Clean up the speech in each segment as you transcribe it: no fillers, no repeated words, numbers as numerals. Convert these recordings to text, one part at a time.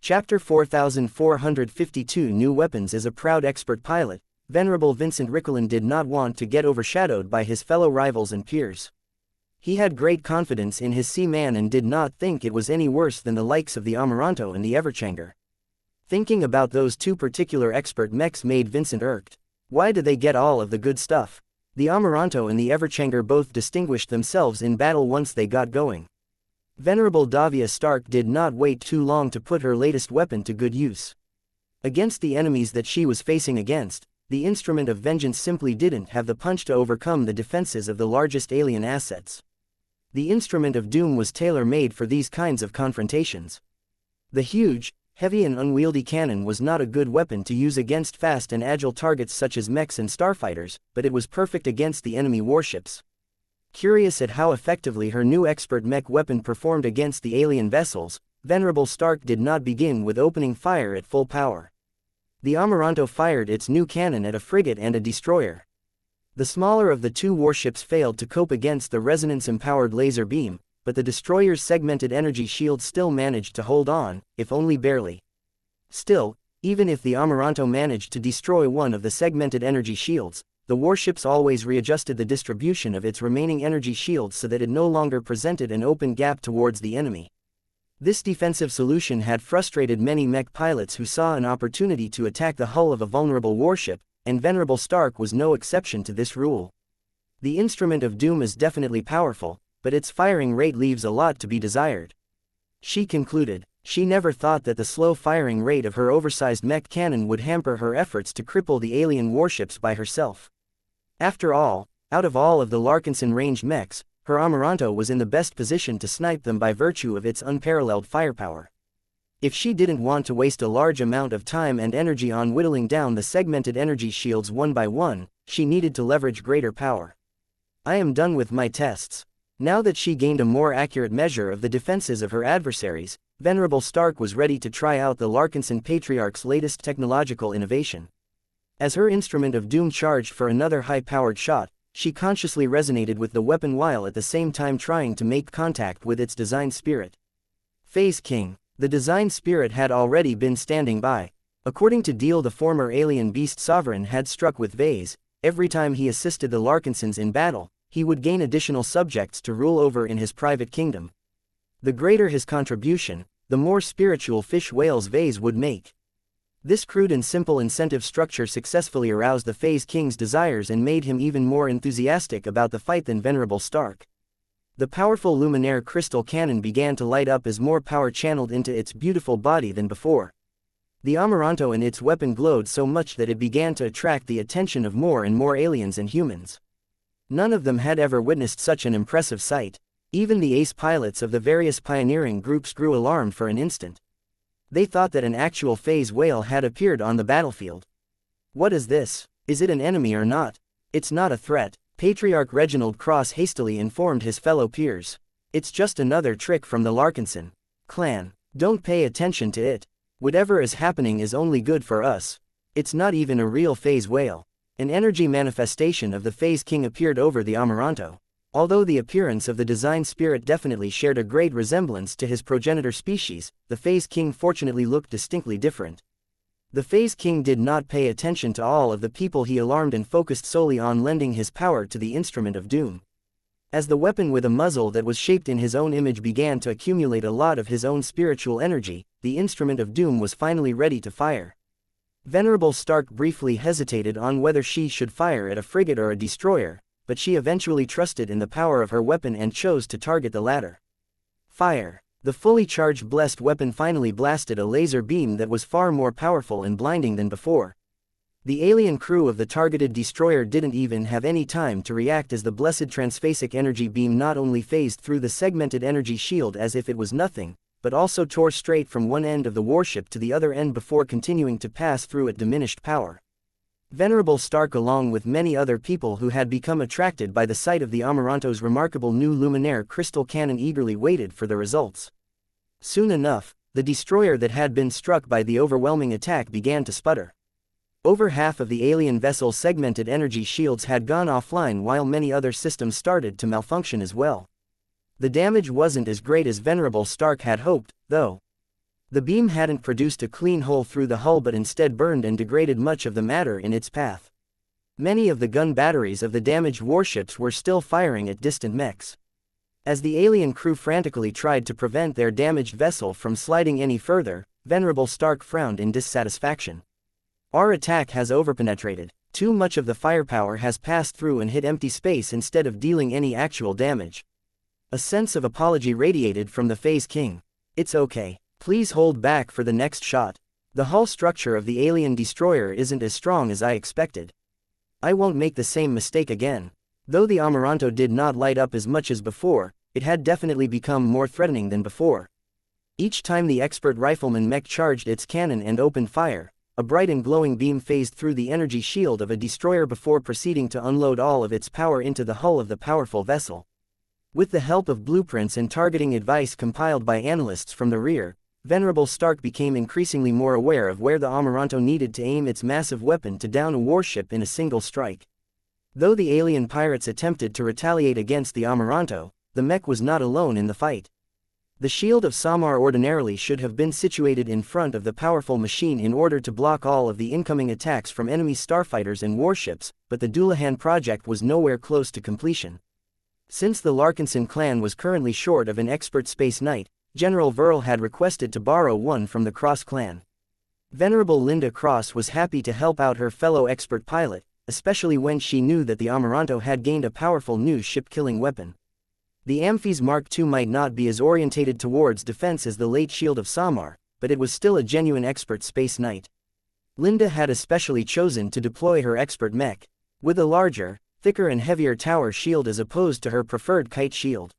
Chapter 4452 New Weapons. As a proud expert pilot, Venerable Vincent Ricklin did not want to get overshadowed by his fellow rivals and peers. He had great confidence in his seaman and did not think it was any worse than the likes of the Amaranto and the Everchanger. Thinking about those two particular expert mechs made Vincent irked. Why do they get all of the good stuff? The Amaranto and the Everchanger both distinguished themselves in battle once they got going. Venerable Davia Stark did not wait too long to put her latest weapon to good use. Against the enemies that she was facing against, the Instrument of Vengeance simply didn't have the punch to overcome the defenses of the largest alien assets. The Instrument of Doom was tailor-made for these kinds of confrontations. The huge, heavy and unwieldy cannon was not a good weapon to use against fast and agile targets such as mechs and starfighters, but it was perfect against the enemy warships. Curious at how effectively her new expert mech weapon performed against the alien vessels, Venerable Stark did not begin with opening fire at full power. The Amaranto fired its new cannon at a frigate and a destroyer. The smaller of the two warships failed to cope against the resonance-empowered laser beam, but the destroyer's segmented energy shield still managed to hold on, if only barely. Still, even if the Amaranto managed to destroy one of the segmented energy shields, the warships always readjusted the distribution of its remaining energy shields so that it no longer presented an open gap towards the enemy. This defensive solution had frustrated many mech pilots who saw an opportunity to attack the hull of a vulnerable warship, and Venerable Stark was no exception to this rule. The Instrument of Doom is definitely powerful, but its firing rate leaves a lot to be desired. She concluded. She never thought that the slow firing rate of her oversized mech cannon would hamper her efforts to cripple the alien warships by herself. After all, out of all of the Larkinson-ranged mechs, her Amaranto was in the best position to snipe them by virtue of its unparalleled firepower. If she didn't want to waste a large amount of time and energy on whittling down the segmented energy shields one by one, she needed to leverage greater power. I am done with my tests. Now that she gained a more accurate measure of the defenses of her adversaries, Venerable Stark was ready to try out the Larkinson Patriarch's latest technological innovation. As her Instrument of Doom charged for another high-powered shot, she consciously resonated with the weapon while at the same time trying to make contact with its design spirit. Phase King. The design spirit had already been standing by. According to Deal, the former alien beast sovereign had struck with Vase. Every time he assisted the Larkinsons in battle, he would gain additional subjects to rule over in his private kingdom. The greater his contribution, the more spiritual fish whales Vase would make. This crude and simple incentive structure successfully aroused the Phase King's desires and made him even more enthusiastic about the fight than Venerable Stark. The powerful Luminaire crystal cannon began to light up as more power channeled into its beautiful body than before. The Amaranto and its weapon glowed so much that it began to attract the attention of more and more aliens and humans. None of them had ever witnessed such an impressive sight. Even the ace pilots of the various pioneering groups grew alarmed for an instant. They thought that an actual phase whale had appeared on the battlefield. What is this? Is it an enemy or not? It's not a threat, Patriarch Reginald Cross hastily informed his fellow peers. It's just another trick from the Larkinson clan. Don't pay attention to it. Whatever is happening is only good for us. It's not even a real phase whale. An energy manifestation of the Phase King appeared over the Amaranto. Although the appearance of the design spirit definitely shared a great resemblance to his progenitor species, the Phase King fortunately looked distinctly different. The Phase King did not pay attention to all of the people he alarmed and focused solely on lending his power to the Instrument of Doom. As the weapon with a muzzle that was shaped in his own image began to accumulate a lot of his own spiritual energy, the Instrument of Doom was finally ready to fire. Venerable Stark briefly hesitated on whether she should fire at a frigate or a destroyer, but she eventually trusted in the power of her weapon and chose to target the latter. Fire! The fully charged blessed weapon finally blasted a laser beam that was far more powerful and blinding than before. The alien crew of the targeted destroyer didn't even have any time to react as the blessed transphasic energy beam not only phased through the segmented energy shield as if it was nothing, but also tore straight from one end of the warship to the other end before continuing to pass through at diminished power. Venerable Stark, along with many other people who had become attracted by the sight of the Amaranto's remarkable new Luminaire crystal cannon, eagerly waited for the results. Soon enough, the destroyer that had been struck by the overwhelming attack began to sputter. Over half of the alien vessel's segmented energy shields had gone offline, while many other systems started to malfunction as well. The damage wasn't as great as Venerable Stark had hoped, though. The beam hadn't produced a clean hole through the hull but instead burned and degraded much of the matter in its path. Many of the gun batteries of the damaged warships were still firing at distant mechs. As the alien crew frantically tried to prevent their damaged vessel from sliding any further, Venerable Stark frowned in dissatisfaction. Our attack has overpenetrated. Too much of the firepower has passed through and hit empty space instead of dealing any actual damage. A sense of apology radiated from the Phase King. It's okay. Please hold back for the next shot. The hull structure of the alien destroyer isn't as strong as I expected. I won't make the same mistake again. Though the Amaranto did not light up as much as before, it had definitely become more threatening than before. Each time the expert rifleman mech charged its cannon and opened fire, a bright and glowing beam phased through the energy shield of a destroyer before proceeding to unload all of its power into the hull of the powerful vessel. With the help of blueprints and targeting advice compiled by analysts from the rear, Venerable Stark became increasingly more aware of where the Amaranto needed to aim its massive weapon to down a warship in a single strike. Though the alien pirates attempted to retaliate against the Amaranto, the mech was not alone in the fight. The shield of Samar ordinarily should have been situated in front of the powerful machine in order to block all of the incoming attacks from enemy starfighters and warships, but the Dullahan project was nowhere close to completion. Since the Larkinson clan was currently short of an expert space knight, General Verl had requested to borrow one from the Cross clan. Venerable Linda Cross was happy to help out her fellow expert pilot, especially when she knew that the Amaranto had gained a powerful new ship-killing weapon. The Amphis Mark II might not be as orientated towards defense as the late Shield of Samar, but it was still a genuine expert space knight. Linda had especially chosen to deploy her expert mech, with a larger, thicker and heavier tower shield as opposed to her preferred kite shield.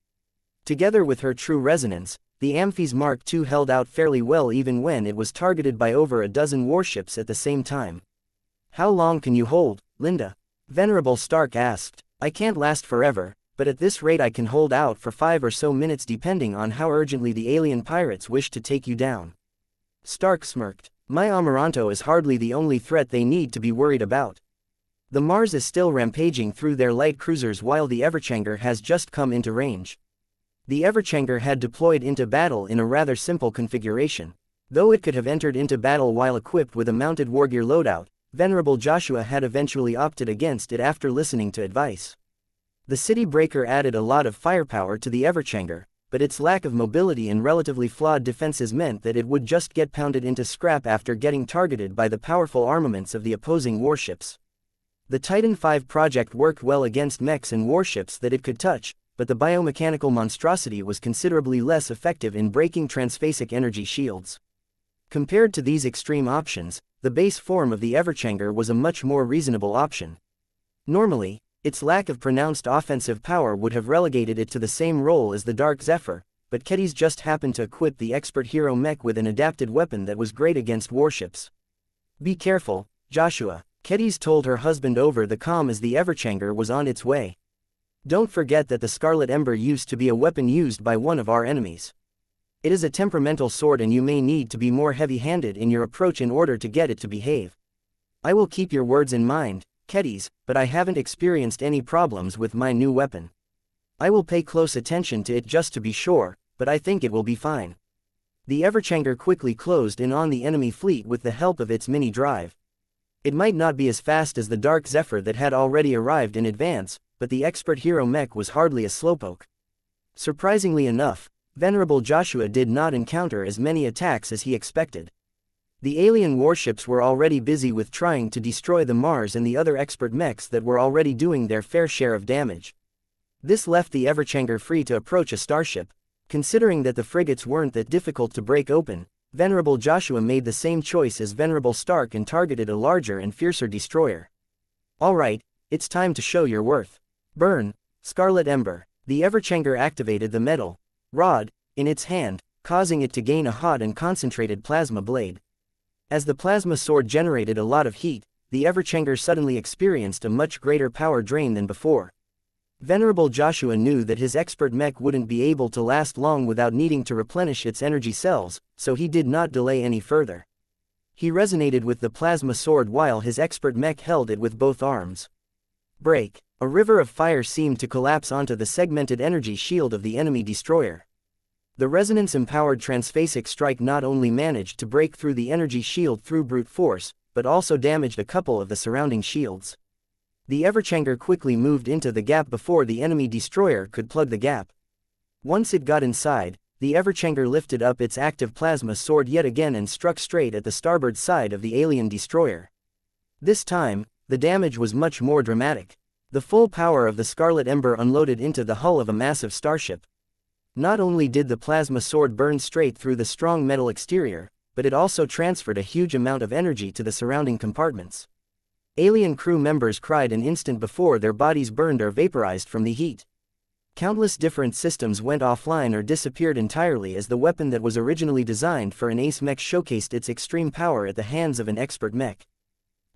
Together with her true resonance, the Amphis Mark II held out fairly well even when it was targeted by over a dozen warships at the same time. How long can you hold, Linda? Venerable Stark asked. I can't last forever, but at this rate I can hold out for 5 or so minutes depending on how urgently the alien pirates wish to take you down. Stark smirked. My Amaranto is hardly the only threat they need to be worried about. The Mars is still rampaging through their light cruisers while the Everchanger has just come into range. The Everchanger had deployed into battle in a rather simple configuration. Though it could have entered into battle while equipped with a mounted wargear loadout, Venerable Joshua had eventually opted against it after listening to advice. The City Breaker added a lot of firepower to the Everchanger, but its lack of mobility and relatively flawed defenses meant that it would just get pounded into scrap after getting targeted by the powerful armaments of the opposing warships. The Titan V project worked well against mechs and warships that it could touch, but the biomechanical monstrosity was considerably less effective in breaking transphasic energy shields. Compared to these extreme options, the base form of the Everchanger was a much more reasonable option. Normally, its lack of pronounced offensive power would have relegated it to the same role as the Dark Zephyr, but Kedis just happened to equip the expert hero mech with an adapted weapon that was great against warships. Be careful, Joshua, Kedis told her husband over the comm as the Everchanger was on its way. Don't forget that the Scarlet Ember used to be a weapon used by one of our enemies. It is a temperamental sword and you may need to be more heavy-handed in your approach in order to get it to behave. I will keep your words in mind, Kedis, but I haven't experienced any problems with my new weapon. I will pay close attention to it just to be sure, but I think it will be fine. The Everchanger quickly closed in on the enemy fleet with the help of its mini-drive. It might not be as fast as the Dark Zephyr that had already arrived in advance, but the expert hero mech was hardly a slowpoke. Surprisingly enough, Venerable Joshua did not encounter as many attacks as he expected. The alien warships were already busy with trying to destroy the Mars and the other expert mechs that were already doing their fair share of damage. This left the Everchanger free to approach a starship. Considering that the frigates weren't that difficult to break open, Venerable Joshua made the same choice as Venerable Stark and targeted a larger and fiercer destroyer. Alright, it's time to show your worth. Burn, Scarlet Ember. The Everchanger activated the metal rod in its hand, causing it to gain a hot and concentrated plasma blade. As the plasma sword generated a lot of heat, the Everchanger suddenly experienced a much greater power drain than before. Venerable Joshua knew that his expert mech wouldn't be able to last long without needing to replenish its energy cells, so he did not delay any further. He resonated with the plasma sword while his expert mech held it with both arms. Break. A river of fire seemed to collapse onto the segmented energy shield of the enemy destroyer. The resonance-empowered transphasic strike not only managed to break through the energy shield through brute force, but also damaged a couple of the surrounding shields. The Everchanger quickly moved into the gap before the enemy destroyer could plug the gap. Once it got inside, the Everchanger lifted up its active plasma sword yet again and struck straight at the starboard side of the alien destroyer. This time, the damage was much more dramatic. The full power of the Scarlet Ember unloaded into the hull of a massive starship. Not only did the plasma sword burn straight through the strong metal exterior, but it also transferred a huge amount of energy to the surrounding compartments. Alien crew members cried an instant before their bodies burned or vaporized from the heat. Countless different systems went offline or disappeared entirely as the weapon that was originally designed for an ace mech showcased its extreme power at the hands of an expert mech.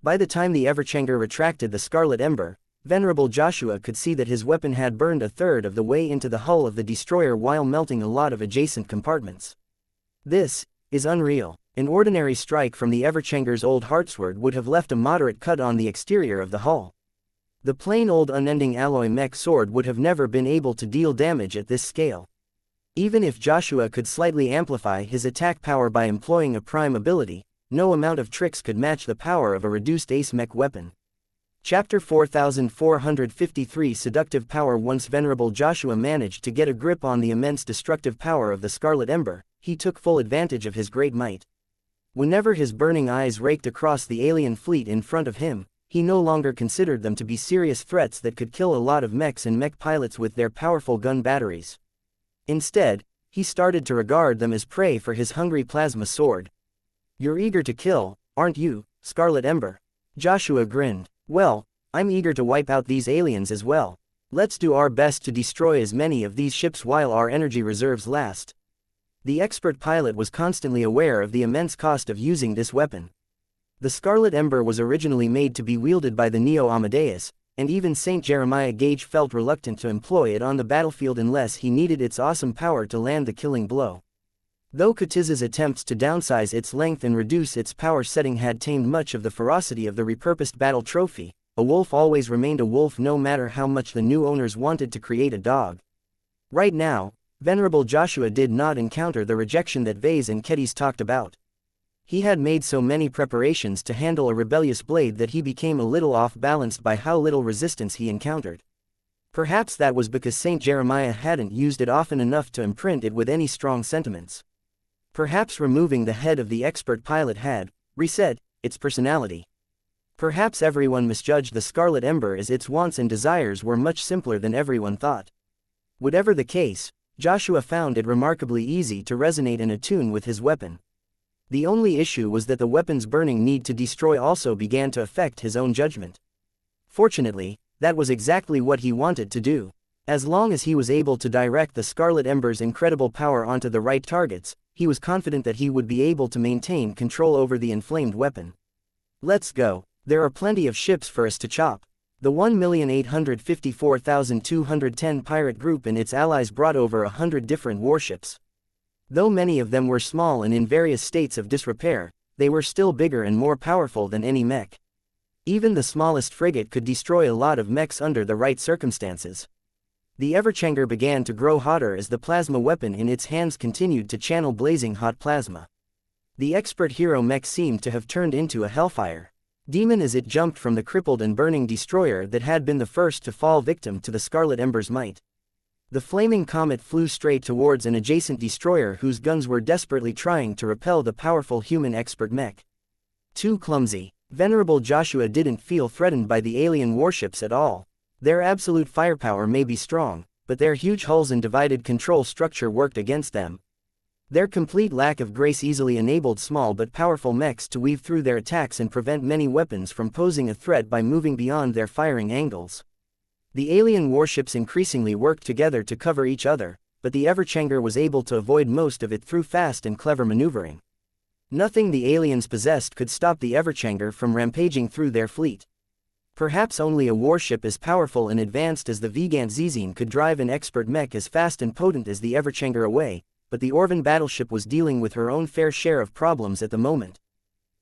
By the time the Everchanger retracted the Scarlet Ember, Venerable Joshua could see that his weapon had burned a third of the way into the hull of the destroyer while melting a lot of adjacent compartments. This is unreal. An ordinary strike from the Everchanger's old Heartsword would have left a moderate cut on the exterior of the hull. The plain old unending alloy mech sword would have never been able to deal damage at this scale. Even if Joshua could slightly amplify his attack power by employing a prime ability, no amount of tricks could match the power of a reduced ace mech weapon. Chapter 4453 Seductive Power. Once Venerable Joshua managed to get a grip on the immense destructive power of the Scarlet Ember, he took full advantage of his great might. Whenever his burning eyes raked across the alien fleet in front of him, he no longer considered them to be serious threats that could kill a lot of mechs and mech pilots with their powerful gun batteries. Instead, he started to regard them as prey for his hungry plasma sword. "You're eager to kill, aren't you, Scarlet Ember?" Joshua grinned. "Well, I'm eager to wipe out these aliens as well. Let's do our best to destroy as many of these ships while our energy reserves last." The expert pilot was constantly aware of the immense cost of using this weapon. The Scarlet Ember was originally made to be wielded by the Neo Amadeus, and even Saint Jeremiah Gage felt reluctant to employ it on the battlefield unless he needed its awesome power to land the killing blow. Though Kutiz's attempts to downsize its length and reduce its power setting had tamed much of the ferocity of the repurposed battle trophy, a wolf always remained a wolf no matter how much the new owners wanted to create a dog. Right now, Venerable Joshua did not encounter the rejection that Vase and Kedis talked about. He had made so many preparations to handle a rebellious blade that he became a little off-balanced by how little resistance he encountered. Perhaps that was because Saint Jeremiah hadn't used it often enough to imprint it with any strong sentiments. Perhaps removing the head of the expert pilot had reset its personality. Perhaps everyone misjudged the Scarlet Ember as its wants and desires were much simpler than everyone thought. Whatever the case, Joshua found it remarkably easy to resonate and attune with his weapon. The only issue was that the weapon's burning need to destroy also began to affect his own judgment. Fortunately, that was exactly what he wanted to do. As long as he was able to direct the Scarlet Ember's incredible power onto the right targets, he was confident that he would be able to maintain control over the inflamed weapon. "Let's go. There are plenty of ships for us to chop." The 1,854,210 pirate group and its allies brought over 100 different warships. Though many of them were small and in various states of disrepair, they were still bigger and more powerful than any mech. Even the smallest frigate could destroy a lot of mechs under the right circumstances. The Everchanger began to grow hotter as the plasma weapon in its hands continued to channel blazing hot plasma. The expert hero mech seemed to have turned into a hellfire demon as it jumped from the crippled and burning destroyer that had been the first to fall victim to the Scarlet Ember's might. The flaming comet flew straight towards an adjacent destroyer whose guns were desperately trying to repel the powerful human expert mech. Too clumsy. Venerable Joshua didn't feel threatened by the alien warships at all. Their absolute firepower may be strong, but their huge hulls and divided control structure worked against them. Their complete lack of grace easily enabled small but powerful mechs to weave through their attacks and prevent many weapons from posing a threat by moving beyond their firing angles. The alien warships increasingly worked together to cover each other, but the Everchanger was able to avoid most of it through fast and clever maneuvering. Nothing the aliens possessed could stop the Everchanger from rampaging through their fleet. Perhaps only a warship as powerful and advanced as the Vigant Zizine could drive an expert mech as fast and potent as the Everchanger away, but the Orvan battleship was dealing with her own fair share of problems at the moment.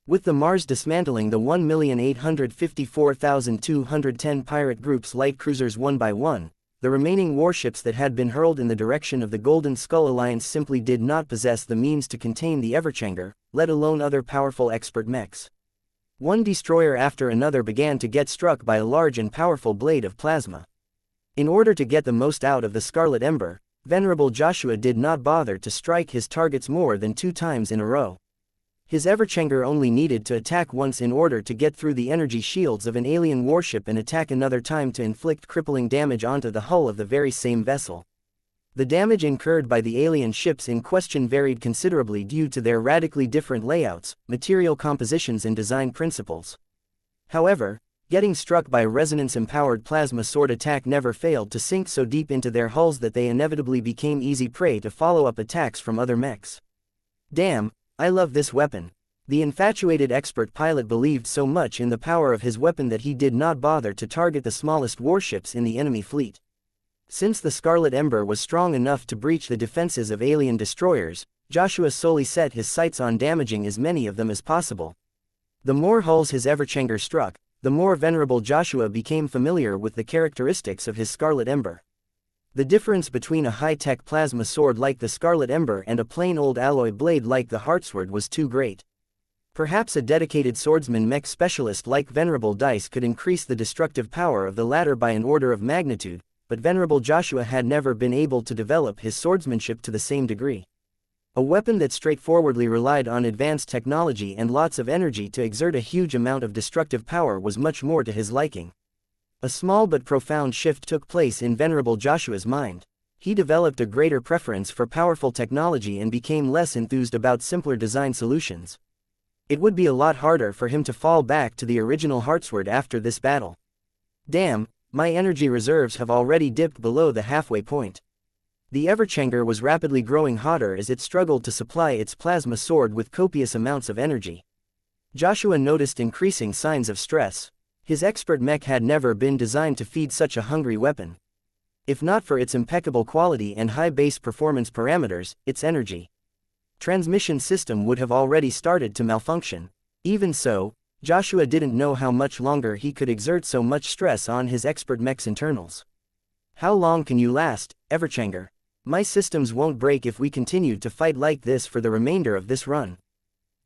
With the Mars dismantling the 1,854,210 pirate group's light cruisers one by one, the remaining warships that had been hurled in the direction of the Golden Skull Alliance simply did not possess the means to contain the Everchanger, let alone other powerful expert mechs. One destroyer after another began to get struck by a large and powerful blade of plasma. In order to get the most out of the Scarlet Ember, Venerable Joshua did not bother to strike his targets more than 2 times in a row. His Everchanger only needed to attack once in order to get through the energy shields of an alien warship and attack another time to inflict crippling damage onto the hull of the very same vessel. The damage incurred by the alien ships in question varied considerably due to their radically different layouts, material compositions and design principles. However, getting struck by a resonance-empowered plasma sword attack never failed to sink so deep into their hulls that they inevitably became easy prey to follow-up attacks from other mechs. Damn, I love this weapon. The infatuated expert pilot believed so much in the power of his weapon that he did not bother to target the smallest warships in the enemy fleet. Since the Scarlet Ember was strong enough to breach the defenses of alien destroyers, Joshua solely set his sights on damaging as many of them as possible. The more hulls his Everchanger struck, the more Venerable Joshua became familiar with the characteristics of his Scarlet Ember. The difference between a high-tech plasma sword like the Scarlet Ember and a plain old alloy blade like the Heartsword was too great. Perhaps a dedicated swordsman mech specialist like Venerable Dice could increase the destructive power of the latter by an order of magnitude, but Venerable Joshua had never been able to develop his swordsmanship to the same degree. A weapon that straightforwardly relied on advanced technology and lots of energy to exert a huge amount of destructive power was much more to his liking. A small but profound shift took place in Venerable Joshua's mind. He developed a greater preference for powerful technology and became less enthused about simpler design solutions. It would be a lot harder for him to fall back to the original Heartsword after this battle. Damn, my energy reserves have already dipped below the halfway point. The Everchanger was rapidly growing hotter as it struggled to supply its plasma sword with copious amounts of energy. Joshua noticed increasing signs of stress. His expert mech had never been designed to feed such a hungry weapon. If not for its impeccable quality and high base performance parameters, its energy transmission system would have already started to malfunction. Even so, Joshua didn't know how much longer he could exert so much stress on his expert mech's internals. How long can you last, Everchanger? My systems won't break if we continue to fight like this for the remainder of this run.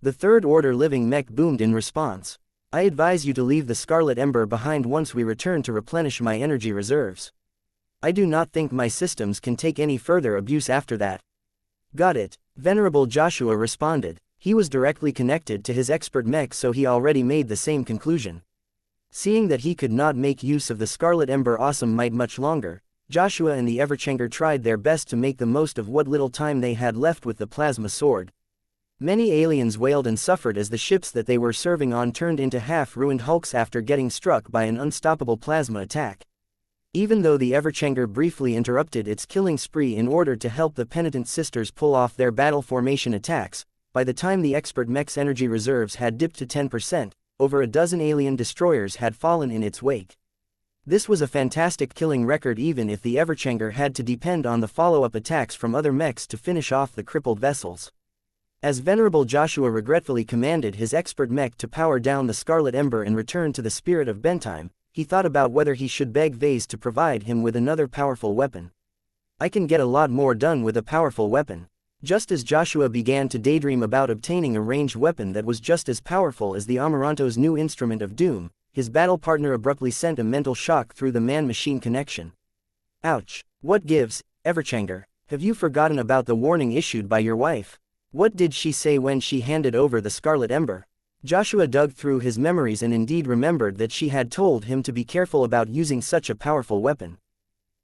The Third Order living mech boomed in response. I advise you to leave the Scarlet Ember behind once we return to replenish my energy reserves. I do not think my systems can take any further abuse after that. Got it, Venerable Joshua responded. He was directly connected to his expert mech, so he already made the same conclusion. Seeing that he could not make use of the Scarlet Ember awesome might much longer, Joshua and the Everchanger tried their best to make the most of what little time they had left with the plasma sword. Many aliens wailed and suffered as the ships that they were serving on turned into half-ruined hulks after getting struck by an unstoppable plasma attack. Even though the Everchanger briefly interrupted its killing spree in order to help the Penitent Sisters pull off their battle formation attacks, by the time the expert mech's energy reserves had dipped to 10%, over a dozen alien destroyers had fallen in its wake. This was a fantastic killing record even if the Everchanger had to depend on the follow-up attacks from other mechs to finish off the crippled vessels. As Venerable Joshua regretfully commanded his expert mech to power down the Scarlet Ember and return to the Spirit of Bentime, he thought about whether he should beg Vase to provide him with another powerful weapon. I can get a lot more done with a powerful weapon. Just as Joshua began to daydream about obtaining a ranged weapon that was just as powerful as the Amaranto's new instrument of doom, his battle partner abruptly sent a mental shock through the man-machine connection. Ouch. What gives, Everchanger? Have you forgotten about the warning issued by your wife? What did she say when she handed over the Scarlet Ember? Joshua dug through his memories and indeed remembered that she had told him to be careful about using such a powerful weapon.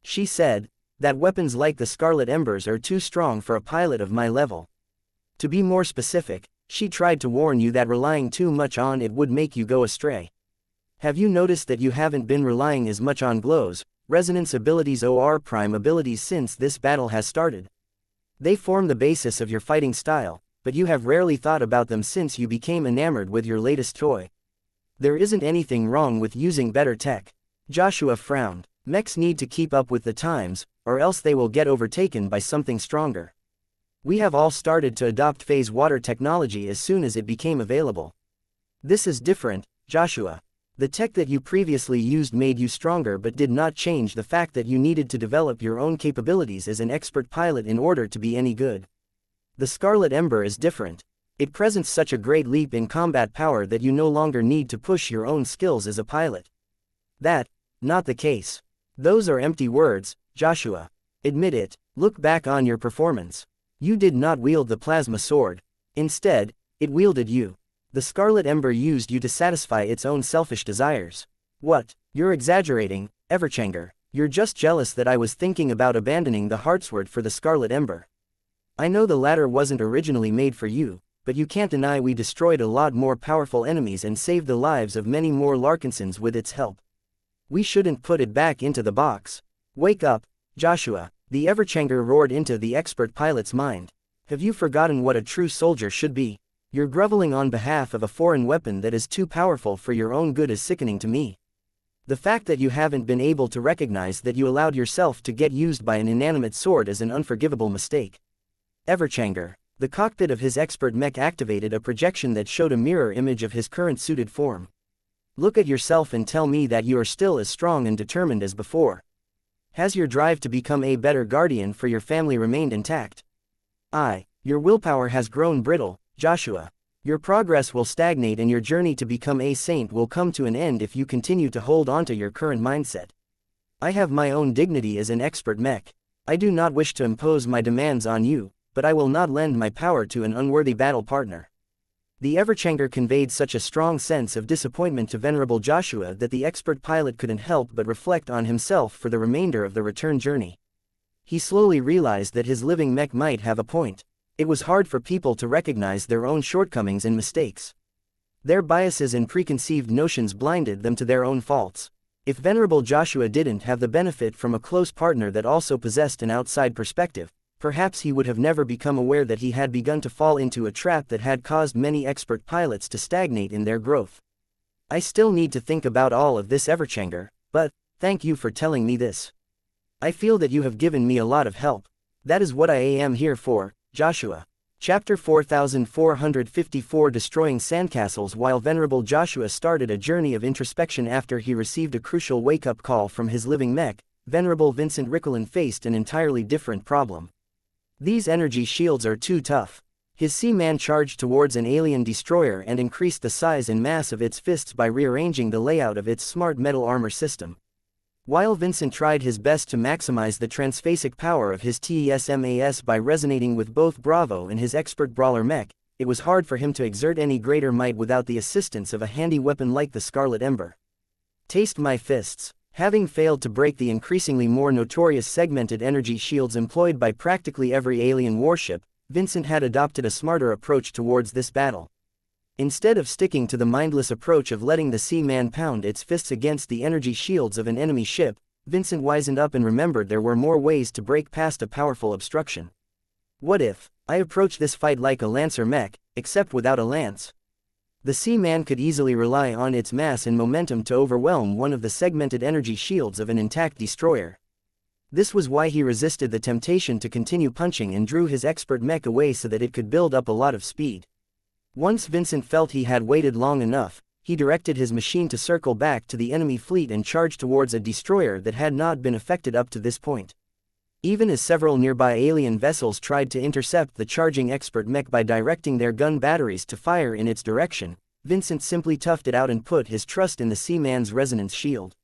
She said that weapons like the Scarlet Embers are too strong for a pilot of my level. To be more specific, she tried to warn you that relying too much on it would make you go astray. Have you noticed that you haven't been relying as much on glows, resonance abilities or prime abilities since this battle has started? They form the basis of your fighting style, but you have rarely thought about them since you became enamored with your latest toy. There isn't anything wrong with using better tech. Joshua frowned. Mechs need to keep up with the times, or else they will get overtaken by something stronger. We have all started to adopt phase water technology as soon as it became available. This is different, Joshua. The tech that you previously used made you stronger but did not change the fact that you needed to develop your own capabilities as an expert pilot in order to be any good. The Scarlet Ember is different. It presents such a great leap in combat power that you no longer need to push your own skills as a pilot. Not the case. Those are empty words, Joshua. Admit it, look back on your performance. You did not wield the plasma sword. Instead, it wielded you. The Scarlet Ember used you to satisfy its own selfish desires. What? You're exaggerating, Everchanger. You're just jealous that I was thinking about abandoning the Heartsword for the Scarlet Ember. I know the latter wasn't originally made for you, but you can't deny we destroyed a lot more powerful enemies and saved the lives of many more Larkinsons with its help. We shouldn't put it back into the box. Wake up, Joshua, the Everchanger roared into the expert pilot's mind. Have you forgotten what a true soldier should be? You're groveling on behalf of a foreign weapon that is too powerful for your own good is sickening to me. The fact that you haven't been able to recognize that you allowed yourself to get used by an inanimate sword is an unforgivable mistake. Everchanger. The cockpit of his expert mech activated a projection that showed a mirror image of his current suited form. Look at yourself and tell me that you are still as strong and determined as before. Has your drive to become a better guardian for your family remained intact? Your willpower has grown brittle, Joshua. Your progress will stagnate and your journey to become a saint will come to an end if you continue to hold onto your current mindset. I have my own dignity as an expert mech. I do not wish to impose my demands on you, but I will not lend my power to an unworthy battle partner. The Everchanger conveyed such a strong sense of disappointment to Venerable Joshua that the expert pilot couldn't help but reflect on himself for the remainder of the return journey. He slowly realized that his living mech might have a point. It was hard for people to recognize their own shortcomings and mistakes. Their biases and preconceived notions blinded them to their own faults. If Venerable Joshua didn't have the benefit from a close partner that also possessed an outside perspective, perhaps he would have never become aware that he had begun to fall into a trap that had caused many expert pilots to stagnate in their growth. I still need to think about all of this, Everchanger, but thank you for telling me this. I feel that you have given me a lot of help. That is what I am here for, Joshua. Chapter 4454 Destroying Sandcastles. While Venerable Joshua started a journey of introspection after he received a crucial wake-up call from his living mech, Venerable Vincent Ricklin faced an entirely different problem. These energy shields are too tough. His Seaman charged towards an alien destroyer and increased the size and mass of its fists by rearranging the layout of its smart metal armor system. While Vincent tried his best to maximize the transphasic power of his TESMAS by resonating with both Bravo and his expert brawler mech, it was hard for him to exert any greater might without the assistance of a handy weapon like the Scarlet Ember. Taste my fists. Having failed to break the increasingly more notorious segmented energy shields employed by practically every alien warship, Vincent had adopted a smarter approach towards this battle. Instead of sticking to the mindless approach of letting the Seaman pound its fists against the energy shields of an enemy ship, Vincent wisened up and remembered there were more ways to break past a powerful obstruction. What if I approach this fight like a Lancer mech, except without a lance? The Seaman could easily rely on its mass and momentum to overwhelm one of the segmented energy shields of an intact destroyer. This was why he resisted the temptation to continue punching and drew his expert mech away so that it could build up a lot of speed. Once Vincent felt he had waited long enough, he directed his machine to circle back to the enemy fleet and charge towards a destroyer that had not been affected up to this point. Even as several nearby alien vessels tried to intercept the charging expert mech by directing their gun batteries to fire in its direction, Vincent simply toughed it out and put his trust in the Seaman's resonance shield.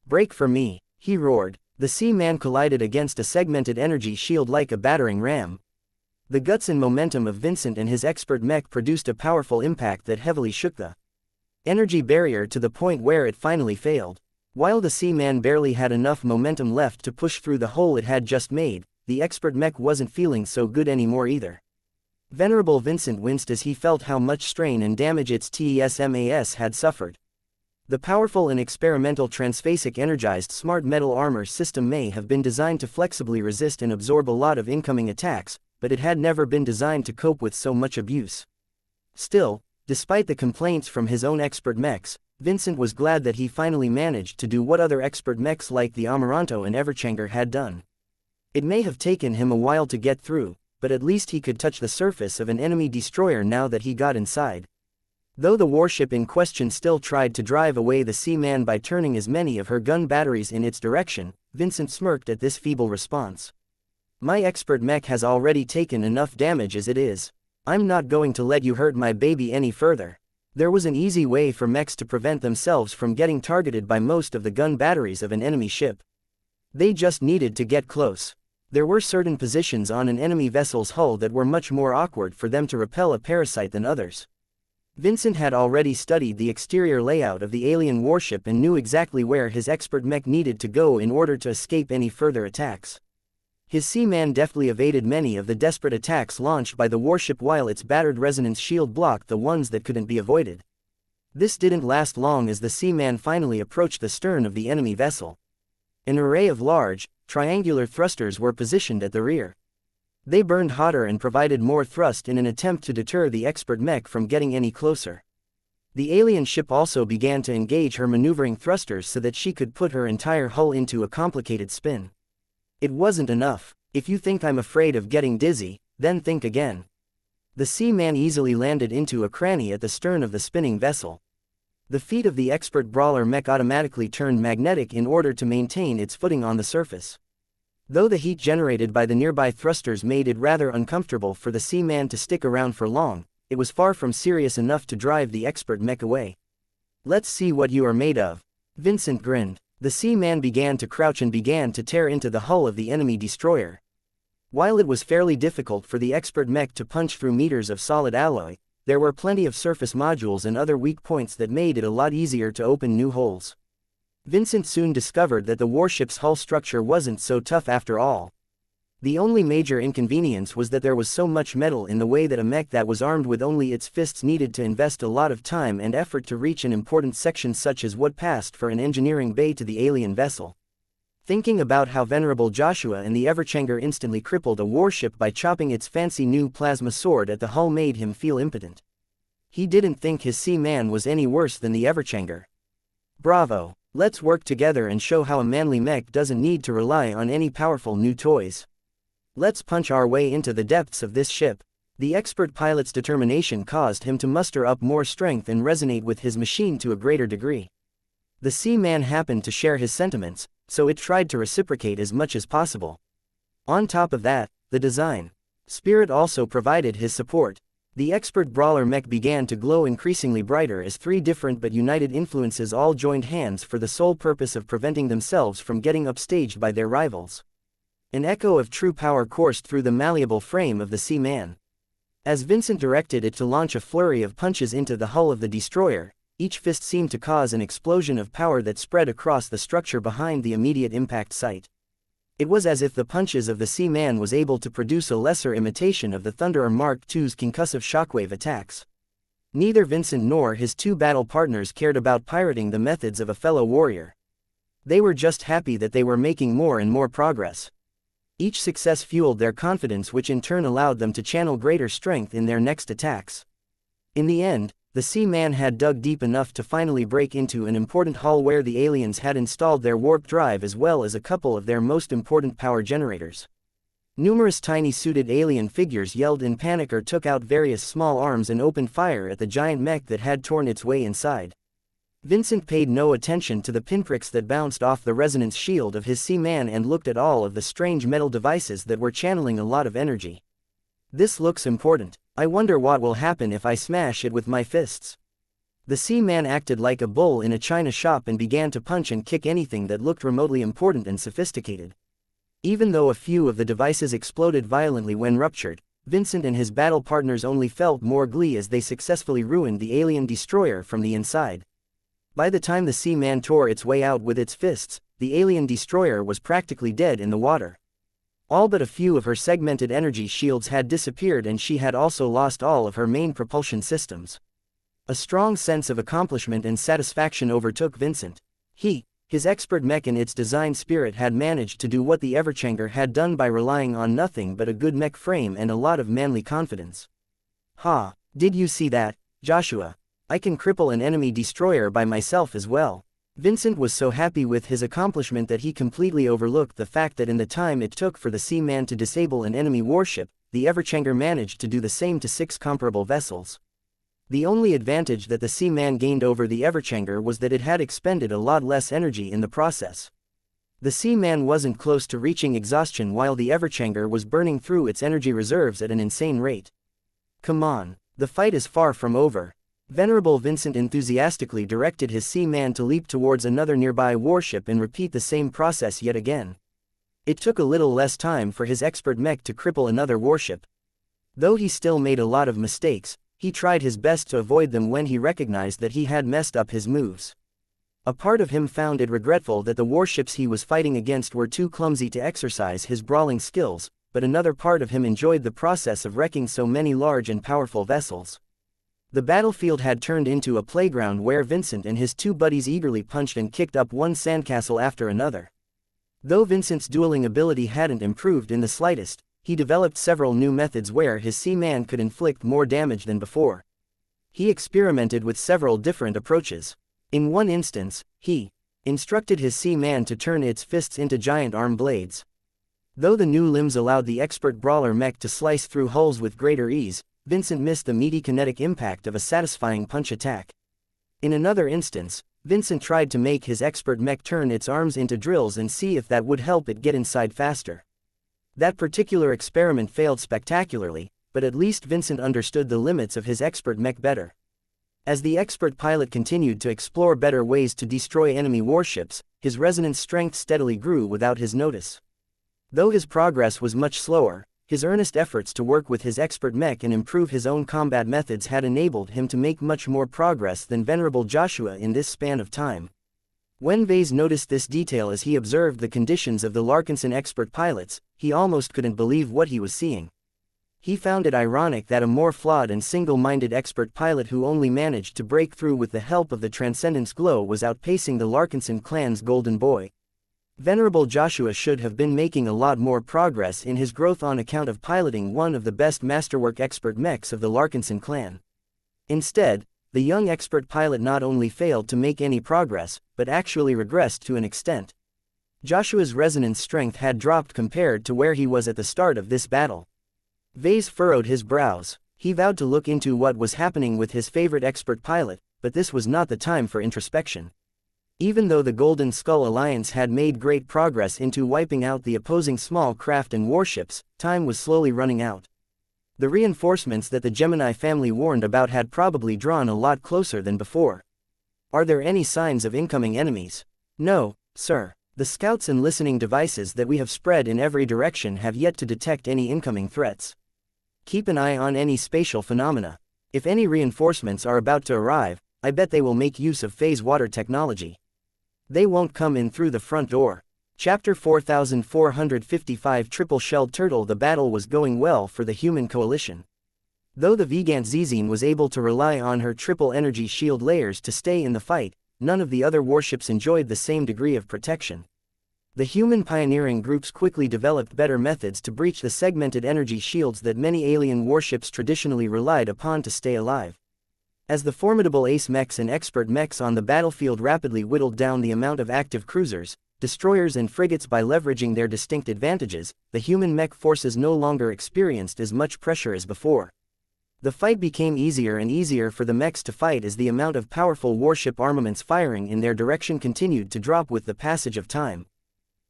Break for me, he roared. The Seaman collided against a segmented energy shield like a battering ram. The guts and momentum of Vincent and his expert mech produced a powerful impact that heavily shook the energy barrier to the point where it finally failed. While the Seaman barely had enough momentum left to push through the hole it had just made, the expert mech wasn't feeling so good anymore either. Venerable Vincent winced as he felt how much strain and damage its TESMAS had suffered. The powerful and experimental transphasic energized smart metal armor system may have been designed to flexibly resist and absorb a lot of incoming attacks, but it had never been designed to cope with so much abuse. Still, despite the complaints from his own expert mechs, Vincent was glad that he finally managed to do what other expert mechs like the Amaranto and Everchanger had done. It may have taken him a while to get through, but at least he could touch the surface of an enemy destroyer now that he got inside. Though the warship in question still tried to drive away the Seaman by turning as many of her gun batteries in its direction, Vincent smirked at this feeble response. My expert mech has already taken enough damage as it is. I'm not going to let you hurt my baby any further. There was an easy way for mechs to prevent themselves from getting targeted by most of the gun batteries of an enemy ship. They just needed to get close. There were certain positions on an enemy vessel's hull that were much more awkward for them to repel a parasite than others. Vincent had already studied the exterior layout of the alien warship and knew exactly where his expert mech needed to go in order to escape any further attacks. His Seaman deftly evaded many of the desperate attacks launched by the warship while its battered resonance shield blocked the ones that couldn't be avoided. This didn't last long as the Seaman finally approached the stern of the enemy vessel. An array of large, triangular thrusters were positioned at the rear. They burned hotter and provided more thrust in an attempt to deter the expert mech from getting any closer. The alien ship also began to engage her maneuvering thrusters so that she could put her entire hull into a complicated spin. It wasn't enough. If you think I'm afraid of getting dizzy, then think again. The Seaman easily landed into a cranny at the stern of the spinning vessel. The feet of the expert brawler mech automatically turned magnetic in order to maintain its footing on the surface. Though the heat generated by the nearby thrusters made it rather uncomfortable for the Seaman to stick around for long, it was far from serious enough to drive the expert mech away. Let's see what you are made of. Vincent grinned. The Seaman began to crouch and began to tear into the hull of the enemy destroyer. While it was fairly difficult for the expert mech to punch through meters of solid alloy, there were plenty of surface modules and other weak points that made it a lot easier to open new holes. Vincent soon discovered that the warship's hull structure wasn't so tough after all. The only major inconvenience was that there was so much metal in the way that a mech that was armed with only its fists needed to invest a lot of time and effort to reach an important section such as what passed for an engineering bay to the alien vessel. Thinking about how Venerable Joshua and the Everchanger instantly crippled a warship by chopping its fancy new plasma sword at the hull made him feel impotent. He didn't think his Seaman was any worse than the Everchanger. Bravo! Let's work together and show how a manly mech doesn't need to rely on any powerful new toys. Let's punch our way into the depths of this ship. The expert pilot's determination caused him to muster up more strength and resonate with his machine to a greater degree. The Seaman happened to share his sentiments, so it tried to reciprocate as much as possible. On top of that, the design spirit also provided his support. The expert brawler mech began to glow increasingly brighter as three different but united influences all joined hands for the sole purpose of preventing themselves from getting upstaged by their rivals. An echo of true power coursed through the malleable frame of the Seaman. As Vincent directed it to launch a flurry of punches into the hull of the destroyer, each fist seemed to cause an explosion of power that spread across the structure behind the immediate impact site. It was as if the punches of the Seaman was able to produce a lesser imitation of the Thunderer Mark II's concussive shockwave attacks. Neither Vincent nor his two battle partners cared about pirating the methods of a fellow warrior. They were just happy that they were making more and more progress. Each success fueled their confidence, which in turn allowed them to channel greater strength in their next attacks. In the end, the Seaman had dug deep enough to finally break into an important hull where the aliens had installed their warp drive as well as a couple of their most important power generators. Numerous tiny suited alien figures yelled in panic or took out various small arms and opened fire at the giant mech that had torn its way inside. Vincent paid no attention to the pinpricks that bounced off the resonance shield of his Seaman and looked at all of the strange metal devices that were channeling a lot of energy. This looks important. I wonder what will happen if I smash it with my fists. The Seaman acted like a bull in a china shop and began to punch and kick anything that looked remotely important and sophisticated. Even though a few of the devices exploded violently when ruptured, Vincent and his battle partners only felt more glee as they successfully ruined the alien destroyer from the inside. By the time the Seaman tore its way out with its fists, the alien destroyer was practically dead in the water. All but a few of her segmented energy shields had disappeared and she had also lost all of her main propulsion systems. A strong sense of accomplishment and satisfaction overtook Vincent. His expert mech and its design spirit had managed to do what the Everchanger had done by relying on nothing but a good mech frame and a lot of manly confidence. Ha! Did you see that, Joshua? I can cripple an enemy destroyer by myself as well. Vincent was so happy with his accomplishment that he completely overlooked the fact that in the time it took for the Seaman to disable an enemy warship, the Everchanger managed to do the same to 6 comparable vessels. The only advantage that the Seaman gained over the Everchanger was that it had expended a lot less energy in the process. The Seaman wasn't close to reaching exhaustion while the Everchanger was burning through its energy reserves at an insane rate. Come on, the fight is far from over. Venerable Vincent enthusiastically directed his Seaman to leap towards another nearby warship and repeat the same process yet again. It took a little less time for his expert mech to cripple another warship. Though he still made a lot of mistakes, he tried his best to avoid them when he recognized that he had messed up his moves. A part of him found it regretful that the warships he was fighting against were too clumsy to exercise his brawling skills, but another part of him enjoyed the process of wrecking so many large and powerful vessels. The battlefield had turned into a playground where Vincent and his two buddies eagerly punched and kicked up one sandcastle after another. Though Vincent's dueling ability hadn't improved in the slightest, he developed several new methods where his Seaman could inflict more damage than before. He experimented with several different approaches. In one instance, he instructed his Seaman to turn its fists into giant arm blades. Though the new limbs allowed the expert brawler mech to slice through hulls with greater ease, Vincent missed the meaty kinetic impact of a satisfying punch attack. In another instance, Vincent tried to make his expert mech turn its arms into drills and see if that would help it get inside faster. That particular experiment failed spectacularly, but at least Vincent understood the limits of his expert mech better. As the expert pilot continued to explore better ways to destroy enemy warships, his resonance strength steadily grew without his notice. Though his progress was much slower, his earnest efforts to work with his expert mech and improve his own combat methods had enabled him to make much more progress than Venerable Joshua in this span of time. When Vase noticed this detail as he observed the conditions of the Larkinson expert pilots, he almost couldn't believe what he was seeing. He found it ironic that a more flawed and single-minded expert pilot who only managed to break through with the help of the Transcendence Glow was outpacing the Larkinson clan's golden boy. Venerable Joshua should have been making a lot more progress in his growth on account of piloting one of the best masterwork expert mechs of the Larkinson clan. Instead, the young expert pilot not only failed to make any progress, but actually regressed to an extent. Joshua's resonance strength had dropped compared to where he was at the start of this battle. Vase furrowed his brows. He vowed to look into what was happening with his favorite expert pilot, but this was not the time for introspection. Even though the Golden Skull Alliance had made great progress into wiping out the opposing small craft and warships, time was slowly running out. The reinforcements that the Gemini family warned about had probably drawn a lot closer than before. Are there any signs of incoming enemies? No, sir. The scouts and listening devices that we have spread in every direction have yet to detect any incoming threats. Keep an eye on any spatial phenomena. If any reinforcements are about to arrive, I bet they will make use of phase water technology. They won't come in through the front door. Chapter 4455 Triple-Shelled Turtle. The battle was going well for the human coalition. Though the Vigant Zizine was able to rely on her triple energy shield layers to stay in the fight, none of the other warships enjoyed the same degree of protection. The human pioneering groups quickly developed better methods to breach the segmented energy shields that many alien warships traditionally relied upon to stay alive. As the formidable ace mechs and expert mechs on the battlefield rapidly whittled down the amount of active cruisers, destroyers and frigates by leveraging their distinct advantages, the human mech forces no longer experienced as much pressure as before. The fight became easier and easier for the mechs to fight as the amount of powerful warship armaments firing in their direction continued to drop with the passage of time.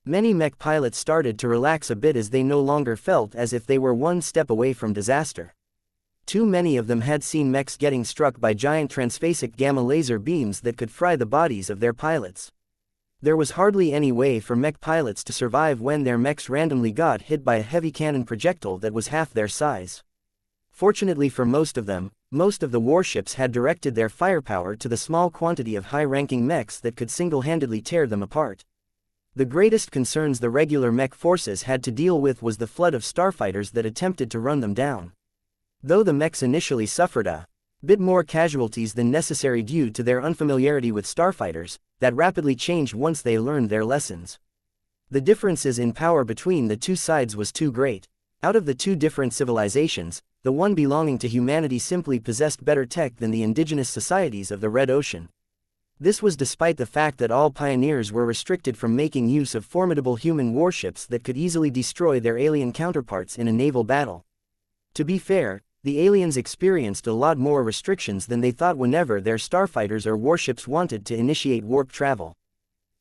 Many mech pilots started to relax a bit as they no longer felt as if they were one step away from disaster. Too many of them had seen mechs getting struck by giant transphasic gamma laser beams that could fry the bodies of their pilots. There was hardly any way for mech pilots to survive when their mechs randomly got hit by a heavy cannon projectile that was half their size. Fortunately for most of them, most of the warships had directed their firepower to the small quantity of high-ranking mechs that could single-handedly tear them apart. The greatest concerns the regular mech forces had to deal with was the flood of starfighters that attempted to run them down. Though the mechs initially suffered a bit more casualties than necessary due to their unfamiliarity with starfighters, that rapidly changed once they learned their lessons. The differences in power between the two sides was too great. Out of the two different civilizations, the one belonging to humanity simply possessed better tech than the indigenous societies of the Red Ocean. This was despite the fact that all pioneers were restricted from making use of formidable human warships that could easily destroy their alien counterparts in a naval battle. To be fair, the aliens experienced a lot more restrictions than they thought whenever their starfighters or warships wanted to initiate warp travel.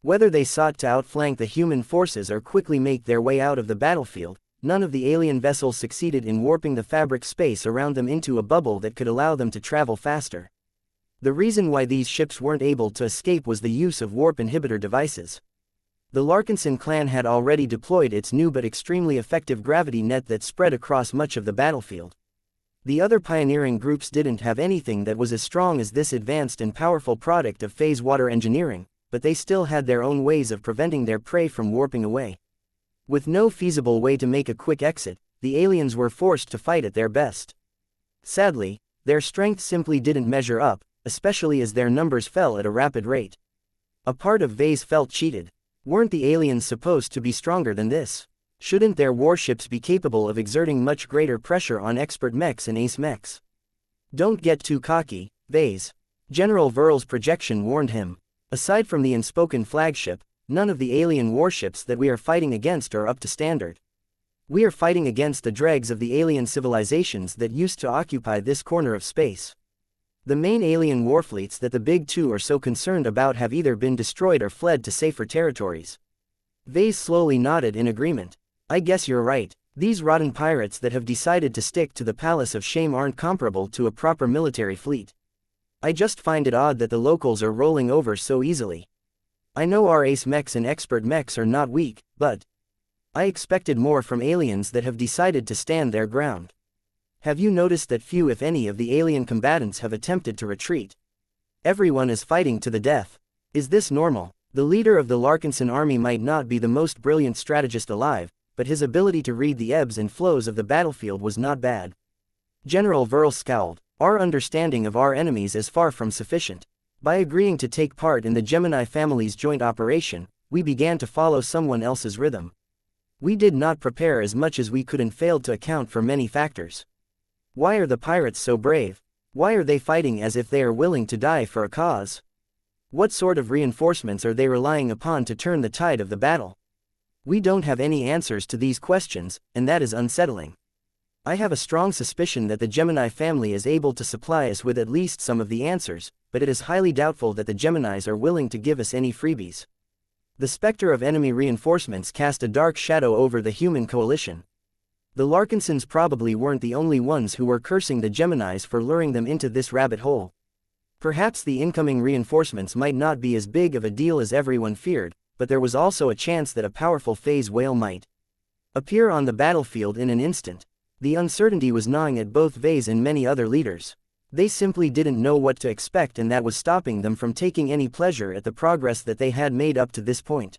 Whether they sought to outflank the human forces or quickly make their way out of the battlefield, none of the alien vessels succeeded in warping the fabric space around them into a bubble that could allow them to travel faster. The reason why these ships weren't able to escape was the use of warp inhibitor devices. The Larkinson clan had already deployed its new but extremely effective gravity net that spread across much of the battlefield. The other pioneering groups didn't have anything that was as strong as this advanced and powerful product of phase water engineering, but they still had their own ways of preventing their prey from warping away. With no feasible way to make a quick exit, the aliens were forced to fight at their best. Sadly, their strength simply didn't measure up, especially as their numbers fell at a rapid rate. A part of Vase felt cheated. Weren't the aliens supposed to be stronger than this? Shouldn't their warships be capable of exerting much greater pressure on expert mechs and ace mechs? Don't get too cocky, Vase. General Verl's projection warned him. Aside from the unspoken flagship, none of the alien warships that we are fighting against are up to standard. We are fighting against the dregs of the alien civilizations that used to occupy this corner of space. The main alien warfleets that the Big Two are so concerned about have either been destroyed or fled to safer territories. Vase slowly nodded in agreement. I guess you're right. These rotten pirates that have decided to stick to the Palace of Shame aren't comparable to a proper military fleet. I just find it odd that the locals are rolling over so easily. I know our ace mechs and expert mechs are not weak, but I expected more from aliens that have decided to stand their ground. Have you noticed that few if any of the alien combatants have attempted to retreat? Everyone is fighting to the death. Is this normal? The leader of the Larkinson army might not be the most brilliant strategist alive, but his ability to read the ebbs and flows of the battlefield was not bad. General Verl scowled. Our understanding of our enemies is far from sufficient. By agreeing to take part in the Gemini family's joint operation, we began to follow someone else's rhythm. We did not prepare as much as we could and failed to account for many factors. Why are the pirates so brave? Why are they fighting as if they are willing to die for a cause? What sort of reinforcements are they relying upon to turn the tide of the battle? We don't have any answers to these questions, and that is unsettling. I have a strong suspicion that the Gemini family is able to supply us with at least some of the answers, but it is highly doubtful that the Geminis are willing to give us any freebies. The specter of enemy reinforcements cast a dark shadow over the human coalition. The Larkinsons probably weren't the only ones who were cursing the Geminis for luring them into this rabbit hole. Perhaps the incoming reinforcements might not be as big of a deal as everyone feared, but there was also a chance that a powerful phase whale might appear on the battlefield in an instant. The uncertainty was gnawing at both Vase and many other leaders. They simply didn't know what to expect, and that was stopping them from taking any pleasure at the progress that they had made up to this point.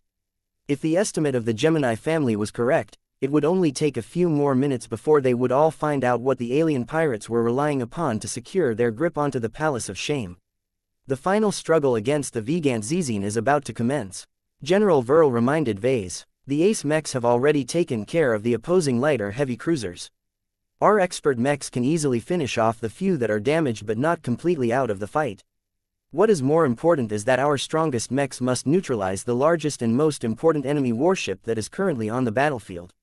If the estimate of the Gemini family was correct, it would only take a few more minutes before they would all find out what the alien pirates were relying upon to secure their grip onto the Palace of Shame. The final struggle against the xianxia is about to commence. General Verl reminded Vase. The ace mechs have already taken care of the opposing light or heavy cruisers. Our expert mechs can easily finish off the few that are damaged but not completely out of the fight. What is more important is that our strongest mechs must neutralize the largest and most important enemy warship that is currently on the battlefield.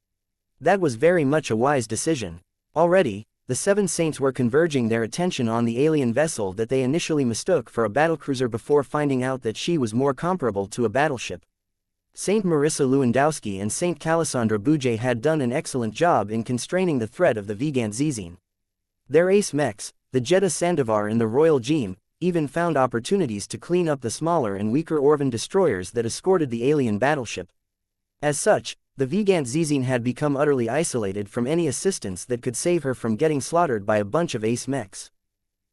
That was very much a wise decision. Already, the Seven Saints were converging their attention on the alien vessel that they initially mistook for a battlecruiser before finding out that she was more comparable to a battleship. Saint Marissa Lewandowski and Saint Calisandra Bouget had done an excellent job in constraining the threat of the xianxia. Their ace mechs, the Jeddah Sandovar and the Royal Jeem, even found opportunities to clean up the smaller and weaker Orvan destroyers that escorted the alien battleship. As such, the xianxia had become utterly isolated from any assistance that could save her from getting slaughtered by a bunch of ace mechs.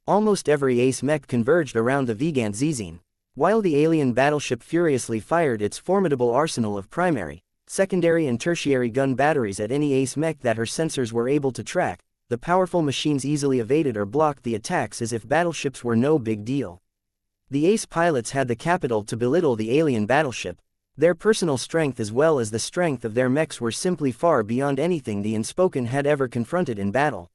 Almost every ace mech converged around the xianxia. While the alien battleship furiously fired its formidable arsenal of primary, secondary and tertiary gun batteries at any ace mech that her sensors were able to track, the powerful machines easily evaded or blocked the attacks as if battleships were no big deal. The ace pilots had the capital to belittle the alien battleship. Their personal strength as well as the strength of their mechs were simply far beyond anything the Unspoken had ever confronted in battle.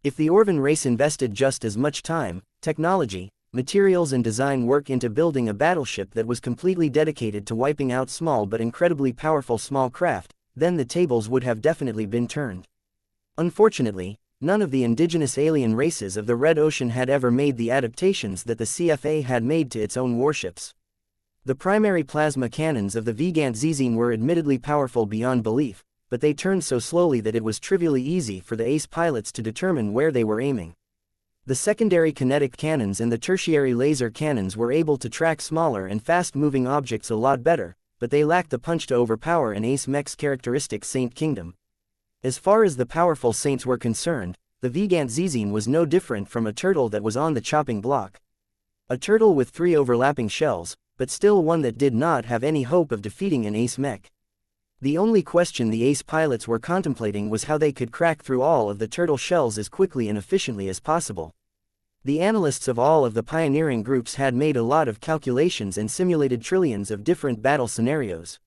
If the Orvan race invested just as much time, technology, materials and design work into building a battleship that was completely dedicated to wiping out small but incredibly powerful small craft, then the tables would have definitely been turned. Unfortunately, none of the indigenous alien races of the Red Ocean had ever made the adaptations that the CFA had made to its own warships. The primary plasma cannons of the xianxia were admittedly powerful beyond belief, but they turned so slowly that it was trivially easy for the ace pilots to determine where they were aiming. The secondary kinetic cannons and the tertiary laser cannons were able to track smaller and fast-moving objects a lot better, but they lacked the punch to overpower an ace mech's characteristic Saint Kingdom. As far as the powerful saints were concerned, the xianxia was no different from a turtle that was on the chopping block. A turtle with 3 overlapping shells, but still one that did not have any hope of defeating an ace mech. The only question the ace pilots were contemplating was how they could crack through all of the turtle shells as quickly and efficiently as possible. The analysts of all of the pioneering groups had made a lot of calculations and simulated trillions of different battle scenarios.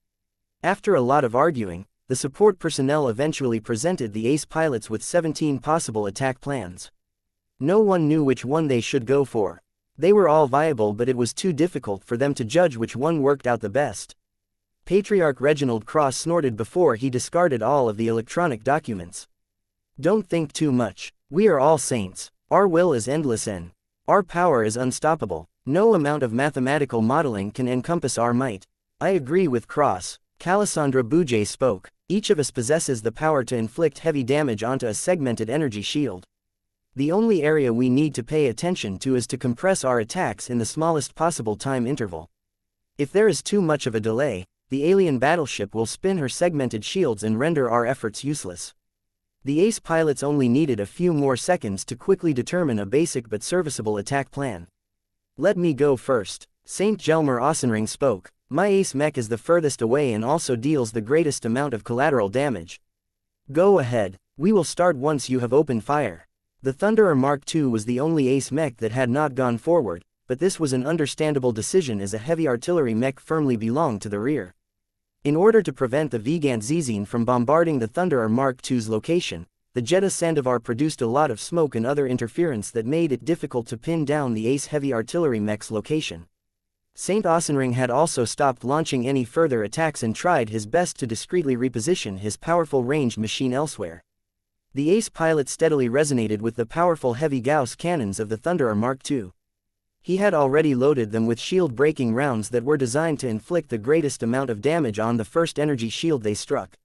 After a lot of arguing, the support personnel eventually presented the ace pilots with 17 possible attack plans. No one knew which one they should go for. They were all viable, but it was too difficult for them to judge which one worked out the best. Patriarch Reginald Cross snorted before he discarded all of the electronic documents. "Don't think too much. We are all saints. Our will is endless and our power is unstoppable. No amount of mathematical modeling can encompass our might." "I agree with Cross." Calisandra Bouget spoke. "Each of us possesses the power to inflict heavy damage onto a segmented energy shield. The only area we need to pay attention to is to compress our attacks in the smallest possible time interval. If there is too much of a delay, the alien battleship will spin her segmented shields and render our efforts useless." The ace pilots only needed a few more seconds to quickly determine a basic but serviceable attack plan. "Let me go first." Saint Gelmer Ossenring spoke. "My ace mech is the furthest away and also deals the greatest amount of collateral damage." "Go ahead. We will start once you have opened fire." The Thunderer Mark II was the only ace mech that had not gone forward, but this was an understandable decision as a heavy artillery mech firmly belonged to the rear. In order to prevent the xianxia from bombarding the Thunderer Mark II's location, the Jeddah Sandovar produced a lot of smoke and other interference that made it difficult to pin down the ace heavy artillery mech's location. Saint Ossenring had also stopped launching any further attacks and tried his best to discreetly reposition his powerful ranged machine elsewhere. The ace pilot steadily resonated with the powerful heavy Gauss cannons of the Thunderer Mark II. He had already loaded them with shield-breaking rounds that were designed to inflict the greatest amount of damage on the first energy shield they struck.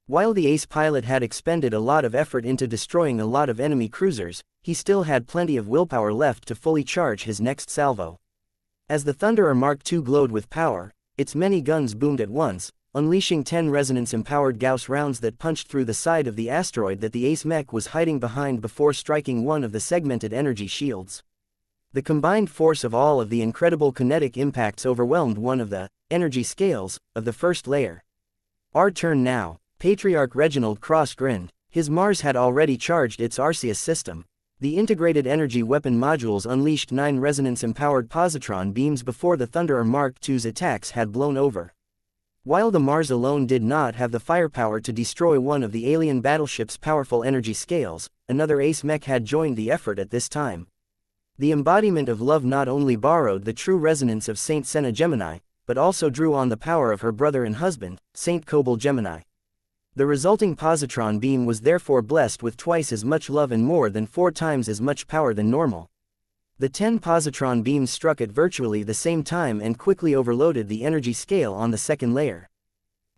While the ace pilot had expended a lot of effort into destroying a lot of enemy cruisers, he still had plenty of willpower left to fully charge his next salvo. As the Thunderer Mark II glowed with power, its many guns boomed at once, unleashing 10 resonance-empowered Gauss rounds that punched through the side of the asteroid that the ace mech was hiding behind before striking one of the segmented energy shields. The combined force of all of the incredible kinetic impacts overwhelmed one of the energy scales of the first layer. "Our turn now." Patriarch Reginald Cross grinned. His Mars had already charged its Arceus system. The integrated energy weapon modules unleashed 9 resonance-empowered positron beams before the Thunderer Mark II's attacks had blown over. While the Mars alone did not have the firepower to destroy one of the alien battleship's powerful energy scales, another ace mech had joined the effort at this time. The embodiment of love not only borrowed the true resonance of Saint Senna Gemini, but also drew on the power of her brother and husband, Saint Cobalt Gemini. The resulting positron beam was therefore blessed with twice as much love and more than 4 times as much power than normal. The 10 positron beams struck at virtually the same time and quickly overloaded the energy scale on the second layer.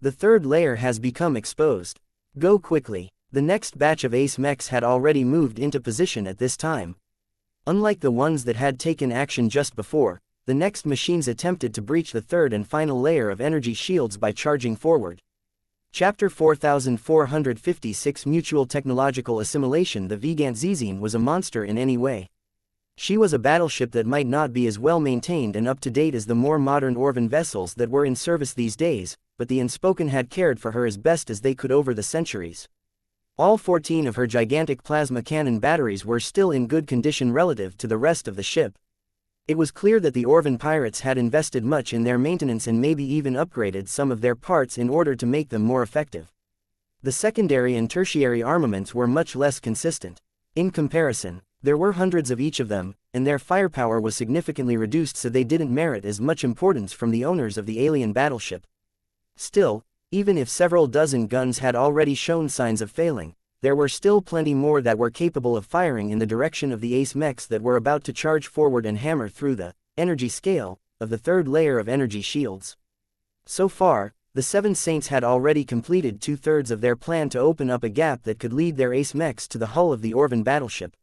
The third layer has become exposed. Go quickly. The next batch of ace mechs had already moved into position at this time. Unlike the ones that had taken action just before, the next machines attempted to breach the third and final layer of energy shields by charging forward. Chapter 4456 Mutual Technological Assimilation. The xianxia was a monster in any way. She was a battleship that might not be as well maintained and up to date as the more modern Orvan vessels that were in service these days, but the Unspoken had cared for her as best as they could over the centuries. All 14 of her gigantic plasma cannon batteries were still in good condition relative to the rest of the ship. It was clear that the Orvan pirates had invested much in their maintenance and maybe even upgraded some of their parts in order to make them more effective. The secondary and tertiary armaments were much less consistent. In comparison, there were hundreds of each of them, and their firepower was significantly reduced, so they didn't merit as much importance from the owners of the alien battleship. Still, even if several dozen guns had already shown signs of failing, there were still plenty more that were capable of firing in the direction of the ace mechs that were about to charge forward and hammer through the energy scale of the third layer of energy shields. So far, the Seven Saints had already completed 2/3 of their plan to open up a gap that could lead their ace mechs to the hull of the Orvan battleship.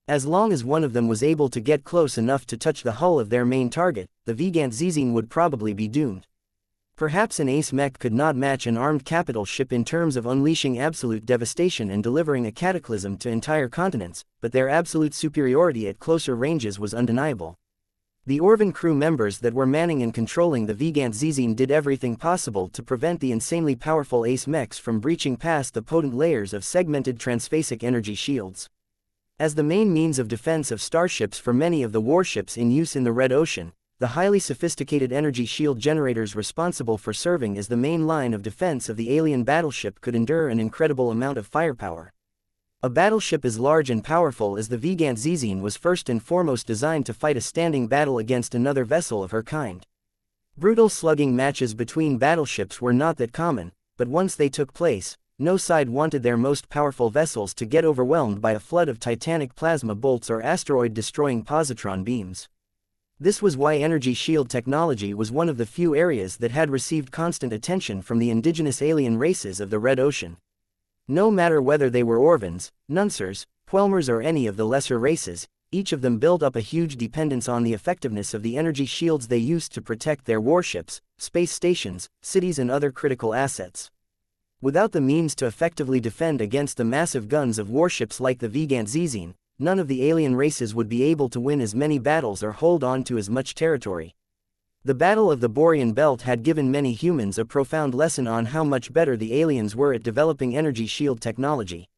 As long as one of them was able to get close enough to touch the hull of their main target, the xianxia would probably be doomed. Perhaps an ace mech could not match an armed capital ship in terms of unleashing absolute devastation and delivering a cataclysm to entire continents, but their absolute superiority at closer ranges was undeniable. The Orvan crew members that were manning and controlling the xianxia did everything possible to prevent the insanely powerful ace mechs from breaching past the potent layers of segmented transphasic energy shields. As the main means of defense of starships for many of the warships in use in the Red Ocean, the highly sophisticated energy shield generators responsible for serving as the main line of defense of the alien battleship could endure an incredible amount of firepower. A battleship as large and powerful as the xianxia was first and foremost designed to fight a standing battle against another vessel of her kind. Brutal slugging matches between battleships were not that common, but once they took place, no side wanted their most powerful vessels to get overwhelmed by a flood of titanic plasma bolts or asteroid-destroying positron beams. This was why energy shield technology was one of the few areas that had received constant attention from the indigenous alien races of the Red Ocean. No matter whether they were Orvans, Nunsers, Quelmers or any of the lesser races, each of them built up a huge dependence on the effectiveness of the energy shields they used to protect their warships, space stations, cities and other critical assets. Without the means to effectively defend against the massive guns of warships like the xianxia, none of the alien races would be able to win as many battles or hold on to as much territory. The Battle of the Borean Belt had given many humans a profound lesson on how much better the aliens were at developing energy shield technology.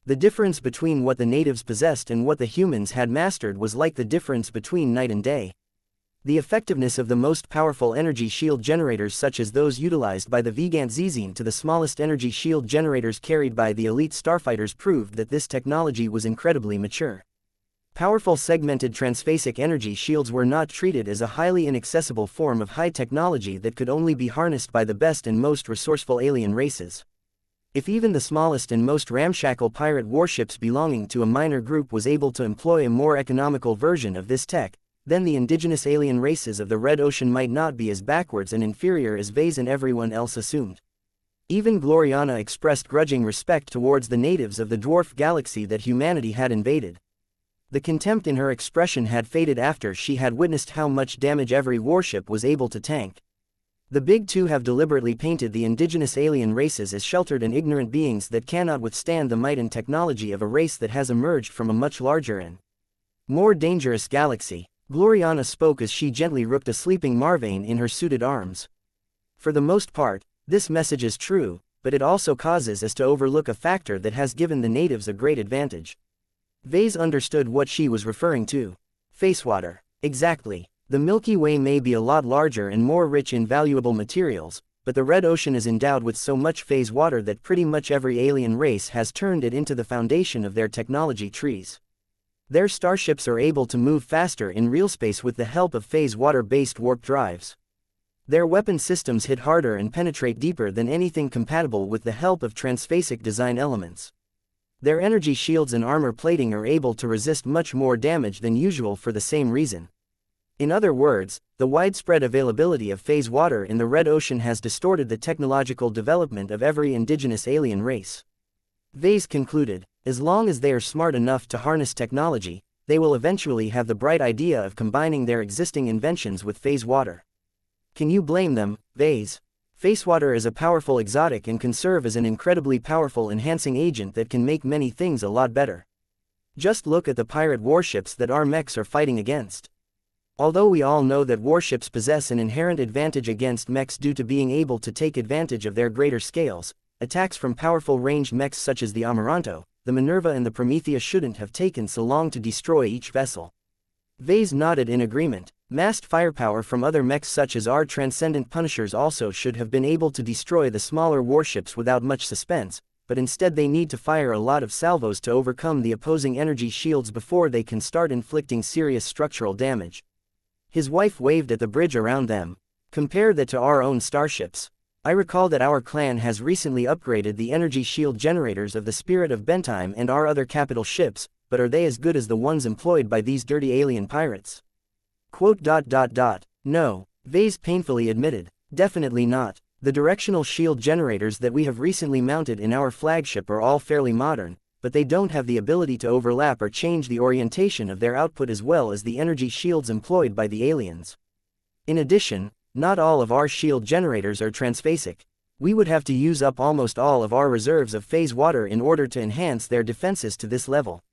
The difference between what the natives possessed and what the humans had mastered was like the difference between night and day. The effectiveness of the most powerful energy shield generators such as those utilized by the xianxia to the smallest energy shield generators carried by the elite starfighters proved that this technology was incredibly mature. Powerful segmented transphasic energy shields were not treated as a highly inaccessible form of high technology that could only be harnessed by the best and most resourceful alien races. If even the smallest and most ramshackle pirate warships belonging to a minor group was able to employ a more economical version of this tech, then the indigenous alien races of the Red Ocean might not be as backwards and inferior as Vase and everyone else assumed. Even Gloriana expressed grudging respect towards the natives of the dwarf galaxy that humanity had invaded. The contempt in her expression had faded after she had witnessed how much damage every warship was able to tank. The Big Two have deliberately painted the indigenous alien races as sheltered and ignorant beings that cannot withstand the might and technology of a race that has emerged from a much larger and more dangerous galaxy. Gloriana spoke as she gently rooked a sleeping Marvane in her suited arms. For the most part, this message is true, but it also causes us to overlook a factor that has given the natives a great advantage. Vase understood what she was referring to. Face water. Exactly. The Milky Way may be a lot larger and more rich in valuable materials, but the Red Ocean is endowed with so much phase water that pretty much every alien race has turned it into the foundation of their technology trees. Their starships are able to move faster in real space with the help of phase water-based warp drives. Their weapon systems hit harder and penetrate deeper than anything compatible with the help of transphasic design elements. Their energy shields and armor plating are able to resist much more damage than usual for the same reason. In other words, the widespread availability of phase water in the Red Ocean has distorted the technological development of every indigenous alien race. Vase concluded, as long as they are smart enough to harness technology, they will eventually have the bright idea of combining their existing inventions with phase water. Can you blame them, Vase? Phase water is a powerful exotic and can serve as an incredibly powerful enhancing agent that can make many things a lot better. Just look at the pirate warships that our mechs are fighting against. Although we all know that warships possess an inherent advantage against mechs due to being able to take advantage of their greater scales, attacks from powerful ranged mechs such as the Amaranto, the Minerva and the Prometheus shouldn't have taken so long to destroy each vessel. Vase nodded in agreement. Massed firepower from other mechs such as our Transcendent Punishers also should have been able to destroy the smaller warships without much suspense, but instead they need to fire a lot of salvos to overcome the opposing energy shields before they can start inflicting serious structural damage. His wife waved at the bridge around them. Compare that to our own starships. I recall that our clan has recently upgraded the energy shield generators of the Spirit of Bentime and our other capital ships, but are they as good as the ones employed by these dirty alien pirates? Quote. No, Vase painfully admitted. Definitely not. The directional shield generators that we have recently mounted in our flagship are all fairly modern, but they don't have the ability to overlap or change the orientation of their output as well as the energy shields employed by the aliens. In addition, not all of our shield generators are transphasic. We would have to use up almost all of our reserves of phase water in order to enhance their defenses to this level.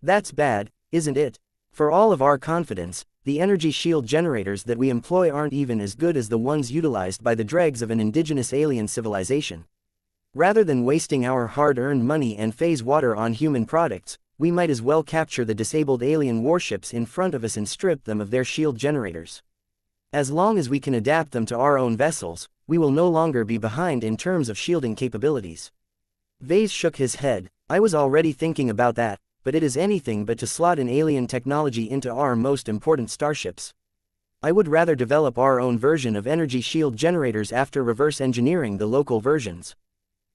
That's bad, isn't it? For all of our confidence, the energy shield generators that we employ aren't even as good as the ones utilized by the dregs of an indigenous alien civilization. Rather than wasting our hard-earned money and phase water on human products, we might as well capture the disabled alien warships in front of us and strip them of their shield generators. As long as we can adapt them to our own vessels, we will no longer be behind in terms of shielding capabilities. Vase shook his head. I was already thinking about that, but it is anything but to slot in alien technology into our most important starships. I would rather develop our own version of energy shield generators after reverse engineering the local versions.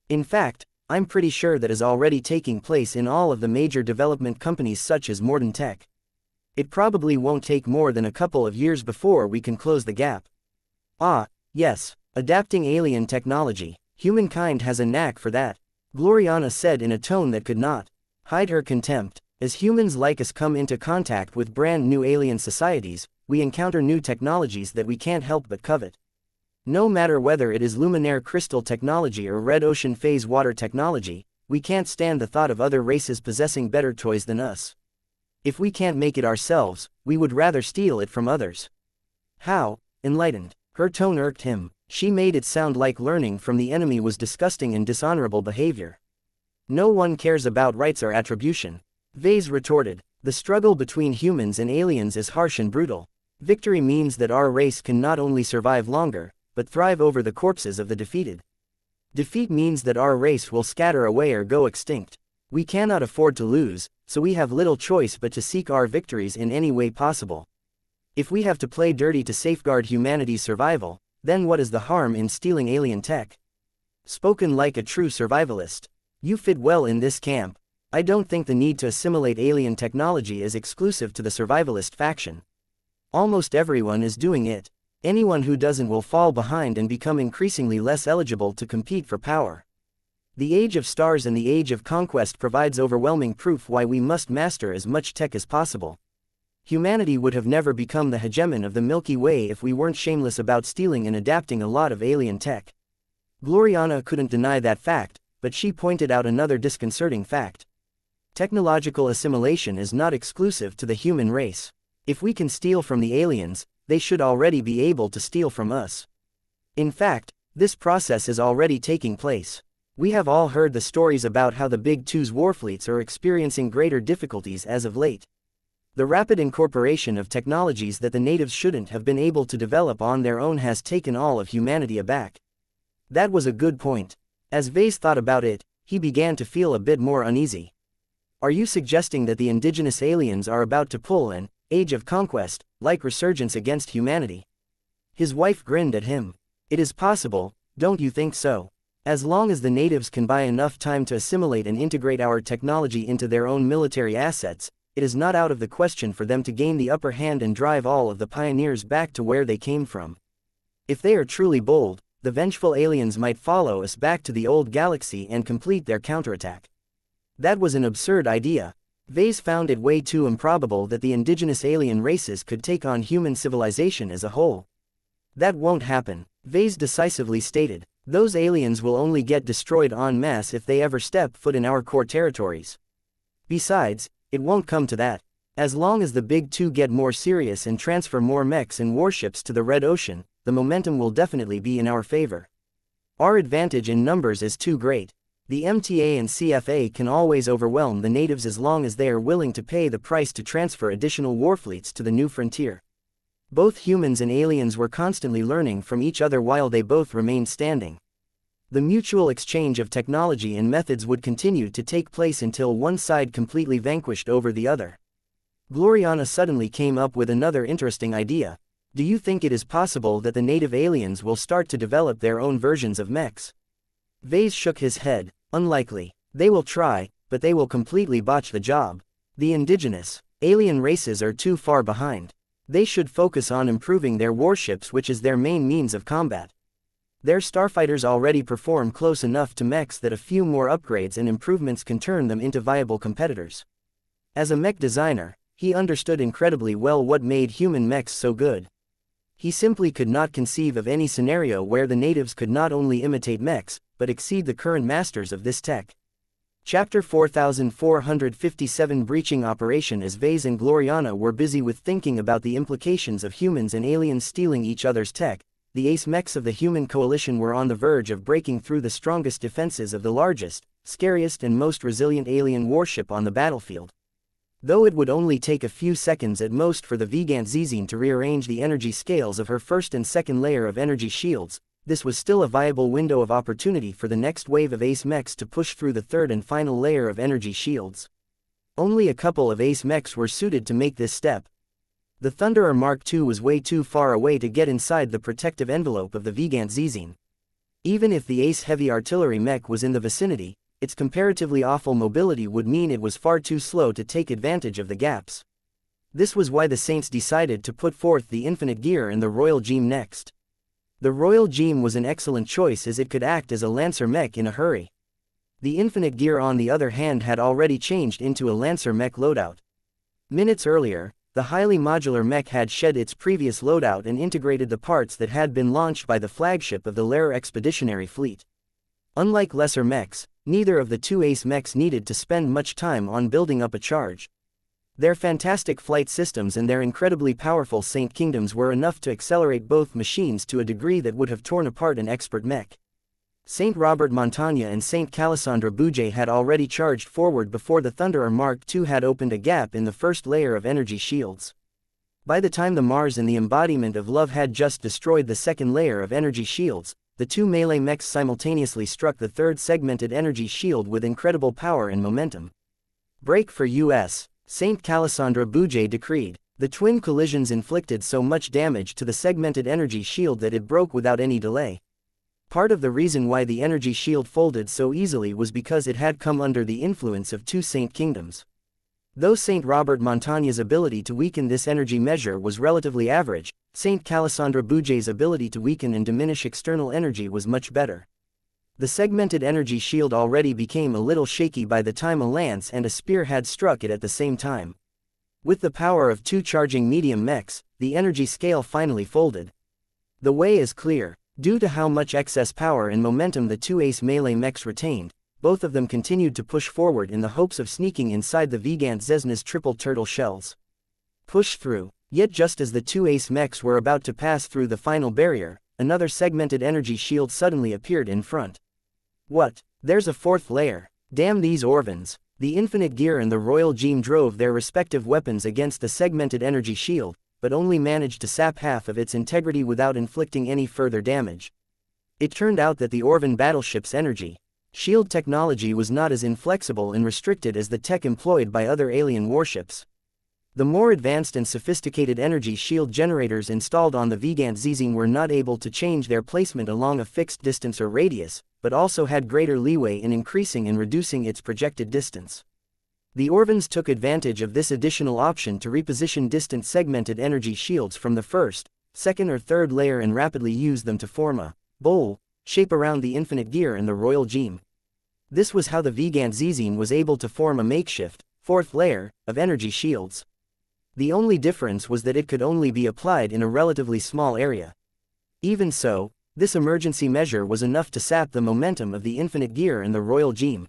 In fact, I'm pretty sure that is already taking place in all of the major development companies such as Morden Tech. It probably won't take more than a couple of years before we can close the gap. Ah, yes, adapting alien technology. Humankind has a knack for that, Gloriana said in a tone that could not hide her contempt. As humans like us come into contact with brand new alien societies, we encounter new technologies that we can't help but covet. No matter whether it is luminaire crystal technology or red ocean phase water technology, we can't stand the thought of other races possessing better toys than us. If we can't make it ourselves, we would rather steal it from others. How enlightened. Her tone irked him. She made it sound like learning from the enemy was disgusting and dishonorable behavior. No one cares about rights or attribution, Vase retorted. The struggle between humans and aliens is harsh and brutal. Victory means that our race can not only survive longer, but thrive over the corpses of the defeated. Defeat means that our race will scatter away or go extinct. We cannot afford to lose, so we have little choice but to seek our victories in any way possible. If we have to play dirty to safeguard humanity's survival, then what is the harm in stealing alien tech? Spoken like a true survivalist. You fit well in this camp. I don't think the need to assimilate alien technology is exclusive to the survivalist faction. Almost everyone is doing it. Anyone who doesn't will fall behind and become increasingly less eligible to compete for power. The Age of Stars and the Age of Conquest provides overwhelming proof why we must master as much tech as possible. Humanity would have never become the hegemon of the Milky Way if we weren't shameless about stealing and adapting a lot of alien tech. Gloriana couldn't deny that fact, but she pointed out another disconcerting fact. Technological assimilation is not exclusive to the human race. If we can steal from the aliens, they should already be able to steal from us. In fact, this process is already taking place. We have all heard the stories about how the Big Two's warfleets are experiencing greater difficulties as of late. The rapid incorporation of technologies that the natives shouldn't have been able to develop on their own has taken all of humanity aback. That was a good point. As Vase thought about it, he began to feel a bit more uneasy. Are you suggesting that the indigenous aliens are about to pull an Age of Conquest, like resurgence against humanity? His wife grinned at him. It is possible, don't you think so? As long as the natives can buy enough time to assimilate and integrate our technology into their own military assets, it is not out of the question for them to gain the upper hand and drive all of the pioneers back to where they came from. If they are truly bold, the vengeful aliens might follow us back to the old galaxy and complete their counterattack. That was an absurd idea. Vase found it way too improbable that the indigenous alien races could take on human civilization as a whole. That won't happen, Vase decisively stated. Those aliens will only get destroyed en masse if they ever step foot in our core territories. Besides, it won't come to that. As long as the Big Two get more serious and transfer more mechs and warships to the Red Ocean, the momentum will definitely be in our favor. Our advantage in numbers is too great. The MTA and CFA can always overwhelm the natives as long as they are willing to pay the price to transfer additional warfleets to the new frontier. Both humans and aliens were constantly learning from each other while they both remained standing. The mutual exchange of technology and methods would continue to take place until one side completely vanquished over the other. Gloriana suddenly came up with another interesting idea. Do you think it is possible that the native aliens will start to develop their own versions of mechs? Vase shook his head. Unlikely. They will try, but they will completely botch the job. The indigenous, alien races are too far behind. They should focus on improving their warships, which is their main means of combat. Their starfighters already perform close enough to mechs that a few more upgrades and improvements can turn them into viable competitors. As a mech designer, he understood incredibly well what made human mechs so good. He simply could not conceive of any scenario where the natives could not only imitate mechs, but exceed the current masters of this tech. Chapter 4457 Breaching Operation. As Vase and Gloriana were busy with thinking about the implications of humans and aliens stealing each other's tech, the ace mechs of the human coalition were on the verge of breaking through the strongest defenses of the largest, scariest and most resilient alien warship on the battlefield. Though it would only take a few seconds at most for the xianxia to rearrange the energy scales of her first and second layer of energy shields, this was still a viable window of opportunity for the next wave of ace mechs to push through the third and final layer of energy shields. Only a couple of ace mechs were suited to make this step. The Thunderer Mark II was way too far away to get inside the protective envelope of the xianxia. Even if the ace heavy artillery mech was in the vicinity, its comparatively awful mobility would mean it was far too slow to take advantage of the gaps. This was why the Saints decided to put forth the Infinite Gear and the Royal Gem next. The Royal Gem was an excellent choice as it could act as a Lancer mech in a hurry. The Infinite Gear on the other hand had already changed into a Lancer mech loadout. Minutes earlier, the highly modular mech had shed its previous loadout and integrated the parts that had been launched by the flagship of the Lair Expeditionary Fleet. Unlike lesser mechs, neither of the two ace mechs needed to spend much time on building up a charge. Their fantastic flight systems and their incredibly powerful Saint Kingdoms were enough to accelerate both machines to a degree that would have torn apart an expert mech. Saint Robert Montagne and Saint Calisandra Bouget had already charged forward before the Thunderer Mark II had opened a gap in the first layer of energy shields. By the time the Mars and the Embodiment of Love had just destroyed the second layer of energy shields, the two melee mechs simultaneously struck the third segmented energy shield with incredible power and momentum. Break for US. Saint Calisandra Bouget decreed. The twin collisions inflicted so much damage to the segmented energy shield that it broke without any delay. Part of the reason why the energy shield folded so easily was because it had come under the influence of two Saint Kingdoms. Though Saint Robert Montagne's ability to weaken this energy measure was relatively average, Saint Calisandra Bouget's ability to weaken and diminish external energy was much better. The segmented energy shield already became a little shaky by the time a lance and a spear had struck it at the same time. With the power of two charging medium mechs, the energy scale finally folded. The way is clear. Due to how much excess power and momentum the two ace melee mechs retained, both of them continued to push forward in the hopes of sneaking inside the xianxia's triple turtle shells. Push through. Yet just as the two ace mechs were about to pass through the final barrier, another segmented energy shield suddenly appeared in front. What? There's a fourth layer. Damn these Orvans. The Infinite Gear and the Royal Gem drove their respective weapons against the segmented energy shield, but only managed to sap half of its integrity without inflicting any further damage. It turned out that the Orvan battleship's energy shield technology was not as inflexible and restricted as the tech employed by other alien warships. The more advanced and sophisticated energy shield generators installed on the xianxia were not able to change their placement along a fixed distance or radius, but also had greater leeway in increasing and reducing its projected distance. The Orvans took advantage of this additional option to reposition distant segmented energy shields from the first, second or third layer and rapidly use them to form a bowl shape around the Infinite Gear and the Royal Gem. This was how the xianxia was able to form a makeshift, fourth layer, of energy shields. The only difference was that it could only be applied in a relatively small area. Even so, this emergency measure was enough to sap the momentum of the Infinite Gear and the Royal Gem.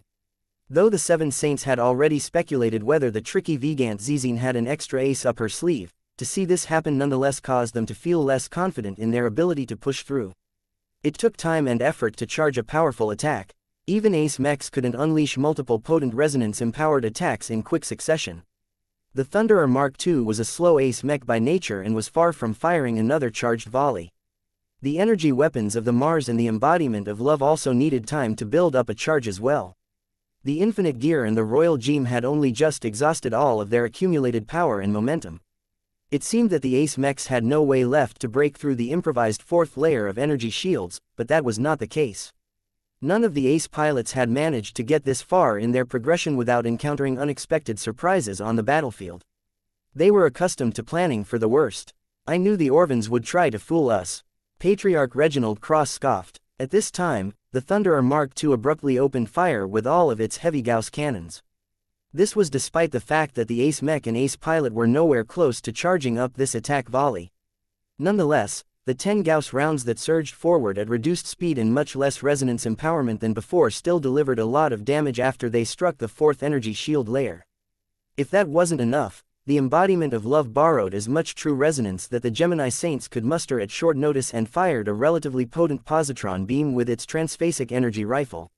Though the Seven Saints had already speculated whether the tricky xianxia had an extra ace up her sleeve, to see this happen nonetheless caused them to feel less confident in their ability to push through. It took time and effort to charge a powerful attack. Even ace mechs couldn't unleash multiple potent resonance-empowered attacks in quick succession. The Thunderer Mark II was a slow ace mech by nature and was far from firing another charged volley. The energy weapons of the Mars and the Embodiment of Love also needed time to build up a charge as well. The Infinite Gear and the Royal Gem had only just exhausted all of their accumulated power and momentum. It seemed that the ace mechs had no way left to break through the improvised fourth layer of energy shields, but that was not the case. None of the ace pilots had managed to get this far in their progression without encountering unexpected surprises on the battlefield. They were accustomed to planning for the worst. I knew the Orvans would try to fool us. Patriarch Reginald Cross scoffed. At this time, the Thunderer Mark II abruptly opened fire with all of its heavy Gauss cannons. This was despite the fact that the ace mech and ace pilot were nowhere close to charging up this attack volley. Nonetheless, the 10 Gauss rounds that surged forward at reduced speed and much less resonance empowerment than before still delivered a lot of damage after they struck the fourth energy shield layer. If that wasn't enough, the embodiment of love borrowed as much true resonance that the Gemini Saints could muster at short notice and fired a relatively potent positron beam with its transphasic energy rifle.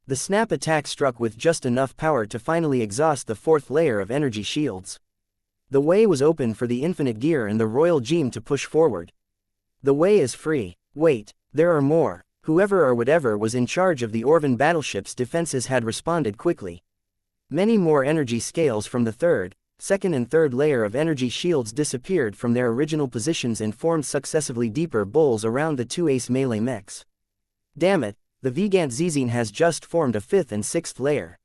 The snap attack struck with just enough power to finally exhaust the fourth layer of energy shields. The way was open for the Infinite Gear and the Royal Gem to push forward. The way is free. Wait, there are more. Whoever or whatever was in charge of the Orvan battleship's defenses had responded quickly. Many more energy scales from the third, second and third layer of energy shields disappeared from their original positions and formed successively deeper bowls around the two ace melee mechs. Damn it, the Vigant Zizine has just formed a fifth and sixth layer.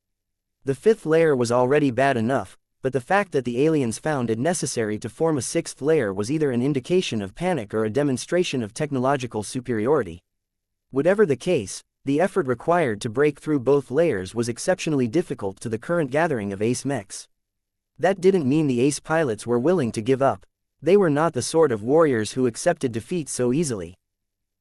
The fifth layer was already bad enough, but the fact that the aliens found it necessary to form a sixth layer was either an indication of panic or a demonstration of technological superiority. Whatever the case, the effort required to break through both layers was exceptionally difficult to the current gathering of ace mechs. That didn't mean the ace pilots were willing to give up. They were not the sort of warriors who accepted defeat so easily.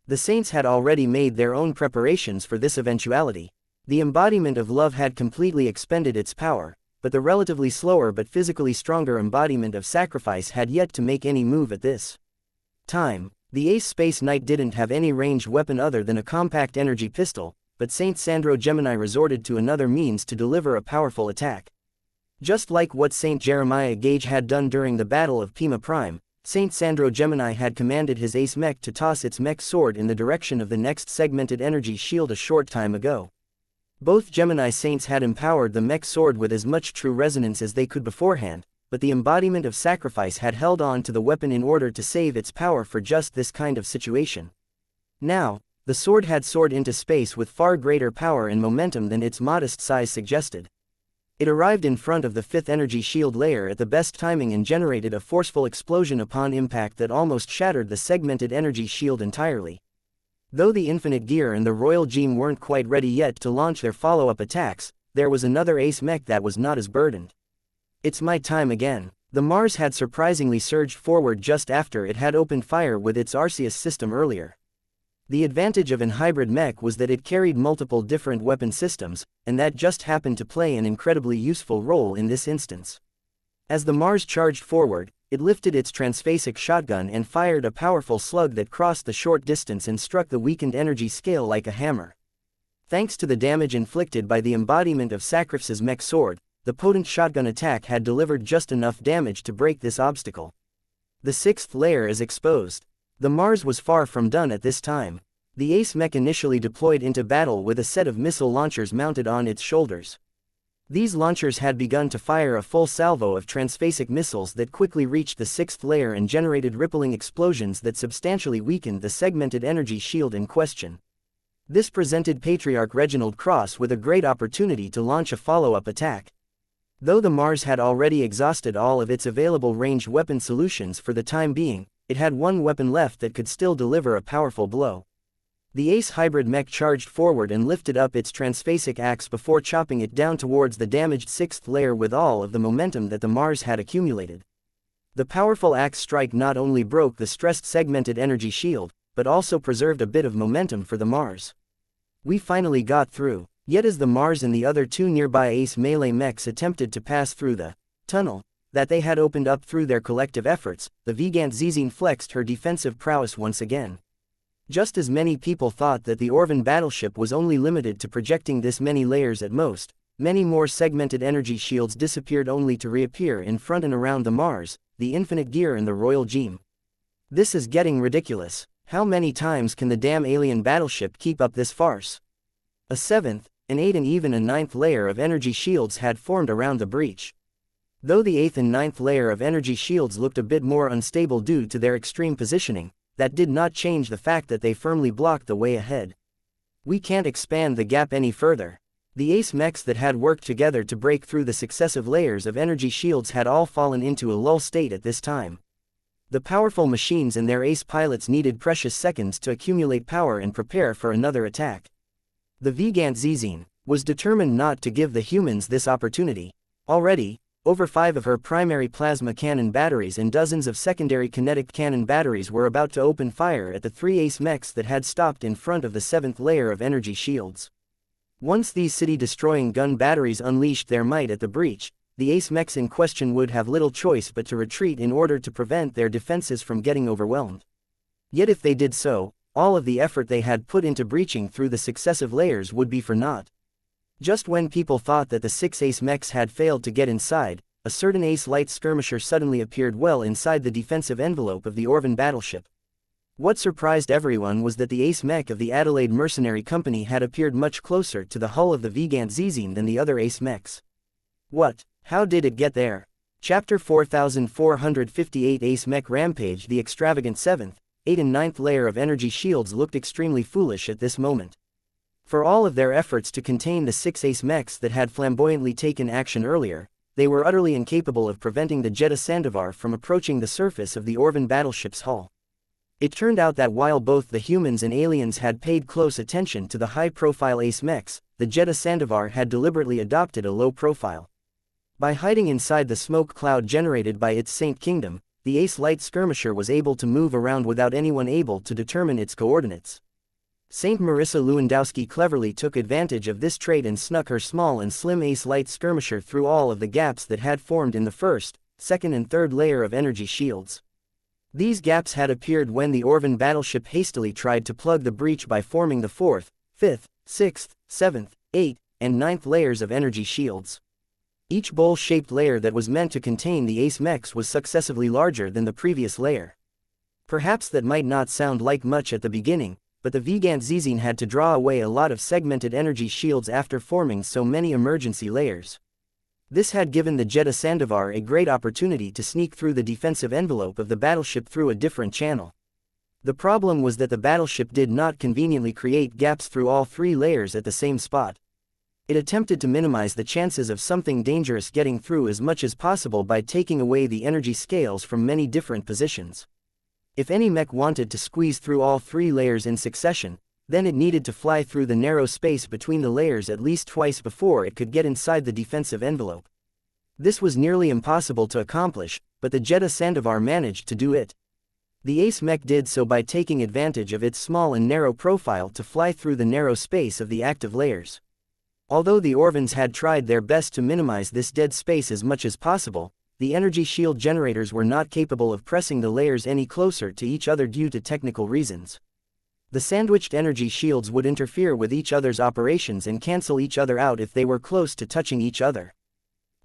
The Saints had already made their own preparations for this eventuality. The embodiment of love had completely expended its power, but the relatively slower but physically stronger embodiment of sacrifice had yet to make any move at this time. The Ace Space Knight didn't have any ranged weapon other than a compact energy pistol, but Saint Sandro Gemini resorted to another means to deliver a powerful attack. Just like what Saint Jeremiah Gage had done during the Battle of Pima Prime, Saint Sandro Gemini had commanded his ace mech to toss its mech sword in the direction of the next segmented energy shield a short time ago. Both Gemini Saints had empowered the mech sword with as much true resonance as they could beforehand, but the embodiment of sacrifice had held on to the weapon in order to save its power for just this kind of situation. Now, the sword had soared into space with far greater power and momentum than its modest size suggested. It arrived in front of the fifth energy shield layer at the best timing and generated a forceful explosion upon impact that almost shattered the segmented energy shield entirely. Though the Infinite Gear and the Royal Gem weren't quite ready yet to launch their follow-up attacks, there was another ace mech that was not as burdened. It's my time again. The Mars had surprisingly surged forward just after it had opened fire with its Arceus system earlier. The advantage of an hybrid mech was that it carried multiple different weapon systems, and that just happened to play an incredibly useful role in this instance. As the Mars charged forward, it lifted its transphasic shotgun and fired a powerful slug that crossed the short distance and struck the weakened energy scale like a hammer. Thanks to the damage inflicted by the embodiment of Sacrifice's mech sword, the potent shotgun attack had delivered just enough damage to break this obstacle. The sixth layer is exposed. The Mars was far from done at this time. The ace mech initially deployed into battle with a set of missile launchers mounted on its shoulders. These launchers had begun to fire a full salvo of transphasic missiles that quickly reached the sixth layer and generated rippling explosions that substantially weakened the segmented energy shield in question. This presented Patriarch Reginald Cross with a great opportunity to launch a follow-up attack. Though the Mars had already exhausted all of its available ranged weapon solutions for the time being, it had one weapon left that could still deliver a powerful blow. The ace hybrid mech charged forward and lifted up its transphasic axe before chopping it down towards the damaged sixth layer with all of the momentum that the Mars had accumulated. The powerful axe strike not only broke the stressed segmented energy shield, but also preserved a bit of momentum for the Mars. We finally got through. Yet as the Mars and the other two nearby ace melee mechs attempted to pass through the tunnel that they had opened up through their collective efforts, the Vigant Zizine flexed her defensive prowess once again. Just as many people thought that the Orvan battleship was only limited to projecting this many layers at most, many more segmented energy shields disappeared only to reappear in front and around the Mars, the Infinite Gear and the Royal Gem. This is getting ridiculous. How many times can the damn alien battleship keep up this farce? A seventh, an eighth and even a ninth layer of energy shields had formed around the breach. Though the 8th and 9th layer of energy shields looked a bit more unstable due to their extreme positioning, that did not change the fact that they firmly blocked the way ahead. We can't expand the gap any further. The ace mechs that had worked together to break through the successive layers of energy shields had all fallen into a lull state at this time. The powerful machines and their ace pilots needed precious seconds to accumulate power and prepare for another attack. The xianxia was determined not to give the humans this opportunity. Already, over 5 of her primary plasma cannon batteries and dozens of secondary kinetic cannon batteries were about to open fire at the 3 ace mechs that had stopped in front of the 7th layer of energy shields. Once these city-destroying gun batteries unleashed their might at the breach, the ace mechs in question would have little choice but to retreat in order to prevent their defenses from getting overwhelmed. Yet if they did so, all of the effort they had put into breaching through the successive layers would be for naught. Just when people thought that the 6 ace mechs had failed to get inside, a certain ace light skirmisher suddenly appeared well inside the defensive envelope of the Orvan battleship. What surprised everyone was that the ace mech of the Adelaide Mercenary Company had appeared much closer to the hull of the xianxia than the other ace mechs. What? How did it get there? Chapter 4458 Ace Mech Rampage. The extravagant 7th, 8th and 9th layer of energy shields looked extremely foolish at this moment. For all of their efforts to contain the 6 ace mechs that had flamboyantly taken action earlier, they were utterly incapable of preventing the Jeddah Sandovar from approaching the surface of the Orvan battleship's hull. It turned out that while both the humans and aliens had paid close attention to the high-profile ace mechs, the Jeddah Sandovar had deliberately adopted a low profile. By hiding inside the smoke cloud generated by its Saint Kingdom, the ace light skirmisher was able to move around without anyone able to determine its coordinates. Saint Marissa Lewandowski cleverly took advantage of this trait and snuck her small and slim ace light skirmisher through all of the gaps that had formed in the 1st, 2nd and 3rd layer of energy shields. These gaps had appeared when the Orvan battleship hastily tried to plug the breach by forming the 4th, 5th, 6th, 7th, 8th, and 9th layers of energy shields. Each bowl-shaped layer that was meant to contain the ace mechs was successively larger than the previous layer. Perhaps that might not sound like much at the beginning, but the xianxia had to draw away a lot of segmented energy shields after forming so many emergency layers. This had given the Jeddah Sandovar a great opportunity to sneak through the defensive envelope of the battleship through a different channel. The problem was that the battleship did not conveniently create gaps through all 3 layers at the same spot. It attempted to minimize the chances of something dangerous getting through as much as possible by taking away the energy scales from many different positions. If any mech wanted to squeeze through all 3 layers in succession, then it needed to fly through the narrow space between the layers at least twice before it could get inside the defensive envelope. This was nearly impossible to accomplish, but the Jeddah Sandovar managed to do it. The ace mech did so by taking advantage of its small and narrow profile to fly through the narrow space of the active layers. Although the Orvans had tried their best to minimize this dead space as much as possible, the energy shield generators were not capable of pressing the layers any closer to each other due to technical reasons. The sandwiched energy shields would interfere with each other's operations and cancel each other out if they were close to touching each other.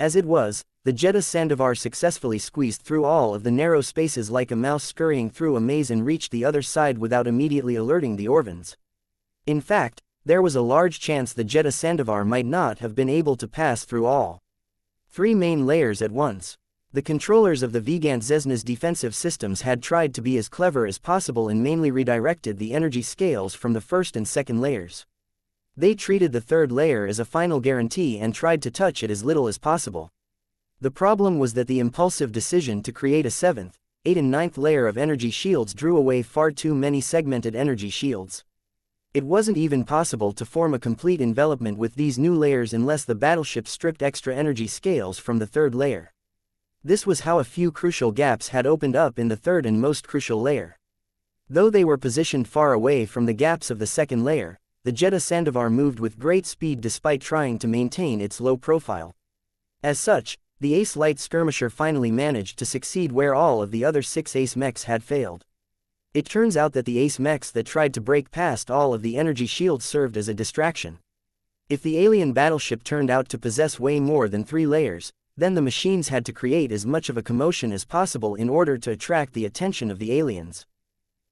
As it was, the Jeddah Sandovar successfully squeezed through all of the narrow spaces like a mouse scurrying through a maze and reached the other side without immediately alerting the Orvans. In fact, there was a large chance the Jeddah Sandovar might not have been able to pass through all 3 main layers at once. The controllers of the xianxia's defensive systems had tried to be as clever as possible and mainly redirected the energy scales from the 1st and 2nd layers. They treated the 3rd layer as a final guarantee and tried to touch it as little as possible. The problem was that the impulsive decision to create a 7th, 8th and 9th layer of energy shields drew away far too many segmented energy shields. It wasn't even possible to form a complete envelopment with these new layers unless the battleship stripped extra energy scales from the 3rd layer. This was how a few crucial gaps had opened up in the 3rd and most crucial layer. Though they were positioned far away from the gaps of the 2nd layer, the Jeddah Sandovar moved with great speed despite trying to maintain its low profile. As such, the ace light skirmisher finally managed to succeed where all of the other 6 ace mechs had failed. It turns out that the ace mechs that tried to break past all of the energy shields served as a distraction. If the alien battleship turned out to possess way more than 3 layers, then the machines had to create as much of a commotion as possible in order to attract the attention of the aliens.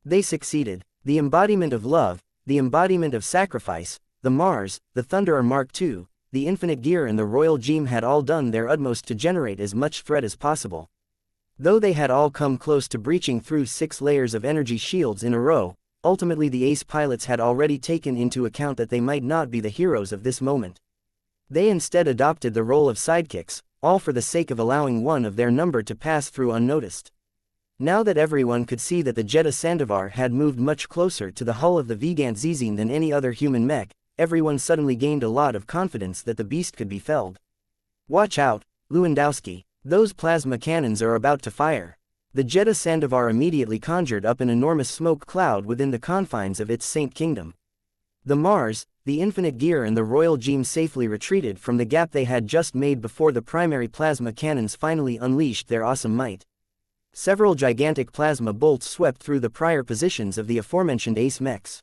They succeeded. The embodiment of love, the embodiment of sacrifice, the Mars, the Thunderer Mark II, the Infinite Gear and the Royal Gem had all done their utmost to generate as much threat as possible. Though they had all come close to breaching through 6 layers of energy shields in a row, ultimately the ace pilots had already taken into account that they might not be the heroes of this moment. They instead adopted the role of sidekicks, all for the sake of allowing one of their number to pass through unnoticed. Now that everyone could see that the Jeddah Sandovar had moved much closer to the hull of the xianxia than any other human mech, everyone suddenly gained a lot of confidence that the beast could be felled. "Watch out, Lewandowski, those plasma cannons are about to fire." The Jeddah Sandovar immediately conjured up an enormous smoke cloud within the confines of its Saint Kingdom. The Mars, the Infinite Gear and the Royal Gem safely retreated from the gap they had just made before the primary plasma cannons finally unleashed their awesome might. Several gigantic plasma bolts swept through the prior positions of the aforementioned ace mechs.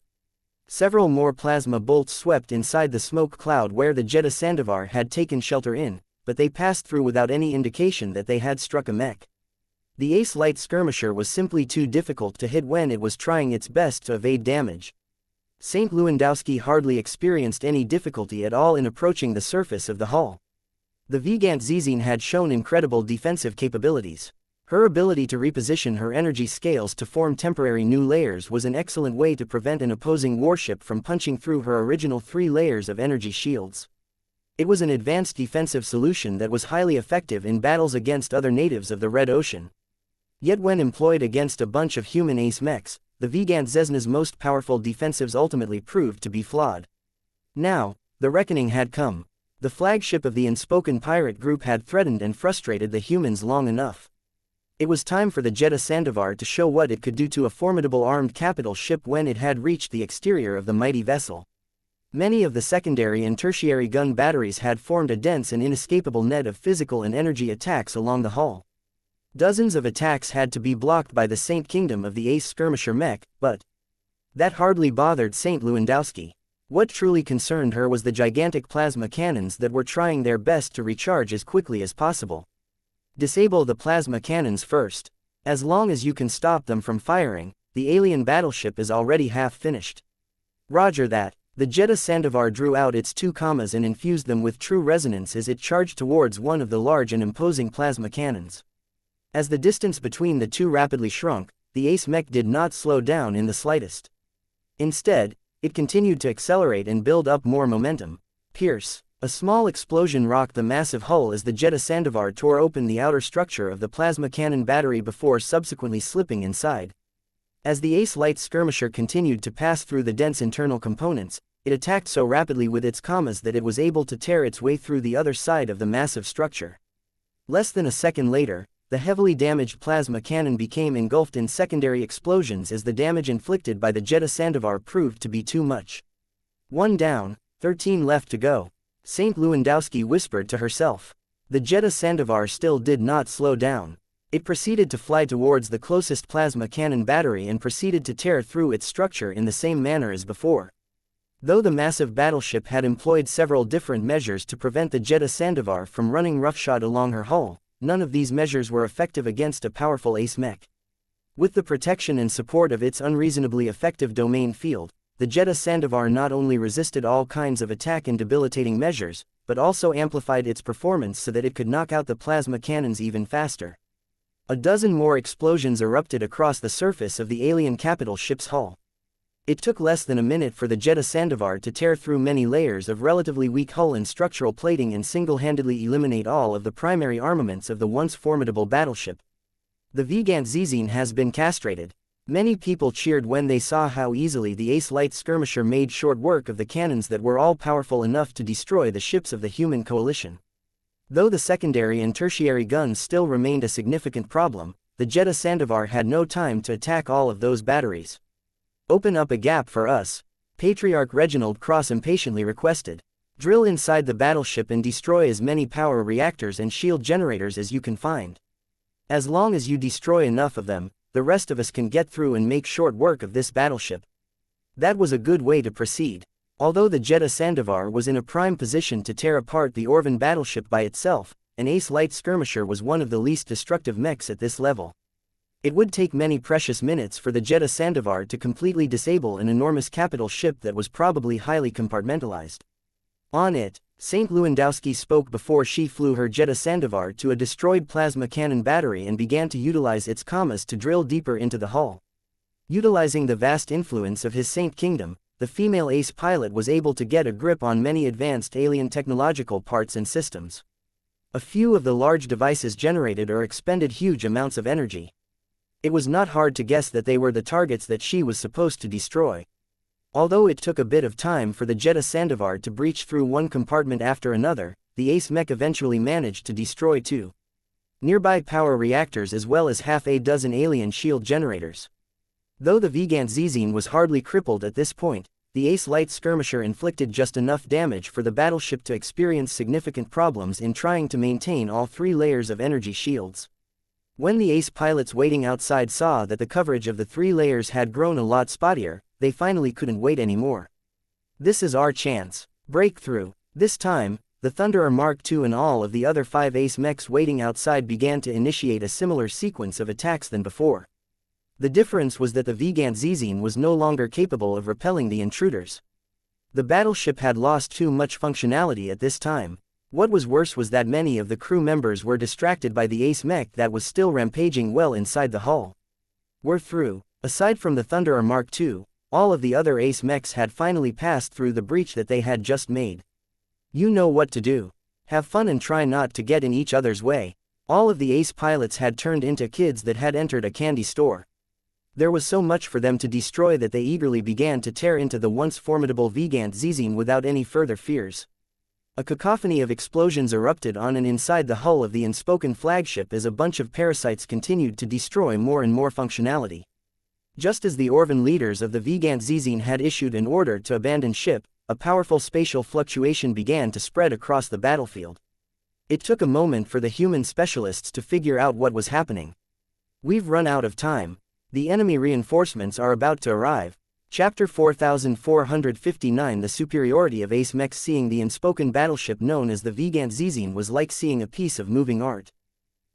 Several more plasma bolts swept inside the smoke cloud where the Jeddah Sandovar had taken shelter in, but they passed through without any indication that they had struck a mech. The ace light skirmisher was simply too difficult to hit when it was trying its best to evade damage. St. Lewandowski hardly experienced any difficulty at all in approaching the surface of the hull. The xianxia had shown incredible defensive capabilities. Her ability to reposition her energy scales to form temporary new layers was an excellent way to prevent an opposing warship from punching through her original 3 layers of energy shields. It was an advanced defensive solution that was highly effective in battles against other natives of the Red Ocean. Yet when employed against a bunch of human ace mechs, the xianxia's most powerful defensives ultimately proved to be flawed. Now, the reckoning had come. The flagship of the unspoken pirate group had threatened and frustrated the humans long enough. It was time for the Jeddah Sandovar to show what it could do to a formidable armed capital ship when it had reached the exterior of the mighty vessel. Many of the secondary and tertiary gun batteries had formed a dense and inescapable net of physical and energy attacks along the hull. Dozens of attacks had to be blocked by the Saint Kingdom of the ace skirmisher mech, but that hardly bothered St. Lewandowski. What truly concerned her was the gigantic plasma cannons that were trying their best to recharge as quickly as possible. Disable the plasma cannons first. As long as you can stop them from firing, the alien battleship is already half finished. Roger that. The Jeddah Sandovar drew out its 2 commas and infused them with true resonance as it charged towards one of the large and imposing plasma cannons. As the distance between the 2 rapidly shrunk, the ace mech did not slow down in the slightest. Instead, it continued to accelerate and build up more momentum. Pierce. A small explosion rocked the massive hull as the Jeddah Sandovar tore open the outer structure of the plasma cannon battery before subsequently slipping inside. As the ace light skirmisher continued to pass through the dense internal components, it attacked so rapidly with its commas that it was able to tear its way through the other side of the massive structure. Less than a second later, the heavily damaged plasma cannon became engulfed in secondary explosions as the damage inflicted by the Jeddah Sandovar proved to be too much. 1 down, 13 left to go. St. Lewandowski whispered to herself. The Jeddah Sandovar still did not slow down. It proceeded to fly towards the closest plasma cannon battery and proceeded to tear through its structure in the same manner as before. Though the massive battleship had employed several different measures to prevent the Jeddah Sandovar from running roughshod along her hull, none of these measures were effective against a powerful ace mech. With the protection and support of its unreasonably effective domain field, the Jeddah Sandovar not only resisted all kinds of attack and debilitating measures, but also amplified its performance so that it could knock out the plasma cannons even faster. A dozen more explosions erupted across the surface of the alien capital ship's hull. It took less than a minute for the Jeddah Sandovar to tear through many layers of relatively weak hull and structural plating and single-handedly eliminate all of the primary armaments of the once formidable battleship. The xianxia has been castrated. Many people cheered when they saw how easily the ace light skirmisher made short work of the cannons that were all powerful enough to destroy the ships of the human coalition. Though the secondary and tertiary guns still remained a significant problem, the Jeddah Sandovar had no time to attack all of those batteries. "Open up a gap for us," Patriarch Reginald Cross impatiently requested. "Drill inside the battleship and destroy as many power reactors and shield generators as you can find. As long as you destroy enough of them, the rest of us can get through and make short work of this battleship." That was a good way to proceed. Although the Jeddah Sandovar was in a prime position to tear apart the Orvan battleship by itself, an ace light skirmisher was one of the least destructive mechs at this level. It would take many precious minutes for the Jeddah Sandovar to completely disable an enormous capital ship that was probably highly compartmentalized. On it, St. Lewandowski spoke before she flew her Jetta Sandovar to a destroyed plasma cannon battery and began to utilize its commas to drill deeper into the hull. Utilizing the vast influence of his Saint Kingdom, the female ace pilot was able to get a grip on many advanced alien technological parts and systems. A few of the large devices generated or expended huge amounts of energy. It was not hard to guess that they were the targets that she was supposed to destroy. Although it took a bit of time for the Jetta Sandovar to breach through one compartment after another, the ace mech eventually managed to destroy 2 nearby power reactors as well as half a dozen alien shield generators. Though the xianxia was hardly crippled at this point, the ace light skirmisher inflicted just enough damage for the battleship to experience significant problems in trying to maintain all 3 layers of energy shields. When the ace pilots waiting outside saw that the coverage of the 3 layers had grown a lot spottier, they finally couldn't wait anymore. This is our chance. Breakthrough. This time, the Thunderer Mark II and all of the other 5 ace mechs waiting outside began to initiate a similar sequence of attacks than before. The difference was that the xianxia was no longer capable of repelling the intruders. The battleship had lost too much functionality at this time. What was worse was that many of the crew members were distracted by the ace mech that was still rampaging well inside the hull. We're through. Aside from the Thunderer Mark II, all of the other ace mechs had finally passed through the breach that they had just made. You know what to do. Have fun and try not to get in each other's way. All of the ace pilots had turned into kids that had entered a candy store. There was so much for them to destroy that they eagerly began to tear into the once formidable xianxia without any further fears. A cacophony of explosions erupted on and inside the hull of the unspoken flagship as a bunch of parasites continued to destroy more and more functionality. Just as the Orvan leaders of the xianxia had issued an order to abandon ship, a powerful spatial fluctuation began to spread across the battlefield. It took a moment for the human specialists to figure out what was happening. We've run out of time. The enemy reinforcements are about to arrive. Chapter 4459. The superiority of ace mechs. Seeing the unspoken battleship known as the xianxia was like seeing a piece of moving art.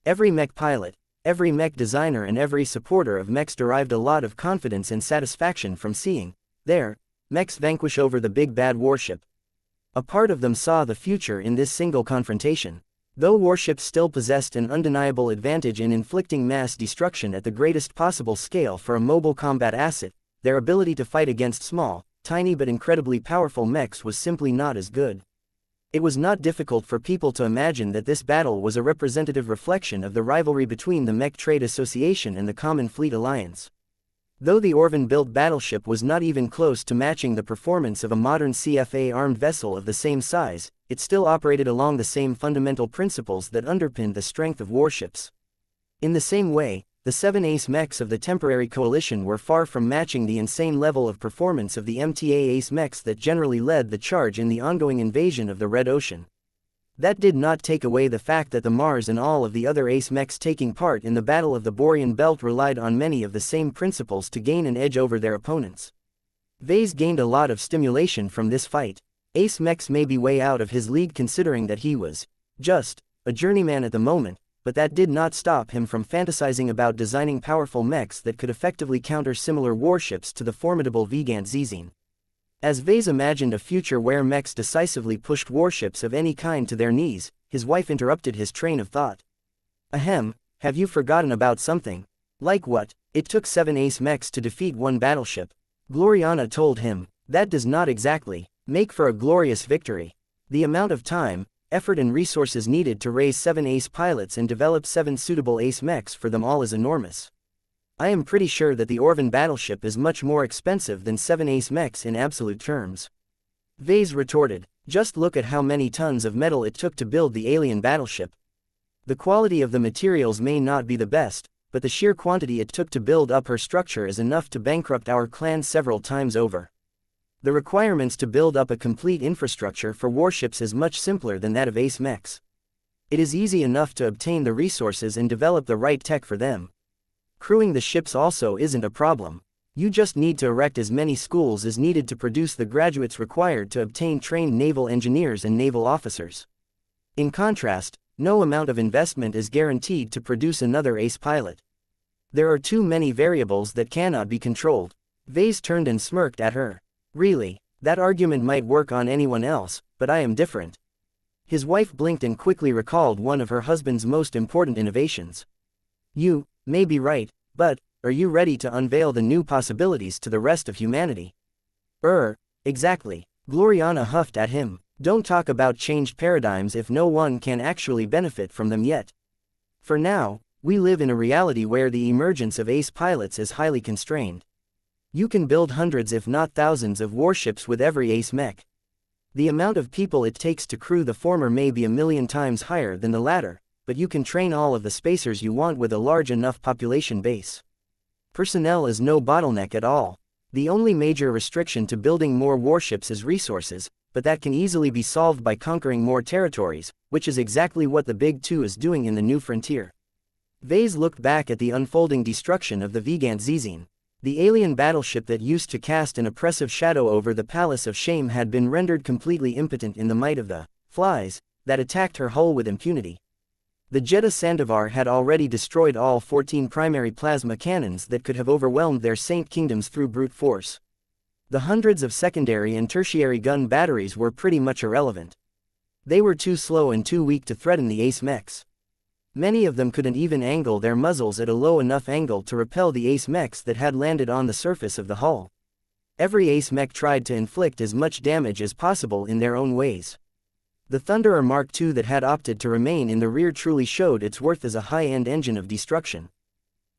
Every mech pilot, every mech designer and every supporter of mechs derived a lot of confidence and satisfaction from seeing their mechs vanquish over the big bad warship. A part of them saw the future in this single confrontation. Though warships still possessed an undeniable advantage in inflicting mass destruction at the greatest possible scale for a mobile combat asset, their ability to fight against small, tiny but incredibly powerful mechs was simply not as good. It was not difficult for people to imagine that this battle was a representative reflection of the rivalry between the Mech Trade Association and the Common Fleet Alliance. Though the Orvan-built battleship was not even close to matching the performance of a modern CFA-armed vessel of the same size, it still operated along the same fundamental principles that underpinned the strength of warships. In the same way, the 7 ace mechs of the temporary coalition were far from matching the insane level of performance of the MTA ace mechs that generally led the charge in the ongoing invasion of the Red Ocean. That did not take away the fact that the Mars and all of the other ace mechs taking part in the Battle of the Borean Belt relied on many of the same principles to gain an edge over their opponents. Vase gained a lot of stimulation from this fight. Ace mechs may be way out of his league considering that he was just a journeyman at the moment, but that did not stop him from fantasizing about designing powerful mechs that could effectively counter similar warships to the formidable xianxia. As Vase imagined a future where mechs decisively pushed warships of any kind to their knees, his wife interrupted his train of thought. Ahem, have you forgotten about something? Like what? It took 7 ace mechs to defeat 1 battleship. Gloriana told him. That does not exactly make for a glorious victory. The amount of time, effort and resources needed to raise 7 ace pilots and develop 7 suitable ace mechs for them all is enormous. I am pretty sure that the Orvan battleship is much more expensive than 7 ace mechs in absolute terms. Vase retorted. Just look at how many tons of metal it took to build the alien battleship. The quality of the materials may not be the best, but the sheer quantity it took to build up her structure is enough to bankrupt our clan several times over. The requirements to build up a complete infrastructure for warships is much simpler than that of ace mechs. It is easy enough to obtain the resources and develop the right tech for them. Crewing the ships also isn't a problem. You just need to erect as many schools as needed to produce the graduates required to obtain trained naval engineers and naval officers. In contrast, no amount of investment is guaranteed to produce another ace pilot. There are too many variables that cannot be controlled. Vase turned and smirked at her. Really, that argument might work on anyone else, but I am different. His wife blinked and quickly recalled one of her husband's most important innovations. You may be right, but are you ready to unveil the new possibilities to the rest of humanity? Exactly. Gloriana huffed at him. Don't talk about changed paradigms if no one can actually benefit from them yet. For now, we live in a reality where the emergence of ace pilots is highly constrained. You can build hundreds if not thousands of warships with every ace mech. The amount of people it takes to crew the former may be 1,000,000 times higher than the latter, but you can train all of the spacers you want with a large enough population base. Personnel is no bottleneck at all. The only major restriction to building more warships is resources, but that can easily be solved by conquering more territories, which is exactly what the Big Two is doing in the new frontier. Vase looked back at the unfolding destruction of the xianxia. The alien battleship that used to cast an oppressive shadow over the Palace of Shame had been rendered completely impotent in the might of the flies that attacked her hull with impunity. The Jeddah Sandovar had already destroyed all 14 primary plasma cannons that could have overwhelmed their saint kingdoms through brute force. The hundreds of secondary and tertiary gun batteries were pretty much irrelevant. They were too slow and too weak to threaten the ace mechs. Many of them couldn't even angle their muzzles at a low enough angle to repel the ace mechs that had landed on the surface of the hull. Every ace mech tried to inflict as much damage as possible in their own ways. The Thunderer Mark II that had opted to remain in the rear truly showed its worth as a high-end engine of destruction.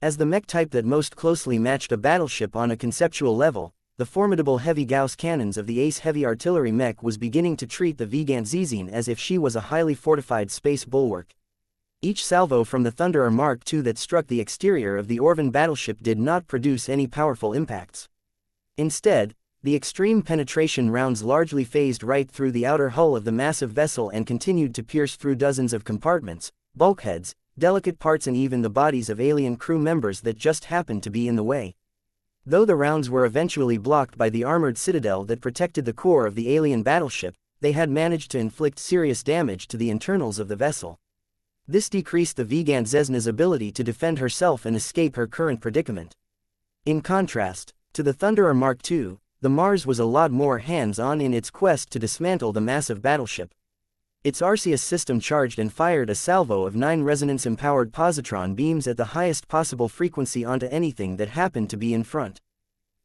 As the mech type that most closely matched a battleship on a conceptual level, the formidable heavy Gauss cannons of the ace heavy artillery mech was beginning to treat the xianxia as if she was a highly fortified space bulwark. Each salvo from the Thunderer Mark II that struck the exterior of the Orvan battleship did not produce any powerful impacts. Instead, the extreme penetration rounds largely phased right through the outer hull of the massive vessel and continued to pierce through dozens of compartments, bulkheads, delicate parts and even the bodies of alien crew members that just happened to be in the way. Though the rounds were eventually blocked by the armored citadel that protected the core of the alien battleship, they had managed to inflict serious damage to the internals of the vessel. This decreased the xianxia's ability to defend herself and escape her current predicament. In contrast, to the Thunderer Mark II, the Mars was a lot more hands-on in its quest to dismantle the massive battleship. Its Arceus system charged and fired a salvo of 9 resonance-empowered positron beams at the highest possible frequency onto anything that happened to be in front.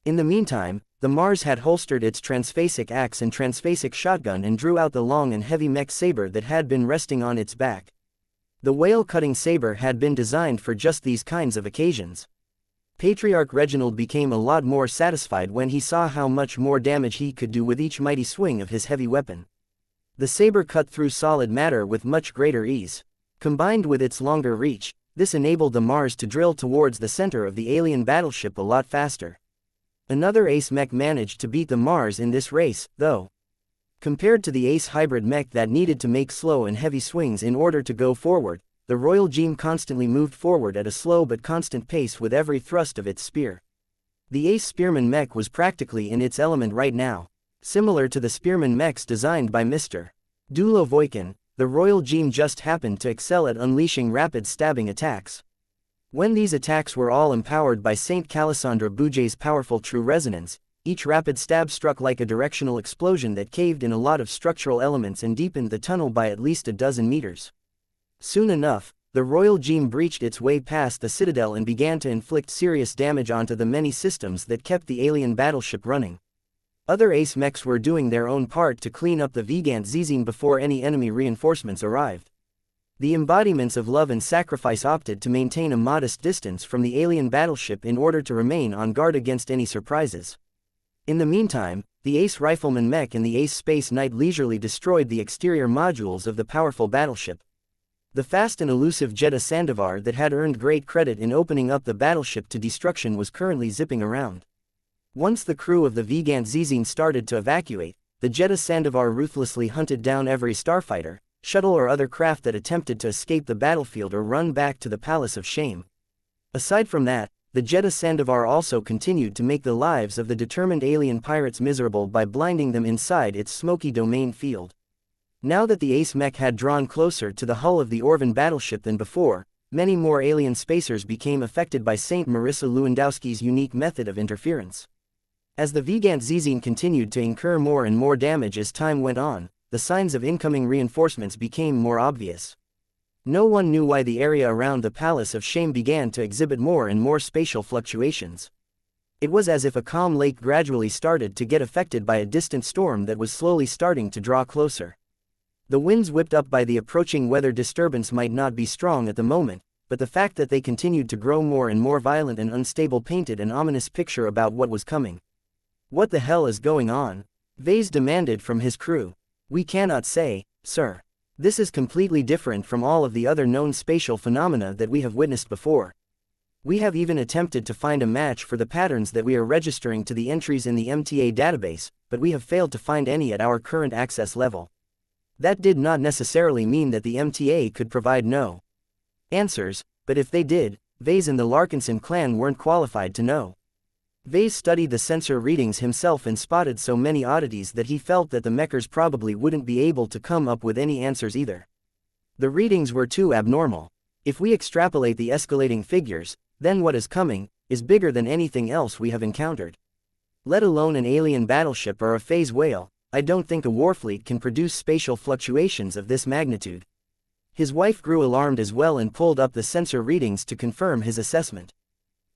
In the meantime, the Mars had holstered its transphasic axe and transphasic shotgun and drew out the long and heavy mech saber that had been resting on its back. The whale-cutting saber had been designed for just these kinds of occasions. Patriarch Reginald became a lot more satisfied when he saw how much more damage he could do with each mighty swing of his heavy weapon. The saber cut through solid matter with much greater ease. Combined with its longer reach, this enabled the Mars to drill towards the center of the alien battleship a lot faster. Another ace mech managed to beat the Mars in this race, though. Compared to the ace hybrid mech that needed to make slow and heavy swings in order to go forward, the Royal Gem constantly moved forward at a slow but constant pace with every thrust of its spear. The ace spearman mech was practically in its element right now. Similar to the spearman mechs designed by Mr. Dulo Voikin, the Royal Gem just happened to excel at unleashing rapid stabbing attacks. When these attacks were all empowered by Saint Calisandra Bouget's powerful true resonance, each rapid stab struck like a directional explosion that caved in a lot of structural elements and deepened the tunnel by at least a dozen meters. Soon enough, the Royal Gem breached its way past the citadel and began to inflict serious damage onto the many systems that kept the alien battleship running. Other ace mechs were doing their own part to clean up the xianxia before any enemy reinforcements arrived. The embodiments of love and sacrifice opted to maintain a modest distance from the alien battleship in order to remain on guard against any surprises. In the meantime, the ace rifleman mech and the ace space knight leisurely destroyed the exterior modules of the powerful battleship. The fast and elusive Jeddah Sandovar that had earned great credit in opening up the battleship to destruction was currently zipping around. Once the crew of the xianxia started to evacuate, the Jeddah Sandovar ruthlessly hunted down every starfighter, shuttle or other craft that attempted to escape the battlefield or run back to the Palace of Shame. Aside from that, the Jeddah Sandovar also continued to make the lives of the determined alien pirates miserable by blinding them inside its smoky domain field. Now that the ace mech had drawn closer to the hull of the Orvan battleship than before, many more alien spacers became affected by Saint Marissa Lewandowski's unique method of interference. As the xianxia continued to incur more and more damage as time went on, the signs of incoming reinforcements became more obvious. No one knew why the area around the Palace of Shame began to exhibit more and more spatial fluctuations. It was as if a calm lake gradually started to get affected by a distant storm that was slowly starting to draw closer. The winds whipped up by the approaching weather disturbance might not be strong at the moment, but the fact that they continued to grow more and more violent and unstable painted an ominous picture about what was coming. "What the hell is going on?" Vase demanded from his crew. "We cannot say, sir. This is completely different from all of the other known spatial phenomena that we have witnessed before. We have even attempted to find a match for the patterns that we are registering to the entries in the MTA database, but we have failed to find any at our current access level." That did not necessarily mean that the MTA could provide no answers, but if they did, Vase and the Larkinson clan weren't qualified to know. Vase studied the sensor readings himself and spotted so many oddities that he felt that the Mechers probably wouldn't be able to come up with any answers either. The readings were too abnormal. If we extrapolate the escalating figures, then what is coming is bigger than anything else we have encountered. Let alone an alien battleship or a phase whale, I don't think a warfleet can produce spatial fluctuations of this magnitude. His wife grew alarmed as well and pulled up the sensor readings to confirm his assessment.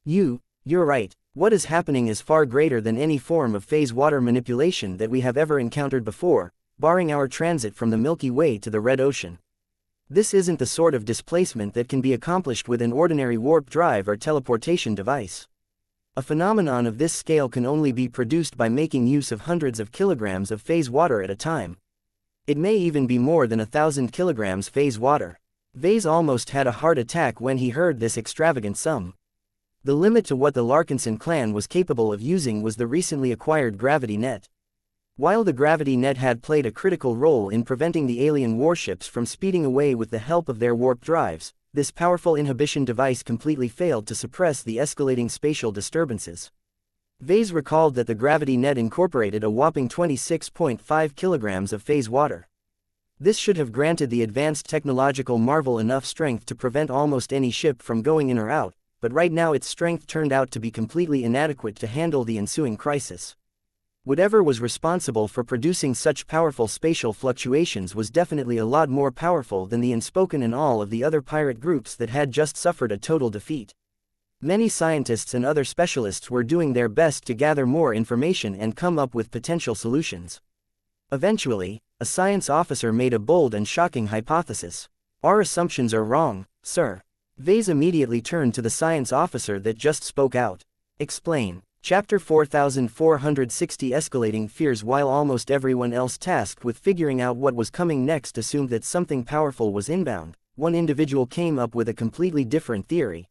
You're right. What is happening is far greater than any form of phase water manipulation that we have ever encountered before, barring our transit from the Milky Way to the Red Ocean. This isn't the sort of displacement that can be accomplished with an ordinary warp drive or teleportation device. A phenomenon of this scale can only be produced by making use of hundreds of kilograms of phase water at a time. It may even be more than 1,000 kilograms phase water. Vase almost had a heart attack when he heard this extravagant sum. The limit to what the Larkinson clan was capable of using was the recently acquired gravity net. While the gravity net had played a critical role in preventing the alien warships from speeding away with the help of their warp drives, this powerful inhibition device completely failed to suppress the escalating spatial disturbances. Vase recalled that the gravity net incorporated a whopping 26.5 kilograms of phase water. This should have granted the advanced technological marvel enough strength to prevent almost any ship from going in or out, but right now its strength turned out to be completely inadequate to handle the ensuing crisis. Whatever was responsible for producing such powerful spatial fluctuations was definitely a lot more powerful than the Unspoken and all of the other pirate groups that had just suffered a total defeat. Many scientists and other specialists were doing their best to gather more information and come up with potential solutions. Eventually, a science officer made a bold and shocking hypothesis. "Our assumptions are wrong, sir." Vase immediately turned to the science officer that just spoke out. "Explain." Chapter 4460 Escalating Fears. While almost everyone else tasked with figuring out what was coming next assumed that something powerful was inbound, one individual came up with a completely different theory.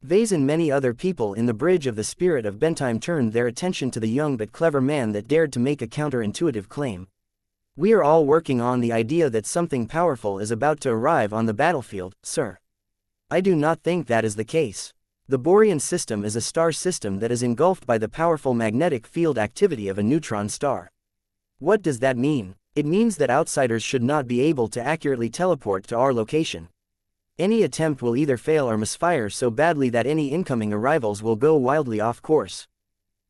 Vase and many other people in the Bridge of the Spirit of Bentime turned their attention to the young but clever man that dared to make a counterintuitive claim. "We are all working on the idea that something powerful is about to arrive on the battlefield, sir." "I do not think that is the case. The Borean system is a star system that is engulfed by the powerful magnetic field activity of a neutron star." "What does that mean?" "It means that outsiders should not be able to accurately teleport to our location. Any attempt will either fail or misfire so badly that any incoming arrivals will go wildly off course."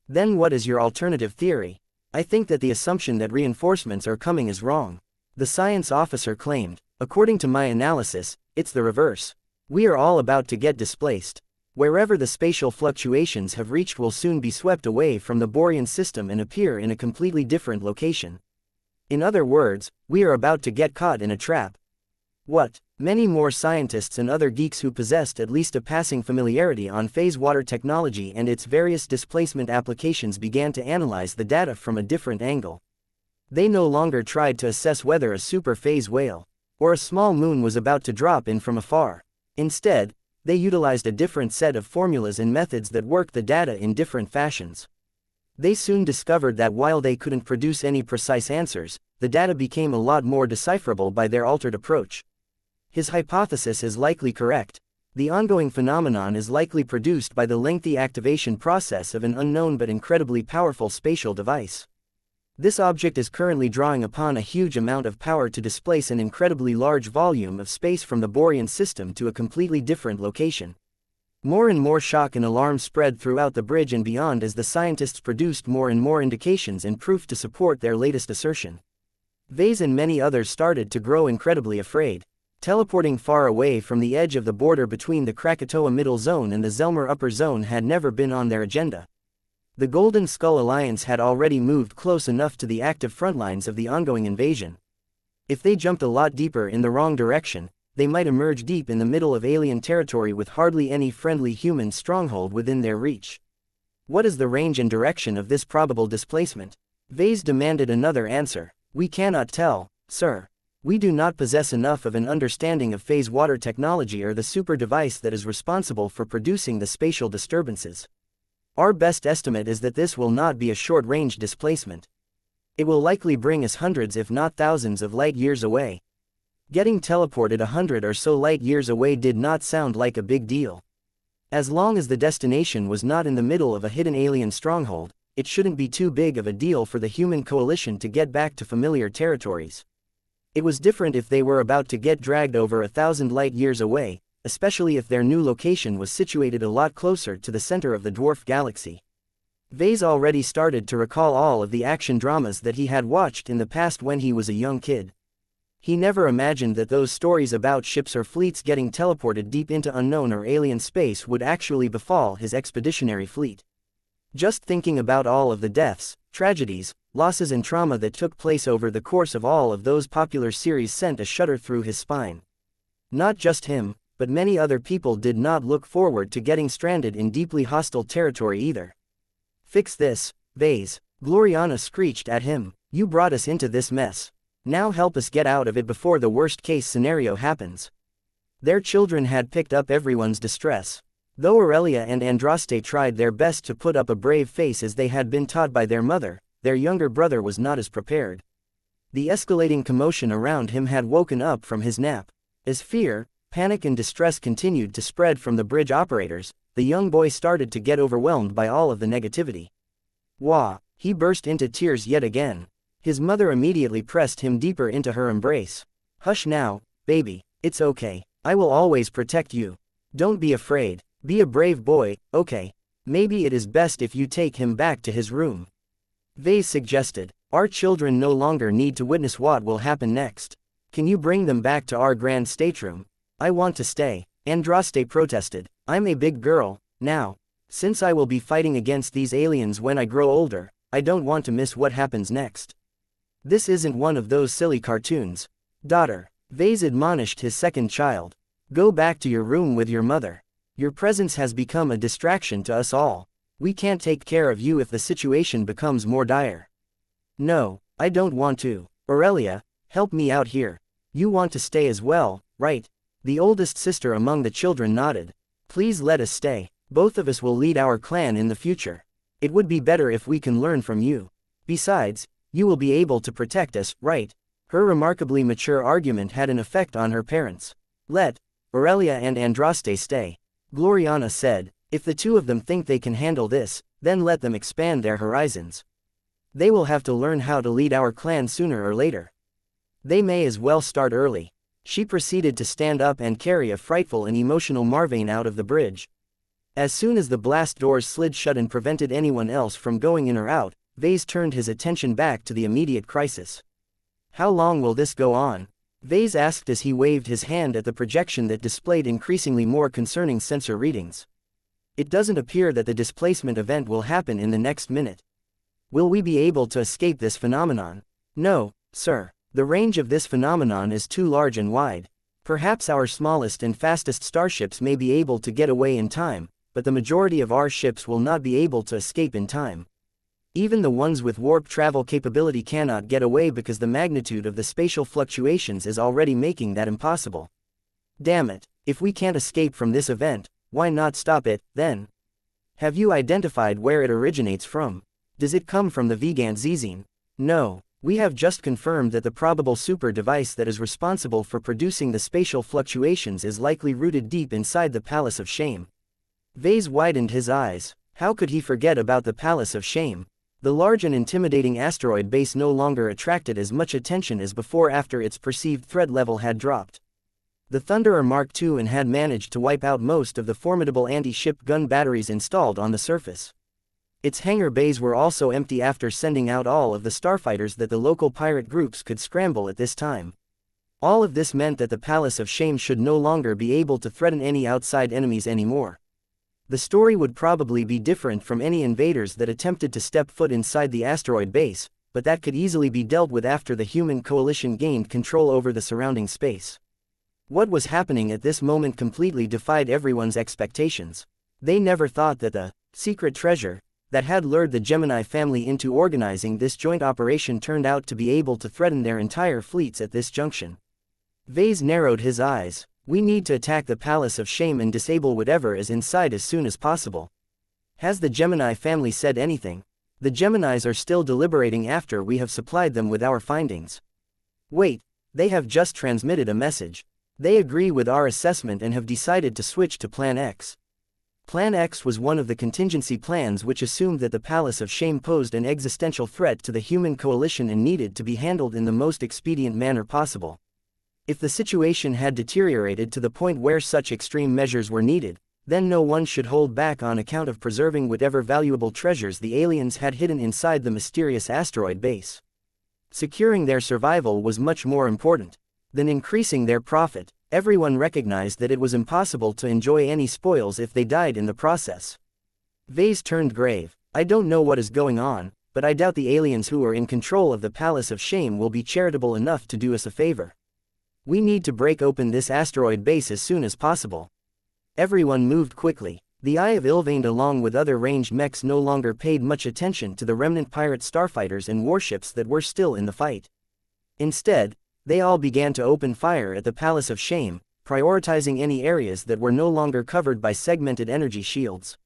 "Then what is your alternative theory?" "I think that the assumption that reinforcements are coming is wrong," the science officer claimed. "According to my analysis, it's the reverse. We are all about to get displaced. Wherever the spatial fluctuations have reached will soon be swept away from the Borean system and appear in a completely different location. In other words, we are about to get caught in a trap." "What?" Many more scientists and other geeks who possessed at least a passing familiarity on phase water technology and its various displacement applications began to analyze the data from a different angle. They no longer tried to assess whether a super phase whale or a small moon was about to drop in from afar. Instead, they utilized a different set of formulas and methods that worked the data in different fashions. They soon discovered that while they couldn't produce any precise answers, the data became a lot more decipherable by their altered approach. His hypothesis is likely correct. The ongoing phenomenon is likely produced by the lengthy activation process of an unknown but incredibly powerful spatial device. This object is currently drawing upon a huge amount of power to displace an incredibly large volume of space from the Borean system to a completely different location. More and more shock and alarm spread throughout the bridge and beyond as the scientists produced more and more indications and proof to support their latest assertion. Vase and many others started to grow incredibly afraid. Teleporting far away from the edge of the border between the Krakatoa Middle Zone and the Zelmer Upper Zone had never been on their agenda. The Golden Skull Alliance had already moved close enough to the active frontlines of the ongoing invasion. If they jumped a lot deeper in the wrong direction, they might emerge deep in the middle of alien territory with hardly any friendly human stronghold within their reach. What is the range and direction of this probable displacement? Vase demanded another answer. We cannot tell, sir. We do not possess enough of an understanding of phase water technology or the super device that is responsible for producing the spatial disturbances. Our best estimate is that this will not be a short-range displacement. It will likely bring us hundreds if not thousands of light years away. Getting teleported 100 or so light years away did not sound like a big deal. As long as the destination was not in the middle of a hidden alien stronghold, it shouldn't be too big of a deal for the human coalition to get back to familiar territories. It was different if they were about to get dragged over 1,000 light years away, especially if their new location was situated a lot closer to the center of the dwarf galaxy. Vase already started to recall all of the action dramas that he had watched in the past when he was a young kid. He never imagined that those stories about ships or fleets getting teleported deep into unknown or alien space would actually befall his expeditionary fleet. Just thinking about all of the deaths, tragedies, losses and trauma that took place over the course of all of those popular series sent a shudder through his spine. Not just him, but many other people did not look forward to getting stranded in deeply hostile territory either. Fix this, Vase, Gloriana screeched at him. You brought us into this mess. Now help us get out of it before the worst-case scenario happens. Their children had picked up everyone's distress. Though Aurelia and Andraste tried their best to put up a brave face as they had been taught by their mother, their younger brother was not as prepared. The escalating commotion around him had woken up from his nap. As fear, panic and distress continued to spread from the bridge operators, the young boy started to get overwhelmed by all of the negativity. Wah! He burst into tears yet again. His mother immediately pressed him deeper into her embrace. Hush now, baby, it's okay. I will always protect you. Don't be afraid. Be a brave boy, okay? Maybe it is best if you take him back to his room. Vase suggested. Our children no longer need to witness what will happen next. Can you bring them back to our grand stateroom? I want to stay. Andraste protested. I'm a big girl, now. Since I will be fighting against these aliens when I grow older, I don't want to miss what happens next. This isn't one of those silly cartoons. Daughter, Vase admonished his second child. Go back to your room with your mother. Your presence has become a distraction to us all. We can't take care of you if the situation becomes more dire. No, I don't want to. Aurelia, help me out here. You want to stay as well, right? The oldest sister among the children nodded. Please let us stay. Both of us will lead our clan in the future. It would be better if we can learn from you. Besides, you will be able to protect us, right? Her remarkably mature argument had an effect on her parents. Let Aurelia and Andraste stay. Gloriana said, if the two of them think they can handle this, then let them expand their horizons. They will have to learn how to lead our clan sooner or later. They may as well start early. She proceeded to stand up and carry a frightful and emotional Marvane out of the bridge. As soon as the blast doors slid shut and prevented anyone else from going in or out, Vase turned his attention back to the immediate crisis. How long will this go on? Vase asked as he waved his hand at the projection that displayed increasingly more concerning sensor readings. It doesn't appear that the displacement event will happen in the next minute. Will we be able to escape this phenomenon? No, sir. The range of this phenomenon is too large and wide. Perhaps our smallest and fastest starships may be able to get away in time, but the majority of our ships will not be able to escape in time. Even the ones with warp travel capability cannot get away because the magnitude of the spatial fluctuations is already making that impossible. Damn it, if we can't escape from this event, why not stop it, then? Have you identified where it originates from? Does it come from the Vegan Zizine? No, we have just confirmed that the probable super device that is responsible for producing the spatial fluctuations is likely rooted deep inside the Palace of Shame. Vase widened his eyes. How could he forget about the Palace of Shame? The large and intimidating asteroid base no longer attracted as much attention as before after its perceived threat level had dropped. The Thunderer Mark II had managed to wipe out most of the formidable anti-ship gun batteries installed on the surface. Its hangar bays were also empty after sending out all of the starfighters that the local pirate groups could scramble at this time. All of this meant that the Palace of Shame should no longer be able to threaten any outside enemies anymore. The story would probably be different from any invaders that attempted to step foot inside the asteroid base, but that could easily be dealt with after the human coalition gained control over the surrounding space. What was happening at this moment completely defied everyone's expectations. They never thought that the secret treasure that had lured the Gemini family into organizing this joint operation turned out to be able to threaten their entire fleets at this junction. Vase narrowed his eyes. We need to attack the Palace of Shame and disable whatever is inside as soon as possible. Has the Gemini family said anything? The Geminis are still deliberating after we have supplied them with our findings. Wait, they have just transmitted a message. They agree with our assessment and have decided to switch to Plan X. Plan X was one of the contingency plans which assumed that the Palace of Shame posed an existential threat to the human coalition and needed to be handled in the most expedient manner possible. If the situation had deteriorated to the point where such extreme measures were needed, then no one should hold back on account of preserving whatever valuable treasures the aliens had hidden inside the mysterious asteroid base. Securing their survival was much more important than increasing their profit. Everyone recognized that it was impossible to enjoy any spoils if they died in the process. Vase turned grave. I don't know what is going on, but I doubt the aliens who are in control of the Palace of Shame will be charitable enough to do us a favor. We need to break open this asteroid base as soon as possible. Everyone moved quickly. The Eye of Ilvain along with other ranged mechs no longer paid much attention to the remnant pirate starfighters and warships that were still in the fight. Instead, they all began to open fire at the Palace of Shame, prioritizing any areas that were no longer covered by segmented energy shields.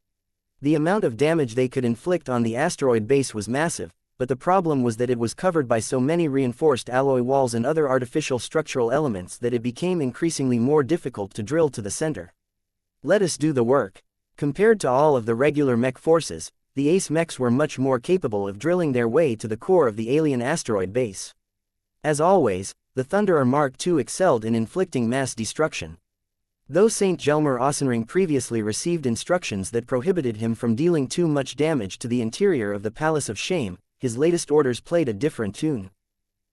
The amount of damage they could inflict on the asteroid base was massive, but the problem was that it was covered by so many reinforced alloy walls and other artificial structural elements that it became increasingly more difficult to drill to the center. Let us do the work. Compared to all of the regular mech forces, the Ace mechs were much more capable of drilling their way to the core of the alien asteroid base. As always, the Thunderer Mark II excelled in inflicting mass destruction. Though St. Gelmer Ossenring previously received instructions that prohibited him from dealing too much damage to the interior of the Palace of Shame, his latest orders played a different tune.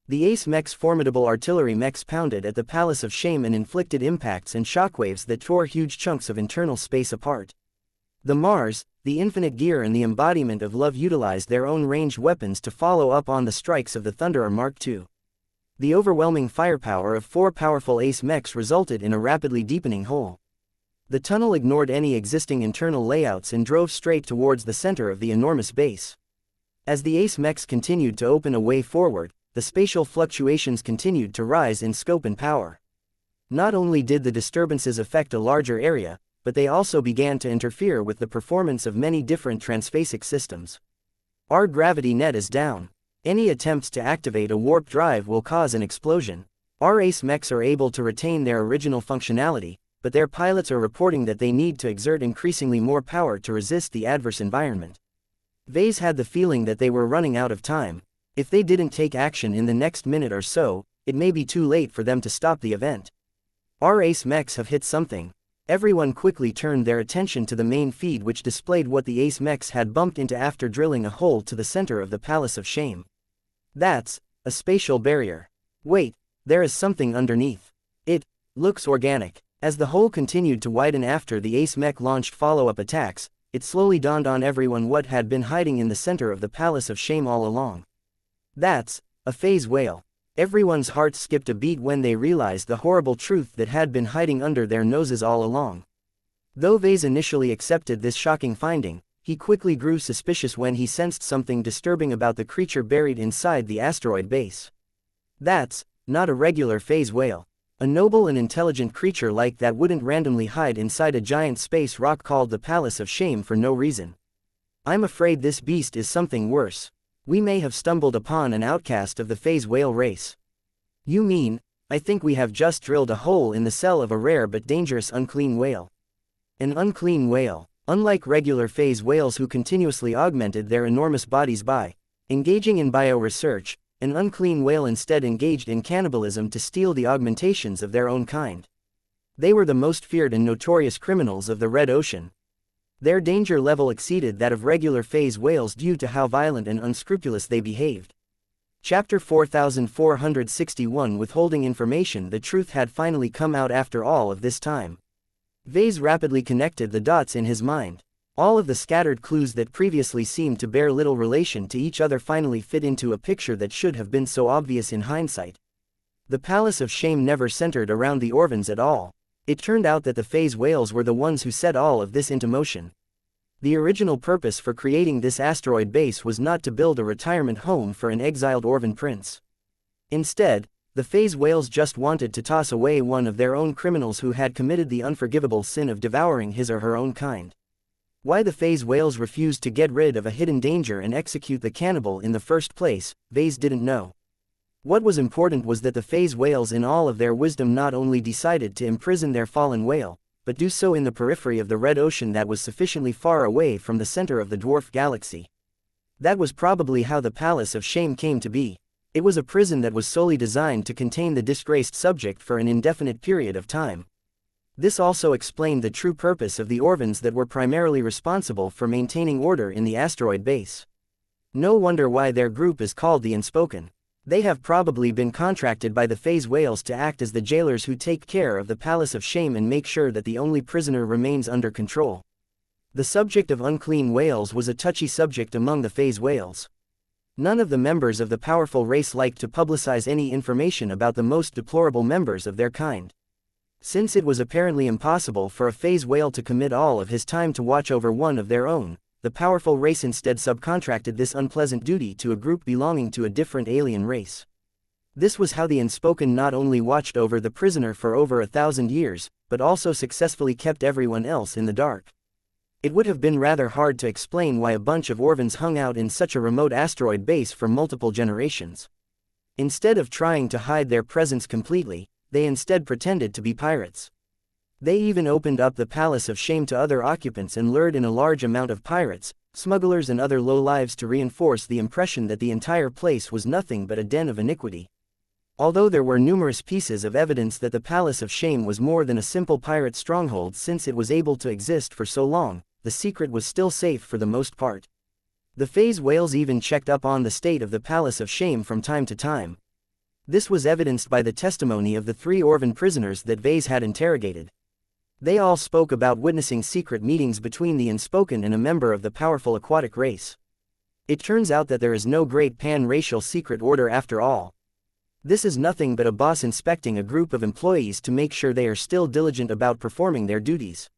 The Ace mech's formidable artillery mechs pounded at the Palace of Shame and inflicted impacts and shockwaves that tore huge chunks of internal space apart. The Mars, the Infinite Gear and the Embodiment of Love utilized their own ranged weapons to follow up on the strikes of the Thunderer Mark II. The overwhelming firepower of 4 powerful Ace mechs resulted in a rapidly deepening hole. The tunnel ignored any existing internal layouts and drove straight towards the center of the enormous base. As the Ace mechs continued to open a way forward, the spatial fluctuations continued to rise in scope and power. Not only did the disturbances affect a larger area, but they also began to interfere with the performance of many different transphasic systems. Our gravity net is down. Any attempts to activate a warp drive will cause an explosion. Our Ace mechs are able to retain their original functionality, but their pilots are reporting that they need to exert increasingly more power to resist the adverse environment. Vase had the feeling that they were running out of time. If they didn't take action in the next minute or so, it may be too late for them to stop the event. Our Ace mechs have hit something. Everyone quickly turned their attention to the main feed which displayed what the Ace mechs had bumped into after drilling a hole to the center of the Palace of Shame. That's a spatial barrier. Wait, there is something underneath. It looks organic. As the hole continued to widen after the Ace mech launched follow-up attacks, it slowly dawned on everyone what had been hiding in the center of the Palace of Shame all along. That's a phase whale. Everyone's hearts skipped a beat when they realized the horrible truth that had been hiding under their noses all along. Though Vase initially accepted this shocking finding, he quickly grew suspicious when he sensed something disturbing about the creature buried inside the asteroid base. That's not a regular phase whale. A noble and intelligent creature like that wouldn't randomly hide inside a giant space rock called the Palace of Shame for no reason. I'm afraid this beast is something worse. We may have stumbled upon an outcast of the phase whale race. You mean, I think we have just drilled a hole in the cell of a rare but dangerous unclean whale. An unclean whale. Unlike regular phase whales who continuously augmented their enormous bodies by engaging in bioresearch, an unclean whale instead engaged in cannibalism to steal the augmentations of their own kind. They were the most feared and notorious criminals of the Red Ocean. Their danger level exceeded that of regular phase whales due to how violent and unscrupulous they behaved. Chapter 4461 Withholding information. The truth had finally come out after all of this time. Vase rapidly connected the dots in his mind. All of the scattered clues that previously seemed to bear little relation to each other finally fit into a picture that should have been so obvious in hindsight. The Palace of Shame never centered around the Orvans at all. It turned out that the phase whales were the ones who set all of this into motion. The original purpose for creating this asteroid base was not to build a retirement home for an exiled Orvan prince. Instead, the phase whales just wanted to toss away one of their own criminals who had committed the unforgivable sin of devouring his or her own kind. Why the phase whales refused to get rid of a hidden danger and execute the cannibal in the first place, Vase didn't know. What was important was that the phase whales in all of their wisdom not only decided to imprison their fallen whale, but do so in the periphery of the Red Ocean that was sufficiently far away from the center of the dwarf galaxy. That was probably how the Palace of Shame came to be. It was a prison that was solely designed to contain the disgraced subject for an indefinite period of time. This also explained the true purpose of the Orvans that were primarily responsible for maintaining order in the asteroid base. No wonder why their group is called the Unspoken. They have probably been contracted by the phase whales to act as the jailers who take care of the Palace of Shame and make sure that the only prisoner remains under control. The subject of unclean whales was a touchy subject among the phase whales. None of the members of the powerful race liked to publicize any information about the most deplorable members of their kind. Since it was apparently impossible for a phase whale to commit all of his time to watch over one of their own, the powerful race instead subcontracted this unpleasant duty to a group belonging to a different alien race. This was how the Unspoken not only watched over the prisoner for over 1,000 years, but also successfully kept everyone else in the dark. It would have been rather hard to explain why a bunch of Orvans hung out in such a remote asteroid base for multiple generations. Instead of trying to hide their presence completely, they instead pretended to be pirates. They even opened up the Palace of Shame to other occupants and lured in a large amount of pirates, smugglers and other lowlives to reinforce the impression that the entire place was nothing but a den of iniquity. Although there were numerous pieces of evidence that the Palace of Shame was more than a simple pirate stronghold since it was able to exist for so long, the secret was still safe for the most part. The phase whales even checked up on the state of the Palace of Shame from time to time. This was evidenced by the testimony of the 3 Orvan prisoners that Vase had interrogated. They all spoke about witnessing secret meetings between the Unspoken and a member of the powerful aquatic race. It turns out that there is no great pan-racial secret order after all. This is nothing but a boss inspecting a group of employees to make sure they are still diligent about performing their duties.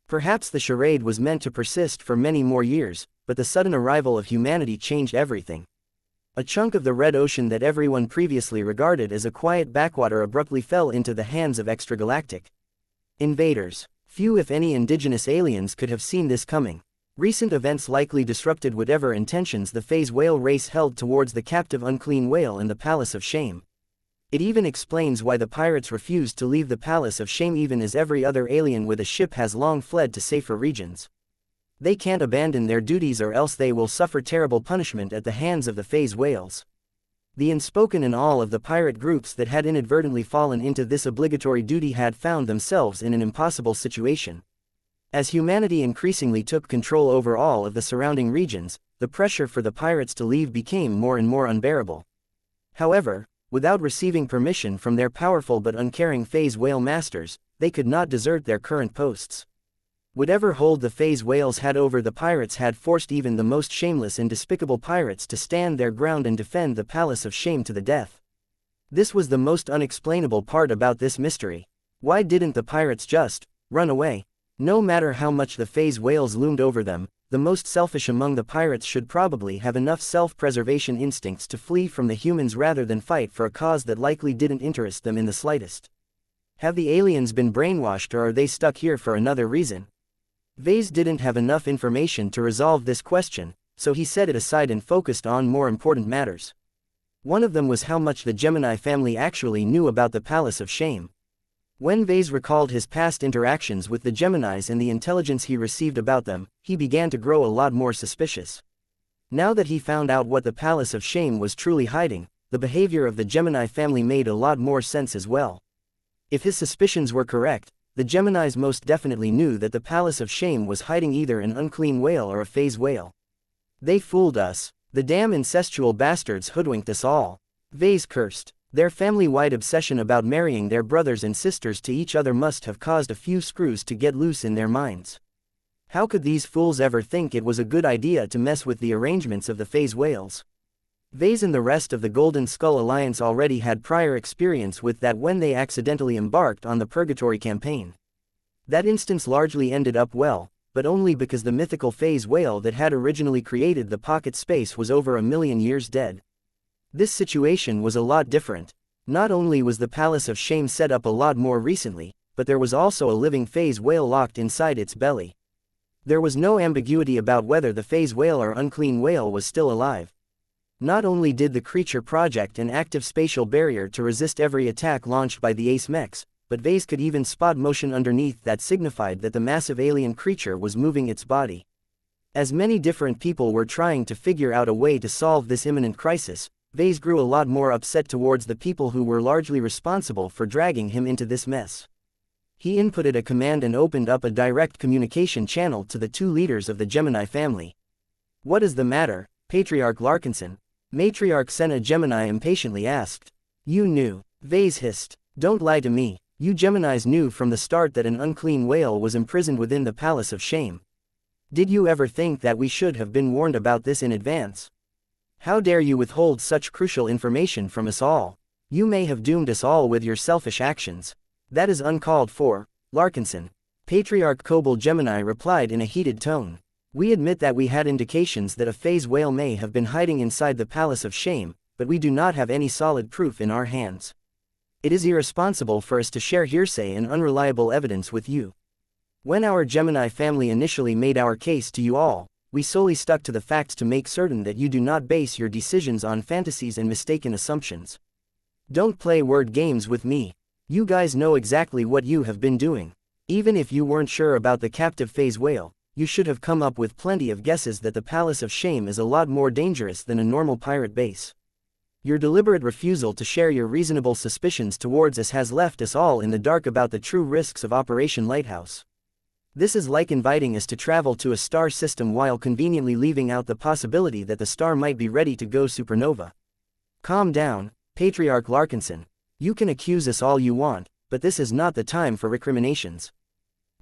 Perhaps the charade was meant to persist for many more years, but the sudden arrival of humanity changed everything. A chunk of the Red Ocean that everyone previously regarded as a quiet backwater abruptly fell into the hands of extragalactic invaders. Few if any indigenous aliens could have seen this coming. Recent events likely disrupted whatever intentions the phase whale race held towards the captive unclean whale in the Palace of Shame. It even explains why the pirates refused to leave the Palace of Shame even as every other alien with a ship has long fled to safer regions. They can't abandon their duties or else they will suffer terrible punishment at the hands of the phase whales. The Unspoken and all of the pirate groups that had inadvertently fallen into this obligatory duty had found themselves in an impossible situation. As humanity increasingly took control over all of the surrounding regions, the pressure for the pirates to leave became more and more unbearable. However, without receiving permission from their powerful but uncaring phase whale masters, they could not desert their current posts. Whatever hold the phase whales had over the pirates had forced even the most shameless and despicable pirates to stand their ground and defend the Palace of Shame to the death. This was the most unexplainable part about this mystery. Why didn't the pirates just run away? No matter how much the phase whales loomed over them, the most selfish among the pirates should probably have enough self-preservation instincts to flee from the humans rather than fight for a cause that likely didn't interest them in the slightest. Have the aliens been brainwashed or are they stuck here for another reason? Vase didn't have enough information to resolve this question, so he set it aside and focused on more important matters. One of them was how much the Gemini family actually knew about the Palace of Shame. When Vase recalled his past interactions with the Geminis and the intelligence he received about them, he began to grow a lot more suspicious. Now that he found out what the Palace of Shame was truly hiding, the behavior of the Gemini family made a lot more sense as well. If his suspicions were correct, the Geminis most definitely knew that the Palace of Shame was hiding either an unclean whale or a phase whale. They fooled us. The damn incestual bastards hoodwinked us all. Vase cursed. Their family-wide obsession about marrying their brothers and sisters to each other must have caused a few screws to get loose in their minds. How could these fools ever think it was a good idea to mess with the arrangements of the phase whales? Vase and the rest of the Golden Skull Alliance already had prior experience with that when they accidentally embarked on the Purgatory campaign. That instance largely ended up well, but only because the mythical phase whale that had originally created the pocket space was over 1,000,000 years dead. This situation was a lot different. Not only was the Palace of Shame set up a lot more recently, but there was also a living phase whale locked inside its belly. There was no ambiguity about whether the phase whale or unclean whale was still alive. Not only did the creature project an active spatial barrier to resist every attack launched by the ace mechs, but Vase could even spot motion underneath that signified that the massive alien creature was moving its body. As many different people were trying to figure out a way to solve this imminent crisis, Vase grew a lot more upset towards the people who were largely responsible for dragging him into this mess. He inputted a command and opened up a direct communication channel to the two leaders of the Gemini family. "What is the matter, Patriarch Larkinson?" Matriarch Senna Gemini impatiently asked. "You knew," Vase hissed. "Don't lie to me. You Geminis knew from the start that an unclean whale was imprisoned within the Palace of Shame. Did you ever think that we should have been warned about this in advance? How dare you withhold such crucial information from us all? You may have doomed us all with your selfish actions. That is uncalled for, Larkinson." Patriarch Kobold Gemini replied in a heated tone. "We admit that we had indications that a phase whale may have been hiding inside the Palace of Shame, but we do not have any solid proof in our hands. It is irresponsible for us to share hearsay and unreliable evidence with you. When our Gemini family initially made our case to you all, we solely stuck to the facts to make certain that you do not base your decisions on fantasies and mistaken assumptions. Don't play word games with me. You guys know exactly what you have been doing. Even if you weren't sure about the captive phase whale, you should have come up with plenty of guesses that the Palace of Shame is a lot more dangerous than a normal pirate base. Your deliberate refusal to share your reasonable suspicions towards us has left us all in the dark about the true risks of Operation Lighthouse. This is like inviting us to travel to a star system while conveniently leaving out the possibility that the star might be ready to go supernova. Calm down, Patriarch Larkinson. You can accuse us all you want, but this is not the time for recriminations."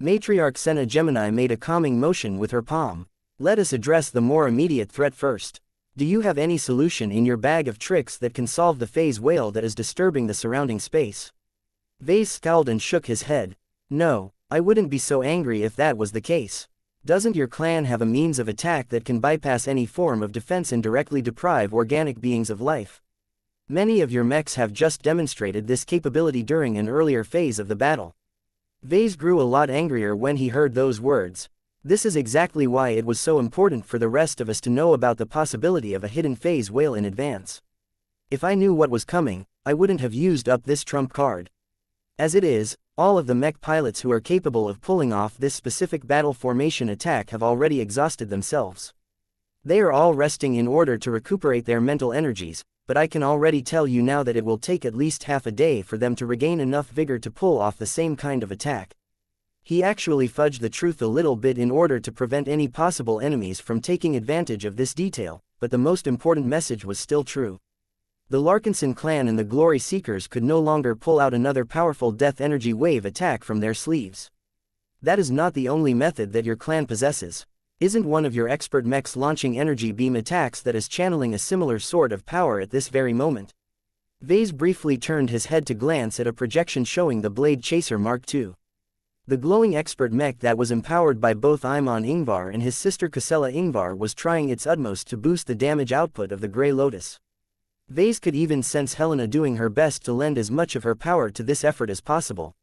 Matriarch Senna Gemini made a calming motion with her palm. "Let us address the more immediate threat first. Do you have any solution in your bag of tricks that can solve the phase whale that is disturbing the surrounding space?" Vase scowled and shook his head. "No, I wouldn't be so angry if that was the case. Doesn't your clan have a means of attack that can bypass any form of defense and directly deprive organic beings of life? Many of your mechs have just demonstrated this capability during an earlier phase of the battle." Vase grew a lot angrier when he heard those words. This is exactly why it was so important for the rest of us to know about the possibility of a hidden phase whale in advance. If I knew what was coming, I wouldn't have used up this trump card. As it is, all of the mech pilots who are capable of pulling off this specific battle formation attack have already exhausted themselves. They are all resting in order to recuperate their mental energies, but I can already tell you now that it will take at least half a day for them to regain enough vigor to pull off the same kind of attack. He actually fudged the truth a little bit in order to prevent any possible enemies from taking advantage of this detail, but the most important message was still true. The Larkinson clan and the Glory Seekers could no longer pull out another powerful death energy wave attack from their sleeves. That is not the only method that your clan possesses. Isn't one of your expert mechs launching energy beam attacks that is channeling a similar sort of power at this very moment? Vase briefly turned his head to glance at a projection showing the Blade Chaser Mark II. The glowing expert mech that was empowered by both Imon Ingvar and his sister Casella Ingvar was trying its utmost to boost the damage output of the Grey Lotus. Vase could even sense Helena doing her best to lend as much of her power to this effort as possible.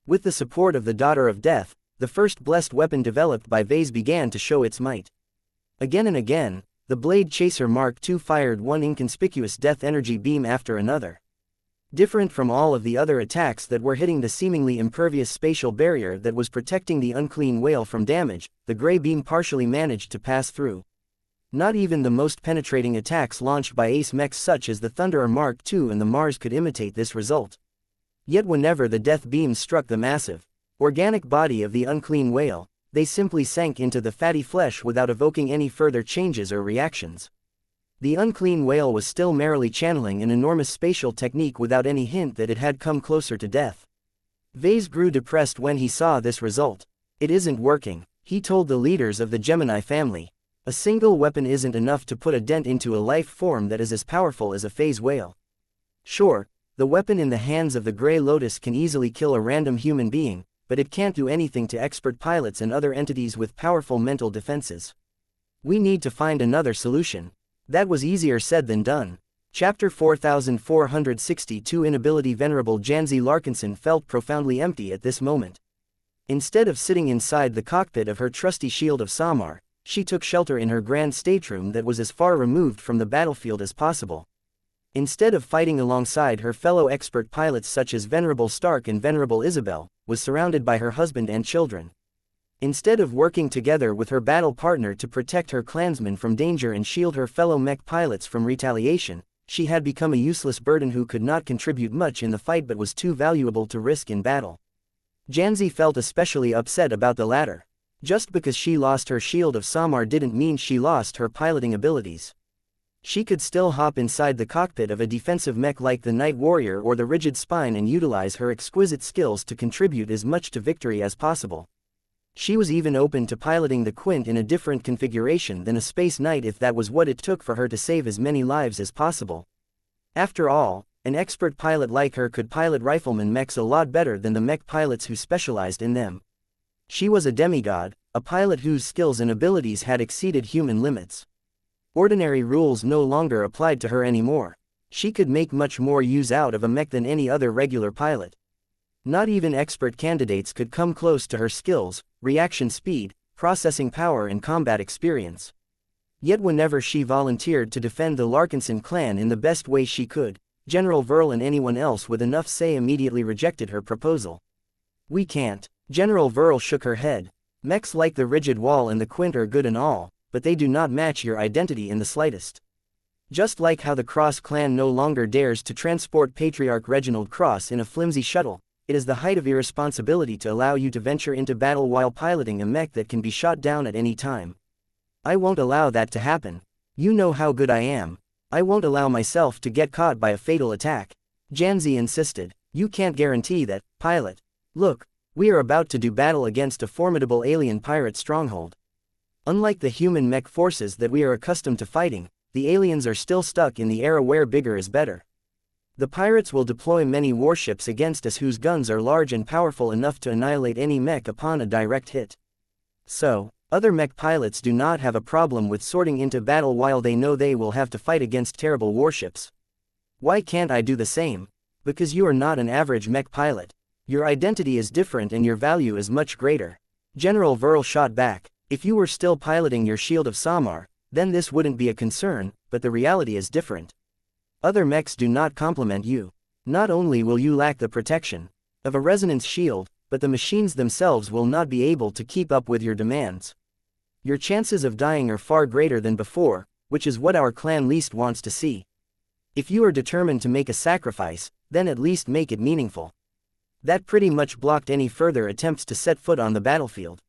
With the support of the Daughter of Death, the first blessed weapon developed by Vase began to show its might. Again and again, the Blade Chaser Mark II fired one inconspicuous death energy beam after another. Different from all of the other attacks that were hitting the seemingly impervious spatial barrier that was protecting the unclean whale from damage, the gray beam partially managed to pass through. Not even the most penetrating attacks launched by ace mechs such as the Thunderer Mark II and the Mars could imitate this result. Yet whenever the death beams struck the massive, organic body of the unclean whale, they simply sank into the fatty flesh without evoking any further changes or reactions. The unclean whale was still merrily channeling an enormous spatial technique without any hint that it had come closer to death. Vase grew depressed when he saw this result. It isn't working, he told the leaders of the Gemini family. A single weapon isn't enough to put a dent into a life form that is as powerful as a phase whale. Sure, the weapon in the hands of the Grey Lotus can easily kill a random human being, but it can't do anything to expert pilots and other entities with powerful mental defenses. We need to find another solution. That was easier said than done. Chapter 4462 Inability Venerable Janzi Larkinson felt profoundly empty at this moment. Instead of sitting inside the cockpit of her trusty Shield of Samar, she took shelter in her grand stateroom that was as far removed from the battlefield as possible. Instead of fighting alongside her fellow expert pilots such as Venerable Stark and Venerable Isabel, was surrounded by her husband and children. Instead of working together with her battle partner to protect her clansmen from danger and shield her fellow mech pilots from retaliation, she had become a useless burden who could not contribute much in the fight but was too valuable to risk in battle. Janzi felt especially upset about the latter. Just because she lost her Shield of Samar didn't mean she lost her piloting abilities. She could still hop inside the cockpit of a defensive mech like the Night Warrior or the Rigid Spine and utilize her exquisite skills to contribute as much to victory as possible. She was even open to piloting the Quint in a different configuration than a Space Knight if that was what it took for her to save as many lives as possible. After all, an expert pilot like her could pilot rifleman mechs a lot better than the mech pilots who specialized in them. She was a demigod, a pilot whose skills and abilities had exceeded human limits. Ordinary rules no longer applied to her anymore. She could make much more use out of a mech than any other regular pilot. Not even expert candidates could come close to her skills, reaction speed, processing power and combat experience. Yet whenever she volunteered to defend the Larkinson clan in the best way she could, General Verl and anyone else with enough say immediately rejected her proposal. We can't. General Verl shook her head. Mechs like the Rigid Wall and the Quint are good and all, but they do not match your identity in the slightest. Just like how the Cross clan no longer dares to transport Patriarch Reginald Cross in a flimsy shuttle, it is the height of irresponsibility to allow you to venture into battle while piloting a mech that can be shot down at any time. I won't allow that to happen. You know how good I am. I won't allow myself to get caught by a fatal attack. Janzi insisted. You can't guarantee that, pilot. Look, we are about to do battle against a formidable alien pirate stronghold. Unlike the human mech forces that we are accustomed to fighting, the aliens are still stuck in the era where bigger is better. The pirates will deploy many warships against us whose guns are large and powerful enough to annihilate any mech upon a direct hit. So, other mech pilots do not have a problem with sorting into battle while they know they will have to fight against terrible warships. Why can't I do the same? Because you are not an average mech pilot. Your identity is different and your value is much greater. General Verl shot back. If you were still piloting your Shield of Samar, then this wouldn't be a concern, but the reality is different. Other mechs do not complement you. Not only will you lack the protection of a resonance shield, but the machines themselves will not be able to keep up with your demands. Your chances of dying are far greater than before, which is what our clan least wants to see. If you are determined to make a sacrifice, then at least make it meaningful. That pretty much blocked any further attempts to set foot on the battlefield.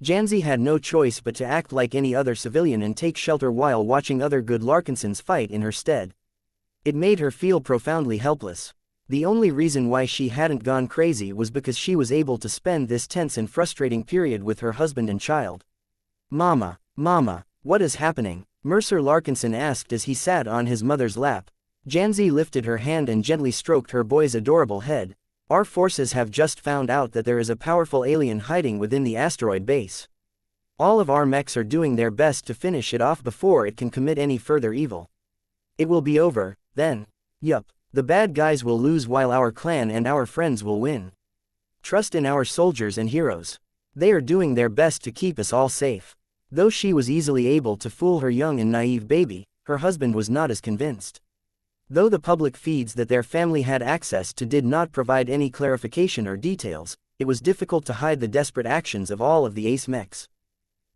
Janzi had no choice but to act like any other civilian and take shelter while watching other good Larkinsons fight in her stead. It made her feel profoundly helpless. The only reason why she hadn't gone crazy was because she was able to spend this tense and frustrating period with her husband and child. Mama, what is happening? Mercer Larkinson asked as he sat on his mother's lap. Janzi lifted her hand and gently stroked her boy's adorable head. Our forces have just found out that there is a powerful alien hiding within the asteroid base. All of our mechs are doing their best to finish it off before it can commit any further evil. It will be over, then. Yup, the bad guys will lose while our clan and our friends will win. Trust in our soldiers and heroes. They are doing their best to keep us all safe. Though she was easily able to fool her young and naive baby, her husband was not as convinced. Though the public feeds that their family had access to did not provide any clarification or details, it was difficult to hide the desperate actions of all of the ace mechs.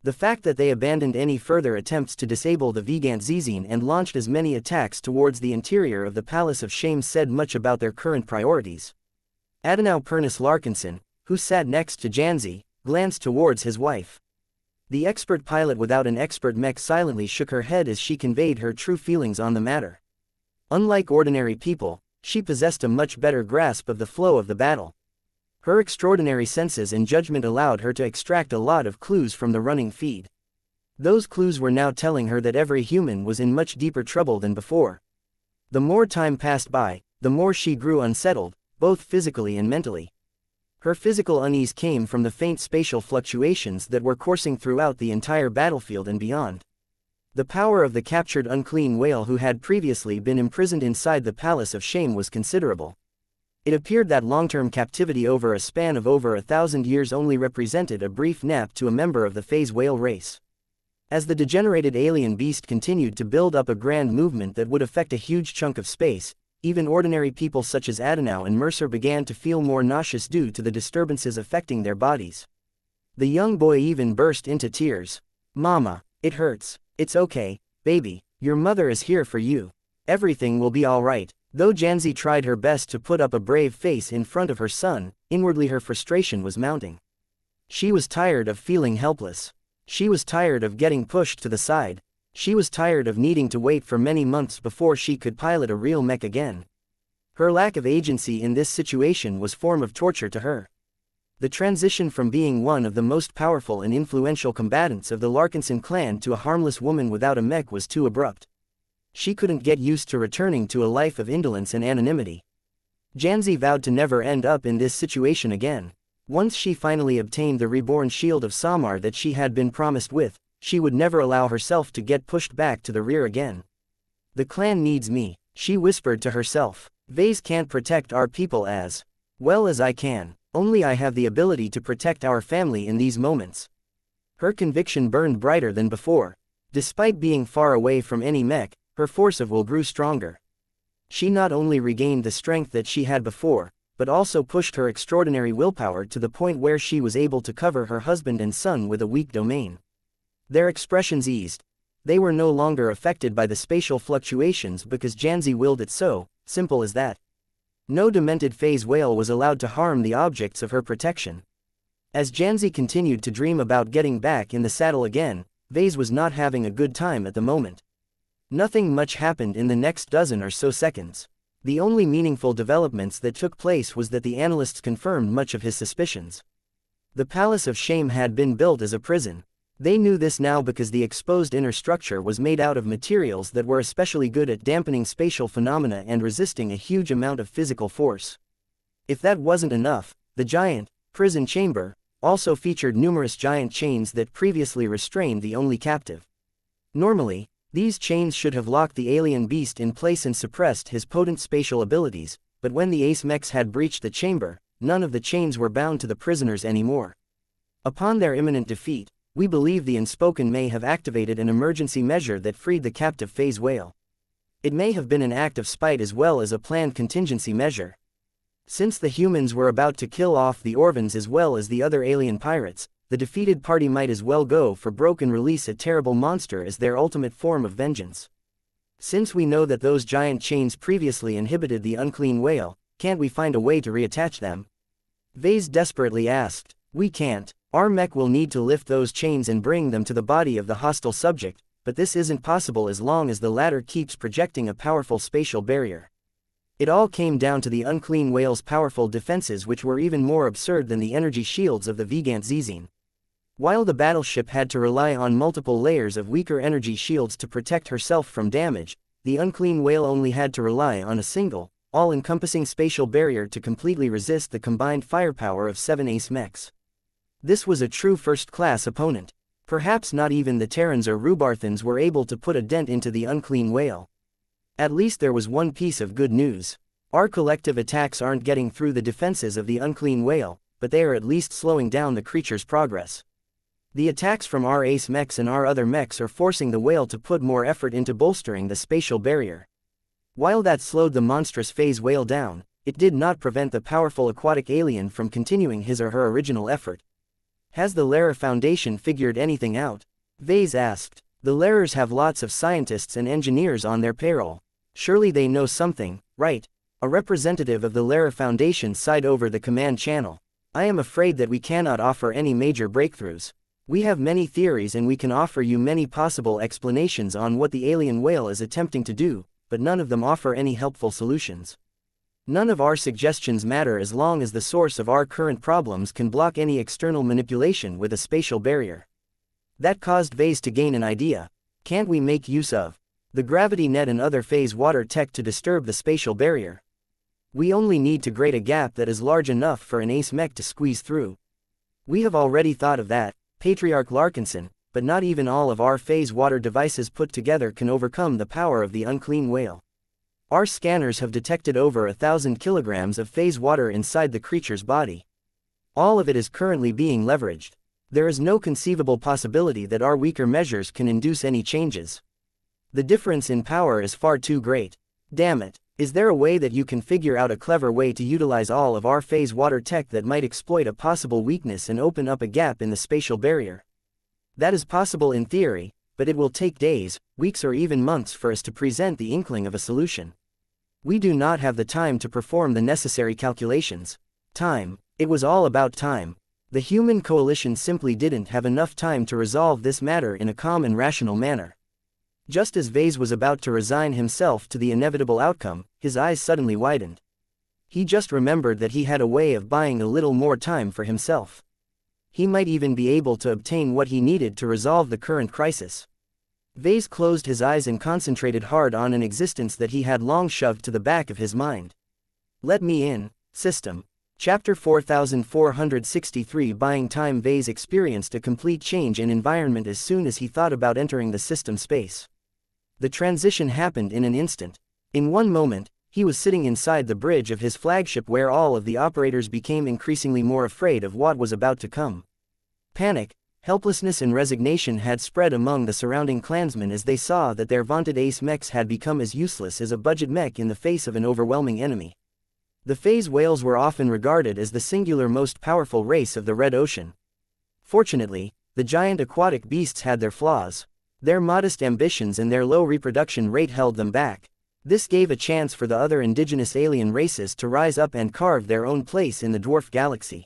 The fact that they abandoned any further attempts to disable the Vigant Zizine and launched as many attacks towards the interior of the Palace of Shame said much about their current priorities. Adenau Pernus Larkinson, who sat next to Janzi, glanced towards his wife. The expert pilot without an expert mech silently shook her head as she conveyed her true feelings on the matter. Unlike ordinary people, she possessed a much better grasp of the flow of the battle. Her extraordinary senses and judgment allowed her to extract a lot of clues from the running feed. Those clues were now telling her that every human was in much deeper trouble than before. The more time passed by, the more she grew unsettled, both physically and mentally. Her physical unease came from the faint spatial fluctuations that were coursing throughout the entire battlefield and beyond. The power of the captured unclean whale who had previously been imprisoned inside the Palace of Shame was considerable. It appeared that long-term captivity over a span of over 1,000 years only represented a brief nap to a member of the phase whale race. As the degenerated alien beast continued to build up a grand movement that would affect a huge chunk of space, even ordinary people such as Adenau and Mercer began to feel more nauseous due to the disturbances affecting their bodies. The young boy even burst into tears. "Mama, it hurts. It's okay, baby, your mother is here for you. Everything will be all right." Though Janzi tried her best to put up a brave face in front of her son, inwardly her frustration was mounting. She was tired of feeling helpless. She was tired of getting pushed to the side. She was tired of needing to wait for many months before she could pilot a real mech again. Her lack of agency in this situation was a form of torture to her. The transition from being one of the most powerful and influential combatants of the Larkinson clan to a harmless woman without a mech was too abrupt. She couldn't get used to returning to a life of indolence and anonymity. Janzi vowed to never end up in this situation again. Once she finally obtained the reborn shield of Samar that she had been promised with, she would never allow herself to get pushed back to the rear again. "The clan needs me," she whispered to herself. "Vase can't protect our people as well as I can. Only I have the ability to protect our family in these moments." Her conviction burned brighter than before. Despite being far away from any mech, her force of will grew stronger. She not only regained the strength that she had before, but also pushed her extraordinary willpower to the point where she was able to cover her husband and son with a weak domain. Their expressions eased. They were no longer affected by the spatial fluctuations because Janzi willed it so, simple as that. No demented phase whale was allowed to harm the objects of her protection. As Janzi continued to dream about getting back in the saddle again, Vase was not having a good time at the moment. Nothing much happened in the next dozen or so seconds. The only meaningful developments that took place was that the analysts confirmed much of his suspicions. The Palace of Shame had been built as a prison. They knew this now because the exposed inner structure was made out of materials that were especially good at dampening spatial phenomena and resisting a huge amount of physical force. If that wasn't enough, the giant prison chamber also featured numerous giant chains that previously restrained the only captive. Normally, these chains should have locked the alien beast in place and suppressed his potent spatial abilities, but when the ace mechs had breached the chamber, none of the chains were bound to the prisoners anymore. Upon their imminent defeat, we believe the Unspoken may have activated an emergency measure that freed the captive phase whale. It may have been an act of spite as well as a planned contingency measure. Since the humans were about to kill off the Orvans as well as the other alien pirates, the defeated party might as well go for broke and release a terrible monster as their ultimate form of vengeance. Since we know that those giant chains previously inhibited the unclean whale, can't we find a way to reattach them? Vase desperately asked. "We can't. Our mech will need to lift those chains and bring them to the body of the hostile subject, but this isn't possible as long as the latter keeps projecting a powerful spatial barrier." It all came down to the unclean whale's powerful defenses, which were even more absurd than the energy shields of the Vigant Zizine. While the battleship had to rely on multiple layers of weaker energy shields to protect herself from damage, the unclean whale only had to rely on a single, all-encompassing spatial barrier to completely resist the combined firepower of 7 ace mechs. This was a true first-class opponent. Perhaps not even the Terrans or Rubarthans were able to put a dent into the unclean whale. At least there was one piece of good news. Our collective attacks aren't getting through the defenses of the unclean whale, but they are at least slowing down the creature's progress. The attacks from our ace mechs and our other mechs are forcing the whale to put more effort into bolstering the spatial barrier. While that slowed the monstrous phase whale down, it did not prevent the powerful aquatic alien from continuing his or her original effort. "Has the Lara Foundation figured anything out?" Vase asked. "The Larers have lots of scientists and engineers on their payroll. Surely they know something, right?" A representative of the Lara Foundation sighed over the command channel. I am afraid that we cannot offer any major breakthroughs. We have many theories and we can offer you many possible explanations on what the alien whale is attempting to do, but none of them offer any helpful solutions. None of our suggestions matter as long as the source of our current problems can block any external manipulation with a spatial barrier. That caused Vase to gain an idea. Can't we make use of the gravity net and other phase water tech to disturb the spatial barrier? We only need to grate a gap that is large enough for an ace mech to squeeze through. We have already thought of that, Patriarch Larkinson, but not even all of our phase water devices put together can overcome the power of the unclean whale. Our scanners have detected over 1,000 kilograms of phase water inside the creature's body. All of it is currently being leveraged. There is no conceivable possibility that our weaker measures can induce any changes. The difference in power is far too great. Damn it. Is there a way that you can figure out a clever way to utilize all of our phase water tech that might exploit a possible weakness and open up a gap in the spatial barrier? That is possible in theory, but it will take days, weeks or even months for us to present the inkling of a solution. We do not have the time to perform the necessary calculations. Time. It was all about time. The human coalition simply didn't have enough time to resolve this matter in a calm and rational manner. Just as Vase was about to resign himself to the inevitable outcome, his eyes suddenly widened. He just remembered that he had a way of buying a little more time for himself. He might even be able to obtain what he needed to resolve the current crisis. Vase closed his eyes and concentrated hard on an existence that he had long shoved to the back of his mind. Let me in, system. Chapter 4463 Buying Time. Vase experienced a complete change in environment as soon as he thought about entering the system space. The transition happened in an instant. In one moment, he was sitting inside the bridge of his flagship where all of the operators became increasingly more afraid of what was about to come. Panic, helplessness and resignation had spread among the surrounding clansmen as they saw that their vaunted ace mechs had become as useless as a budget mech in the face of an overwhelming enemy. The phase whales were often regarded as the singular most powerful race of the Red Ocean. Fortunately, the giant aquatic beasts had their flaws. Their modest ambitions and their low reproduction rate held them back. This gave a chance for the other indigenous alien races to rise up and carve their own place in the dwarf galaxy.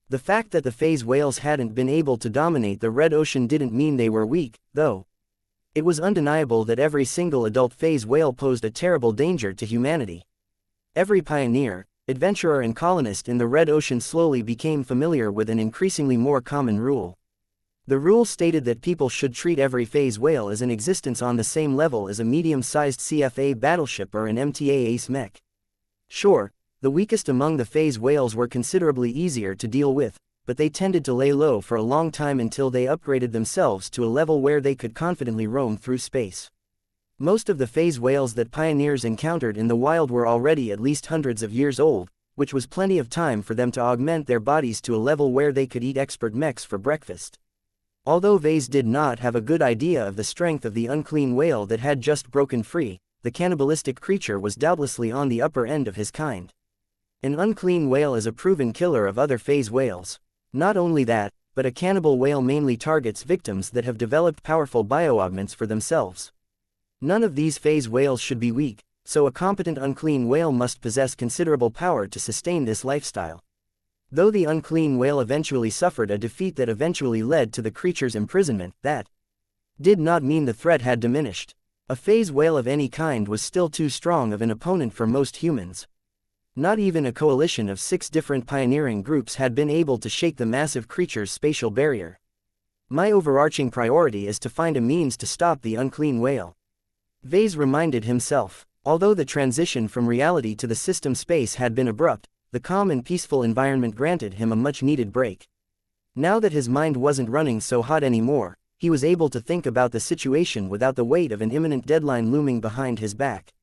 The fact that the phase whales hadn't been able to dominate the Red Ocean didn't mean they were weak, though. It was undeniable that every single adult phase whale posed a terrible danger to humanity. Every pioneer, adventurer and colonist in the Red Ocean slowly became familiar with an increasingly more common rule. The rule stated that people should treat every phase whale as an existence on the same level as a medium-sized CFA battleship or an MTA ace mech. Sure, the weakest among the phase whales were considerably easier to deal with, but they tended to lay low for a long time until they upgraded themselves to a level where they could confidently roam through space. Most of the phase whales that pioneers encountered in the wild were already at least hundreds of years old, which was plenty of time for them to augment their bodies to a level where they could eat expert mechs for breakfast. Although Vase did not have a good idea of the strength of the unclean whale that had just broken free, the cannibalistic creature was doubtlessly on the upper end of his kind. An unclean whale is a proven killer of other phase whales. Not only that, but a cannibal whale mainly targets victims that have developed powerful bioaugments for themselves. None of these phase whales should be weak, so a competent unclean whale must possess considerable power to sustain this lifestyle. Though the unclean whale eventually suffered a defeat that eventually led to the creature's imprisonment, that did not mean the threat had diminished. A phase whale of any kind was still too strong of an opponent for most humans. Not even a coalition of 6 different pioneering groups had been able to shake the massive creature's spatial barrier. My overarching priority is to find a means to stop the unclean whale. Vase reminded himself. Although the transition from reality to the system space had been abrupt, the calm and peaceful environment granted him a much-needed break. Now that his mind wasn't running so hot anymore, he was able to think about the situation without the weight of an imminent deadline looming behind his back.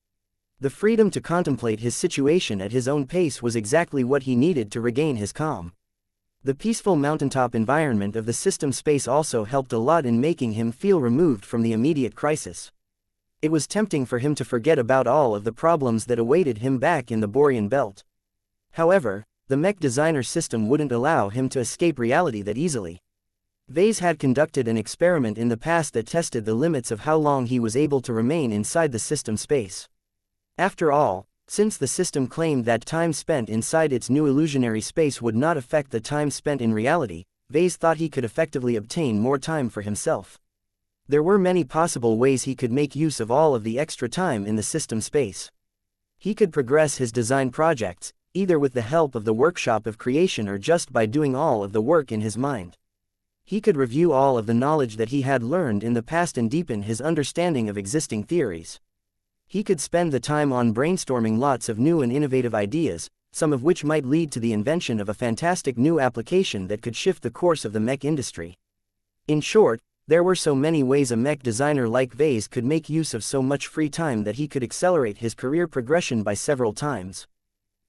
The freedom to contemplate his situation at his own pace was exactly what he needed to regain his calm. The peaceful mountaintop environment of the system space also helped a lot in making him feel removed from the immediate crisis. It was tempting for him to forget about all of the problems that awaited him back in the Borean belt. However, the mech designer system wouldn't allow him to escape reality that easily. Vase had conducted an experiment in the past that tested the limits of how long he was able to remain inside the system space. After all, Since the system claimed that time spent inside its new illusionary space would not affect the time spent in reality, Vase thought he could effectively obtain more time for himself. There were many possible ways he could make use of all of the extra time in the system space. He could progress his design projects, either with the help of the workshop of creation or just by doing all of the work in his mind. He could review all of the knowledge that he had learned in the past and deepen his understanding of existing theories. He could spend the time on brainstorming lots of new and innovative ideas, some of which might lead to the invention of a fantastic new application that could shift the course of the mech industry. In short, there were so many ways a mech designer like Vase could make use of so much free time that he could accelerate his career progression by several times.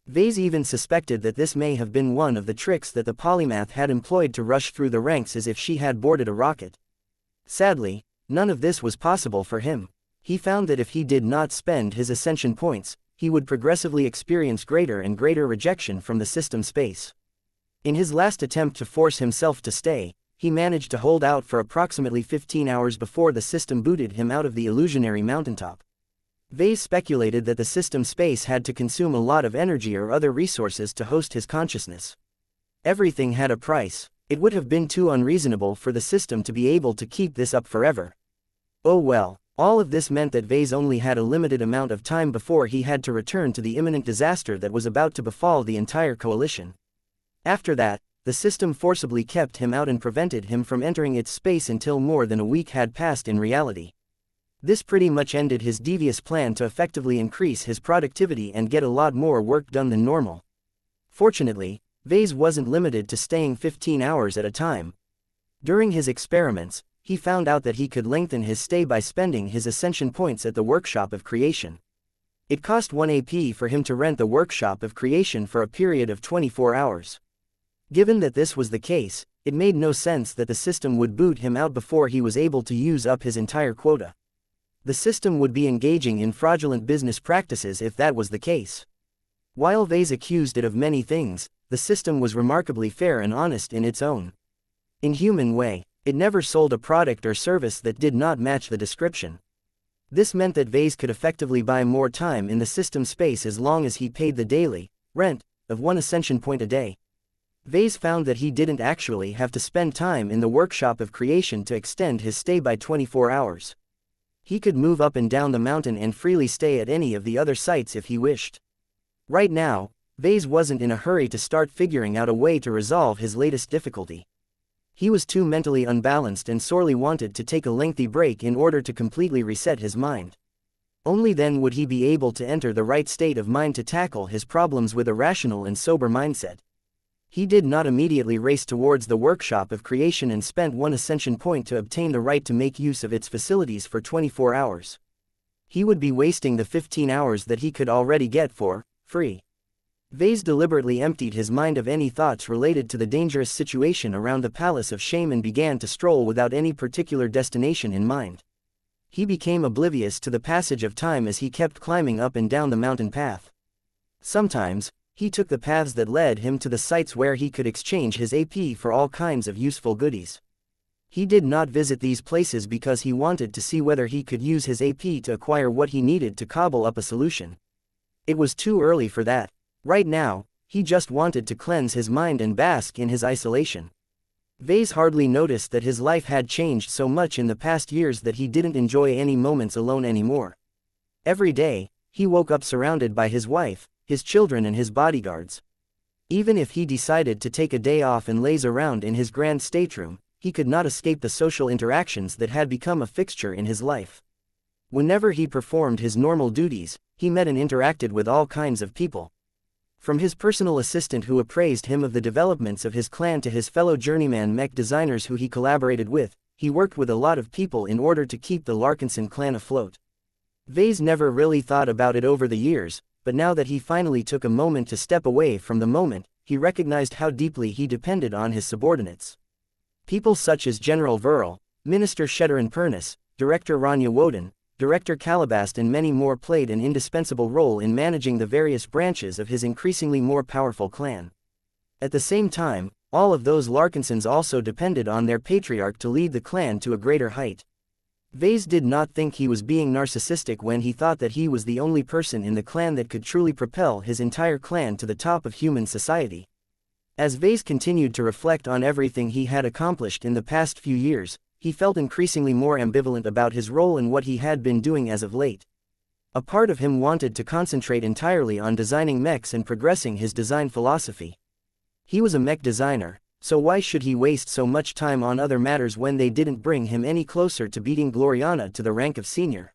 Vase even suspected that this may have been one of the tricks that the polymath had employed to rush through the ranks as if she had boarded a rocket. Sadly, none of this was possible for him. He found that if he did not spend his ascension points, he would progressively experience greater and greater rejection from the system space. In his last attempt to force himself to stay, he managed to hold out for approximately 15 hours before the system booted him out of the illusionary mountaintop. Vase speculated that the system space had to consume a lot of energy or other resources to host his consciousness. Everything had a price. It would have been too unreasonable for the system to be able to keep this up forever. Oh well. All of this meant that Vase only had a limited amount of time before he had to return to the imminent disaster that was about to befall the entire coalition. After that, the system forcibly kept him out and prevented him from entering its space until more than a week had passed in reality. This pretty much ended his devious plan to effectively increase his productivity and get a lot more work done than normal. Fortunately, Vase wasn't limited to staying 15 hours at a time. During his experiments, he found out that he could lengthen his stay by spending his ascension points at the workshop of creation. It cost 1 AP for him to rent the workshop of creation for a period of 24 hours. Given that this was the case, it made no sense that the system would boot him out before he was able to use up his entire quota. The system would be engaging in fraudulent business practices if that was the case. While Vase accused it of many things, the system was remarkably fair and honest in its own inhuman way. It never sold a product or service that did not match the description. This meant that Vase could effectively buy more time in the system space as long as he paid the daily rent of 1 ascension point a day. Vase found that he didn't actually have to spend time in the workshop of creation to extend his stay by 24 hours. He could move up and down the mountain and freely stay at any of the other sites if he wished. Right now, Vase wasn't in a hurry to start figuring out a way to resolve his latest difficulty. He was too mentally unbalanced and sorely wanted to take a lengthy break in order to completely reset his mind. Only then would he be able to enter the right state of mind to tackle his problems with a rational and sober mindset. He did not immediately race towards the workshop of creation and spent 1 ascension point to obtain the right to make use of its facilities for 24 hours. He would be wasting the 15 hours that he could already get for free. Vase deliberately emptied his mind of any thoughts related to the dangerous situation around the Palace of Shame and began to stroll without any particular destination in mind. He became oblivious to the passage of time as he kept climbing up and down the mountain path. Sometimes, he took the paths that led him to the sites where he could exchange his AP for all kinds of useful goodies. He did not visit these places because he wanted to see whether he could use his AP to acquire what he needed to cobble up a solution. It was too early for that. Right now, he just wanted to cleanse his mind and bask in his isolation. Vase hardly noticed that his life had changed so much in the past years that he didn't enjoy any moments alone anymore. Every day, he woke up surrounded by his wife, his children and his bodyguards. Even if he decided to take a day off and laze around in his grand stateroom, he could not escape the social interactions that had become a fixture in his life. Whenever he performed his normal duties, he met and interacted with all kinds of people. From his personal assistant who appraised him of the developments of his clan to his fellow journeyman mech designers who he collaborated with, he worked with a lot of people in order to keep the Larkinson clan afloat. Vase never really thought about it over the years, but now that he finally took a moment to step away from the moment, he recognized how deeply he depended on his subordinates. People such as General Verl, Minister Sheddarin Pernus, Director Rania Woden, Director Calabast and many more played an indispensable role in managing the various branches of his increasingly more powerful clan. At the same time, all of those Larkinsons also depended on their patriarch to lead the clan to a greater height. Vase did not think he was being narcissistic when he thought that he was the only person in the clan that could truly propel his entire clan to the top of human society. As Vase continued to reflect on everything he had accomplished in the past few years, he felt increasingly more ambivalent about his role and what he had been doing as of late. A part of him wanted to concentrate entirely on designing mechs and progressing his design philosophy. He was a mech designer, so why should he waste so much time on other matters when they didn't bring him any closer to beating Gloriana to the rank of senior?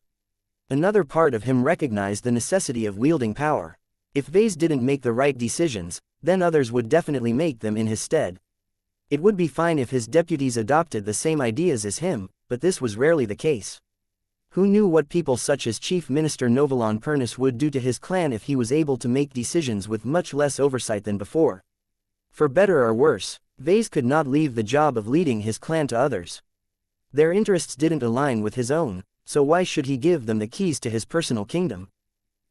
Another part of him recognized the necessity of wielding power. If Vase didn't make the right decisions, then others would definitely make them in his stead. It would be fine if his deputies adopted the same ideas as him, but this was rarely the case. Who knew what people such as Chief Minister Novelon Pernus would do to his clan if he was able to make decisions with much less oversight than before? For better or worse, Vase could not leave the job of leading his clan to others. Their interests didn't align with his own, so why should he give them the keys to his personal kingdom?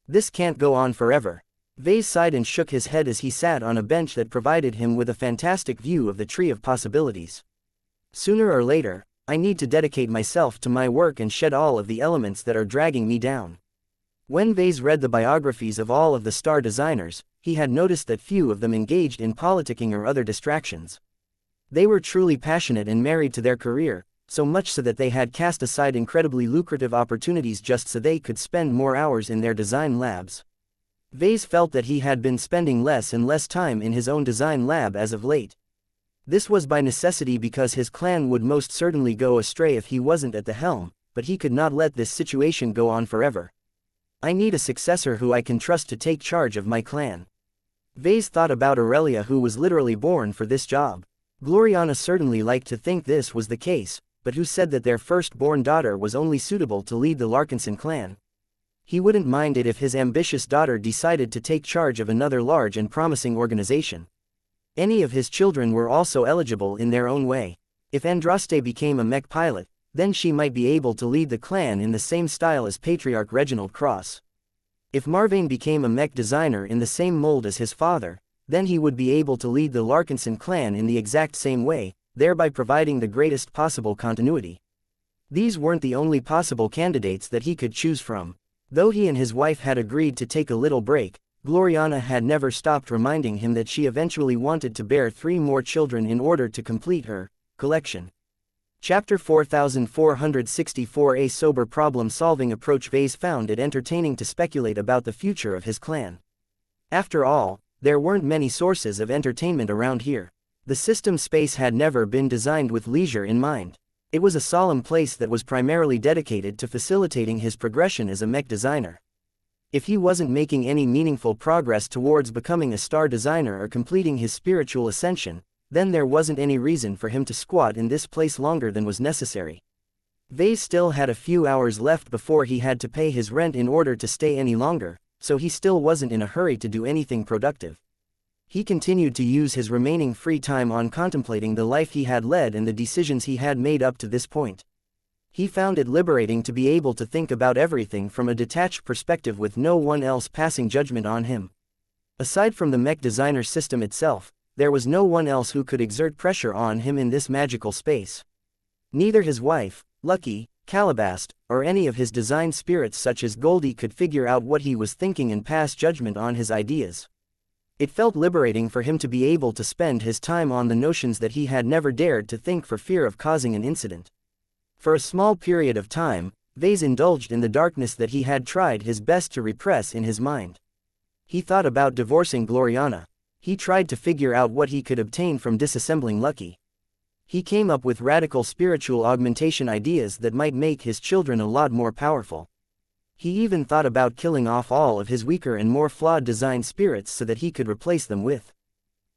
This can't go on forever. Vase sighed and shook his head as he sat on a bench that provided him with a fantastic view of the tree of possibilities. Sooner or later, I need to dedicate myself to my work and shed all of the elements that are dragging me down. When Vase read the biographies of all of the star designers, he had noticed that few of them engaged in politicking or other distractions. They were truly passionate and married to their career, so much so that they had cast aside incredibly lucrative opportunities just so they could spend more hours in their design labs. Vase felt that he had been spending less and less time in his own design lab as of late. This was by necessity because his clan would most certainly go astray if he wasn't at the helm, but he could not let this situation go on forever. I need a successor who I can trust to take charge of my clan. Vase thought about Aurelia, who was literally born for this job. Gloriana certainly liked to think this was the case, but who said that their firstborn daughter was only suitable to lead the Larkinson clan? He wouldn't mind it if his ambitious daughter decided to take charge of another large and promising organization. Any of his children were also eligible in their own way. If Andraste became a mech pilot, then she might be able to lead the clan in the same style as Patriarch Reginald Cross. If Marvane became a mech designer in the same mold as his father, then he would be able to lead the Larkinson clan in the exact same way, thereby providing the greatest possible continuity. These weren't the only possible candidates that he could choose from. Though he and his wife had agreed to take a little break, Gloriana had never stopped reminding him that she eventually wanted to bear 3 more children in order to complete her collection. Chapter 4464. A sober problem-solving approach. Vase found it entertaining to speculate about the future of his clan. After all, there weren't many sources of entertainment around here. The system space had never been designed with leisure in mind. It was a solemn place that was primarily dedicated to facilitating his progression as a mech designer. If he wasn't making any meaningful progress towards becoming a star designer or completing his spiritual ascension, then there wasn't any reason for him to squat in this place longer than was necessary. Vase still had a few hours left before he had to pay his rent in order to stay any longer, so he still wasn't in a hurry to do anything productive. He continued to use his remaining free time on contemplating the life he had led and the decisions he had made up to this point. He found it liberating to be able to think about everything from a detached perspective with no one else passing judgment on him. Aside from the mech designer system itself, there was no one else who could exert pressure on him in this magical space. Neither his wife, Lucky, Calabast, or any of his design spirits such as Goldie could figure out what he was thinking and pass judgment on his ideas. It felt liberating for him to be able to spend his time on the notions that he had never dared to think for fear of causing an incident. For a small period of time, Vase indulged in the darkness that he had tried his best to repress in his mind. He thought about divorcing Gloriana. He tried to figure out what he could obtain from disassembling Lucky. He came up with radical spiritual augmentation ideas that might make his children a lot more powerful. He even thought about killing off all of his weaker and more flawed design spirits so that he could replace them with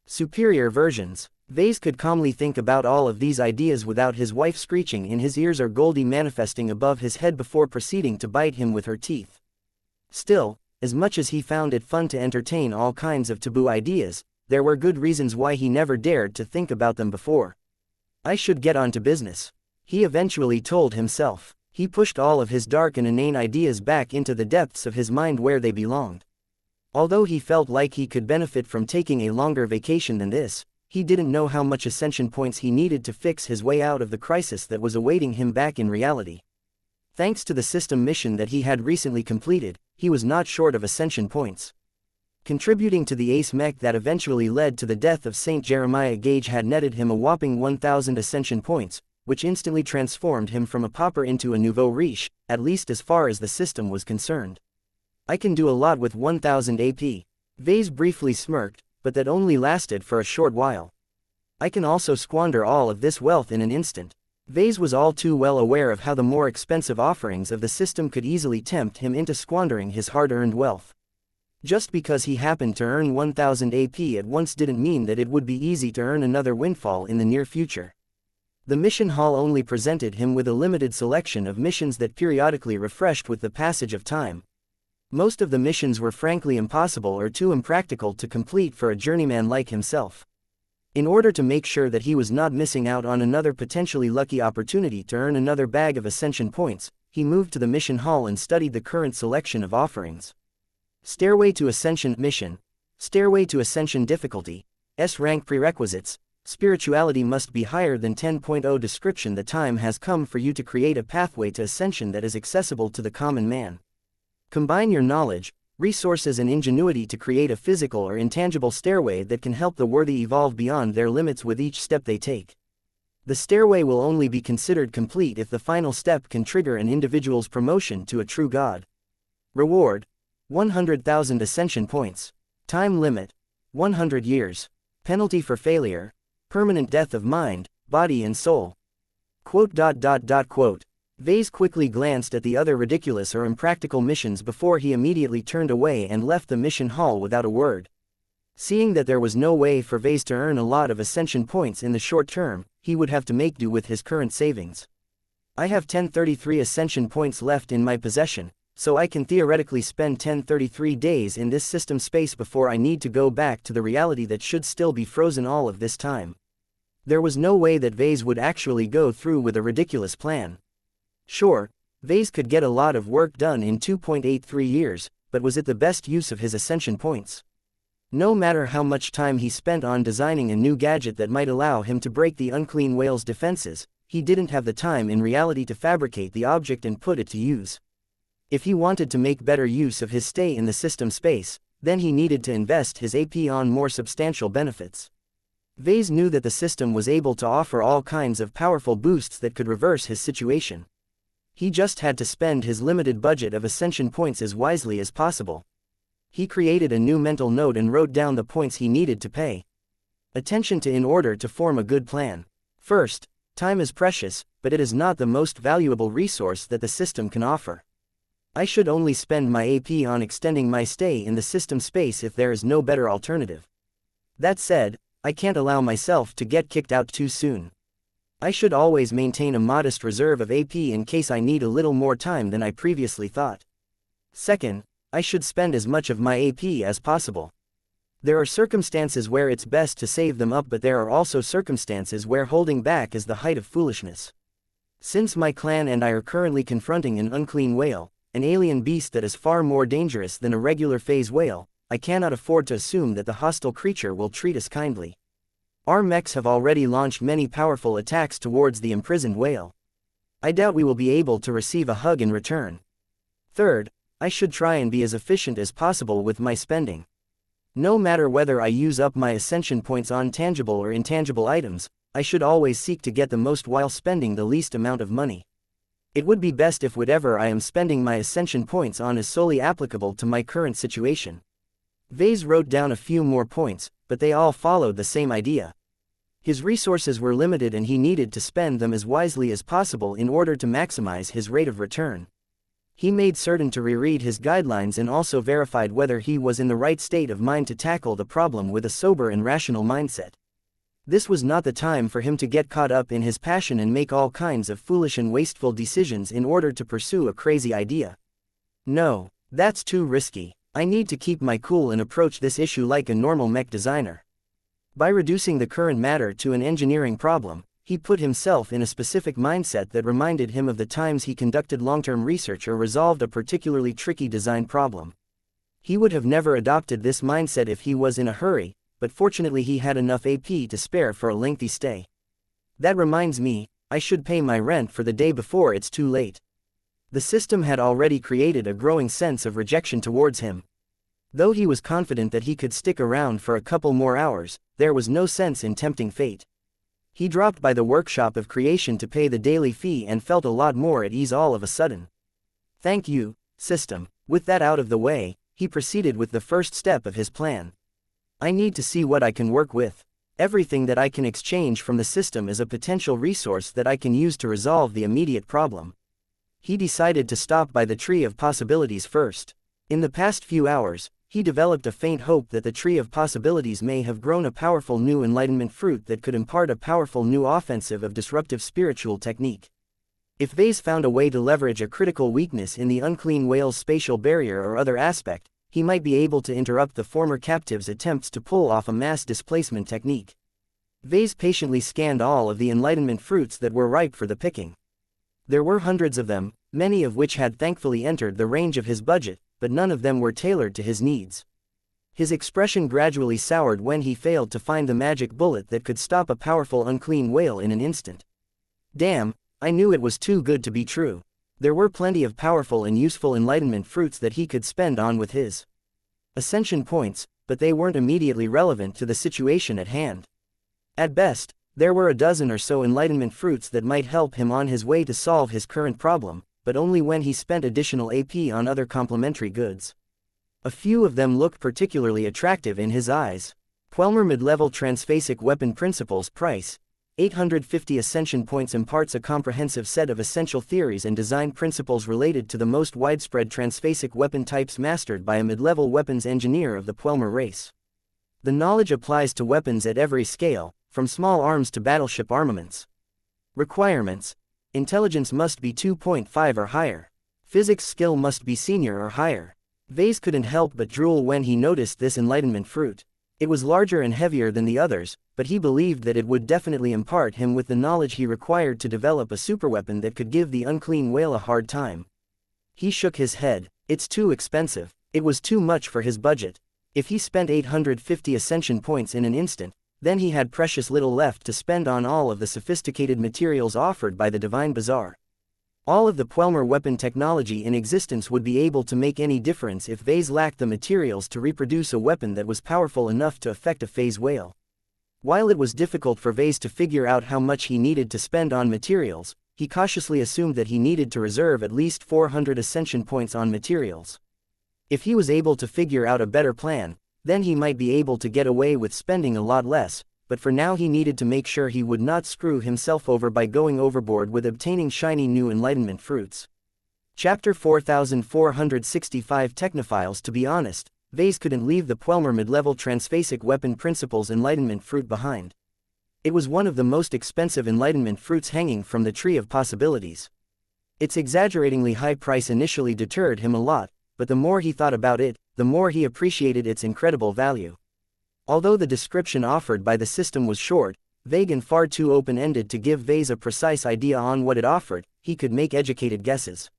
superior versions. Vase could calmly think about all of these ideas without his wife screeching in his ears or Goldie manifesting above his head before proceeding to bite him with her teeth. Still, as much as he found it fun to entertain all kinds of taboo ideas, there were good reasons why he never dared to think about them before. I should get on to business, he eventually told himself. He pushed all of his dark and inane ideas back into the depths of his mind where they belonged. Although he felt like he could benefit from taking a longer vacation than this, he didn't know how much ascension points he needed to fix his way out of the crisis that was awaiting him back in reality. Thanks to the system mission that he had recently completed, he was not short of ascension points. Contributing to the ace mech that eventually led to the death of Saint Jeremiah Gage had netted him a whopping 1,000 ascension points, which instantly transformed him from a pauper into a nouveau riche, at least as far as the system was concerned. I can do a lot with 1,000 AP. Vase briefly smirked, but that only lasted for a short while. I can also squander all of this wealth in an instant. Vase was all too well aware of how the more expensive offerings of the system could easily tempt him into squandering his hard-earned wealth. Just because he happened to earn 1,000 AP at once didn't mean that it would be easy to earn another windfall in the near future. The mission hall only presented him with a limited selection of missions that periodically refreshed with the passage of time. Most of the missions were frankly impossible or too impractical to complete for a journeyman like himself. In order to make sure that he was not missing out on another potentially lucky opportunity to earn another bag of ascension points, he moved to the mission hall and studied the current selection of offerings. Stairway to Ascension Mission. Stairway to Ascension Difficulty. S-Rank Prerequisites. Spirituality must be higher than 10.0. Description: the time has come for you to create a pathway to ascension that is accessible to the common man. Combine your knowledge, resources and ingenuity to create a physical or intangible stairway that can help the worthy evolve beyond their limits with each step they take. The stairway will only be considered complete if the final step can trigger an individual's promotion to a true god. Reward: 100,000 ascension points. Time limit: 100 years. Penalty for failure: permanent death of mind, body and soul. Quote. Vase quickly glanced at the other ridiculous or impractical missions before he immediately turned away and left the mission hall without a word. Seeing that there was no way for Vase to earn a lot of ascension points in the short term, he would have to make do with his current savings. I have 1033 ascension points left in my possession, so I can theoretically spend 1033 days in this system space before I need to go back to the reality that should still be frozen all of this time. There was no way that Vase would actually go through with a ridiculous plan. Sure, Vase could get a lot of work done in 2.83 years, but was it the best use of his ascension points? No matter how much time he spent on designing a new gadget that might allow him to break the unclean whale's defenses, he didn't have the time in reality to fabricate the object and put it to use. If he wanted to make better use of his stay in the system space, then he needed to invest his AP on more substantial benefits. Vase knew that the system was able to offer all kinds of powerful boosts that could reverse his situation. He just had to spend his limited budget of ascension points as wisely as possible. He created a new mental note and wrote down the points he needed to pay attention to in order to form a good plan. First, time is precious, but it is not the most valuable resource that the system can offer. I should only spend my AP on extending my stay in the system space if there is no better alternative. That said, I can't allow myself to get kicked out too soon. I should always maintain a modest reserve of AP in case I need a little more time than I previously thought. Second, I should spend as much of my AP as possible. There are circumstances where it's best to save them up, but there are also circumstances where holding back is the height of foolishness. Since my clan and I are currently confronting an unclean whale, an alien beast that is far more dangerous than a regular phase whale, I cannot afford to assume that the hostile creature will treat us kindly. Our mechs have already launched many powerful attacks towards the imprisoned whale. I doubt we will be able to receive a hug in return. Third, I should try and be as efficient as possible with my spending. No matter whether I use up my ascension points on tangible or intangible items, I should always seek to get the most while spending the least amount of money. It would be best if whatever I am spending my ascension points on is solely applicable to my current situation. Vase wrote down a few more points, but they all followed the same idea. His resources were limited and he needed to spend them as wisely as possible in order to maximize his rate of return. He made certain to reread his guidelines and also verified whether he was in the right state of mind to tackle the problem with a sober and rational mindset. This was not the time for him to get caught up in his passion and make all kinds of foolish and wasteful decisions in order to pursue a crazy idea. No, that's too risky. I need to keep my cool and approach this issue like a normal mech designer. By reducing the current matter to an engineering problem, he put himself in a specific mindset that reminded him of the times he conducted long-term research or resolved a particularly tricky design problem. He would have never adopted this mindset if he was in a hurry, but fortunately he had enough AP to spare for a lengthy stay. That reminds me, I should pay my rent for the day before it's too late. The system had already created a growing sense of rejection towards him. Though he was confident that he could stick around for a couple more hours, there was no sense in tempting fate. He dropped by the workshop of creation to pay the daily fee and felt a lot more at ease all of a sudden. Thank you, system. With that out of the way, he proceeded with the first step of his plan. I need to see what I can work with. Everything that I can exchange from the system is a potential resource that I can use to resolve the immediate problem. He decided to stop by the Tree of Possibilities first. In the past few hours, he developed a faint hope that the Tree of Possibilities may have grown a powerful new enlightenment fruit that could impart a powerful new offensive of disruptive spiritual technique. If Vase found a way to leverage a critical weakness in the unclean whale's spatial barrier or other aspect, he might be able to interrupt the former captive's attempts to pull off a mass displacement technique. Vase patiently scanned all of the enlightenment fruits that were ripe for the picking. There were hundreds of them, many of which had thankfully entered the range of his budget, but none of them were tailored to his needs. His expression gradually soured when he failed to find the magic bullet that could stop a powerful unclean whale in an instant. Damn, I knew it was too good to be true. There were plenty of powerful and useful enlightenment fruits that he could spend on with his ascension points, but they weren't immediately relevant to the situation at hand. At best, there were a dozen or so enlightenment fruits that might help him on his way to solve his current problem, but only when he spent additional AP on other complementary goods. A few of them looked particularly attractive in his eyes. Quelmer Mid-Level Transphasic Weapon Principles Price, 850 Ascension Points imparts a comprehensive set of essential theories and design principles related to the most widespread transphasic weapon types mastered by a mid-level weapons engineer of the Quelmer race. The knowledge applies to weapons at every scale, from small arms to battleship armaments. Requirements: intelligence must be 2.5 or higher. Physics skill must be senior or higher. Vase couldn't help but drool when he noticed this enlightenment fruit. It was larger and heavier than the others, but he believed that it would definitely impart him with the knowledge he required to develop a superweapon that could give the unclean whale a hard time. He shook his head. It's too expensive. It was too much for his budget. If he spent 850 ascension points in an instant, then he had precious little left to spend on all of the sophisticated materials offered by the Divine Bazaar. All of the Quelmer weapon technology in existence would be able to make any difference if Vase lacked the materials to reproduce a weapon that was powerful enough to affect a phase whale. While it was difficult for Vase to figure out how much he needed to spend on materials, he cautiously assumed that he needed to reserve at least 400 ascension points on materials. If he was able to figure out a better plan, then he might be able to get away with spending a lot less, but for now he needed to make sure he would not screw himself over by going overboard with obtaining shiny new enlightenment fruits. Chapter 4465 Technophiles. To be honest, Vase couldn't leave the Quelmer Mid-Level Transphasic Weapon Principles enlightenment fruit behind. It was one of the most expensive enlightenment fruits hanging from the Tree of Possibilities. Its exaggeratingly high price initially deterred him a lot, but the more he thought about it, the more he appreciated its incredible value. Although the description offered by the system was short, vague and far too open-ended to give Vase a precise idea on what it offered, he could make educated guesses.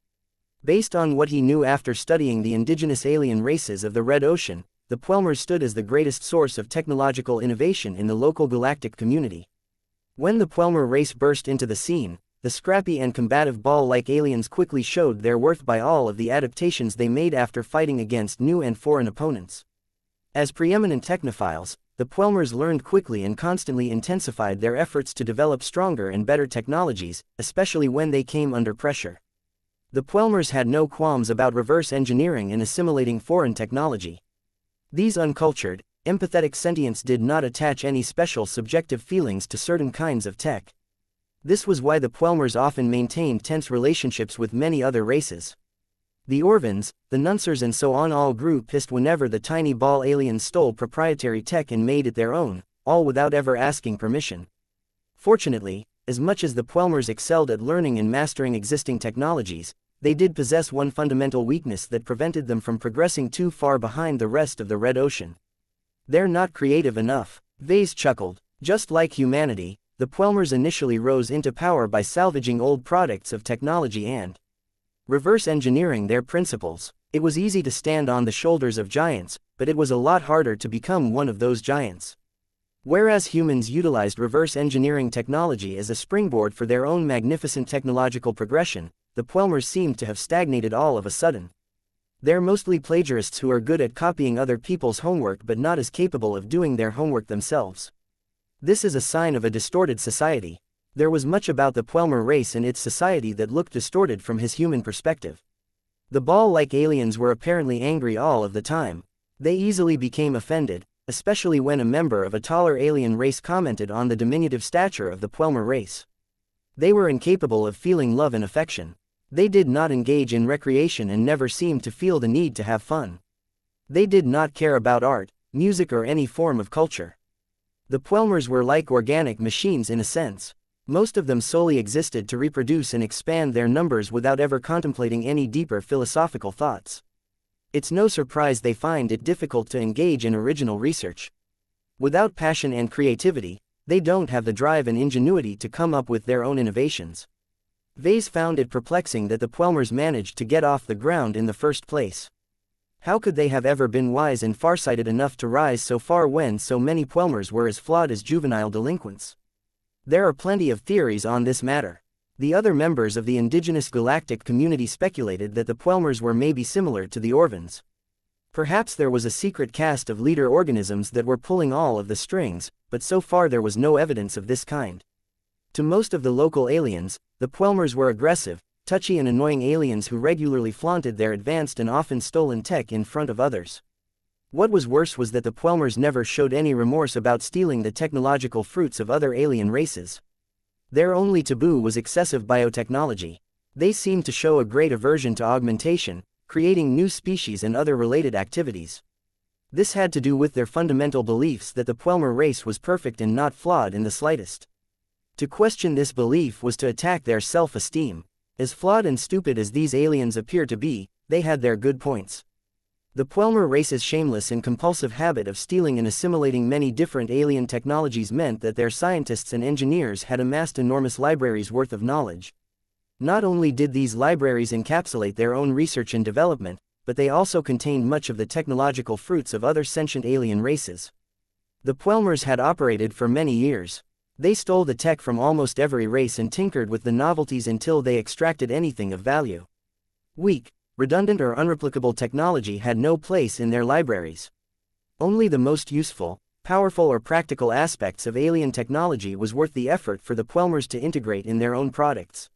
Based on what he knew after studying the indigenous alien races of the Red Ocean, the Quelmers stood as the greatest source of technological innovation in the local galactic community. When the Quelmer race burst into the scene, the scrappy and combative ball-like aliens quickly showed their worth by all of the adaptations they made after fighting against new and foreign opponents. As preeminent technophiles, the Quelmers learned quickly and constantly intensified their efforts to develop stronger and better technologies, especially when they came under pressure. The Quelmers had no qualms about reverse engineering and assimilating foreign technology. These uncultured, empathetic sentients did not attach any special subjective feelings to certain kinds of tech. This was why the Quelmers often maintained tense relationships with many other races. The Orvans, the Nunsers and so on all grew pissed whenever the tiny ball aliens stole proprietary tech and made it their own, all without ever asking permission. Fortunately, as much as the Quelmers excelled at learning and mastering existing technologies, they did possess one fundamental weakness that prevented them from progressing too far behind the rest of the Red Ocean. They're not creative enough. Vase chuckled. Just like humanity, the Quelmers initially rose into power by salvaging old products of technology and reverse engineering their principles. It was easy to stand on the shoulders of giants, but it was a lot harder to become one of those giants. Whereas humans utilized reverse engineering technology as a springboard for their own magnificent technological progression, the Puelmers seemed to have stagnated all of a sudden. They're mostly plagiarists who are good at copying other people's homework but not as capable of doing their homework themselves. This is a sign of a distorted society. There was much about the Puelmer race and its society that looked distorted from his human perspective. The ball-like aliens were apparently angry all of the time. They easily became offended, especially when a member of a taller alien race commented on the diminutive stature of the Puelmer race. They were incapable of feeling love and affection. They did not engage in recreation and never seemed to feel the need to have fun. They did not care about art, music or any form of culture. The Puelmers were like organic machines in a sense. Most of them solely existed to reproduce and expand their numbers without ever contemplating any deeper philosophical thoughts. It's no surprise they find it difficult to engage in original research. Without passion and creativity, they don't have the drive and ingenuity to come up with their own innovations. Vase found it perplexing that the Puelmers managed to get off the ground in the first place. How could they have ever been wise and farsighted enough to rise so far when so many Puelmers were as flawed as juvenile delinquents? There are plenty of theories on this matter. The other members of the indigenous galactic community speculated that the Puelmers were maybe similar to the Orvans. Perhaps there was a secret caste of leader organisms that were pulling all of the strings, but so far there was no evidence of this kind. To most of the local aliens, the Puelmers were aggressive, touchy and annoying aliens who regularly flaunted their advanced and often stolen tech in front of others. What was worse was that the Puelmers never showed any remorse about stealing the technological fruits of other alien races. Their only taboo was excessive biotechnology. They seemed to show a great aversion to augmentation, creating new species and other related activities. This had to do with their fundamental beliefs that the Puelmer race was perfect and not flawed in the slightest. To question this belief was to attack their self-esteem. As flawed and stupid as these aliens appear to be, they had their good points. The Puelmer race's shameless and compulsive habit of stealing and assimilating many different alien technologies meant that their scientists and engineers had amassed enormous libraries worth of knowledge. Not only did these libraries encapsulate their own research and development, but they also contained much of the technological fruits of other sentient alien races. The Puelmers had operated for many years. They stole the tech from almost every race and tinkered with the novelties until they extracted anything of value. Weak, redundant or unreplicable technology had no place in their libraries. Only the most useful, powerful or practical aspects of alien technology was worth the effort for the Puelmers to integrate in their own products.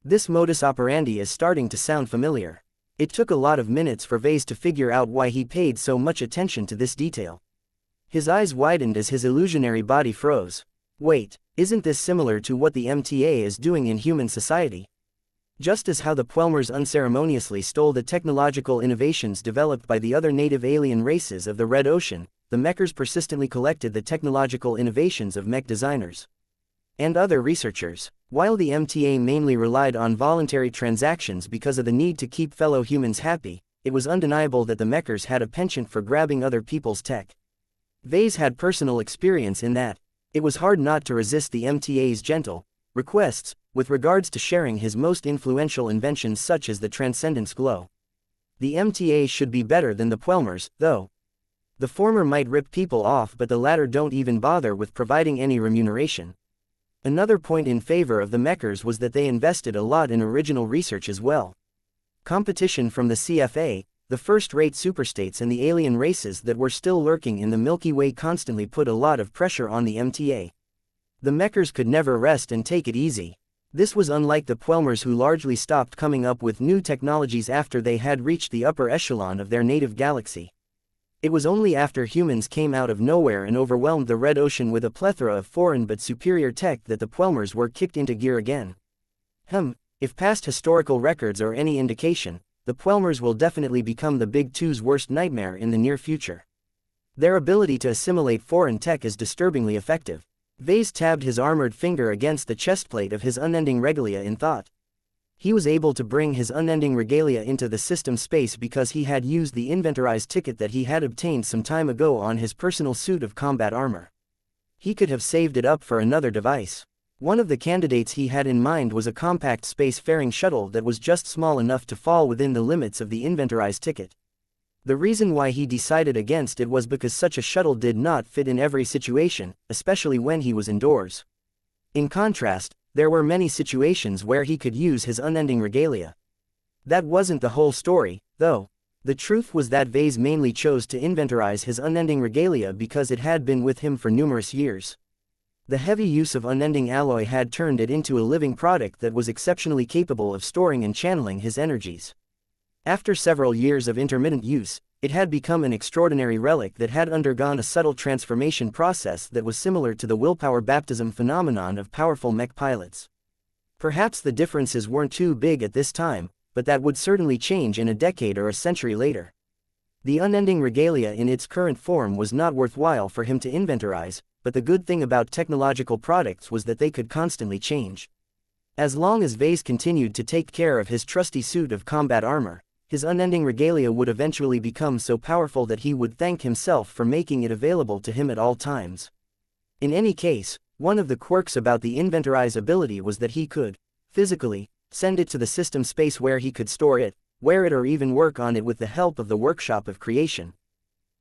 This modus operandi is starting to sound familiar. It took a lot of minutes for Vase to figure out why he paid so much attention to this detail. His eyes widened as his illusionary body froze. Wait, isn't this similar to what the MTA is doing in human society? Just as how the Puelmers unceremoniously stole the technological innovations developed by the other native alien races of the Red Ocean, the Mechers persistently collected the technological innovations of Mech designers and other researchers. While the MTA mainly relied on voluntary transactions because of the need to keep fellow humans happy, it was undeniable that the Mechers had a penchant for grabbing other people's tech. Vase had personal experience in that. It was hard not to resist the MTA's gentle requests with regards to sharing his most influential inventions such as the Transcendence Glow. The MTA should be better than the Puelmers, though. The former might rip people off but the latter don't even bother with providing any remuneration. Another point in favor of the Mechers was that they invested a lot in original research as well. Competition from the CFA, the first-rate superstates and the alien races that were still lurking in the Milky Way constantly put a lot of pressure on the MTA. The Mechers could never rest and take it easy. This was unlike the Puelmers who largely stopped coming up with new technologies after they had reached the upper echelon of their native galaxy. It was only after humans came out of nowhere and overwhelmed the Red Ocean with a plethora of foreign but superior tech that the Puelmers were kicked into gear again. If past historical records are any indication, the Puelmers will definitely become the Big Two's worst nightmare in the near future. Their ability to assimilate foreign tech is disturbingly effective. Vase tabbed his armored finger against the chestplate of his unending regalia in thought. He was able to bring his unending regalia into the system space because he had used the inventorized ticket that he had obtained some time ago on his personal suit of combat armor. He could have saved it up for another device. One of the candidates he had in mind was a compact space-faring shuttle that was just small enough to fall within the limits of the inventorized ticket. The reason why he decided against it was because such a shuttle did not fit in every situation, especially when he was indoors. In contrast, there were many situations where he could use his unending regalia. That wasn't the whole story, though. The truth was that Vase mainly chose to inventorize his unending regalia because it had been with him for numerous years. The heavy use of unending alloy had turned it into a living product that was exceptionally capable of storing and channeling his energies. After several years of intermittent use, it had become an extraordinary relic that had undergone a subtle transformation process that was similar to the willpower baptism phenomenon of powerful mech pilots. Perhaps the differences weren't too big at this time, but that would certainly change in a decade or a century later. The unending regalia in its current form was not worthwhile for him to inventorize, but the good thing about technological products was that they could constantly change. As long as Vase continued to take care of his trusty suit of combat armor, his unending regalia would eventually become so powerful that he would thank himself for making it available to him at all times. In any case, one of the quirks about the inventorize ability was that he could, physically, send it to the system space where he could store it, wear it, or even work on it with the help of the workshop of creation.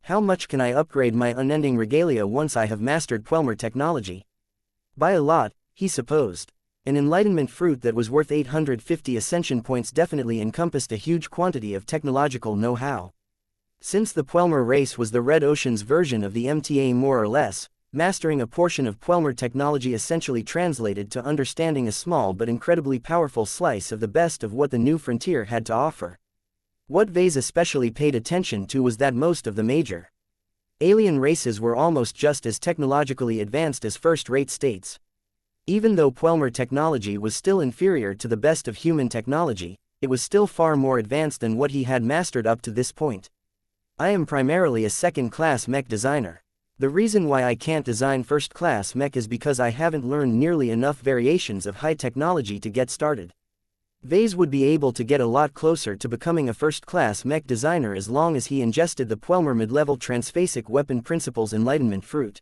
How much can I upgrade my unending regalia once I have mastered Quelmer technology? By a lot, he supposed. An enlightenment fruit that was worth 850 ascension points definitely encompassed a huge quantity of technological know-how. Since the Quelmer race was the Red Ocean's version of the MTA more or less, mastering a portion of Quelmer technology essentially translated to understanding a small but incredibly powerful slice of the best of what the new frontier had to offer. What Vase especially paid attention to was that most of the major alien races were almost just as technologically advanced as first-rate states. Even though Quelmer technology was still inferior to the best of human technology, it was still far more advanced than what he had mastered up to this point. I am primarily a second-class mech designer. The reason why I can't design first-class mech is because I haven't learned nearly enough variations of high technology to get started. Vase would be able to get a lot closer to becoming a first-class mech designer as long as he ingested the Quelmer mid-level transphasic weapon principles enlightenment fruit.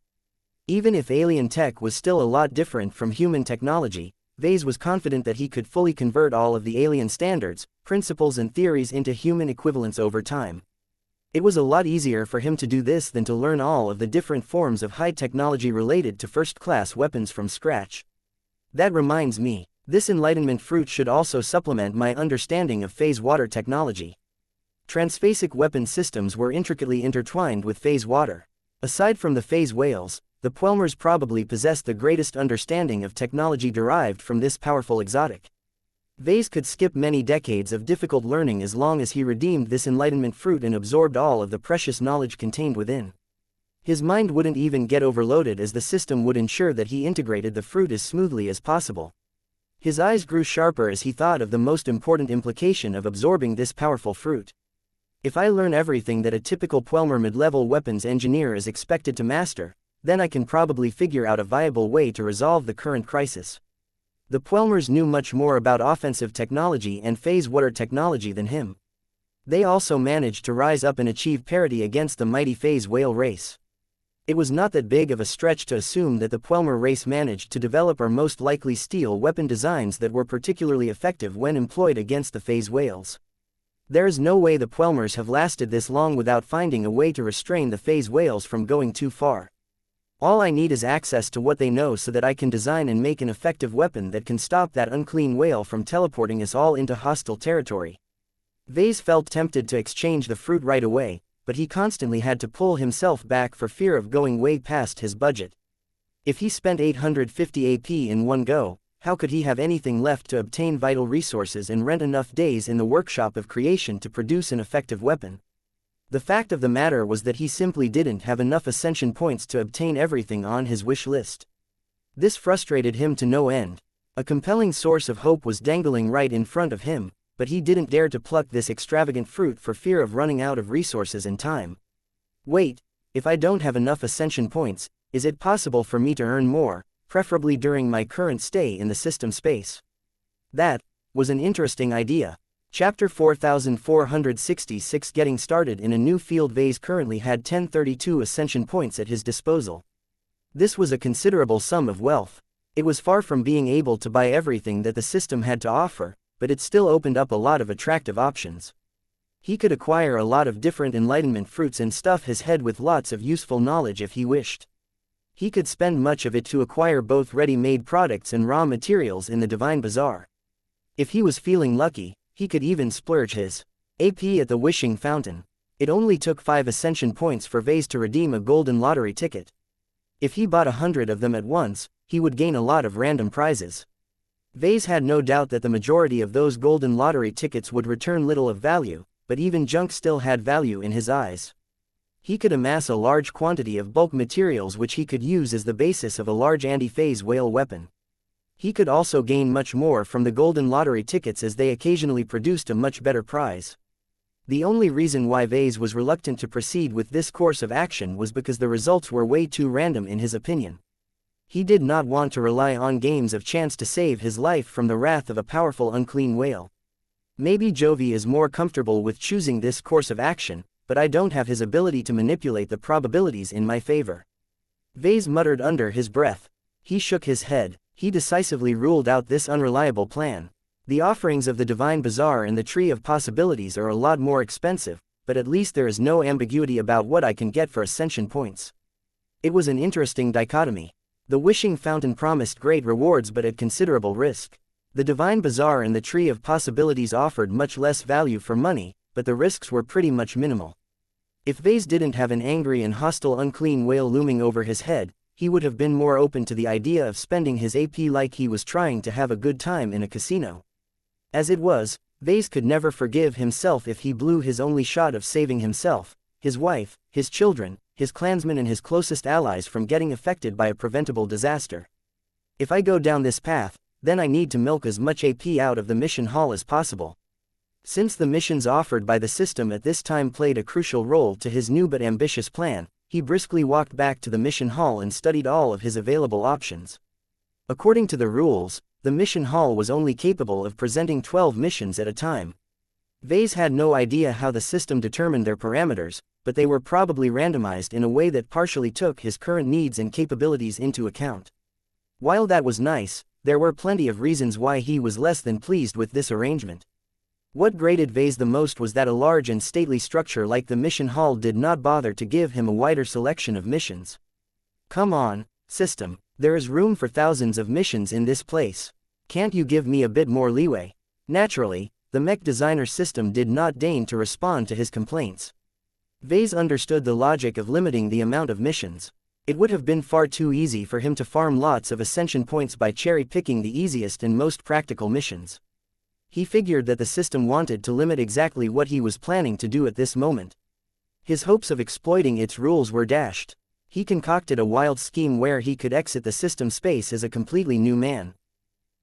Even if alien tech was still a lot different from human technology, Vase was confident that he could fully convert all of the alien standards, principles and theories into human equivalents over time. It was a lot easier for him to do this than to learn all of the different forms of high technology related to first-class weapons from scratch. That reminds me, this enlightenment fruit should also supplement my understanding of phase water technology. Transphasic weapon systems were intricately intertwined with phase water. Aside from the phase whales, the Quelmers probably possessed the greatest understanding of technology derived from this powerful exotic. Vase could skip many decades of difficult learning as long as he redeemed this enlightenment fruit and absorbed all of the precious knowledge contained within. His mind wouldn't even get overloaded as the system would ensure that he integrated the fruit as smoothly as possible. His eyes grew sharper as he thought of the most important implication of absorbing this powerful fruit. If I learn everything that a typical Quelmer mid-level weapons engineer is expected to master, then I can probably figure out a viable way to resolve the current crisis. The Quelmers knew much more about offensive technology and phase water technology than him. They also managed to rise up and achieve parity against the mighty phase whale race. It was not that big of a stretch to assume that the Quelmer race managed to develop or most likely steal weapon designs that were particularly effective when employed against the phase whales. There is no way the Quelmers have lasted this long without finding a way to restrain the phase whales from going too far. All I need is access to what they know so that I can design and make an effective weapon that can stop that unclean whale from teleporting us all into hostile territory. Vase felt tempted to exchange the fruit right away, but he constantly had to pull himself back for fear of going way past his budget. If he spent 850 AP in one go, how could he have anything left to obtain vital resources and rent enough days in the workshop of creation to produce an effective weapon? The fact of the matter was that he simply didn't have enough ascension points to obtain everything on his wish list. This frustrated him to no end. A compelling source of hope was dangling right in front of him, but he didn't dare to pluck this extravagant fruit for fear of running out of resources and time. Wait, if I don't have enough ascension points, is it possible for me to earn more, preferably during my current stay in the system space? That was an interesting idea. Chapter 4466 Getting started in a new field. Vase currently had 1032 ascension points at his disposal. This was a considerable sum of wealth. It was far from being able to buy everything that the system had to offer, but it still opened up a lot of attractive options. He could acquire a lot of different enlightenment fruits and stuff his head with lots of useful knowledge if he wished. He could spend much of it to acquire both ready-made products and raw materials in the Divine Bazaar. If he was feeling lucky, he could even splurge his AP at the Wishing Fountain. It only took 5 ascension points for Vase to redeem a golden lottery ticket. If he bought 100 of them at once, he would gain a lot of random prizes. Vase had no doubt that the majority of those golden lottery tickets would return little of value, but even junk still had value in his eyes. He could amass a large quantity of bulk materials which he could use as the basis of a large anti-phase whale weapon. He could also gain much more from the golden lottery tickets as they occasionally produced a much better prize. The only reason why Vase was reluctant to proceed with this course of action was because the results were way too random in his opinion. He did not want to rely on games of chance to save his life from the wrath of a powerful unclean whale. Maybe Jovi is more comfortable with choosing this course of action, but I don't have his ability to manipulate the probabilities in my favor. Vase muttered under his breath. He shook his head. He decisively ruled out this unreliable plan. The offerings of the Divine Bazaar and the Tree of Possibilities are a lot more expensive, but at least there is no ambiguity about what I can get for ascension points. It was an interesting dichotomy. The Wishing Fountain promised great rewards but at considerable risk. The Divine Bazaar and the Tree of Possibilities offered much less value for money, but the risks were pretty much minimal. If Vase didn't have an angry and hostile unclean whale looming over his head, he would have been more open to the idea of spending his AP like he was trying to have a good time in a casino. As it was, Vase could never forgive himself if he blew his only shot of saving himself, his wife, his children, his clansmen and his closest allies from getting affected by a preventable disaster. If I go down this path, then I need to milk as much AP out of the mission hall as possible. Since the missions offered by the system at this time played a crucial role to his new but ambitious plan, he briskly walked back to the mission hall and studied all of his available options. According to the rules, the mission hall was only capable of presenting 12 missions at a time. Vase had no idea how the system determined their parameters, but they were probably randomized in a way that partially took his current needs and capabilities into account. While that was nice, there were plenty of reasons why he was less than pleased with this arrangement. What grated Vase the most was that a large and stately structure like the mission hall did not bother to give him a wider selection of missions. Come on, system, there is room for thousands of missions in this place. Can't you give me a bit more leeway? Naturally, the Mech designer system did not deign to respond to his complaints. Vase understood the logic of limiting the amount of missions. It would have been far too easy for him to farm lots of ascension points by cherry-picking the easiest and most practical missions. He figured that the system wanted to limit exactly what he was planning to do at this moment. His hopes of exploiting its rules were dashed. He concocted a wild scheme where he could exit the system space as a completely new man.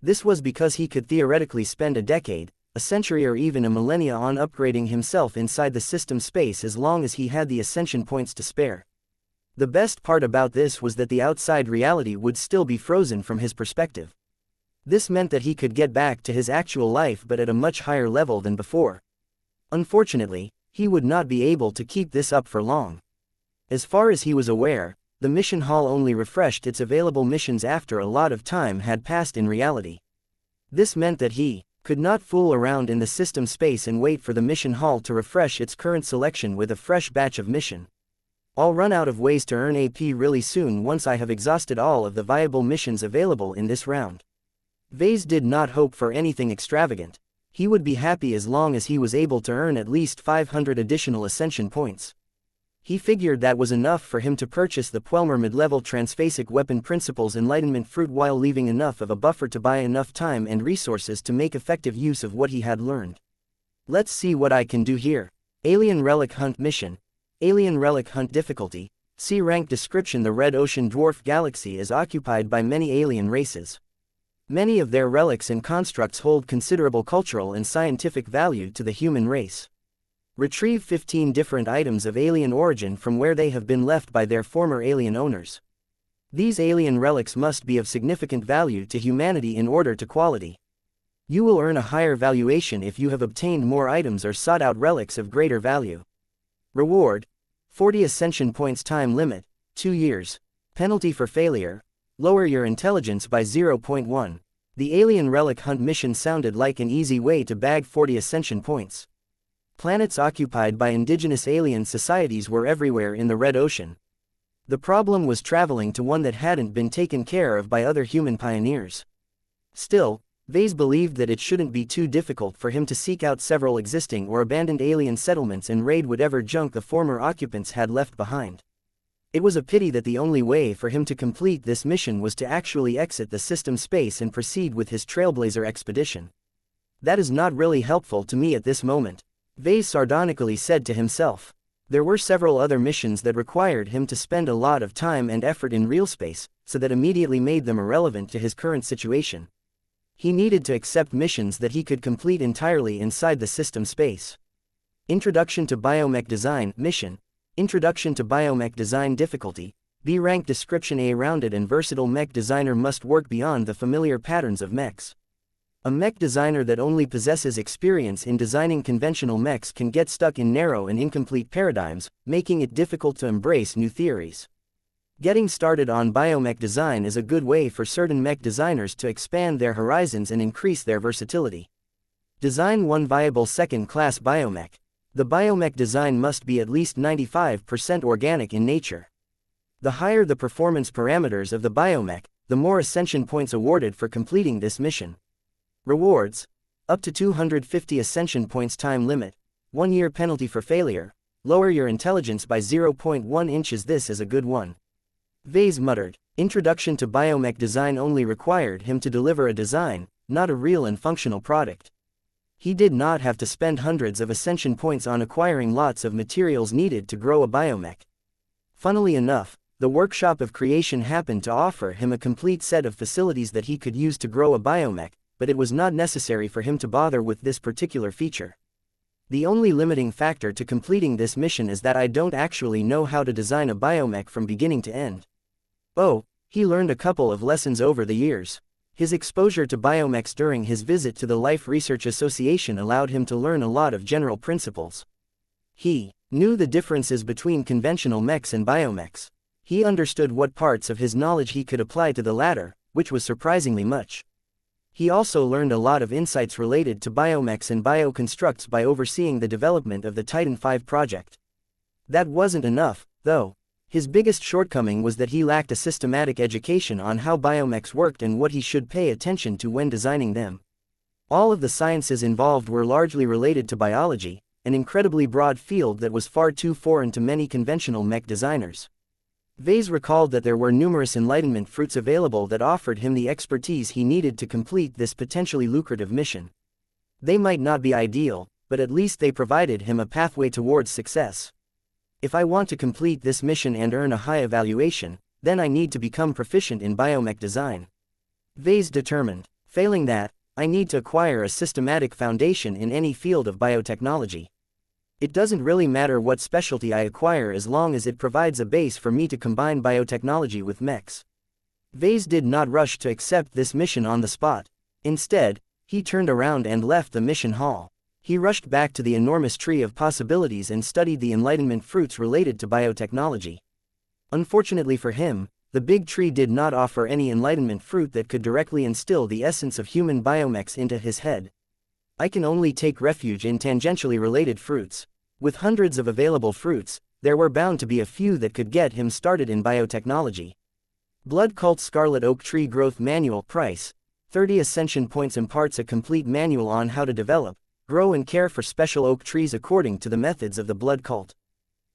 This was because he could theoretically spend a decade, a century or even a millennia on upgrading himself inside the system space as long as he had the ascension points to spare. The best part about this was that the outside reality would still be frozen from his perspective. This meant that he could get back to his actual life but at a much higher level than before. Unfortunately, he would not be able to keep this up for long. As far as he was aware, the mission hall only refreshed its available missions after a lot of time had passed in reality. This meant that he could not fool around in the system space and wait for the mission hall to refresh its current selection with a fresh batch of mission. I'll run out of ways to earn AP really soon once I have exhausted all of the viable missions available in this round. Vase did not hope for anything extravagant. He would be happy as long as he was able to earn at least 500 additional ascension points. He figured that was enough for him to purchase the Puelmer mid-level transphasic weapon principles enlightenment fruit while leaving enough of a buffer to buy enough time and resources to make effective use of what he had learned. Let's see what I can do here. Alien Relic Hunt Mission. Alien Relic Hunt Difficulty. C rank description. The Red Ocean Dwarf Galaxy is occupied by many alien races. Many of their relics and constructs hold considerable cultural and scientific value to the human race. Retrieve 15 different items of alien origin from where they have been left by their former alien owners. These alien relics must be of significant value to humanity in order to quality. You will earn a higher valuation if you have obtained more items or sought out relics of greater value. Reward: 40 ascension points. Time limit: 2 years. Penalty for failure: lower your intelligence by 0.1. The Alien Relic Hunt mission sounded like an easy way to bag 40 ascension points. Planets occupied by indigenous alien societies were everywhere in the Red Ocean. The problem was traveling to one that hadn't been taken care of by other human pioneers. Still, Vase believed that it shouldn't be too difficult for him to seek out several existing or abandoned alien settlements and raid whatever junk the former occupants had left behind. It was a pity that the only way for him to complete this mission was to actually exit the system space and proceed with his Trailblazer expedition. That is not really helpful to me at this moment, Vase sardonically said to himself. There were several other missions that required him to spend a lot of time and effort in real space, so that immediately made them irrelevant to his current situation. He needed to accept missions that he could complete entirely inside the system space. Introduction to Biomech Design Mission. Introduction to Biomech Design Difficulty. B rank description. A rounded and versatile mech designer must work beyond the familiar patterns of mechs. A mech designer that only possesses experience in designing conventional mechs can get stuck in narrow and incomplete paradigms, making it difficult to embrace new theories. Getting started on biomech design is a good way for certain mech designers to expand their horizons and increase their versatility. Design one viable second-class biomech. The biomech design must be at least 95% organic in nature. The higher the performance parameters of the biomech, the more ascension points awarded for completing this mission. Rewards: up to 250 ascension points. Time limit: 1 year. Penalty for failure: lower your intelligence by 0.1 inches. This is a good one, Vase muttered. Introduction to biomech design only required him to deliver a design, not a real and functional product. He did not have to spend hundreds of ascension points on acquiring lots of materials needed to grow a biomech. Funnily enough, the workshop of creation happened to offer him a complete set of facilities that he could use to grow a biomech, but it was not necessary for him to bother with this particular feature. The only limiting factor to completing this mission is that I don't actually know how to design a biomech from beginning to end. Oh, he learned a couple of lessons over the years. His exposure to biomechs during his visit to the Life Research Association allowed him to learn a lot of general principles. He knew the differences between conventional mechs and biomechs. He understood what parts of his knowledge he could apply to the latter, which was surprisingly much. He also learned a lot of insights related to biomechs and bioconstructs by overseeing the development of the Titan V project. That wasn't enough, though. His biggest shortcoming was that he lacked a systematic education on how biomechs worked and what he should pay attention to when designing them. All of the sciences involved were largely related to biology, an incredibly broad field that was far too foreign to many conventional mech designers. Vase recalled that there were numerous enlightenment fruits available that offered him the expertise he needed to complete this potentially lucrative mission. They might not be ideal, but at least they provided him a pathway towards success. If I want to complete this mission and earn a high evaluation, then I need to become proficient in biomech design, Vase determined. Failing that, I need to acquire a systematic foundation in any field of biotechnology. It doesn't really matter what specialty I acquire as long as it provides a base for me to combine biotechnology with mechs. Vase did not rush to accept this mission on the spot. Instead, he turned around and left the mission hall. He rushed back to the enormous tree of possibilities and studied the enlightenment fruits related to biotechnology. Unfortunately for him, the big tree did not offer any enlightenment fruit that could directly instill the essence of human biomechs into his head. I can only take refuge in tangentially related fruits. With hundreds of available fruits, there were bound to be a few that could get him started in biotechnology. Blood Cult Scarlet Oak Tree Growth Manual. Price: 30 ascension points. Imparts a complete manual on how to develop, grow and care for special oak trees according to the methods of the blood cult.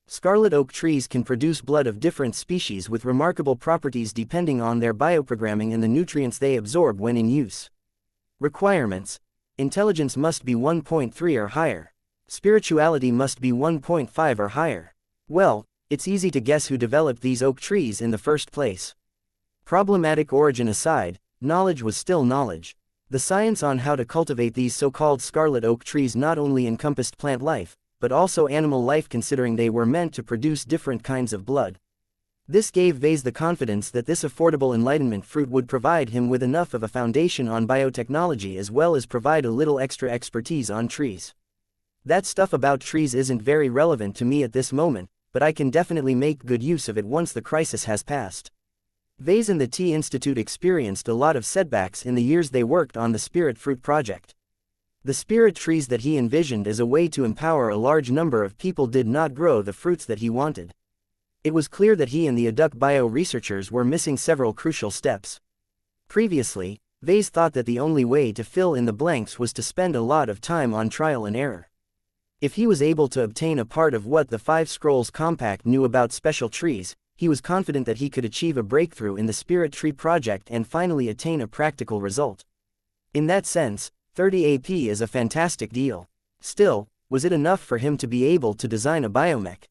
Scarlet oak trees can produce blood of different species with remarkable properties depending on their bioprogramming and the nutrients they absorb when in use. Requirements: intelligence must be 1.3 or higher. Spirituality must be 1.5 or higher. Well, it's easy to guess who developed these oak trees in the first place. Problematic origin aside, knowledge was still knowledge. The science on how to cultivate these so-called scarlet oak trees not only encompassed plant life, but also animal life, considering they were meant to produce different kinds of blood. This gave Vase the confidence that this affordable enlightenment fruit would provide him with enough of a foundation on biotechnology as well as provide a little extra expertise on trees. That stuff about trees isn't very relevant to me at this moment, but I can definitely make good use of it once the crisis has passed. Vase and the Tea Institute experienced a lot of setbacks in the years they worked on the Spirit Fruit project. The spirit trees that he envisioned as a way to empower a large number of people did not grow the fruits that he wanted. It was clear that he and the Audiobook bio researchers were missing several crucial steps. Previously, Vase thought that the only way to fill in the blanks was to spend a lot of time on trial and error. If he was able to obtain a part of what the Five Scrolls Compact knew about special trees, he was confident that he could achieve a breakthrough in the Spirit Tree project and finally attain a practical result. In that sense, 30 AP is a fantastic deal. Still, was it enough for him to be able to design a biomech?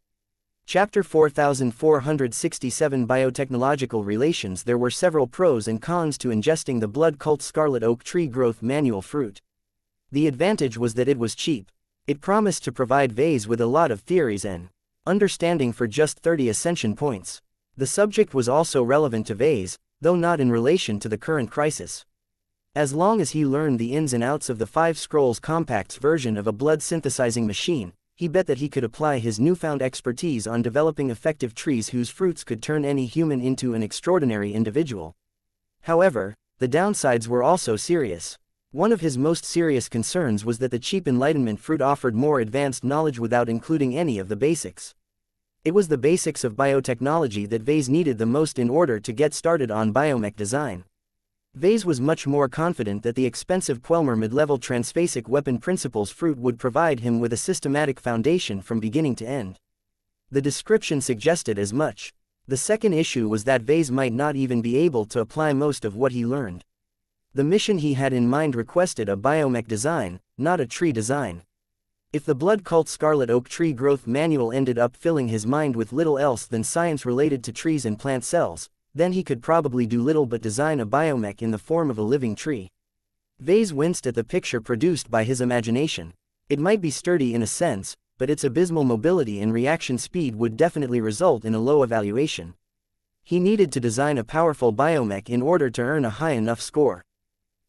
Chapter 4467 Biotechnological Relations. There were several pros and cons to ingesting the blood cult scarlet oak tree growth manual fruit. The advantage was that it was cheap. It promised to provide Vase with a lot of theories and understanding for just 30 ascension points. The subject was also relevant to Vase, though not in relation to the current crisis. As long as he learned the ins and outs of the Five Scrolls Compact's version of a blood synthesizing machine, he bet that he could apply his newfound expertise on developing effective trees whose fruits could turn any human into an extraordinary individual. However, the downsides were also serious. One of his most serious concerns was that the cheap enlightenment fruit offered more advanced knowledge without including any of the basics. It was the basics of biotechnology that Vase needed the most in order to get started on biomech design. Vase was much more confident that the expensive Quelmer mid-level transphasic weapon principles fruit would provide him with a systematic foundation from beginning to end. The description suggested as much. The second issue was that Vase might not even be able to apply most of what he learned. The mission he had in mind requested a biomech design, not a tree design. If the blood cult scarlet oak tree growth manual ended up filling his mind with little else than science related to trees and plant cells, then he could probably do little but design a biomech in the form of a living tree. Vase winced at the picture produced by his imagination. It might be sturdy in a sense, but its abysmal mobility and reaction speed would definitely result in a low evaluation. He needed to design a powerful biomech in order to earn a high enough score.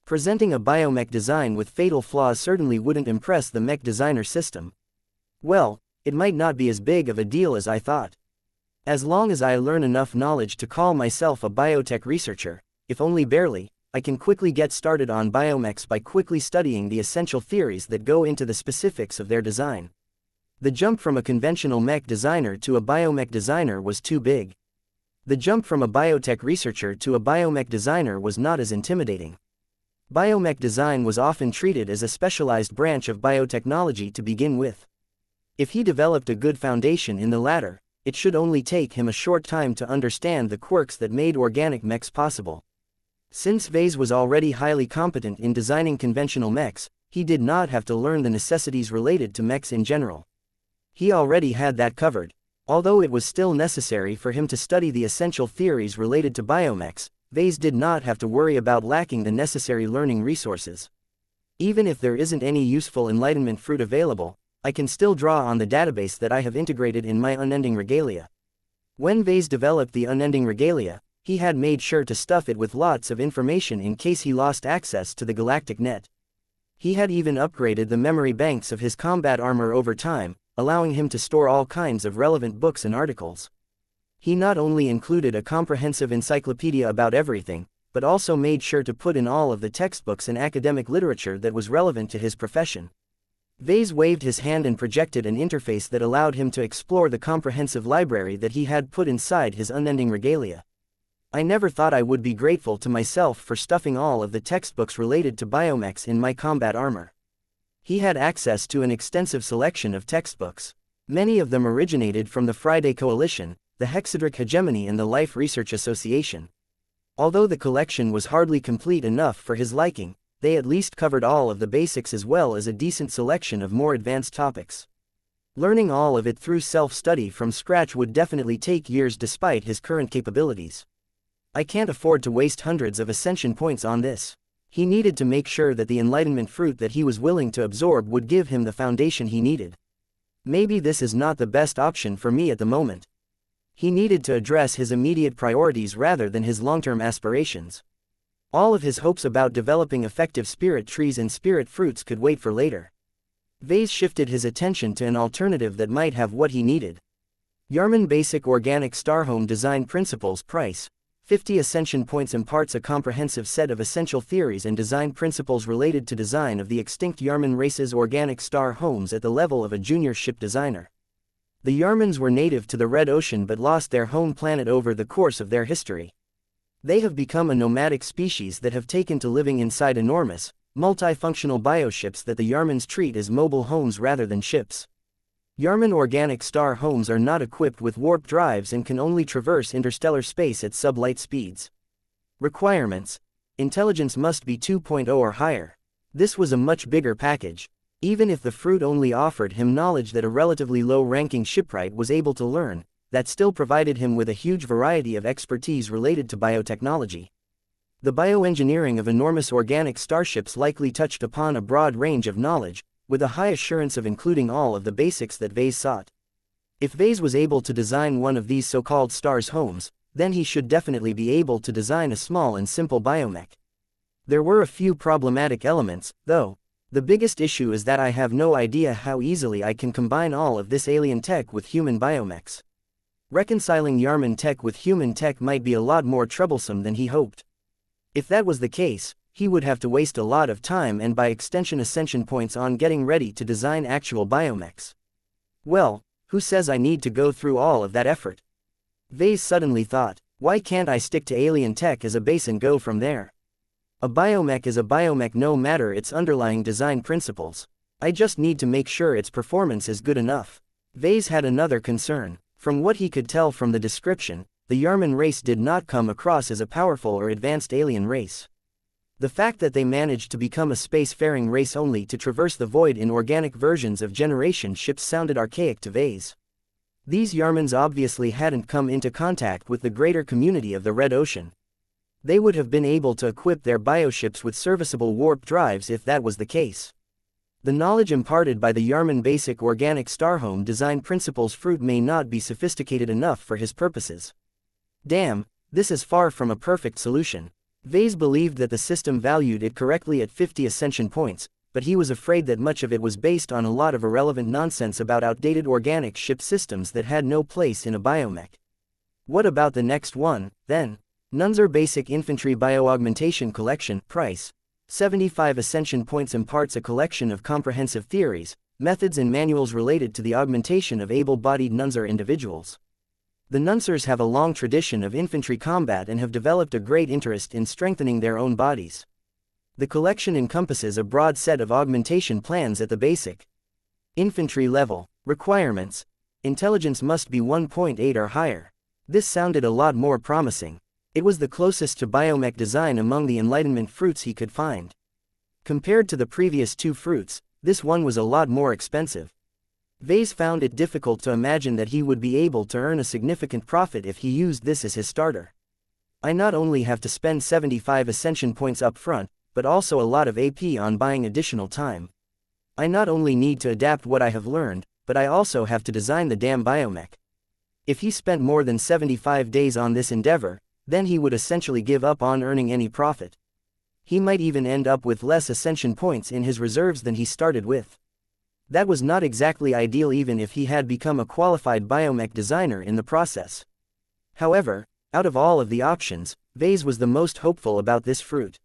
Presenting a biomech design with fatal flaws certainly wouldn't impress the mech designer system. Well, it might not be as big of a deal as I thought. As long as I learn enough knowledge to call myself a biotech researcher, if only barely, I can quickly get started on biomechs by quickly studying the essential theories that go into the specifics of their design. The jump from a conventional mech designer to a biomech designer was too big. The jump from a biotech researcher to a biomech designer was not as intimidating. Biomech design was often treated as a specialized branch of biotechnology to begin with. If he developed a good foundation in the latter, it should only take him a short time to understand the quirks that made organic mechs possible. Since Vase was already highly competent in designing conventional mechs, he did not have to learn the necessities related to mechs in general. He already had that covered. Although it was still necessary for him to study the essential theories related to biomechs, Vase did not have to worry about lacking the necessary learning resources. Even if there isn't any useful enlightenment fruit available, I can still draw on the database that I have integrated in my unending regalia. When Vase developed the unending regalia, he had made sure to stuff it with lots of information in case he lost access to the galactic net. He had even upgraded the memory banks of his combat armor over time, allowing him to store all kinds of relevant books and articles. He not only included a comprehensive encyclopedia about everything, but also made sure to put in all of the textbooks and academic literature that was relevant to his profession. Vase waved his hand and projected an interface that allowed him to explore the comprehensive library that he had put inside his unending regalia. I never thought I would be grateful to myself for stuffing all of the textbooks related to biomechs in my combat armor. He had access to an extensive selection of textbooks. Many of them originated from the Friday Coalition, the Hexadric Hegemony and the Life Research Association. Although the collection was hardly complete enough for his liking, they at least covered all of the basics as well as a decent selection of more advanced topics. Learning all of it through self-study from scratch would definitely take years despite his current capabilities. I can't afford to waste hundreds of ascension points on this. He needed to make sure that the enlightenment fruit that he was willing to absorb would give him the foundation he needed. Maybe this is not the best option for me at the moment. He needed to address his immediate priorities rather than his long-term aspirations. All of his hopes about developing effective spirit trees and spirit fruits could wait for later. Vase shifted his attention to an alternative that might have what he needed. Yarman Basic Organic Starhome Design Principles Price, 50 Ascension Points imparts a comprehensive set of essential theories and design principles related to design of the extinct Yarman race's organic star homes at the level of a junior ship designer. The Yarmans were native to the Red Ocean but lost their home planet over the course of their history. They have become a nomadic species that have taken to living inside enormous, multifunctional bioships that the Yarmans treat as mobile homes rather than ships. Yarman organic star homes are not equipped with warp drives and can only traverse interstellar space at sublight speeds. Requirements: intelligence must be 2.0 or higher. This was a much bigger package. Even if the fruit only offered him knowledge that a relatively low-ranking shipwright was able to learn, that still provided him with a huge variety of expertise related to biotechnology. The bioengineering of enormous organic starships likely touched upon a broad range of knowledge, with a high assurance of including all of the basics that Vase sought. If Vase was able to design one of these so-called stars' homes, then he should definitely be able to design a small and simple biomech. There were a few problematic elements, though. The biggest issue is that I have no idea how easily I can combine all of this alien tech with human biomechs. Reconciling Yarman tech with human tech might be a lot more troublesome than he hoped. If that was the case, he would have to waste a lot of time and by extension ascension points on getting ready to design actual biomechs. Well, who says I need to go through all of that effort? Vase suddenly thought, why can't I stick to alien tech as a base and go from there? A biomech is a biomech no matter its underlying design principles. I just need to make sure its performance is good enough. Vase had another concern. From what he could tell from the description, the Yarman race did not come across as a powerful or advanced alien race. The fact that they managed to become a spacefaring race only to traverse the void in organic versions of generation ships sounded archaic to Vase. These Yarmans obviously hadn't come into contact with the greater community of the Red Ocean. They would have been able to equip their bioships with serviceable warp drives if that was the case. The knowledge imparted by the Yarman basic organic starhome design principles fruit may not be sophisticated enough for his purposes. Damn, this is far from a perfect solution. Vase believed that the system valued it correctly at 50 ascension points, but he was afraid that much of it was based on a lot of irrelevant nonsense about outdated organic ship systems that had no place in a biomech. What about the next one, then? Nunzer Basic Infantry Bioaugmentation Collection. Price: 75 ascension points. Imparts a collection of comprehensive theories, methods and manuals related to the augmentation of able-bodied Nunzer individuals. The Nunsers have a long tradition of infantry combat and have developed a great interest in strengthening their own bodies. The collection encompasses a broad set of augmentation plans at the basic infantry level. Requirements: intelligence must be 1.8 or higher. This sounded a lot more promising. It was the closest to biomech design among the Enlightenment fruits he could find. Compared to the previous two fruits, this one was a lot more expensive. Vase found it difficult to imagine that he would be able to earn a significant profit if he used this as his starter. I not only have to spend 75 ascension points up front, but also a lot of AP on buying additional time. I not only need to adapt what I have learned, but I also have to design the damn biomech. If he spent more than 75 days on this endeavor, then he would essentially give up on earning any profit. He might even end up with less ascension points in his reserves than he started with. That was not exactly ideal even if he had become a qualified biomech designer in the process. However, out of all of the options, Vase was the most hopeful about this fruit.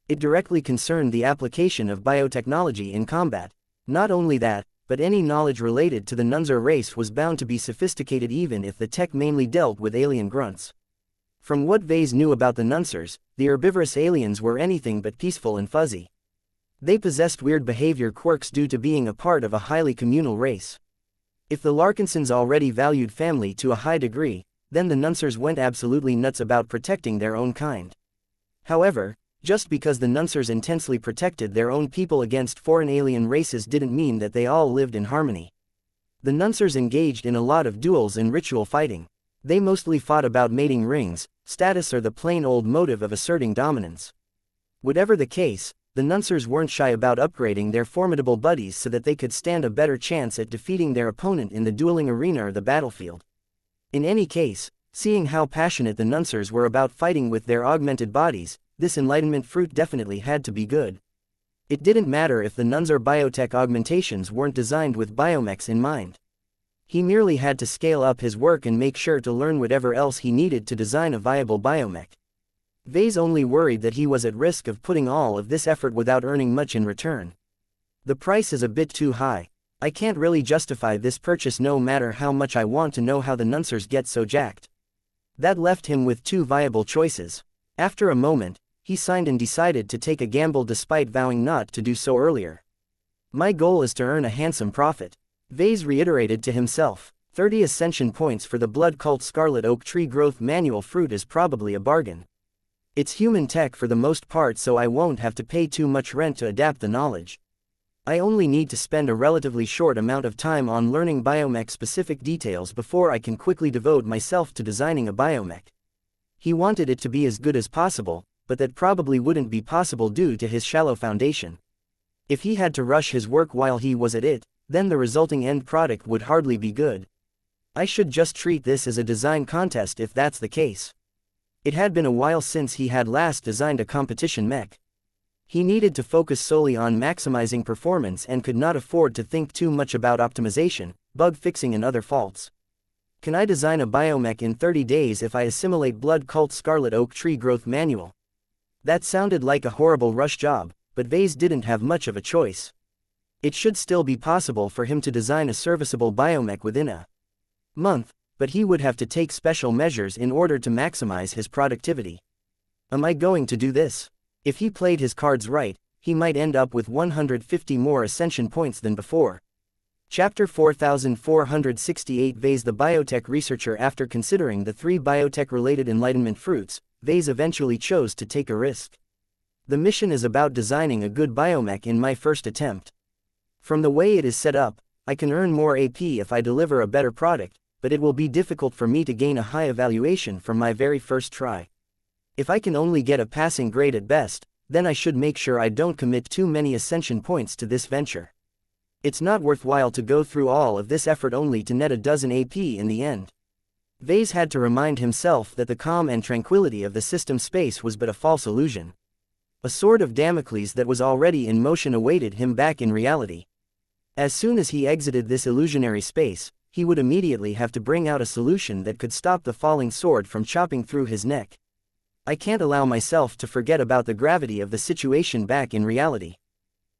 It directly concerned the application of biotechnology in combat. Not only that, but any knowledge related to the Nunzer race was bound to be sophisticated even if the tech mainly dealt with alien grunts. From what Vase knew about the Nunsers, the herbivorous aliens were anything but peaceful and fuzzy. They possessed weird behavior quirks due to being a part of a highly communal race. If the Larkinsons already valued family to a high degree, then the Nunsers went absolutely nuts about protecting their own kind. However, just because the Nunsers intensely protected their own people against foreign alien races didn't mean that they all lived in harmony. The Nunsers engaged in a lot of duels and ritual fighting. They mostly fought about mating rings, status or the plain old motive of asserting dominance. Whatever the case, the Nunsers weren't shy about upgrading their formidable buddies so that they could stand a better chance at defeating their opponent in the dueling arena or the battlefield. In any case, seeing how passionate the Nunsers were about fighting with their augmented bodies, this Enlightenment fruit definitely had to be good. It didn't matter if the Nunzer biotech augmentations weren't designed with biomechs in mind. He merely had to scale up his work and make sure to learn whatever else he needed to design a viable biomech. Vase only worried that he was at risk of putting all of this effort without earning much in return. The price is a bit too high. I can't really justify this purchase no matter how much I want to know how the nuncers get so jacked. That left him with two viable choices. After a moment, he signed and decided to take a gamble despite vowing not to do so earlier. My goal is to earn a handsome profit. Vase reiterated to himself. 30 ascension points for the blood cult Scarlet Oak Tree Growth Manual fruit is probably a bargain. It's human tech for the most part, so I won't have to pay too much rent to adapt the knowledge. I only need to spend a relatively short amount of time on learning biomech specific details before I can quickly devote myself to designing a biomech. He wanted it to be as good as possible, but that probably wouldn't be possible due to his shallow foundation. If he had to rush his work while he was at it, then the resulting end product would hardly be good. I should just treat this as a design contest if that's the case. It had been a while since he had last designed a competition mech. He needed to focus solely on maximizing performance and could not afford to think too much about optimization, bug fixing and other faults. Can I design a biomech in 30 days if I assimilate Blood Cult Scarlet Oak Tree Growth Manual? That sounded like a horrible rush job, but Vase didn't have much of a choice. It should still be possible for him to design a serviceable biomech within a month, but he would have to take special measures in order to maximize his productivity. Am I going to do this? If he played his cards right, he might end up with 150 more ascension points than before. Chapter 4468 Vase the biotech researcher. After considering the 3 biotech-related enlightenment fruits, Vase eventually chose to take a risk. The mission is about designing a good biomech in my first attempt. From the way it is set up, I can earn more AP if I deliver a better product, but it will be difficult for me to gain a high evaluation from my very first try. If I can only get a passing grade at best, then I should make sure I don't commit too many ascension points to this venture. It's not worthwhile to go through all of this effort only to net a dozen AP in the end. Vase had to remind himself that the calm and tranquility of the system space was but a false illusion. A sword of Damocles that was already in motion awaited him back in reality. As soon as he exited this illusionary space, he would immediately have to bring out a solution that could stop the falling sword from chopping through his neck. I can't allow myself to forget about the gravity of the situation back in reality.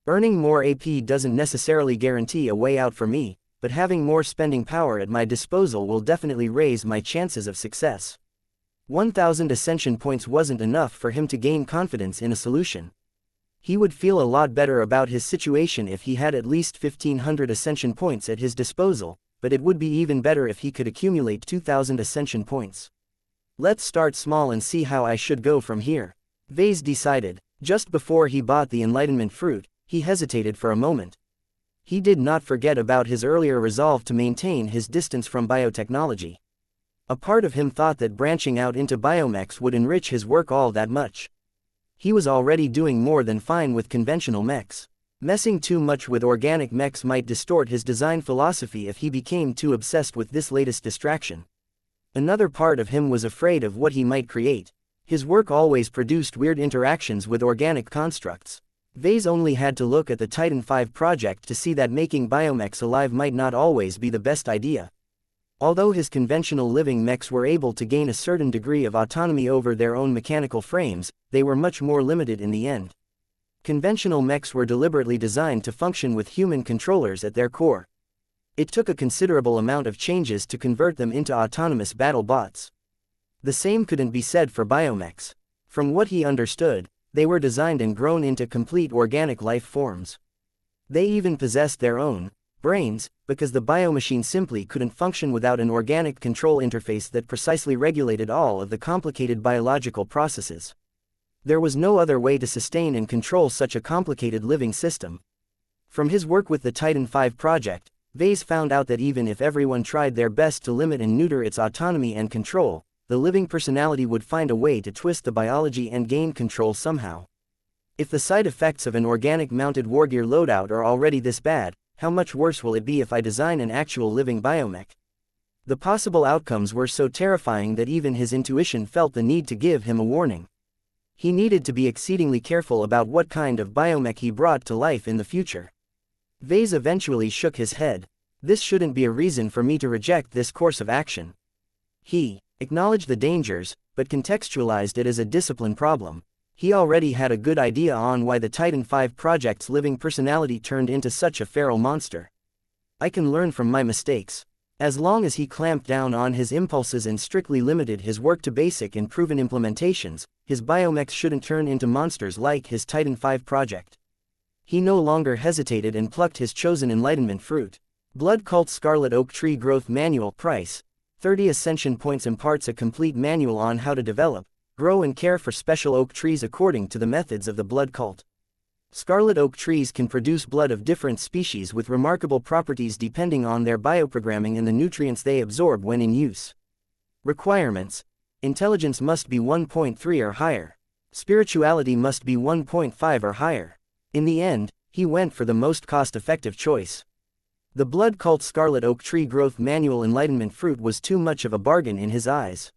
Earning more AP doesn't necessarily guarantee a way out for me, but having more spending power at my disposal will definitely raise my chances of success. 1,000 ascension points wasn't enough for him to gain confidence in a solution. He would feel a lot better about his situation if he had at least 1,500 ascension points at his disposal, but it would be even better if he could accumulate 2,000 ascension points. Let's start small and see how I should go from here. Vase decided. Just before he bought the enlightenment fruit, he hesitated for a moment. He did not forget about his earlier resolve to maintain his distance from biotechnology. A part of him thought that branching out into biomechs would enrich his work all that much. He was already doing more than fine with conventional mechs. Messing too much with organic mechs might distort his design philosophy if he became too obsessed with this latest distraction. Another part of him was afraid of what he might create. His work always produced weird interactions with organic constructs. Vase only had to look at the Titan V project to see that making biomechs alive might not always be the best idea. Although his conventional living mechs were able to gain a certain degree of autonomy over their own mechanical frames, they were much more limited in the end. Conventional mechs were deliberately designed to function with human controllers at their core. It took a considerable amount of changes to convert them into autonomous battle bots. The same couldn't be said for biomechs. From what he understood, they were designed and grown into complete organic life forms. They even possessed their own brains, because the biomachine simply couldn't function without an organic control interface that precisely regulated all of the complicated biological processes. There was no other way to sustain and control such a complicated living system. From his work with the Titan V project, Vase found out that even if everyone tried their best to limit and neuter its autonomy and control, the living personality would find a way to twist the biology and gain control somehow. If the side effects of an organic mounted wargear loadout are already this bad, how much worse will it be if I design an actual living biomech? The possible outcomes were so terrifying that even his intuition felt the need to give him a warning. He needed to be exceedingly careful about what kind of biomech he brought to life in the future. Vase eventually shook his head. This shouldn't be a reason for me to reject this course of action. He acknowledged the dangers, but contextualized it as a discipline problem. He already had a good idea on why the Titan V project's living personality turned into such a feral monster. I can learn from my mistakes. As long as he clamped down on his impulses and strictly limited his work to basic and proven implementations, his biomechs shouldn't turn into monsters like his Titan V project. He no longer hesitated and plucked his chosen enlightenment fruit. Blood Cult Scarlet Oak Tree Growth Manual. Price: 30 Ascension Points. Imparts a complete manual on how to develop, grow and care for special oak trees according to the methods of the blood cult. Scarlet oak trees can produce blood of different species with remarkable properties depending on their bioprogramming and the nutrients they absorb when in use. Requirements: intelligence must be 1.3 or higher. Spirituality must be 1.5 or higher. In the end, he went for the most cost-effective choice. The Blood Cult Scarlet Oak Tree Growth Manual Enlightenment Fruit was too much of a bargain in his eyes.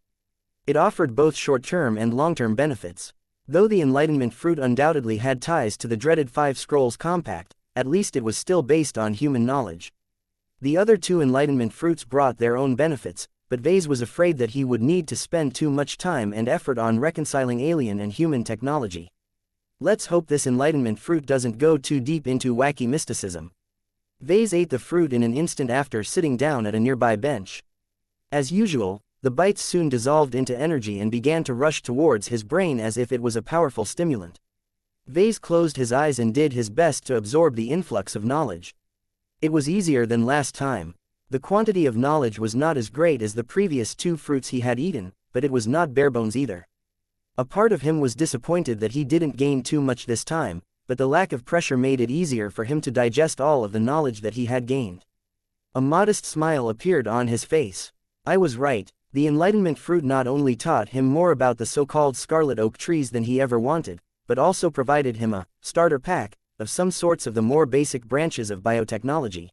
It offered both short-term and long-term benefits. Though the Enlightenment Fruit undoubtedly had ties to the dreaded Five Scrolls Compact, at least it was still based on human knowledge. The other two Enlightenment Fruits brought their own benefits, but Vase was afraid that he would need to spend too much time and effort on reconciling alien and human technology. Let's hope this Enlightenment Fruit doesn't go too deep into wacky mysticism. Vase ate the fruit in an instant after sitting down at a nearby bench. As usual, the bites soon dissolved into energy and began to rush towards his brain as if it was a powerful stimulant. Vase closed his eyes and did his best to absorb the influx of knowledge. It was easier than last time. The quantity of knowledge was not as great as the previous two fruits he had eaten, but it was not barebones either. A part of him was disappointed that he didn't gain too much this time, but the lack of pressure made it easier for him to digest all of the knowledge that he had gained. A modest smile appeared on his face. I was right. The Enlightenment Fruit not only taught him more about the so-called scarlet oak trees than he ever wanted, but also provided him a starter pack of some sorts of the more basic branches of biotechnology.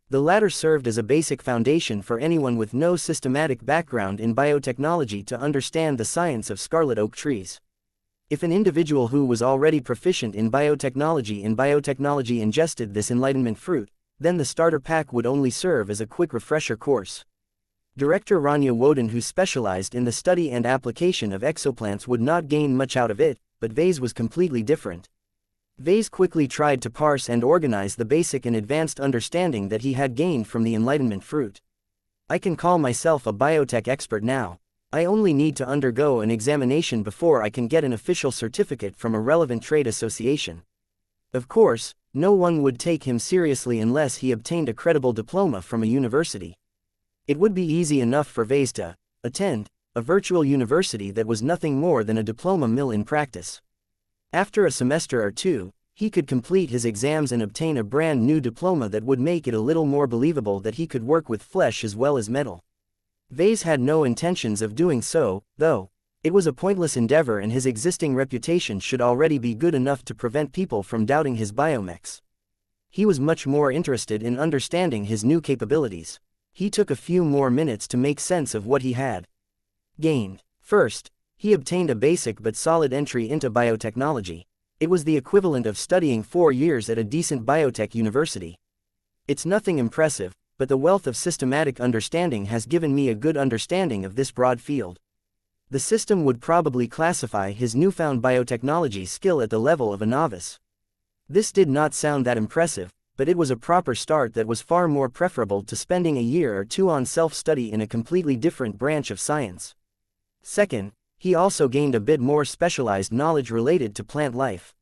The latter served as a basic foundation for anyone with no systematic background in biotechnology to understand the science of scarlet oak trees. If an individual who was already proficient in biotechnology ingested this Enlightenment Fruit, then the starter pack would only serve as a quick refresher course. Director Rania Woden, who specialized in the study and application of exoplants, would not gain much out of it, but Vase was completely different. Vase quickly tried to parse and organize the basic and advanced understanding that he had gained from the Enlightenment Fruit. I can call myself a biotech expert now. I only need to undergo an examination before I can get an official certificate from a relevant trade association. Of course, no one would take him seriously unless he obtained a credible diploma from a university. It would be easy enough for Vase to attend a virtual university that was nothing more than a diploma mill in practice. After a semester or two, he could complete his exams and obtain a brand new diploma that would make it a little more believable that he could work with flesh as well as metal. Vase had no intentions of doing so, though. It was a pointless endeavor and his existing reputation should already be good enough to prevent people from doubting his biomechs. He was much more interested in understanding his new capabilities. He took a few more minutes to make sense of what he had gained. First, he obtained a basic but solid entry into biotechnology. It was the equivalent of studying 4 years at a decent biotech university. It's nothing impressive, but the wealth of systematic understanding has given me a good understanding of this broad field. The system would probably classify his newfound biotechnology skill at the level of a novice. This did not sound that impressive, but it was a proper start that was far more preferable to spending a year or two on self-study in a completely different branch of science. Second, he also gained a bit more specialized knowledge related to plant life.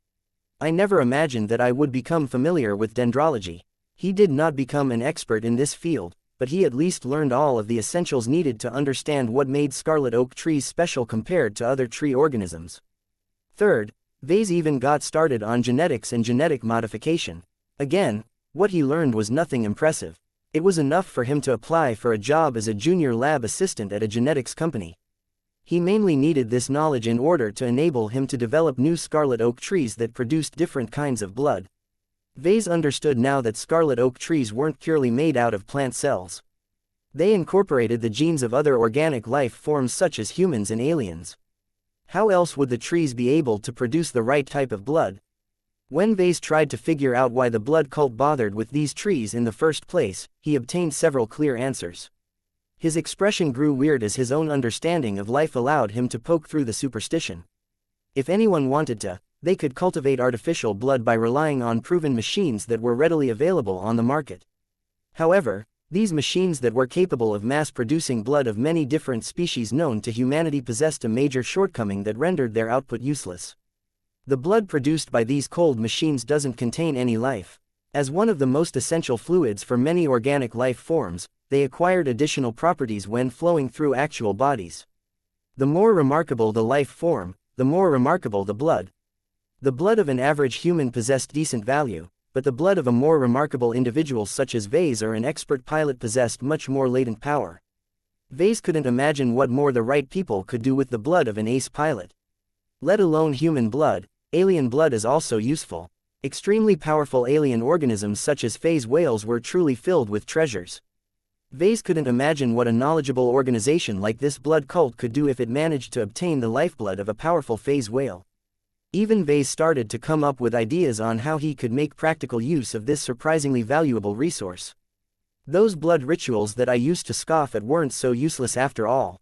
I never imagined that I would become familiar with dendrology. He did not become an expert in this field, but he at least learned all of the essentials needed to understand what made scarlet oak trees special compared to other tree organisms. Third, Vase even got started on genetics and genetic modification. Again, what he learned was nothing impressive. It was enough for him to apply for a job as a junior lab assistant at a genetics company. He mainly needed this knowledge in order to enable him to develop new scarlet oak trees that produced different kinds of blood. Vase understood now that scarlet oak trees weren't purely made out of plant cells. They incorporated the genes of other organic life forms such as humans and aliens. How else would the trees be able to produce the right type of blood? When Vase tried to figure out why the blood cult bothered with these trees in the first place, he obtained several clear answers. His expression grew weird as his own understanding of life allowed him to poke through the superstition. If anyone wanted to, they could cultivate artificial blood by relying on proven machines that were readily available on the market. However, these machines that were capable of mass-producing blood of many different species known to humanity possessed a major shortcoming that rendered their output useless. The blood produced by these cold machines doesn't contain any life. As one of the most essential fluids for many organic life forms, they acquired additional properties when flowing through actual bodies. The more remarkable the life form, the more remarkable the blood. The blood of an average human possessed decent value, but the blood of a more remarkable individual such as Vase or an expert pilot possessed much more latent power. Vase couldn't imagine what more the right people could do with the blood of an ace pilot. Let alone human blood, alien blood is also useful. Extremely powerful alien organisms such as phase whales were truly filled with treasures. Vase couldn't imagine what a knowledgeable organization like this blood cult could do if it managed to obtain the lifeblood of a powerful phase whale. Even Vase started to come up with ideas on how he could make practical use of this surprisingly valuable resource. Those blood rituals that I used to scoff at weren't so useless after all.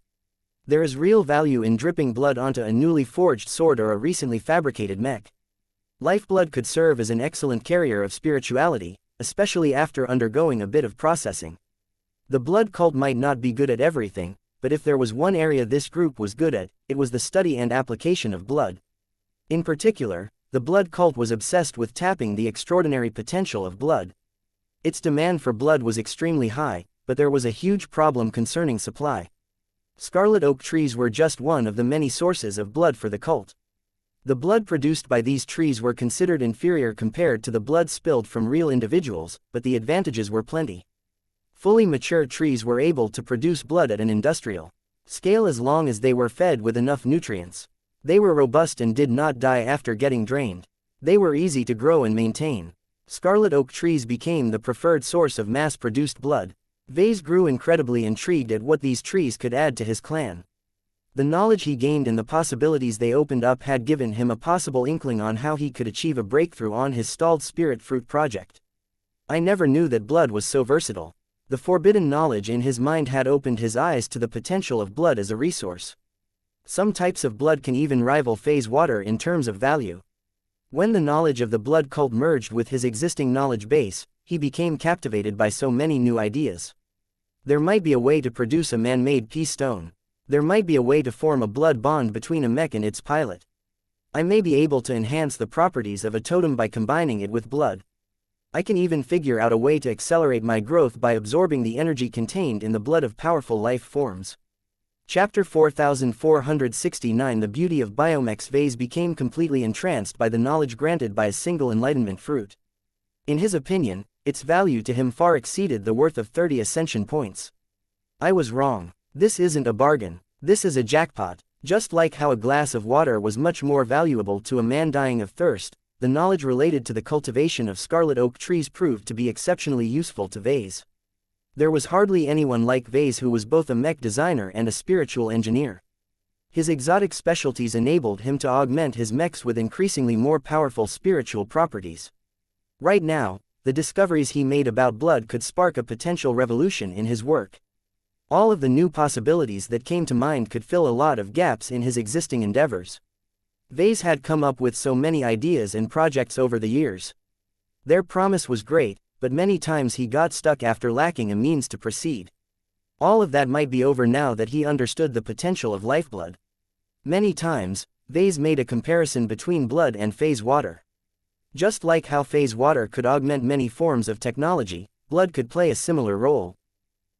There is real value in dripping blood onto a newly forged sword or a recently fabricated mech. Lifeblood could serve as an excellent carrier of spirituality, especially after undergoing a bit of processing. The blood cult might not be good at everything, but if there was one area this group was good at, it was the study and application of blood. In particular, the blood cult was obsessed with tapping the extraordinary potential of blood. Its demand for blood was extremely high, but there was a huge problem concerning supply. Scarlet oak trees were just one of the many sources of blood for the cult. The blood produced by these trees were considered inferior compared to the blood spilled from real individuals, but the advantages were plenty. Fully mature trees were able to produce blood at an industrial scale as long as they were fed with enough nutrients. They were robust and did not die after getting drained. They were easy to grow and maintain. Scarlet oak trees became the preferred source of mass-produced blood. Vase grew incredibly intrigued at what these trees could add to his clan. The knowledge he gained and the possibilities they opened up had given him a possible inkling on how he could achieve a breakthrough on his stalled spirit fruit project. I never knew that blood was so versatile. The forbidden knowledge in his mind had opened his eyes to the potential of blood as a resource. Some types of blood can even rival phase water in terms of value. When the knowledge of the blood cult merged with his existing knowledge base, he became captivated by so many new ideas. There might be a way to produce a man-made peace stone. There might be a way to form a blood bond between a mech and its pilot. I may be able to enhance the properties of a totem by combining it with blood. I can even figure out a way to accelerate my growth by absorbing the energy contained in the blood of powerful life forms. Chapter 4469 The beauty of Biomech's. Vase became completely entranced by the knowledge granted by a single enlightenment fruit. In his opinion, its value to him far exceeded the worth of 30 ascension points. I was wrong. This isn't a bargain. This is a jackpot. Just like how a glass of water was much more valuable to a man dying of thirst, the knowledge related to the cultivation of scarlet oak trees proved to be exceptionally useful to Vase. There was hardly anyone like Vase who was both a mech designer and a spiritual engineer. His exotic specialties enabled him to augment his mechs with increasingly more powerful spiritual properties. Right now, the discoveries he made about blood could spark a potential revolution in his work. All of the new possibilities that came to mind could fill a lot of gaps in his existing endeavors. Vase had come up with so many ideas and projects over the years. Their promise was great, but many times he got stuck after lacking a means to proceed. All of that might be over now that he understood the potential of lifeblood. Many times, Vase made a comparison between blood and phase water. Just like how phase water could augment many forms of technology, blood could play a similar role.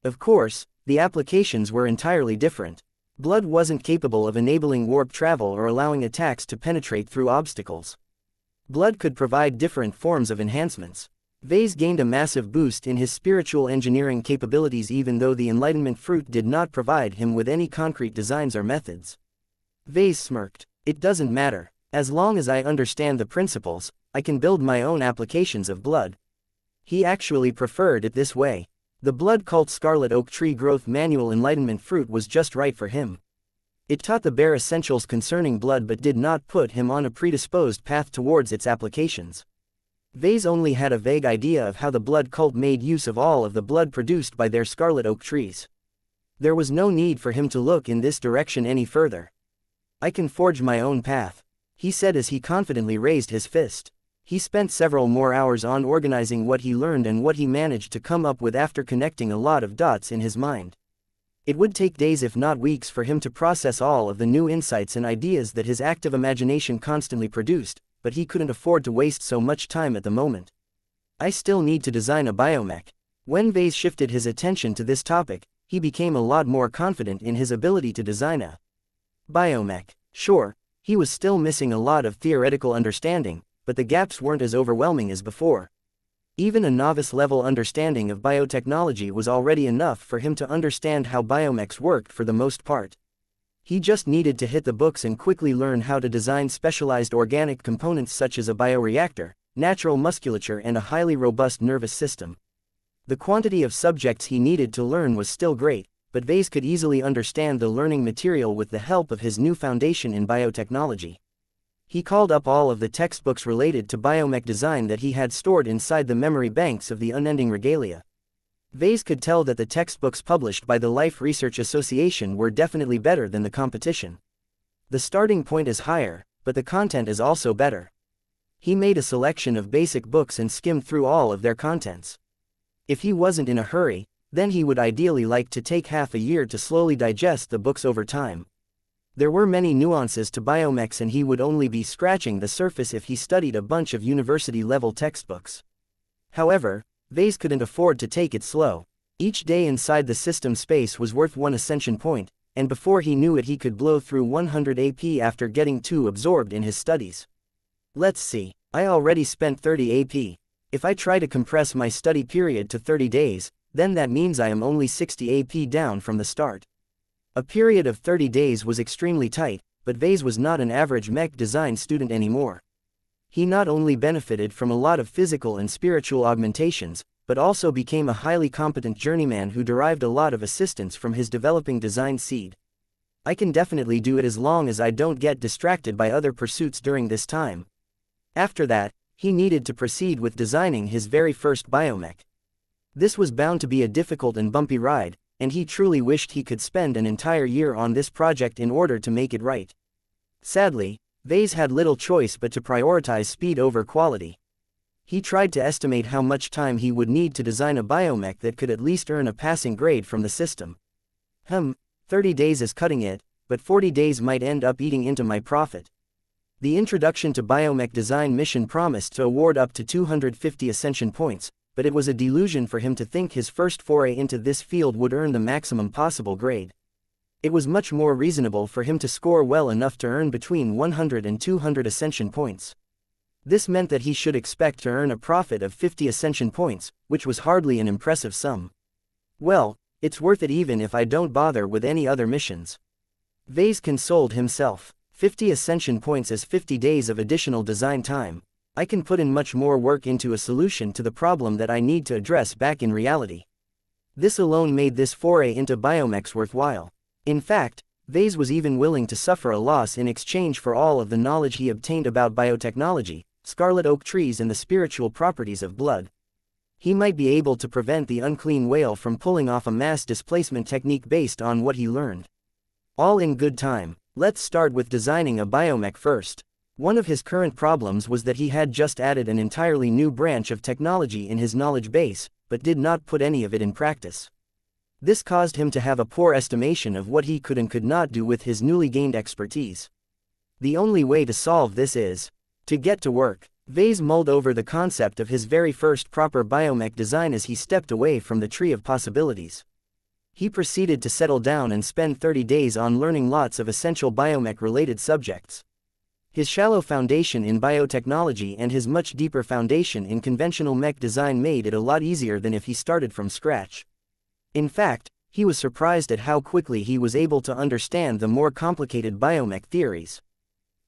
Of course, the applications were entirely different. Blood wasn't capable of enabling warp travel or allowing attacks to penetrate through obstacles. Blood could provide different forms of enhancements. Vase gained a massive boost in his spiritual engineering capabilities even though the enlightenment fruit did not provide him with any concrete designs or methods. Vase smirked. It doesn't matter. As long as I understand the principles, I can build my own applications of blood. He actually preferred it this way. The blood cult scarlet oak tree growth manual enlightenment fruit was just right for him. It taught the bare essentials concerning blood but did not put him on a predisposed path towards its applications. Vase only had a vague idea of how the blood cult made use of all of the blood produced by their scarlet oak trees. There was no need for him to look in this direction any further. I can forge my own path, he said as he confidently raised his fist. He spent several more hours on organizing what he learned and what he managed to come up with after connecting a lot of dots in his mind. It would take days if not weeks for him to process all of the new insights and ideas that his active imagination constantly produced, but he couldn't afford to waste so much time at the moment. I still need to design a biomech. When Vase shifted his attention to this topic, he became a lot more confident in his ability to design a biomech. Sure, he was still missing a lot of theoretical understanding, but the gaps weren't as overwhelming as before. Even a novice-level understanding of biotechnology was already enough for him to understand how biomechs worked for the most part. He just needed to hit the books and quickly learn how to design specialized organic components such as a bioreactor, natural musculature and a highly robust nervous system. The quantity of subjects he needed to learn was still great, but Vase could easily understand the learning material with the help of his new foundation in biotechnology. He called up all of the textbooks related to biomech design that he had stored inside the memory banks of the unending regalia. Vase could tell that the textbooks published by the Life Research Association were definitely better than the competition. The starting point is higher, but the content is also better. He made a selection of basic books and skimmed through all of their contents. If he wasn't in a hurry, then he would ideally like to take half a year to slowly digest the books over time. There were many nuances to biomechs and he would only be scratching the surface if he studied a bunch of university-level textbooks. However, Vase couldn't afford to take it slow. Each day inside the system space was worth 1 ascension point, and before he knew it he could blow through 100 AP after getting too absorbed in his studies. Let's see, I already spent 30 AP. If I try to compress my study period to 30 days, then that means I am only 60 AP down from the start. A period of 30 days was extremely tight, but Vase was not an average mech design student anymore. He not only benefited from a lot of physical and spiritual augmentations, but also became a highly competent journeyman who derived a lot of assistance from his developing design seed. I can definitely do it as long as I don't get distracted by other pursuits during this time. After that, he needed to proceed with designing his very first biomech. This was bound to be a difficult and bumpy ride, and he truly wished he could spend an entire year on this project in order to make it right. Sadly, Vase had little choice but to prioritize speed over quality. He tried to estimate how much time he would need to design a biomech that could at least earn a passing grade from the system. 30 days is cutting it, but 40 days might end up eating into my profit. The Introduction to Biomech Design mission promised to award up to 250 ascension points, but it was a delusion for him to think his first foray into this field would earn the maximum possible grade. It was much more reasonable for him to score well enough to earn between 100 and 200 ascension points. This meant that he should expect to earn a profit of 50 ascension points, which was hardly an impressive sum. Well, it's worth it even if I don't bother with any other missions. Vase consoled himself. 50 ascension points is 50 days of additional design time. I can put in much more work into a solution to the problem that I need to address back in reality. This alone made this foray into biomechs worthwhile. In fact, Vase was even willing to suffer a loss in exchange for all of the knowledge he obtained about biotechnology, scarlet oak trees and the spiritual properties of blood. He might be able to prevent the unclean whale from pulling off a mass displacement technique based on what he learned. All in good time. Let's start with designing a biomech first. One of his current problems was that he had just added an entirely new branch of technology in his knowledge base, but did not put any of it in practice. This caused him to have a poor estimation of what he could and could not do with his newly gained expertise. The only way to solve this is to get to work. Vase mulled over the concept of his very first proper biomech design as he stepped away from the tree of possibilities. He proceeded to settle down and spend 30 days on learning lots of essential biomech-related subjects. His shallow foundation in biotechnology and his much deeper foundation in conventional mech design made it a lot easier than if he started from scratch. In fact, he was surprised at how quickly he was able to understand the more complicated biomech theories.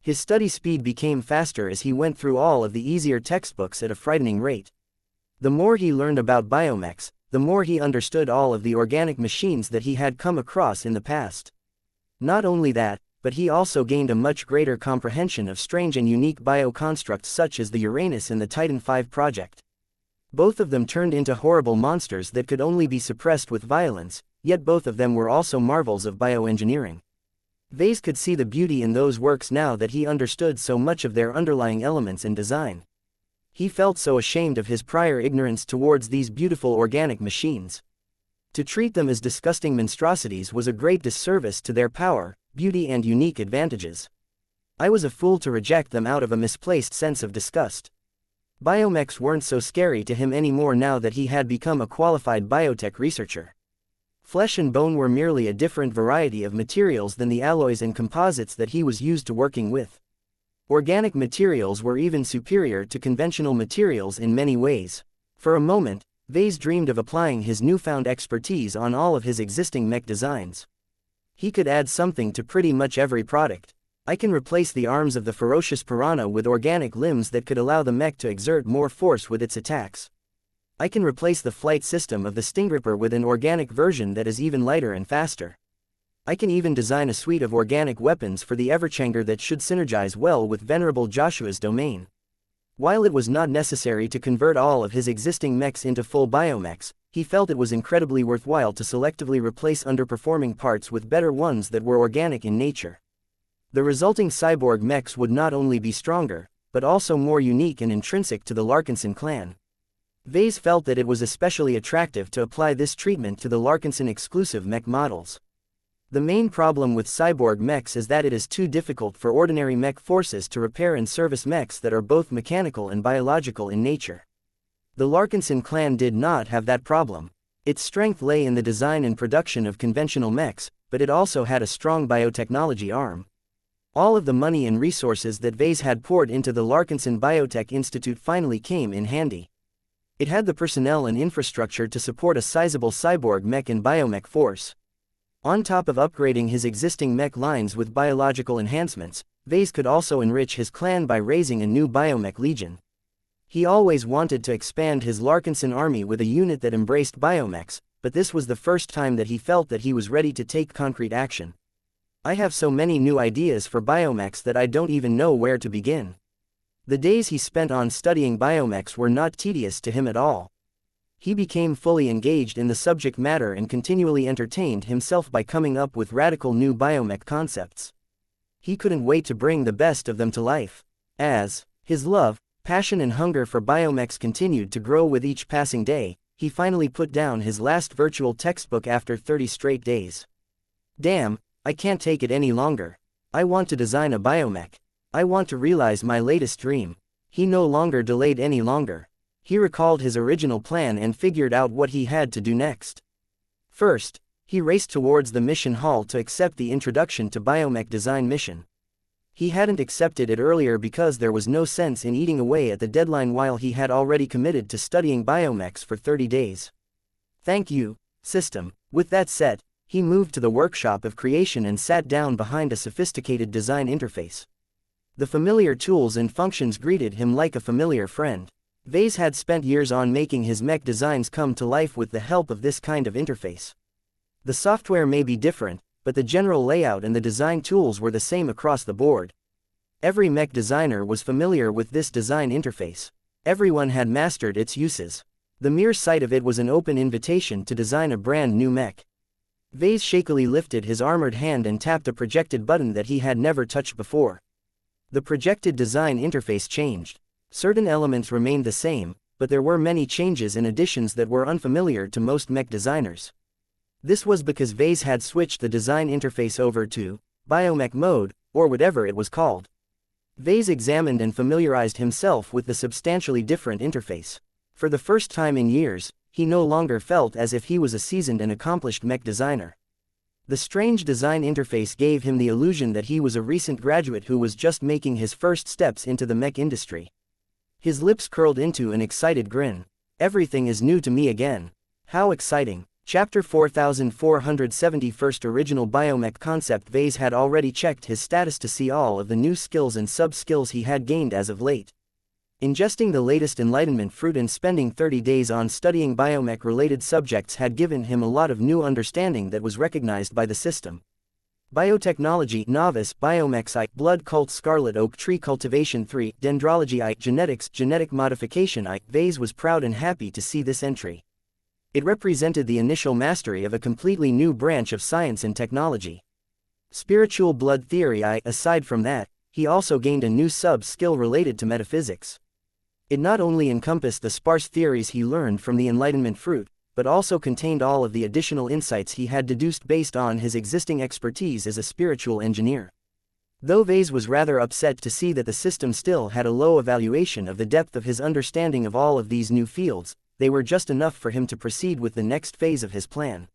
His study speed became faster as he went through all of the easier textbooks at a frightening rate. The more he learned about biomechs, the more he understood all of the organic machines that he had come across in the past. Not only that, but he also gained a much greater comprehension of strange and unique bioconstructs such as the Uranus and the Titan V project. Both of them turned into horrible monsters that could only be suppressed with violence, yet both of them were also marvels of bioengineering. Vase could see the beauty in those works now that he understood so much of their underlying elements and design. He felt so ashamed of his prior ignorance towards these beautiful organic machines. To treat them as disgusting monstrosities was a great disservice to their power, beauty and unique advantages. I was a fool to reject them out of a misplaced sense of disgust. Biomechs weren't so scary to him anymore now that he had become a qualified biotech researcher. Flesh and bone were merely a different variety of materials than the alloys and composites that he was used to working with. Organic materials were even superior to conventional materials in many ways. For a moment, Vase dreamed of applying his newfound expertise on all of his existing mech designs. He could add something to pretty much every product. I can replace the arms of the ferocious piranha with organic limbs that could allow the mech to exert more force with its attacks. I can replace the flight system of the Stingripper with an organic version that is even lighter and faster. I can even design a suite of organic weapons for the Everchanger that should synergize well with Venerable Joshua's domain. While it was not necessary to convert all of his existing mechs into full biomechs, he felt it was incredibly worthwhile to selectively replace underperforming parts with better ones that were organic in nature. The resulting cyborg mechs would not only be stronger, but also more unique and intrinsic to the Larkinson clan. Vase felt that it was especially attractive to apply this treatment to the Larkinson exclusive mech models. The main problem with cyborg mechs is that it is too difficult for ordinary mech forces to repair and service mechs that are both mechanical and biological in nature. The Larkinson clan did not have that problem. Its strength lay in the design and production of conventional mechs, but it also had a strong biotechnology arm. All of the money and resources that Vase had poured into the Larkinson Biotech Institute finally came in handy. It had the personnel and infrastructure to support a sizable cyborg mech and biomech force. On top of upgrading his existing mech lines with biological enhancements, Vase could also enrich his clan by raising a new biomech legion. He always wanted to expand his Larkinson army with a unit that embraced biomechs, but this was the first time that he felt that he was ready to take concrete action. I have so many new ideas for biomechs that I don't even know where to begin. The days he spent on studying biomechs were not tedious to him at all. He became fully engaged in the subject matter and continually entertained himself by coming up with radical new biomech concepts. He couldn't wait to bring the best of them to life. As his love, passion and hunger for biomechs continued to grow with each passing day, he finally put down his last virtual textbook after 30 straight days. Damn, I can't take it any longer. I want to design a biomech. I want to realize my latest dream. He no longer delayed any longer. He recalled his original plan and figured out what he had to do next. First, he raced towards the mission hall to accept the Introduction to Biomech Design mission. He hadn't accepted it earlier because there was no sense in eating away at the deadline while he had already committed to studying biomechs for 30 days. Thank you, system. With that set, he moved to the workshop of creation and sat down behind a sophisticated design interface. The familiar tools and functions greeted him like a familiar friend. Vase had spent years on making his mech designs come to life with the help of this kind of interface. The software may be different, but the general layout and the design tools were the same across the board. Every mech designer was familiar with this design interface. Everyone had mastered its uses. The mere sight of it was an open invitation to design a brand new mech. Vase shakily lifted his armored hand and tapped a projected button that he had never touched before. The projected design interface changed. Certain elements remained the same, but there were many changes and additions that were unfamiliar to most mech designers. This was because Vase had switched the design interface over to biomech mode, or whatever it was called. Vase examined and familiarized himself with the substantially different interface. For the first time in years, he no longer felt as if he was a seasoned and accomplished mech designer. The strange design interface gave him the illusion that he was a recent graduate who was just making his first steps into the mech industry. His lips curled into an excited grin. Everything is new to me again. How exciting. Chapter 4471 Original Biomech Concept. Vase had already checked his status to see all of the new skills and sub-skills he had gained as of late. Ingesting the latest enlightenment fruit and spending 30 days on studying biomech-related subjects had given him a lot of new understanding that was recognized by the system. Biotechnology, Novice, Biomechs I, Blood Cult, Scarlet Oak Tree, Cultivation 3, Dendrology I, Genetics, Genetic Modification I. Vase was proud and happy to see this entry. It represented the initial mastery of a completely new branch of science and technology. Spiritual Blood Theory I. Aside from that, he also gained a new sub-skill related to metaphysics. It not only encompassed the sparse theories he learned from the Enlightenment fruit, but also contained all of the additional insights he had deduced based on his existing expertise as a spiritual engineer. Though Vase was rather upset to see that the system still had a low evaluation of the depth of his understanding of all of these new fields, they were just enough for him to proceed with the next phase of his plan.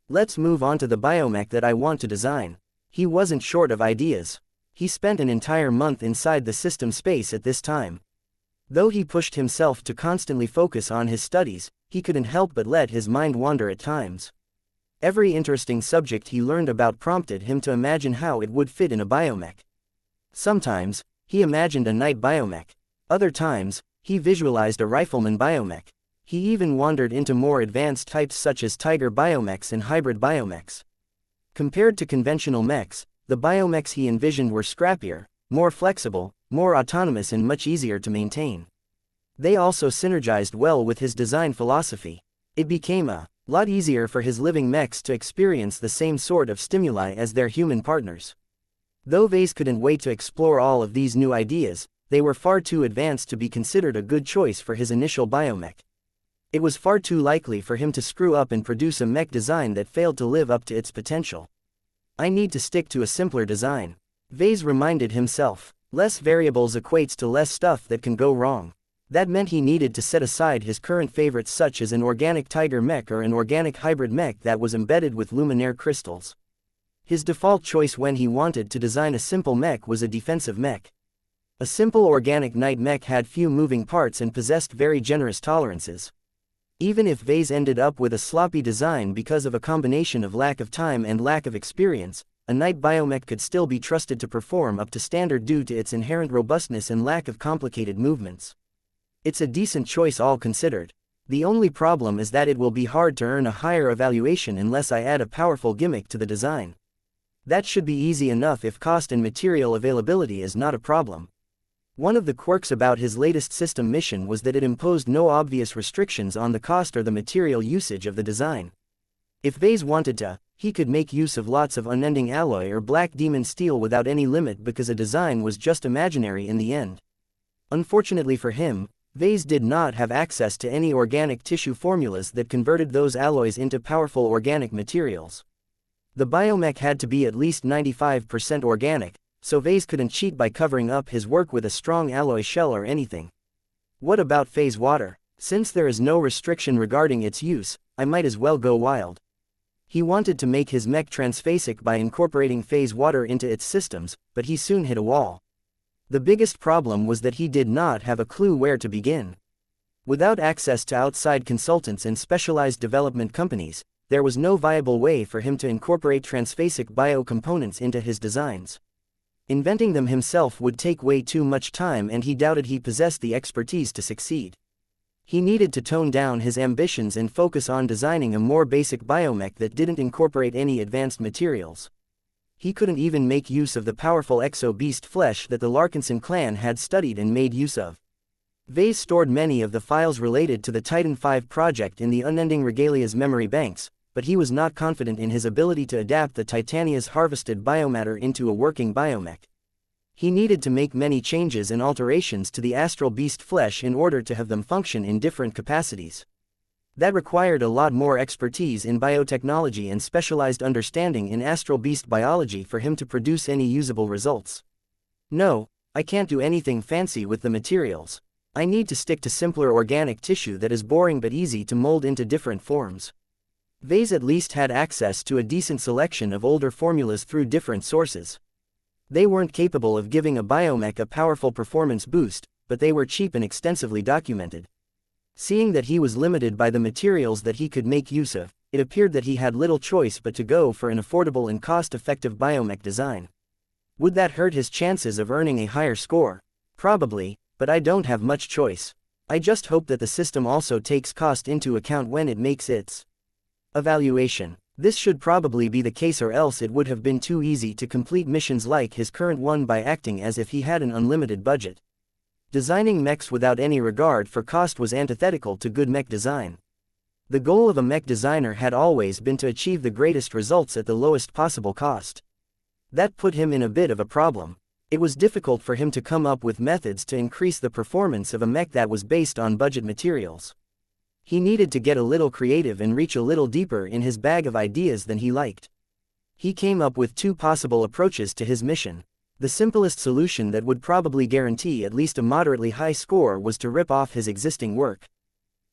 Let's move on to the biomech that I want to design. He wasn't short of ideas. He spent an entire month inside the system space at this time. Though he pushed himself to constantly focus on his studies, he couldn't help but let his mind wander at times. Every interesting subject he learned about prompted him to imagine how it would fit in a biomech. Sometimes, he imagined a knight biomech. Other times, he visualized a rifleman biomech. He even wandered into more advanced types such as tiger biomechs and hybrid biomechs. Compared to conventional mechs, the biomechs he envisioned were scrappier, more flexible, more autonomous and much easier to maintain. They also synergized well with his design philosophy. It became a lot easier for his living mechs to experience the same sort of stimuli as their human partners. Though Vase couldn't wait to explore all of these new ideas, they were far too advanced to be considered a good choice for his initial biomech. It was far too likely for him to screw up and produce a mech design that failed to live up to its potential. I need to stick to a simpler design. Vase reminded himself. Less variables equates to less stuff that can go wrong. That meant he needed to set aside his current favorites such as an organic tiger mech or an organic hybrid mech that was embedded with luminaire crystals. His default choice when he wanted to design a simple mech was a defensive mech. A simple organic knight mech had few moving parts and possessed very generous tolerances. Even if Vase ended up with a sloppy design because of a combination of lack of time and lack of experience, a knight biomech could still be trusted to perform up to standard due to its inherent robustness and lack of complicated movements. It's a decent choice all considered. The only problem is that it will be hard to earn a higher evaluation unless I add a powerful gimmick to the design. That should be easy enough if cost and material availability is not a problem. One of the quirks about his latest system mission was that it imposed no obvious restrictions on the cost or the material usage of the design. If Vase wanted to, he could make use of lots of unending alloy or black demon steel without any limit because a design was just imaginary in the end. Unfortunately for him, Vase did not have access to any organic tissue formulas that converted those alloys into powerful organic materials. The biomech had to be at least 95% organic, so Vase couldn't cheat by covering up his work with a strong alloy shell or anything. What about phase water? Since there is no restriction regarding its use, I might as well go wild. He wanted to make his mech transphasic by incorporating phase water into its systems, but he soon hit a wall. The biggest problem was that he did not have a clue where to begin. Without access to outside consultants and specialized development companies, there was no viable way for him to incorporate transphasic bio-components into his designs. Inventing them himself would take way too much time and he doubted he possessed the expertise to succeed. He needed to tone down his ambitions and focus on designing a more basic biomech that didn't incorporate any advanced materials. He couldn't even make use of the powerful exo-beast flesh that the Larkinson clan had studied and made use of. Vase stored many of the files related to the Titan V project in the Unending Regalia's memory banks, but he was not confident in his ability to adapt the Titania's harvested biomatter into a working biomech. He needed to make many changes and alterations to the astral beast flesh in order to have them function in different capacities. That required a lot more expertise in biotechnology and specialized understanding in astral beast biology for him to produce any usable results. No, I can't do anything fancy with the materials. I need to stick to simpler organic tissue that is boring but easy to mold into different forms. Vase at least had access to a decent selection of older formulas through different sources. They weren't capable of giving a biomech a powerful performance boost, but they were cheap and extensively documented. Seeing that he was limited by the materials that he could make use of, it appeared that he had little choice but to go for an affordable and cost-effective biomech design. Would that hurt his chances of earning a higher score? Probably, but I don't have much choice. I just hope that the system also takes cost into account when it makes its evaluation. This should probably be the case, or else it would have been too easy to complete missions like his current one by acting as if he had an unlimited budget. Designing mechs without any regard for cost was antithetical to good mech design. The goal of a mech designer had always been to achieve the greatest results at the lowest possible cost. That put him in a bit of a problem. It was difficult for him to come up with methods to increase the performance of a mech that was based on budget materials. He needed to get a little creative and reach a little deeper in his bag of ideas than he liked. He came up with two possible approaches to his mission. The simplest solution that would probably guarantee at least a moderately high score was to rip off his existing work.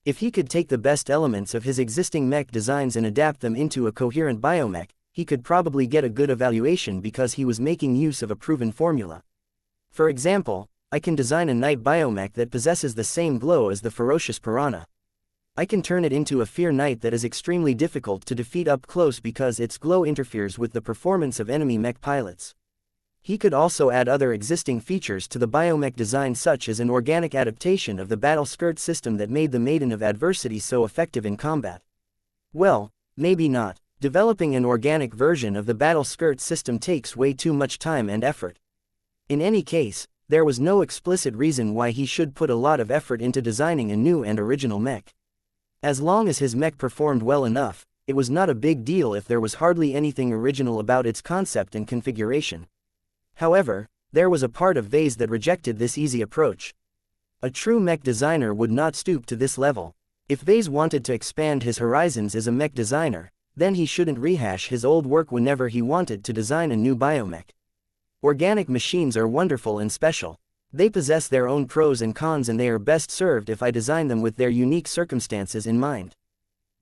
If he could take the best elements of his existing mech designs and adapt them into a coherent biomech, he could probably get a good evaluation because he was making use of a proven formula. For example, I can design a night biomech that possesses the same glow as the ferocious piranha. I can turn it into a fear knight that is extremely difficult to defeat up close because its glow interferes with the performance of enemy mech pilots. He could also add other existing features to the biomech design, such as an organic adaptation of the battle skirt system that made the Maiden of Adversity so effective in combat. Well, maybe not. Developing an organic version of the battle skirt system takes way too much time and effort. In any case, there was no explicit reason why he should put a lot of effort into designing a new and original mech. As long as his mech performed well enough, it was not a big deal if there was hardly anything original about its concept and configuration. However, there was a part of Vase that rejected this easy approach. A true mech designer would not stoop to this level. If Vase wanted to expand his horizons as a mech designer, then he shouldn't rehash his old work whenever he wanted to design a new biomech. Organic machines are wonderful and special. They possess their own pros and cons, and they are best served if I design them with their unique circumstances in mind.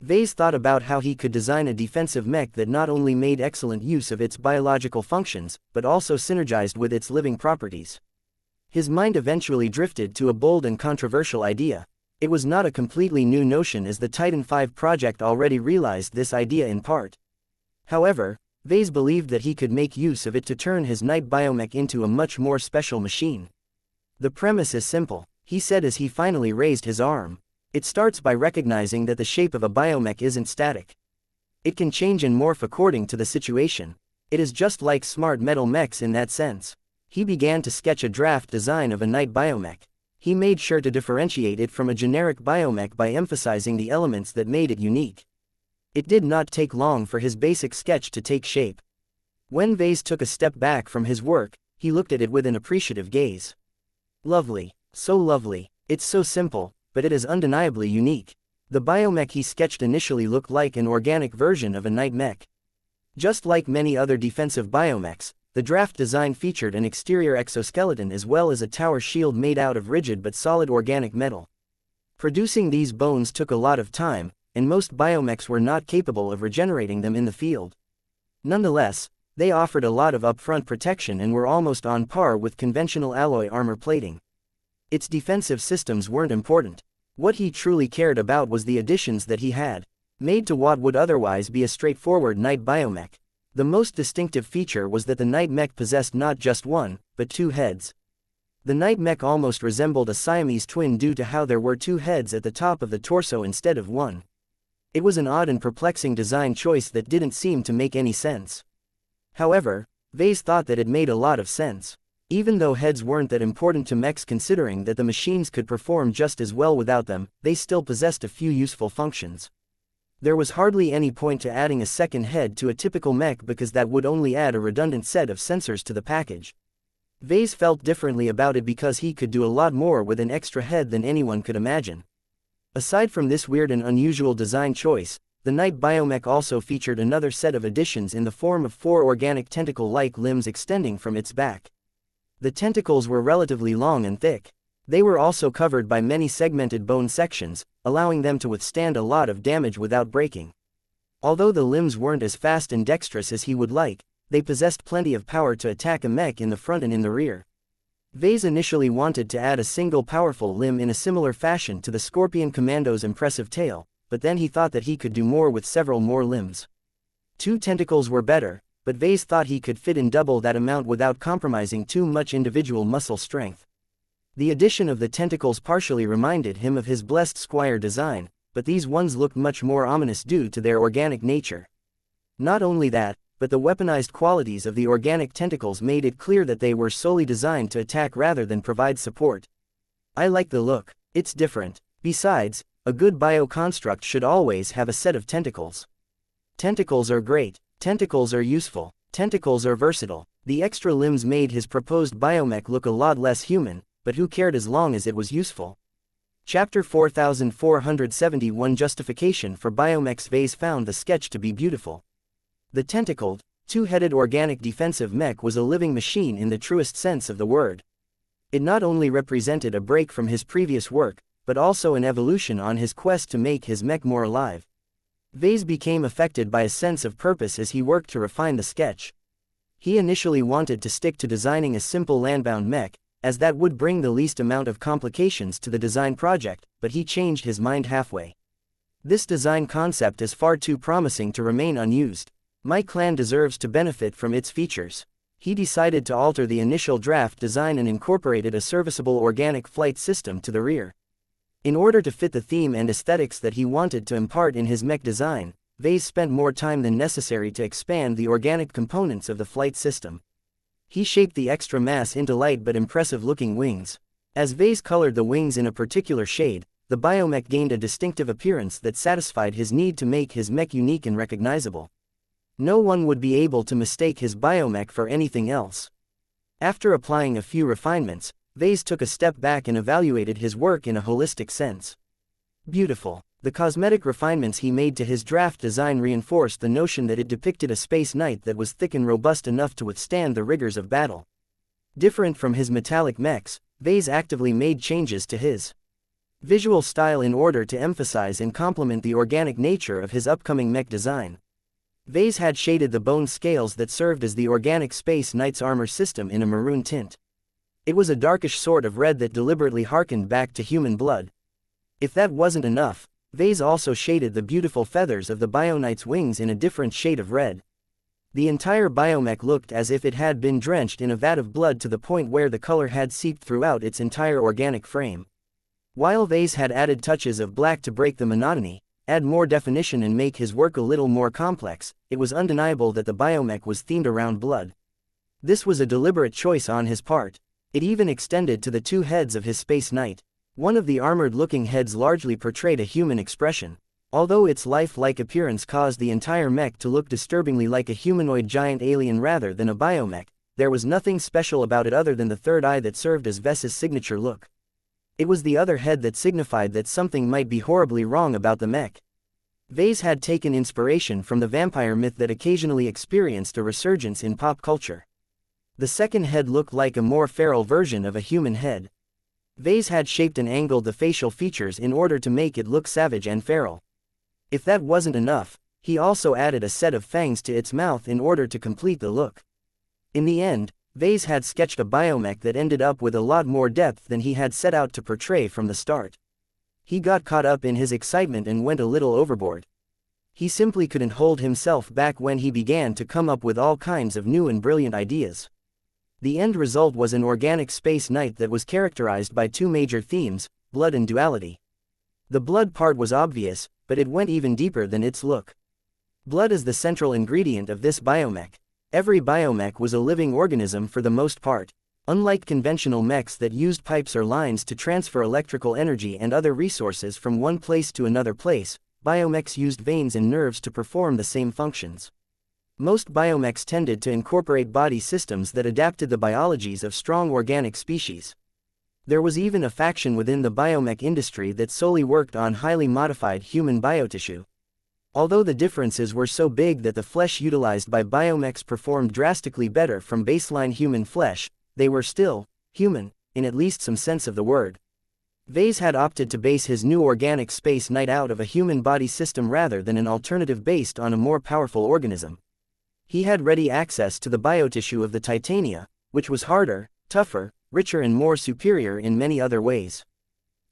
Vase thought about how he could design a defensive mech that not only made excellent use of its biological functions, but also synergized with its living properties. His mind eventually drifted to a bold and controversial idea. It was not a completely new notion, as the Titan V project already realized this idea in part. However, Vase believed that he could make use of it to turn his night biomech into a much more special machine. The premise is simple, he said as he finally raised his arm. It starts by recognizing that the shape of a biomech isn't static. It can change and morph according to the situation. It is just like smart metal mechs in that sense. He began to sketch a draft design of a night biomech. He made sure to differentiate it from a generic biomech by emphasizing the elements that made it unique. It did not take long for his basic sketch to take shape. When Vase took a step back from his work, he looked at it with an appreciative gaze. Lovely, so lovely, it's so simple, but it is undeniably unique. The biomech he sketched initially looked like an organic version of a night mech. Just like many other defensive biomechs, the draft design featured an exterior exoskeleton as well as a tower shield made out of rigid but solid organic metal. Producing these bones took a lot of time, and most biomechs were not capable of regenerating them in the field. Nonetheless, they offered a lot of upfront protection and were almost on par with conventional alloy armor plating. Its defensive systems weren't important. What he truly cared about was the additions that he had made to what would otherwise be a straightforward night biomech. The most distinctive feature was that the night mech possessed not just one, but two heads. The night mech almost resembled a Siamese twin due to how there were two heads at the top of the torso instead of one. It was an odd and perplexing design choice that didn't seem to make any sense. However, Vase thought that it made a lot of sense. Even though heads weren't that important to mechs, considering that the machines could perform just as well without them, they still possessed a few useful functions. There was hardly any point to adding a second head to a typical mech because that would only add a redundant set of sensors to the package. Vase felt differently about it because he could do a lot more with an extra head than anyone could imagine. Aside from this weird and unusual design choice, the night biomech also featured another set of additions in the form of 4 organic tentacle-like limbs extending from its back. The tentacles were relatively long and thick. They were also covered by many segmented bone sections, allowing them to withstand a lot of damage without breaking. Although the limbs weren't as fast and dexterous as he would like, they possessed plenty of power to attack a mech in the front and in the rear. Vase initially wanted to add a single powerful limb in a similar fashion to the Scorpion Commando's impressive tail, but then he thought that he could do more with several more limbs. 2 tentacles were better, but Vase thought he could fit in double that amount without compromising too much individual muscle strength. The addition of the tentacles partially reminded him of his Blessed Squire design, but these ones looked much more ominous due to their organic nature. Not only that, but the weaponized qualities of the organic tentacles made it clear that they were solely designed to attack rather than provide support. I like the look, it's different. Besides, a good bioconstruct should always have a set of tentacles. Tentacles are great, tentacles are useful, tentacles are versatile. The extra limbs made his proposed biomech look a lot less human, but who cared as long as it was useful? Chapter 4471 Justification for Biomechs. Vase found the sketch to be beautiful. The tentacled, two-headed organic defensive mech was a living machine in the truest sense of the word. It not only represented a break from his previous work, but also an evolution on his quest to make his mech more alive. Vase became affected by a sense of purpose as he worked to refine the sketch. He initially wanted to stick to designing a simple landbound mech, as that would bring the least amount of complications to the design project, but he changed his mind halfway. This design concept is far too promising to remain unused. My clan deserves to benefit from its features. He decided to alter the initial draft design and incorporated a serviceable organic flight system to the rear. In order to fit the theme and aesthetics that he wanted to impart in his mech design, Vase spent more time than necessary to expand the organic components of the flight system. He shaped the extra mass into light but impressive-looking wings. As Vase colored the wings in a particular shade, the biomech gained a distinctive appearance that satisfied his need to make his mech unique and recognizable. No one would be able to mistake his biomech for anything else. After applying a few refinements, Vase took a step back and evaluated his work in a holistic sense. Beautiful. The cosmetic refinements he made to his draft design reinforced the notion that it depicted a space knight that was thick and robust enough to withstand the rigors of battle. Different from his metallic mechs, Vase actively made changes to his visual style in order to emphasize and complement the organic nature of his upcoming mech design. Vase had shaded the bone scales that served as the organic space knight's armor system in a maroon tint. It was a darkish sort of red that deliberately harkened back to human blood. If that wasn't enough, Vase also shaded the beautiful feathers of the Bioknight's wings in a different shade of red. The entire biomech looked as if it had been drenched in a vat of blood to the point where the color had seeped throughout its entire organic frame. While Vase had added touches of black to break the monotony, add more definition and make his work a little more complex, it was undeniable that the biomech was themed around blood. This was a deliberate choice on his part. It even extended to the two heads of his Space Knight. One of the armored-looking heads largely portrayed a human expression. Although its lifelike appearance caused the entire mech to look disturbingly like a humanoid giant alien rather than a biomech, there was nothing special about it other than the third eye that served as Ves's signature look. It was the other head that signified that something might be horribly wrong about the mech. Vase had taken inspiration from the vampire myth that occasionally experienced a resurgence in pop culture. The second head looked like a more feral version of a human head. Vase had shaped and angled the facial features in order to make it look savage and feral. If that wasn't enough, he also added a set of fangs to its mouth in order to complete the look. In the end, Vase had sketched a biomech that ended up with a lot more depth than he had set out to portray from the start. He got caught up in his excitement and went a little overboard. He simply couldn't hold himself back when he began to come up with all kinds of new and brilliant ideas. The end result was an organic space knight that was characterized by two major themes, blood and duality. The blood part was obvious, but it went even deeper than its look. Blood is the central ingredient of this biomech. Every biomech was a living organism for the most part. Unlike conventional mechs that used pipes or lines to transfer electrical energy and other resources from one place to another place, biomechs used veins and nerves to perform the same functions. Most biomechs tended to incorporate body systems that adapted the biologies of strong organic species. There was even a faction within the biomech industry that solely worked on highly modified human biotissue. Although the differences were so big that the flesh utilized by biomechs performed drastically better from baseline human flesh, they were still human, in at least some sense of the word. Vase had opted to base his new organic space knight out of a human body system rather than an alternative based on a more powerful organism. He had ready access to the biotissue of the Titania, which was harder, tougher, richer and more superior in many other ways.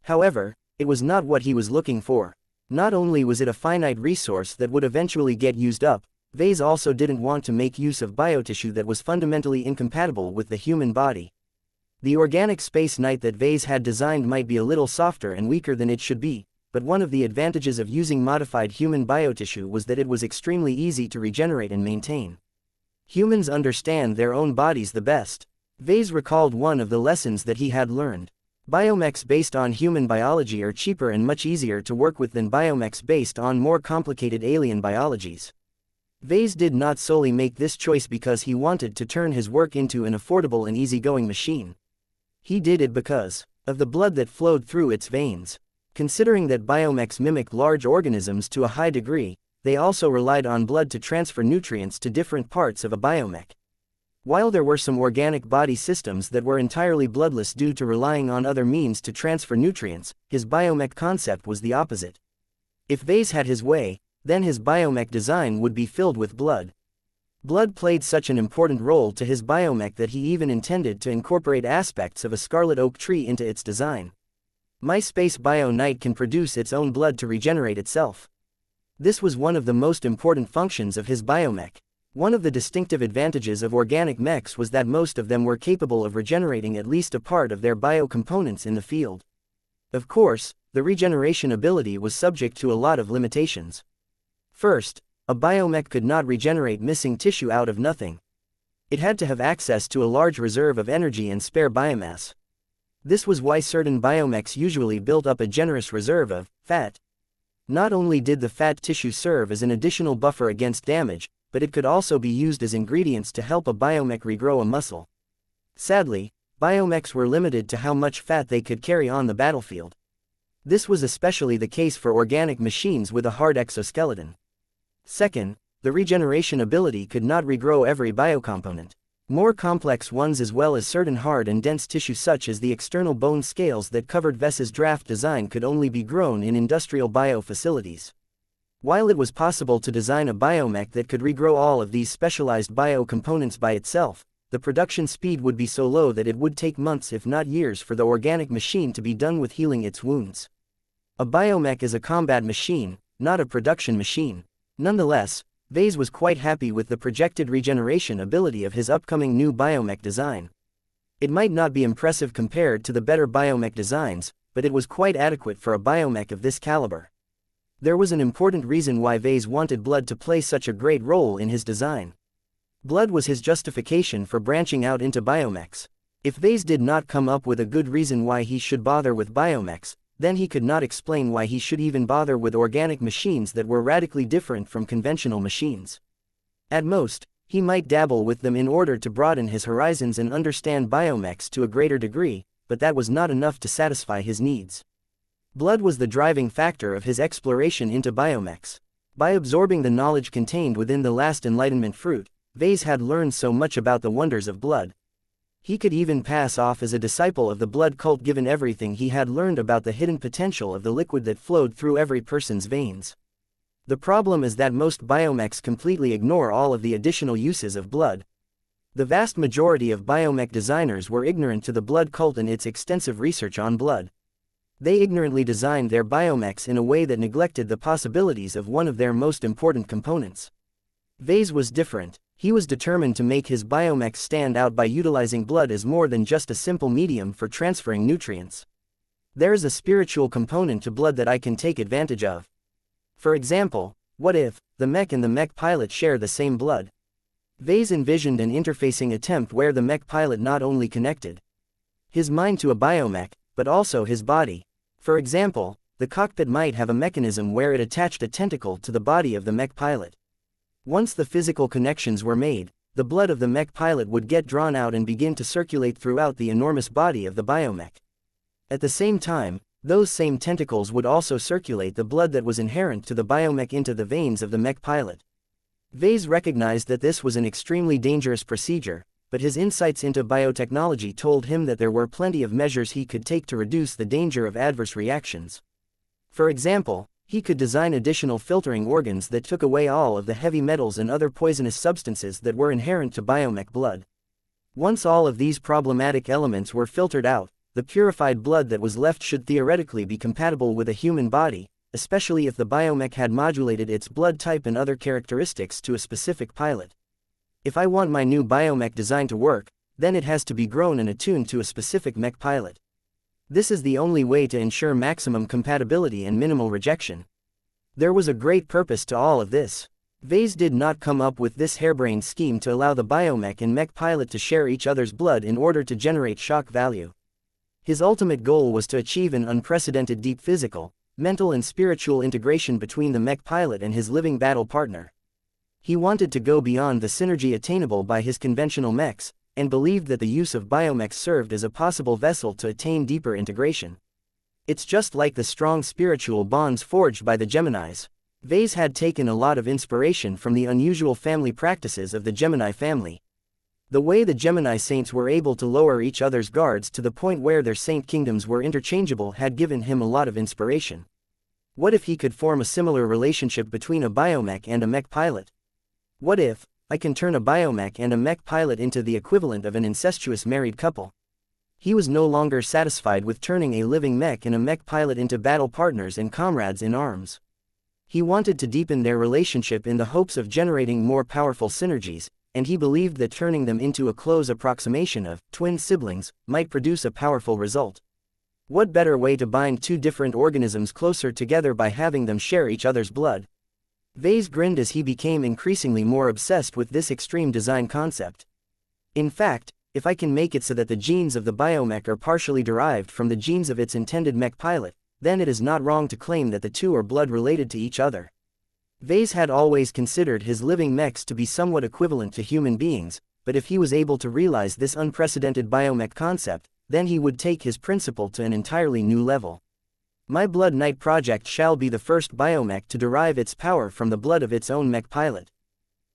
However, it was not what he was looking for. Not only was it a finite resource that would eventually get used up, Vase also didn't want to make use of biotissue that was fundamentally incompatible with the human body. The organic space knight that Vase had designed might be a little softer and weaker than it should be, but one of the advantages of using modified human biotissue was that it was extremely easy to regenerate and maintain. Humans understand their own bodies the best. Vase recalled one of the lessons that he had learned. Biomechs based on human biology are cheaper and much easier to work with than biomechs based on more complicated alien biologies. Vase did not solely make this choice because he wanted to turn his work into an affordable and easygoing machine. He did it because of the blood that flowed through its veins. Considering that biomechs mimic large organisms to a high degree, they also relied on blood to transfer nutrients to different parts of a biomech. While there were some organic body systems that were entirely bloodless due to relying on other means to transfer nutrients, his biomech concept was the opposite. If Vase had his way, then his biomech design would be filled with blood. Blood played such an important role to his biomech that he even intended to incorporate aspects of a scarlet oak tree into its design. My Space Bio Knight can produce its own blood to regenerate itself. This was one of the most important functions of his biomech. One of the distinctive advantages of organic mechs was that most of them were capable of regenerating at least a part of their biocomponents in the field. Of course, the regeneration ability was subject to a lot of limitations. First, a biomech could not regenerate missing tissue out of nothing. It had to have access to a large reserve of energy and spare biomass. This was why certain biomechs usually built up a generous reserve of fat. Not only did the fat tissue serve as an additional buffer against damage, but it could also be used as ingredients to help a biomech regrow a muscle. Sadly, biomechs were limited to how much fat they could carry on the battlefield. This was especially the case for organic machines with a hard exoskeleton. Second, the regeneration ability could not regrow every biocomponent. More complex ones as well as certain hard and dense tissue such as the external bone scales that covered Ves's draft design could only be grown in industrial biofacilities. While it was possible to design a biomech that could regrow all of these specialized biocomponents by itself, the production speed would be so low that it would take months if not years for the organic machine to be done with healing its wounds. A biomech is a combat machine, not a production machine. Nonetheless, Vase was quite happy with the projected regeneration ability of his upcoming new biomech design. It might not be impressive compared to the better biomech designs, but it was quite adequate for a biomech of this caliber. There was an important reason why Vase wanted blood to play such a great role in his design. Blood was his justification for branching out into biomechs. If Vase did not come up with a good reason why he should bother with biomechs, then he could not explain why he should even bother with organic machines that were radically different from conventional machines. At most, he might dabble with them in order to broaden his horizons and understand biomechs to a greater degree, but that was not enough to satisfy his needs. Blood was the driving factor of his exploration into biomechs. By absorbing the knowledge contained within the last Enlightenment fruit, Vase had learned so much about the wonders of blood. He could even pass off as a disciple of the blood cult given everything he had learned about the hidden potential of the liquid that flowed through every person's veins. The problem is that most biomechs completely ignore all of the additional uses of blood. The vast majority of biomech designers were ignorant to the blood cult and its extensive research on blood. They ignorantly designed their biomechs in a way that neglected the possibilities of one of their most important components. Vase was different. He was determined to make his biomechs stand out by utilizing blood as more than just a simple medium for transferring nutrients. There is a spiritual component to blood that I can take advantage of. For example, what if the mech and the mech pilot share the same blood? Vase envisioned an interfacing attempt where the mech pilot not only connected his mind to a biomech, but also his body. For example, the cockpit might have a mechanism where it attached a tentacle to the body of the mech pilot. Once the physical connections were made, the blood of the mech pilot would get drawn out and begin to circulate throughout the enormous body of the biomech. At the same time, those same tentacles would also circulate the blood that was inherent to the biomech into the veins of the mech pilot. Vase recognized that this was an extremely dangerous procedure, but his insights into biotechnology told him that there were plenty of measures he could take to reduce the danger of adverse reactions. For example, he could design additional filtering organs that took away all of the heavy metals and other poisonous substances that were inherent to biomech blood. Once all of these problematic elements were filtered out, the purified blood that was left should theoretically be compatible with a human body, especially if the biomech had modulated its blood type and other characteristics to a specific pilot. If I want my new biomech design to work, then it has to be grown and attuned to a specific mech pilot. This is the only way to ensure maximum compatibility and minimal rejection. There was a great purpose to all of this. Vase did not come up with this harebrained scheme to allow the biomech and mech pilot to share each other's blood in order to generate shock value. His ultimate goal was to achieve an unprecedented deep physical, mental and spiritual integration between the mech pilot and his living battle partner. He wanted to go beyond the synergy attainable by his conventional mechs, and believed that the use of biomechs served as a possible vessel to attain deeper integration. It's just like the strong spiritual bonds forged by the Geminis. Vase had taken a lot of inspiration from the unusual family practices of the Gemini family. The way the Gemini saints were able to lower each other's guards to the point where their saint kingdoms were interchangeable had given him a lot of inspiration. What if he could form a similar relationship between a biomech and a mech pilot? What if I can turn a biomech and a mech pilot into the equivalent of an incestuous married couple? He was no longer satisfied with turning a living mech and a mech pilot into battle partners and comrades in arms. He wanted to deepen their relationship in the hopes of generating more powerful synergies, and he believed that turning them into a close approximation of twin siblings might produce a powerful result. What better way to bind two different organisms closer together by having them share each other's blood? Vase grinned as he became increasingly more obsessed with this extreme design concept. In fact, if I can make it so that the genes of the biomech are partially derived from the genes of its intended mech pilot, then it is not wrong to claim that the two are blood related to each other. Vase had always considered his living mechs to be somewhat equivalent to human beings, but if he was able to realize this unprecedented biomech concept, then he would take his principle to an entirely new level. My Blood Knight project shall be the first biomech to derive its power from the blood of its own mech pilot.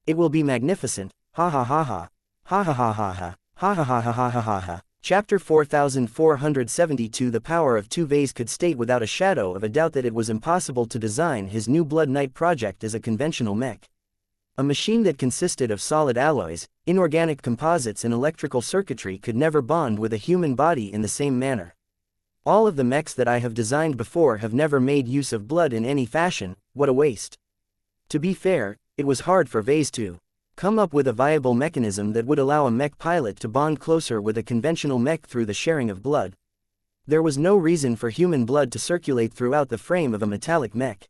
It will be magnificent, ha ha ha ha, ha ha ha ha ha. Ha ha ha ha ha ha ha ha. Chapter 4472. The power of two. Vase could state without a shadow of a doubt that it was impossible to design his new Blood Knight project as a conventional mech. A machine that consisted of solid alloys, inorganic composites and electrical circuitry could never bond with a human body in the same manner. All of the mechs that I have designed before have never made use of blood in any fashion. What a waste. To be fair, it was hard for Vase to come up with a viable mechanism that would allow a mech pilot to bond closer with a conventional mech through the sharing of blood. There was no reason for human blood to circulate throughout the frame of a metallic mech.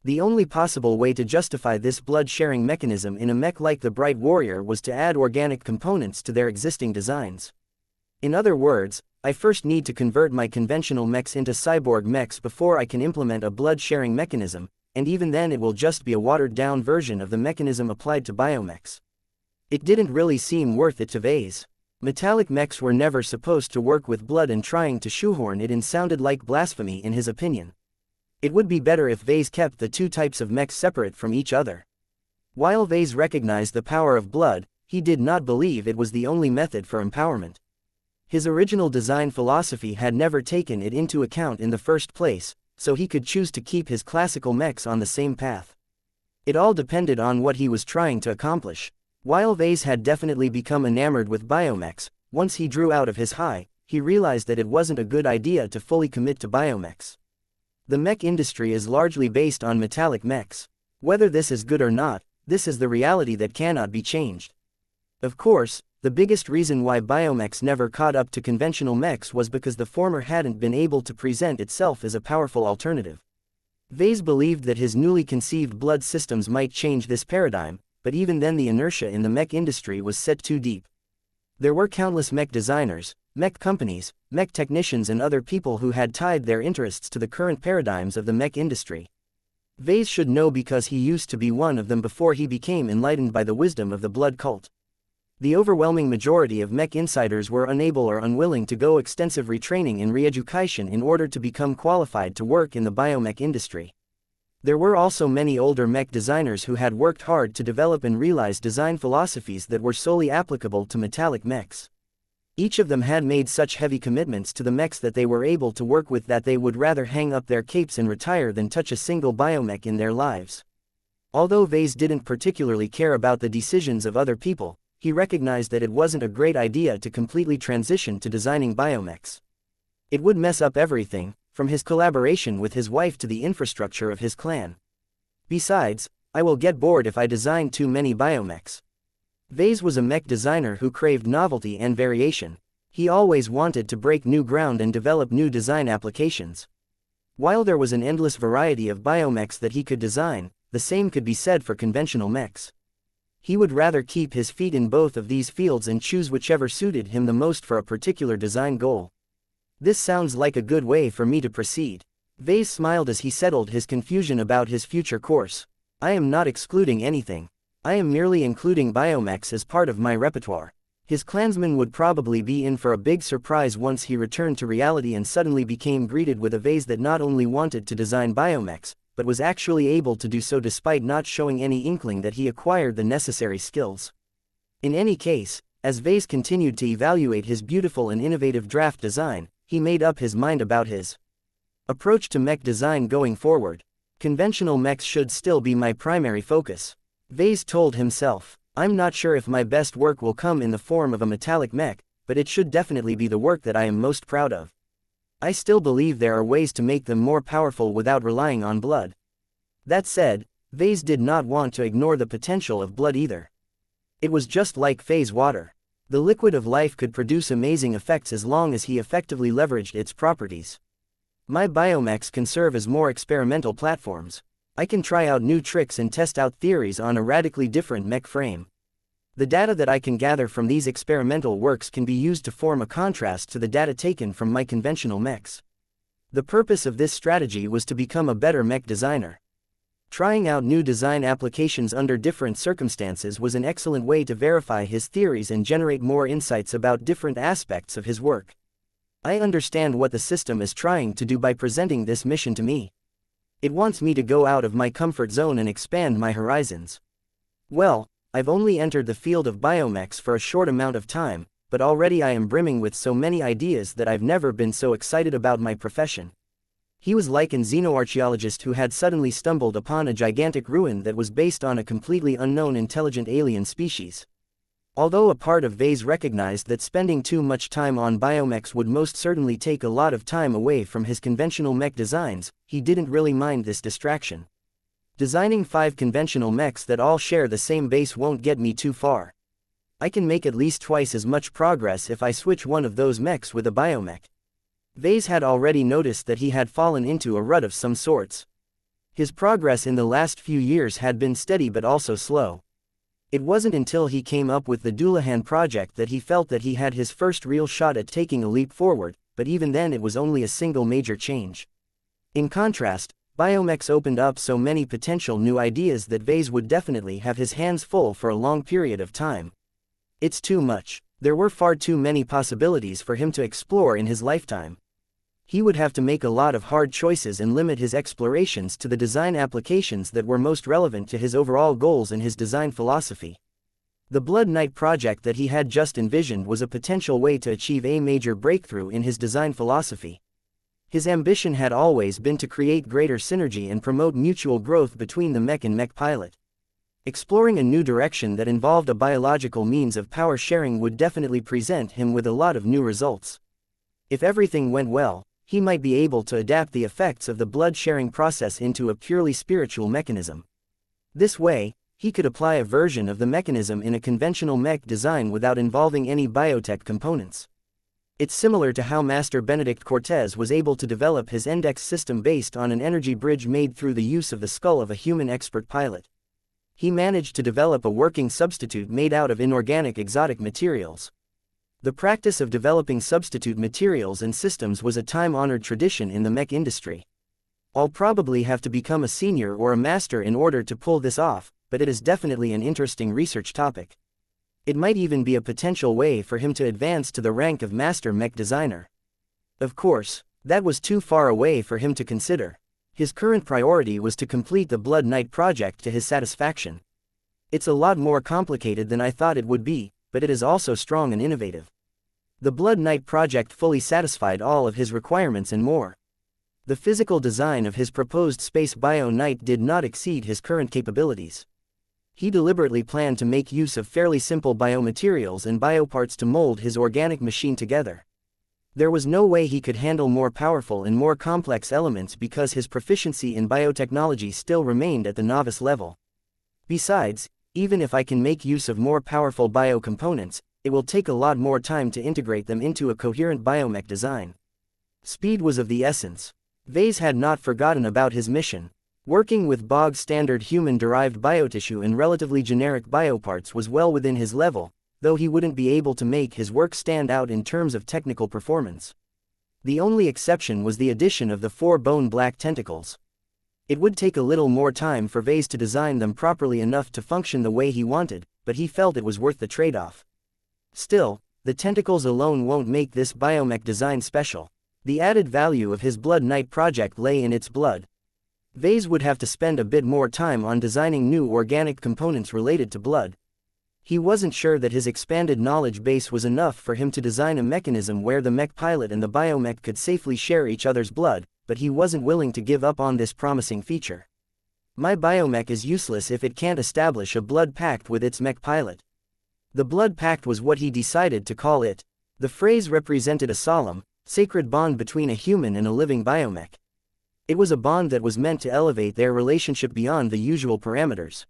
The only possible way to justify this blood-sharing mechanism in a mech like the Bright Warrior was to add organic components to their existing designs. In other words, I first need to convert my conventional mechs into cyborg mechs before I can implement a blood-sharing mechanism, and even then it will just be a watered-down version of the mechanism applied to biomechs. It didn't really seem worth it to Vase. Metallic mechs were never supposed to work with blood, and trying to shoehorn it in sounded like blasphemy in his opinion. It would be better if Vase kept the two types of mechs separate from each other. While Vase recognized the power of blood, he did not believe it was the only method for empowerment. His original design philosophy had never taken it into account in the first place, so he could choose to keep his classical mechs on the same path. It all depended on what he was trying to accomplish. While Vase had definitely become enamored with biomechs, once he drew out of his high, he realized that it wasn't a good idea to fully commit to biomechs. The mech industry is largely based on metallic mechs. Whether this is good or not, this is the reality that cannot be changed. Of course, the biggest reason why biomechs never caught up to conventional mechs was because the former hadn't been able to present itself as a powerful alternative. Vase believed that his newly conceived blood systems might change this paradigm, but even then the inertia in the mech industry was set too deep. There were countless mech designers, mech companies, mech technicians and other people who had tied their interests to the current paradigms of the mech industry. Vase should know because he used to be one of them before he became enlightened by the wisdom of the blood cult. The overwhelming majority of mech insiders were unable or unwilling to go extensive retraining and re-education in order to become qualified to work in the biomech industry. There were also many older mech designers who had worked hard to develop and realize design philosophies that were solely applicable to metallic mechs. Each of them had made such heavy commitments to the mechs that they were able to work with that they would rather hang up their capes and retire than touch a single biomech in their lives. Although Vase didn't particularly care about the decisions of other people, he recognized that it wasn't a great idea to completely transition to designing biomechs. It would mess up everything, from his collaboration with his wife to the infrastructure of his clan. Besides, I will get bored if I design too many biomechs. Vase was a mech designer who craved novelty and variation. He always wanted to break new ground and develop new design applications. While there was an endless variety of biomechs that he could design, the same could be said for conventional mechs. He would rather keep his feet in both of these fields and choose whichever suited him the most for a particular design goal. This sounds like a good way for me to proceed. Vase smiled as he settled his confusion about his future course. I am not excluding anything. I am merely including biomechs as part of my repertoire. His clansmen would probably be in for a big surprise once he returned to reality and suddenly became greeted with a vase that not only wanted to design biomechs, but was actually able to do so despite not showing any inkling that he acquired the necessary skills. In any case, as Vase continued to evaluate his beautiful and innovative draft design, he made up his mind about his approach to mech design going forward. Conventional mechs should still be my primary focus. Vase told himself. I'm not sure if my best work will come in the form of a metallic mech, but it should definitely be the work that I am most proud of. I still believe there are ways to make them more powerful without relying on blood. That said, Vase did not want to ignore the potential of blood either. It was just like phase water. The liquid of life could produce amazing effects as long as he effectively leveraged its properties. My biomechs can serve as more experimental platforms. I can try out new tricks and test out theories on a radically different mech frame. The data that I can gather from these experimental works can be used to form a contrast to the data taken from my conventional mechs. The purpose of this strategy was to become a better mech designer. Trying out new design applications under different circumstances was an excellent way to verify his theories and generate more insights about different aspects of his work. I understand what the system is trying to do by presenting this mission to me. It wants me to go out of my comfort zone and expand my horizons. Well, I've only entered the field of biomechs for a short amount of time, but already I am brimming with so many ideas that I've never been so excited about my profession. He was like an xenoarchaeologist who had suddenly stumbled upon a gigantic ruin that was based on a completely unknown intelligent alien species. Although a part of Vase recognized that spending too much time on biomechs would most certainly take a lot of time away from his conventional mech designs, he didn't really mind this distraction. Designing 5 conventional mechs that all share the same base won't get me too far. I can make at least twice as much progress if I switch one of those mechs with a biomech. Vase had already noticed that he had fallen into a rut of some sorts. His progress in the last few years had been steady but also slow. It wasn't until he came up with the Doulahan project that he felt that he had his first real shot at taking a leap forward, but even then it was only a single major change. In contrast, biomechs opened up so many potential new ideas that Vase would definitely have his hands full for a long period of time. It's too much. There were far too many possibilities for him to explore in his lifetime. He would have to make a lot of hard choices and limit his explorations to the design applications that were most relevant to his overall goals and his design philosophy. The Blood Knight project that he had just envisioned was a potential way to achieve a major breakthrough in his design philosophy. His ambition had always been to create greater synergy and promote mutual growth between the mech and mech pilot. Exploring a new direction that involved a biological means of power sharing would definitely present him with a lot of new results. If everything went well, he might be able to adapt the effects of the blood-sharing process into a purely spiritual mechanism. This way, he could apply a version of the mechanism in a conventional mech design without involving any biotech components. It's similar to how Master Benedict Cortez was able to develop his index system based on an energy bridge made through the use of the skull of a human expert pilot. He managed to develop a working substitute made out of inorganic exotic materials. The practice of developing substitute materials and systems was a time-honored tradition in the mech industry. I'll probably have to become a senior or a master in order to pull this off, but it is definitely an interesting research topic. It might even be a potential way for him to advance to the rank of master mech designer. Of course, that was too far away for him to consider. His current priority was to complete the Blood Knight project to his satisfaction. It's a lot more complicated than I thought it would be, but it is also strong and innovative. The Blood Knight project fully satisfied all of his requirements and more. The physical design of his proposed Space Bio Knight did not exceed his current capabilities. He deliberately planned to make use of fairly simple biomaterials and bioparts to mold his organic machine together. There was no way he could handle more powerful and more complex elements because his proficiency in biotechnology still remained at the novice level. Besides, even if I can make use of more powerful biocomponents, it will take a lot more time to integrate them into a coherent biomech design. Speed was of the essence. Vase had not forgotten about his mission. Working with bog-standard human-derived biotissue and relatively generic bioparts was well within his level, though he wouldn't be able to make his work stand out in terms of technical performance. The only exception was the addition of the 4 bone black tentacles. It would take a little more time for Vase to design them properly enough to function the way he wanted, but he felt it was worth the trade-off. Still, the tentacles alone won't make this biomech design special. The added value of his Blood Knight project lay in its blood. Vase would have to spend a bit more time on designing new organic components related to blood. He wasn't sure that his expanded knowledge base was enough for him to design a mechanism where the mech pilot and the biomech could safely share each other's blood, but he wasn't willing to give up on this promising feature. My biomech is useless if it can't establish a blood pact with its mech pilot. The blood pact was what he decided to call it. The phrase represented a solemn, sacred bond between a human and a living biomech. It was a bond that was meant to elevate their relationship beyond the usual parameters.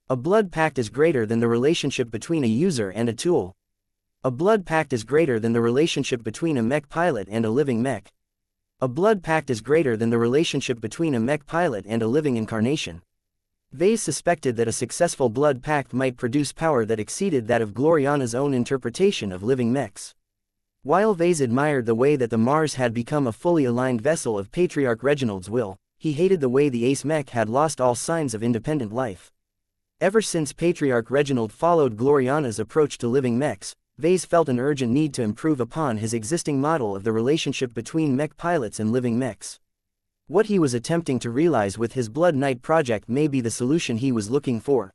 A blood pact is greater than the relationship between a user and a tool. A blood pact is greater than the relationship between a mech pilot and a living mech. A blood pact is greater than the relationship between a mech pilot and a living incarnation. Vase suspected that a successful blood pact might produce power that exceeded that of Gloriana's own interpretation of living mechs. While Vase admired the way that the Mars had become a fully aligned vessel of Patriarch Reginald's will, he hated the way the Ace Mech had lost all signs of independent life. Ever since Patriarch Reginald followed Gloriana's approach to living mechs, Vase felt an urgent need to improve upon his existing model of the relationship between mech pilots and living mechs. What he was attempting to realize with his Blood Knight project may be the solution he was looking for.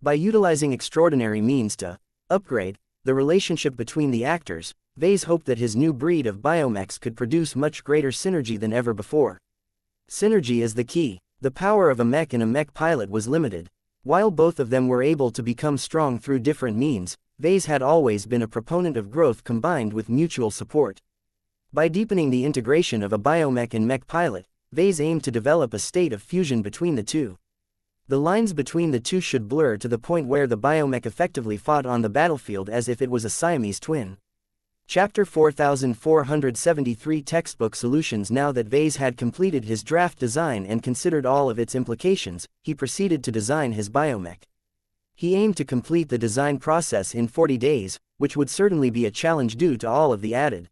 By utilizing extraordinary means to upgrade the relationship between the actors, Vase hoped that his new breed of biomechs could produce much greater synergy than ever before. Synergy is the key. The power of a mech and a mech pilot was limited. While both of them were able to become strong through different means, Vase had always been a proponent of growth combined with mutual support. By deepening the integration of a biomech and mech pilot, Vase aimed to develop a state of fusion between the two. The lines between the two should blur to the point where the biomech effectively fought on the battlefield as if it was a Siamese twin. Chapter 4473 Textbook Solutions. Now that Vase had completed his draft design and considered all of its implications, he proceeded to design his biomech. He aimed to complete the design process in 40 days, which would certainly be a challenge due to all of the added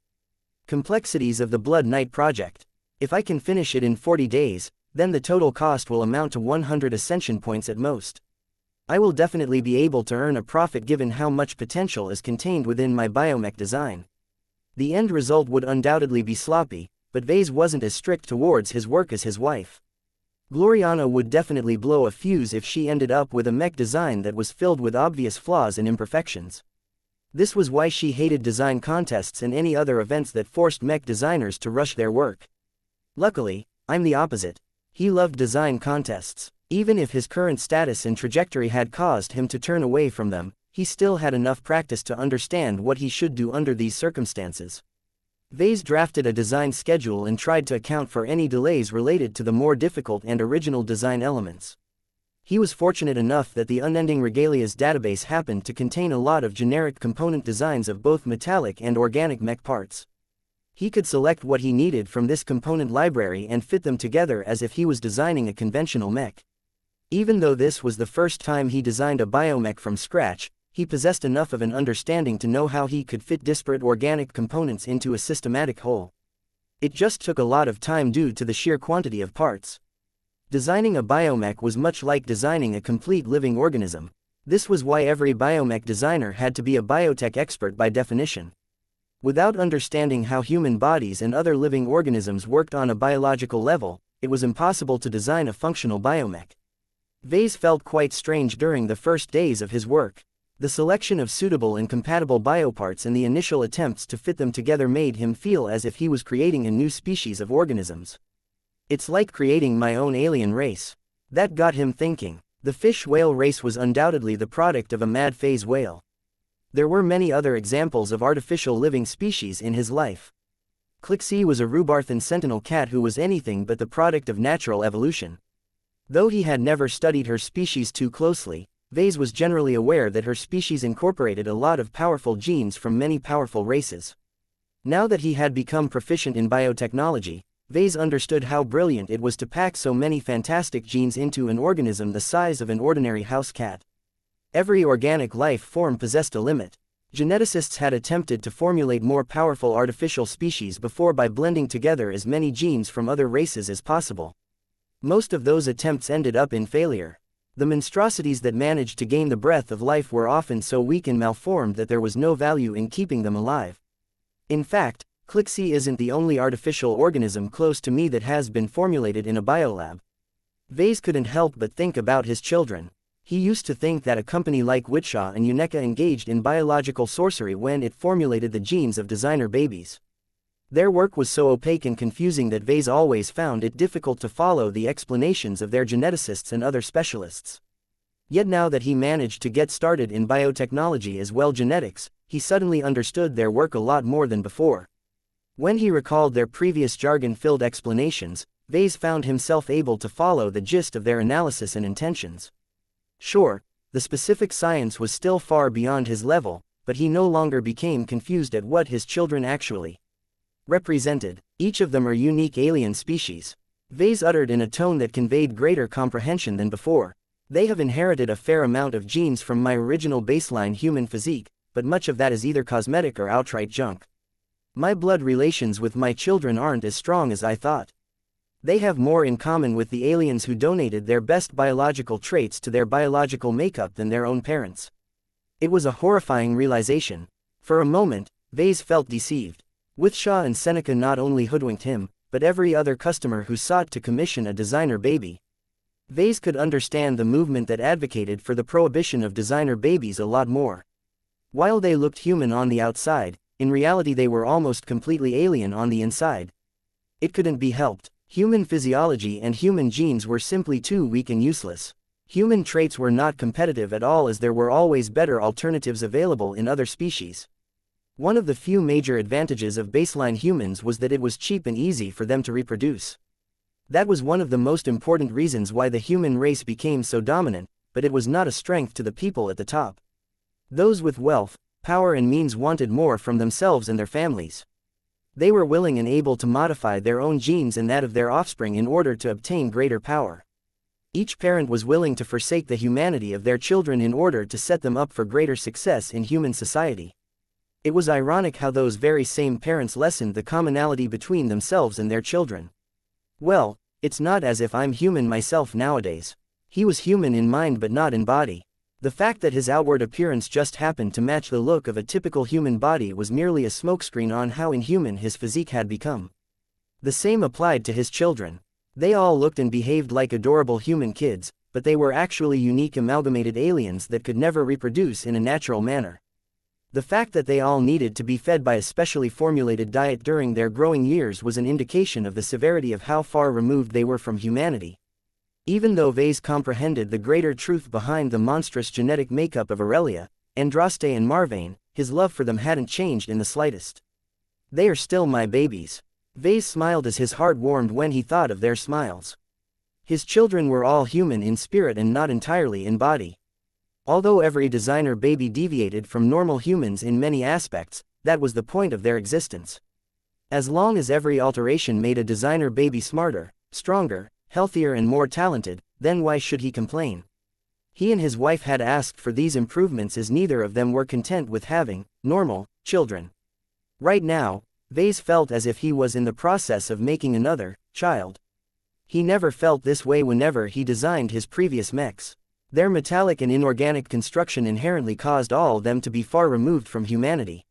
complexities of the Blood Knight project. If I can finish it in 40 days, then the total cost will amount to 100 ascension points at most. I will definitely be able to earn a profit given how much potential is contained within my biomech design. The end result would undoubtedly be sloppy, but Vase wasn't as strict towards his work as his wife. Gloriana would definitely blow a fuse if she ended up with a mech design that was filled with obvious flaws and imperfections. This was why she hated design contests and any other events that forced mech designers to rush their work. Luckily, I'm the opposite. He loved design contests. Even if his current status and trajectory had caused him to turn away from them, he still had enough practice to understand what he should do under these circumstances. Vase drafted a design schedule and tried to account for any delays related to the more difficult and original design elements. He was fortunate enough that the Unending Regalia's database happened to contain a lot of generic component designs of both metallic and organic mech parts. He could select what he needed from this component library and fit them together as if he was designing a conventional mech. Even though this was the first time he designed a biomech from scratch, he possessed enough of an understanding to know how he could fit disparate organic components into a systematic whole. It just took a lot of time due to the sheer quantity of parts. Designing a biomech was much like designing a complete living organism. This was why every biomech designer had to be a biotech expert by definition. Without understanding how human bodies and other living organisms worked on a biological level, it was impossible to design a functional biomech. Vase felt quite strange during the first days of his work. The selection of suitable and compatible bioparts and the initial attempts to fit them together made him feel as if he was creating a new species of organisms. It's like creating my own alien race. That got him thinking. The fish whale race was undoubtedly the product of a mad phase whale. There were many other examples of artificial living species in his life. Clixie was a Rubarthan sentinel cat who was anything but the product of natural evolution. Though he had never studied her species too closely, Vase was generally aware that her species incorporated a lot of powerful genes from many powerful races. Now that he had become proficient in biotechnology, Vase understood how brilliant it was to pack so many fantastic genes into an organism the size of an ordinary house cat. Every organic life form possessed a limit. Geneticists had attempted to formulate more powerful artificial species before by blending together as many genes from other races as possible. Most of those attempts ended up in failure. The monstrosities that managed to gain the breath of life were often so weak and malformed that there was no value in keeping them alive. In fact, xianxia isn't the only artificial organism close to me that has been formulated in a biolab. Vase couldn't help but think about his children. He used to think that a company like wuxia and xianxia engaged in biological sorcery when it formulated the genes of designer babies. Their work was so opaque and confusing that Vase always found it difficult to follow the explanations of their geneticists and other specialists. Yet now that he managed to get started in biotechnology as well genetics, he suddenly understood their work a lot more than before. When he recalled their previous jargon-filled explanations, Vase found himself able to follow the gist of their analysis and intentions. Sure, the specific science was still far beyond his level, but he no longer became confused at what his children actually represented. Each of them are unique alien species. Vase uttered in a tone that conveyed greater comprehension than before. They have inherited a fair amount of genes from my original baseline human physique, but much of that is either cosmetic or outright junk. My blood relations with my children aren't as strong as I thought. They have more in common with the aliens who donated their best biological traits to their biological makeup than their own parents. It was a horrifying realization. For a moment, Vase felt deceived. Wuxia and Seneca not only hoodwinked him, but every other customer who sought to commission a designer baby. Vase could understand the movement that advocated for the prohibition of designer babies a lot more. While they looked human on the outside, in reality they were almost completely alien on the inside. It couldn't be helped. Human physiology and human genes were simply too weak and useless. Human traits were not competitive at all as there were always better alternatives available in other species. One of the few major advantages of baseline humans was that it was cheap and easy for them to reproduce. That was one of the most important reasons why the human race became so dominant, but it was not a strength to the people at the top. Those with wealth, power and means wanted more from themselves and their families. They were willing and able to modify their own genes and that of their offspring in order to obtain greater power. Each parent was willing to forsake the humanity of their children in order to set them up for greater success in human society. It was ironic how those very same parents lessened the commonality between themselves and their children. Well, it's not as if I'm human myself nowadays. He was human in mind but not in body. The fact that his outward appearance just happened to match the look of a typical human body was merely a smokescreen on how inhuman his physique had become. The same applied to his children. They all looked and behaved like adorable human kids, but they were actually unique amalgamated aliens that could never reproduce in a natural manner. The fact that they all needed to be fed by a specially formulated diet during their growing years was an indication of the severity of how far removed they were from humanity. Even though Vase comprehended the greater truth behind the monstrous genetic makeup of Aurelia, Andraste and Marvane, his love for them hadn't changed in the slightest. They are still my babies. Vase smiled as his heart warmed when he thought of their smiles. His children were all human in spirit and not entirely in body. Although every designer baby deviated from normal humans in many aspects, that was the point of their existence. As long as every alteration made a designer baby smarter, stronger, healthier and more talented, then why should he complain? He and his wife had asked for these improvements as neither of them were content with having normal children. Right now, Vase felt as if he was in the process of making another child. He never felt this way whenever he designed his previous mechs. Their metallic and inorganic construction inherently caused all of them to be far removed from humanity.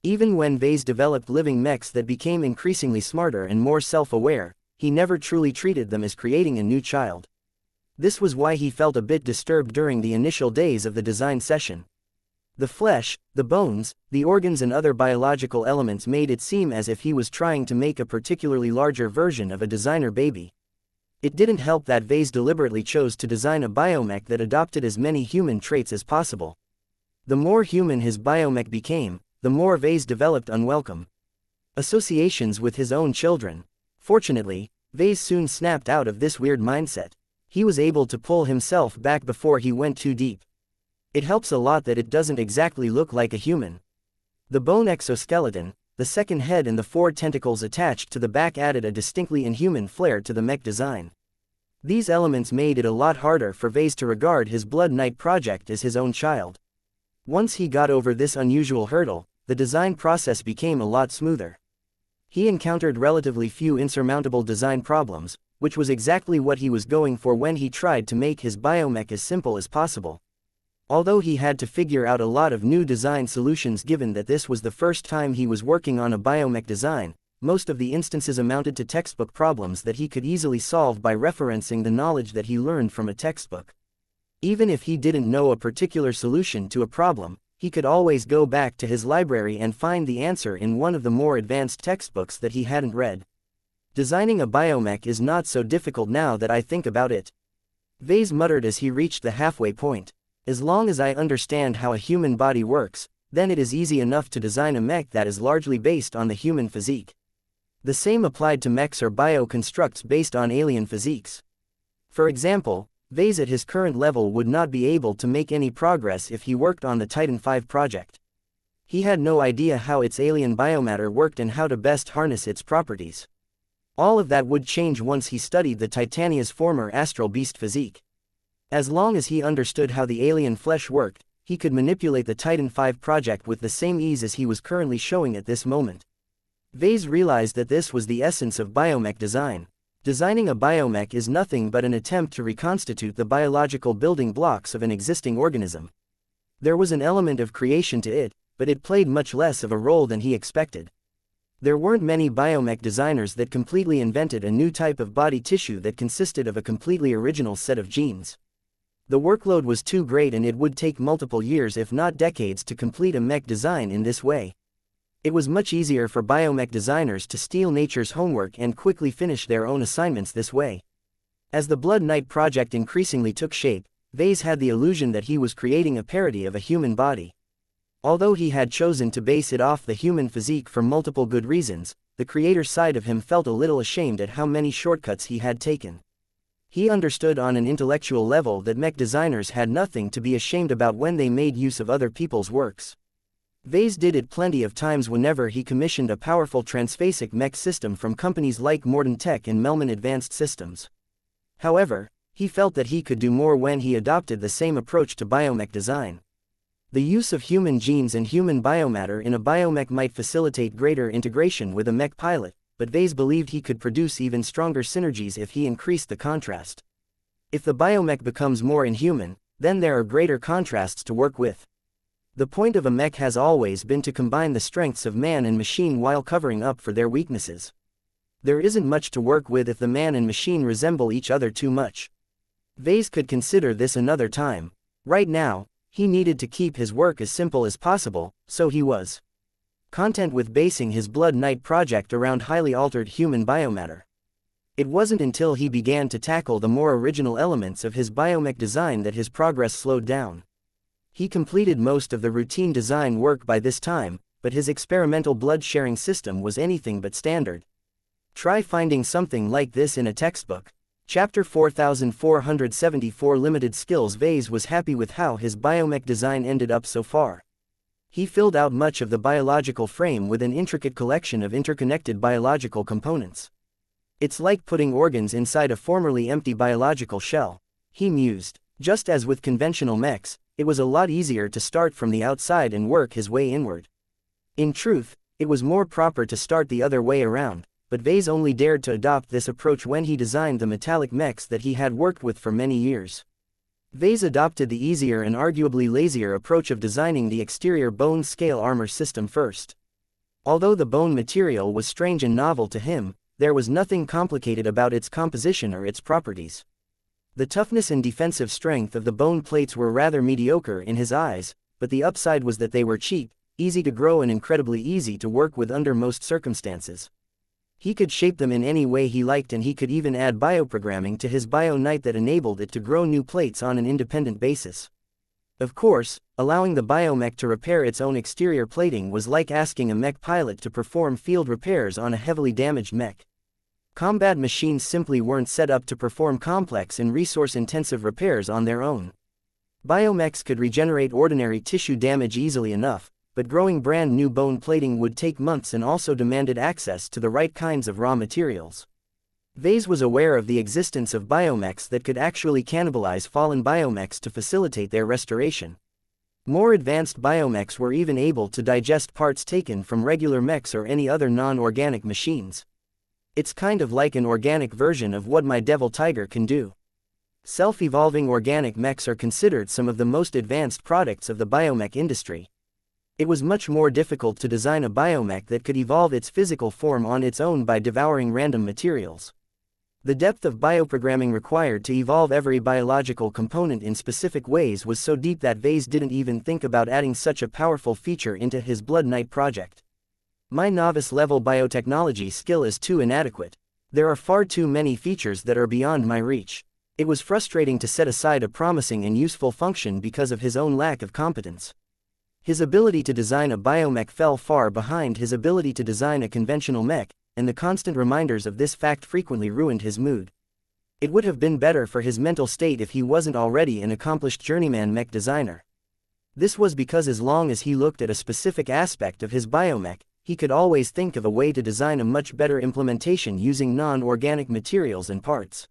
Even when Vase developed living mechs that became increasingly smarter and more self-aware, he never truly treated them as creating a new child. This was why he felt a bit disturbed during the initial days of the design session. The flesh, the bones, the organs and other biological elements made it seem as if he was trying to make a particularly larger version of a designer baby. It didn't help that Vase deliberately chose to design a biomech that adopted as many human traits as possible. The more human his biomech became, the more Vase developed unwelcome associations with his own children. Fortunately, Vase soon snapped out of this weird mindset. He was able to pull himself back before he went too deep. It helps a lot that it doesn't exactly look like a human. The bone exoskeleton, the second head and the 4 tentacles attached to the back added a distinctly inhuman flair to the mech design. These elements made it a lot harder for Vase to regard his Blood Knight project as his own child. Once he got over this unusual hurdle, the design process became a lot smoother. He encountered relatively few insurmountable design problems, which was exactly what he was going for when he tried to make his biomech as simple as possible. Although he had to figure out a lot of new design solutions given that this was the first time he was working on a biomech design, most of the instances amounted to textbook problems that he could easily solve by referencing the knowledge that he learned from a textbook. Even if he didn't know a particular solution to a problem, he could always go back to his library and find the answer in one of the more advanced textbooks that he hadn't read. Designing a biomech is not so difficult now that I think about it. Vase muttered as he reached the halfway point. As long as I understand how a human body works, then it is easy enough to design a mech that is largely based on the human physique. The same applied to mechs or bio-constructs based on alien physiques. For example, Vase at his current level would not be able to make any progress if he worked on the Titan V project. He had no idea how its alien biomatter worked and how to best harness its properties. All of that would change once he studied the Titania's former astral beast physique. As long as he understood how the alien flesh worked, he could manipulate the Titan V project with the same ease as he was currently showing at this moment. Vase realized that this was the essence of biomech design. Designing a biomech is nothing but an attempt to reconstitute the biological building blocks of an existing organism. There was an element of creation to it, but it played much less of a role than he expected. There weren't many biomech designers that completely invented a new type of body tissue that consisted of a completely original set of genes. The workload was too great and it would take multiple years if not decades to complete a mech design in this way. It was much easier for biomech designers to steal nature's homework and quickly finish their own assignments this way. As the Blood Knight project increasingly took shape, Vase had the illusion that he was creating a parody of a human body. Although he had chosen to base it off the human physique for multiple good reasons, the creator side of him felt a little ashamed at how many shortcuts he had taken. He understood on an intellectual level that mech designers had nothing to be ashamed about when they made use of other people's works. Vase did it plenty of times whenever he commissioned a powerful transphasic mech system from companies like Morden Tech and Melman Advanced Systems. However, he felt that he could do more when he adopted the same approach to biomech design. The use of human genes and human biomatter in a biomech might facilitate greater integration with a mech pilot, but Vase believed he could produce even stronger synergies if he increased the contrast. If the biomech becomes more inhuman, then there are greater contrasts to work with. The point of a mech has always been to combine the strengths of man and machine while covering up for their weaknesses. There isn't much to work with if the man and machine resemble each other too much. Vase could consider this another time. Right now, he needed to keep his work as simple as possible, so he was content with basing his Blood Knight project around highly altered human biomatter. It wasn't until he began to tackle the more original elements of his biomech design that his progress slowed down. He completed most of the routine design work by this time, but his experimental blood-sharing system was anything but standard. Try finding something like this in a textbook. Chapter 4474 Limited Skills. Vase was happy with how his biomech design ended up so far. He filled out much of the biological frame with an intricate collection of interconnected biological components. It's like putting organs inside a formerly empty biological shell, he mused. Just as with conventional mechs, it was a lot easier to start from the outside and work his way inward. In truth, it was more proper to start the other way around, but Vase only dared to adopt this approach when he designed the metallic mechs that he had worked with for many years. Vase adopted the easier and arguably lazier approach of designing the exterior bone scale armor system first. Although the bone material was strange and novel to him, there was nothing complicated about its composition or its properties. The toughness and defensive strength of the bone plates were rather mediocre in his eyes, but the upside was that they were cheap, easy to grow and incredibly easy to work with under most circumstances. He could shape them in any way he liked and he could even add bioprogramming to his Bio Knight that enabled it to grow new plates on an independent basis. Of course, allowing the biomech to repair its own exterior plating was like asking a mech pilot to perform field repairs on a heavily damaged mech. Combat machines simply weren't set up to perform complex and resource-intensive repairs on their own. Biomechs could regenerate ordinary tissue damage easily enough, but growing brand new bone plating would take months and also demanded access to the right kinds of raw materials. Vase was aware of the existence of biomechs that could actually cannibalize fallen biomechs to facilitate their restoration. More advanced biomechs were even able to digest parts taken from regular mechs or any other non-organic machines. It's kind of like an organic version of what my Devil Tiger can do. Self-evolving organic mechs are considered some of the most advanced products of the biomech industry. It was much more difficult to design a biomech that could evolve its physical form on its own by devouring random materials. The depth of bioprogramming required to evolve every biological component in specific ways was so deep that Vase didn't even think about adding such a powerful feature into his Blood Knight project. My novice-level biotechnology skill is too inadequate. There are far too many features that are beyond my reach. It was frustrating to set aside a promising and useful function because of his own lack of competence. His ability to design a biomech fell far behind his ability to design a conventional mech, and the constant reminders of this fact frequently ruined his mood. It would have been better for his mental state if he wasn't already an accomplished journeyman mech designer. This was because as long as he looked at a specific aspect of his biomech, he could always think of a way to design a much better implementation using non-organic materials and parts.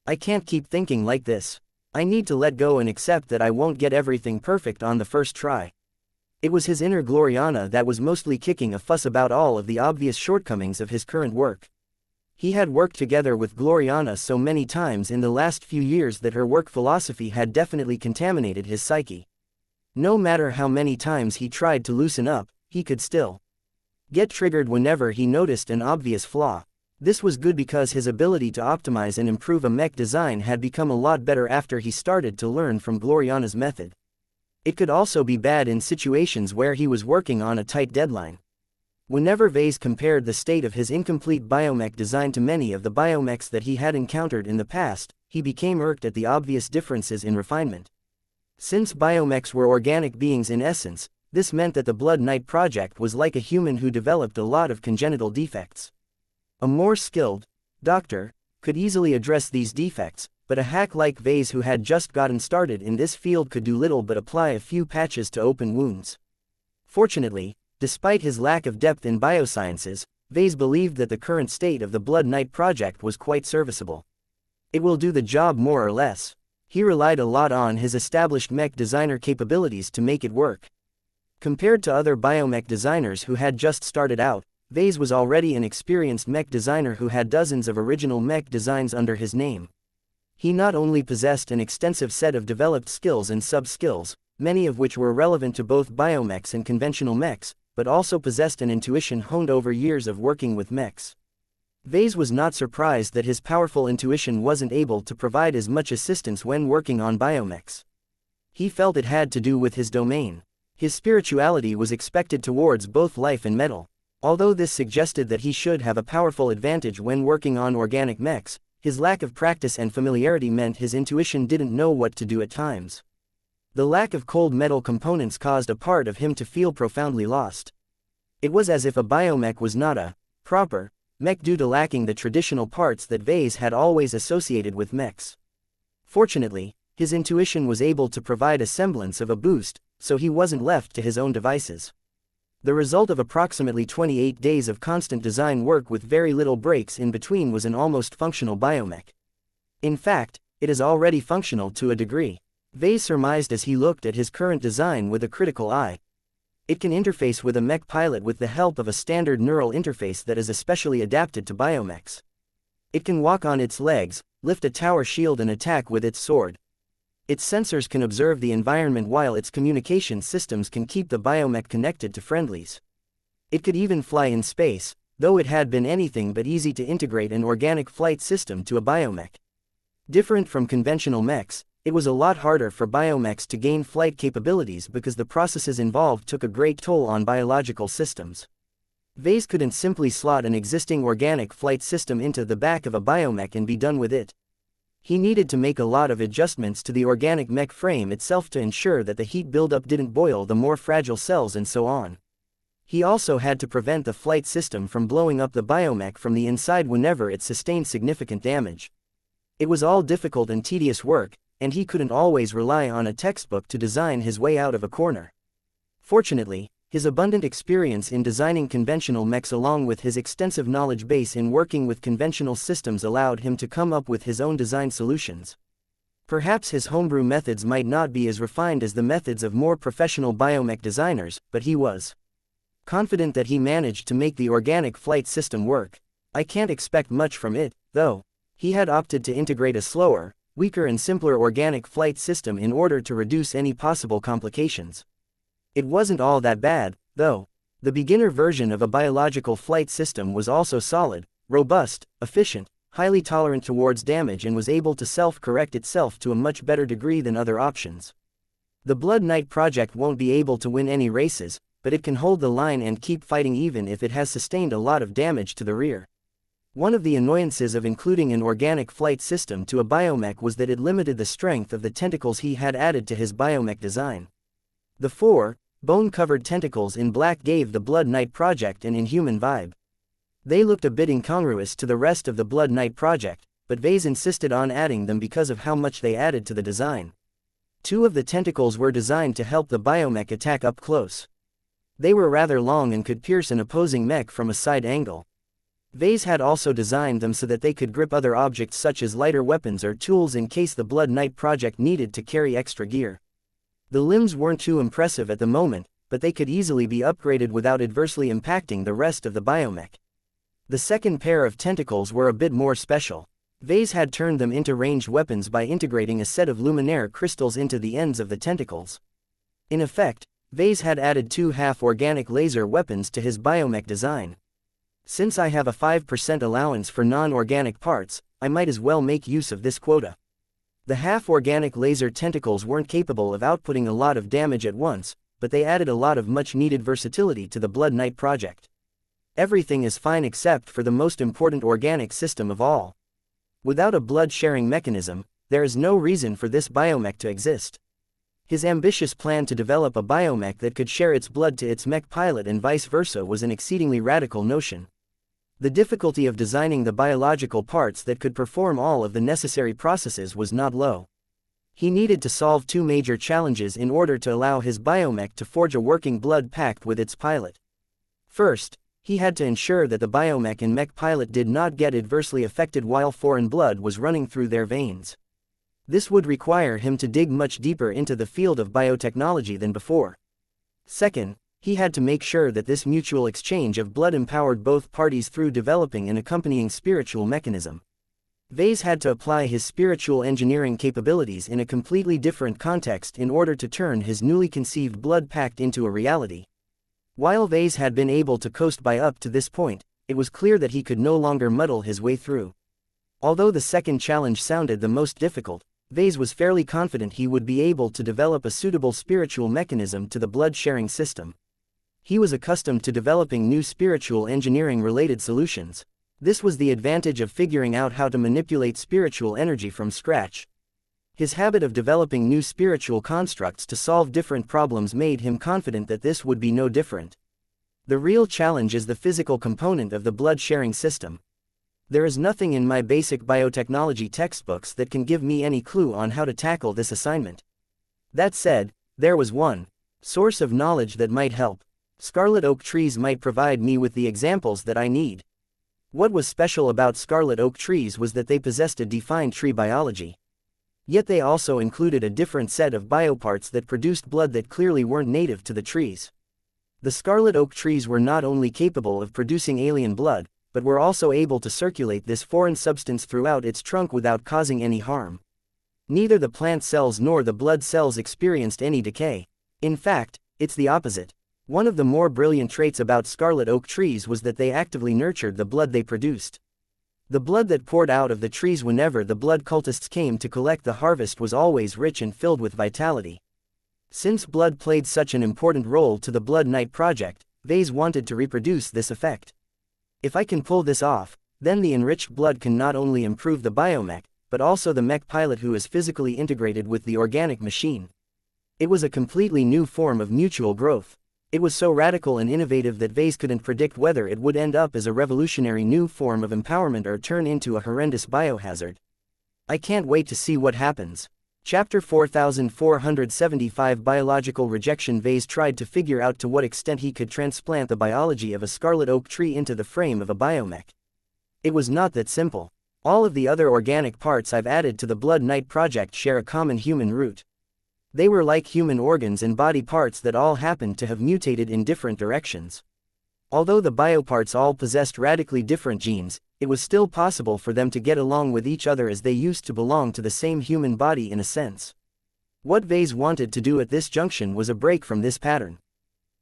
I can't keep thinking like this. I need to let go and accept that I won't get everything perfect on the first try. It was his inner Gloriana that was mostly kicking a fuss about all of the obvious shortcomings of his current work. He had worked together with Gloriana so many times in the last few years that her work philosophy had definitely contaminated his psyche. No matter how many times he tried to loosen up, he could still get triggered whenever he noticed an obvious flaw. This was good because his ability to optimize and improve a mech design had become a lot better after he started to learn from Gloriana's method. It could also be bad in situations where he was working on a tight deadline. Whenever Vase compared the state of his incomplete biomech design to many of the biomechs that he had encountered in the past, he became irked at the obvious differences in refinement. Since biomechs were organic beings in essence, this meant that the Blood Knight project was like a human who developed a lot of congenital defects. A more skilled doctor could easily address these defects, but a hack like Vase who had just gotten started in this field could do little but apply a few patches to open wounds. Fortunately, despite his lack of depth in biosciences, Vase believed that the current state of the Blood Knight project was quite serviceable. It will do the job more or less. He relied a lot on his established mech designer capabilities to make it work. Compared to other biomech designers who had just started out, Vase was already an experienced mech designer who had dozens of original mech designs under his name. He not only possessed an extensive set of developed skills and sub-skills, many of which were relevant to both biomechs and conventional mechs, but also possessed an intuition honed over years of working with mechs. Vase was not surprised that his powerful intuition wasn't able to provide as much assistance when working on biomechs. He felt it had to do with his domain. His spirituality was expected towards both life and metal. Although this suggested that he should have a powerful advantage when working on organic mechs, his lack of practice and familiarity meant his intuition didn't know what to do at times. The lack of cold metal components caused a part of him to feel profoundly lost. It was as if a biomech was not a proper mech due to lacking the traditional parts that Vase had always associated with mechs. Fortunately, his intuition was able to provide a semblance of a boost, so he wasn't left to his own devices. The result of approximately 28 days of constant design work with very little breaks in between was an almost functional biomech. In fact, it is already functional to a degree. Vase surmised as he looked at his current design with a critical eye. It can interface with a mech pilot with the help of a standard neural interface that is especially adapted to biomechs. It can walk on its legs, lift a tower shield and attack with its sword. Its sensors can observe the environment while its communication systems can keep the biomech connected to friendlies. It could even fly in space, though it had been anything but easy to integrate an organic flight system to a biomech. Different from conventional mechs, it was a lot harder for biomechs to gain flight capabilities because the processes involved took a great toll on biological systems. Vase couldn't simply slot an existing organic flight system into the back of a biomech and be done with it. He needed to make a lot of adjustments to the organic mech frame itself to ensure that the heat buildup didn't boil the more fragile cells and so on. He also had to prevent the flight system from blowing up the biomech from the inside whenever it sustained significant damage. It was all difficult and tedious work, and he couldn't always rely on a textbook to design his way out of a corner. Fortunately, his abundant experience in designing conventional mechs along with his extensive knowledge base in working with conventional systems allowed him to come up with his own design solutions. Perhaps his homebrew methods might not be as refined as the methods of more professional biomech designers, but he was confident that he managed to make the organic flight system work. I can't expect much from it, though. He had opted to integrate a slower, weaker and simpler organic flight system in order to reduce any possible complications. It wasn't all that bad, though. The beginner version of a biological flight system was also solid, robust, efficient, highly tolerant towards damage and was able to self-correct itself to a much better degree than other options. The Blood Knight project won't be able to win any races, but it can hold the line and keep fighting even if it has sustained a lot of damage to the rear. One of the annoyances of including an organic flight system to a biomech was that it limited the strength of the tentacles he had added to his biomech design. The four, bone-covered tentacles in black gave the Blood Knight project an inhuman vibe. They looked a bit incongruous to the rest of the Blood Knight project, but Vase insisted on adding them because of how much they added to the design. Two of the tentacles were designed to help the biomech attack up close. They were rather long and could pierce an opposing mech from a side angle. Vase had also designed them so that they could grip other objects such as lighter weapons or tools in case the Blood Knight project needed to carry extra gear. The limbs weren't too impressive at the moment, but they could easily be upgraded without adversely impacting the rest of the biomech. The second pair of tentacles were a bit more special. Vase had turned them into ranged weapons by integrating a set of luminaire crystals into the ends of the tentacles. In effect, Vase had added two half-organic laser weapons to his biomech design. Since I have a 5% allowance for non-organic parts, I might as well make use of this quota. The half-organic laser tentacles weren't capable of outputting a lot of damage at once, but they added a lot of much-needed versatility to the Blood Knight project. Everything is fine except for the most important organic system of all. Without a blood-sharing mechanism, there is no reason for this biomech to exist. His ambitious plan to develop a biomech that could share its blood to its mech pilot and vice versa was an exceedingly radical notion. The difficulty of designing the biological parts that could perform all of the necessary processes was not low. He needed to solve two major challenges in order to allow his biomech to forge a working blood pact with its pilot. First, he had to ensure that the biomech and mech pilot did not get adversely affected while foreign blood was running through their veins. This would require him to dig much deeper into the field of biotechnology than before. Second, he had to make sure that this mutual exchange of blood empowered both parties through developing an accompanying spiritual mechanism. Vase had to apply his spiritual engineering capabilities in a completely different context in order to turn his newly conceived blood pact into a reality. While Vase had been able to coast by up to this point, it was clear that he could no longer muddle his way through. Although the second challenge sounded the most difficult, Vase was fairly confident he would be able to develop a suitable spiritual mechanism to the blood-sharing system. He was accustomed to developing new spiritual engineering-related solutions. This was the advantage of figuring out how to manipulate spiritual energy from scratch. His habit of developing new spiritual constructs to solve different problems made him confident that this would be no different. The real challenge is the physical component of the blood-sharing system. There is nothing in my basic biotechnology textbooks that can give me any clue on how to tackle this assignment. That said, there was one source of knowledge that might help. Scarlet oak trees might provide me with the examples that I need. What was special about scarlet oak trees was that they possessed a defined tree biology. Yet they also included a different set of bioparts that produced blood that clearly weren't native to the trees. The scarlet oak trees were not only capable of producing alien blood, but were also able to circulate this foreign substance throughout its trunk without causing any harm. Neither the plant cells nor the blood cells experienced any decay. In fact, it's the opposite. One of the more brilliant traits about scarlet oak trees was that they actively nurtured the blood they produced. The blood that poured out of the trees whenever the blood cultists came to collect the harvest was always rich and filled with vitality. Since blood played such an important role to the Blood Knight project, Vase wanted to reproduce this effect. If I can pull this off, then the enriched blood can not only improve the biomech, but also the mech pilot who is physically integrated with the organic machine. It was a completely new form of mutual growth. It was so radical and innovative that Vase couldn't predict whether it would end up as a revolutionary new form of empowerment or turn into a horrendous biohazard. I can't wait to see what happens. Chapter 4475 Biological Rejection. Vase tried to figure out to what extent he could transplant the biology of a scarlet oak tree into the frame of a biomech. It was not that simple. All of the other organic parts I've added to the Blood Knight project share a common human root. They were like human organs and body parts that all happened to have mutated in different directions. Although the bioparts all possessed radically different genes, it was still possible for them to get along with each other as they used to belong to the same human body in a sense. What Vase wanted to do at this junction was a break from this pattern.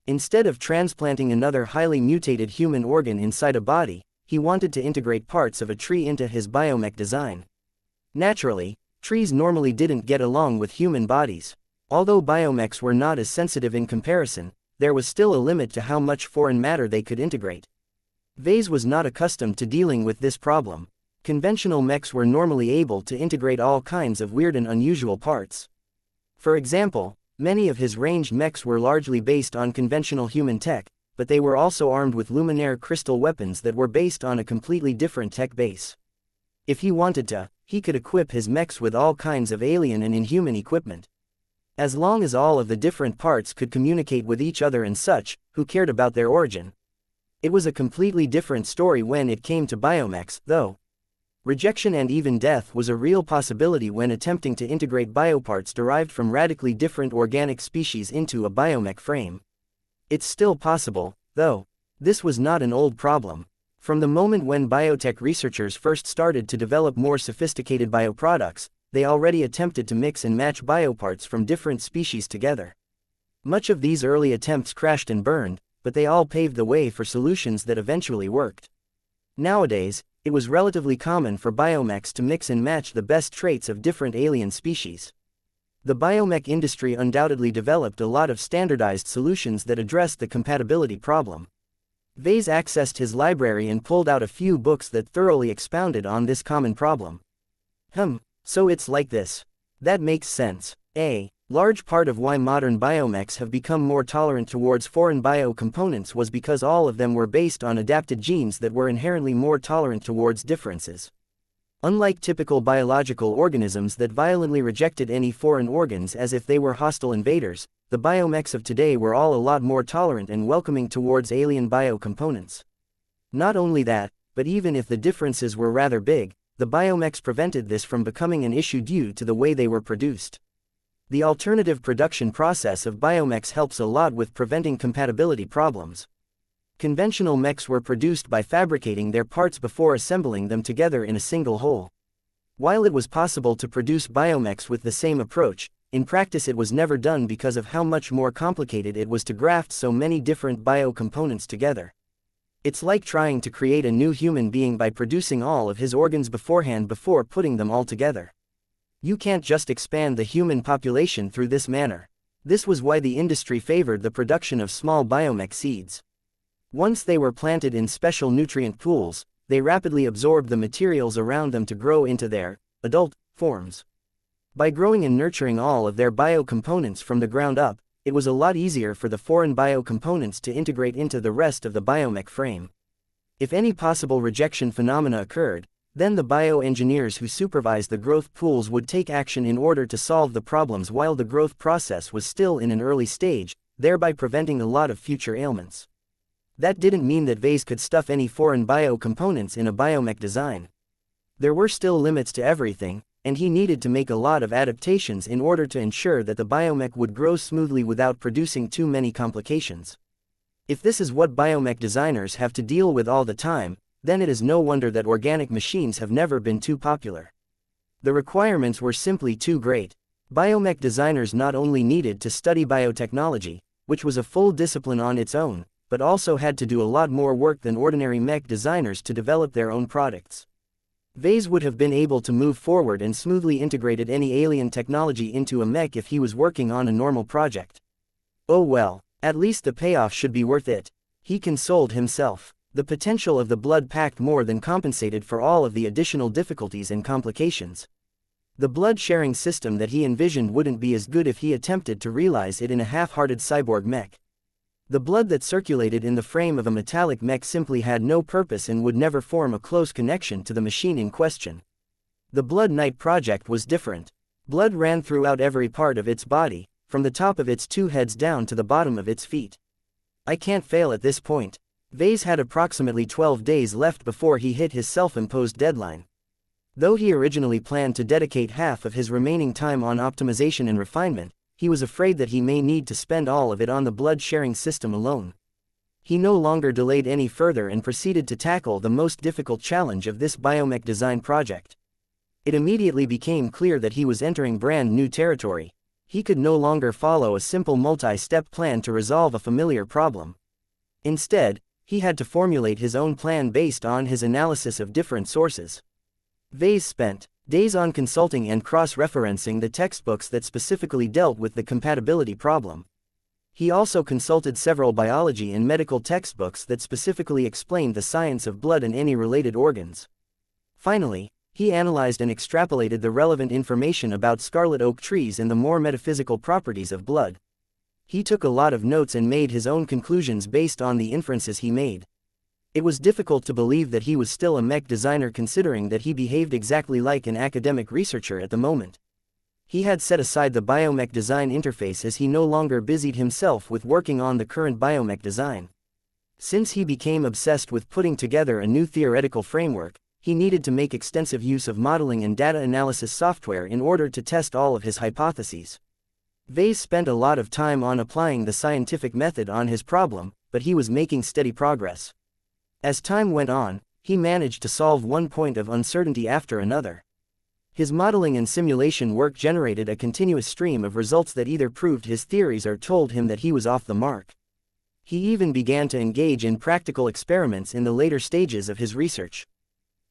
Instead of transplanting another highly mutated human organ inside a body, he wanted to integrate parts of a tree into his biomech design. Naturally, trees normally didn't get along with human bodies. Although biomechs were not as sensitive in comparison, there was still a limit to how much foreign matter they could integrate. Vase was not accustomed to dealing with this problem. Conventional mechs were normally able to integrate all kinds of weird and unusual parts. For example, many of his ranged mechs were largely based on conventional human tech, but they were also armed with luminaire crystal weapons that were based on a completely different tech base. If he wanted to, he could equip his mechs with all kinds of alien and inhuman equipment. As long as all of the different parts could communicate with each other and such, who cared about their origin? It was a completely different story when it came to biomechs, though. Rejection and even death was a real possibility when attempting to integrate bioparts derived from radically different organic species into a biomech frame. It's still possible, though. This was not an old problem. From the moment when biotech researchers first started to develop more sophisticated bioproducts, they already attempted to mix and match bioparts from different species together. Much of these early attempts crashed and burned, but they all paved the way for solutions that eventually worked. Nowadays, it was relatively common for biomechs to mix and match the best traits of different alien species. The biomech industry undoubtedly developed a lot of standardized solutions that addressed the compatibility problem. Vase accessed his library and pulled out a few books that thoroughly expounded on this common problem. So it's like this. That makes sense. A large part of why modern biomechs have become more tolerant towards foreign biocomponents was because all of them were based on adapted genes that were inherently more tolerant towards differences. Unlike typical biological organisms that violently rejected any foreign organs as if they were hostile invaders, the biomechs of today were all a lot more tolerant and welcoming towards alien biocomponents. Not only that, but even if the differences were rather big, the biomechs prevented this from becoming an issue due to the way they were produced. The alternative production process of biomechs helps a lot with preventing compatibility problems. Conventional mechs were produced by fabricating their parts before assembling them together in a single whole. While it was possible to produce biomechs with the same approach, in practice it was never done because of how much more complicated it was to graft so many different biocomponents together. It's like trying to create a new human being by producing all of his organs beforehand before putting them all together. You can't just expand the human population through this manner. This was why the industry favored the production of small biomech seeds. Once they were planted in special nutrient pools, they rapidly absorbed the materials around them to grow into their adult forms. By growing and nurturing all of their biocomponents from the ground up, it was a lot easier for the foreign biocomponents to integrate into the rest of the biomech frame. If any possible rejection phenomena occurred, then the bioengineers who supervised the growth pools would take action in order to solve the problems while the growth process was still in an early stage, thereby preventing a lot of future ailments. That didn't mean that Vase could stuff any foreign biocomponents in a biomech design. There were still limits to everything, and he needed to make a lot of adaptations in order to ensure that the biomech would grow smoothly without producing too many complications. If this is what biomech designers have to deal with all the time, then it is no wonder that organic machines have never been too popular. The requirements were simply too great. Biomech designers not only needed to study biotechnology, which was a full discipline on its own, but also had to do a lot more work than ordinary mech designers to develop their own products. Vase would have been able to move forward and smoothly integrated any alien technology into a mech if he was working on a normal project. Oh well, at least the payoff should be worth it. He consoled himself. The potential of the blood pact more than compensated for all of the additional difficulties and complications. The blood-sharing system that he envisioned wouldn't be as good if he attempted to realize it in a half-hearted cyborg mech. The blood that circulated in the frame of a metallic mech simply had no purpose and would never form a close connection to the machine in question. The Blood Knight project was different. Blood ran throughout every part of its body, from the top of its two heads down to the bottom of its feet. I can't fail at this point. Vase had approximately 12 days left before he hit his self-imposed deadline. Though he originally planned to dedicate half of his remaining time on optimization and refinement, he was afraid that he may need to spend all of it on the blood-sharing system alone. He no longer delayed any further and proceeded to tackle the most difficult challenge of this biomech design project. It immediately became clear that he was entering brand new territory. He could no longer follow a simple multi-step plan to resolve a familiar problem. Instead, he had to formulate his own plan based on his analysis of different sources. Vase spent days on consulting and cross-referencing the textbooks that specifically dealt with the compatibility problem. He also consulted several biology and medical textbooks that specifically explained the science of blood and any related organs. Finally, he analyzed and extrapolated the relevant information about scarlet oak trees and the more metaphysical properties of blood. He took a lot of notes and made his own conclusions based on the inferences he made. It was difficult to believe that he was still a mech designer considering that he behaved exactly like an academic researcher at the moment. He had set aside the biomech design interface as he no longer busied himself with working on the current biomech design. Since he became obsessed with putting together a new theoretical framework, he needed to make extensive use of modeling and data analysis software in order to test all of his hypotheses. Vase spent a lot of time on applying the scientific method on his problem, but he was making steady progress. As time went on, he managed to solve one point of uncertainty after another. His modeling and simulation work generated a continuous stream of results that either proved his theories or told him that he was off the mark. He even began to engage in practical experiments in the later stages of his research.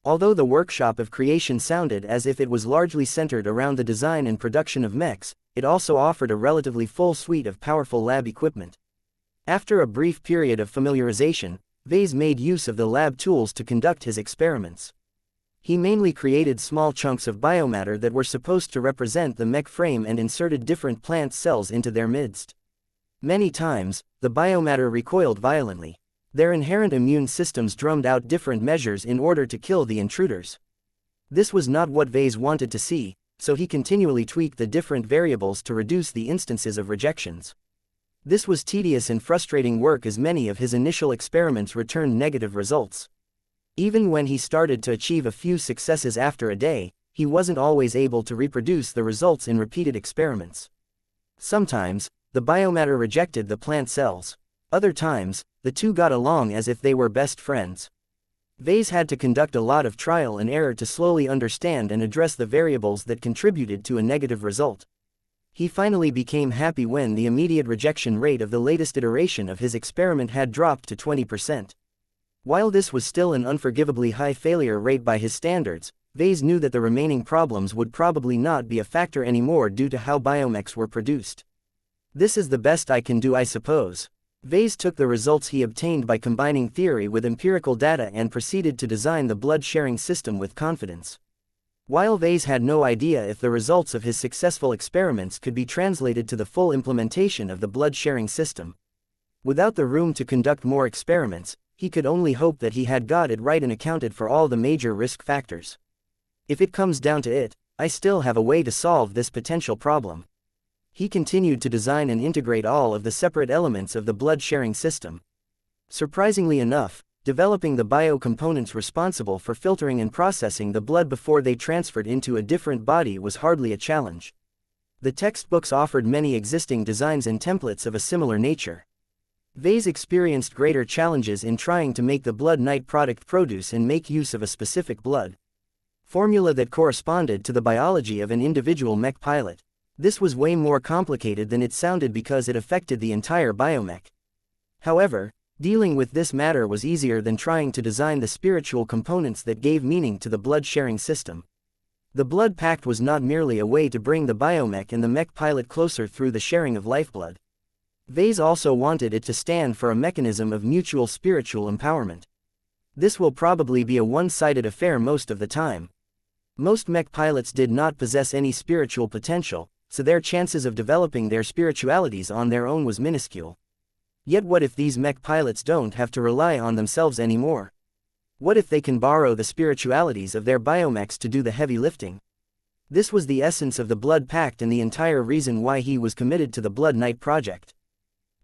Although the workshop of creation sounded as if it was largely centered around the design and production of mechs, it also offered a relatively full suite of powerful lab equipment. After a brief period of familiarization, Vase made use of the lab tools to conduct his experiments. He mainly created small chunks of biomatter that were supposed to represent the mech frame and inserted different plant cells into their midst. Many times, the biomatter recoiled violently. Their inherent immune systems drummed out different measures in order to kill the intruders. This was not what Vase wanted to see, so he continually tweaked the different variables to reduce the instances of rejections. This was tedious and frustrating work as many of his initial experiments returned negative results. Even when he started to achieve a few successes after a day, he wasn't always able to reproduce the results in repeated experiments. Sometimes, the biomatter rejected the plant cells. Other times, the two got along as if they were best friends. Vase had to conduct a lot of trial and error to slowly understand and address the variables that contributed to a negative result. He finally became happy when the immediate rejection rate of the latest iteration of his experiment had dropped to 20%. While this was still an unforgivably high failure rate by his standards, Vase knew that the remaining problems would probably not be a factor anymore due to how biomechs were produced. "This is the best I can do, I suppose." Vase took the results he obtained by combining theory with empirical data and proceeded to design the blood-sharing system with confidence. While Vase had no idea if the results of his successful experiments could be translated to the full implementation of the blood-sharing system. Without the room to conduct more experiments, he could only hope that he had got it right and accounted for all the major risk factors. "If it comes down to it, I still have a way to solve this potential problem." He continued to design and integrate all of the separate elements of the blood-sharing system. Surprisingly enough, developing the bio-components responsible for filtering and processing the blood before they transferred into a different body was hardly a challenge. The textbooks offered many existing designs and templates of a similar nature. Vase experienced greater challenges in trying to make the blood night product produce and make use of a specific blood formula that corresponded to the biology of an individual mech pilot. This was way more complicated than it sounded because it affected the entire biomech. However, dealing with this matter was easier than trying to design the spiritual components that gave meaning to the blood-sharing system. The blood pact was not merely a way to bring the biomech and the mech pilot closer through the sharing of lifeblood. Vase also wanted it to stand for a mechanism of mutual spiritual empowerment. This will probably be a one-sided affair most of the time. Most mech pilots did not possess any spiritual potential, so their chances of developing their spiritualities on their own was minuscule. Yet what if these mech pilots don't have to rely on themselves anymore? What if they can borrow the spiritualities of their biomechs to do the heavy lifting? This was the essence of the Blood Pact and the entire reason why he was committed to the Blood Knight project.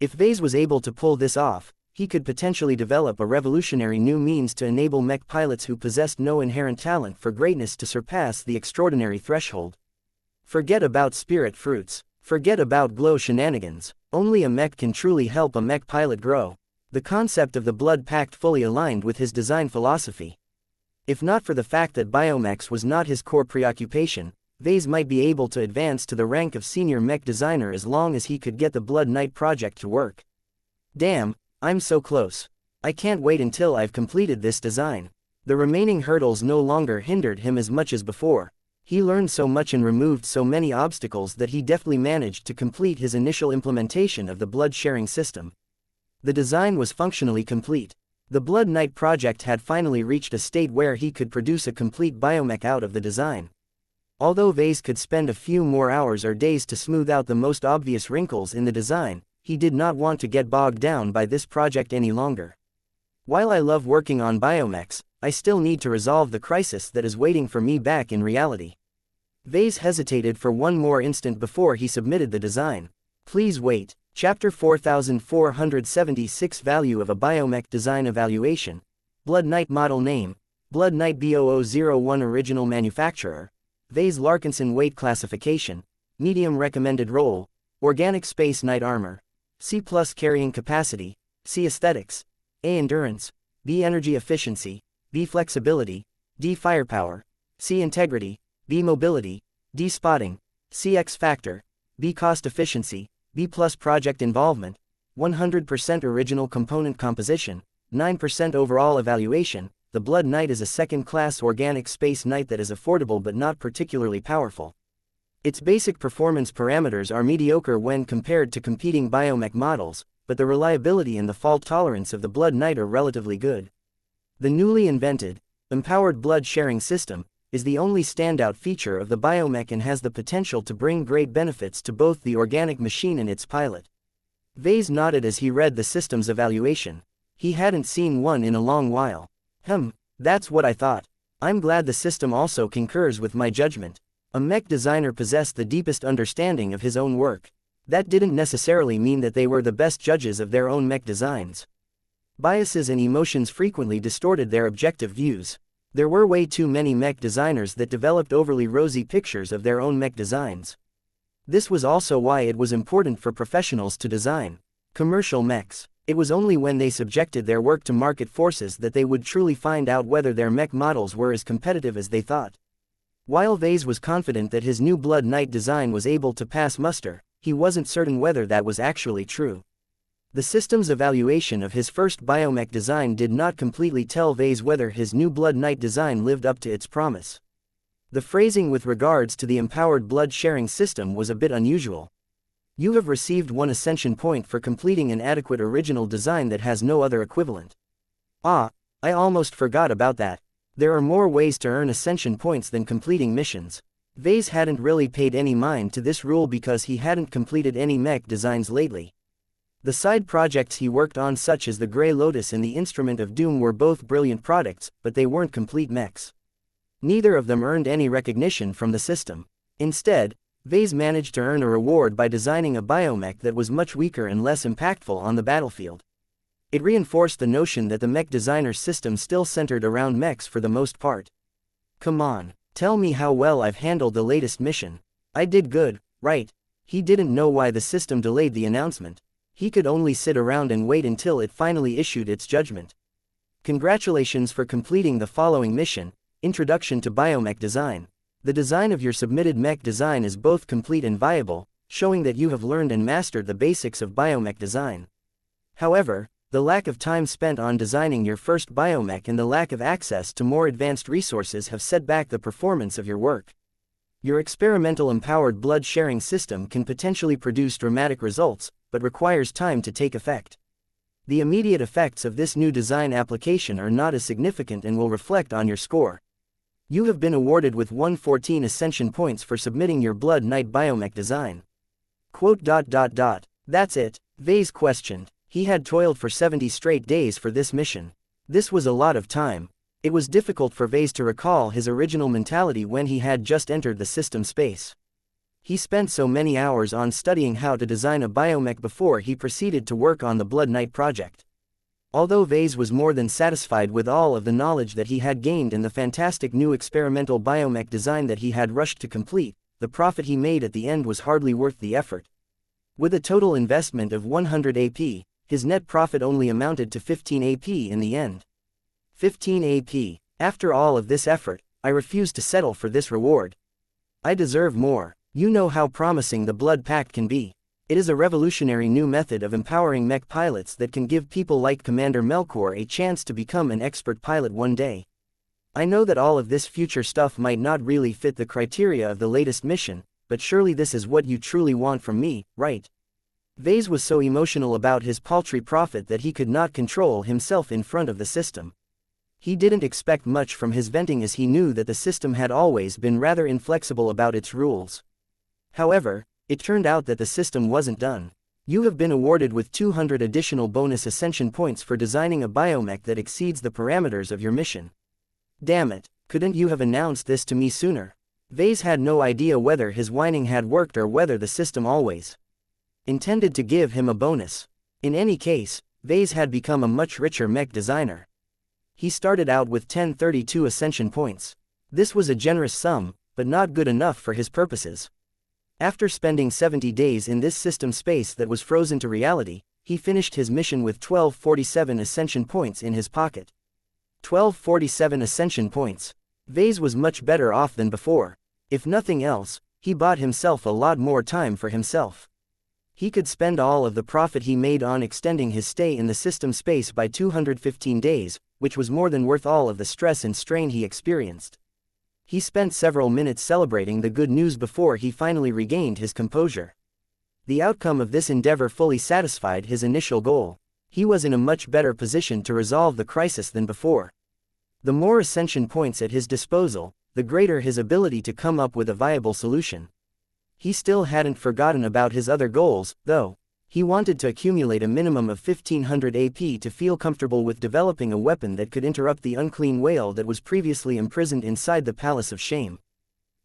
If Vase was able to pull this off, he could potentially develop a revolutionary new means to enable mech pilots who possessed no inherent talent for greatness to surpass the extraordinary threshold. Forget about spirit fruits. Forget about glow shenanigans. Only a mech can truly help a mech pilot grow. The concept of the blood pact fully aligned with his design philosophy. If not for the fact that biomechs was not his core preoccupation, Vase might be able to advance to the rank of senior mech designer as long as he could get the Blood Knight project to work. Damn, I'm so close. I can't wait until I've completed this design. The remaining hurdles no longer hindered him as much as before. He learned so much and removed so many obstacles that he deftly managed to complete his initial implementation of the blood-sharing system. The design was functionally complete. The Blood Knight project had finally reached a state where he could produce a complete biomech out of the design. Although Vase could spend a few more hours or days to smooth out the most obvious wrinkles in the design, he did not want to get bogged down by this project any longer. While I love working on biomechs, I still need to resolve the crisis that is waiting for me back in reality. Vase hesitated for one more instant before he submitted the design. Please wait. Chapter 4476 Value of a Biomech Design Evaluation. Blood Knight Model Name. Blood Knight B0001 Original Manufacturer. Vase Larkinson Weight Classification. Medium Recommended Role. Organic Space Knight Armor. C+ Carrying Capacity. C Aesthetics. A Endurance. B Energy Efficiency. B Flexibility. D Firepower. C Integrity. B Mobility. D Spotting. C X Factor. B Cost Efficiency. B+ Project Involvement. 100% Original Component Composition. 9% Overall Evaluation. The Blood Knight is a second-class organic space knight that is affordable but not particularly powerful. Its basic performance parameters are mediocre when compared to competing biomech models, but the reliability and the fault tolerance of the Blood Knight are relatively good. The newly invented, empowered blood-sharing system, is the only standout feature of the biomech and has the potential to bring great benefits to both the organic machine and its pilot. Vase nodded as he read the system's evaluation. He hadn't seen one in a long while. That's what I thought. I'm glad the system also concurs with my judgment. A mech designer possessed the deepest understanding of his own work. That didn't necessarily mean that they were the best judges of their own mech designs. Biases and emotions frequently distorted their objective views. There were way too many mech designers that developed overly rosy pictures of their own mech designs. This was also why it was important for professionals to design commercial mechs. It was only when they subjected their work to market forces that they would truly find out whether their mech models were as competitive as they thought. While Vase was confident that his new Blood Knight design was able to pass muster, he wasn't certain whether that was actually true. The system's evaluation of his first biomech design did not completely tell Vase whether his new Blood Knight design lived up to its promise. The phrasing with regards to the empowered blood-sharing system was a bit unusual. You have received 1 ascension point for completing an adequate original design that has no other equivalent. Ah, I almost forgot about that. There are more ways to earn ascension points than completing missions. Vase hadn't really paid any mind to this rule because he hadn't completed any mech designs lately. The side projects he worked on, such as the Grey Lotus and the Instrument of Doom, were both brilliant products, but they weren't complete mechs. Neither of them earned any recognition from the system. Instead, Vase managed to earn a reward by designing a biomech that was much weaker and less impactful on the battlefield. It reinforced the notion that the mech designer's system still centered around mechs for the most part. Come on, tell me how well I've handled the latest mission. I did good, right? He didn't know why the system delayed the announcement. He could only sit around and wait until it finally issued its judgment. Congratulations for completing the following mission: Introduction to Biomech Design. The design of your submitted mech design is both complete and viable, showing that you have learned and mastered the basics of biomech design. However, the lack of time spent on designing your first biomech and the lack of access to more advanced resources have set back the performance of your work. Your experimental empowered blood-sharing system can potentially produce dramatic results, but requires time to take effect. The immediate effects of this new design application are not as significant and will reflect on your score. You have been awarded with 114 ascension points for submitting your Blood Knight biomech design. That's it? Vase questioned. He had toiled for 70 straight days for this mission. This was a lot of time. It was difficult for Vase to recall his original mentality when he had just entered the system space. He spent so many hours on studying how to design a biomech before he proceeded to work on the Blood Knight project. Although Vase was more than satisfied with all of the knowledge that he had gained in the fantastic new experimental biomech design that he had rushed to complete, the profit he made at the end was hardly worth the effort. With a total investment of 100 AP, his net profit only amounted to 15 AP in the end. 15 AP. After all of this effort, I refuse to settle for this reward. I deserve more. You know how promising the Blood Pact can be. It is a revolutionary new method of empowering mech pilots that can give people like Commander Melkor a chance to become an expert pilot one day. I know that all of this future stuff might not really fit the criteria of the latest mission, but surely this is what you truly want from me, right? Vase was so emotional about his paltry profit that he could not control himself in front of the system. He didn't expect much from his venting as he knew that the system had always been rather inflexible about its rules. However, it turned out that the system wasn't done. You have been awarded with 200 additional bonus ascension points for designing a biomech that exceeds the parameters of your mission. Damn it, couldn't you have announced this to me sooner? Vase had no idea whether his whining had worked or whether the system always intended to give him a bonus. In any case, Vase had become a much richer mech designer. He started out with 1032 ascension points. This was a generous sum, but not good enough for his purposes. After spending 70 days in this system space that was frozen to reality, he finished his mission with 1247 ascension points in his pocket. 1247 ascension points. Vase was much better off than before. If nothing else, he bought himself a lot more time for himself. He could spend all of the profit he made on extending his stay in the system space by 215 days, which was more than worth all of the stress and strain he experienced. He spent several minutes celebrating the good news before he finally regained his composure. The outcome of this endeavor fully satisfied his initial goal. He was in a much better position to resolve the crisis than before. The more ascension points at his disposal, the greater his ability to come up with a viable solution. He still hadn't forgotten about his other goals, though. He wanted to accumulate a minimum of 1500 AP to feel comfortable with developing a weapon that could interrupt the unclean whale that was previously imprisoned inside the Palace of Shame.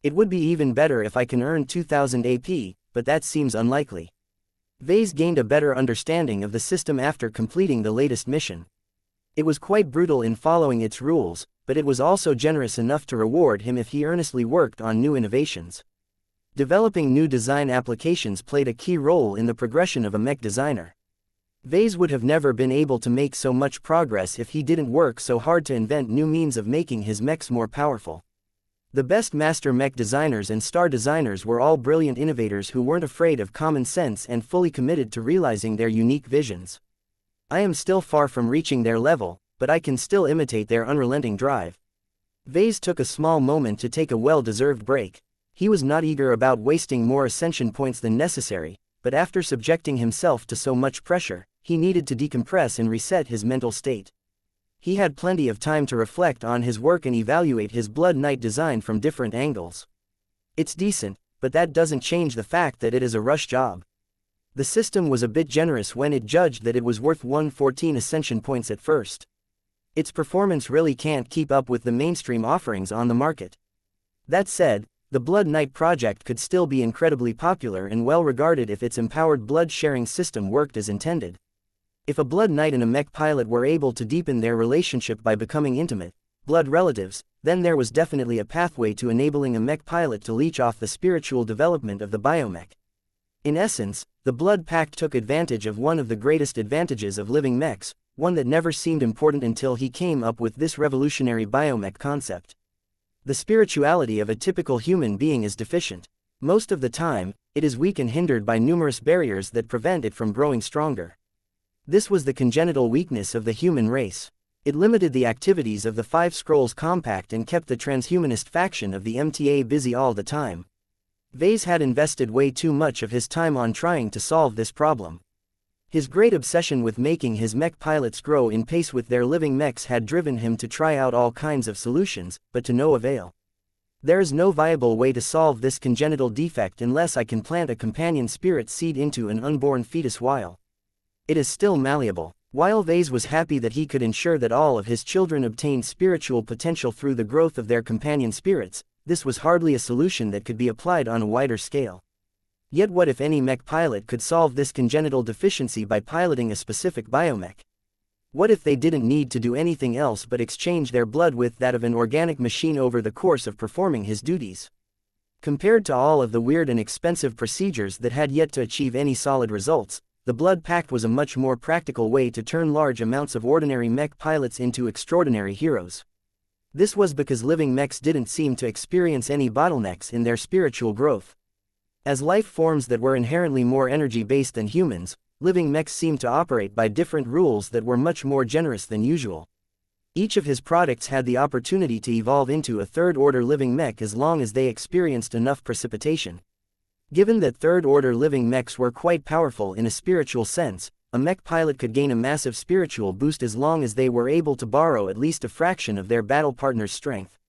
It would be even better if I can earn 2000 AP, but that seems unlikely. Vase gained a better understanding of the system after completing the latest mission. It was quite brutal in following its rules, but it was also generous enough to reward him if he earnestly worked on new innovations. Developing new design applications played a key role in the progression of a mech designer. Vase would have never been able to make so much progress if he didn't work so hard to invent new means of making his mechs more powerful. The best master mech designers and star designers were all brilliant innovators who weren't afraid of common sense and fully committed to realizing their unique visions. I am still far from reaching their level, but I can still imitate their unrelenting drive. Vase took a small moment to take a well-deserved break. He was not eager about wasting more ascension points than necessary, but after subjecting himself to so much pressure, he needed to decompress and reset his mental state. He had plenty of time to reflect on his work and evaluate his Blood Knight design from different angles. It's decent, but that doesn't change the fact that it is a rush job. The system was a bit generous when it judged that it was worth 114 ascension points at first. Its performance really can't keep up with the mainstream offerings on the market. That said, the Blood Knight project could still be incredibly popular and well regarded if its empowered blood sharing system worked as intended. If a Blood Knight and a mech pilot were able to deepen their relationship by becoming intimate, blood relatives, then there was definitely a pathway to enabling a mech pilot to leech off the spiritual development of the biomech. In essence, the Blood Pact took advantage of one of the greatest advantages of living mechs, one that never seemed important until he came up with this revolutionary biomech concept. The spirituality of a typical human being is deficient. Most of the time, it is weak and hindered by numerous barriers that prevent it from growing stronger. This was the congenital weakness of the human race. It limited the activities of the Five Scrolls Compact and kept the transhumanist faction of the MTA busy all the time. Vase had invested way too much of his time on trying to solve this problem. His great obsession with making his mech pilots grow in pace with their living mechs had driven him to try out all kinds of solutions, but to no avail. There is no viable way to solve this congenital defect unless I can plant a companion spirit seed into an unborn fetus while it is still malleable. While Vase was happy that he could ensure that all of his children obtained spiritual potential through the growth of their companion spirits, this was hardly a solution that could be applied on a wider scale. Yet what if any mech pilot could solve this congenital deficiency by piloting a specific biomech? What if they didn't need to do anything else but exchange their blood with that of an organic machine over the course of performing his duties? Compared to all of the weird and expensive procedures that had yet to achieve any solid results, the Blood Pact was a much more practical way to turn large amounts of ordinary mech pilots into extraordinary heroes. This was because living mechs didn't seem to experience any bottlenecks in their spiritual growth. As life forms that were inherently more energy-based than humans, living mechs seemed to operate by different rules that were much more generous than usual. Each of his products had the opportunity to evolve into a third-order living mech as long as they experienced enough precipitation. Given that third-order living mechs were quite powerful in a spiritual sense, a mech pilot could gain a massive spiritual boost as long as they were able to borrow at least a fraction of their battle partner's strength.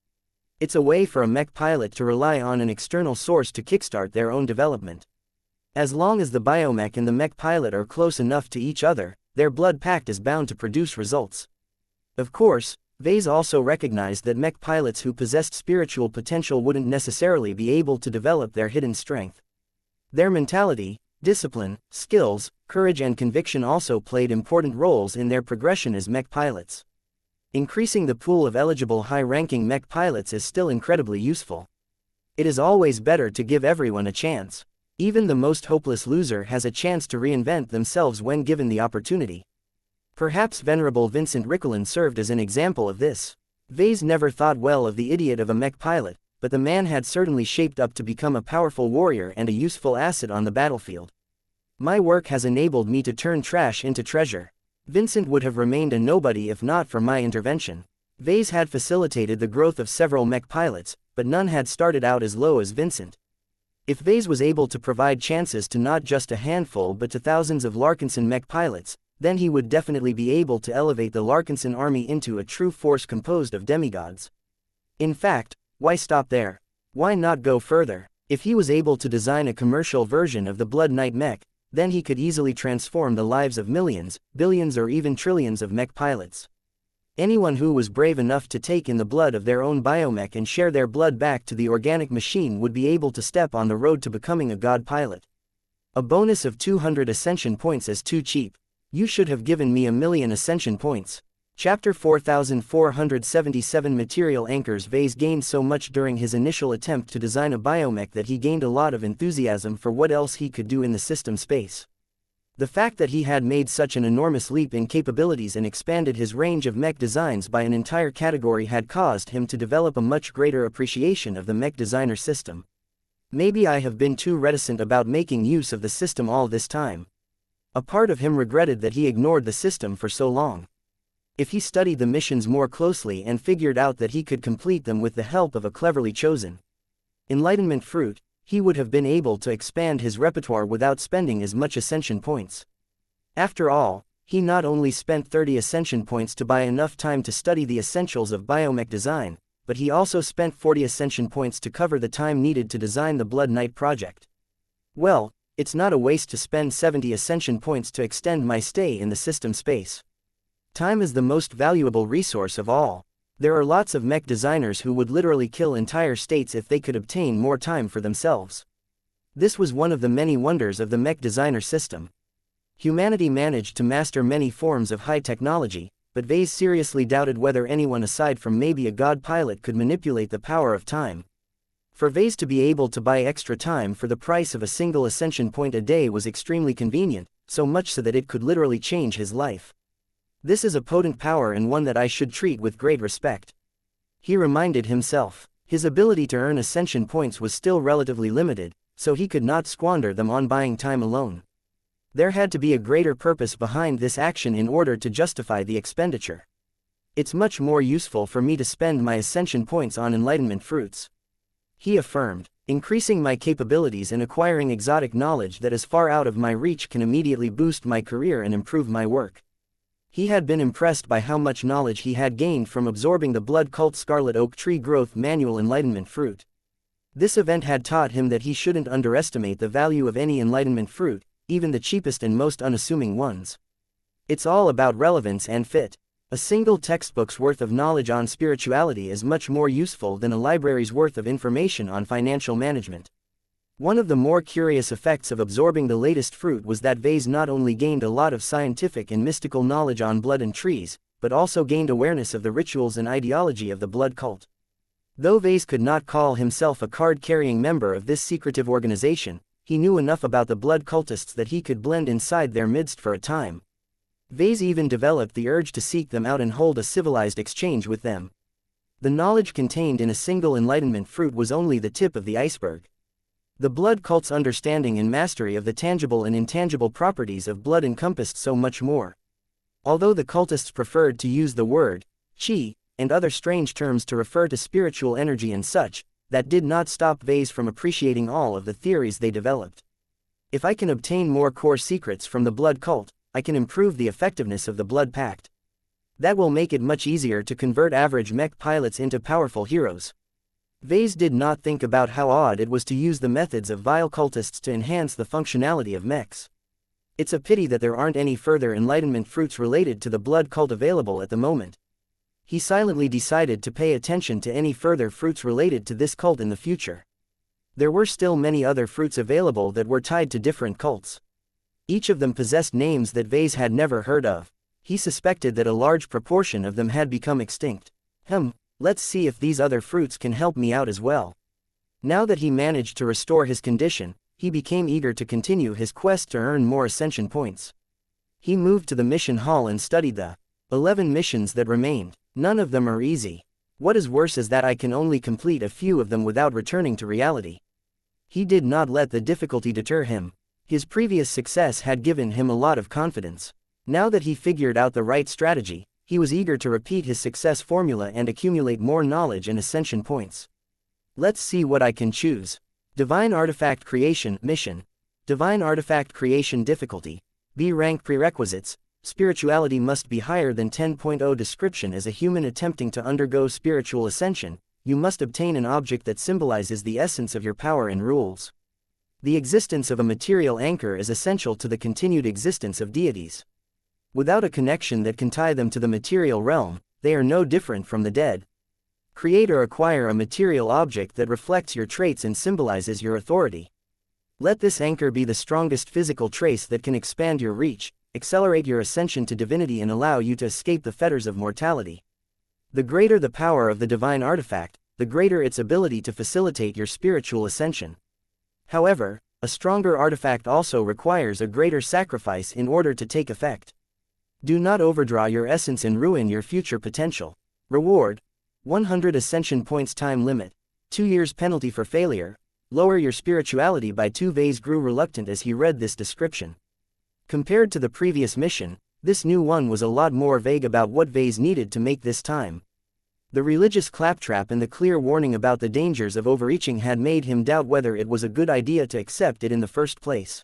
It's a way for a mech pilot to rely on an external source to kickstart their own development. As long as the biomech and the mech pilot are close enough to each other, their blood pact is bound to produce results. Of course, Vase also recognized that mech pilots who possessed spiritual potential wouldn't necessarily be able to develop their hidden strength. Their mentality, discipline, skills, courage and conviction also played important roles in their progression as mech pilots. Increasing the pool of eligible high-ranking mech pilots is still incredibly useful. It is always better to give everyone a chance. Even the most hopeless loser has a chance to reinvent themselves when given the opportunity. Perhaps Venerable Vincent Ricklin served as an example of this. Vase never thought well of the idiot of a mech pilot, but the man had certainly shaped up to become a powerful warrior and a useful asset on the battlefield. My work has enabled me to turn trash into treasure. Vincent would have remained a nobody if not for my intervention. Vase had facilitated the growth of several mech pilots, but none had started out as low as Vincent. If Vase was able to provide chances to not just a handful but to thousands of Larkinson mech pilots, then he would definitely be able to elevate the Larkinson army into a true force composed of demigods. In fact, why stop there? Why not go further? If he was able to design a commercial version of the Blood Knight mech, then he could easily transform the lives of millions, billions or even trillions of mech pilots. Anyone who was brave enough to take in the blood of their own biomech and share their blood back to the organic machine would be able to step on the road to becoming a god pilot. A bonus of 200 ascension points is too cheap. You should have given me 1,000,000 ascension points. Chapter 4477 Material Anchors. Vase gained so much during his initial attempt to design a biomech that he gained a lot of enthusiasm for what else he could do in the system space. The fact that he had made such an enormous leap in capabilities and expanded his range of mech designs by an entire category had caused him to develop a much greater appreciation of the mech designer system. Maybe I have been too reticent about making use of the system all this time. A part of him regretted that he ignored the system for so long. If he studied the missions more closely and figured out that he could complete them with the help of a cleverly chosen enlightenment fruit, he would have been able to expand his repertoire without spending as much ascension points. After all, he not only spent 30 ascension points to buy enough time to study the essentials of biomech design, but he also spent 40 ascension points to cover the time needed to design the Blood Knight project. Well, it's not a waste to spend 70 ascension points to extend my stay in the system space. Time is the most valuable resource of all. There are lots of mech designers who would literally kill entire states if they could obtain more time for themselves. This was one of the many wonders of the mech designer system. Humanity managed to master many forms of high technology, but Vase seriously doubted whether anyone aside from maybe a god pilot could manipulate the power of time. For Vase to be able to buy extra time for the price of a single ascension point a day was extremely convenient, so much so that it could literally change his life. This is a potent power and one that I should treat with great respect. He reminded himself. His ability to earn ascension points was still relatively limited, so he could not squander them on buying time alone. There had to be a greater purpose behind this action in order to justify the expenditure. It's much more useful for me to spend my ascension points on enlightenment fruits, he affirmed. Increasing my capabilities and acquiring exotic knowledge that is far out of my reach can immediately boost my career and improve my work. He had been impressed by how much knowledge he had gained from absorbing the Blood Cult Scarlet Oak Tree Growth Manual Enlightenment Fruit. This event had taught him that he shouldn't underestimate the value of any enlightenment fruit, even the cheapest and most unassuming ones. It's all about relevance and fit. A single textbook's worth of knowledge on spirituality is much more useful than a library's worth of information on financial management. One of the more curious effects of absorbing the latest fruit was that Vase not only gained a lot of scientific and mystical knowledge on blood and trees, but also gained awareness of the rituals and ideology of the blood cult. Though Vase could not call himself a card-carrying member of this secretive organization, he knew enough about the blood cultists that he could blend inside their midst for a time. Vase even developed the urge to seek them out and hold a civilized exchange with them. The knowledge contained in a single enlightenment fruit was only the tip of the iceberg. The blood cult's understanding and mastery of the tangible and intangible properties of blood encompassed so much more. Although the cultists preferred to use the word qi and other strange terms to refer to spiritual energy and such, that did not stop Vase from appreciating all of the theories they developed. If I can obtain more core secrets from the blood cult, I can improve the effectiveness of the blood pact. That will make it much easier to convert average mech pilots into powerful heroes. Vase did not think about how odd it was to use the methods of vile cultists to enhance the functionality of mechs. It's a pity that there aren't any further enlightenment fruits related to the blood cult available at the moment. He silently decided to pay attention to any further fruits related to this cult in the future. There were still many other fruits available that were tied to different cults. Each of them possessed names that Vase had never heard of. He suspected that a large proportion of them had become extinct. Let's see if these other fruits can help me out as well. Now that he managed to restore his condition, he became eager to continue his quest to earn more ascension points. He moved to the mission hall and studied the 11 missions that remained. None of them are easy. What is worse is that I can only complete a few of them without returning to reality. He did not let the difficulty deter him. His previous success had given him a lot of confidence. Now that he figured out the right strategy, he was eager to repeat his success formula and accumulate more knowledge and ascension points. Let's see what I can choose. Divine Artifact Creation Mission. Divine Artifact Creation Difficulty. B rank prerequisites. Spirituality must be higher than 10.0. Description: as a human attempting to undergo spiritual ascension, you must obtain an object that symbolizes the essence of your power and rules. The existence of a material anchor is essential to the continued existence of deities. Without a connection that can tie them to the material realm, they are no different from the dead. Create or acquire a material object that reflects your traits and symbolizes your authority. Let this anchor be the strongest physical trace that can expand your reach, accelerate your ascension to divinity, and allow you to escape the fetters of mortality. The greater the power of the divine artifact, the greater its ability to facilitate your spiritual ascension. However, a stronger artifact also requires a greater sacrifice in order to take effect. Do not overdraw your essence and ruin your future potential. Reward: 100 ascension points. Time limit: 2 years. Penalty for failure: lower your spirituality by 2. Vase grew reluctant as he read this description. Compared to the previous mission, this new one was a lot more vague about what Vase needed to make this time. The religious claptrap and the clear warning about the dangers of overreaching had made him doubt whether it was a good idea to accept it in the first place.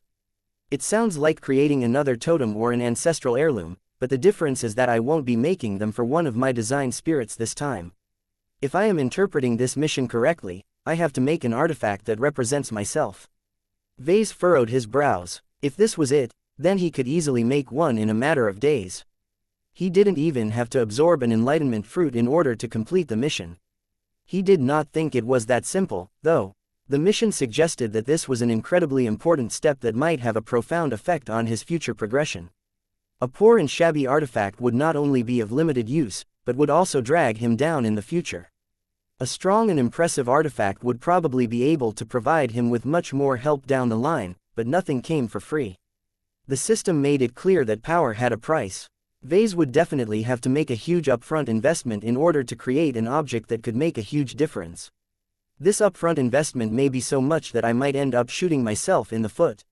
It sounds like creating another totem or an ancestral heirloom, but the difference is that I won't be making them for one of my design spirits this time. If I am interpreting this mission correctly, I have to make an artifact that represents myself. Vase furrowed his brows. If this was it, then he could easily make one in a matter of days. He didn't even have to absorb an enlightenment fruit in order to complete the mission. He did not think it was that simple, though. The mission suggested that this was an incredibly important step that might have a profound effect on his future progression. A poor and shabby artifact would not only be of limited use, but would also drag him down in the future. A strong and impressive artifact would probably be able to provide him with much more help down the line, but nothing came for free. The system made it clear that power had a price. Vase would definitely have to make a huge upfront investment in order to create an object that could make a huge difference. This upfront investment may be so much that I might end up shooting myself in the foot.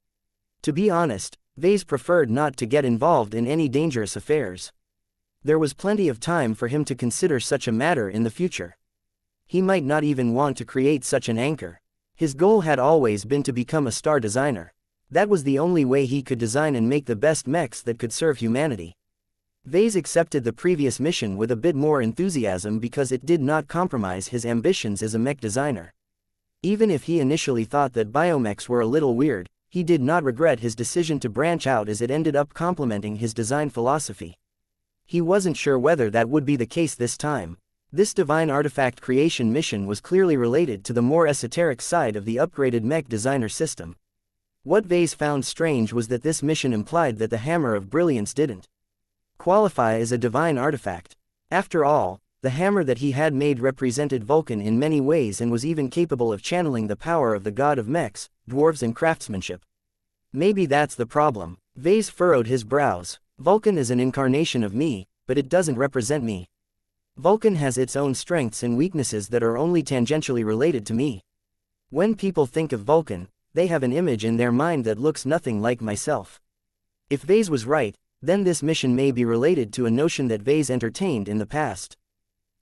To be honest, Vase preferred not to get involved in any dangerous affairs. There was plenty of time for him to consider such a matter in the future. He might not even want to create such an anchor. His goal had always been to become a star designer. That was the only way he could design and make the best mechs that could serve humanity. Vase accepted the previous mission with a bit more enthusiasm because it did not compromise his ambitions as a mech designer. Even if he initially thought that biomechs were a little weird, he did not regret his decision to branch out as it ended up complementing his design philosophy. He wasn't sure whether that would be the case this time. This divine artifact creation mission was clearly related to the more esoteric side of the upgraded mech designer system. What Vase found strange was that this mission implied that the Hammer of Brilliance didn't qualify as a divine artifact. After all, The hammer that he had made represented Vulcan in many ways and was even capable of channeling the power of the god of mechs, dwarves and craftsmanship. Maybe that's the problem. Vase furrowed his brows. Vulcan is an incarnation of me, but it doesn't represent me. Vulcan has its own strengths and weaknesses that are only tangentially related to me. When people think of Vulcan, they have an image in their mind that looks nothing like myself. If Vase was right, then this mission may be related to a notion that Vase entertained in the past.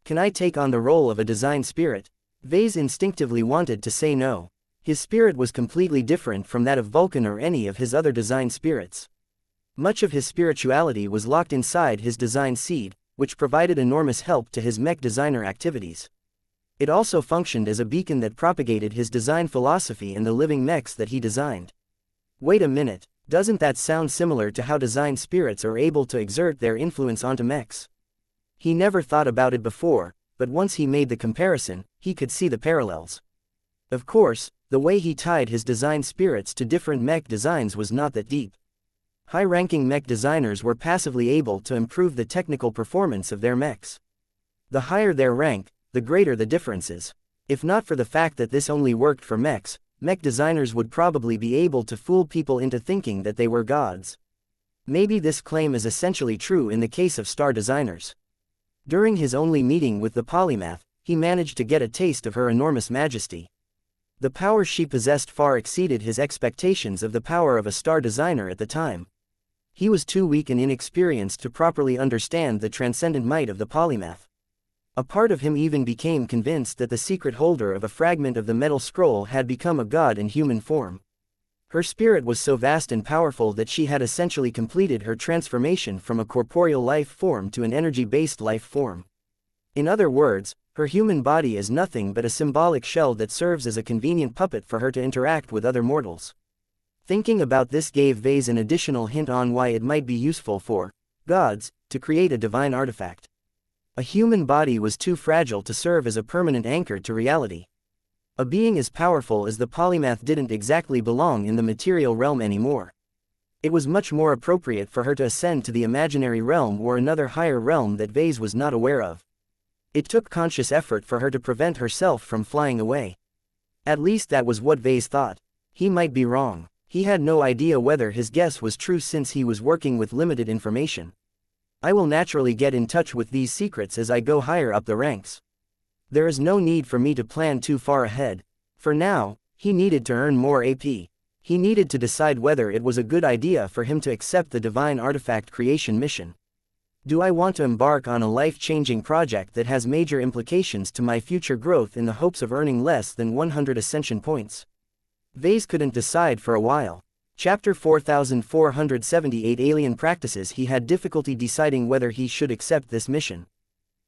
Can I take on the role of a design spirit? Vase instinctively wanted to say no. His spirit was completely different from that of Vulcan or any of his other design spirits. Much of his spirituality was locked inside his design seed, which provided enormous help to his mech designer activities. It also functioned as a beacon that propagated his design philosophy and the living mechs that he designed. Wait a minute, doesn't that sound similar to how design spirits are able to exert their influence onto mechs? He never thought about it before, but once he made the comparison, he could see the parallels. Of course, the way he tied his design spirits to different mech designs was not that deep. High-ranking mech designers were passively able to improve the technical performance of their mechs. The higher their rank, the greater the differences. If not for the fact that this only worked for mechs, mech designers would probably be able to fool people into thinking that they were gods. Maybe this claim is essentially true in the case of star designers. During his only meeting with the polymath, he managed to get a taste of her enormous majesty. The power she possessed far exceeded his expectations of the power of a star designer at the time. He was too weak and inexperienced to properly understand the transcendent might of the polymath. A part of him even became convinced that the secret holder of a fragment of the metal scroll had become a god in human form. Her spirit was so vast and powerful that she had essentially completed her transformation from a corporeal life form to an energy-based life form. In other words, her human body is nothing but a symbolic shell that serves as a convenient puppet for her to interact with other mortals. Thinking about this gave Vase an additional hint on why it might be useful for gods to create a divine artifact. A human body was too fragile to serve as a permanent anchor to reality. A being as powerful as the polymath didn't exactly belong in the material realm anymore. It was much more appropriate for her to ascend to the imaginary realm or another higher realm that Vase was not aware of. It took conscious effort for her to prevent herself from flying away. At least that was what Vase thought. He might be wrong. He had no idea whether his guess was true since he was working with limited information. I will naturally get in touch with these secrets as I go higher up the ranks. There is no need for me to plan too far ahead. For now, he needed to earn more AP. He needed to decide whether it was a good idea for him to accept the divine artifact creation mission. Do I want to embark on a life-changing project that has major implications to my future growth in the hopes of earning less than 100 ascension points? Vase couldn't decide for a while. Chapter 4478 Alien Practices. He had difficulty deciding whether he should accept this mission.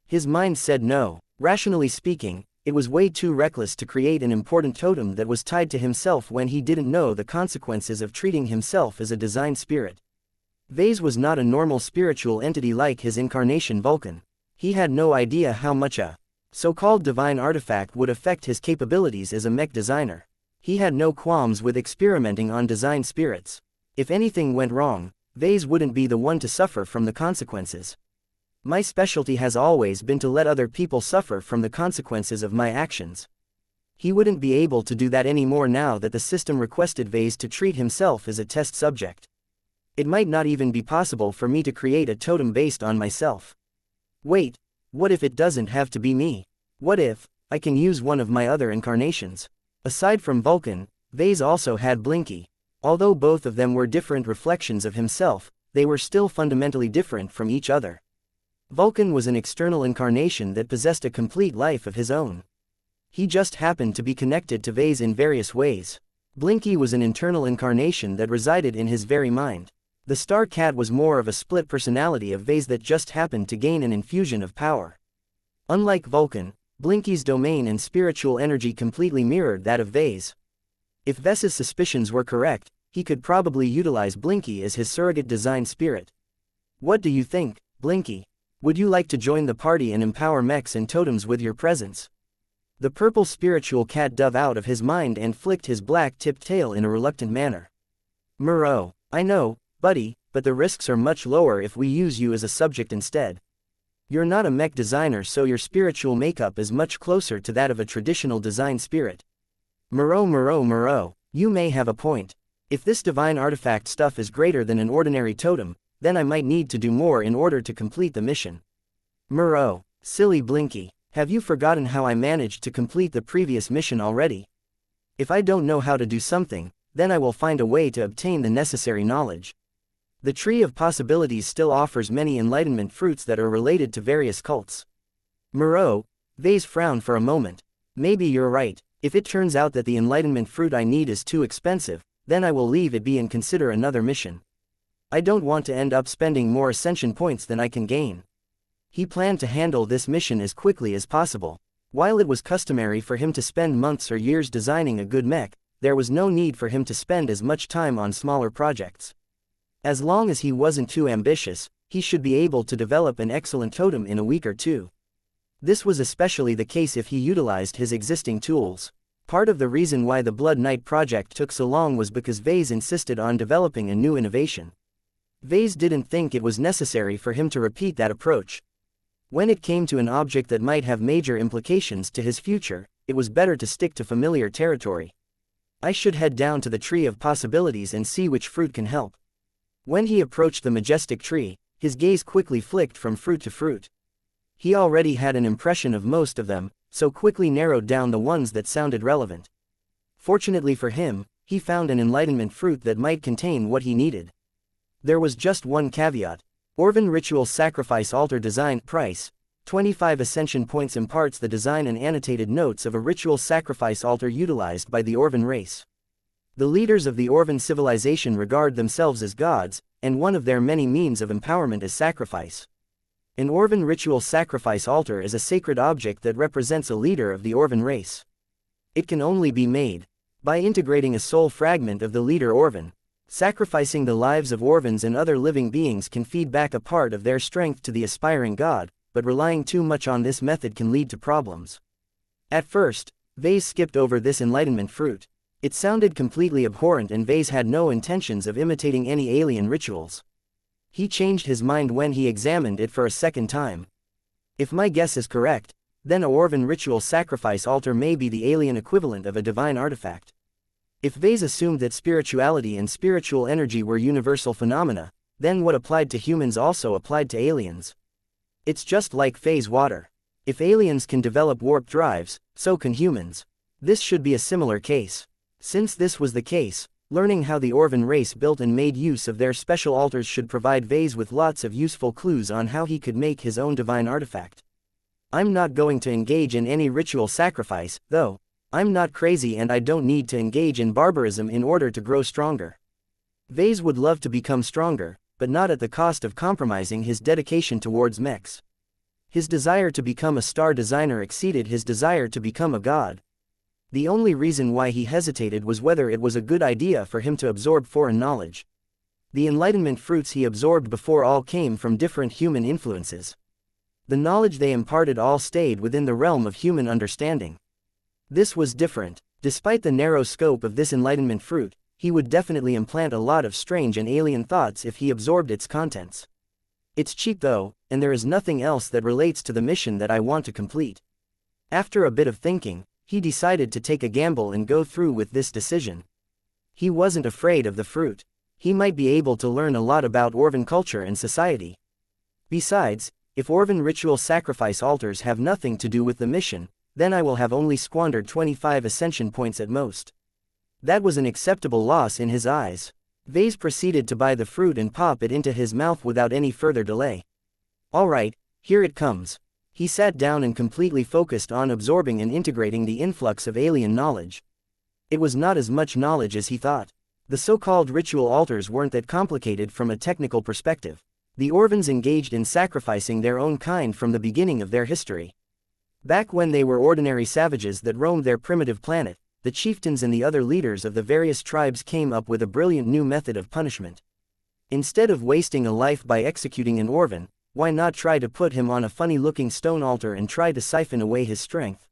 His mind said no. Rationally speaking, it was way too reckless to create an important totem that was tied to himself when he didn't know the consequences of treating himself as a design spirit. Vase was not a normal spiritual entity like his incarnation Vulcan. He had no idea how much a so-called divine artifact would affect his capabilities as a mech designer. He had no qualms with experimenting on design spirits. If anything went wrong, Vase wouldn't be the one to suffer from the consequences. My specialty has always been to let other people suffer from the consequences of my actions. He wouldn't be able to do that anymore now that the system requested Vase to treat himself as a test subject. It might not even be possible for me to create a totem based on myself. Wait, what if it doesn't have to be me? What if I can use one of my other incarnations? Aside from Vulcan, Vase also had Blinky. Although both of them were different reflections of himself, they were still fundamentally different from each other. Vulcan was an external incarnation that possessed a complete life of his own. He just happened to be connected to Vase in various ways. Blinky was an internal incarnation that resided in his very mind. The Star Cat was more of a split personality of Vase that just happened to gain an infusion of power. Unlike Vulcan, Blinky's domain and spiritual energy completely mirrored that of Vase. If Vase's suspicions were correct, he could probably utilize Blinky as his surrogate design spirit. What do you think, Blinky? Would you like to join the party and empower mechs and totems with your presence? The purple spiritual cat dove out of his mind and flicked his black-tipped tail in a reluctant manner. I know, buddy, but the risks are much lower if we use you as a subject instead. You're not a mech designer, so your spiritual makeup is much closer to that of a traditional design spirit. Moreau, you may have a point. If this divine artifact stuff is greater than an ordinary totem, then I might need to do more in order to complete the mission. Moreau, silly Blinky, have you forgotten how I managed to complete the previous mission already? If I don't know how to do something, then I will find a way to obtain the necessary knowledge. The Tree of Possibilities still offers many enlightenment fruits that are related to various cults. Moreau, Vase frowned for a moment. Maybe you're right. If it turns out that the enlightenment fruit I need is too expensive, then I will leave it be and consider another mission. I don't want to end up spending more ascension points than I can gain. He planned to handle this mission as quickly as possible. While it was customary for him to spend months or years designing a good mech, there was no need for him to spend as much time on smaller projects. As long as he wasn't too ambitious, he should be able to develop an excellent totem in a week or two. This was especially the case if he utilized his existing tools. Part of the reason why the Blood Knight project took so long was because Vase insisted on developing a new innovation. Vase didn't think it was necessary for him to repeat that approach. When it came to an object that might have major implications to his future, it was better to stick to familiar territory. I should head down to the Tree of Possibilities and see which fruit can help. When he approached the majestic tree, his gaze quickly flicked from fruit to fruit. He already had an impression of most of them, so quickly narrowed down the ones that sounded relevant. Fortunately for him, he found an enlightenment fruit that might contain what he needed. There was just one caveat. Orvan Ritual Sacrifice Altar Design Price, 25 Ascension Points imparts the design and annotated notes of a ritual sacrifice altar utilized by the Orvan race. The leaders of the Orvan civilization regard themselves as gods, and one of their many means of empowerment is sacrifice. An Orvan ritual sacrifice altar is a sacred object that represents a leader of the Orvan race. It can only be made by integrating a soul fragment of the leader Orvan. Sacrificing the lives of Orvans and other living beings can feed back a part of their strength to the aspiring god, but relying too much on this method can lead to problems. At first, Vase skipped over this enlightenment fruit. It sounded completely abhorrent and Vase had no intentions of imitating any alien rituals. He changed his mind when he examined it for a second time. If my guess is correct, then a Orvan ritual sacrifice altar may be the alien equivalent of a divine artifact. If Vase assumed that spirituality and spiritual energy were universal phenomena, then what applied to humans also applied to aliens. It's just like phase water. If aliens can develop warp drives, so can humans. This should be a similar case. Since this was the case, learning how the Orvan race built and made use of their special altars should provide Vase with lots of useful clues on how he could make his own divine artifact. I'm not going to engage in any ritual sacrifice, though. I'm not crazy and I don't need to engage in barbarism in order to grow stronger. Vase would love to become stronger, but not at the cost of compromising his dedication towards mechs. His desire to become a star designer exceeded his desire to become a god. The only reason why he hesitated was whether it was a good idea for him to absorb foreign knowledge. The enlightenment fruits he absorbed before all came from different human influences. The knowledge they imparted all stayed within the realm of human understanding. This was different. Despite the narrow scope of this enlightenment fruit, he would definitely implant a lot of strange and alien thoughts if he absorbed its contents. It's cheap though, and there is nothing else that relates to the mission that I want to complete. After a bit of thinking, he decided to take a gamble and go through with this decision. He wasn't afraid of the fruit. He might be able to learn a lot about Orvan culture and society. Besides, if Orvan ritual sacrifice altars have nothing to do with the mission, then I will have only squandered 25 ascension points at most. That was an acceptable loss in his eyes. Vase proceeded to buy the fruit and pop it into his mouth without any further delay. Alright, here it comes. He sat down and completely focused on absorbing and integrating the influx of alien knowledge. It was not as much knowledge as he thought. The so-called ritual altars weren't that complicated from a technical perspective. The Orvans engaged in sacrificing their own kind from the beginning of their history. Back when they were ordinary savages that roamed their primitive planet, the chieftains and the other leaders of the various tribes came up with a brilliant new method of punishment. Instead of wasting a life by executing an Orvan, why not try to put him on a funny-looking stone altar and try to siphon away his strength?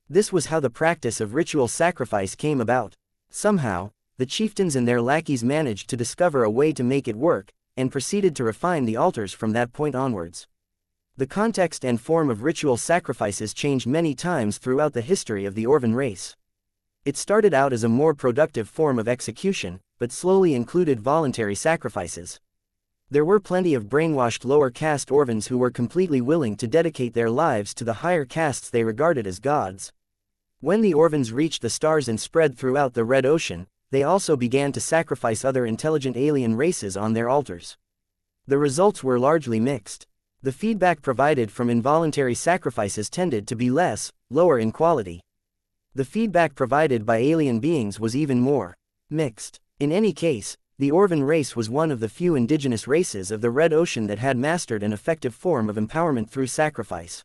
This was how the practice of ritual sacrifice came about. Somehow, the chieftains and their lackeys managed to discover a way to make it work, and proceeded to refine the altars from that point onwards. The context and form of ritual sacrifices changed many times throughout the history of the Orvan race. It started out as a more productive form of execution, but slowly included voluntary sacrifices. There were plenty of brainwashed lower caste Orvans who were completely willing to dedicate their lives to the higher castes they regarded as gods. When the Orvans reached the stars and spread throughout the Red Ocean, they also began to sacrifice other intelligent alien races on their altars. The results were largely mixed. The feedback provided from involuntary sacrifices tended to be lower in quality. The feedback provided by alien beings was even more mixed. In any case, the Orvan race was one of the few indigenous races of the Red Ocean that had mastered an effective form of empowerment through sacrifice.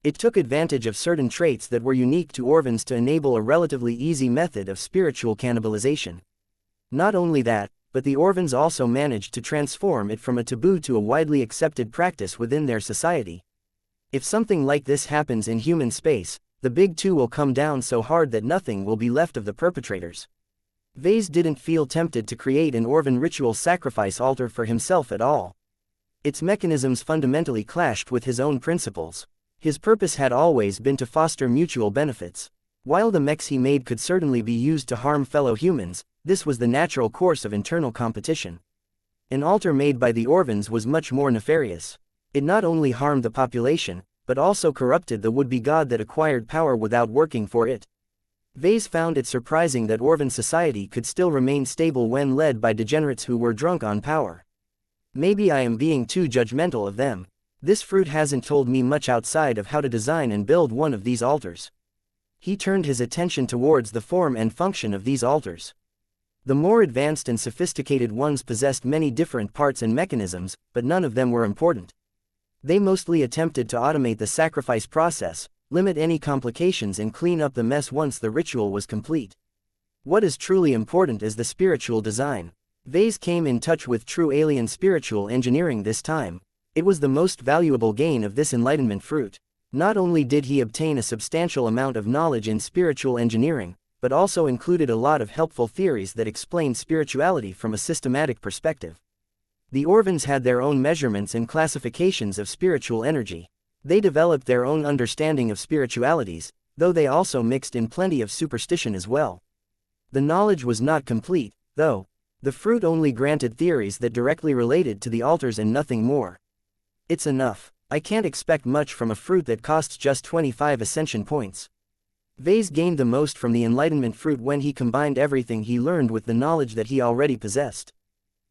It took advantage of certain traits that were unique to Orvans to enable a relatively easy method of spiritual cannibalization. Not only that, but the Orvans also managed to transform it from a taboo to a widely accepted practice within their society. If something like this happens in human space, the big two will come down so hard that nothing will be left of the perpetrators. Vase didn't feel tempted to create an Orvan ritual sacrifice altar for himself at all. Its mechanisms fundamentally clashed with his own principles. His purpose had always been to foster mutual benefits. While the mechs he made could certainly be used to harm fellow humans, this was the natural course of internal competition. An altar made by the Orvans was much more nefarious. It not only harmed the population, but also corrupted the would-be god that acquired power without working for it. Vase found it surprising that Orvan society could still remain stable when led by degenerates who were drunk on power. Maybe I am being too judgmental of them. This fruit hasn't told me much outside of how to design and build one of these altars. He turned his attention towards the form and function of these altars. The more advanced and sophisticated ones possessed many different parts and mechanisms, but none of them were important. They mostly attempted to automate the sacrifice process, limit any complications and clean up the mess once the ritual was complete. What is truly important is the spiritual design. Vase came in touch with true alien spiritual engineering this time. It was the most valuable gain of this enlightenment fruit. Not only did he obtain a substantial amount of knowledge in spiritual engineering, but also included a lot of helpful theories that explained spirituality from a systematic perspective. The Orvans had their own measurements and classifications of spiritual energy. They developed their own understanding of spiritualities, though they also mixed in plenty of superstition as well. The knowledge was not complete, though. The fruit only granted theories that directly related to the altars and nothing more. It's enough. I can't expect much from a fruit that costs just 25 ascension points. Vase gained the most from the enlightenment fruit when he combined everything he learned with the knowledge that he already possessed.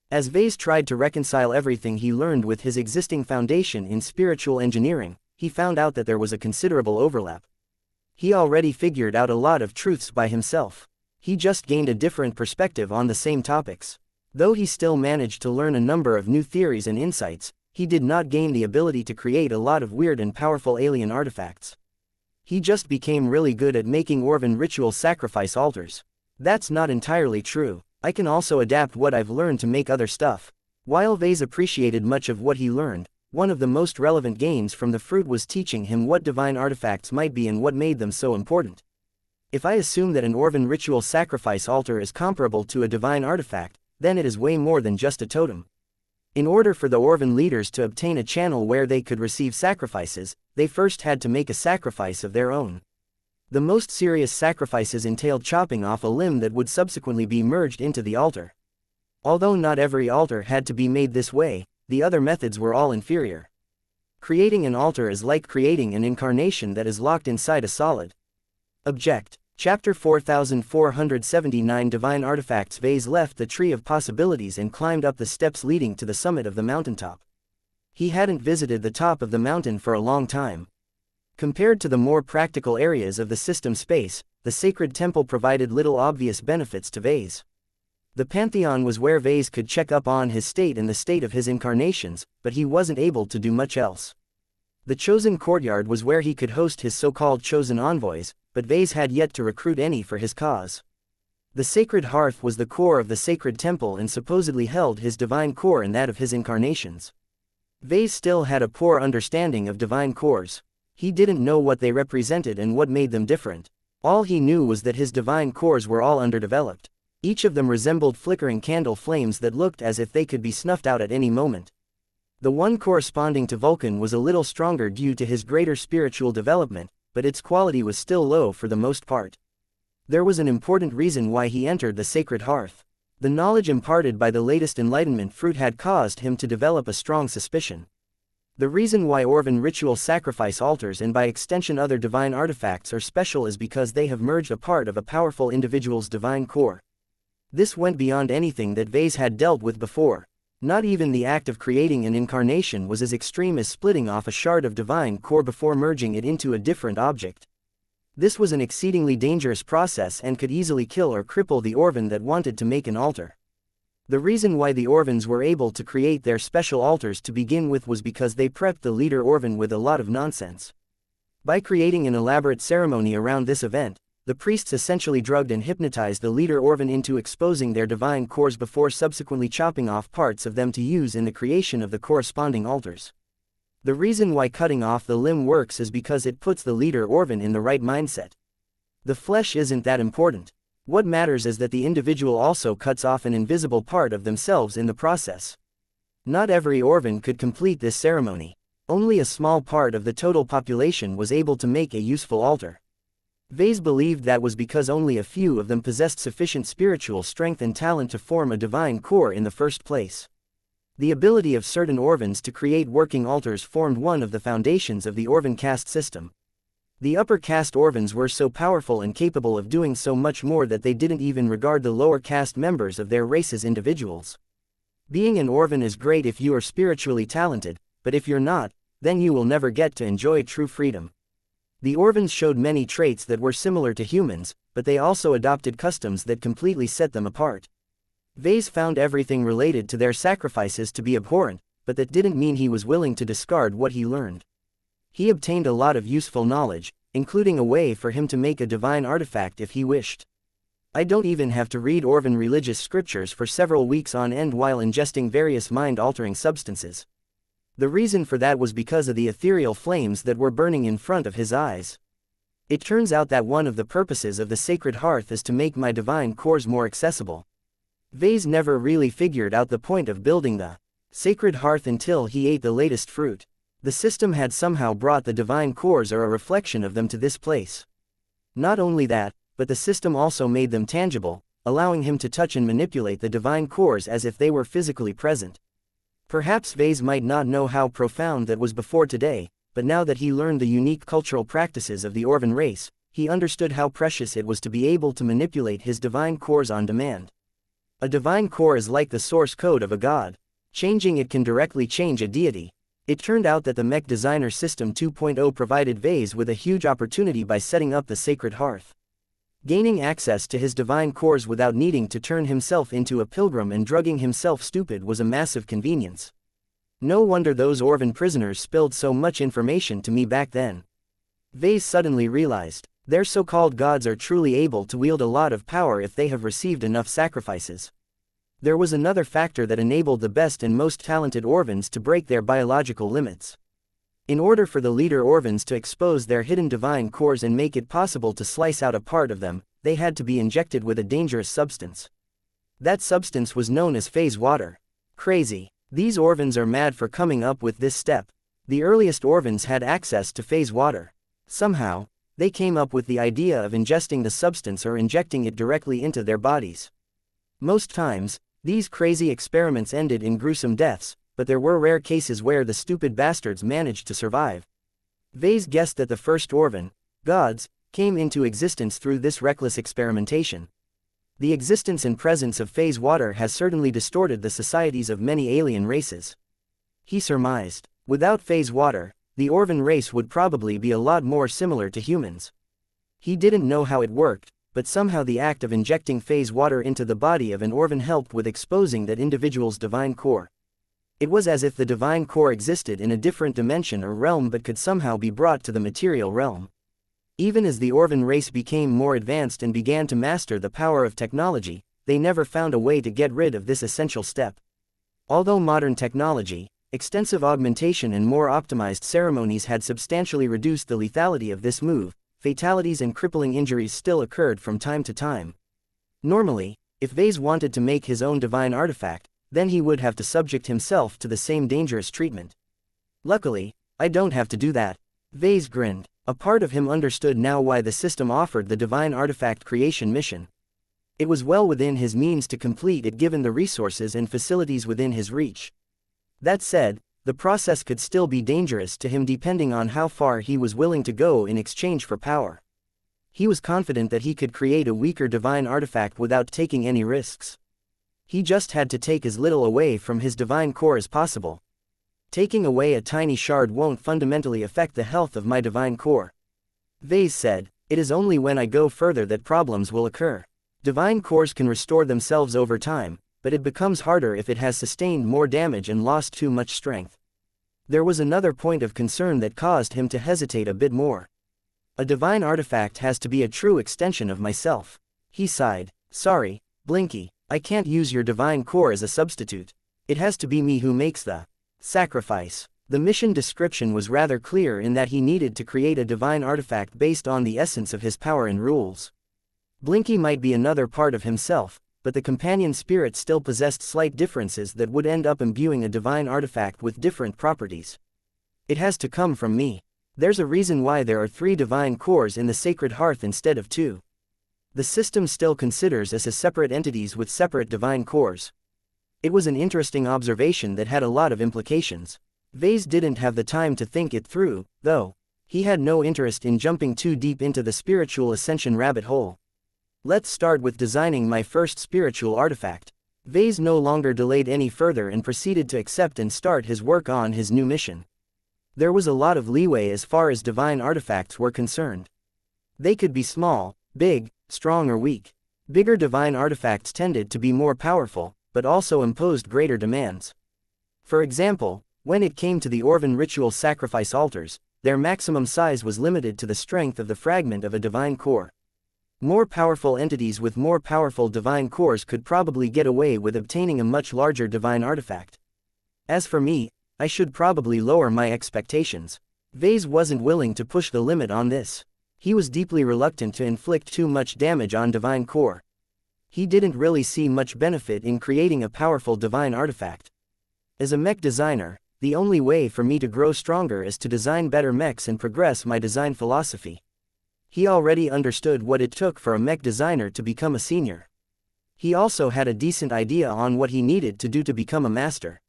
As Vase tried to reconcile everything he learned with his existing foundation in spiritual engineering, he found out that there was a considerable overlap. He already figured out a lot of truths by himself. He just gained a different perspective on the same topics. Though he still managed to learn a number of new theories and insights, he did not gain the ability to create a lot of weird and powerful alien artifacts. He just became really good at making Orvan ritual sacrifice altars. That's not entirely true. I can also adapt what I've learned to make other stuff. While Vase appreciated much of what he learned, one of the most relevant gains from the fruit was teaching him what divine artifacts might be and what made them so important. If I assume that an Orvan ritual sacrifice altar is comparable to a divine artifact, then it is way more than just a totem. In order for the Orvan leaders to obtain a channel where they could receive sacrifices, they first had to make a sacrifice of their own. The most serious sacrifices entailed chopping off a limb that would subsequently be merged into the altar. Although not every altar had to be made this way, the other methods were all inferior. Creating an altar is like creating an incarnation that is locked inside a solid. Object. Chapter 4479 Divine Artifacts. Vase left the Tree of Possibilities and climbed up the steps leading to the summit of the mountaintop. He hadn't visited the top of the mountain for a long time. Compared to the more practical areas of the system space, the sacred temple provided little obvious benefits to Vase. The Pantheon was where Vase could check up on his state and the state of his incarnations, but he wasn't able to do much else. The Chosen Courtyard was where he could host his so-called chosen envoys, but Vase had yet to recruit any for his cause. The Sacred Hearth was the core of the sacred temple and supposedly held his divine core and that of his incarnations. Vase still had a poor understanding of divine cores. He didn't know what they represented and what made them different. All he knew was that his divine cores were all underdeveloped. Each of them resembled flickering candle flames that looked as if they could be snuffed out at any moment. The one corresponding to Vulcan was a little stronger due to his greater spiritual development, but its quality was still low for the most part. There was an important reason why he entered the sacred hearth. The knowledge imparted by the latest enlightenment fruit had caused him to develop a strong suspicion. The reason why Orvan ritual sacrifice altars and by extension other divine artifacts are special is because they have merged a part of a powerful individual's divine core. This went beyond anything that Vase had dealt with before. Not even the act of creating an incarnation was as extreme as splitting off a shard of divine core before merging it into a different object. This was an exceedingly dangerous process and could easily kill or cripple the Orvan that wanted to make an altar. The reason why the Orvans were able to create their special altars to begin with was because they prepped the leader Orvan with a lot of nonsense. By creating an elaborate ceremony around this event, the priests essentially drugged and hypnotized the leader Orvan into exposing their divine cores before subsequently chopping off parts of them to use in the creation of the corresponding altars. The reason why cutting off the limb works is because it puts the leader Orvan in the right mindset. The flesh isn't that important. What matters is that the individual also cuts off an invisible part of themselves in the process. Not every Orvan could complete this ceremony. Only a small part of the total population was able to make a useful altar. Vase believed that was because only a few of them possessed sufficient spiritual strength and talent to form a divine core in the first place. The ability of certain Orvans to create working altars formed one of the foundations of the Orvan caste system. The upper caste Orvans were so powerful and capable of doing so much more that they didn't even regard the lower caste members of their race as individuals. Being an Orvan is great if you are spiritually talented, but if you're not, then you will never get to enjoy true freedom. The Orvans showed many traits that were similar to humans, but they also adopted customs that completely set them apart. Vase found everything related to their sacrifices to be abhorrent, but that didn't mean he was willing to discard what he learned. He obtained a lot of useful knowledge, including a way for him to make a divine artifact if he wished. I don't even have to read Orvan religious scriptures for several weeks on end while ingesting various mind-altering substances. The reason for that was because of the ethereal flames that were burning in front of his eyes. It turns out that one of the purposes of the sacred hearth is to make my divine cores more accessible. Vase never really figured out the point of building the sacred hearth until he ate the latest fruit. The system had somehow brought the divine cores or a reflection of them to this place. Not only that, but the system also made them tangible, allowing him to touch and manipulate the divine cores as if they were physically present. Perhaps Vase might not know how profound that was before today, but now that he learned the unique cultural practices of the Orvan race, he understood how precious it was to be able to manipulate his divine cores on demand. A divine core is like the source code of a god. Changing it can directly change a deity. It turned out that the Mech Designer System 2.0 provided Vase with a huge opportunity by setting up the sacred hearth. Gaining access to his divine cores without needing to turn himself into a pilgrim and drugging himself stupid was a massive convenience. No wonder those Orvan prisoners spilled so much information to me back then. Vase suddenly realized, their so-called gods are truly able to wield a lot of power if they have received enough sacrifices. There was another factor that enabled the best and most talented Orvans to break their biological limits. In order for the leader Orvans to expose their hidden divine cores and make it possible to slice out a part of them, they had to be injected with a dangerous substance. That substance was known as phase water. Crazy. These Orvans are mad for coming up with this step. The earliest Orvans had access to phase water. Somehow, they came up with the idea of ingesting the substance or injecting it directly into their bodies. Most times, these crazy experiments ended in gruesome deaths, but there were rare cases where the stupid bastards managed to survive. Vase guessed that the first Orvan, gods, came into existence through this reckless experimentation. The existence and presence of phase water has certainly distorted the societies of many alien races. He surmised, without phase water, the Orvan race would probably be a lot more similar to humans. He didn't know how it worked, but somehow the act of injecting phase water into the body of an Orvan helped with exposing that individual's divine core. It was as if the divine core existed in a different dimension or realm but could somehow be brought to the material realm. Even as the Orvan race became more advanced and began to master the power of technology, they never found a way to get rid of this essential step. Although modern technology, extensive augmentation and more optimized ceremonies had substantially reduced the lethality of this move, fatalities and crippling injuries still occurred from time to time. Normally, if Vase wanted to make his own divine artifact, then he would have to subject himself to the same dangerous treatment. Luckily, I don't have to do that. Vase grinned. A part of him understood now why the system offered the divine artifact creation mission. It was well within his means to complete it given the resources and facilities within his reach. That said, the process could still be dangerous to him depending on how far he was willing to go in exchange for power. He was confident that he could create a weaker divine artifact without taking any risks. He just had to take as little away from his divine core as possible. Taking away a tiny shard won't fundamentally affect the health of my divine core. Vase said, it is only when I go further that problems will occur. Divine cores can restore themselves over time, but it becomes harder if it has sustained more damage and lost too much strength. There was another point of concern that caused him to hesitate a bit more. A divine artifact has to be a true extension of myself. He sighed. Sorry, Blinky, I can't use your divine core as a substitute. It has to be me who makes the sacrifice. The mission description was rather clear in that he needed to create a divine artifact based on the essence of his power and rules. Blinky might be another part of himself, but the companion spirit still possessed slight differences that would end up imbuing a divine artifact with different properties. It has to come from me. There's a reason why there are 3 divine cores in the Sacred Hearth instead of 2. The system still considers us as separate entities with separate divine cores. It was an interesting observation that had a lot of implications. Vase didn't have the time to think it through, though. He had no interest in jumping too deep into the spiritual ascension rabbit hole. Let's start with designing my first spiritual artifact. Vase no longer delayed any further and proceeded to accept and start his work on his new mission. There was a lot of leeway as far as divine artifacts were concerned. They could be small, big, strong or weak. Bigger divine artifacts tended to be more powerful, but also imposed greater demands. For example, when it came to the Orvan ritual sacrifice altars, their maximum size was limited to the strength of the fragment of a divine core. More powerful entities with more powerful divine cores could probably get away with obtaining a much larger divine artifact. As for me, I should probably lower my expectations. Vase wasn't willing to push the limit on this. He was deeply reluctant to inflict too much damage on divine core. He didn't really see much benefit in creating a powerful divine artifact. As a mech designer, the only way for me to grow stronger is to design better mechs and progress my design philosophy. He already understood what it took for a mech designer to become a senior. He also had a decent idea on what he needed to do to become a master.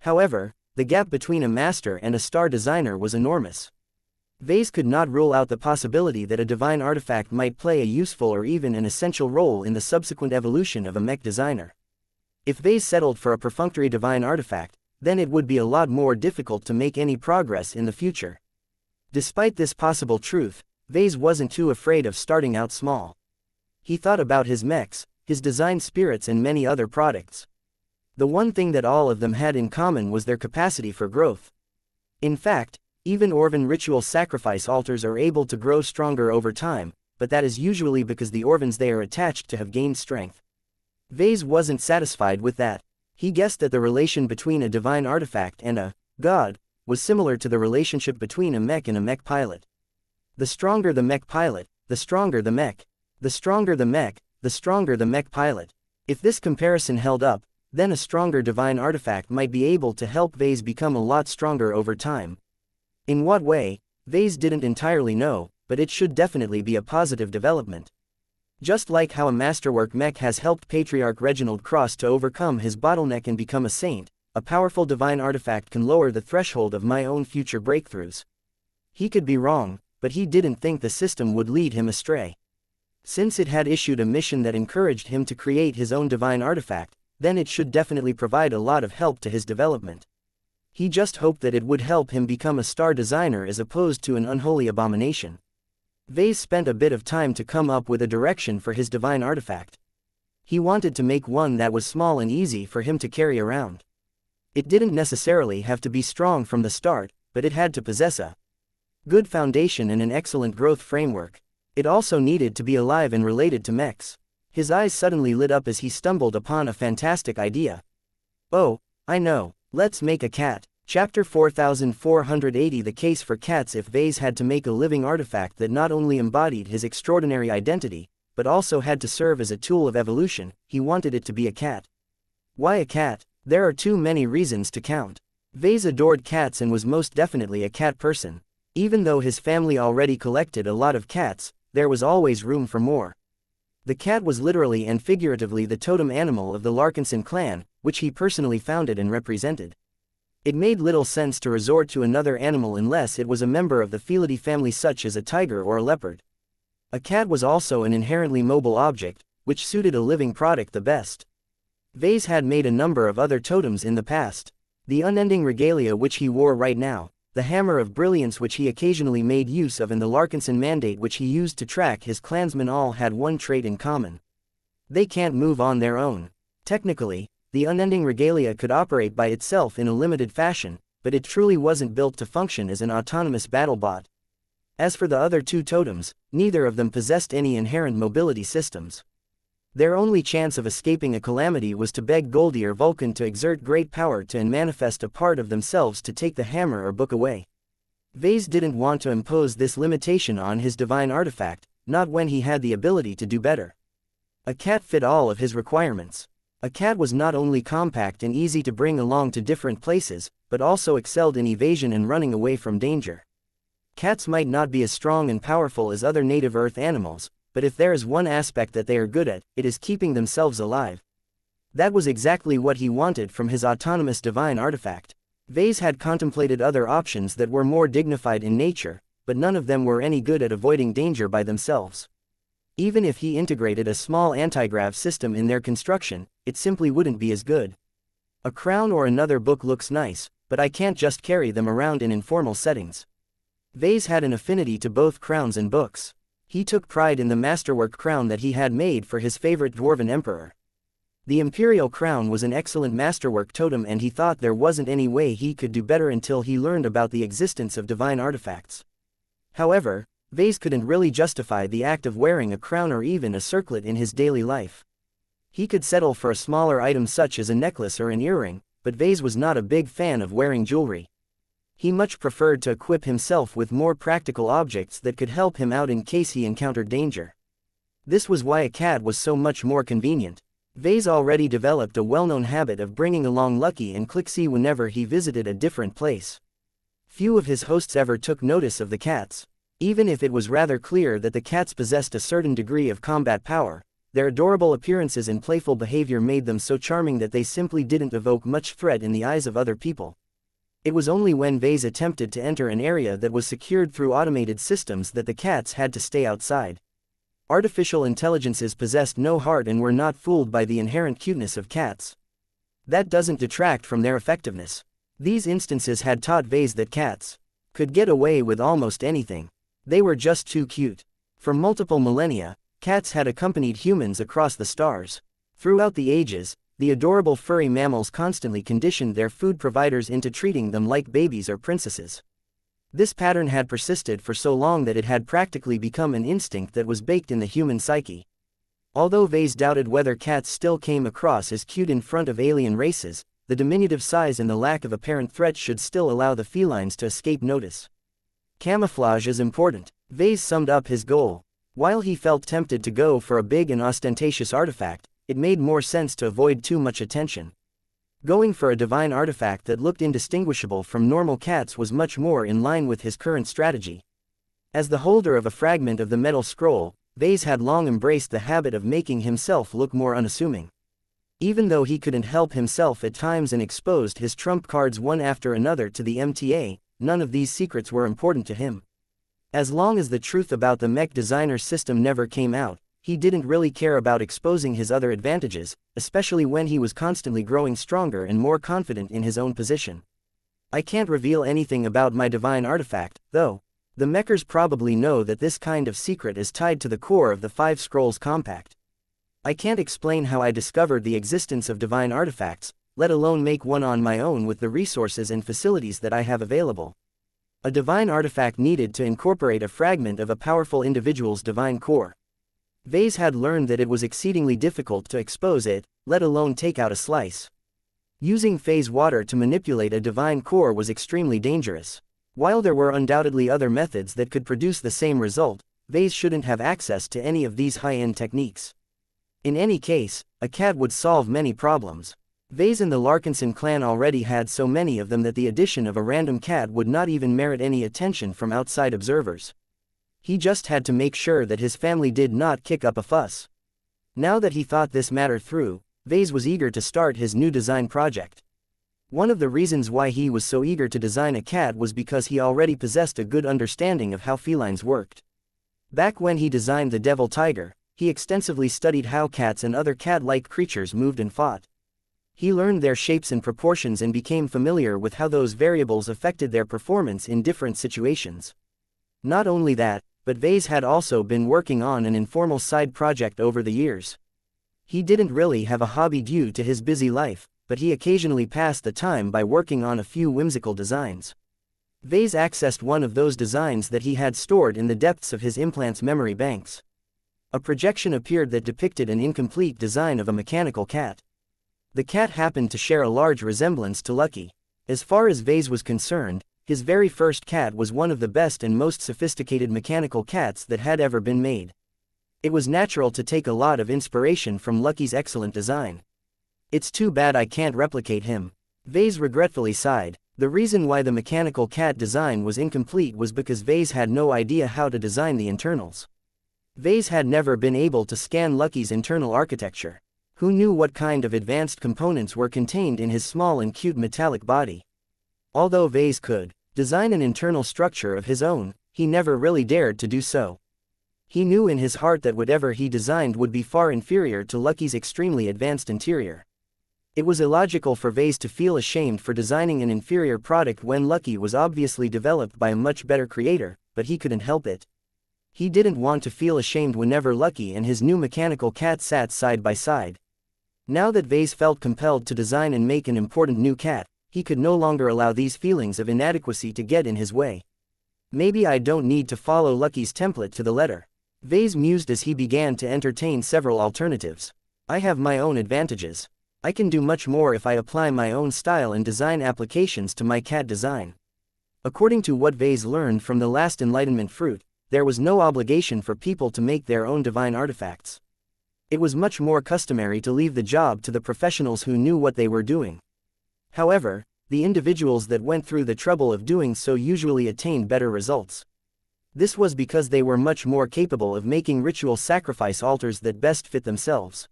However, the gap between a master and a star designer was enormous. Vase could not rule out the possibility that a divine artifact might play a useful or even an essential role in the subsequent evolution of a mech designer. If Vase settled for a perfunctory divine artifact, then it would be a lot more difficult to make any progress in the future. Despite this possible truth, Vase wasn't too afraid of starting out small. He thought about his mechs, his design spirits and many other products. The one thing that all of them had in common was their capacity for growth. In fact, even Orvan ritual sacrifice altars are able to grow stronger over time, but that is usually because the Orvans they are attached to have gained strength. Vase wasn't satisfied with that. He guessed that the relation between a divine artifact and a god was similar to the relationship between a mech and a mech pilot. The stronger the mech pilot, the stronger the mech. The stronger the mech, the stronger the mech pilot. If this comparison held up, then a stronger divine artifact might be able to help Vase become a lot stronger over time. In what way, Vase didn't entirely know, but it should definitely be a positive development. Just like how a masterwork mech has helped Patriarch Reginald Cross to overcome his bottleneck and become a saint, a powerful divine artifact can lower the threshold of my own future breakthroughs. He could be wrong, but he didn't think the system would lead him astray. Since it had issued a mission that encouraged him to create his own divine artifact, then it should definitely provide a lot of help to his development. He just hoped that it would help him become a star designer as opposed to an unholy abomination. Vase spent a bit of time to come up with a direction for his divine artifact. He wanted to make one that was small and easy for him to carry around. It didn't necessarily have to be strong from the start, but it had to possess a good foundation and an excellent growth framework. It also needed to be alive and related to mechs. His eyes suddenly lit up as he stumbled upon a fantastic idea. Oh, I know, let's make a cat. Chapter 4480 The Case for Cats. If Vase had to make a living artifact that not only embodied his extraordinary identity, but also had to serve as a tool of evolution, he wanted it to be a cat. Why a cat? There are too many reasons to count. Vase adored cats and was most definitely a cat person. Even though his family already collected a lot of cats, there was always room for more. The cat was literally and figuratively the totem animal of the Larkinson clan, which he personally founded and represented. It made little sense to resort to another animal unless it was a member of the Felidae family, such as a tiger or a leopard. A cat was also an inherently mobile object, which suited a living product the best. Vase had made a number of other totems in the past. The unending regalia which he wore right now, the hammer of brilliance which he occasionally made use of, and the Larkinson mandate which he used to track his clansmen all had one trait in common. They can't move on their own. Technically, the unending regalia could operate by itself in a limited fashion, but it truly wasn't built to function as an autonomous battlebot. As for the other two totems, neither of them possessed any inherent mobility systems. Their only chance of escaping a calamity was to beg Goldie or Vulcan to exert great power to and manifest a part of themselves to take the hammer or book away. Vase didn't want to impose this limitation on his divine artifact, not when he had the ability to do better. A cat fit all of his requirements. A cat was not only compact and easy to bring along to different places, but also excelled in evasion and running away from danger. Cats might not be as strong and powerful as other native Earth animals, but if there is one aspect that they are good at, it is keeping themselves alive. That was exactly what he wanted from his autonomous divine artifact. Vase had contemplated other options that were more dignified in nature, but none of them were any good at avoiding danger by themselves. Even if he integrated a small antigrav system in their construction, it simply wouldn't be as good. A crown or another book looks nice, but I can't just carry them around in informal settings. Vase had an affinity to both crowns and books. He took pride in the masterwork crown that he had made for his favorite dwarven emperor. The imperial crown was an excellent masterwork totem, and he thought there wasn't any way he could do better until he learned about the existence of divine artifacts. However, Vase couldn't really justify the act of wearing a crown or even a circlet in his daily life. He could settle for a smaller item such as a necklace or an earring, but Vase was not a big fan of wearing jewelry. He much preferred to equip himself with more practical objects that could help him out in case he encountered danger. This was why a cat was so much more convenient. Vase already developed a well-known habit of bringing along Lucky and Clixie whenever he visited a different place. Few of his hosts ever took notice of the cats. Even if it was rather clear that the cats possessed a certain degree of combat power, their adorable appearances and playful behavior made them so charming that they simply didn't evoke much threat in the eyes of other people. It was only when Vase attempted to enter an area that was secured through automated systems that the cats had to stay outside. Artificial intelligences possessed no heart and were not fooled by the inherent cuteness of cats. That doesn't detract from their effectiveness. These instances had taught Vase that cats could get away with almost anything. They were just too cute. For multiple millennia, cats had accompanied humans across the stars. Throughout the ages, the adorable furry mammals constantly conditioned their food providers into treating them like babies or princesses. This pattern had persisted for so long that it had practically become an instinct that was baked in the human psyche. Although Vase doubted whether cats still came across as cute in front of alien races, the diminutive size and the lack of apparent threat should still allow the felines to escape notice. Camouflage is important. Vase summed up his goal. While he felt tempted to go for a big and ostentatious artifact, it made more sense to avoid too much attention. Going for a divine artifact that looked indistinguishable from normal cats was much more in line with his current strategy. As the holder of a fragment of the metal scroll, Vase had long embraced the habit of making himself look more unassuming. Even though he couldn't help himself at times and exposed his trump cards one after another to the MTA, none of these secrets were important to him. As long as the truth about the Mech designer system never came out, he didn't really care about exposing his other advantages, especially when he was constantly growing stronger and more confident in his own position. I can't reveal anything about my divine artifact, though. The Mechers probably know that this kind of secret is tied to the core of the Five Scrolls Compact. I can't explain how I discovered the existence of divine artifacts, let alone make one on my own with the resources and facilities that I have available. A divine artifact needed to incorporate a fragment of a powerful individual's divine core. Vase had learned that it was exceedingly difficult to expose it, let alone take out a slice. Using phase water to manipulate a divine core was extremely dangerous. While there were undoubtedly other methods that could produce the same result, Vase shouldn't have access to any of these high-end techniques. In any case, a cat would solve many problems. Vase and the Larkinson clan already had so many of them that the addition of a random cat would not even merit any attention from outside observers. He just had to make sure that his family did not kick up a fuss. Now that he thought this matter through, Vase was eager to start his new design project. One of the reasons why he was so eager to design a cat was because he already possessed a good understanding of how felines worked. Back when he designed the devil tiger, he extensively studied how cats and other cat-like creatures moved and fought. He learned their shapes and proportions and became familiar with how those variables affected their performance in different situations. Not only that, but Vase had also been working on an informal side project over the years. He didn't really have a hobby due to his busy life, but he occasionally passed the time by working on a few whimsical designs. Vase accessed one of those designs that he had stored in the depths of his implant's memory banks. A projection appeared that depicted an incomplete design of a mechanical cat. The cat happened to share a large resemblance to Lucky. As far as Vase was concerned, his very first cat was one of the best and most sophisticated mechanical cats that had ever been made. It was natural to take a lot of inspiration from Lucky's excellent design. It's too bad I can't replicate him. Vase regretfully sighed. The reason why the mechanical cat design was incomplete was because Vase had no idea how to design the internals. Vase had never been able to scan Lucky's internal architecture. Who knew what kind of advanced components were contained in his small and cute metallic body? Although Vase could design an internal structure of his own, he never really dared to do so. He knew in his heart that whatever he designed would be far inferior to Lucky's extremely advanced interior. It was illogical for Vase to feel ashamed for designing an inferior product when Lucky was obviously developed by a much better creator, but he couldn't help it. He didn't want to feel ashamed whenever Lucky and his new mechanical cat sat side by side. Now that Vase felt compelled to design and make an important new cat, he could no longer allow these feelings of inadequacy to get in his way. Maybe I don't need to follow Lucky's template to the letter. Vase mused as he began to entertain several alternatives. I have my own advantages. I can do much more if I apply my own style and design applications to my cat design. According to what Vase learned from the last Enlightenment fruit, there was no obligation for people to make their own divine artifacts. It was much more customary to leave the job to the professionals who knew what they were doing. However, the individuals that went through the trouble of doing so usually attained better results. This was because they were much more capable of making ritual sacrifice altars that best fit themselves.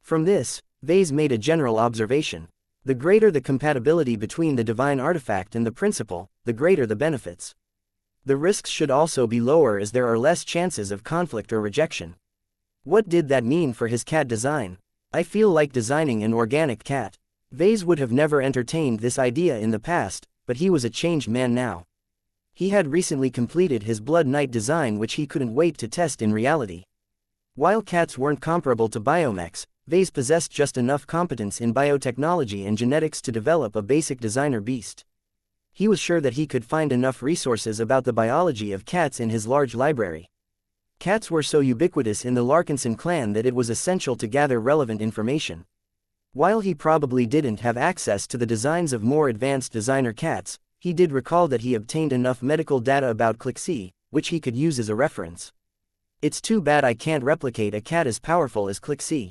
From this, Vase made a general observation. The greater the compatibility between the divine artifact and the principle, the greater the benefits. The risks should also be lower as there are less chances of conflict or rejection. What did that mean for his cat design? I feel like designing an organic cat. Vase would have never entertained this idea in the past, but he was a changed man now. He had recently completed his Blood Knight design, which he couldn't wait to test in reality. While cats weren't comparable to biomechs, Vase possessed just enough competence in biotechnology and genetics to develop a basic designer beast. He was sure that he could find enough resources about the biology of cats in his large library. Cats were so ubiquitous in the Larkinson clan that it was essential to gather relevant information. While he probably didn't have access to the designs of more advanced designer cats, he did recall that he obtained enough medical data about xianxia, which he could use as a reference. It's too bad I can't replicate a cat as powerful as xianxia.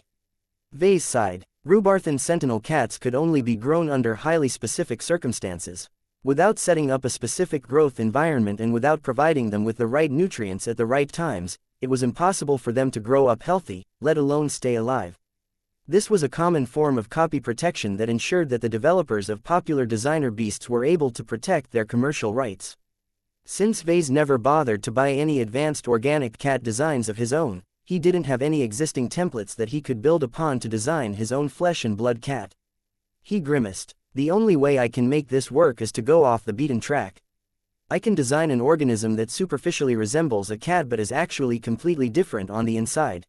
Vase sighed. Rhubarthan sentinel cats could only be grown under highly specific circumstances. Without setting up a specific growth environment and without providing them with the right nutrients at the right times, it was impossible for them to grow up healthy, let alone stay alive. This was a common form of copy protection that ensured that the developers of popular designer beasts were able to protect their commercial rights. Since Vase never bothered to buy any advanced organic cat designs of his own, he didn't have any existing templates that he could build upon to design his own flesh and blood cat. He grimaced. The only way I can make this work is to go off the beaten track. I can design an organism that superficially resembles a cat but is actually completely different on the inside.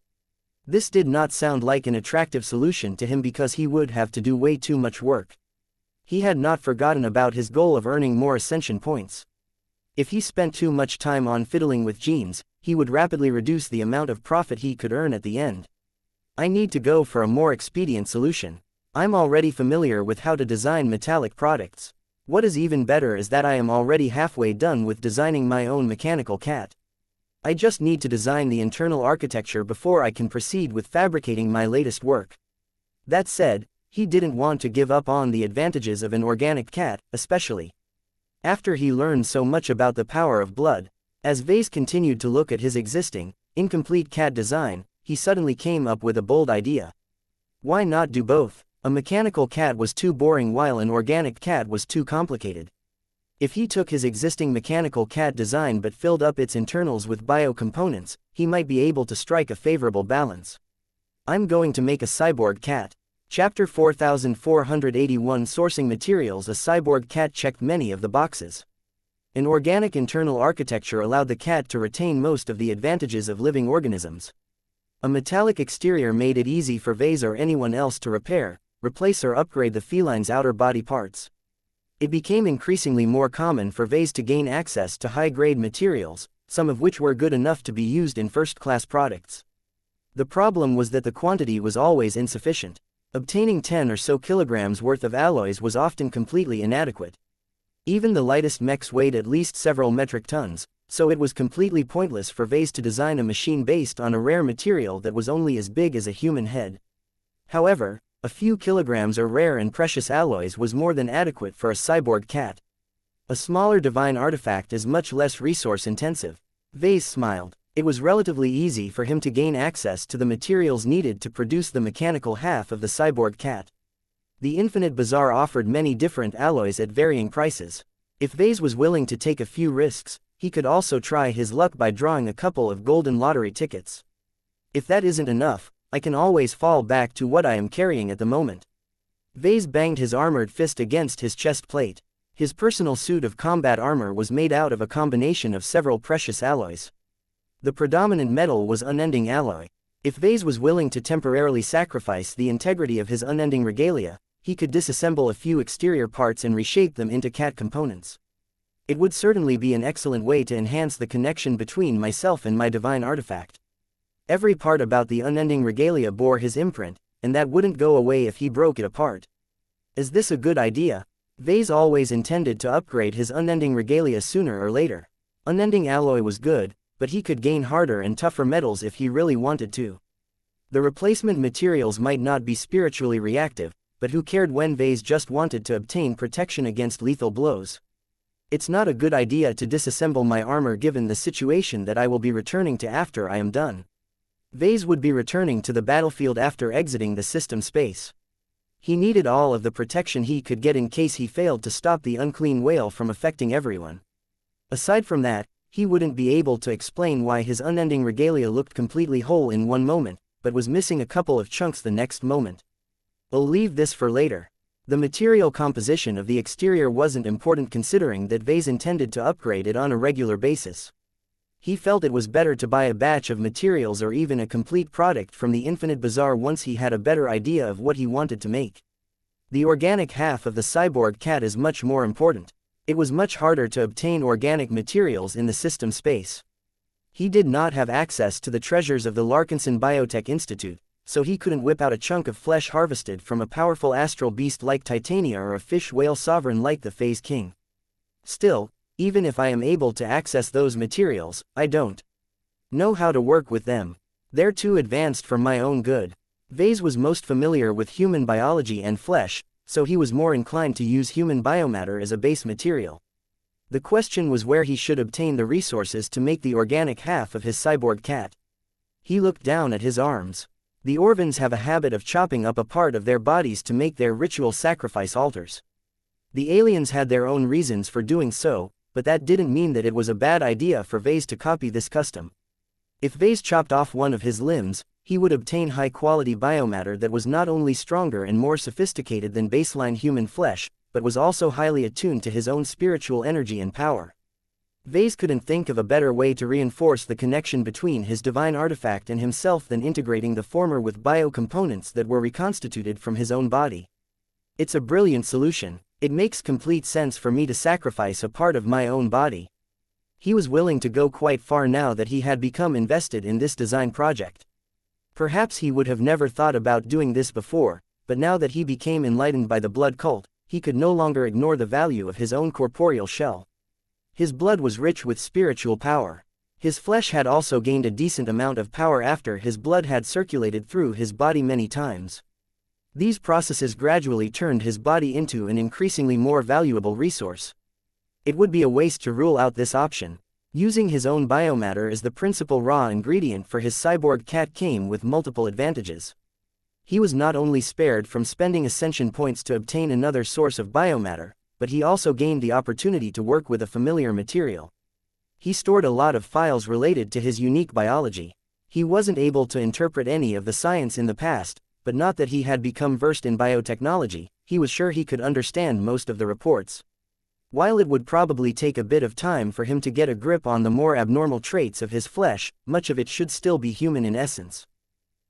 This did not sound like an attractive solution to him because he would have to do way too much work. He had not forgotten about his goal of earning more ascension points. If he spent too much time on fiddling with genes, he would rapidly reduce the amount of profit he could earn at the end. I need to go for a more expedient solution. I'm already familiar with how to design metallic products. What is even better is that I am already halfway done with designing my own mechanical cat. I just need to design the internal architecture before I can proceed with fabricating my latest work. That said, he didn't want to give up on the advantages of an organic cat, especially after he learned so much about the power of blood. As Vase continued to look at his existing, incomplete cat design, he suddenly came up with a bold idea. Why not do both? A mechanical cat was too boring while an organic cat was too complicated. If he took his existing mechanical cat design but filled up its internals with bio-components, he might be able to strike a favorable balance. I'm going to make a cyborg cat. Chapter 4481 Sourcing Materials. A cyborg cat checked many of the boxes. An organic internal architecture allowed the cat to retain most of the advantages of living organisms. A metallic exterior made it easy for Vase or anyone else to repair, replace or upgrade the feline's outer body parts. It became increasingly more common for Vase to gain access to high-grade materials, some of which were good enough to be used in first-class products. The problem was that the quantity was always insufficient. Obtaining 10 or so kilograms worth of alloys was often completely inadequate. Even the lightest mechs weighed at least several metric tons, so it was completely pointless for Vase to design a machine based on a rare material that was only as big as a human head. However, a few kilograms of rare and precious alloys was more than adequate for a cyborg cat. A smaller divine artifact is much less resource-intensive. Vase smiled. It was relatively easy for him to gain access to the materials needed to produce the mechanical half of the cyborg cat. The Infinite Bazaar offered many different alloys at varying prices. If Vase was willing to take a few risks, he could also try his luck by drawing a couple of golden lottery tickets. If that isn't enough, I can always fall back to what I am carrying at the moment. Vase banged his armored fist against his chest plate. His personal suit of combat armor was made out of a combination of several precious alloys. The predominant metal was unending alloy. If Vase was willing to temporarily sacrifice the integrity of his unending regalia, he could disassemble a few exterior parts and reshape them into cat components. It would certainly be an excellent way to enhance the connection between myself and my divine artifact. Every part about the unending regalia bore his imprint, and that wouldn't go away if he broke it apart. Is this a good idea? Vase always intended to upgrade his unending regalia sooner or later. Unending alloy was good, but he could gain harder and tougher metals if he really wanted to. The replacement materials might not be spiritually reactive, but who cared when Vase just wanted to obtain protection against lethal blows? It's not a good idea to disassemble my armor given the situation that I will be returning to after I am done. Vase would be returning to the battlefield after exiting the system space. He needed all of the protection he could get in case he failed to stop the unclean whale from affecting everyone. Aside from that, he wouldn't be able to explain why his unending regalia looked completely whole in one moment, but was missing a couple of chunks the next moment. I'll leave this for later. The material composition of the exterior wasn't important considering that Vase intended to upgrade it on a regular basis. He felt it was better to buy a batch of materials or even a complete product from the Infinite Bazaar once he had a better idea of what he wanted to make. The organic half of the cyborg cat is much more important. It was much harder to obtain organic materials in the system space. He did not have access to the treasures of the Larkinson Biotech Institute, so he couldn't whip out a chunk of flesh harvested from a powerful astral beast like Titania or a fish whale sovereign like the Phase King. Still, even if I am able to access those materials, I don't know how to work with them. They're too advanced for my own good. Vase was most familiar with human biology and flesh, so he was more inclined to use human biomatter as a base material. The question was where he should obtain the resources to make the organic half of his cyborg cat. He looked down at his arms. The Orvans have a habit of chopping up a part of their bodies to make their ritual sacrifice altars. The aliens had their own reasons for doing so, but that didn't mean that it was a bad idea for Vase to copy this custom. If Vase chopped off one of his limbs, he would obtain high-quality biomatter that was not only stronger and more sophisticated than baseline human flesh, but was also highly attuned to his own spiritual energy and power. Vase couldn't think of a better way to reinforce the connection between his divine artifact and himself than integrating the former with bio-components that were reconstituted from his own body. It's a brilliant solution. It makes complete sense for me to sacrifice a part of my own body. He was willing to go quite far now that he had become invested in this design project. Perhaps he would have never thought about doing this before, but now that he became enlightened by the blood cult, he could no longer ignore the value of his own corporeal shell. His blood was rich with spiritual power. His flesh had also gained a decent amount of power after his blood had circulated through his body many times. These processes gradually turned his body into an increasingly more valuable resource. It would be a waste to rule out this option. Using his own biomatter as the principal raw ingredient for his cyborg cat came with multiple advantages. He was not only spared from spending ascension points to obtain another source of biomatter, but he also gained the opportunity to work with a familiar material. He stored a lot of files related to his unique biology. He wasn't able to interpret any of the science in the past, but not that he had become versed in biotechnology, he was sure he could understand most of the reports. While it would probably take a bit of time for him to get a grip on the more abnormal traits of his flesh, much of it should still be human in essence.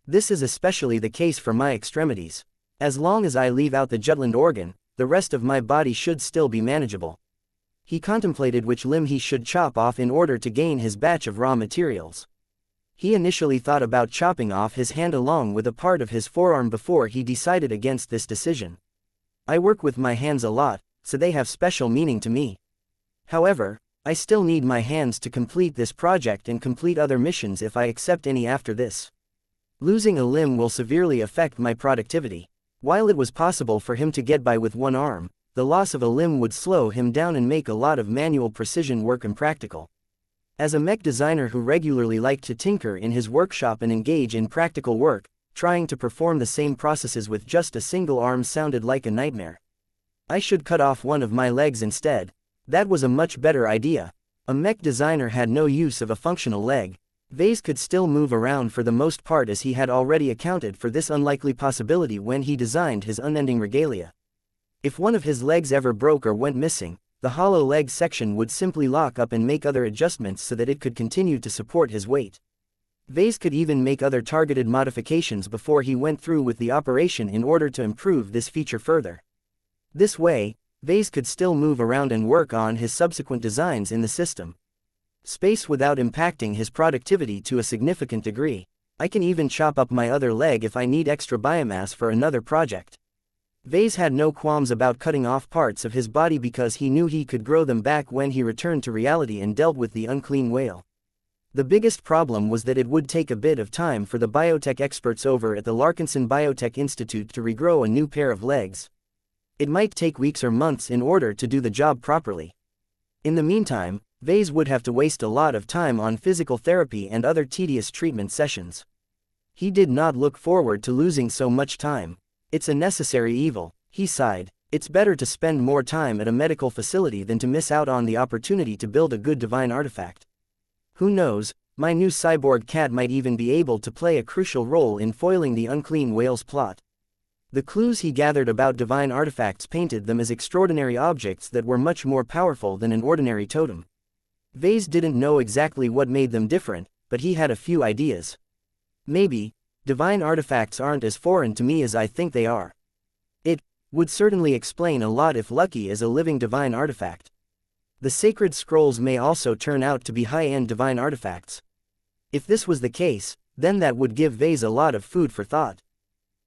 This is especially the case for my extremities. As long as I leave out the Jutland organ, the rest of my body should still be manageable. He contemplated which limb he should chop off in order to gain his batch of raw materials. He initially thought about chopping off his hand along with a part of his forearm before he decided against this decision. I work with my hands a lot, so they have special meaning to me. However, I still need my hands to complete this project and complete other missions if I accept any after this. Losing a limb will severely affect my productivity. While it was possible for him to get by with one arm, the loss of a limb would slow him down and make a lot of manual precision work impractical. As a mech designer who regularly liked to tinker in his workshop and engage in practical work, trying to perform the same processes with just a single arm sounded like a nightmare. I should cut off one of my legs instead. That was a much better idea. A mech designer had no use of a functional leg. Vase could still move around for the most part as he had already accounted for this unlikely possibility when he designed his unending regalia. If one of his legs ever broke or went missing, the hollow leg section would simply lock up and make other adjustments so that it could continue to support his weight. Vase could even make other targeted modifications before he went through with the operation in order to improve this feature further. This way, Vase could still move around and work on his subsequent designs in the system. Space without impacting his productivity to a significant degree. I can even chop up my other leg if I need extra biomass for another project. Vase had no qualms about cutting off parts of his body because he knew he could grow them back when he returned to reality and dealt with the unclean whale. The biggest problem was that it would take a bit of time for the biotech experts over at the Larkinson Biotech Institute to regrow a new pair of legs. It might take weeks or months in order to do the job properly. In the meantime, Vase would have to waste a lot of time on physical therapy and other tedious treatment sessions. He did not look forward to losing so much time. It's a necessary evil, he sighed. It's better to spend more time at a medical facility than to miss out on the opportunity to build a good divine artifact. Who knows, my new cyborg cat might even be able to play a crucial role in foiling the unclean whale's plot. The clues he gathered about divine artifacts painted them as extraordinary objects that were much more powerful than an ordinary totem. Vase didn't know exactly what made them different, but he had a few ideas. Maybe, divine artifacts aren't as foreign to me as I think they are. It would certainly explain a lot if Lucky is a living divine artifact. The sacred scrolls may also turn out to be high-end divine artifacts. If this was the case, then that would give Vase a lot of food for thought.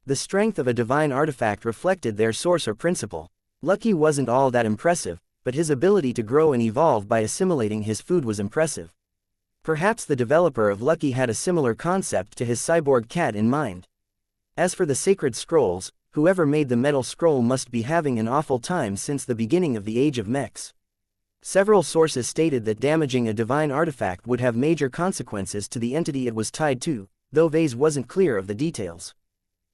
The strength of a divine artifact reflected their source or principle. Lucky wasn't all that impressive, but his ability to grow and evolve by assimilating his food was impressive. Perhaps the developer of Lucky had a similar concept to his cyborg cat in mind. As for the sacred scrolls, whoever made the metal scroll must be having an awful time since the beginning of the age of mechs. Several sources stated that damaging a divine artifact would have major consequences to the entity it was tied to, though Vase wasn't clear of the details.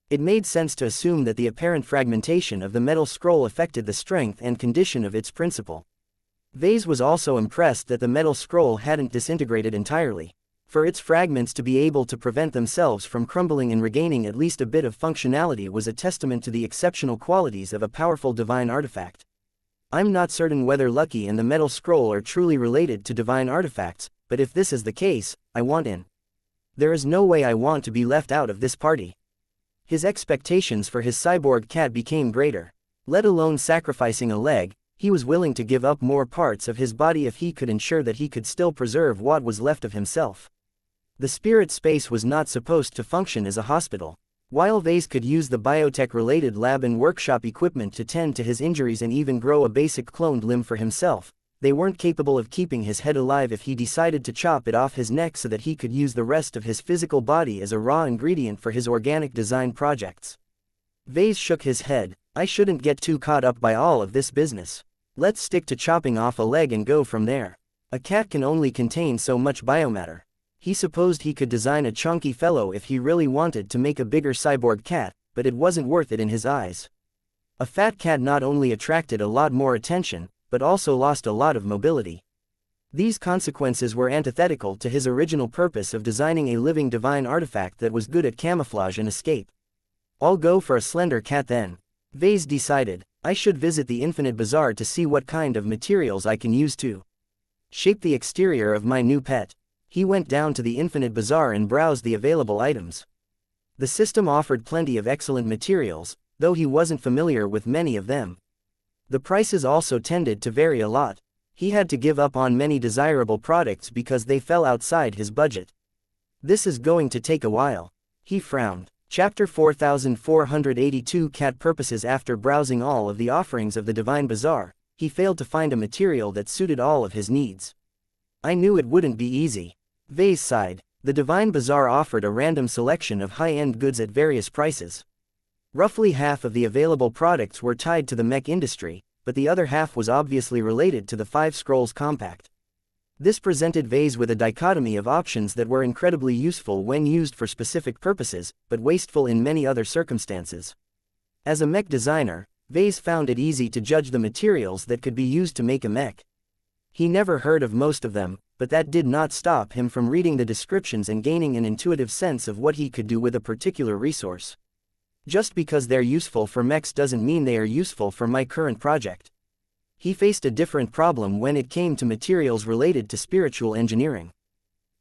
It made sense to assume that the apparent fragmentation of the metal scroll affected the strength and condition of its principle. Vase was also impressed that the metal scroll hadn't disintegrated entirely. For its fragments to be able to prevent themselves from crumbling and regaining at least a bit of functionality was a testament to the exceptional qualities of a powerful divine artifact. I'm not certain whether Lucky and the metal scroll are truly related to divine artifacts, but if this is the case, I want in. There is no way I want to be left out of this party. His expectations for his cyborg cat became greater. Let alone sacrificing a leg, he was willing to give up more parts of his body if he could ensure that he could still preserve what was left of himself. The spirit space was not supposed to function as a hospital. While Vase could use the biotech-related lab and workshop equipment to tend to his injuries and even grow a basic cloned limb for himself, they weren't capable of keeping his head alive if he decided to chop it off his neck so that he could use the rest of his physical body as a raw ingredient for his organic design projects. Vase shook his head. I shouldn't get too caught up by all of this business. Let's stick to chopping off a leg and go from there. A cat can only contain so much biomatter. He supposed he could design a chunky fellow if he really wanted to make a bigger cyborg cat, but it wasn't worth it in his eyes. A fat cat not only attracted a lot more attention, but also lost a lot of mobility. These consequences were antithetical to his original purpose of designing a living divine artifact that was good at camouflage and escape. I'll go for a slender cat then. Vase decided. I should visit the Infinite Bazaar to see what kind of materials I can use to shape the exterior of my new pet. He went down to the Infinite Bazaar and browsed the available items. The system offered plenty of excellent materials, though he wasn't familiar with many of them. The prices also tended to vary a lot. He had to give up on many desirable products because they fell outside his budget. This is going to take a while. He frowned. Chapter 4482 Cat Purposes. After browsing all of the offerings of the Divine Bazaar, he failed to find a material that suited all of his needs. I knew it wouldn't be easy. Vase sighed. The Divine Bazaar offered a random selection of high-end goods at various prices. Roughly half of the available products were tied to the mech industry, but the other half was obviously related to the Five Scrolls Compact. This presented Vase with a dichotomy of options that were incredibly useful when used for specific purposes, but wasteful in many other circumstances. As a mech designer, Vase found it easy to judge the materials that could be used to make a mech. He never heard of most of them, but that did not stop him from reading the descriptions and gaining an intuitive sense of what he could do with a particular resource. Just because they're useful for mechs doesn't mean they are useful for my current project. He faced a different problem when it came to materials related to spiritual engineering.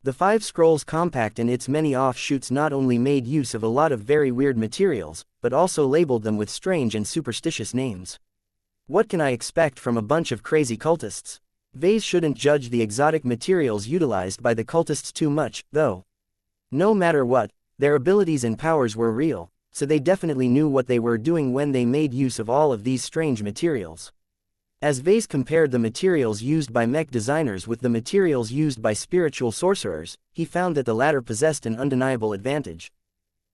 The Five Scrolls Compact and its many offshoots not only made use of a lot of very weird materials, but also labeled them with strange and superstitious names. What can I expect from a bunch of crazy cultists? Vase shouldn't judge the exotic materials utilized by the cultists too much, though. No matter what, their abilities and powers were real, so they definitely knew what they were doing when they made use of all of these strange materials. As Vase compared the materials used by mech designers with the materials used by spiritual sorcerers, he found that the latter possessed an undeniable advantage.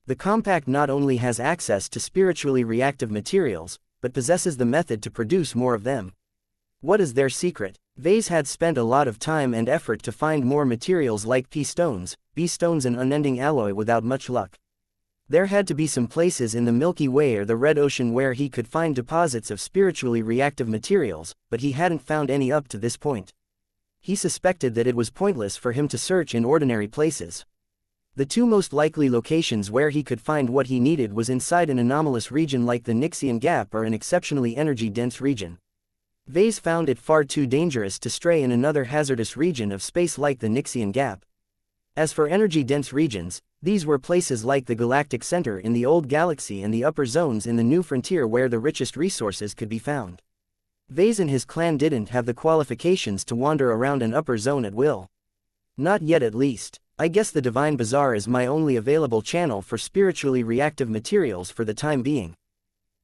The Compact not only has access to spiritually reactive materials, but possesses the method to produce more of them. What is their secret? Vase had spent a lot of time and effort to find more materials like P-stones, B-stones and unending alloy without much luck. There had to be some places in the Milky Way or the Red Ocean where he could find deposits of spiritually reactive materials, but he hadn't found any up to this point. He suspected that it was pointless for him to search in ordinary places. The two most likely locations where he could find what he needed was inside an anomalous region like the Xianxia Gap or an exceptionally energy-dense region. Vase found it far too dangerous to stray in another hazardous region of space like the Xianxia Gap. As for energy-dense regions, these were places like the Galactic Center in the Old Galaxy and the upper zones in the New Frontier where the richest resources could be found. Vase and his clan didn't have the qualifications to wander around an upper zone at will. Not yet at least. I guess the Divine Bazaar is my only available channel for spiritually reactive materials for the time being.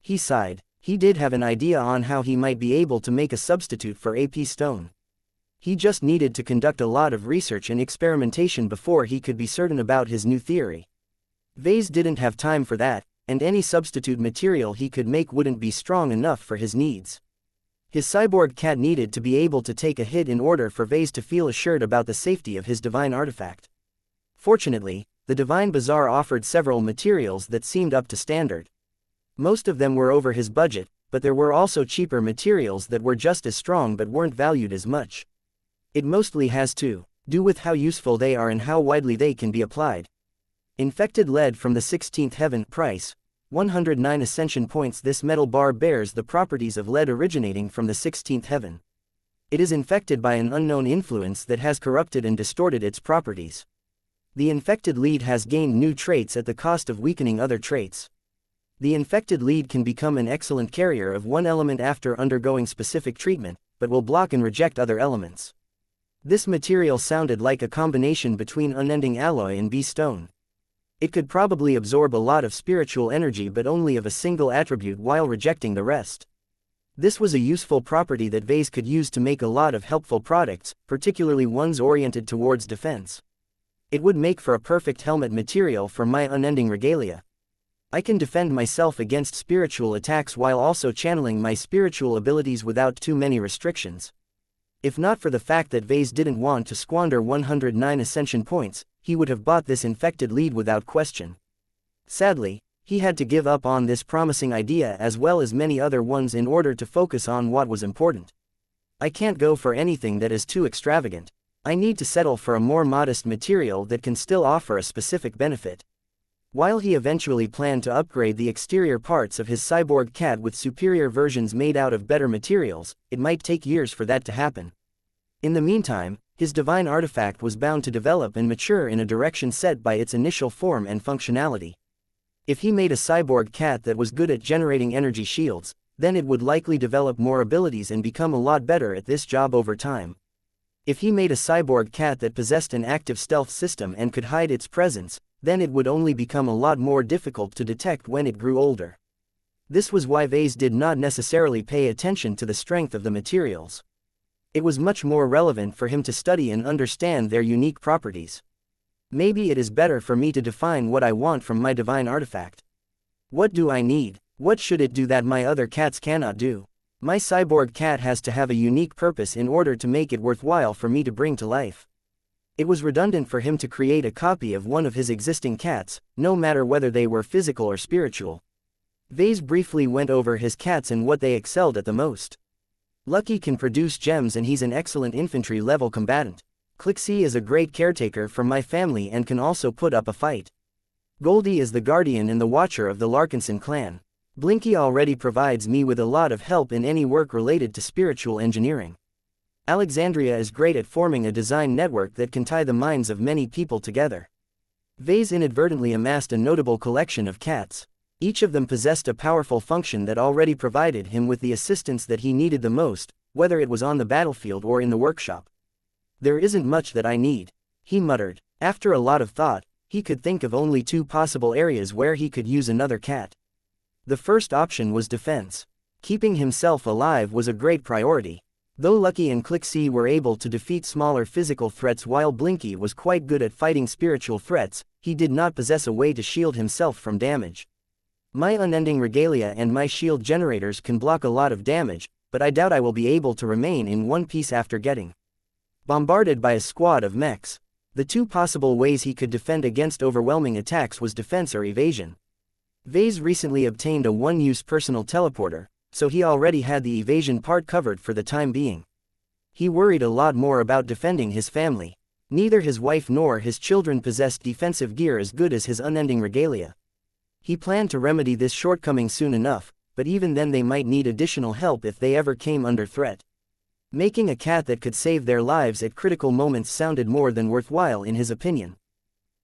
He sighed. He did have an idea on how he might be able to make a substitute for AP stone. He just needed to conduct a lot of research and experimentation before he could be certain about his new theory. Vase didn't have time for that, and any substitute material he could make wouldn't be strong enough for his needs. His cyborg cat needed to be able to take a hit in order for Vase to feel assured about the safety of his divine artifact. Fortunately, the Divine Bazaar offered several materials that seemed up to standard. Most of them were over his budget, but there were also cheaper materials that were just as strong but weren't valued as much. It mostly has to do with how useful they are and how widely they can be applied. Infected lead from the 16th heaven. Price: 109 ascension points. This metal bar bears the properties of lead originating from the 16th heaven. It is infected by an unknown influence that has corrupted and distorted its properties. The infected lead has gained new traits at the cost of weakening other traits. The infected lead can become an excellent carrier of one element after undergoing specific treatment, but will block and reject other elements. This material sounded like a combination between unending alloy and B-stone. It could probably absorb a lot of spiritual energy but only of a single attribute while rejecting the rest. This was a useful property that Vase could use to make a lot of helpful products, particularly ones oriented towards defense. It would make for a perfect helmet material for my unending regalia. I can defend myself against spiritual attacks while also channeling my spiritual abilities without too many restrictions. If not for the fact that Vase didn't want to squander 109 ascension points, he would have bought this infected lead without question. Sadly, he had to give up on this promising idea as well as many other ones in order to focus on what was important. I can't go for anything that is too extravagant. I need to settle for a more modest material that can still offer a specific benefit. While he eventually planned to upgrade the exterior parts of his cyborg cat with superior versions made out of better materials, it might take years for that to happen. In the meantime, his divine artifact was bound to develop and mature in a direction set by its initial form and functionality. If he made a cyborg cat that was good at generating energy shields, then it would likely develop more abilities and become a lot better at this job over time. If he made a cyborg cat that possessed an active stealth system and could hide its presence, then it would only become a lot more difficult to detect when it grew older. This was why Vase did not necessarily pay attention to the strength of the materials. It was much more relevant for him to study and understand their unique properties. Maybe it is better for me to define what I want from my divine artifact. What do I need? What should it do that my other cats cannot do? My cyborg cat has to have a unique purpose in order to make it worthwhile for me to bring to life. It was redundant for him to create a copy of one of his existing cats, no matter whether they were physical or spiritual. Vase briefly went over his cats and what they excelled at the most. Lucky can produce gems and he's an excellent infantry-level combatant. Xianxia is a great caretaker for my family and can also put up a fight. Goldie is the guardian and the watcher of the Larkinson clan. Blinky already provides me with a lot of help in any work related to spiritual engineering. Alexandria is great at forming a design network that can tie the minds of many people together. Vase inadvertently amassed a notable collection of cats. Each of them possessed a powerful function that already provided him with the assistance that he needed the most, whether it was on the battlefield or in the workshop. There isn't much that I need, he muttered. After a lot of thought, he could think of only two possible areas where he could use another cat. The first option was defense. Keeping himself alive was a great priority. Though Lucky and Xianxia were able to defeat smaller physical threats while Blinky was quite good at fighting spiritual threats, he did not possess a way to shield himself from damage. My unending regalia and my shield generators can block a lot of damage, but I doubt I will be able to remain in one piece after getting bombarded by a squad of mechs. The two possible ways he could defend against overwhelming attacks was defense or evasion. Vase recently obtained a one-use personal teleporter, so he already had the evasion part covered for the time being. He worried a lot more about defending his family. Neither his wife nor his children possessed defensive gear as good as his unending regalia. He planned to remedy this shortcoming soon enough, but even then they might need additional help if they ever came under threat. Making a cat that could save their lives at critical moments sounded more than worthwhile in his opinion.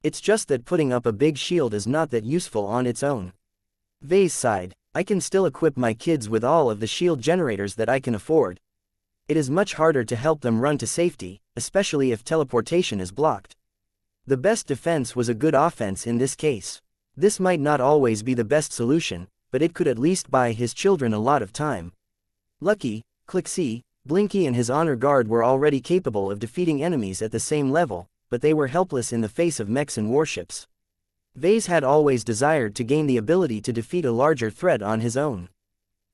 It's just that putting up a big shield is not that useful on its own. Vase sighed. I can still equip my kids with all of the shield generators that I can afford. It is much harder to help them run to safety, especially if teleportation is blocked. The best defense was a good offense in this case. This might not always be the best solution, but it could at least buy his children a lot of time. Lucky, Xianxia, Blinky and his honor guard were already capable of defeating enemies at the same level, but they were helpless in the face of mechs and warships. Vase had always desired to gain the ability to defeat a larger threat on his own.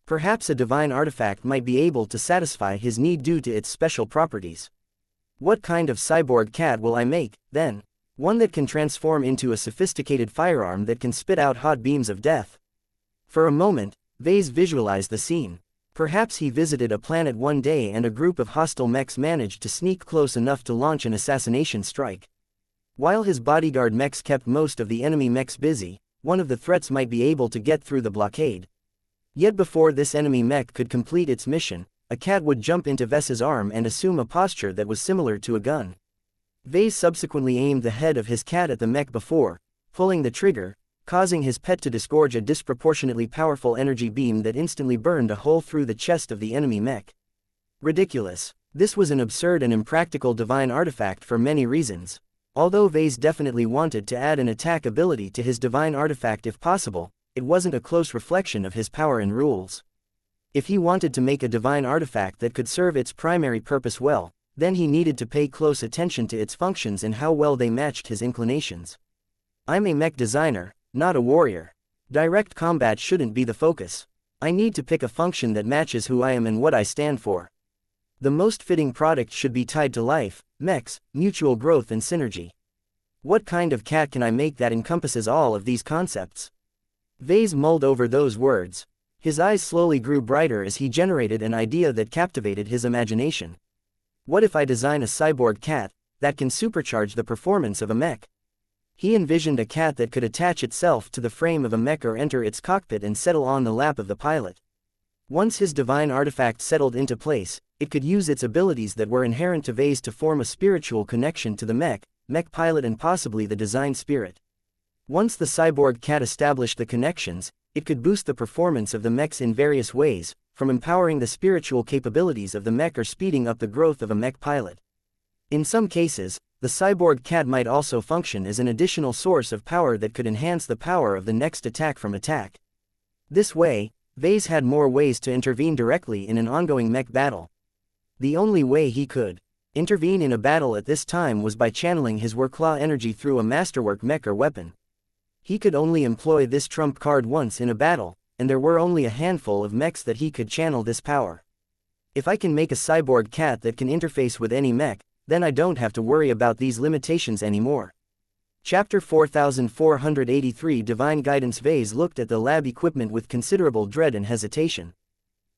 Perhaps a divine artifact might be able to satisfy his need due to its special properties. What kind of cyborg cat will I make, then? One that can transform into a sophisticated firearm that can spit out hot beams of death. For a moment, Vase visualized the scene. Perhaps he visited a planet one day and a group of hostile mechs managed to sneak close enough to launch an assassination strike. While his bodyguard mechs kept most of the enemy mechs busy, one of the threats might be able to get through the blockade. Yet before this enemy mech could complete its mission, a cat would jump into Ves's arm and assume a posture that was similar to a gun. Vase subsequently aimed the head of his cat at the mech before pulling the trigger, causing his pet to disgorge a disproportionately powerful energy beam that instantly burned a hole through the chest of the enemy mech. Ridiculous. This was an absurd and impractical divine artifact for many reasons. Although Vase definitely wanted to add an attack ability to his divine artifact if possible, it wasn't a close reflection of his power and rules. If he wanted to make a divine artifact that could serve its primary purpose well, then he needed to pay close attention to its functions and how well they matched his inclinations. I'm a mech designer, not a warrior. Direct combat shouldn't be the focus. I need to pick a function that matches who I am and what I stand for. The most fitting product should be tied to life, mechs, mutual growth and synergy. What kind of cat can I make that encompasses all of these concepts? Vase mulled over those words. His eyes slowly grew brighter as he generated an idea that captivated his imagination. What if I design a cyborg cat that can supercharge the performance of a mech? He envisioned a cat that could attach itself to the frame of a mech or enter its cockpit and settle on the lap of the pilot. Once his divine artifact settled into place, it could use its abilities that were inherent to Vase to form a spiritual connection to the mech pilot and possibly the design spirit. Once the cyborg cat established the connections, it could boost the performance of the mechs in various ways, from empowering the spiritual capabilities of the mech or speeding up the growth of a mech pilot. In some cases, the cyborg cat might also function as an additional source of power that could enhance the power of the next attack from attack. This way, Vase had more ways to intervene directly in an ongoing mech battle. The only way he could intervene in a battle at this time was by channeling his wuxia energy through a masterwork mech or weapon. He could only employ this trump card once in a battle, and there were only a handful of mechs that he could channel this power. If I can make a cyborg cat that can interface with any mech, then I don't have to worry about these limitations anymore. Chapter 4483 Divine Guidance. Vase looked at the lab equipment with considerable dread and hesitation.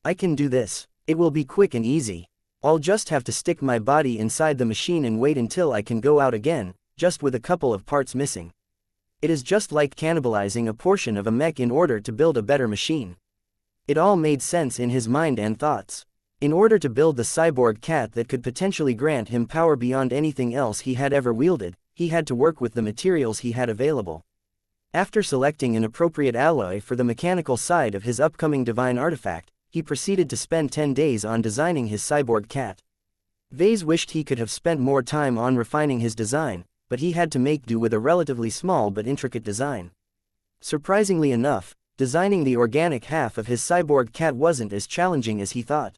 I can do this. It will be quick and easy. I'll just have to stick my body inside the machine and wait until I can go out again, just with a couple of parts missing. It is just like cannibalizing a portion of a mech in order to build a better machine. It all made sense in his mind and thoughts. In order to build the cyborg cat that could potentially grant him power beyond anything else he had ever wielded, he had to work with the materials he had available. After selecting an appropriate alloy for the mechanical side of his upcoming divine artifact, he proceeded to spend 10 days on designing his cyborg cat. Vase wished he could have spent more time on refining his design, but he had to make do with a relatively small but intricate design. Surprisingly enough, designing the organic half of his cyborg cat wasn't as challenging as he thought.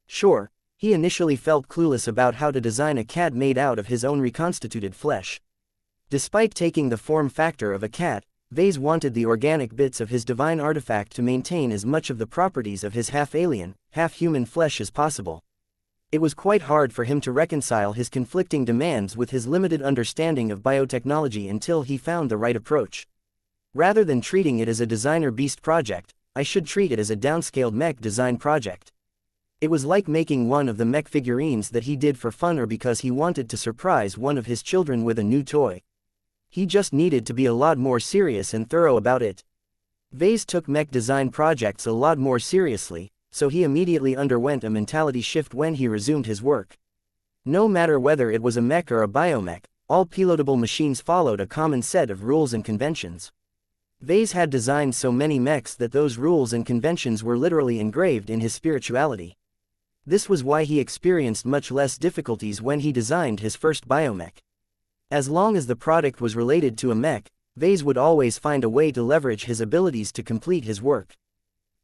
Sure, he initially felt clueless about how to design a cat made out of his own reconstituted flesh. Despite taking the form factor of a cat, Vase wanted the organic bits of his divine artifact to maintain as much of the properties of his half-alien, half-human flesh as possible. It was quite hard for him to reconcile his conflicting demands with his limited understanding of biotechnology until he found the right approach. Rather than treating it as a designer beast project, I should treat it as a downscaled mech design project. It was like making one of the mech figurines that he did for fun or because he wanted to surprise one of his children with a new toy. He just needed to be a lot more serious and thorough about it. Vase took mech design projects a lot more seriously, so he immediately underwent a mentality shift when he resumed his work. No matter whether it was a mech or a biomech, all pilotable machines followed a common set of rules and conventions. Vase had designed so many mechs that those rules and conventions were literally engraved in his spirituality. This was why he experienced much less difficulties when he designed his first biomech. As long as the product was related to a mech, Vase would always find a way to leverage his abilities to complete his work.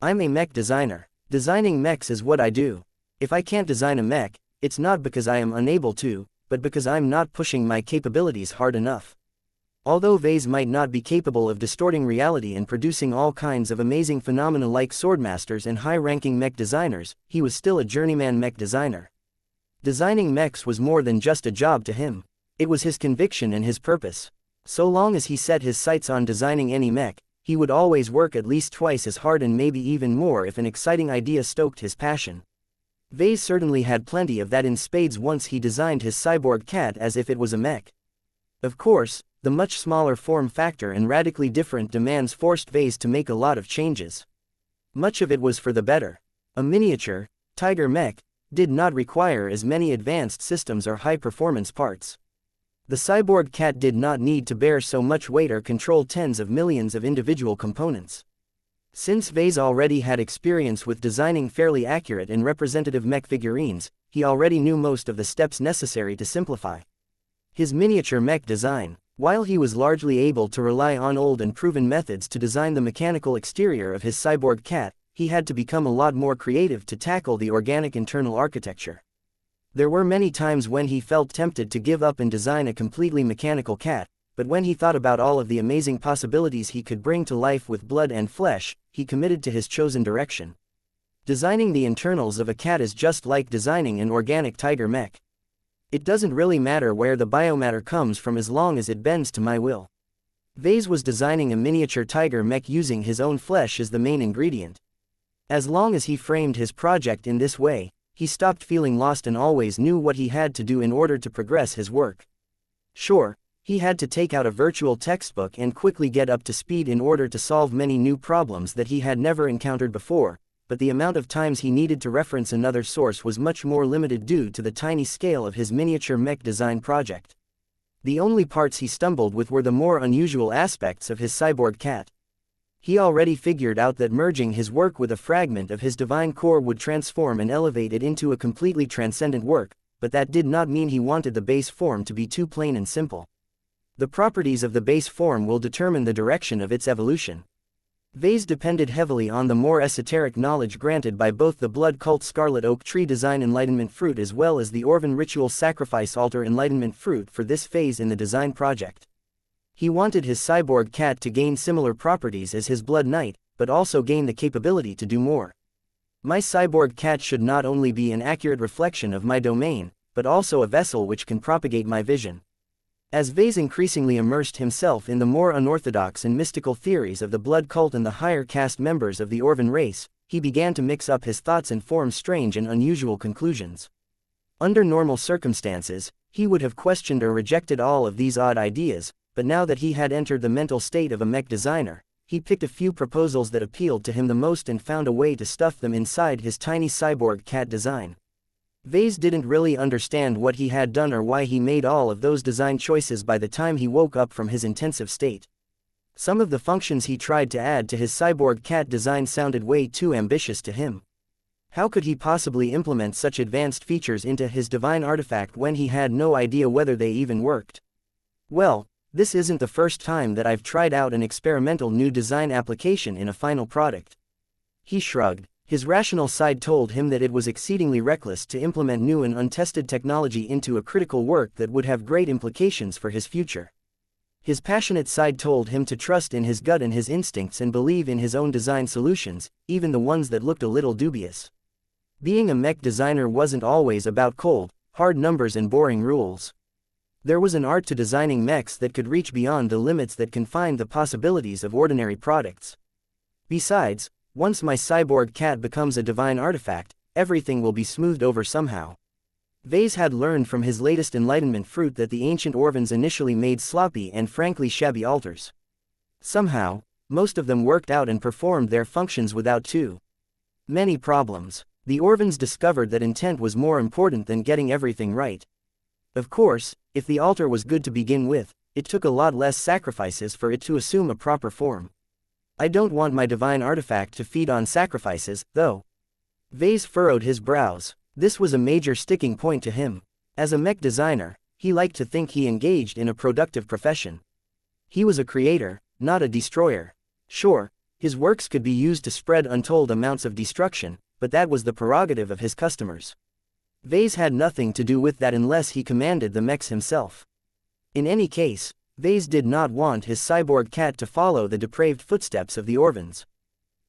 I'm a mech designer. Designing mechs is what I do. If I can't design a mech, it's not because I am unable to, but because I'm not pushing my capabilities hard enough. Although Vase might not be capable of distorting reality and producing all kinds of amazing phenomena like swordmasters and high-ranking mech designers, he was still a journeyman mech designer. Designing mechs was more than just a job to him. It was his conviction and his purpose. So long as he set his sights on designing any mech, he would always work at least twice as hard and maybe even more if an exciting idea stoked his passion. Vase certainly had plenty of that in spades once he designed his cyborg cat as if it was a mech. Of course, the much smaller form factor and radically different demands forced Vase to make a lot of changes. Much of it was for the better. A miniature, tiger mech, did not require as many advanced systems or high-performance parts. The cyborg cat did not need to bear so much weight or control tens of millions of individual components. Since Vase already had experience with designing fairly accurate and representative mech figurines, he already knew most of the steps necessary to simplify his miniature mech design. While he was largely able to rely on old and proven methods to design the mechanical exterior of his cyborg cat, he had to become a lot more creative to tackle the organic internal architecture. There were many times when he felt tempted to give up and design a completely mechanical cat, but when he thought about all of the amazing possibilities he could bring to life with blood and flesh, he committed to his chosen direction. Designing the internals of a cat is just like designing an organic tiger mech. It doesn't really matter where the biomatter comes from as long as it bends to my will. Vase was designing a miniature tiger mech using his own flesh as the main ingredient. As long as he framed his project in this way, he stopped feeling lost and always knew what he had to do in order to progress his work. Sure, he had to take out a virtual textbook and quickly get up to speed in order to solve many new problems that he had never encountered before, but the amount of times he needed to reference another source was much more limited due to the tiny scale of his miniature mech design project. The only parts he stumbled with were the more unusual aspects of his cyborg cat. He already figured out that merging his work with a fragment of his divine core would transform and elevate it into a completely transcendent work, but that did not mean he wanted the base form to be too plain and simple. The properties of the base form will determine the direction of its evolution. Vase depended heavily on the more esoteric knowledge granted by both the blood cult Scarlet Oak Tree Design Enlightenment Fruit as well as the Orvan Ritual Sacrifice Altar Enlightenment Fruit for this phase in the design project. He wanted his cyborg cat to gain similar properties as his blood knight, but also gain the capability to do more. My cyborg cat should not only be an accurate reflection of my domain, but also a vessel which can propagate my vision. As Vase increasingly immersed himself in the more unorthodox and mystical theories of the blood cult and the higher caste members of the Orvan race, he began to mix up his thoughts and form strange and unusual conclusions. Under normal circumstances, he would have questioned or rejected all of these odd ideas, but now that he had entered the mental state of a mech designer, he picked a few proposals that appealed to him the most and found a way to stuff them inside his tiny cyborg cat design. Vase didn't really understand what he had done or why he made all of those design choices by the time he woke up from his intensive state. Some of the functions he tried to add to his cyborg cat design sounded way too ambitious to him. How could he possibly implement such advanced features into his divine artifact when he had no idea whether they even worked? Well, this isn't the first time that I've tried out an experimental new design application in a final product. He shrugged. His rational side told him that it was exceedingly reckless to implement new and untested technology into a critical work that would have great implications for his future. His passionate side told him to trust in his gut and his instincts and believe in his own design solutions, even the ones that looked a little dubious. Being a mech designer wasn't always about cold, hard numbers and boring rules. There was an art to designing mechs that could reach beyond the limits that confined the possibilities of ordinary products. Besides, once my cyborg cat becomes a divine artifact, everything will be smoothed over somehow. Vase had learned from his latest enlightenment fruit that the ancient Orvans initially made sloppy and frankly shabby altars. Somehow, most of them worked out and performed their functions without too many problems. The Orvans discovered that intent was more important than getting everything right. Of course, if the altar was good to begin with, it took a lot less sacrifices for it to assume a proper form. I don't want my divine artifact to feed on sacrifices, though. Vase furrowed his brows. This was a major sticking point to him. As a mech designer, he liked to think he engaged in a productive profession. He was a creator, not a destroyer. Sure, his works could be used to spread untold amounts of destruction, but that was the prerogative of his customers. Vase had nothing to do with that unless he commanded the mechs himself. In any case, Vase did not want his cyborg cat to follow the depraved footsteps of the Orvans.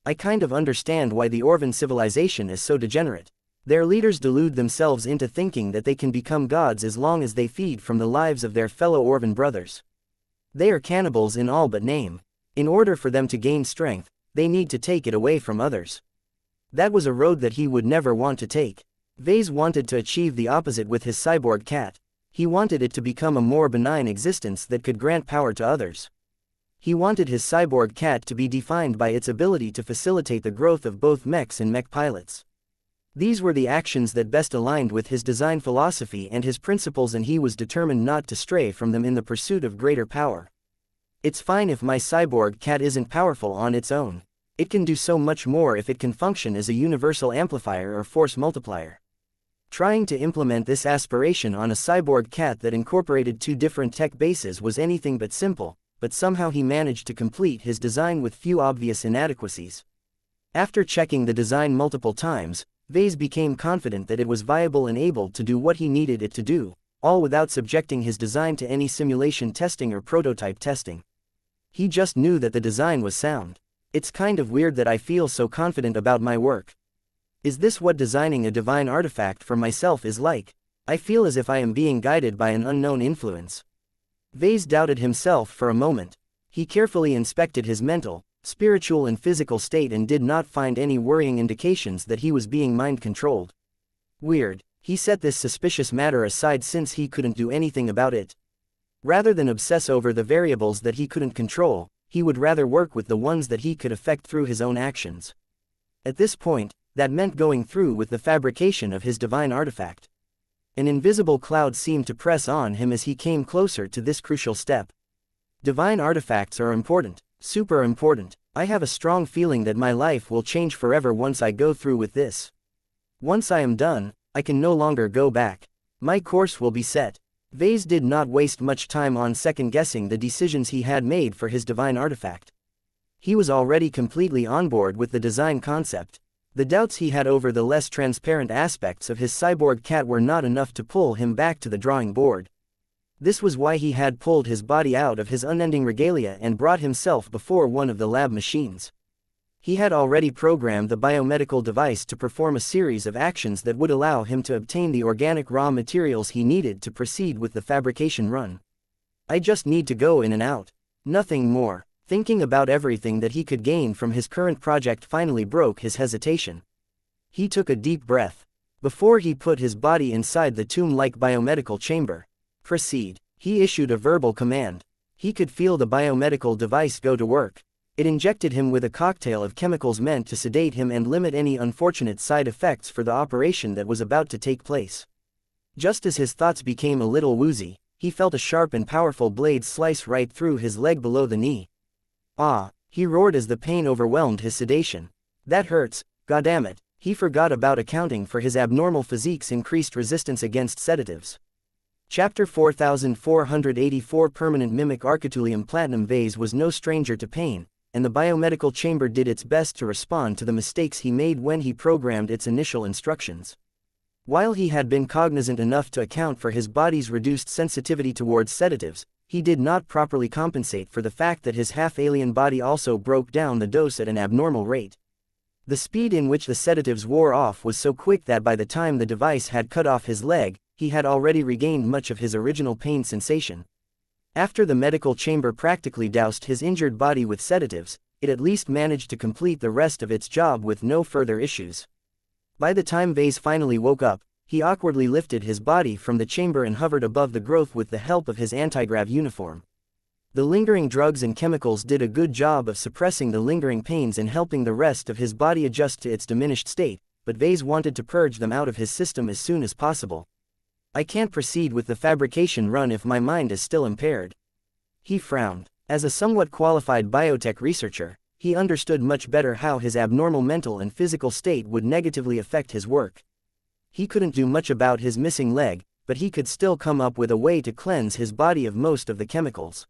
I kind of understand why the Orvan civilization is so degenerate. Their leaders delude themselves into thinking that they can become gods as long as they feed from the lives of their fellow Orvan brothers. They are cannibals in all but name. In order for them to gain strength, they need to take it away from others. That was a road that he would never want to take. Vase wanted to achieve the opposite with his cyborg cat. He wanted it to become a more benign existence that could grant power to others. He wanted his cyborg cat to be defined by its ability to facilitate the growth of both mechs and mech pilots. These were the actions that best aligned with his design philosophy and his principles, and he was determined not to stray from them in the pursuit of greater power. It's fine if my cyborg cat isn't powerful on its own. It can do so much more if it can function as a universal amplifier or force multiplier. Trying to implement this aspiration on a cyborg cat that incorporated two different tech bases was anything but simple, but somehow he managed to complete his design with few obvious inadequacies. After checking the design multiple times, Vase became confident that it was viable and able to do what he needed it to do, all without subjecting his design to any simulation testing or prototype testing. He just knew that the design was sound. It's kind of weird that I feel so confident about my work. Is this what designing a divine artifact for myself is like? I feel as if I am being guided by an unknown influence. Vase doubted himself for a moment. He carefully inspected his mental, spiritual and physical state and did not find any worrying indications that he was being mind-controlled. Weird. He set this suspicious matter aside since he couldn't do anything about it. Rather than obsess over the variables that he couldn't control, he would rather work with the ones that he could affect through his own actions. At this point, that meant going through with the fabrication of his divine artifact. An invisible cloud seemed to press on him as he came closer to this crucial step. Divine artifacts are important, super important. I have a strong feeling that my life will change forever once I go through with this. Once I am done, I can no longer go back. My course will be set. Vase did not waste much time on second-guessing the decisions he had made for his divine artifact. He was already completely on board with the design concept. The doubts he had over the less transparent aspects of his cyborg cat were not enough to pull him back to the drawing board. This was why he had pulled his body out of his unending regalia and brought himself before one of the lab machines. He had already programmed the biomedical device to perform a series of actions that would allow him to obtain the organic raw materials he needed to proceed with the fabrication run. I just need to go in and out. Nothing more. Thinking about everything that he could gain from his current project finally broke his hesitation. He took a deep breath. Before he put his body inside the tomb-like biomedical chamber. Proceed. He issued a verbal command. He could feel the biomedical device go to work. It injected him with a cocktail of chemicals meant to sedate him and limit any unfortunate side effects for the operation that was about to take place. Just as his thoughts became a little woozy, he felt a sharp and powerful blade slice right through his leg below the knee. Ah, he roared as the pain overwhelmed his sedation. That hurts, goddammit. He forgot about accounting for his abnormal physique's increased resistance against sedatives. Chapter 4484 Permanent Mimic Architulium Platinum Vase was no stranger to pain, and the biomedical chamber did its best to respond to the mistakes he made when he programmed its initial instructions. While he had been cognizant enough to account for his body's reduced sensitivity towards sedatives, he did not properly compensate for the fact that his half-alien body also broke down the dose at an abnormal rate. The speed in which the sedatives wore off was so quick that by the time the device had cut off his leg, he had already regained much of his original pain sensation. After the medical chamber practically doused his injured body with sedatives, it at least managed to complete the rest of its job with no further issues. By the time Vase finally woke up, he awkwardly lifted his body from the chamber and hovered above the growth with the help of his anti-grav uniform. The lingering drugs and chemicals did a good job of suppressing the lingering pains and helping the rest of his body adjust to its diminished state, but Vase wanted to purge them out of his system as soon as possible. I can't proceed with the fabrication run if my mind is still impaired. He frowned. As a somewhat qualified biotech researcher, he understood much better how his abnormal mental and physical state would negatively affect his work. He couldn't do much about his missing leg, but he could still come up with a way to cleanse his body of most of the chemicals.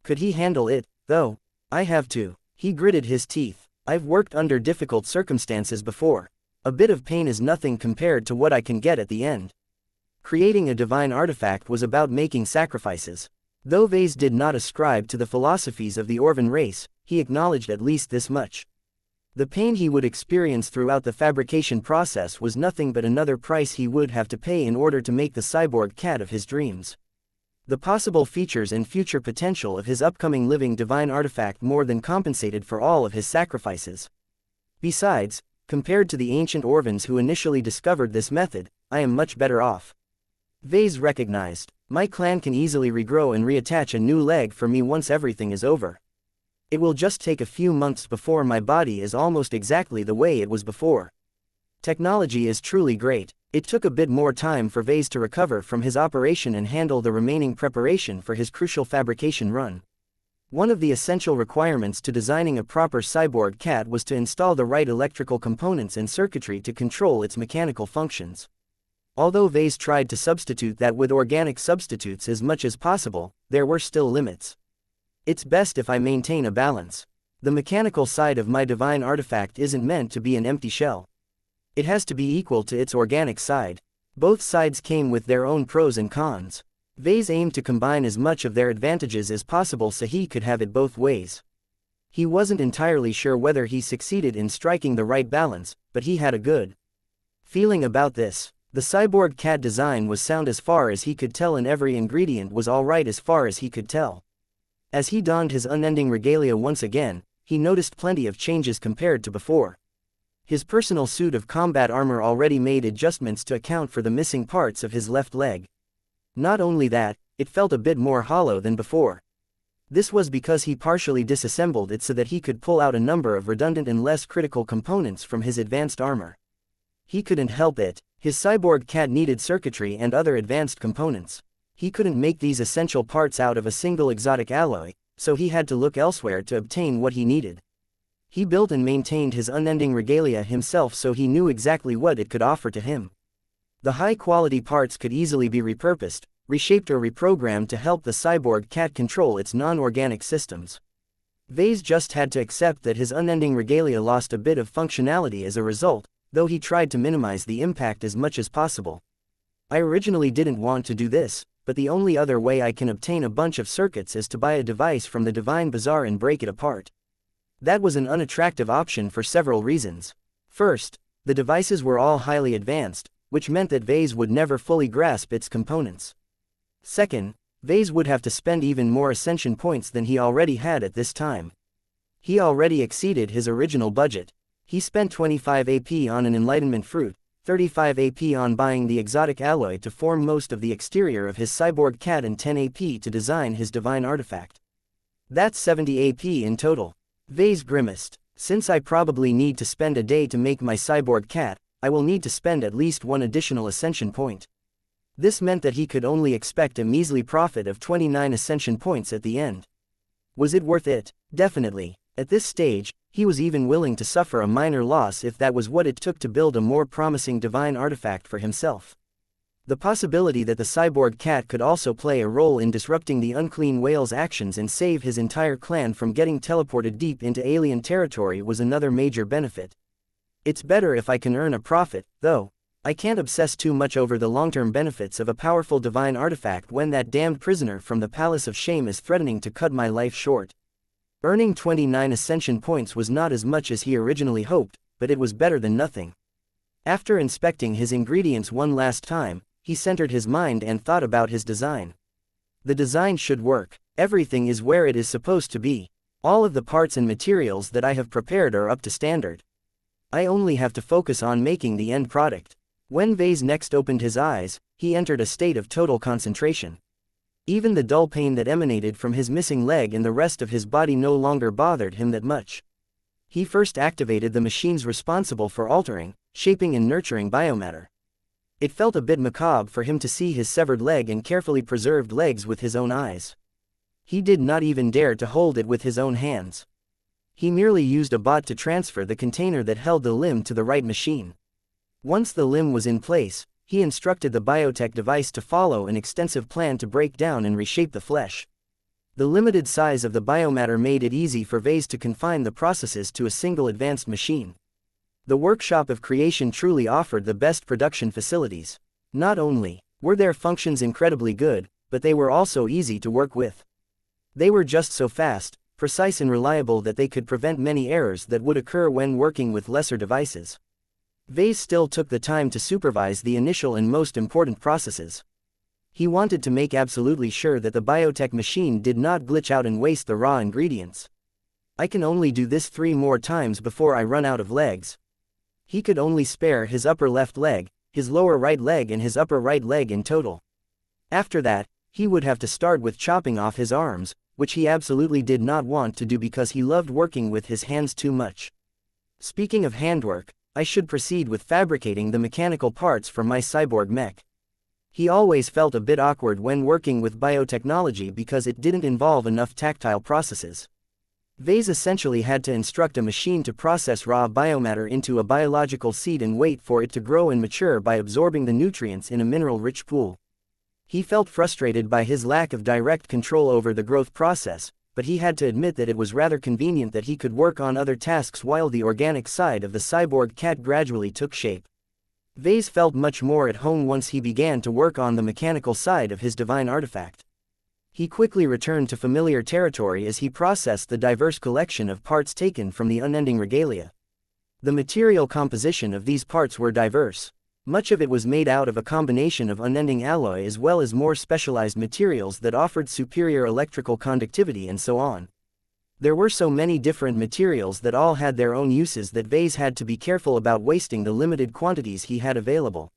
Could he handle it, though? I have to. He gritted his teeth. I've worked under difficult circumstances before. A bit of pain is nothing compared to what I can get at the end. Creating a divine artifact was about making sacrifices. Though Vase did not ascribe to the philosophies of the Orvan race, he acknowledged at least this much. The pain he would experience throughout the fabrication process was nothing but another price he would have to pay in order to make the cyborg cat of his dreams. The possible features and future potential of his upcoming living divine artifact more than compensated for all of his sacrifices. Besides, compared to the ancient Orvans who initially discovered this method, I am much better off. Vase recognized. My clan can easily regrow and reattach a new leg for me once everything is over. It will just take a few months before my body is almost exactly the way it was before. Technology is truly great. It took a bit more time for Vase to recover from his operation and handle the remaining preparation for his crucial fabrication run. One of the essential requirements to designing a proper cyborg cat was to install the right electrical components and circuitry to control its mechanical functions. Although Vase tried to substitute that with organic substitutes as much as possible, there were still limits. It's best if I maintain a balance. The mechanical side of my divine artifact isn't meant to be an empty shell. It has to be equal to its organic side. Both sides came with their own pros and cons. Vase aimed to combine as much of their advantages as possible so he could have it both ways. He wasn't entirely sure whether he succeeded in striking the right balance, but he had a good feeling about this. The cyborg cat design was sound as far as he could tell, and every ingredient was alright as far as he could tell. As he donned his unending regalia once again, he noticed plenty of changes compared to before. His personal suit of combat armor already made adjustments to account for the missing parts of his left leg. Not only that, it felt a bit more hollow than before. This was because he partially disassembled it so that he could pull out a number of redundant and less critical components from his advanced armor. He couldn't help it. His cyborg cat needed circuitry and other advanced components. He couldn't make these essential parts out of a single exotic alloy, so he had to look elsewhere to obtain what he needed. He built and maintained his unending regalia himself, so he knew exactly what it could offer to him. The high-quality parts could easily be repurposed, reshaped or reprogrammed to help the cyborg cat control its non-organic systems. Vase just had to accept that his unending regalia lost a bit of functionality as a result, though he tried to minimize the impact as much as possible. I originally didn't want to do this, but the only other way I can obtain a bunch of circuits is to buy a device from the Divine Bazaar and break it apart. That was an unattractive option for several reasons. First, the devices were all highly advanced, which meant that Vase would never fully grasp its components. Second, Vase would have to spend even more ascension points than he already had at this time. He already exceeded his original budget. He spent 25 AP on an enlightenment fruit, 35 AP on buying the exotic alloy to form most of the exterior of his cyborg cat, and 10 AP to design his divine artifact. That's 70 AP in total. Vase grimaced. Since I probably need to spend a day to make my cyborg cat, I will need to spend at least one additional ascension point. This meant that he could only expect a measly profit of 29 ascension points at the end. Was it worth it? Definitely. At this stage, he was even willing to suffer a minor loss if that was what it took to build a more promising divine artifact for himself. The possibility that the cyborg cat could also play a role in disrupting the unclean whale's actions and save his entire clan from getting teleported deep into alien territory was another major benefit. It's better if I can earn a profit, though. I can't obsess too much over the long-term benefits of a powerful divine artifact when that damned prisoner from the Palace of Shame is threatening to cut my life short. Earning 29 ascension points was not as much as he originally hoped, but it was better than nothing. After inspecting his ingredients one last time, he centered his mind and thought about his design. The design should work. Everything is where it is supposed to be. All of the parts and materials that I have prepared are up to standard. I only have to focus on making the end product. When Vase next opened his eyes, he entered a state of total concentration. Even the dull pain that emanated from his missing leg and the rest of his body no longer bothered him that much. He first activated the machines responsible for altering, shaping and nurturing biomatter. It felt a bit macabre for him to see his severed leg and carefully preserved legs with his own eyes. He did not even dare to hold it with his own hands. He merely used a bot to transfer the container that held the limb to the right machine. Once the limb was in place, he instructed the biotech device to follow an extensive plan to break down and reshape the flesh. The limited size of the biomatter made it easy for Vase to confine the processes to a single advanced machine. The workshop of creation truly offered the best production facilities. Not only were their functions incredibly good, but they were also easy to work with. They were just so fast, precise and reliable that they could prevent many errors that would occur when working with lesser devices. Vase still took the time to supervise the initial and most important processes. He wanted to make absolutely sure that the biotech machine did not glitch out and waste the raw ingredients. I can only do this 3 more times before I run out of legs. He could only spare his upper left leg, his lower right leg and his upper right leg in total. After that, he would have to start with chopping off his arms, which he absolutely did not want to do because he loved working with his hands too much. Speaking of handwork, I should proceed with fabricating the mechanical parts for my cyborg mech. He always felt a bit awkward when working with biotechnology because it didn't involve enough tactile processes. Vase essentially had to instruct a machine to process raw biomatter into a biological seed and wait for it to grow and mature by absorbing the nutrients in a mineral-rich pool. He felt frustrated by his lack of direct control over the growth process, but he had to admit that it was rather convenient that he could work on other tasks while the organic side of the cyborg cat gradually took shape. Vase felt much more at home once he began to work on the mechanical side of his divine artifact. He quickly returned to familiar territory as he processed the diverse collection of parts taken from the unending regalia. The material composition of these parts were diverse. Much of it was made out of a combination of unending alloy as well as more specialized materials that offered superior electrical conductivity and so on. There were so many different materials that all had their own uses that Vase had to be careful about wasting the limited quantities he had available.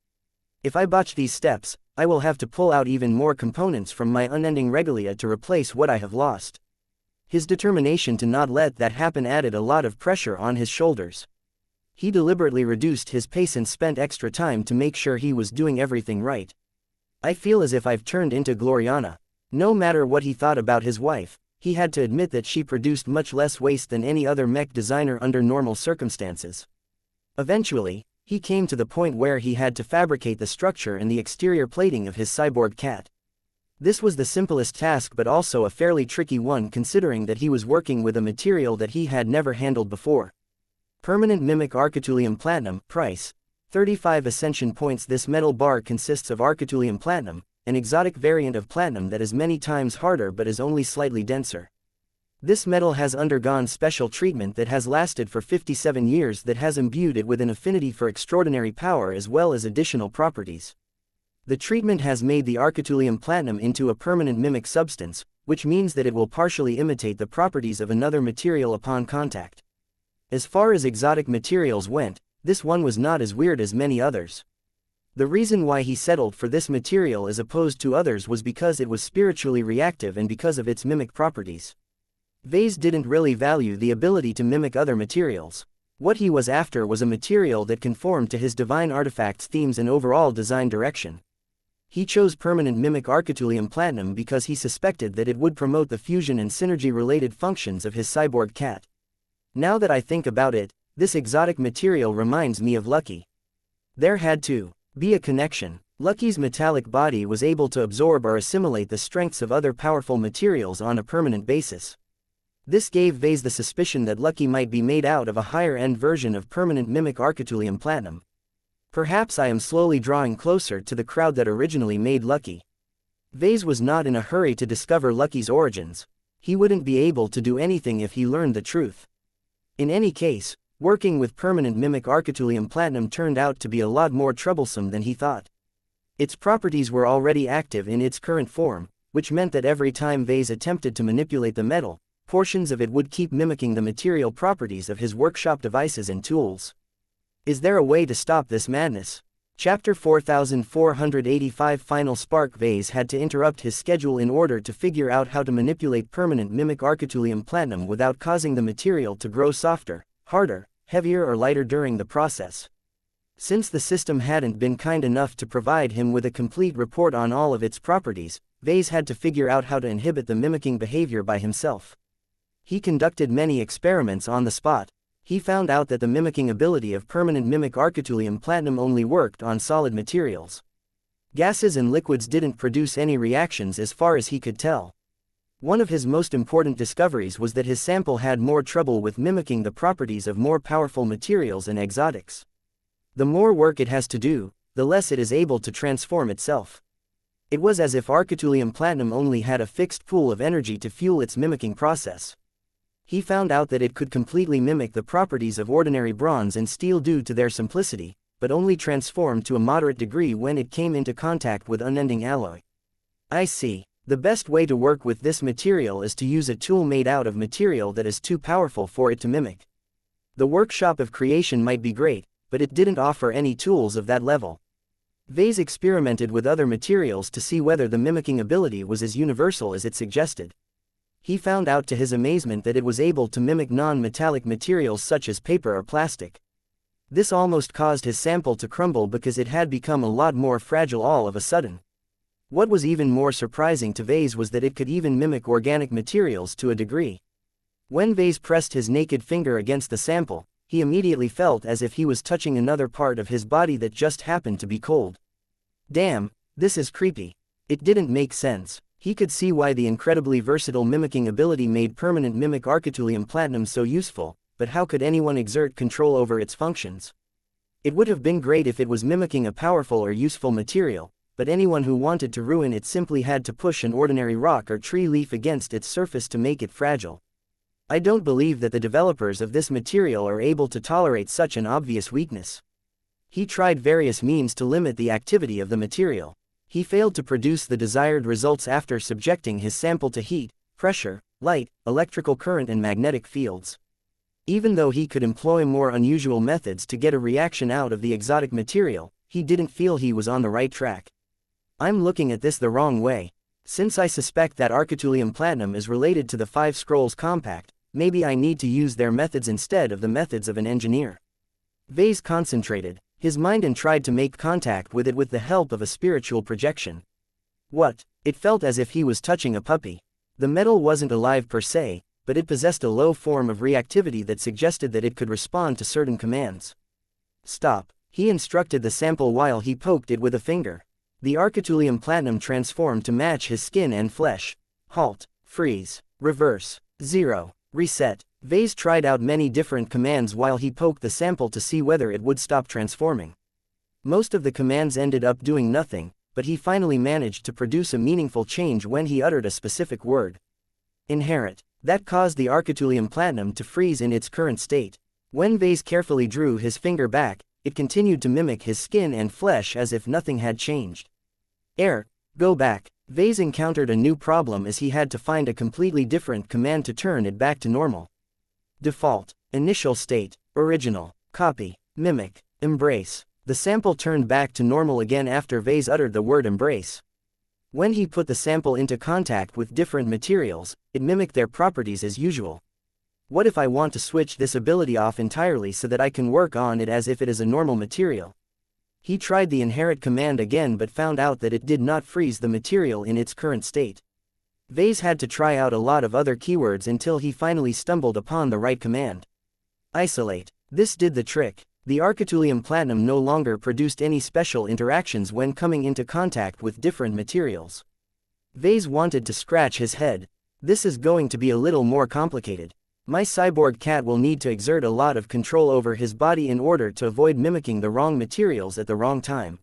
If I botch these steps, I will have to pull out even more components from my unending regalia to replace what I have lost. His determination to not let that happen added a lot of pressure on his shoulders. He deliberately reduced his pace and spent extra time to make sure he was doing everything right. I feel as if I've turned into Gloriana. No matter what he thought about his wife, he had to admit that she produced much less waste than any other mech designer under normal circumstances. Eventually, he came to the point where he had to fabricate the structure and the exterior plating of his cyborg cat. This was the simplest task but also a fairly tricky one considering that he was working with a material that he had never handled before. Permanent Mimic Architeulium Platinum, price, 35 Ascension points. This metal bar consists of Architeulium Platinum, an exotic variant of platinum that is many times harder but is only slightly denser. This metal has undergone special treatment that has lasted for 57 years that has imbued it with an affinity for extraordinary power as well as additional properties. The treatment has made the Architeulium Platinum into a permanent mimic substance, which means that it will partially imitate the properties of another material upon contact. As far as exotic materials went, this one was not as weird as many others. The reason why he settled for this material as opposed to others was because it was spiritually reactive and because of its mimic properties. Vase didn't really value the ability to mimic other materials. What he was after was a material that conformed to his divine artifact's themes and overall design direction. He chose permanent mimic Architeulium Platinum because he suspected that it would promote the fusion and synergy-related functions of his cyborg cat. Now that I think about it, this exotic material reminds me of Lucky. There had to be a connection. Lucky's metallic body was able to absorb or assimilate the strengths of other powerful materials on a permanent basis. This gave Vase the suspicion that Lucky might be made out of a higher-end version of permanent mimic Architeulium Platinum. Perhaps I am slowly drawing closer to the crowd that originally made Lucky. Vase was not in a hurry to discover Lucky's origins. He wouldn't be able to do anything if he learned the truth. In any case, working with permanent mimic Architeulium Platinum turned out to be a lot more troublesome than he thought. Its properties were already active in its current form, which meant that every time Vase attempted to manipulate the metal, portions of it would keep mimicking the material properties of his workshop devices and tools. Is there a way to stop this madness? Chapter 4485 Final Spark. Vase had to interrupt his schedule in order to figure out how to manipulate permanent mimic Architeulium Platinum without causing the material to grow softer, harder, heavier or lighter during the process. Since the system hadn't been kind enough to provide him with a complete report on all of its properties, Vase had to figure out how to inhibit the mimicking behavior by himself. He conducted many experiments on the spot. He found out that the mimicking ability of permanent mimic Architeulium Platinum only worked on solid materials. Gases and liquids didn't produce any reactions as far as he could tell. One of his most important discoveries was that his sample had more trouble with mimicking the properties of more powerful materials and exotics. The more work it has to do, the less it is able to transform itself. It was as if Architeulium Platinum only had a fixed pool of energy to fuel its mimicking process. He found out that it could completely mimic the properties of ordinary bronze and steel due to their simplicity, but only transformed to a moderate degree when it came into contact with unending alloy. I see. The best way to work with this material is to use a tool made out of material that is too powerful for it to mimic. The workshop of creation might be great, but it didn't offer any tools of that level. Vase experimented with other materials to see whether the mimicking ability was as universal as it suggested. He found out to his amazement that it was able to mimic non-metallic materials such as paper or plastic. This almost caused his sample to crumble because it had become a lot more fragile all of a sudden. What was even more surprising to Vase was that it could even mimic organic materials to a degree. When Vase pressed his naked finger against the sample, he immediately felt as if he was touching another part of his body that just happened to be cold. Damn, this is creepy. It didn't make sense. He could see why the incredibly versatile mimicking ability made permanent mimic Architeulium Platinum so useful, but how could anyone exert control over its functions? It would have been great if it was mimicking a powerful or useful material, but anyone who wanted to ruin it simply had to push an ordinary rock or tree leaf against its surface to make it fragile. I don't believe that the developers of this material are able to tolerate such an obvious weakness. He tried various means to limit the activity of the material. He failed to produce the desired results after subjecting his sample to heat, pressure, light, electrical current and magnetic fields. Even though he could employ more unusual methods to get a reaction out of the exotic material, he didn't feel he was on the right track. I'm looking at this the wrong way. Since I suspect that Architeulium Platinum is related to the Five Scrolls Compact, maybe I need to use their methods instead of the methods of an engineer. Vase concentrated his mind and tried to make contact with it with the help of a spiritual projection. What? It felt as if he was touching a puppy. The metal wasn't alive per se, but it possessed a low form of reactivity that suggested that it could respond to certain commands. Stop, he instructed the sample while he poked it with a finger. The Architeulium Platinum transformed to match his skin and flesh. Halt, freeze, reverse, 0, reset. Vase tried out many different commands while he poked the sample to see whether it would stop transforming. Most of the commands ended up doing nothing, but he finally managed to produce a meaningful change when he uttered a specific word. Inherit. That caused the Architeulium Platinum to freeze in its current state. When Vase carefully drew his finger back, it continued to mimic his skin and flesh as if nothing had changed. Go back. Vase encountered a new problem as he had to find a completely different command to turn it back to normal. Default, initial state, original, copy, mimic, embrace. The sample turned back to normal again after Vase uttered the word embrace. When he put the sample into contact with different materials, it mimicked their properties as usual. What if I want to switch this ability off entirely so that I can work on it as if it is a normal material? He tried the inherit command again but found out that it did not freeze the material in its current state. Vase had to try out a lot of other keywords until he finally stumbled upon the right command. Isolate. This did the trick. The Architeulium Platinum no longer produced any special interactions when coming into contact with different materials. Vase wanted to scratch his head. This is going to be a little more complicated. My cyborg cat will need to exert a lot of control over his body in order to avoid mimicking the wrong materials at the wrong time.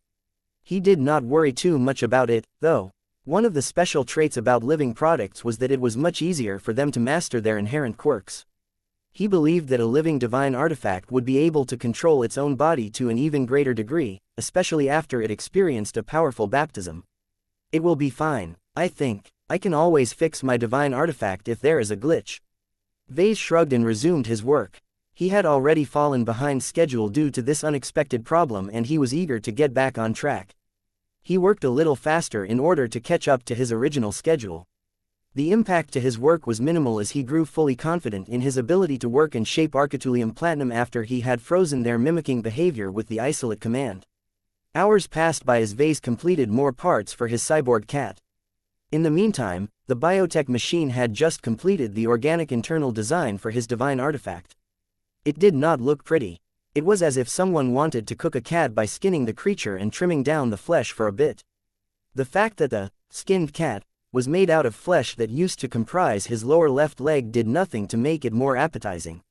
He did not worry too much about it, though. One of the special traits about living products was that it was much easier for them to master their inherent quirks. He believed that a living divine artifact would be able to control its own body to an even greater degree, especially after it experienced a powerful baptism. It will be fine, I think. I can always fix my divine artifact if there is a glitch. Vase shrugged and resumed his work. He had already fallen behind schedule due to this unexpected problem and he was eager to get back on track. He worked a little faster in order to catch up to his original schedule. The impact to his work was minimal as he grew fully confident in his ability to work and shape Architeulium Platinum after he had frozen their mimicking behavior with the isolate command. Hours passed by as Vase completed more parts for his cyborg cat. In the meantime, the biotech machine had just completed the organic internal design for his divine artifact. It did not look pretty. It was as if someone wanted to cook a cat by skinning the creature and trimming down the flesh for a bit. The fact that the skinned cat was made out of flesh that used to comprise his lower left leg did nothing to make it more appetizing.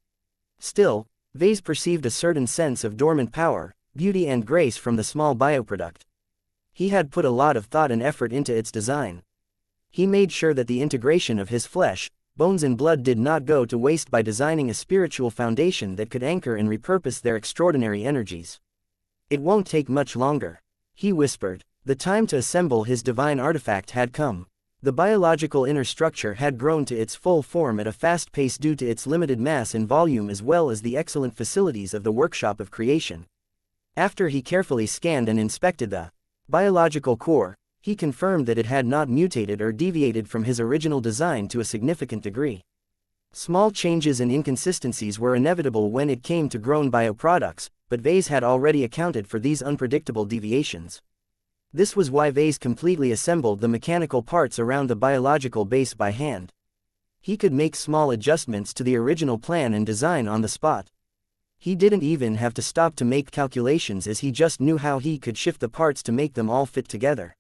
Still, Vase perceived a certain sense of dormant power, beauty and grace from the small bioproduct. He had put a lot of thought and effort into its design. He made sure that the integration of his flesh, bones and blood did not go to waste by designing a spiritual foundation that could anchor and repurpose their extraordinary energies. It won't take much longer, he whispered. The time to assemble his divine artifact had come. The biological inner structure had grown to its full form at a fast pace due to its limited mass and volume as well as the excellent facilities of the workshop of creation. After he carefully scanned and inspected the biological core, he confirmed that it had not mutated or deviated from his original design to a significant degree. Small changes and inconsistencies were inevitable when it came to grown bioproducts, but Vase had already accounted for these unpredictable deviations. This was why Vase completely assembled the mechanical parts around the biological base by hand. He could make small adjustments to the original plan and design on the spot. He didn't even have to stop to make calculations as he just knew how he could shift the parts to make them all fit together.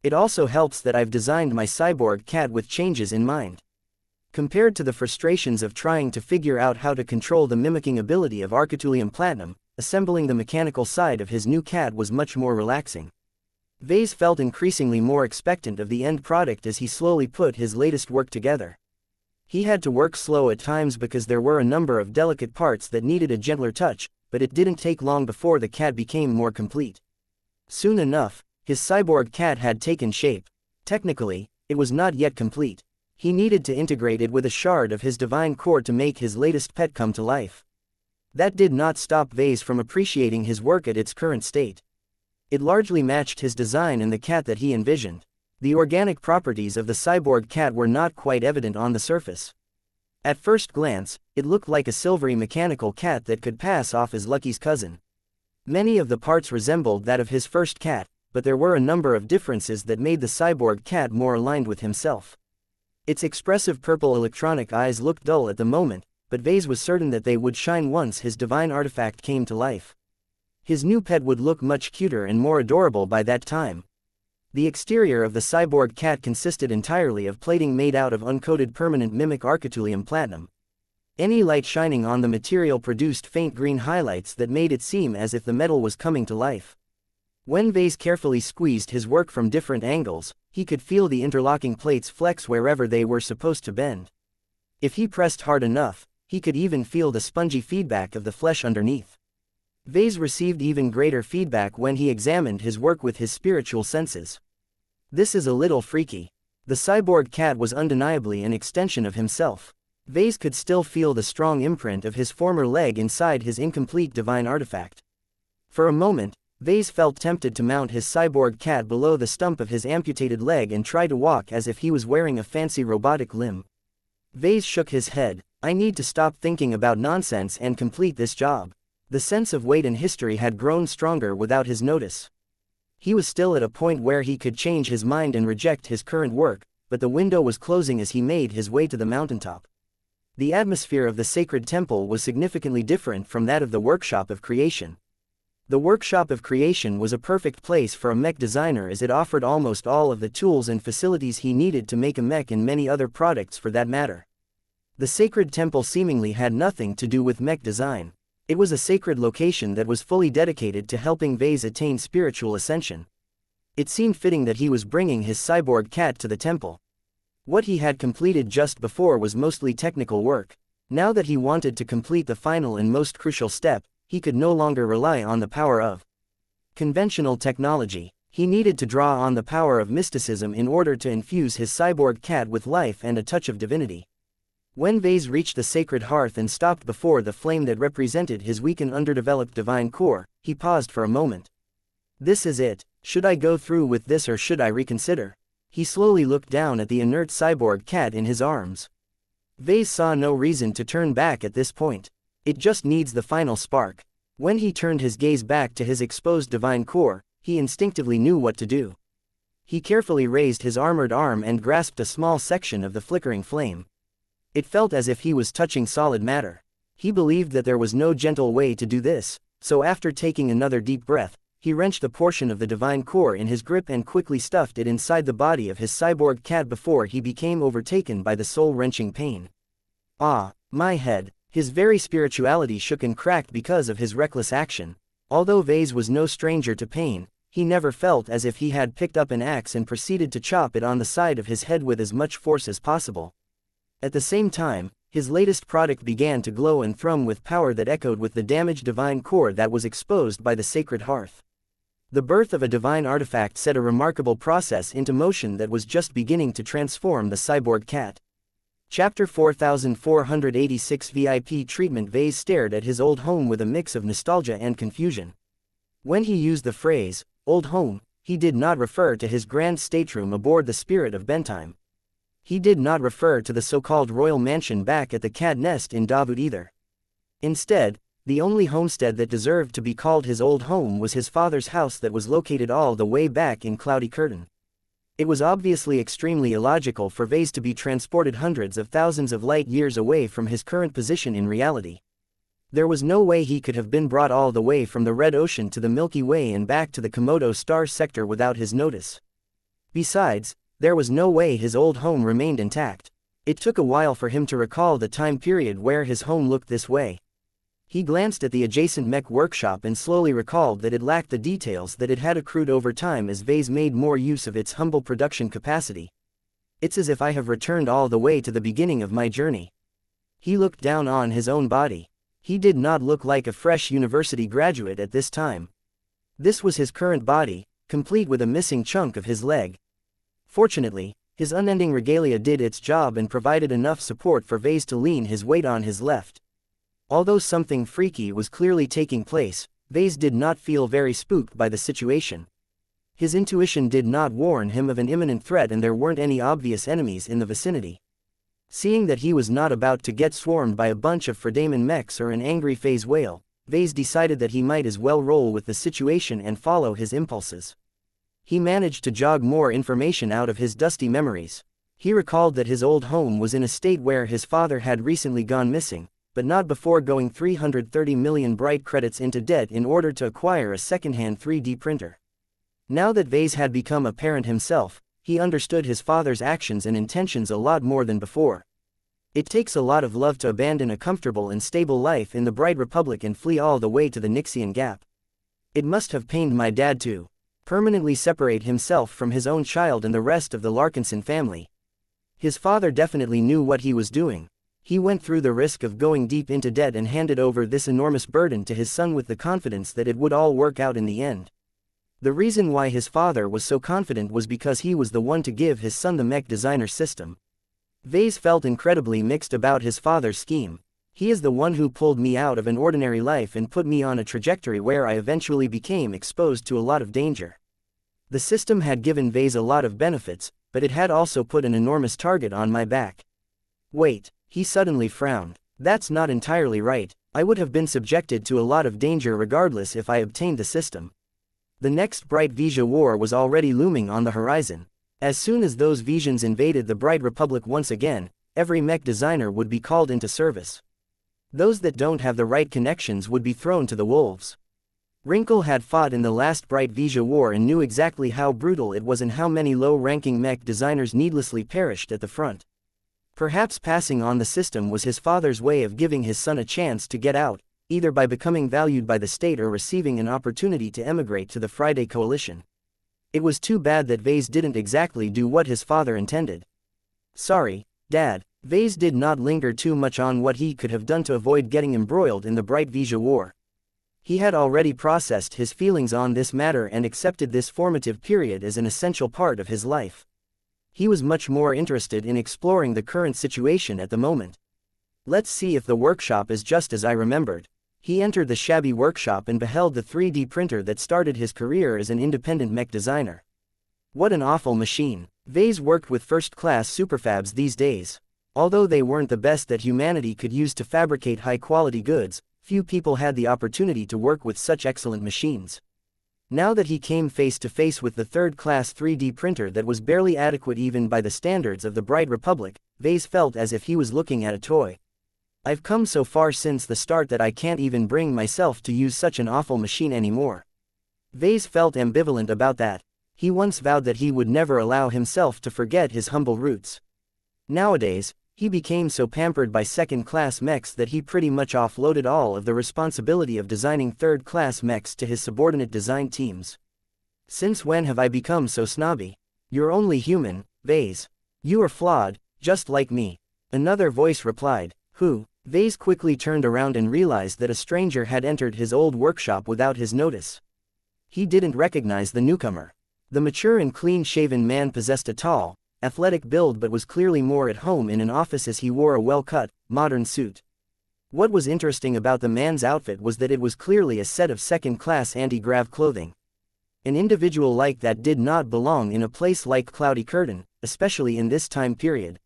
It also helps that I've designed my cyborg cat with changes in mind. Compared to the frustrations of trying to figure out how to control the mimicking ability of Architeulium Platinum, assembling the mechanical side of his new cat was much more relaxing. Vase felt increasingly more expectant of the end product as he slowly put his latest work together. He had to work slow at times because there were a number of delicate parts that needed a gentler touch, but it didn't take long before the cat became more complete. Soon enough, his cyborg cat had taken shape. Technically, it was not yet complete. He needed to integrate it with a shard of his divine core to make his latest pet come to life. That did not stop Vase from appreciating his work at its current state. It largely matched his design and the cat that he envisioned. The organic properties of the cyborg cat were not quite evident on the surface. At first glance, it looked like a silvery mechanical cat that could pass off as Lucky's cousin. Many of the parts resembled that of his first cat, but there were a number of differences that made the cyborg cat more aligned with himself. Its expressive purple electronic eyes looked dull at the moment, but Vase was certain that they would shine once his divine artifact came to life. His new pet would look much cuter and more adorable by that time. The exterior of the cyborg cat consisted entirely of plating made out of uncoated permanent mimic architeulium platinum. Any light shining on the material produced faint green highlights that made it seem as if the metal was coming to life. When Vase carefully squeezed his work from different angles, he could feel the interlocking plates flex wherever they were supposed to bend. If he pressed hard enough, he could even feel the spongy feedback of the flesh underneath. Vase received even greater feedback when he examined his work with his spiritual senses. This is a little freaky. The cyborg cat was undeniably an extension of himself. Vase could still feel the strong imprint of his former leg inside his incomplete divine artifact. For a moment, Vase felt tempted to mount his cyborg cat below the stump of his amputated leg and try to walk as if he was wearing a fancy robotic limb. Vase shook his head. I need to stop thinking about nonsense and complete this job. The sense of weight and history had grown stronger without his notice. He was still at a point where he could change his mind and reject his current work, but the window was closing as he made his way to the mountaintop. The atmosphere of the sacred temple was significantly different from that of the workshop of creation. The workshop of creation was a perfect place for a mech designer as it offered almost all of the tools and facilities he needed to make a mech and many other products for that matter. The sacred temple seemingly had nothing to do with mech design. It was a sacred location that was fully dedicated to helping Vase attain spiritual ascension. It seemed fitting that he was bringing his cyborg cat to the temple. What he had completed just before was mostly technical work. Now that he wanted to complete the final and most crucial step, he could no longer rely on the power of conventional technology. He needed to draw on the power of mysticism in order to infuse his cyborg cat with life and a touch of divinity. When Vase reached the sacred hearth and stopped before the flame that represented his weak and underdeveloped divine core, he paused for a moment. This is it. Should I go through with this or should I reconsider? He slowly looked down at the inert cyborg cat in his arms. Vase saw no reason to turn back at this point. It just needs the final spark. When he turned his gaze back to his exposed divine core, he instinctively knew what to do. He carefully raised his armored arm and grasped a small section of the flickering flame. It felt as if he was touching solid matter. He believed that there was no gentle way to do this, so after taking another deep breath, he wrenched a portion of the divine core in his grip and quickly stuffed it inside the body of his cyborg cat before he became overtaken by the soul-wrenching pain. Ah, my head. His very spirituality shook and cracked because of his reckless action. Although Vase was no stranger to pain, he never felt as if he had picked up an axe and proceeded to chop it on the side of his head with as much force as possible. At the same time, his latest product began to glow and thrum with power that echoed with the damaged divine core that was exposed by the sacred hearth. The birth of a divine artifact set a remarkable process into motion that was just beginning to transform the cyborg cat. Chapter 4486 VIP Treatment. Vase stared at his old home with a mix of nostalgia and confusion. When he used the phrase, old home, he did not refer to his grand stateroom aboard the Spirit of Bentime. He did not refer to the so-called royal mansion back at the Cat Nest in Davut either. Instead, the only homestead that deserved to be called his old home was his father's house that was located all the way back in Cloudy Curtain. It was obviously extremely illogical for Vase to be transported hundreds of thousands of light years away from his current position in reality. There was no way he could have been brought all the way from the Red Ocean to the Milky Way and back to the Komodo star sector without his notice. Besides, there was no way his old home remained intact. It took a while for him to recall the time period where his home looked this way. He glanced at the adjacent mech workshop and slowly recalled that it lacked the details that it had accrued over time as Vase made more use of its humble production capacity. It's as if I have returned all the way to the beginning of my journey. He looked down on his own body. He did not look like a fresh university graduate at this time. This was his current body, complete with a missing chunk of his leg. Fortunately, his unending regalia did its job and provided enough support for Vase to lean his weight on his left. Although something freaky was clearly taking place, Vase did not feel very spooked by the situation. His intuition did not warn him of an imminent threat and there weren't any obvious enemies in the vicinity. Seeing that he was not about to get swarmed by a bunch of Fredaman mechs or an angry phase whale, Vase decided that he might as well roll with the situation and follow his impulses. He managed to jog more information out of his dusty memories. He recalled that his old home was in a state where his father had recently gone missing, but not before going 330 million bright credits into debt in order to acquire a second-hand 3D printer. Now that Vase had become a parent himself, he understood his father's actions and intentions a lot more than before. It takes a lot of love to abandon a comfortable and stable life in the Bright Republic and flee all the way to the Nixian Gap. It must have pained my dad to permanently separate himself from his own child and the rest of the Larkinson family. His father definitely knew what he was doing. He went through the risk of going deep into debt and handed over this enormous burden to his son with the confidence that it would all work out in the end. The reason why his father was so confident was because he was the one to give his son the mech designer system. Vase felt incredibly mixed about his father's scheme. He is the one who pulled me out of an ordinary life and put me on a trajectory where I eventually became exposed to a lot of danger. The system had given Vase a lot of benefits, but it had also put an enormous target on my back. Wait, he suddenly frowned. That's not entirely right. I would have been subjected to a lot of danger regardless if I obtained the system. The next Bright Vija War was already looming on the horizon. As soon as those Vesians invaded the Bright Republic once again, every mech designer would be called into service. Those that don't have the right connections would be thrown to the wolves. Wrinkle had fought in the last Bright Vija War and knew exactly how brutal it was and how many low-ranking mech designers needlessly perished at the front. Perhaps passing on the system was his father's way of giving his son a chance to get out, either by becoming valued by the state or receiving an opportunity to emigrate to the Friday Coalition. It was too bad that Vase didn't exactly do what his father intended. Sorry, Dad. Vase did not linger too much on what he could have done to avoid getting embroiled in the Bright Vija War. He had already processed his feelings on this matter and accepted this formative period as an essential part of his life. He was much more interested in exploring the current situation at the moment. Let's see if the workshop is just as I remembered. He entered the shabby workshop and beheld the 3D printer that started his career as an independent mech designer. What an awful machine. Vase worked with first-class superfabs these days. Although they weren't the best that humanity could use to fabricate high-quality goods, few people had the opportunity to work with such excellent machines. Now that he came face to face with the third-class 3D printer that was barely adequate even by the standards of the Bright Republic, Vase felt as if he was looking at a toy. I've come so far since the start that I can't even bring myself to use such an awful machine anymore. Vase felt ambivalent about that. He once vowed that he would never allow himself to forget his humble roots. Nowadays, he became so pampered by second-class mechs that he pretty much offloaded all of the responsibility of designing third-class mechs to his subordinate design teams. Since when have I become so snobby? You're only human, Vase. You are flawed, just like me. Another voice replied. Who? Vase quickly turned around and realized that a stranger had entered his old workshop without his notice. He didn't recognize the newcomer. The mature and clean-shaven man possessed a tall, athletic build but was clearly more at home in an office as he wore a well-cut, modern suit. What was interesting about the man's outfit was that it was clearly a set of second-class anti-grav clothing. An individual like that did not belong in a place like Cloudy Curtain, especially in this time period.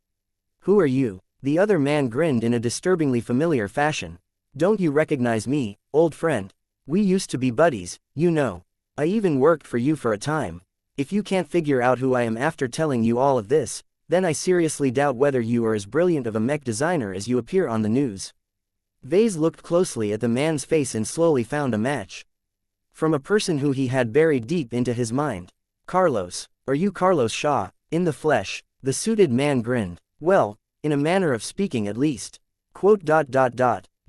Who are you? The other man grinned in a disturbingly familiar fashion. Don't you recognize me, old friend? We used to be buddies, you know. I even worked for you for a time. If you can't figure out who I am after telling you all of this, then I seriously doubt whether you are as brilliant of a mech designer as you appear on the news. Vase looked closely at the man's face and slowly found a match. From a person who he had buried deep into his mind. Carlos. Are you Carlos Shaw? In the flesh. The suited man grinned. Well, in a manner of speaking at least.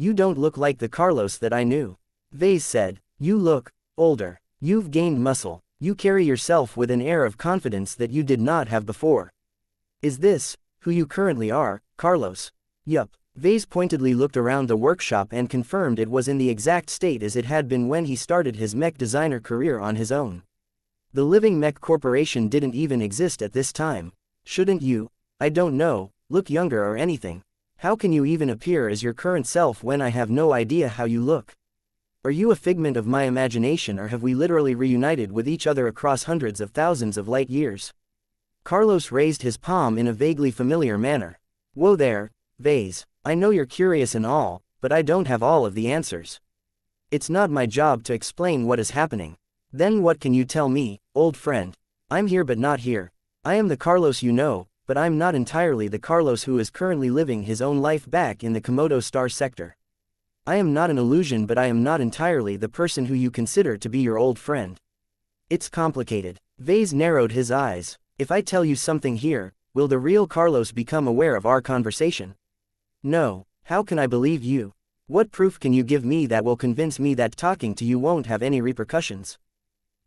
You don't look like the Carlos that I knew. Vase said. You look older. You've gained muscle. You carry yourself with an air of confidence that you did not have before. Is this who you currently are, Carlos? Yup. Vase pointedly looked around the workshop and confirmed it was in the exact state as it had been when he started his mech designer career on his own. The living mech corporation didn't even exist at this time. Shouldn't you, I don't know, look younger or anything? How can you even appear as your current self when I have no idea how you look? Are you a figment of my imagination, or have we literally reunited with each other across hundreds of thousands of light years? Carlos raised his palm in a vaguely familiar manner. Whoa there, Vase. I know you're curious and all, but I don't have all of the answers. It's not my job to explain what is happening. Then what can you tell me, old friend? I'm here but not here. I am the Carlos you know, but I'm not entirely the Carlos who is currently living his own life back in the Komodo Star sector. I am not an illusion, but I am not entirely the person who you consider to be your old friend. It's complicated. Vase narrowed his eyes. If I tell you something here, will the real Carlos become aware of our conversation? No. How can I believe you? What proof can you give me that will convince me that talking to you won't have any repercussions?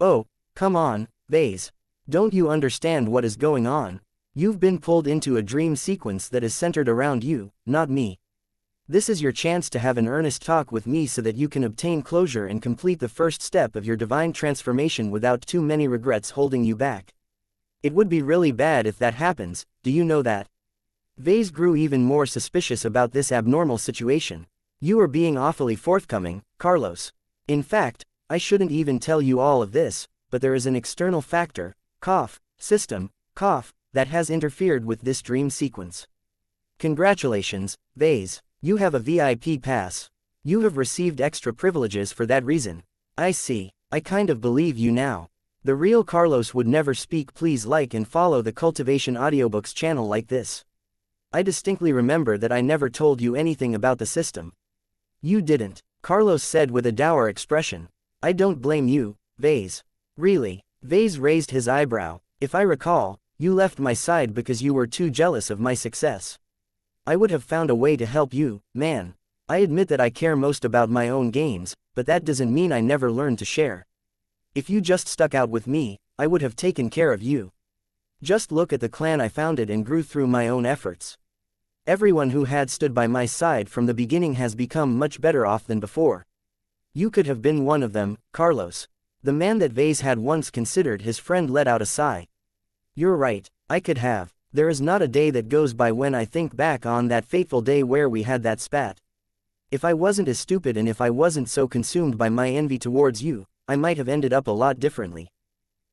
Oh, come on, Vase. Don't you understand what is going on? You've been pulled into a dream sequence that is centered around you, not me. This is your chance to have an earnest talk with me so that you can obtain closure and complete the first step of your divine transformation without too many regrets holding you back. It would be really bad if that happens, do you know that? Vase grew even more suspicious about this abnormal situation. You are being awfully forthcoming, Carlos. In fact, I shouldn't even tell you all of this, but there is an external factor, system, that has interfered with this dream sequence. Congratulations, Vase. You have a VIP pass. You have received extra privileges for that reason. I see. I kind of believe you now. The real Carlos would never speak. Please like and follow the Cultivation Audiobooks channel like this. I distinctly remember that I never told you anything about the system. You didn't, Carlos said with a dour expression. I don't blame you, Vase. Really? Vase raised his eyebrow. If I recall, you left my side because you were too jealous of my success. I would have found a way to help you, man. I admit that I care most about my own gains, but that doesn't mean I never learned to share. If you just stuck out with me, I would have taken care of you. Just look at the clan I founded and grew through my own efforts. Everyone who had stood by my side from the beginning has become much better off than before. You could have been one of them, Carlos. The man that Vase had once considered his friend let out a sigh. You're right, I could have. There is not a day that goes by when I think back on that fateful day where we had that spat. If I wasn't as stupid and if I wasn't so consumed by my envy towards you, I might have ended up a lot differently.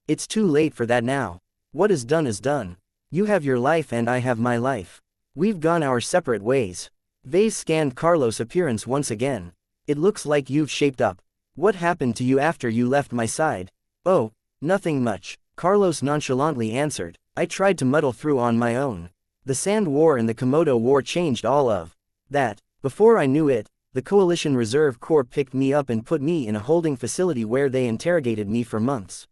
It's too late for that now. What is done is done. You have your life and I have my life. We've gone our separate ways. Vase scanned Carlos' appearance once again. It looks like you've shaped up. What happened to you after you left my side? Oh, nothing much, Carlos nonchalantly answered. I tried to muddle through on my own. The Sand War and the Komodo War changed all of that. Before I knew it, the Coalition Reserve Corps picked me up and put me in a holding facility where they interrogated me for months.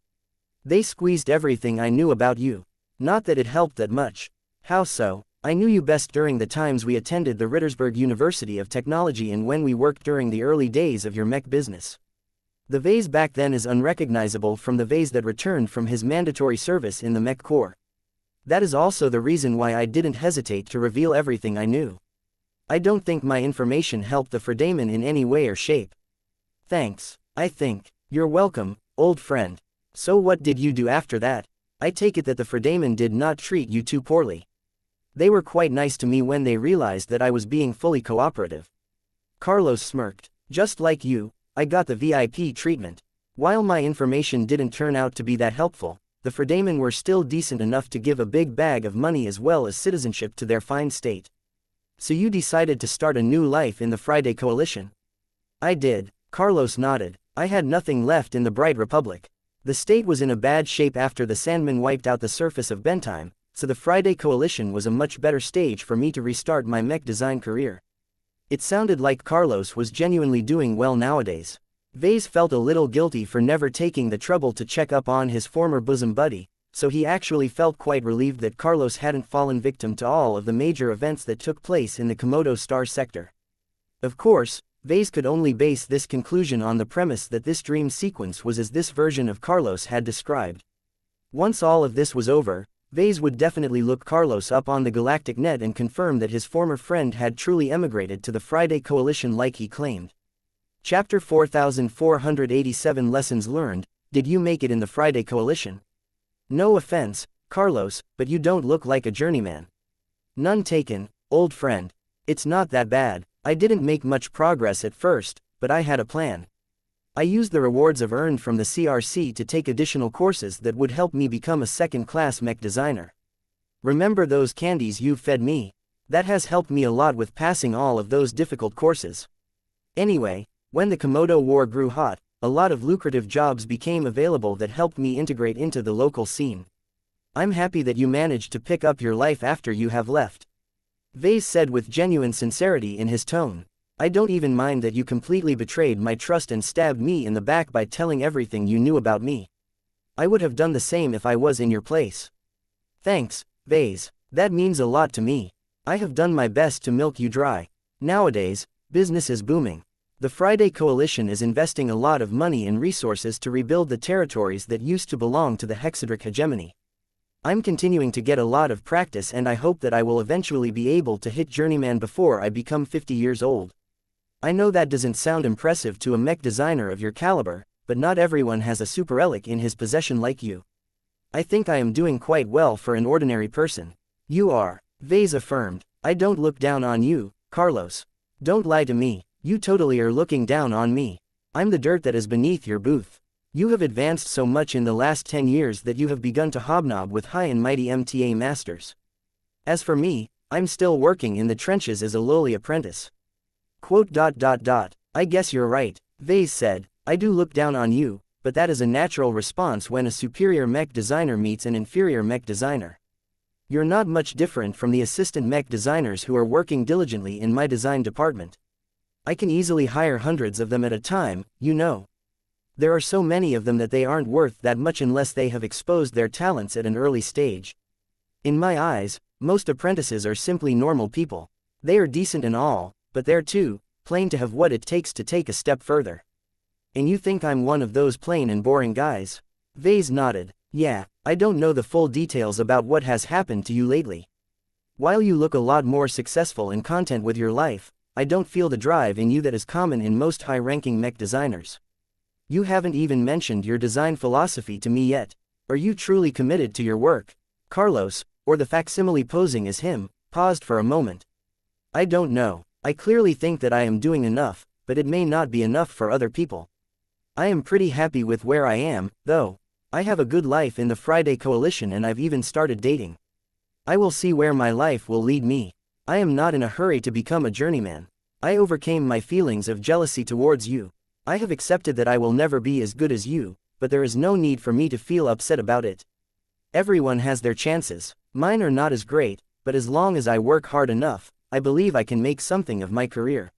They squeezed everything I knew about you. Not that it helped that much. How so? I knew you best during the times we attended the Rittersberg University of Technology and when we worked during the early days of your mech business. The Vase back then is unrecognizable from the Vase that returned from his mandatory service in the Mech Corps. That is also the reason why I didn't hesitate to reveal everything I knew. I don't think my information helped the Fredaman in any way or shape. Thanks, I think. You're welcome, old friend. So what did you do after that? I take it that the Fredaman did not treat you too poorly. They were quite nice to me when they realized that I was being fully cooperative. Carlos smirked. Just like you, I got the VIP treatment. While my information didn't turn out to be that helpful, the Fredaman were still decent enough to give a big bag of money as well as citizenship to their fine state. So you decided to start a new life in the Friday Coalition? I did, Carlos nodded. I had nothing left in the Bright Republic. The state was in a bad shape after the Sandmen wiped out the surface of Bentime, so the Friday Coalition was a much better stage for me to restart my mech design career. It sounded like Carlos was genuinely doing well nowadays. Vase felt a little guilty for never taking the trouble to check up on his former bosom buddy, so he actually felt quite relieved that Carlos hadn't fallen victim to all of the major events that took place in the Komodo Star sector. Of course, Vase could only base this conclusion on the premise that this dream sequence was as this version of Carlos had described. Once all of this was over, Vase would definitely look Carlos up on the galactic net and confirm that his former friend had truly emigrated to the Friday Coalition like he claimed. Chapter 4487 Lessons Learned. Did you make it in the Friday Coalition? No offense, Carlos, but you don't look like a journeyman. None taken, old friend. It's not that bad. I didn't make much progress at first, but I had a plan. I used the rewards I've earned from the CRC to take additional courses that would help me become a second-class mech designer. Remember those candies you fed me? That has helped me a lot with passing all of those difficult courses. Anyway, when the Komodo War grew hot, a lot of lucrative jobs became available that helped me integrate into the local scene. I'm happy that you managed to pick up your life after you have left. Vase said with genuine sincerity in his tone. I don't even mind that you completely betrayed my trust and stabbed me in the back by telling everything you knew about me. I would have done the same if I was in your place. Thanks, Vase. That means a lot to me. I have done my best to milk you dry. Nowadays, business is booming. The Friday Coalition is investing a lot of money and resources to rebuild the territories that used to belong to the Hexadric hegemony. I'm continuing to get a lot of practice and I hope that I will eventually be able to hit journeyman before I become 50 years old. I know that doesn't sound impressive to a mech designer of your caliber, but not everyone has a super relic in his possession like you. I think I am doing quite well for an ordinary person. You are, Vase affirmed. I don't look down on you, Carlos. Don't lie to me, you totally are looking down on me. I'm the dirt that is beneath your booth. You have advanced so much in the last 10 years that you have begun to hobnob with high and mighty MTA masters. As for me, I'm still working in the trenches as a lowly apprentice. I guess you're right, Vase said. I do look down on you, but that is a natural response when a superior mech designer meets an inferior mech designer. You're not much different from the assistant mech designers who are working diligently in my design department. I can easily hire hundreds of them at a time, you know. There are so many of them that they aren't worth that much unless they have exposed their talents at an early stage. In my eyes, most apprentices are simply normal people. They are decent and all, but they're too plain to have what it takes to take a step further. And you think I'm one of those plain and boring guys? Vase nodded. Yeah, I don't know the full details about what has happened to you lately. While you look a lot more successful and content with your life, I don't feel the drive in you that is common in most high-ranking mech designers. You haven't even mentioned your design philosophy to me yet. Are you truly committed to your work? Carlos, or the facsimile posing as him, paused for a moment. I don't know. I clearly think that I am doing enough, but it may not be enough for other people. I am pretty happy with where I am, though. I have a good life in the Friday Coalition and I've even started dating. I will see where my life will lead me. I am not in a hurry to become a journeyman. I overcame my feelings of jealousy towards you. I have accepted that I will never be as good as you, but there is no need for me to feel upset about it. Everyone has their chances. Mine are not as great, but as long as I work hard enough, I believe I can make something of my career.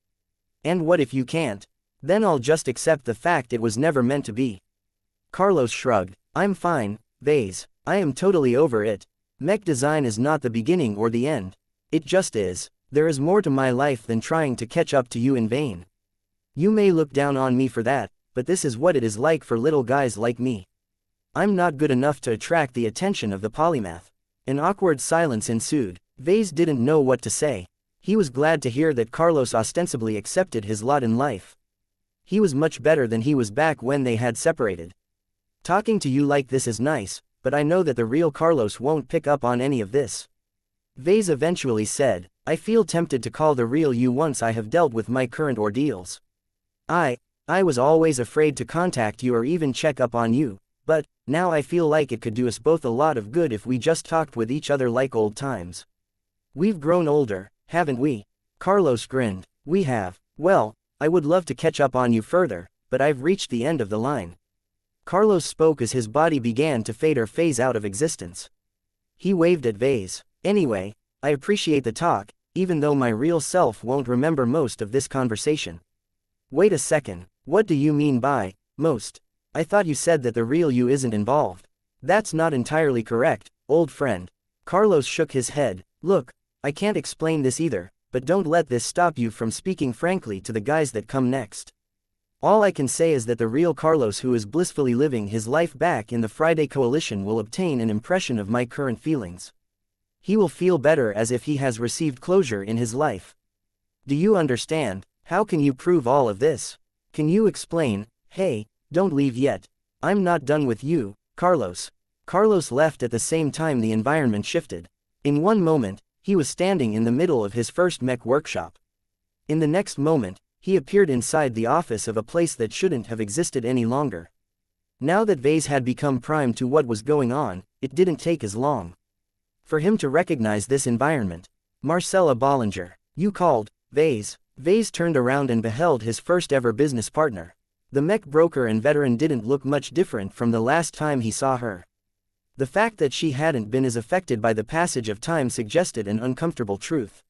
And what if you can't? Then I'll just accept the fact it was never meant to be. Carlos shrugged. I'm fine, Vase. I am totally over it. Mech design is not the beginning or the end. It just is. There is more to my life than trying to catch up to you in vain. You may look down on me for that, but this is what it is like for little guys like me. I'm not good enough to attract the attention of the polymath. An awkward silence ensued. Vase didn't know what to say. He was glad to hear that Carlos ostensibly accepted his lot in life. He was much better than he was back when they had separated. Talking to you like this is nice, but I know that the real Carlos won't pick up on any of this. Vase eventually said, I feel tempted to call the real you once I have dealt with my current ordeals. I was always afraid to contact you or even check up on you, but now I feel like it could do us both a lot of good if we just talked with each other like old times. We've grown older, haven't we? Carlos grinned. We have. Well, I would love to catch up on you further, but I've reached the end of the line. Carlos spoke as his body began to fade or phase out of existence. He waved at Vase. Anyway, I appreciate the talk, even though my real self won't remember most of this conversation. Wait a second, what do you mean by most? I thought you said that the real you isn't involved. That's not entirely correct, old friend. Carlos shook his head. Look, I can't explain this either, but don't let this stop you from speaking frankly to the guys that come next. All I can say is that the real Carlos who is blissfully living his life back in the Friday Coalition will obtain an impression of my current feelings. He will feel better as if he has received closure in his life. Do you understand? How can you prove all of this? Can you explain? Hey, don't leave yet. I'm not done with you, Carlos. Carlos left at the same time the environment shifted. In one moment, he was standing in the middle of his first mech workshop. In the next moment, he appeared inside the office of a place that shouldn't have existed any longer. Now that Vase had become primed to what was going on, it didn't take as long for him to recognize this environment. Marcella Bollinger. You called, Vase. Vase turned around and beheld his first ever business partner. The mech broker and veteran didn't look much different from the last time he saw her. The fact that she hadn't been as affected by the passage of time suggested an uncomfortable truth.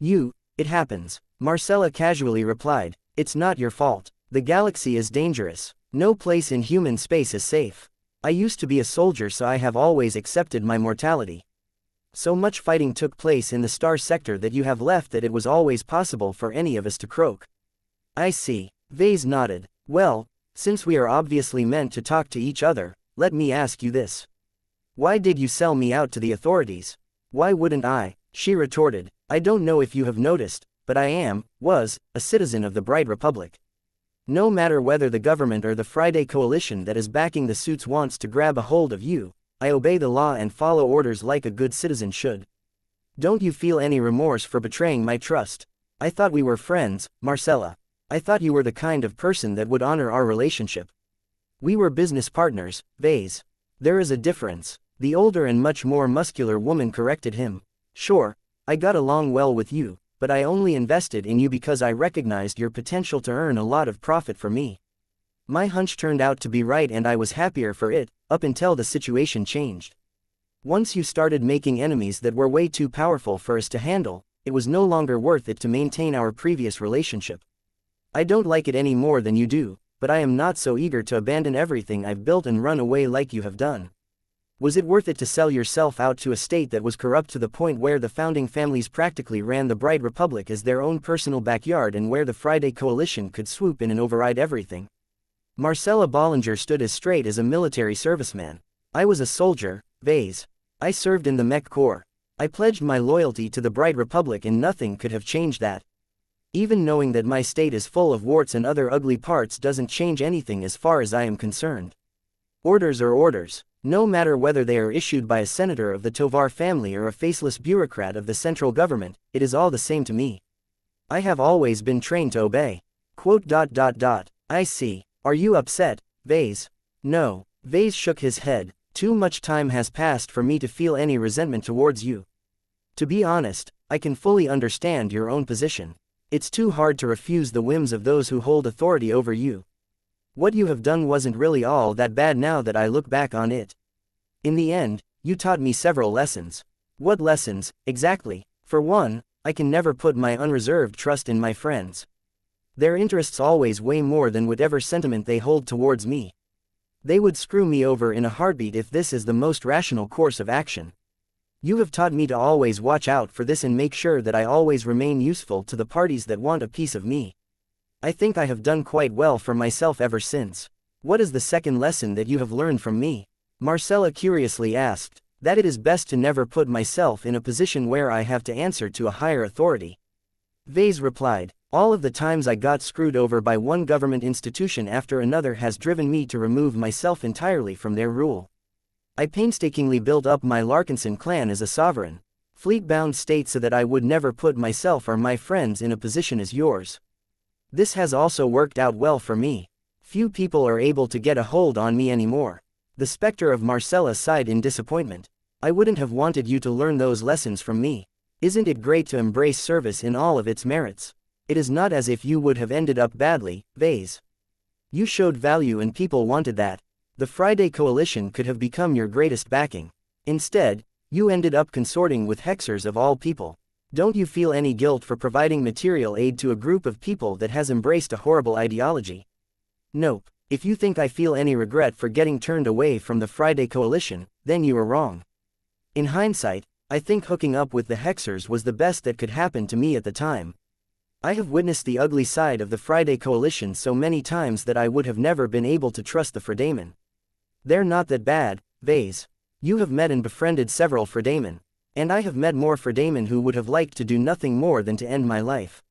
It happens. Marcella casually replied. It's not your fault. The galaxy is dangerous. No place in human space is safe. I used to be a soldier, so I have always accepted my mortality. So much fighting took place in the star sector that you have left that it was always possible for any of us to croak. I see. Vase nodded. Well, since we are obviously meant to talk to each other, let me ask you this. Why did you sell me out to the authorities? Why wouldn't I? She retorted. I don't know if you have noticed, but I was, a citizen of the Bright Republic. No matter whether the government or the Friday Coalition that is backing the suits wants to grab a hold of you, I obey the law and follow orders like a good citizen should. Don't you feel any remorse for betraying my trust? I thought we were friends, Marcella. I thought you were the kind of person that would honor our relationship. We were business partners, Vase. There is a difference. The older and much more muscular woman corrected him. Sure, I got along well with you, but I only invested in you because I recognized your potential to earn a lot of profit for me. My hunch turned out to be right and I was happier for it, up until the situation changed. Once you started making enemies that were way too powerful for us to handle, it was no longer worth it to maintain our previous relationship. I don't like it any more than you do, but I am not so eager to abandon everything I've built and run away like you have done. Was it worth it to sell yourself out to a state that was corrupt to the point where the founding families practically ran the Bright Republic as their own personal backyard and where the Friday Coalition could swoop in and override everything? Marcella Bollinger stood as straight as a military serviceman. I was a soldier, Vase. I served in the Mech Corps. I pledged my loyalty to the Bright Republic and nothing could have changed that. Even knowing that my state is full of warts and other ugly parts doesn't change anything as far as I am concerned. Orders are orders. No matter whether they are issued by a senator of the Tovar family or a faceless bureaucrat of the central government, it is all the same to me. I have always been trained to obey. I see. Are you upset, Vase? No. Vase shook his head. Too much time has passed for me to feel any resentment towards you. To be honest, I can fully understand your own position. It's too hard to refuse the whims of those who hold authority over you. What you have done wasn't really all that bad now that I look back on it. In the end, you taught me several lessons. What lessons, exactly? For one, I can never put my unreserved trust in my friends. Their interests always weigh more than whatever sentiment they hold towards me. They would screw me over in a heartbeat if this is the most rational course of action. You have taught me to always watch out for this and make sure that I always remain useful to the parties that want a piece of me. I think I have done quite well for myself ever since. What is the second lesson that you have learned from me? Marcella curiously asked. That it is best to never put myself in a position where I have to answer to a higher authority. Vase replied. All of the times I got screwed over by one government institution after another has driven me to remove myself entirely from their rule. I painstakingly built up my Larkinson clan as a sovereign, fleet-bound state so that I would never put myself or my friends in a position as yours. This has also worked out well for me. Few people are able to get a hold on me anymore. The specter of Marcella sighed in disappointment. I wouldn't have wanted you to learn those lessons from me. Isn't it great to embrace service in all of its merits? It is not as if you would have ended up badly, Vase. You showed value and people wanted that. The Friday Coalition could have become your greatest backing. Instead, you ended up consorting with hexers of all people. Don't you feel any guilt for providing material aid to a group of people that has embraced a horrible ideology? Nope. If you think I feel any regret for getting turned away from the Friday Coalition, then you are wrong. In hindsight, I think hooking up with the Hexers was the best that could happen to me at the time. I have witnessed the ugly side of the Friday Coalition so many times that I would have never been able to trust the Fredamen. They're not that bad, Vase. You have met and befriended several Fredamen. And I have met more Fredamen who would have liked to do nothing more than to end my life.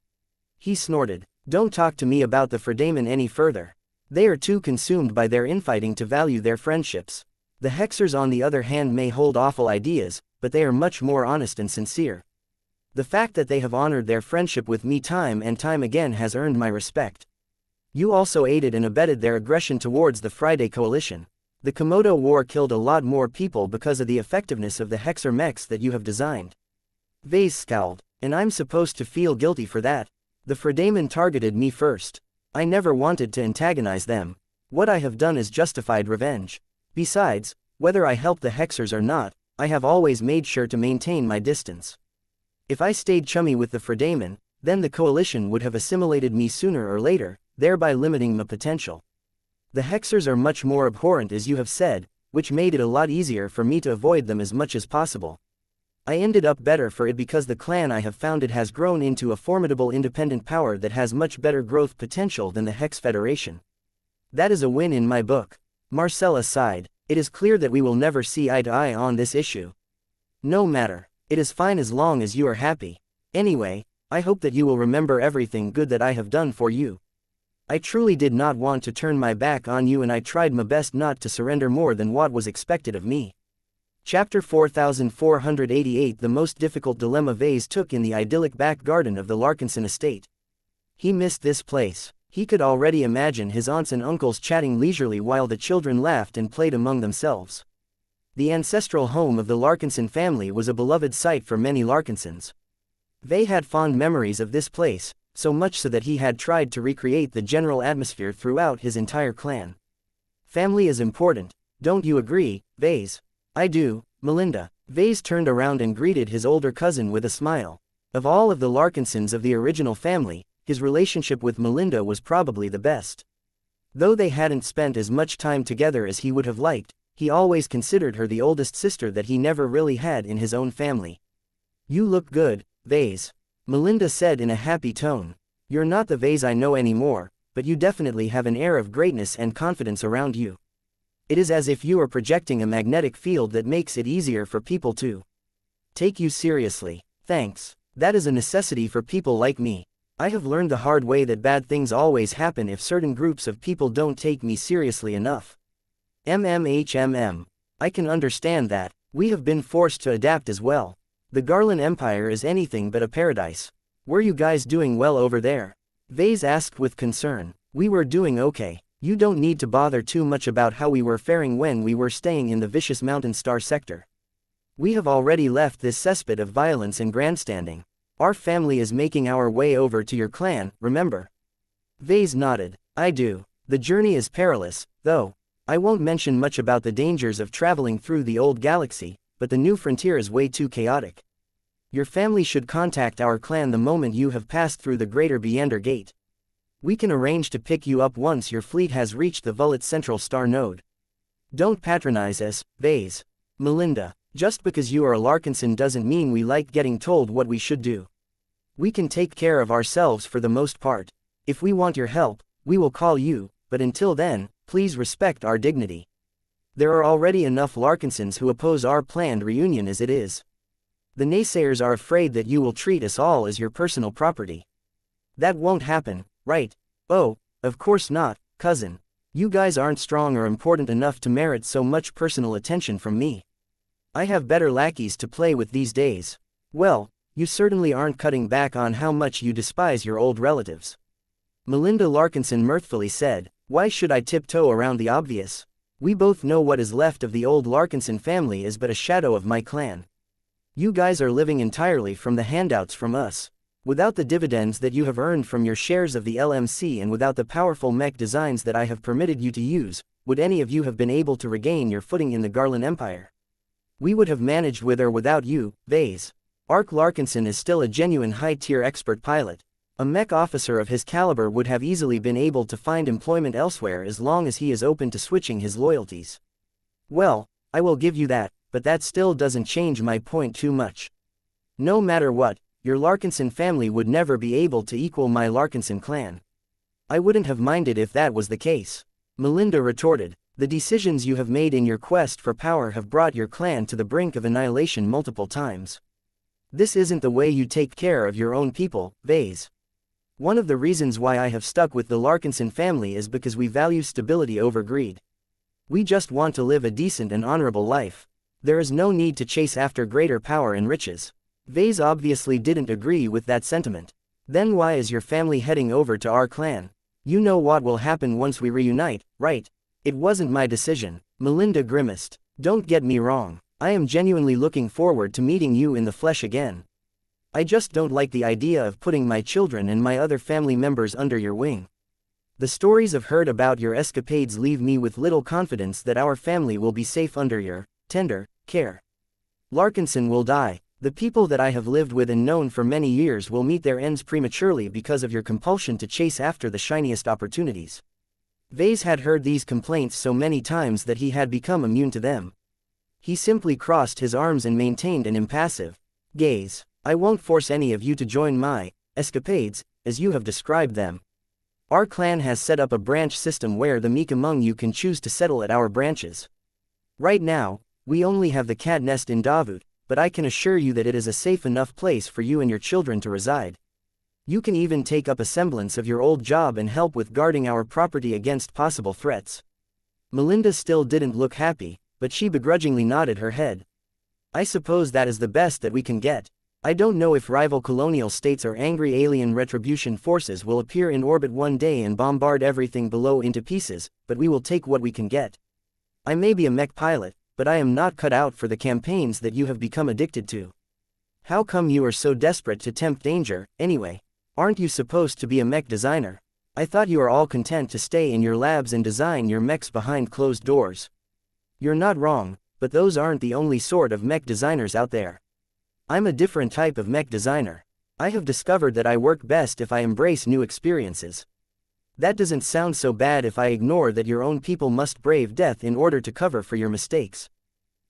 He snorted. Don't talk to me about the Fredamen any further. They are too consumed by their infighting to value their friendships. The Hexers on the other hand may hold awful ideas, but they are much more honest and sincere. The fact that they have honored their friendship with me time and time again has earned my respect. You also aided and abetted their aggression towards the Friday Coalition. The Komodo War killed a lot more people because of the effectiveness of the Hexer mechs that you have designed. Vase scowled. And I'm supposed to feel guilty for that? The Fredamen targeted me first. I never wanted to antagonize them. What I have done is justified revenge. Besides, whether I help the Hexers or not, I have always made sure to maintain my distance. If I stayed chummy with the Fredamen, then the Coalition would have assimilated me sooner or later, thereby limiting my potential. The Hexers are much more abhorrent as you have said, which made it a lot easier for me to avoid them as much as possible. I ended up better for it because the clan I have founded has grown into a formidable independent power that has much better growth potential than the Hex Federation. That is a win in my book. Marcella sighed. It is clear that we will never see eye to eye on this issue. No matter. It is fine as long as you are happy. Anyway, I hope that you will remember everything good that I have done for you. I truly did not want to turn my back on you and I tried my best not to surrender more than what was expected of me. Chapter 4488 The most difficult dilemma Vase took in the idyllic back garden of the Larkinson estate. He missed this place. He could already imagine his aunts and uncles chatting leisurely while the children laughed and played among themselves. The ancestral home of the Larkinson family was a beloved sight for many Larkinsons. They had fond memories of this place, so much so that he had tried to recreate the general atmosphere throughout his entire clan. Family is important, don't you agree, Vase? I do, Melinda. Vase turned around and greeted his older cousin with a smile. Of all of the Larkinsons of the original family, his relationship with Melinda was probably the best. Though they hadn't spent as much time together as he would have liked, he always considered her the oldest sister that he never really had in his own family. You look good, Vase. Melinda said in a happy tone. You're not the Vase I know anymore, but you definitely have an air of greatness and confidence around you. It is as if you are projecting a magnetic field that makes it easier for people to take you seriously. Thanks. That is a necessity for people like me. I have learned the hard way that bad things always happen if certain groups of people don't take me seriously enough. I can understand that. We have been forced to adapt as well. The Garland Empire is anything but a paradise. Were you guys doing well over there? Vase asked with concern. We were doing okay. You don't need to bother too much about how we were faring when we were staying in the vicious Mountain Star sector. We have already left this cesspit of violence and grandstanding. Our family is making our way over to your clan, remember? Vase nodded. I do. The journey is perilous, though. I won't mention much about the dangers of traveling through the old galaxy, but the new frontier is way too chaotic. Your family should contact our clan the moment you have passed through the Greater Beander Gate. We can arrange to pick you up once your fleet has reached the Vullet Central Star Node. Don't patronize us, Vase. Melinda. Just because you are a Larkinson doesn't mean we like getting told what we should do. We can take care of ourselves for the most part. If we want your help, we will call you, but until then, please respect our dignity. There are already enough Larkinsons who oppose our planned reunion as it is. The naysayers are afraid that you will treat us all as your personal property. That won't happen, right? Oh, of course not, cousin. You guys aren't strong or important enough to merit so much personal attention from me. I have better lackeys to play with these days. Well, you certainly aren't cutting back on how much you despise your old relatives. Melinda Larkinson mirthfully said, why should I tiptoe around the obvious? We both know what is left of the old Larkinson family is but a shadow of my clan. You guys are living entirely from the handouts from us. Without the dividends that you have earned from your shares of the LMC and without the powerful mech designs that I have permitted you to use, would any of you have been able to regain your footing in the Garland Empire? We would have managed with or without you, Vase. Ark Larkinson is still a genuine high-tier expert pilot. A mech officer of his caliber would have easily been able to find employment elsewhere as long as he is open to switching his loyalties. Well, I will give you that, but that still doesn't change my point too much. No matter what, your Larkinson family would never be able to equal my Larkinson clan. I wouldn't have minded if that was the case. Melinda retorted, the decisions you have made in your quest for power have brought your clan to the brink of annihilation multiple times. This isn't the way you take care of your own people, Vase. One of the reasons why I have stuck with the Larkinson family is because we value stability over greed. We just want to live a decent and honorable life. There is no need to chase after greater power and riches. Vase obviously didn't agree with that sentiment. Then why is your family heading over to our clan? You know what will happen once we reunite, right? It wasn't my decision. Melinda grimaced. Don't get me wrong. I am genuinely looking forward to meeting you in the flesh again. I just don't like the idea of putting my children and my other family members under your wing. The stories I've heard about your escapades leave me with little confidence that our family will be safe under your tender care. Larkinson will die. The people that I have lived with and known for many years will meet their ends prematurely because of your compulsion to chase after the shiniest opportunities. Vase had heard these complaints so many times that he had become immune to them. He simply crossed his arms and maintained an impassive gaze. I won't force any of you to join my escapades, as you have described them. Our clan has set up a branch system where the meek among you can choose to settle at our branches. Right now, we only have the cat nest in Davut, but I can assure you that it is a safe enough place for you and your children to reside. You can even take up a semblance of your old job and help with guarding our property against possible threats. Melinda still didn't look happy, but she begrudgingly nodded her head. I suppose that is the best that we can get. I don't know if rival colonial states or angry alien retribution forces will appear in orbit one day and bombard everything below into pieces, but we will take what we can get. I may be a mech pilot, but I am not cut out for the campaigns that you have become addicted to. How come you are so desperate to tempt danger, anyway? Aren't you supposed to be a mech designer? I thought you are all content to stay in your labs and design your mechs behind closed doors. You're not wrong, but those aren't the only sort of mech designers out there. I'm a different type of mech designer. I have discovered that I work best if I embrace new experiences. That doesn't sound so bad if I ignore that your own people must brave death in order to cover for your mistakes.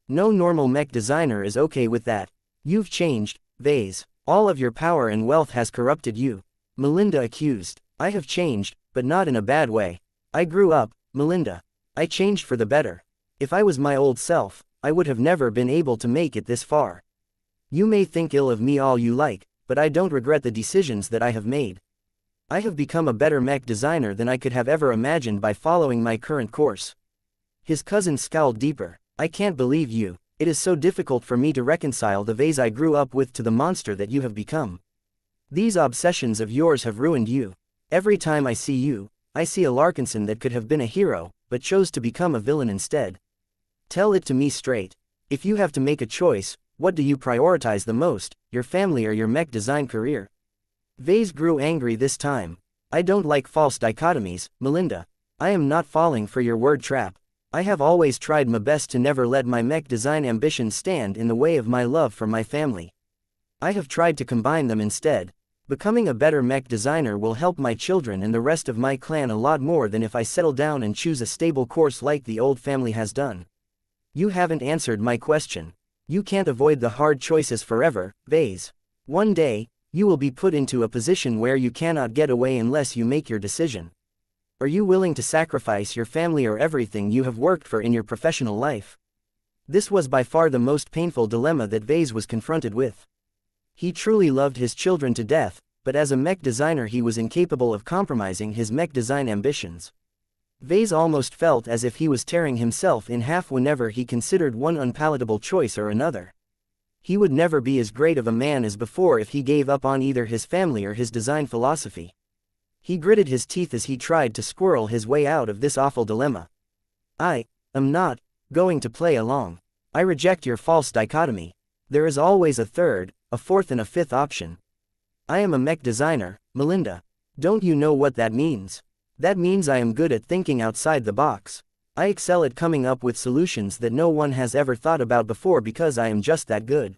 No normal mech designer is okay with that. You've changed, Vase. All of your power and wealth has corrupted you. Melinda accused. I have changed, but not in a bad way. I grew up, Melinda. I changed for the better. If I was my old self, I would have never been able to make it this far. You may think ill of me all you like, but I don't regret the decisions that I have made. I have become a better mech designer than I could have ever imagined by following my current course. His cousin scowled deeper. I can't believe you. It is so difficult for me to reconcile the Vase I grew up with to the monster that you have become. These obsessions of yours have ruined you. Every time I see you, I see a Larkinson that could have been a hero, but chose to become a villain instead. Tell it to me straight. If you have to make a choice, what do you prioritize the most, your family or your mech design career? Vase grew angry this time. I don't like false dichotomies, Melinda. I am not falling for your word trap. I have always tried my best to never let my mech design ambitions stand in the way of my love for my family. I have tried to combine them instead. Becoming a better mech designer will help my children and the rest of my clan a lot more than if I settle down and choose a stable course like the old family has done. You haven't answered my question. You can't avoid the hard choices forever, Vase. One day, you will be put into a position where you cannot get away unless you make your decision. Are you willing to sacrifice your family or everything you have worked for in your professional life? This was by far the most painful dilemma that Vase was confronted with. He truly loved his children to death, but as a mech designer he was incapable of compromising his mech design ambitions. Vase almost felt as if he was tearing himself in half whenever he considered one unpalatable choice or another. He would never be as great of a man as before if he gave up on either his family or his design philosophy. He gritted his teeth as he tried to squirrel his way out of this awful dilemma. I am not going to play along. I reject your false dichotomy. There is always a third, a fourth and a fifth option. I am a mech designer, Melinda. Don't you know what that means? That means I am good at thinking outside the box. I excel at coming up with solutions that no one has ever thought about before because I am just that good.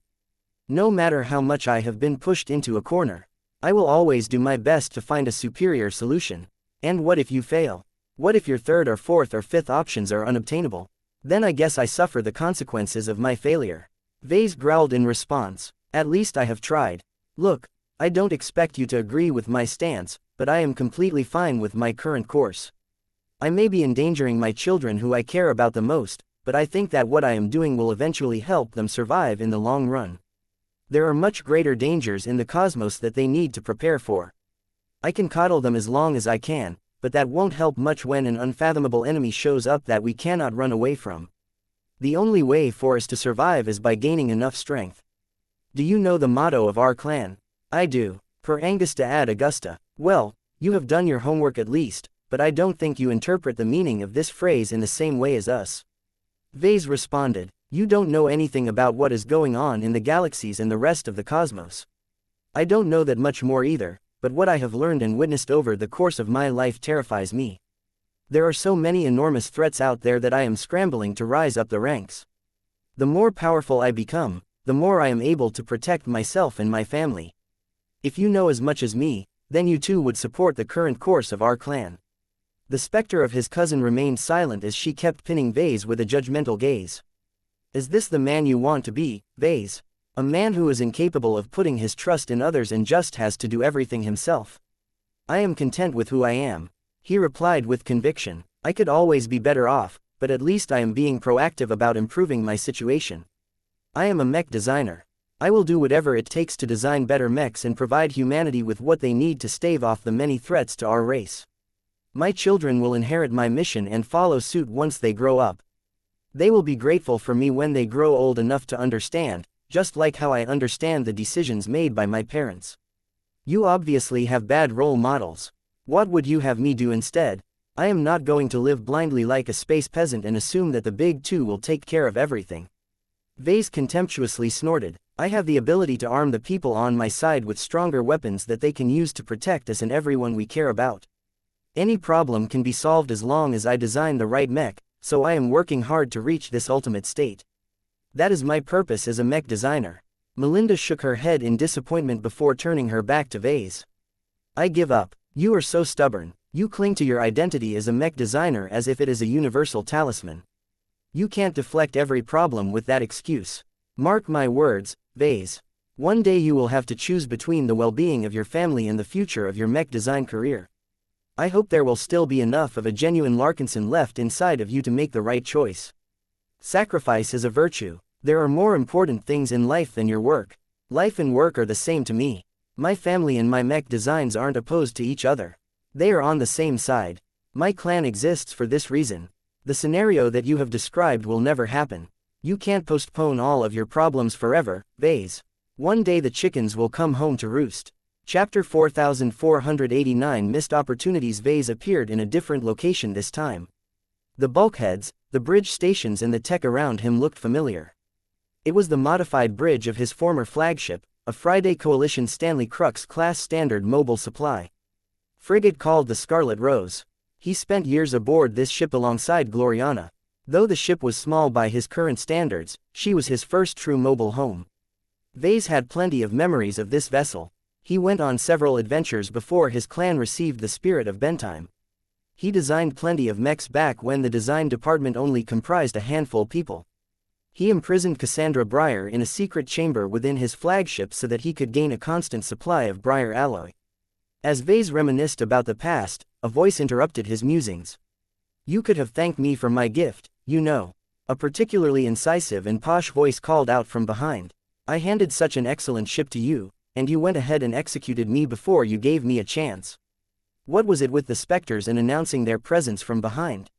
No matter how much I have been pushed into a corner, I will always do my best to find a superior solution. And what if you fail? What if your third or fourth or fifth options are unobtainable? Then I guess I suffer the consequences of my failure. Vase growled in response. At least I have tried. Look, I don't expect you to agree with my stance, but I am completely fine with my current course. I may be endangering my children who I care about the most, but I think that what I am doing will eventually help them survive in the long run. There are much greater dangers in the cosmos that they need to prepare for. I can coddle them as long as I can, but that won't help much when an unfathomable enemy shows up that we cannot run away from. The only way for us to survive is by gaining enough strength. Do you know the motto of our clan? I do. Per Angusta ad Augusta. Well, you have done your homework at least, but I don't think you interpret the meaning of this phrase in the same way as us. Vase responded. You don't know anything about what is going on in the galaxies and the rest of the cosmos. I don't know that much more either, but what I have learned and witnessed over the course of my life terrifies me. There are so many enormous threats out there that I am scrambling to rise up the ranks. The more powerful I become, the more I am able to protect myself and my family. If you know as much as me, then you too would support the current course of our clan. The specter of his cousin remained silent as she kept pinning Vase with a judgmental gaze. Is this the man you want to be, Vase? A man who is incapable of putting his trust in others and just has to do everything himself? I am content with who I am, he replied with conviction. I could always be better off, but at least I am being proactive about improving my situation. I am a mech designer. I will do whatever it takes to design better mechs and provide humanity with what they need to stave off the many threats to our race. My children will inherit my mission and follow suit once they grow up. They will be grateful for me when they grow old enough to understand, just like how I understand the decisions made by my parents. You obviously have bad role models. What would you have me do instead? I am not going to live blindly like a space peasant and assume that the big two will take care of everything. Vase contemptuously snorted. I have the ability to arm the people on my side with stronger weapons that they can use to protect us and everyone we care about. Any problem can be solved as long as I design the right mech, so I am working hard to reach this ultimate state. That is my purpose as a mech designer. Melinda shook her head in disappointment before turning her back to Vase. I give up. You are so stubborn. You cling to your identity as a mech designer as if it is a universal talisman. You can't deflect every problem with that excuse. Mark my words, Vase. One day you will have to choose between the well-being of your family and the future of your mech design career. I hope there will still be enough of a genuine Larkinson left inside of you to make the right choice. Sacrifice is a virtue. There are more important things in life than your work. Life and work are the same to me. My family and my mech designs aren't opposed to each other. They are on the same side. My clan exists for this reason. The scenario that you have described will never happen. You can't postpone all of your problems forever, Vase. One day the chickens will come home to roost. Chapter 4489 Missed Opportunities. Vase appeared in a different location this time. The bulkheads, the bridge stations and the tech around him looked familiar. It was the modified bridge of his former flagship, a Friday Coalition Stanley Crux class standard mobile supply frigate called the Scarlet Rose. He spent years aboard this ship alongside Gloriana. Though the ship was small by his current standards, she was his first true mobile home. Vase had plenty of memories of this vessel. He went on several adventures before his clan received the spirit of Bentime. He designed plenty of mechs back when the design department only comprised a handful of people. He imprisoned Cassandra Briar in a secret chamber within his flagship so that he could gain a constant supply of Briar alloy. As Vase reminisced about the past, a voice interrupted his musings. You could have thanked me for my gift, you know. A particularly incisive and posh voice called out from behind. I handed such an excellent ship to you, and you went ahead and executed me before you gave me a chance. What was it with the specters and announcing their presence from behind?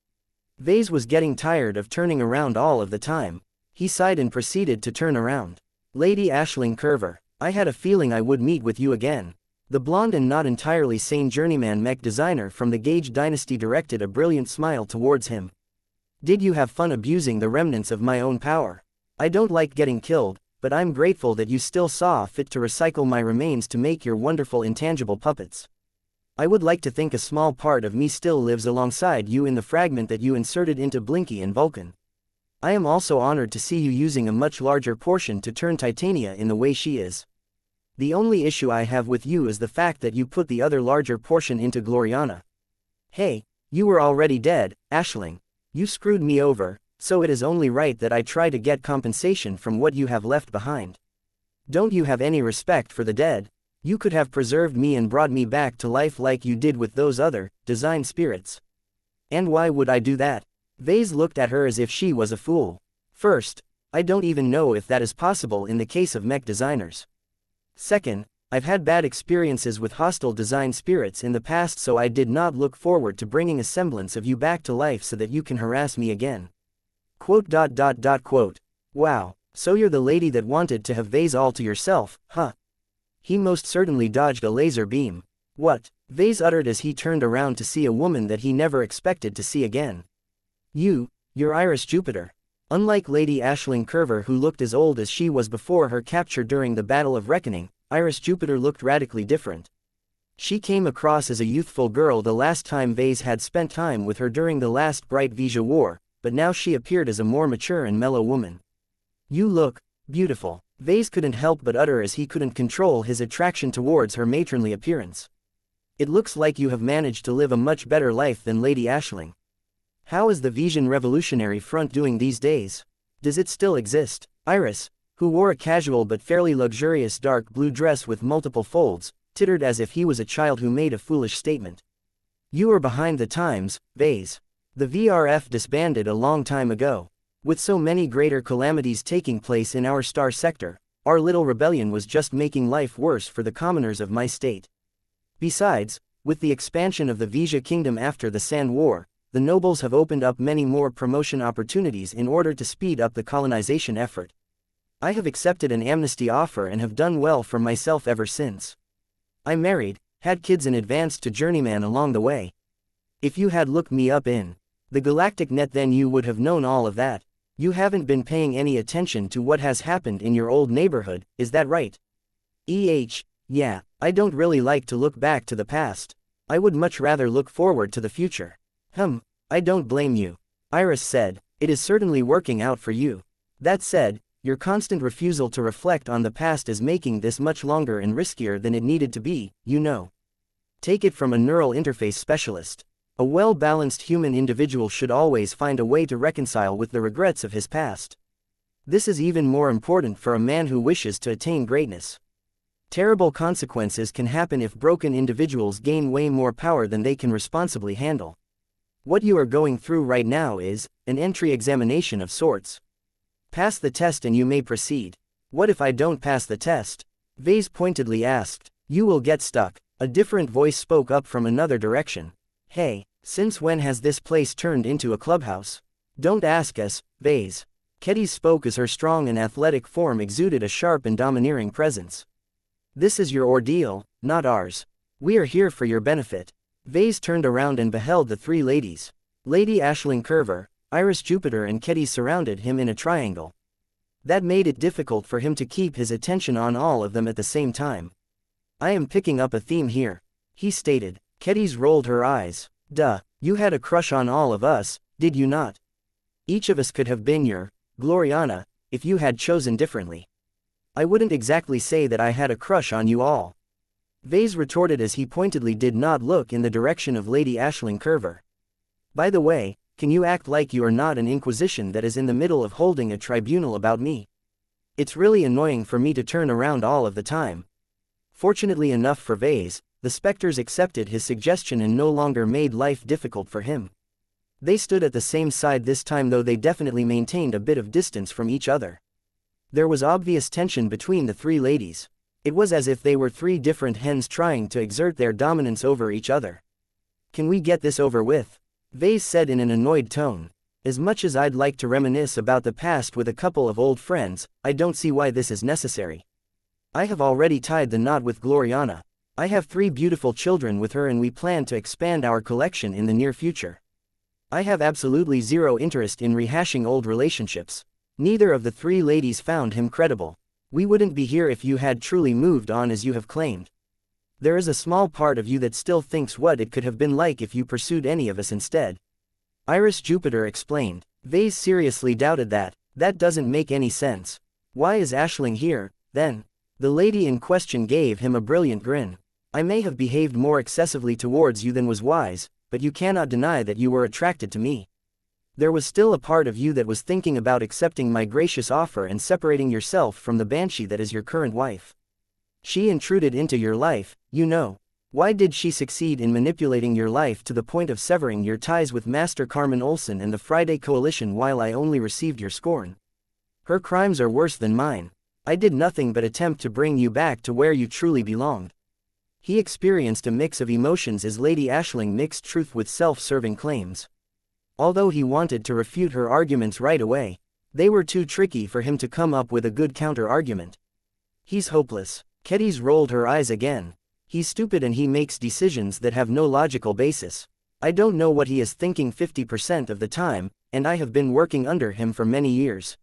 Vase was getting tired of turning around all of the time. He sighed and proceeded to turn around. Lady Aisling Curver, I had a feeling I would meet with you again. The blonde and not entirely sane journeyman mech designer from the Gage dynasty directed a brilliant smile towards him. Did you have fun abusing the remnants of my own power? I don't like getting killed, but I'm grateful that you still saw fit to recycle my remains to make your wonderful intangible puppets. I would like to think a small part of me still lives alongside you in the fragment that you inserted into Blinky and Vulcan. I am also honored to see you using a much larger portion to turn Titania in the way she is. The only issue I have with you is the fact that you put the other larger portion into Gloriana. Hey, you were already dead, Aisling. You screwed me over, So it is only right that I try to get compensation from what you have left behind. Don't you have any respect for the dead? You could have preserved me and brought me back to life like you did with those other, design spirits. And why would I do that? Vase looked at her as if she was a fool. First, I don't even know if that is possible in the case of mech designers. Second, I've had bad experiences with hostile design spirits in the past, so I did not look forward to bringing a semblance of you back to life so that you can harass me again. Quote. Wow, so you're the lady that wanted to have Vase all to yourself, huh? He most certainly dodged a laser beam. What? Vase uttered as he turned around to see a woman that he never expected to see again. You're Iris Jupiter. Unlike Lady Aisling Curver, who looked as old as she was before her capture during the Battle of Reckoning, Iris Jupiter looked radically different. She came across as a youthful girl the last time Vase had spent time with her during the last Bright Vija War, but now she appeared as a more mature and mellow woman. You look beautiful, Vase couldn't help but utter as he couldn't control his attraction towards her matronly appearance. It looks like you have managed to live a much better life than Lady Aisling. How is the Vision Revolutionary Front doing these days? Does it still exist? Iris, who wore a casual but fairly luxurious dark blue dress with multiple folds, tittered as if he was a child who made a foolish statement. You are behind the times, Vase. The VRF disbanded a long time ago. With so many greater calamities taking place in our star sector, our little rebellion was just making life worse for the commoners of my state. Besides, with the expansion of the Vija Kingdom after the Sand War, the nobles have opened up many more promotion opportunities in order to speed up the colonization effort. I have accepted an amnesty offer and have done well for myself ever since. I married, had kids and advanced to journeyman along the way. If you had looked me up in the galactic net, then you would have known all of that. You haven't been paying any attention to what has happened in your old neighborhood, is that right? Yeah, I don't really like to look back to the past. I would much rather look forward to the future. I don't blame you. Iris said, it is certainly working out for you. That said, your constant refusal to reflect on the past is making this much longer and riskier than it needed to be, you know. Take it from a neural interface specialist. A well-balanced human individual should always find a way to reconcile with the regrets of his past. This is even more important for a man who wishes to attain greatness. Terrible consequences can happen if broken individuals gain way more power than they can responsibly handle. What you are going through right now is an entry examination of sorts. Pass the test and you may proceed. What if I don't pass the test? Vase pointedly asked. You will get stuck. A different voice spoke up from another direction. Hey, since when has this place turned into a clubhouse? Don't ask us, Vase. Ketty spoke as her strong and athletic form exuded a sharp and domineering presence. This is your ordeal, not ours. We are here for your benefit. Vase turned around and beheld the three ladies. Lady Aisling Curver, Iris Jupiter and Ketty surrounded him in a triangle. That made it difficult for him to keep his attention on all of them at the same time. I am picking up a theme here, he stated. Ketty's rolled her eyes. Duh, you had a crush on all of us, did you not? Each of us could have been your Gloriana, if you had chosen differently. I wouldn't exactly say that I had a crush on you all. Vase retorted as he pointedly did not look in the direction of Lady Aisling Curver. By the way, can you act like you are not an inquisition that is in the middle of holding a tribunal about me? It's really annoying for me to turn around all of the time. Fortunately enough for Vase, the specters accepted his suggestion and no longer made life difficult for him. They stood at the same side this time, though they definitely maintained a bit of distance from each other. There was obvious tension between the three ladies. It was as if they were three different hens trying to exert their dominance over each other. Can we get this over with? Vase said in an annoyed tone. As much as I'd like to reminisce about the past with a couple of old friends, I don't see why this is necessary. I have already tied the knot with Gloriana. I have 3 beautiful children with her and we plan to expand our collection in the near future. I have absolutely zero interest in rehashing old relationships. Neither of the 3 ladies found him credible. We wouldn't be here if you had truly moved on as you have claimed. There is a small part of you that still thinks what it could have been like if you pursued any of us instead. Iris Jupiter explained. Vase seriously doubted that. That doesn't make any sense. Why is Aisling here, then? The lady in question gave him a brilliant grin. I may have behaved more excessively towards you than was wise, but you cannot deny that you were attracted to me. There was still a part of you that was thinking about accepting my gracious offer and separating yourself from the banshee that is your current wife. She intruded into your life, you know. Why did she succeed in manipulating your life to the point of severing your ties with Master Carmen Olsen and the Friday Coalition while I only received your scorn? Her crimes are worse than mine. I did nothing but attempt to bring you back to where you truly belonged. He experienced a mix of emotions as Lady Aisling mixed truth with self-serving claims. Although he wanted to refute her arguments right away, they were too tricky for him to come up with a good counter-argument. He's hopeless. Kedis rolled her eyes again. He's stupid and he makes decisions that have no logical basis. I don't know what he is thinking 50% of the time, and I have been working under him for many years.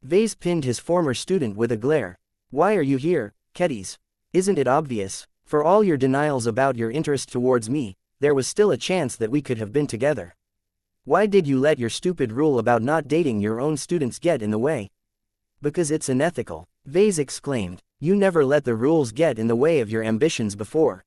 Vase pinned his former student with a glare. Why are you here, Kedis? Isn't it obvious? For all your denials about your interest towards me, there was still a chance that we could have been together. Why did you let your stupid rule about not dating your own students get in the way? Because it's unethical, Vase exclaimed. You never let the rules get in the way of your ambitions before.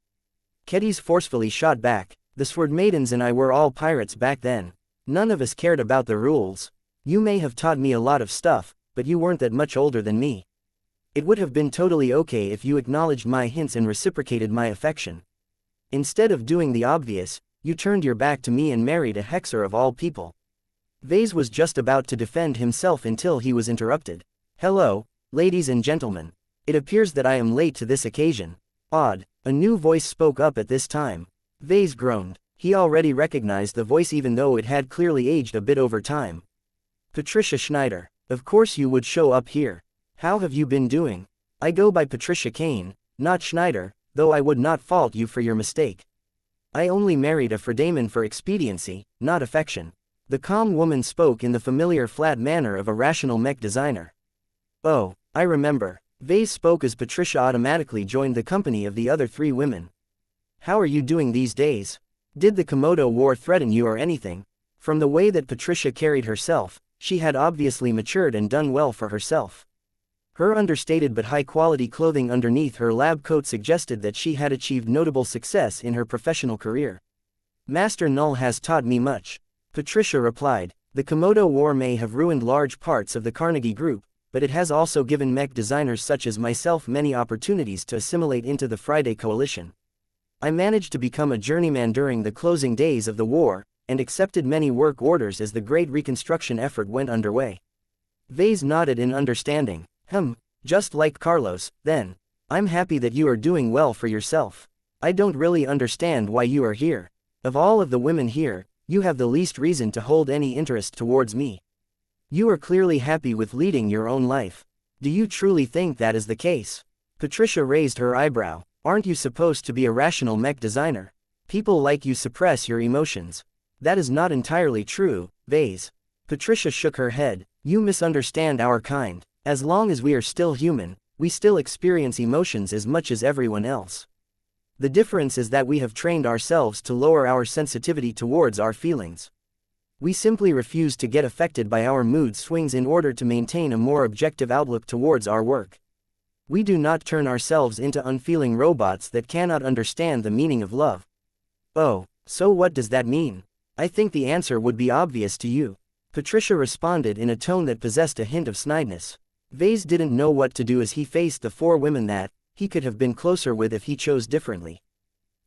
Kedis forcefully shot back. The Sword Maidens and I were all pirates back then. None of us cared about the rules. You may have taught me a lot of stuff, but you weren't that much older than me. It would have been totally okay if you acknowledged my hints and reciprocated my affection. Instead of doing the obvious, you turned your back to me and married a hexer of all people. Vase was just about to defend himself until he was interrupted. Hello, ladies and gentlemen. It appears that I am late to this occasion. Odd. A new voice spoke up at this time. Vase groaned. He already recognized the voice even though it had clearly aged a bit over time. Patricia Schneider. Of course you would show up here. How have you been doing? I go by Patricia Kane, not Schneider, though I would not fault you for your mistake. I only married a Fredaman for expediency, not affection. The calm woman spoke in the familiar flat manner of a rational mech designer. Oh, I remember. Vase spoke as Patricia automatically joined the company of the other three women. How are you doing these days? Did the Komodo War threaten you or anything? From the way that Patricia carried herself, she had obviously matured and done well for herself. Her understated but high-quality clothing underneath her lab coat suggested that she had achieved notable success in her professional career. Master Null has taught me much. Patricia replied. The Komodo War may have ruined large parts of the Carnegie Group, but it has also given mech designers such as myself many opportunities to assimilate into the Friday Coalition. I managed to become a journeyman during the closing days of the war, and accepted many work orders as the great reconstruction effort went underway. Vase nodded in understanding. Just like Carlos, then. I'm happy that you are doing well for yourself. I don't really understand why you are here. Of all of the women here, you have the least reason to hold any interest towards me. You are clearly happy with leading your own life. Do you truly think that is the case? Patricia raised her eyebrow. Aren't you supposed to be a rational mech designer? People like you suppress your emotions. That is not entirely true, Vase. Patricia shook her head. You misunderstand our kind. As long as we are still human, we still experience emotions as much as everyone else. The difference is that we have trained ourselves to lower our sensitivity towards our feelings. We simply refuse to get affected by our mood swings in order to maintain a more objective outlook towards our work. We do not turn ourselves into unfeeling robots that cannot understand the meaning of love. Oh, so what does that mean? I think the answer would be obvious to you. Patricia responded in a tone that possessed a hint of snideness. Vase didn't know what to do as he faced the four women that he could have been closer with if he chose differently.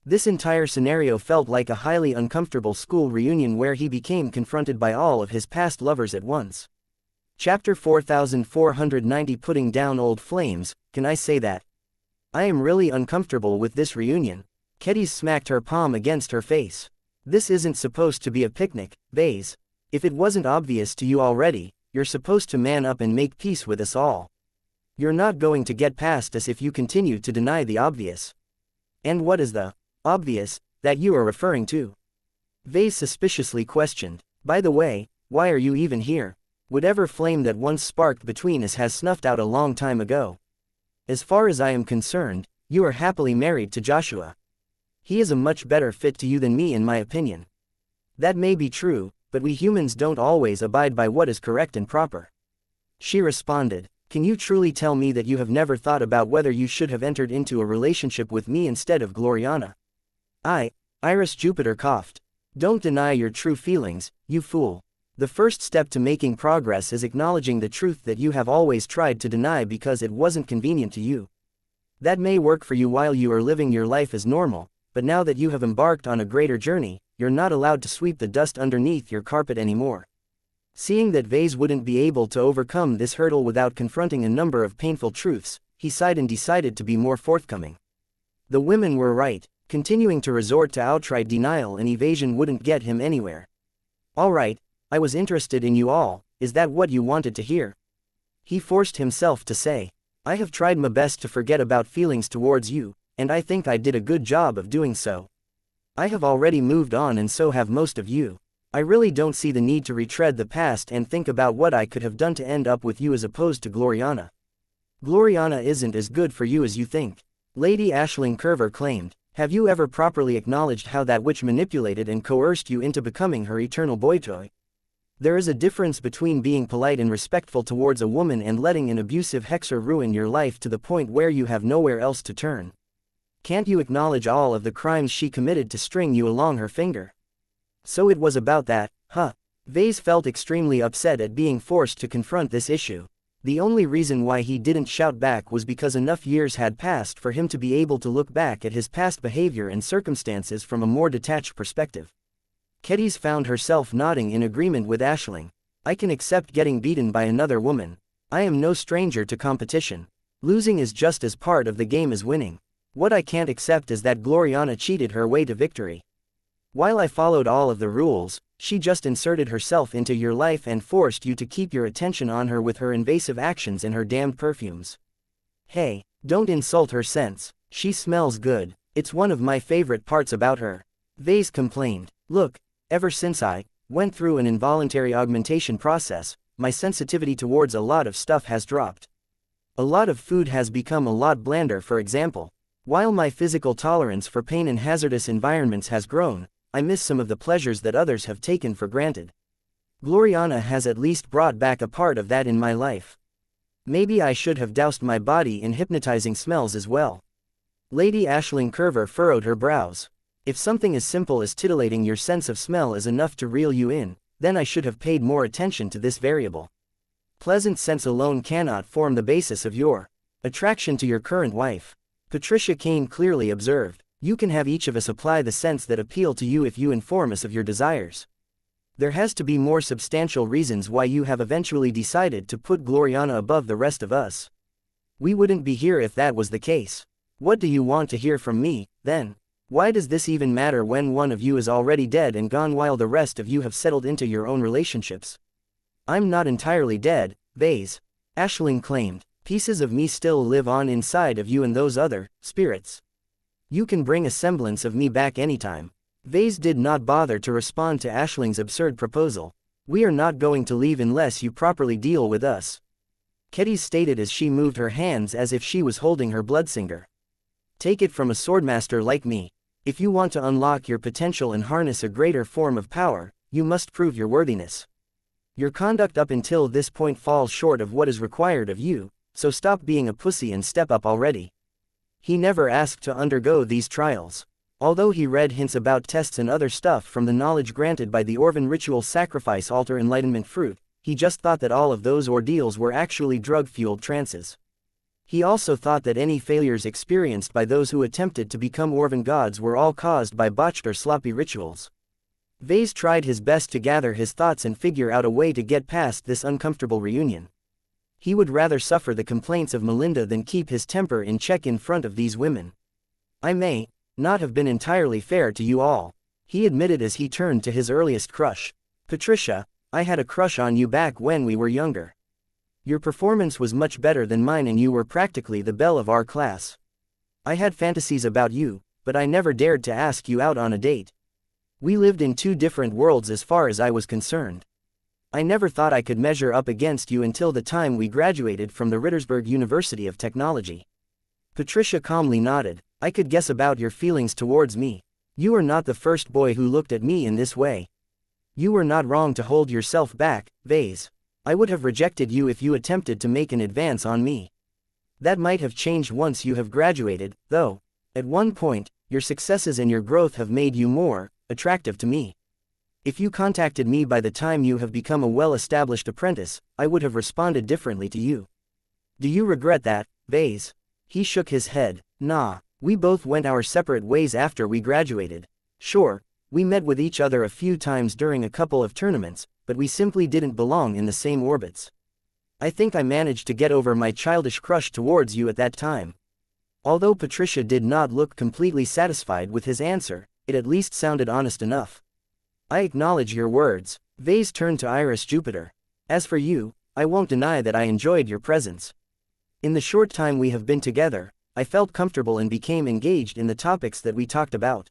This entire scenario felt like a highly uncomfortable school reunion where he became confronted by all of his past lovers at once. Chapter 4490 Putting Down Old Flames, Can I Say That? I am really uncomfortable with this reunion. Kedis smacked her palm against her face. This isn't supposed to be a picnic, Vase. If it wasn't obvious to you already, you're supposed to man up and make peace with us all. You're not going to get past us if you continue to deny the obvious. And what is the obvious that you are referring to? Vase suspiciously questioned. By the way, why are you even here? Whatever flame that once sparked between us has snuffed out a long time ago. As far as I am concerned, you are happily married to Joshua. He is a much better fit to you than me in my opinion. That may be true, but we humans don't always abide by what is correct and proper. She responded. Can you truly tell me that you have never thought about whether you should have entered into a relationship with me instead of Gloriana? Iris Jupiter coughed. Don't deny your true feelings, you fool. The first step to making progress is acknowledging the truth that you have always tried to deny because it wasn't convenient to you. That may work for you while you are living your life as normal, but now that you have embarked on a greater journey, you're not allowed to sweep the dust underneath your carpet anymore. Seeing that Vase wouldn't be able to overcome this hurdle without confronting a number of painful truths, he sighed and decided to be more forthcoming. The women were right. Continuing to resort to outright denial and evasion wouldn't get him anywhere. All right, I was interested in you all, is that what you wanted to hear? He forced himself to say. I have tried my best to forget about feelings towards you, and I think I did a good job of doing so. I have already moved on and so have most of you. I really don't see the need to retread the past and think about what I could have done to end up with you as opposed to Gloriana. Gloriana isn't as good for you as you think. Lady Aisling Curver claimed. Have you ever properly acknowledged how that witch manipulated and coerced you into becoming her eternal boy toy? There is a difference between being polite and respectful towards a woman and letting an abusive hexer ruin your life to the point where you have nowhere else to turn. Can't you acknowledge all of the crimes she committed to string you along her finger? So it was about that, huh? Vase felt extremely upset at being forced to confront this issue. The only reason why he didn't shout back was because enough years had passed for him to be able to look back at his past behavior and circumstances from a more detached perspective. Kedis found herself nodding in agreement with Aisling. I can accept getting beaten by another woman. I am no stranger to competition. Losing is just as part of the game as winning. What I can't accept is that Gloriana cheated her way to victory. While I followed all of the rules, she just inserted herself into your life and forced you to keep your attention on her with her invasive actions and her damned perfumes. Hey, don't insult her sense. She smells good. It's one of my favorite parts about her. Vase complained. Look, ever since I went through an involuntary augmentation process, my sensitivity towards a lot of stuff has dropped. A lot of food has become a lot blander, for example. While my physical tolerance for pain in hazardous environments has grown, I miss some of the pleasures that others have taken for granted. Gloriana has at least brought back a part of that in my life. Maybe I should have doused my body in hypnotizing smells as well. Lady Aisling Curver furrowed her brows. If something as simple as titillating your sense of smell is enough to reel you in, then I should have paid more attention to this variable. Pleasant scents alone cannot form the basis of your attraction to your current wife. Patricia Kane clearly observed. You can have each of us apply the scents that appeal to you if you inform us of your desires. There has to be more substantial reasons why you have eventually decided to put Gloriana above the rest of us. We wouldn't be here if that was the case. What do you want to hear from me, then? Why does this even matter when one of you is already dead and gone while the rest of you have settled into your own relationships? I'm not entirely dead, Vase. Aisling claimed. Pieces of me still live on inside of you and those other spirits. You can bring a semblance of me back anytime. Vase did not bother to respond to Aisling's absurd proposal. We are not going to leave unless you properly deal with us. Kedis stated as she moved her hands as if she was holding her bloodsinger. Take it from a swordmaster like me. If you want to unlock your potential and harness a greater form of power, you must prove your worthiness. Your conduct up until this point falls short of what is required of you, so stop being a pussy and step up already. He never asked to undergo these trials. Although he read hints about tests and other stuff from the knowledge granted by the Orvan ritual sacrifice altar enlightenment fruit, he just thought that all of those ordeals were actually drug-fueled trances. He also thought that any failures experienced by those who attempted to become Orvan gods were all caused by botched or sloppy rituals. Vase tried his best to gather his thoughts and figure out a way to get past this uncomfortable reunion. He would rather suffer the complaints of Melinda than keep his temper in check in front of these women. I may not have been entirely fair to you all, he admitted as he turned to his earliest crush. Patricia, I had a crush on you back when we were younger. Your performance was much better than mine and you were practically the belle of our class. I had fantasies about you, but I never dared to ask you out on a date. We lived in two different worlds as far as I was concerned. I never thought I could measure up against you until the time we graduated from the Rittersberg University of Technology. Patricia calmly nodded. I could guess about your feelings towards me. You are not the first boy who looked at me in this way. You were not wrong to hold yourself back, Vase. I would have rejected you if you attempted to make an advance on me. That might have changed once you have graduated, though. At one point, your successes and your growth have made you more attractive to me. If you contacted me by the time you have become a well-established apprentice, I would have responded differently to you. Do you regret that, Vase? He shook his head. Nah, we both went our separate ways after we graduated. Sure, we met with each other a few times during a couple of tournaments, but we simply didn't belong in the same orbits. I think I managed to get over my childish crush towards you at that time. Although Patricia did not look completely satisfied with his answer, it at least sounded honest enough. I acknowledge your words. Vase turned to Iris Jupiter. As for you, I won't deny that I enjoyed your presence. In the short time we have been together, I felt comfortable and became engaged in the topics that we talked about.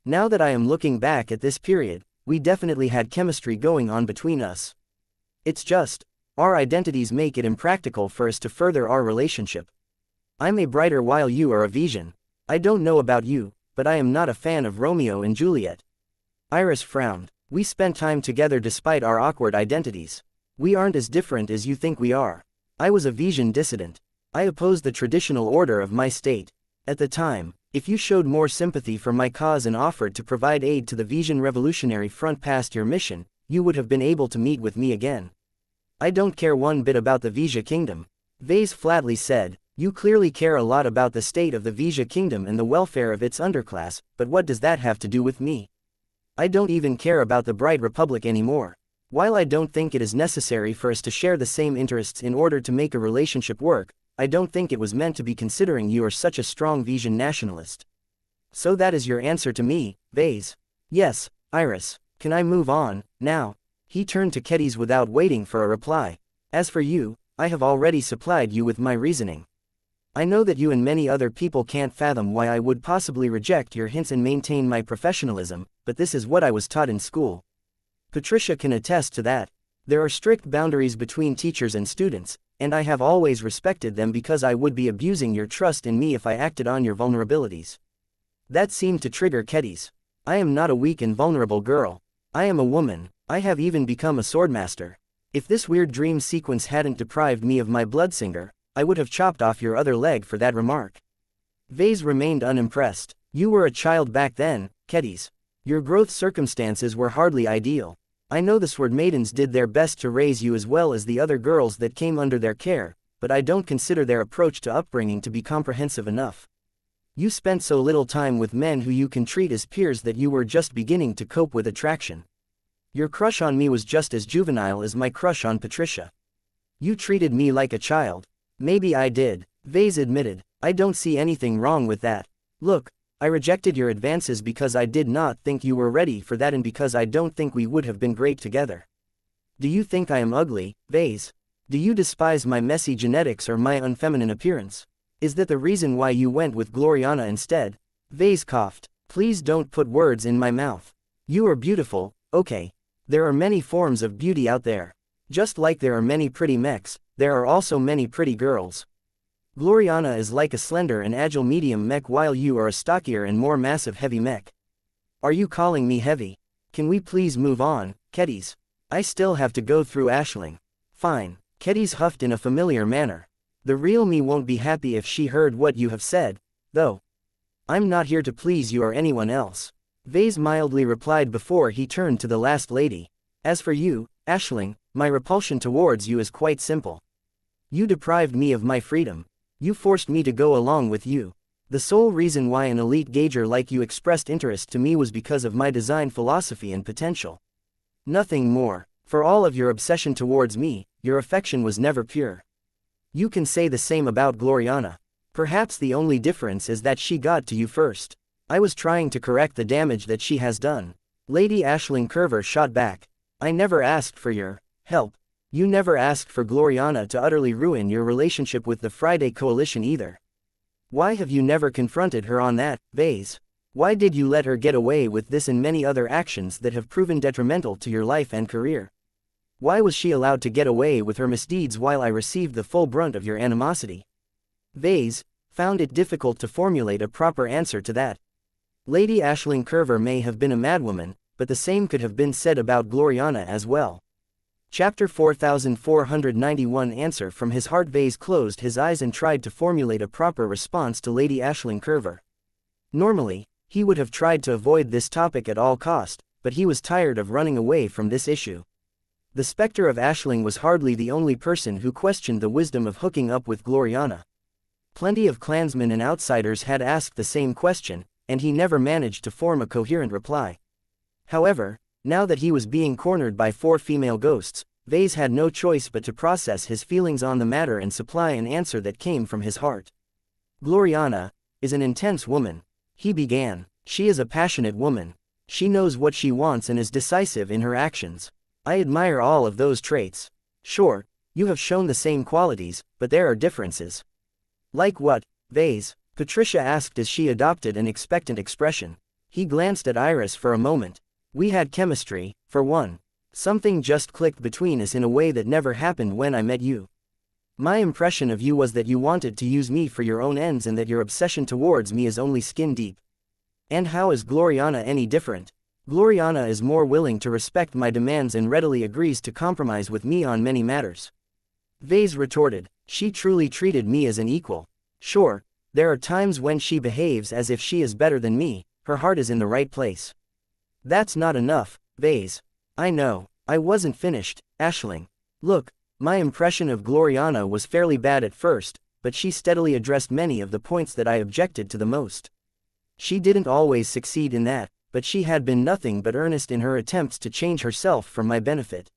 Now that I am looking back at this period, we definitely had chemistry going on between us. It's just, our identities make it impractical for us to further our relationship. I'm a brighter while you are a Vision. I don't know about you, but I am not a fan of Romeo and Juliet. Iris frowned. We spent time together despite our awkward identities. We aren't as different as you think we are. I was a Vision dissident. I opposed the traditional order of my state. At the time, if you showed more sympathy for my cause and offered to provide aid to the Vision Revolutionary Front past your mission, you would have been able to meet with me again. I don't care one bit about the Vija Kingdom. Vase flatly said, you clearly care a lot about the state of the Vija Kingdom and the welfare of its underclass, but what does that have to do with me? I don't even care about the Bright Republic anymore. While I don't think it is necessary for us to share the same interests in order to make a relationship work, I don't think it was meant to be considering you are such a strong Vision nationalist. So that is your answer to me, Vase? Yes, Iris. Can I move on, now? He turned to Kedis without waiting for a reply. As for you, I have already supplied you with my reasoning. I know that you and many other people can't fathom why I would possibly reject your hints and maintain my professionalism, but this is what I was taught in school. Patricia can attest to that. There are strict boundaries between teachers and students, and I have always respected them because I would be abusing your trust in me if I acted on your vulnerabilities. That seemed to trigger Kedis. I am not a weak and vulnerable girl. I am a woman. I have even become a swordmaster. If this weird dream sequence hadn't deprived me of my bloodsinger, I would have chopped off your other leg for that remark. Vase remained unimpressed. You were a child back then, Kedis. Your growth circumstances were hardly ideal. I know the Sword Maidens did their best to raise you as well as the other girls that came under their care, but I don't consider their approach to upbringing to be comprehensive enough. You spent so little time with men who you can treat as peers that you were just beginning to cope with attraction. Your crush on me was just as juvenile as my crush on Patricia. You treated me like a child. Maybe I did, Vase admitted. I don't see anything wrong with that. Look, I rejected your advances because I did not think you were ready for that and because I don't think we would have been great together. Do you think I am ugly, Vase? Do you despise my messy genetics or my unfeminine appearance? Is that the reason why you went with Gloriana instead? Vase coughed. Please don't put words in my mouth. You are beautiful, okay. There are many forms of beauty out there. Just like there are many pretty mechs, there are also many pretty girls. Gloriana is like a slender and agile medium mech while you are a stockier and more massive heavy mech. Are you calling me heavy? Can we please move on, Kedis? I still have to go through Aisling. Fine, Kedis huffed in a familiar manner. The real me won't be happy if she heard what you have said, though. I'm not here to please you or anyone else. Vase mildly replied before he turned to the last lady. As for you, Aisling, my repulsion towards you is quite simple. You deprived me of my freedom. You forced me to go along with you. The sole reason why an elite gauger like you expressed interest to me was because of my design philosophy and potential. Nothing more. For all of your obsession towards me, your affection was never pure. You can say the same about Gloriana. Perhaps the only difference is that she got to you first. I was trying to correct the damage that she has done. Lady Aisling Curver shot back. I never asked for your help. You never asked for Gloriana to utterly ruin your relationship with the Friday Coalition either. Why have you never confronted her on that, Vase? Why did you let her get away with this and many other actions that have proven detrimental to your life and career? Why was she allowed to get away with her misdeeds while I received the full brunt of your animosity? Vase found it difficult to formulate a proper answer to that. Lady Aisling Curver may have been a madwoman, but the same could have been said about Gloriana as well. Chapter 4491 Answer from his heart. Vase closed his eyes and tried to formulate a proper response to Lady Aisling Curver. Normally, he would have tried to avoid this topic at all cost, but he was tired of running away from this issue. The specter of Aisling was hardly the only person who questioned the wisdom of hooking up with Gloriana. Plenty of clansmen and outsiders had asked the same question, and he never managed to form a coherent reply. However, now that he was being cornered by 4 female ghosts, Vase had no choice but to process his feelings on the matter and supply an answer that came from his heart. Gloriana is an intense woman, he began. She is a passionate woman. She knows what she wants and is decisive in her actions. I admire all of those traits. Sure, you have shown the same qualities, but there are differences. Like what, Vase? Patricia asked as she adopted an expectant expression. He glanced at Iris for a moment. We had chemistry, for one. Something just clicked between us in a way that never happened when I met you. My impression of you was that you wanted to use me for your own ends and that your obsession towards me is only skin deep. And how is Gloriana any different? Gloriana is more willing to respect my demands and readily agrees to compromise with me on many matters. Vase retorted. She truly treated me as an equal. Sure, there are times when she behaves as if she is better than me, her heart is in the right place. That's not enough, Vase. I know, I wasn't finished, Aisling. Look, my impression of Gloriana was fairly bad at first, but she steadily addressed many of the points that I objected to the most. She didn't always succeed in that, but she had been nothing but earnest in her attempts to change herself for my benefit.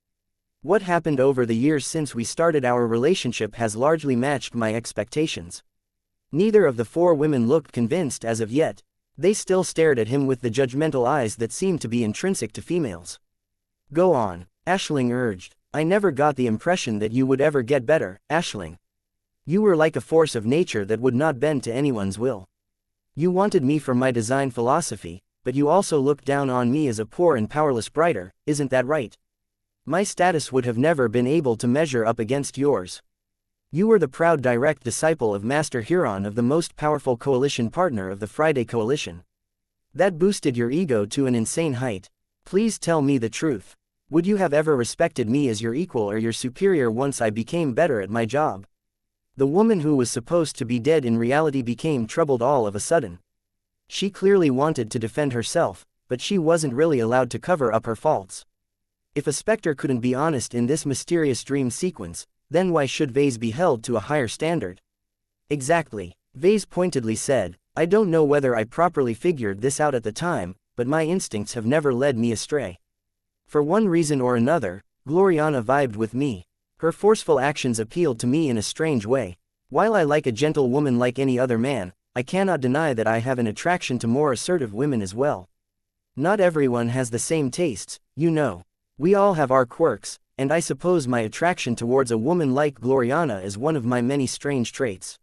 What happened over the years since we started our relationship has largely matched my expectations. Neither of the 4 women looked convinced as of yet. They still stared at him with the judgmental eyes that seemed to be intrinsic to females. Go on, Aisling urged. I never got the impression that you would ever get better, Aisling. You were like a force of nature that would not bend to anyone's will. You wanted me for my design philosophy, but you also looked down on me as a poor and powerless writer, isn't that right? My status would have never been able to measure up against yours. You were the proud direct disciple of Master Huron of the most powerful coalition partner of the Friday Coalition. That boosted your ego to an insane height. Please tell me the truth. Would you have ever respected me as your equal or your superior once I became better at my job? The woman who was supposed to be dead in reality became troubled all of a sudden. She clearly wanted to defend herself, but she wasn't really allowed to cover up her faults. If a specter couldn't be honest in this mysterious dream sequence, then why should Vase be held to a higher standard? Exactly, Vase pointedly said. I don't know whether I properly figured this out at the time, but my instincts have never led me astray. For one reason or another, Gloriana vibed with me. Her forceful actions appealed to me in a strange way. While I like a gentle woman like any other man, I cannot deny that I have an attraction to more assertive women as well. Not everyone has the same tastes, you know. We all have our quirks, and I suppose my attraction towards a woman like Gloriana is one of my many strange traits.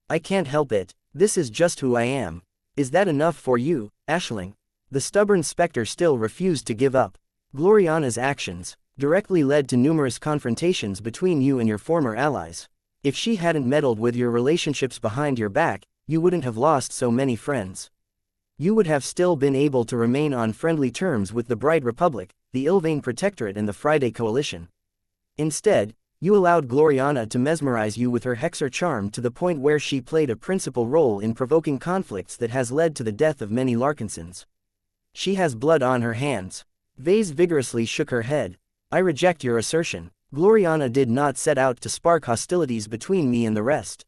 I can't help it, this is just who I am. Is that enough for you, Aisling? The stubborn specter still refused to give up. Gloriana's actions directly led to numerous confrontations between you and your former allies. If she hadn't meddled with your relationships behind your back, you wouldn't have lost so many friends. You would have still been able to remain on friendly terms with the Bright Republic, the Ilvain Protectorate and the Friday Coalition. Instead, you allowed Gloriana to mesmerize you with her hexer charm to the point where she played a principal role in provoking conflicts that has led to the death of many Larkinsons. She has blood on her hands. Vase vigorously shook her head. I reject your assertion. Gloriana did not set out to spark hostilities between me and the rest.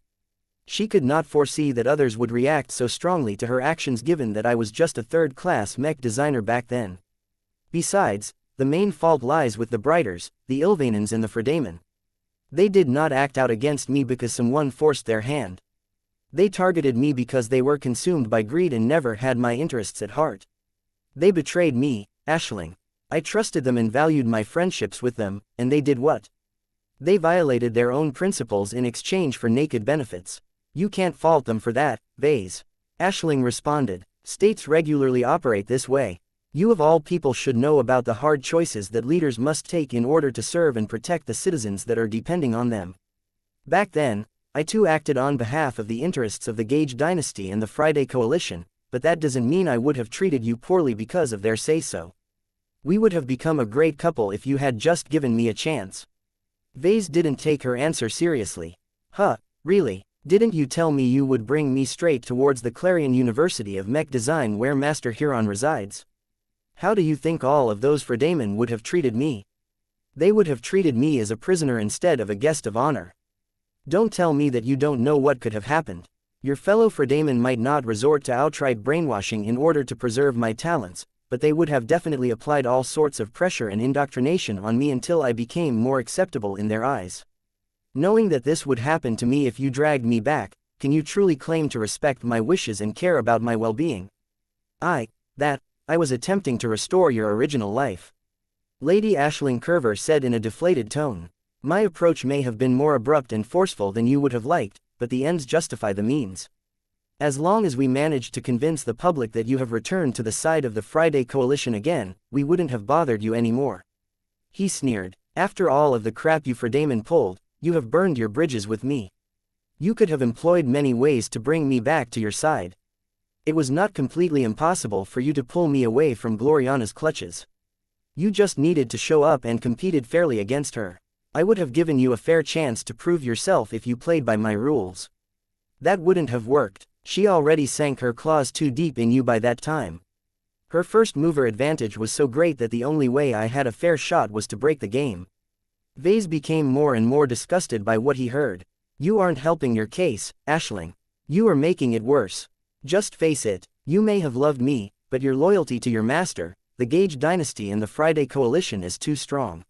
She could not foresee that others would react so strongly to her actions given that I was just a third-class mech designer back then. Besides, the main fault lies with the Brighters, the Ilvainans and the Fredaman. They did not act out against me because someone forced their hand. They targeted me because they were consumed by greed and never had my interests at heart. They betrayed me, Aisling. I trusted them and valued my friendships with them, and they did what? They violated their own principles in exchange for naked benefits. You can't fault them for that, Vase. Aisling responded. States regularly operate this way. You of all people should know about the hard choices that leaders must take in order to serve and protect the citizens that are depending on them. Back then, I too acted on behalf of the interests of the Gage dynasty and the Friday Coalition, but that doesn't mean I would have treated you poorly because of their say-so. We would have become a great couple if you had just given me a chance. Vase didn't take her answer seriously. Huh, really? Didn't you tell me you would bring me straight towards the Clarion University of Mech Design where Master Huron resides? How do you think all of those Fredamen would have treated me? They would have treated me as a prisoner instead of a guest of honor. Don't tell me that you don't know what could have happened. Your fellow Fredamen might not resort to outright brainwashing in order to preserve my talents, but they would have definitely applied all sorts of pressure and indoctrination on me until I became more acceptable in their eyes. Knowing that this would happen to me if you dragged me back, can you truly claim to respect my wishes and care about my well-being? I was attempting to restore your original life. Lady Aisling Curver said in a deflated tone. My approach may have been more abrupt and forceful than you would have liked, but the ends justify the means. As long as we managed to convince the public that you have returned to the side of the Friday Coalition again, we wouldn't have bothered you anymore. He sneered. After all of the crap you Fredamen pulled, you have burned your bridges with me. You could have employed many ways to bring me back to your side. It was not completely impossible for you to pull me away from Gloriana's clutches. You just needed to show up and competed fairly against her. I would have given you a fair chance to prove yourself if you played by my rules. That wouldn't have worked. She already sank her claws too deep in you by that time. Her first mover advantage was so great that the only way I had a fair shot was to break the game. Vase became more and more disgusted by what he heard. You aren't helping your case, Aisling. You are making it worse. Just face it, you may have loved me, but your loyalty to your master, the Gage dynasty and the Friday Coalition is too strong.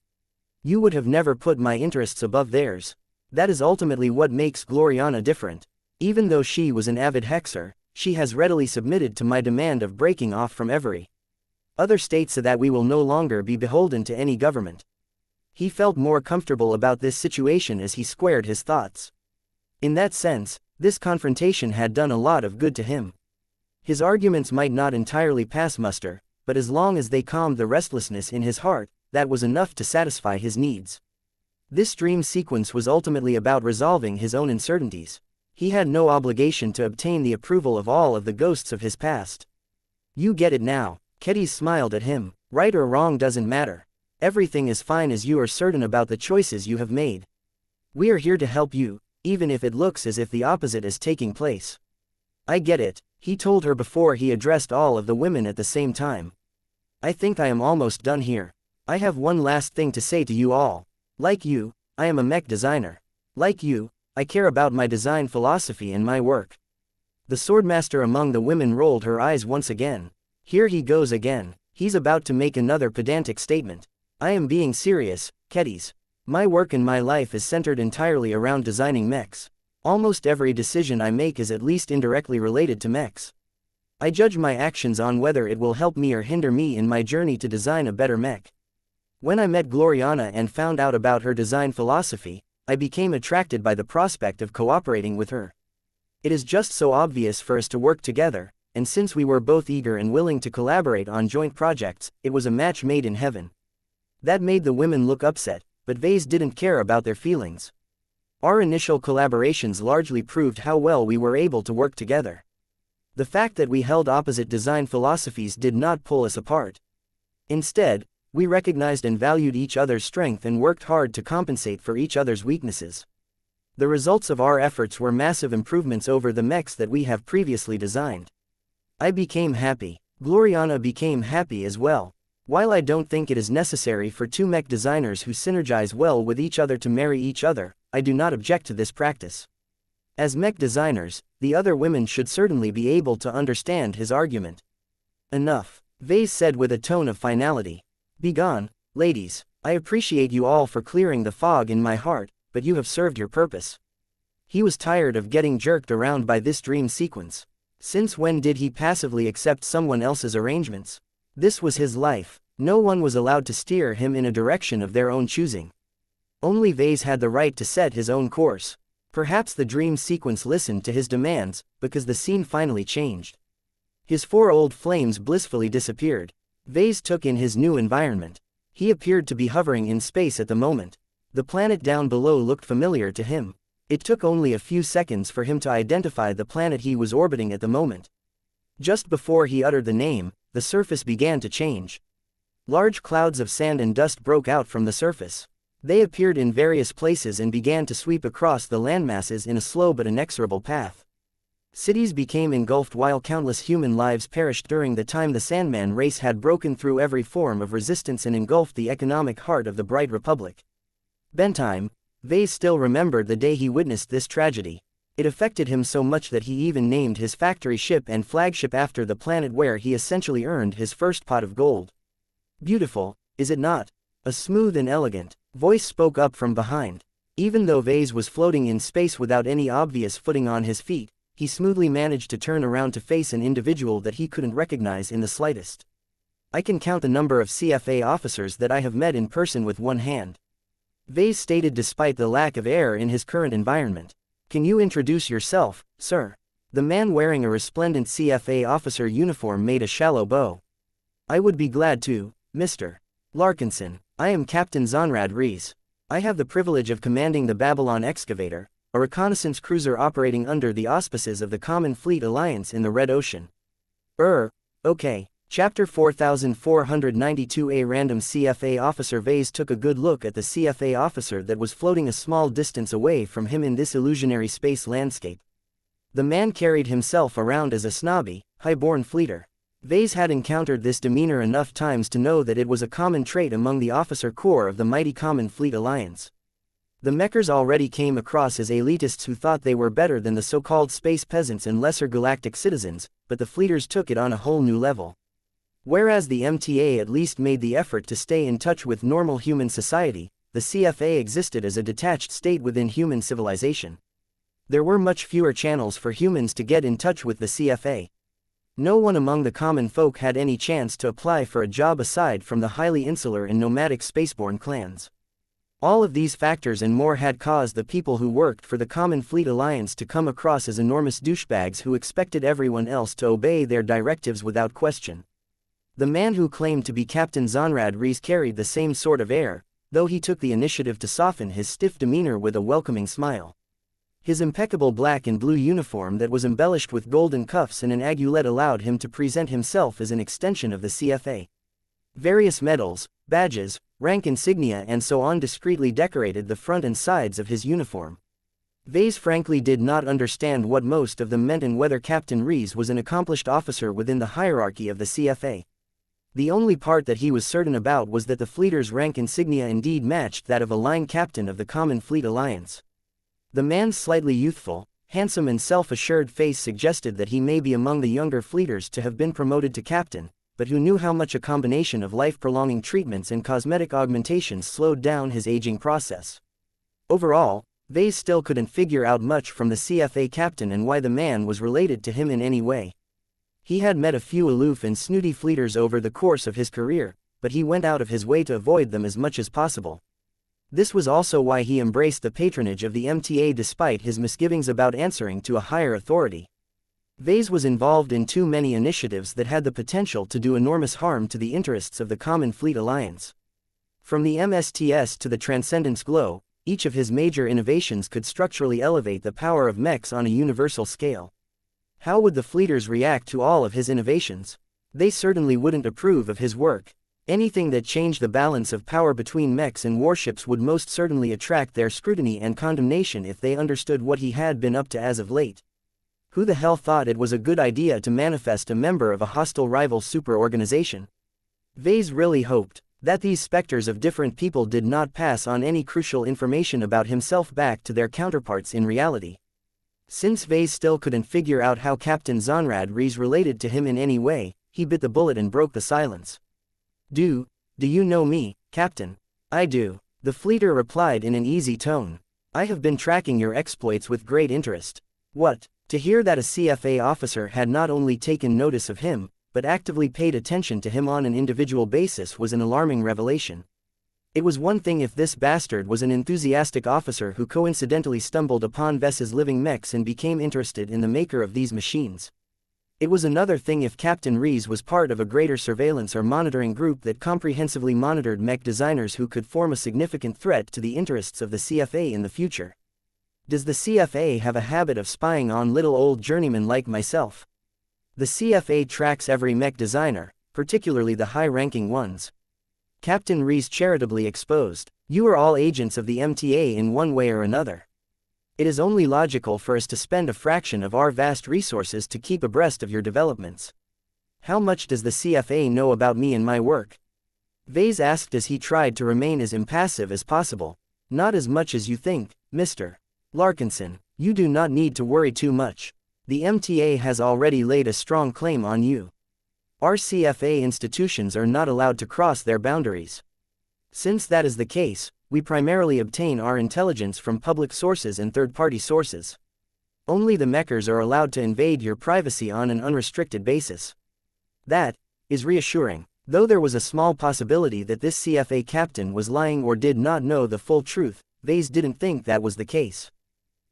You would have never put my interests above theirs. That is ultimately what makes Gloriana different. Even though she was an avid hexer, she has readily submitted to my demand of breaking off from every other state so that we will no longer be beholden to any government. He felt more comfortable about this situation as he squared his thoughts. In that sense, this confrontation had done a lot of good to him. His arguments might not entirely pass muster, but as long as they calmed the restlessness in his heart, that was enough to satisfy his needs. This dream sequence was ultimately about resolving his own uncertainties. He had no obligation to obtain the approval of all of the ghosts of his past. You get it now. Kedis smiled at him. Right or wrong doesn't matter. Everything is fine as you are certain about the choices you have made. We are here to help you, even if it looks as if the opposite is taking place. I get it, he told her before he addressed all of the women at the same time. I think I am almost done here. I have one last thing to say to you all. Like you, I am a mech designer. Like you, I care about my design philosophy and my work. The swordmaster among the women rolled her eyes once again. Here he goes again. He's about to make another pedantic statement. I am being serious, Kedis. My work and my life is centered entirely around designing mechs. Almost every decision I make is at least indirectly related to mechs. I judge my actions on whether it will help me or hinder me in my journey to design a better mech. When I met Gloriana and found out about her design philosophy, I became attracted by the prospect of cooperating with her. It is just so obvious for us to work together, and since we were both eager and willing to collaborate on joint projects, it was a match made in heaven. That made the women look upset, but Vase didn't care about their feelings. Our initial collaborations largely proved how well we were able to work together. The fact that we held opposite design philosophies did not pull us apart. Instead, we recognized and valued each other's strength and worked hard to compensate for each other's weaknesses. The results of our efforts were massive improvements over the mechs that we have previously designed. I became happy. Gloriana became happy as well. While I don't think it is necessary for two mech designers who synergize well with each other to marry each other, I do not object to this practice. As mech designers, the other women should certainly be able to understand his argument. Enough, Vase said with a tone of finality. Begone, ladies. I appreciate you all for clearing the fog in my heart, but you have served your purpose. He was tired of getting jerked around by this dream sequence. Since when did he passively accept someone else's arrangements? This was his life. No one was allowed to steer him in a direction of their own choosing. Only Vase had the right to set his own course. Perhaps the dream sequence listened to his demands, because the scene finally changed. His four old flames blissfully disappeared. Vase took in his new environment. He appeared to be hovering in space at the moment. The planet down below looked familiar to him. It took only a few seconds for him to identify the planet he was orbiting at the moment. Just before he uttered the name, the surface began to change. Large clouds of sand and dust broke out from the surface. They appeared in various places and began to sweep across the landmasses in a slow but inexorable path. Cities became engulfed while countless human lives perished during the time the Sandman race had broken through every form of resistance and engulfed the economic heart of the Bright Republic. Bedtime, Vase still remembered the day he witnessed this tragedy. It affected him so much that he even named his factory ship and flagship after the planet where he essentially earned his first pot of gold. Beautiful, is it not? A smooth and elegant voice spoke up from behind. Even though Vase was floating in space without any obvious footing on his feet, he smoothly managed to turn around to face an individual that he couldn't recognize in the slightest. I can count the number of CFA officers that I have met in person with one hand. Vase stated despite the lack of air in his current environment. Can you introduce yourself, sir? The man wearing a resplendent CFA officer uniform made a shallow bow. I would be glad to, Mr. Larkinson. I am Captain Zonrad Rees. I have the privilege of commanding the Babylon Excavator, a reconnaissance cruiser operating under the auspices of the Common Fleet Alliance in the Red Ocean. Okay. Chapter 4492. A random CFA officer. Vase took a good look at the CFA officer that was floating a small distance away from him in this illusionary space landscape. The man carried himself around as a snobby, high-born fleeter. Vase had encountered this demeanor enough times to know that it was a common trait among the officer corps of the mighty Common Fleet Alliance. The Mechers already came across as elitists who thought they were better than the so-called space peasants and lesser galactic citizens, but the fleeters took it on a whole new level. Whereas the MTA at least made the effort to stay in touch with normal human society, the CFA existed as a detached state within human civilization. There were much fewer channels for humans to get in touch with the CFA. No one among the common folk had any chance to apply for a job aside from the highly insular and nomadic spaceborne clans. All of these factors and more had caused the people who worked for the Common Fleet Alliance to come across as enormous douchebags who expected everyone else to obey their directives without question. The man who claimed to be Captain Zonrad Rees carried the same sort of air, though he took the initiative to soften his stiff demeanor with a welcoming smile. His impeccable black and blue uniform that was embellished with golden cuffs and an aiguilette allowed him to present himself as an extension of the CFA. Various medals, badges, rank insignia and so on discreetly decorated the front and sides of his uniform. Vase frankly did not understand what most of them meant and whether Captain Rees was an accomplished officer within the hierarchy of the CFA. The only part that he was certain about was that the fleeter's rank insignia indeed matched that of a line captain of the Common Fleet Alliance. The man's slightly youthful, handsome and self-assured face suggested that he may be among the younger fleeters to have been promoted to captain, but who knew how much a combination of life-prolonging treatments and cosmetic augmentations slowed down his aging process. Overall, Vase still couldn't figure out much from the CFA captain and why the man was related to him in any way. He had met a few aloof and snooty fleeters over the course of his career, but he went out of his way to avoid them as much as possible. This was also why he embraced the patronage of the MTA despite his misgivings about answering to a higher authority. Vase was involved in too many initiatives that had the potential to do enormous harm to the interests of the Common Fleet Alliance. From the MSTS to the Transcendence Glow, each of his major innovations could structurally elevate the power of mechs on a universal scale. How would the fleeters react to all of his innovations? They certainly wouldn't approve of his work. Anything that changed the balance of power between mechs and warships would most certainly attract their scrutiny and condemnation if they understood what he had been up to as of late. Who the hell thought it was a good idea to manifest a member of a hostile rival super-organization? Vase really hoped that these specters of different people did not pass on any crucial information about himself back to their counterparts in reality. Since Vase still couldn't figure out how Captain Zonrad Rees related to him in any way, he bit the bullet and broke the silence. Do you know me, Captain? I do, the fleeter replied in an easy tone. I have been tracking your exploits with great interest. What? To hear that a CFA officer had not only taken notice of him, but actively paid attention to him on an individual basis was an alarming revelation. It was one thing if this bastard was an enthusiastic officer who coincidentally stumbled upon Ves's living mechs and became interested in the maker of these machines. It was another thing if Captain Rees was part of a greater surveillance or monitoring group that comprehensively monitored mech designers who could form a significant threat to the interests of the CFA in the future. Does the CFA have a habit of spying on little old journeymen like myself? The CFA tracks every mech designer, particularly the high-ranking ones. Captain Rees charitably exposed. You are all agents of the MTA in one way or another. It is only logical for us to spend a fraction of our vast resources to keep abreast of your developments. How much does the CFA know about me and my work? Vase asked as he tried to remain as impassive as possible. Not as much as you think, Mr. Larkinson. You do not need to worry too much. The MTA has already laid a strong claim on you. Our CFA institutions are not allowed to cross their boundaries. Since that is the case, we primarily obtain our intelligence from public sources and third-party sources. Only the Mechers are allowed to invade your privacy on an unrestricted basis. That is reassuring. Though there was a small possibility that this CFA captain was lying or did not know the full truth, Vase didn't think that was the case.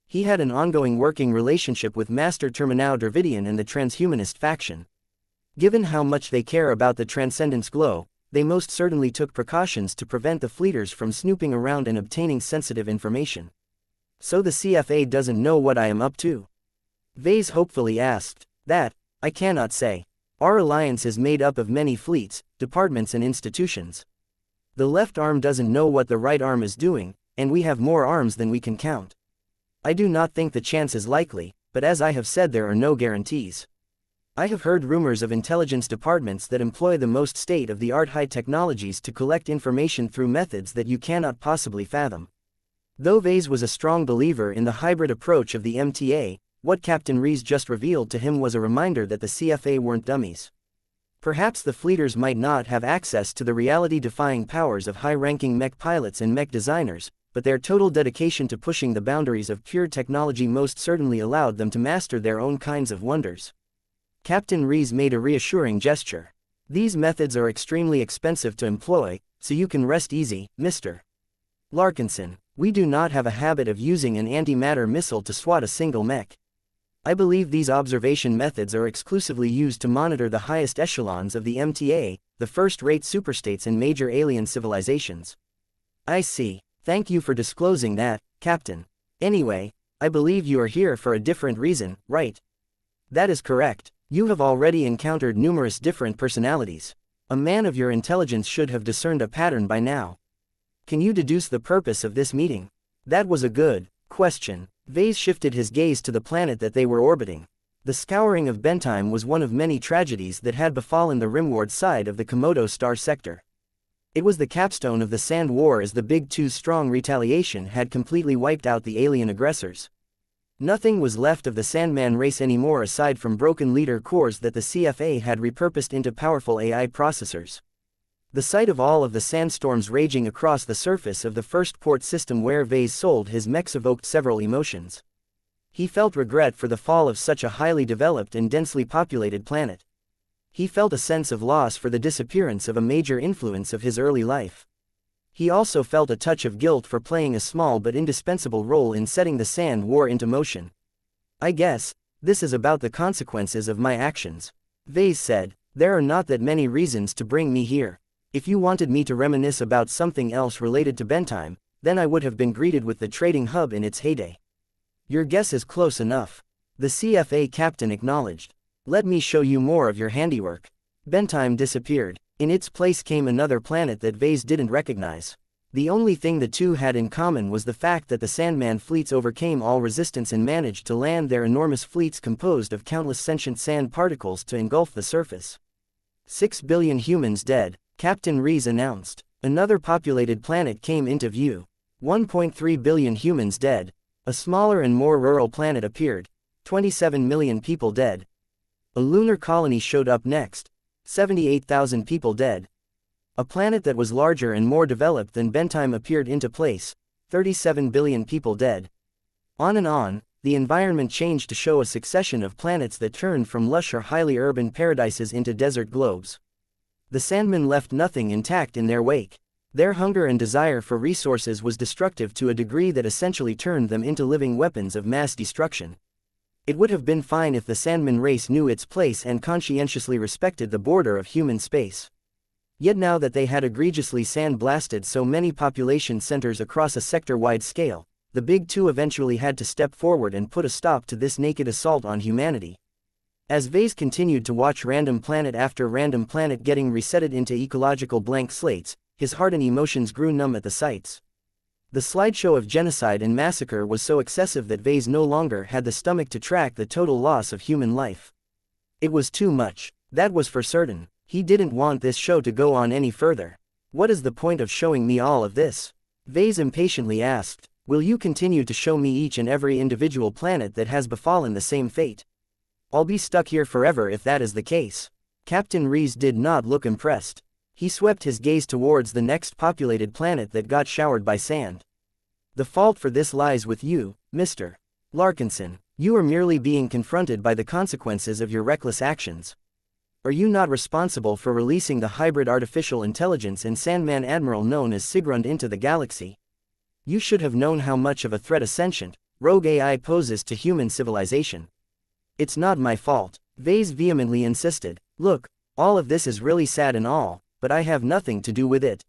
He had an ongoing working relationship with Master Terminau Dravidian and the transhumanist faction. Given how much they care about the Transcendence Glow, they most certainly took precautions to prevent the fleeters from snooping around and obtaining sensitive information. So the CFA doesn't know what I am up to? Vase hopefully asked. That, I cannot say. Our alliance is made up of many fleets, departments and institutions. The left arm doesn't know what the right arm is doing, and we have more arms than we can count. I do not think the chance is likely, but as I have said, there are no guarantees. I have heard rumors of intelligence departments that employ the most state-of-the-art high technologies to collect information through methods that you cannot possibly fathom. Though Vase was a strong believer in the hybrid approach of the MTA, what Captain Rees just revealed to him was a reminder that the CFA weren't dummies. Perhaps the fleeters might not have access to the reality-defying powers of high-ranking mech pilots and mech designers, but their total dedication to pushing the boundaries of pure technology most certainly allowed them to master their own kinds of wonders. Captain Rees made a reassuring gesture. These methods are extremely expensive to employ, so you can rest easy, Mr. Larkinson. We do not have a habit of using an antimatter missile to swat a single mech. I believe these observation methods are exclusively used to monitor the highest echelons of the MTA, the first-rate superstates and major alien civilizations. I see. Thank you for disclosing that, Captain. Anyway, I believe you are here for a different reason, right? That is correct. You have already encountered numerous different personalities. A man of your intelligence should have discerned a pattern by now. Can you deduce the purpose of this meeting? That was a good question. Vase shifted his gaze to the planet that they were orbiting. The scouring of Bentime was one of many tragedies that had befallen the rimward side of the Komodo star sector. It was the capstone of the Sand War, as the Big Two's strong retaliation had completely wiped out the alien aggressors. Nothing was left of the Sandman race anymore aside from broken leader cores that the CFA had repurposed into powerful AI processors. The sight of all of the sandstorms raging across the surface of the first port system where Vase sold his mechs evoked several emotions. He felt regret for the fall of such a highly developed and densely populated planet. He felt a sense of loss for the disappearance of a major influence of his early life. He also felt a touch of guilt for playing a small but indispensable role in setting the Sand War into motion. I guess, this is about the consequences of my actions. Vase said, there are not that many reasons to bring me here. If you wanted me to reminisce about something else related to Bentime, then I would have been greeted with the trading hub in its heyday. Your guess is close enough. The CFA captain acknowledged. Let me show you more of your handiwork. Bentime disappeared. In its place came another planet that Vase didn't recognize. The only thing the two had in common was the fact that the Sandman fleets overcame all resistance and managed to land their enormous fleets composed of countless sentient sand particles to engulf the surface. 6 billion humans dead, Captain Rees announced. Another populated planet came into view. 1.3 billion humans dead. A smaller and more rural planet appeared. 27 million people dead. A lunar colony showed up next. 78,000 people dead. A planet that was larger and more developed than Bentime appeared into place. 37 billion people dead. On and on, the environment changed to show a succession of planets that turned from lush or highly urban paradises into desert globes. The Sandmen left nothing intact in their wake. Their hunger and desire for resources was destructive to a degree that essentially turned them into living weapons of mass destruction. It would have been fine if the Sandman race knew its place and conscientiously respected the border of human space. Yet now that they had egregiously sand-blasted so many population centers across a sector-wide scale, the Big Two eventually had to step forward and put a stop to this naked assault on humanity. As Vase continued to watch random planet after random planet getting resetted into ecological blank slates, his heart and emotions grew numb at the sights. The slideshow of genocide and massacre was so excessive that Vase no longer had the stomach to track the total loss of human life. It was too much, that was for certain. He didn't want this show to go on any further. What is the point of showing me all of this? Vase impatiently asked. Will you continue to show me each and every individual planet that has befallen the same fate? I'll be stuck here forever if that is the case. Captain Reese did not look impressed. He swept his gaze towards the next populated planet that got showered by sand. The fault for this lies with you, Mr. Larkinson. You are merely being confronted by the consequences of your reckless actions. Are you not responsible for releasing the hybrid artificial intelligence and Sandman Admiral known as Sigrund into the galaxy? You should have known how much of a threat a sentient, rogue AI poses to human civilization. It's not my fault, Vase vehemently insisted. Look, all of this is really sad and all, but I have nothing to do with it.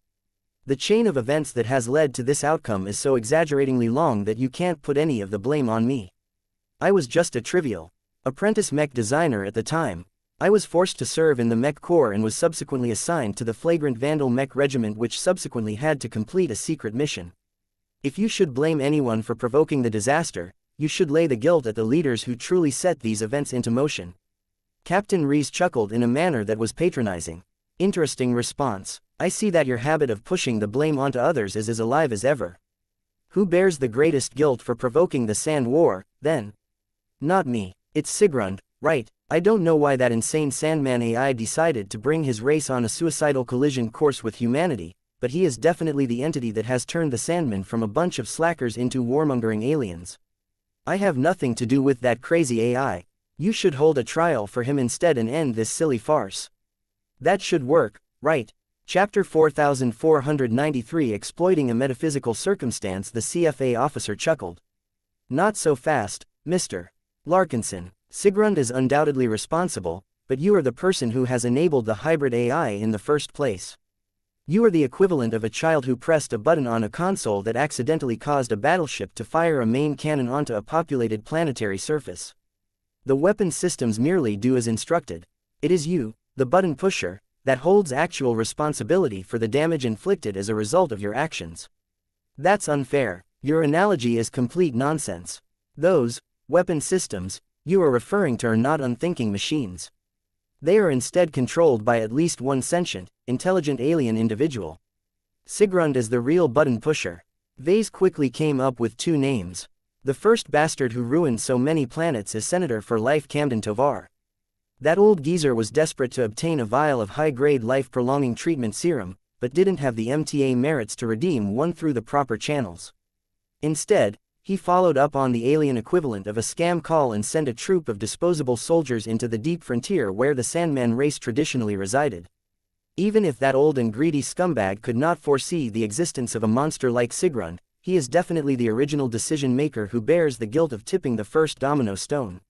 The chain of events that has led to this outcome is so exaggeratingly long that you can't put any of the blame on me. I was just a trivial apprentice mech designer at the time. I was forced to serve in the Mech Corps and was subsequently assigned to the Flagrant Vandal Mech Regiment, which subsequently had to complete a secret mission. If you should blame anyone for provoking the disaster, you should lay the guilt at the leaders who truly set these events into motion. Captain Reese chuckled in a manner that was patronizing. Interesting response. I see that your habit of pushing the blame onto others is as alive as ever. Who bears the greatest guilt for provoking the Sand War, then? Not me. It's Sigrund, right? I don't know why that insane Sandman AI decided to bring his race on a suicidal collision course with humanity, but he is definitely the entity that has turned the Sandmen from a bunch of slackers into warmongering aliens. I have nothing to do with that crazy AI. You should hold a trial for him instead and end this silly farce. That should work, right? Chapter 4493 Exploiting a Metaphysical Circumstance. The CFA officer chuckled. Not so fast, Mr. Larkinson. Sigrund is undoubtedly responsible, but you are the person who has enabled the hybrid AI in the first place. You are the equivalent of a child who pressed a button on a console that accidentally caused a battleship to fire a main cannon onto a populated planetary surface. The weapon systems merely do as instructed. It is you, the button pusher, that holds actual responsibility for the damage inflicted as a result of your actions. That's unfair. Your analogy is complete nonsense. Those weapon systems you are referring to are not unthinking machines. They are instead controlled by at least one sentient, intelligent alien individual. Sigrund is the real button pusher. Vase quickly came up with two names. The first bastard who ruined so many planets is Senator for Life Camden Tovar. That old geezer was desperate to obtain a vial of high-grade life-prolonging treatment serum, but didn't have the MTA merits to redeem one through the proper channels. Instead, he followed up on the alien equivalent of a scam call and sent a troop of disposable soldiers into the deep frontier where the Sandman race traditionally resided. Even if that old and greedy scumbag could not foresee the existence of a monster like Sigrund, he is definitely the original decision-maker who bears the guilt of tipping the first domino stone.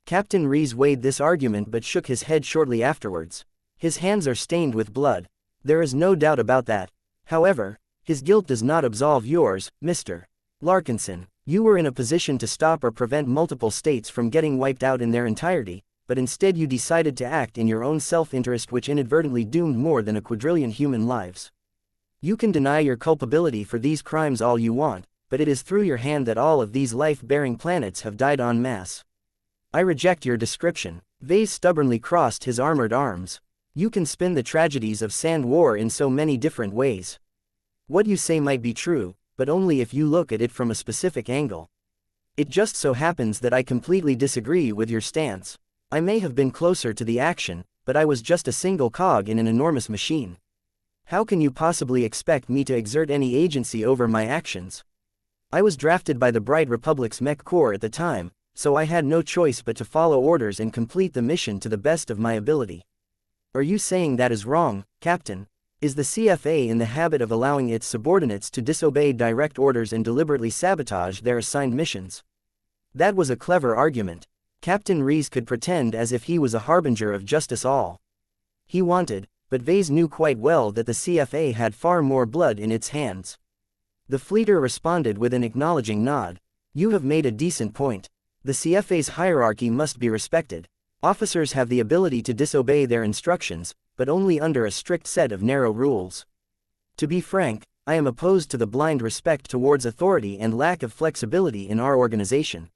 Captain Reese weighed this argument but shook his head shortly afterwards. His hands are stained with blood. There is no doubt about that. However, his guilt does not absolve yours, Mr. Larkinson. You were in a position to stop or prevent multiple states from getting wiped out in their entirety, but instead you decided to act in your own self-interest, which inadvertently doomed more than a quadrillion human lives. You can deny your culpability for these crimes all you want, but it is through your hand that all of these life-bearing planets have died en masse. I reject your description. Vase stubbornly crossed his armored arms. You can spin the tragedies of Sand War in so many different ways. What you say might be true, but only if you look at it from a specific angle. It just so happens that I completely disagree with your stance. I may have been closer to the action, but I was just a single cog in an enormous machine. How can you possibly expect me to exert any agency over my actions? I was drafted by the Bright Republic's Mech Corps at the time, so I had no choice but to follow orders and complete the mission to the best of my ability. Are you saying that is wrong, Captain? Is the CFA in the habit of allowing its subordinates to disobey direct orders and deliberately sabotage their assigned missions? That was a clever argument. Captain Reese could pretend as if he was a harbinger of justice all he wanted, but Vase knew quite well that the CFA had far more blood in its hands. The fleeter responded with an acknowledging nod. You have made a decent point. The CFA's hierarchy must be respected. Officers have the ability to disobey their instructions, but only under a strict set of narrow rules. To be frank, I am opposed to the blind respect towards authority and lack of flexibility in our organization.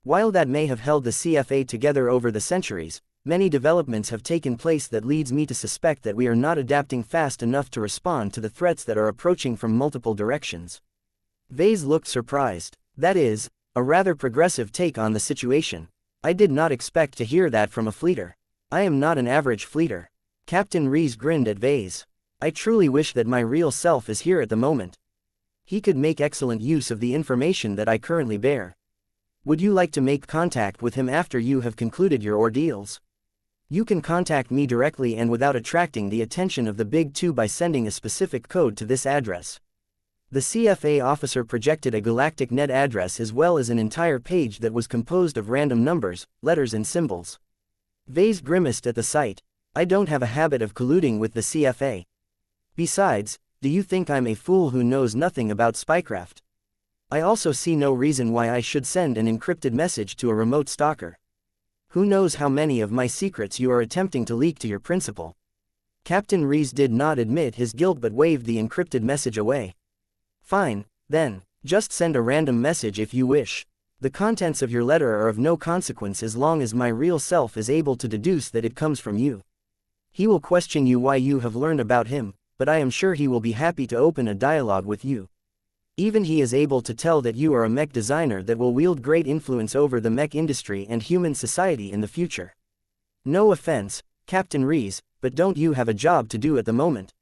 While that may have held the CFA together over the centuries, many developments have taken place that leads me to suspect that we are not adapting fast enough to respond to the threats that are approaching from multiple directions. Vase looked surprised. That is, a rather progressive take on the situation. I did not expect to hear that from a fleeter. I am not an average fleeter. Captain Rees grinned at Vase. I truly wish that my real self is here at the moment. He could make excellent use of the information that I currently bear. Would you like to make contact with him after you have concluded your ordeals? You can contact me directly and without attracting the attention of the Big Two by sending a specific code to this address. The CFA officer projected a galactic net address as well as an entire page that was composed of random numbers, letters and symbols. Vase grimaced at the sight. I don't have a habit of colluding with the CFA. Besides, do you think I'm a fool who knows nothing about spycraft? I also see no reason why I should send an encrypted message to a remote stalker. Who knows how many of my secrets you are attempting to leak to your principal? Captain Rees did not admit his guilt but waved the encrypted message away. Fine, then, just send a random message if you wish. The contents of your letter are of no consequence as long as my real self is able to deduce that it comes from you. He will question you why you have learned about him, but I am sure he will be happy to open a dialogue with you. Even he is able to tell that you are a mech designer that will wield great influence over the mech industry and human society in the future. No offense, Captain Rees, but don't you have a job to do at the moment?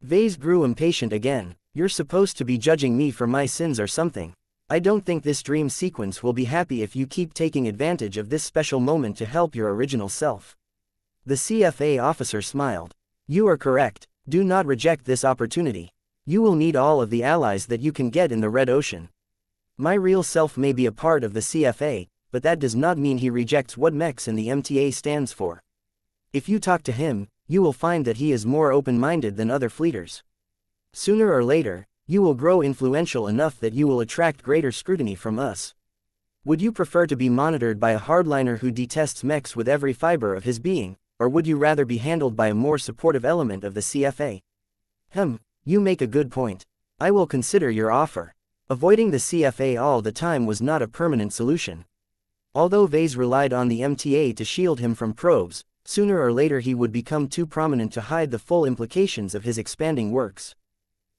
Vase grew impatient again. You're supposed to be judging me for my sins or something. I don't think this dream sequence will be happy if you keep taking advantage of this special moment to help your original self. The CFA officer smiled. You are correct. Do not reject this opportunity. You will need all of the allies that you can get in the Red Ocean. My real self may be a part of the CFA, but that does not mean he rejects what Mechs and the MTA stands for. If you talk to him, you will find that he is more open-minded than other fleeters. Sooner or later, you will grow influential enough that you will attract greater scrutiny from us. Would you prefer to be monitored by a hardliner who detests Mechs with every fiber of his being, or would you rather be handled by a more supportive element of the CFA? You make a good point. I will consider your offer. Avoiding the CFA all the time was not a permanent solution. Although Vase relied on the MTA to shield him from probes, sooner or later he would become too prominent to hide the full implications of his expanding works.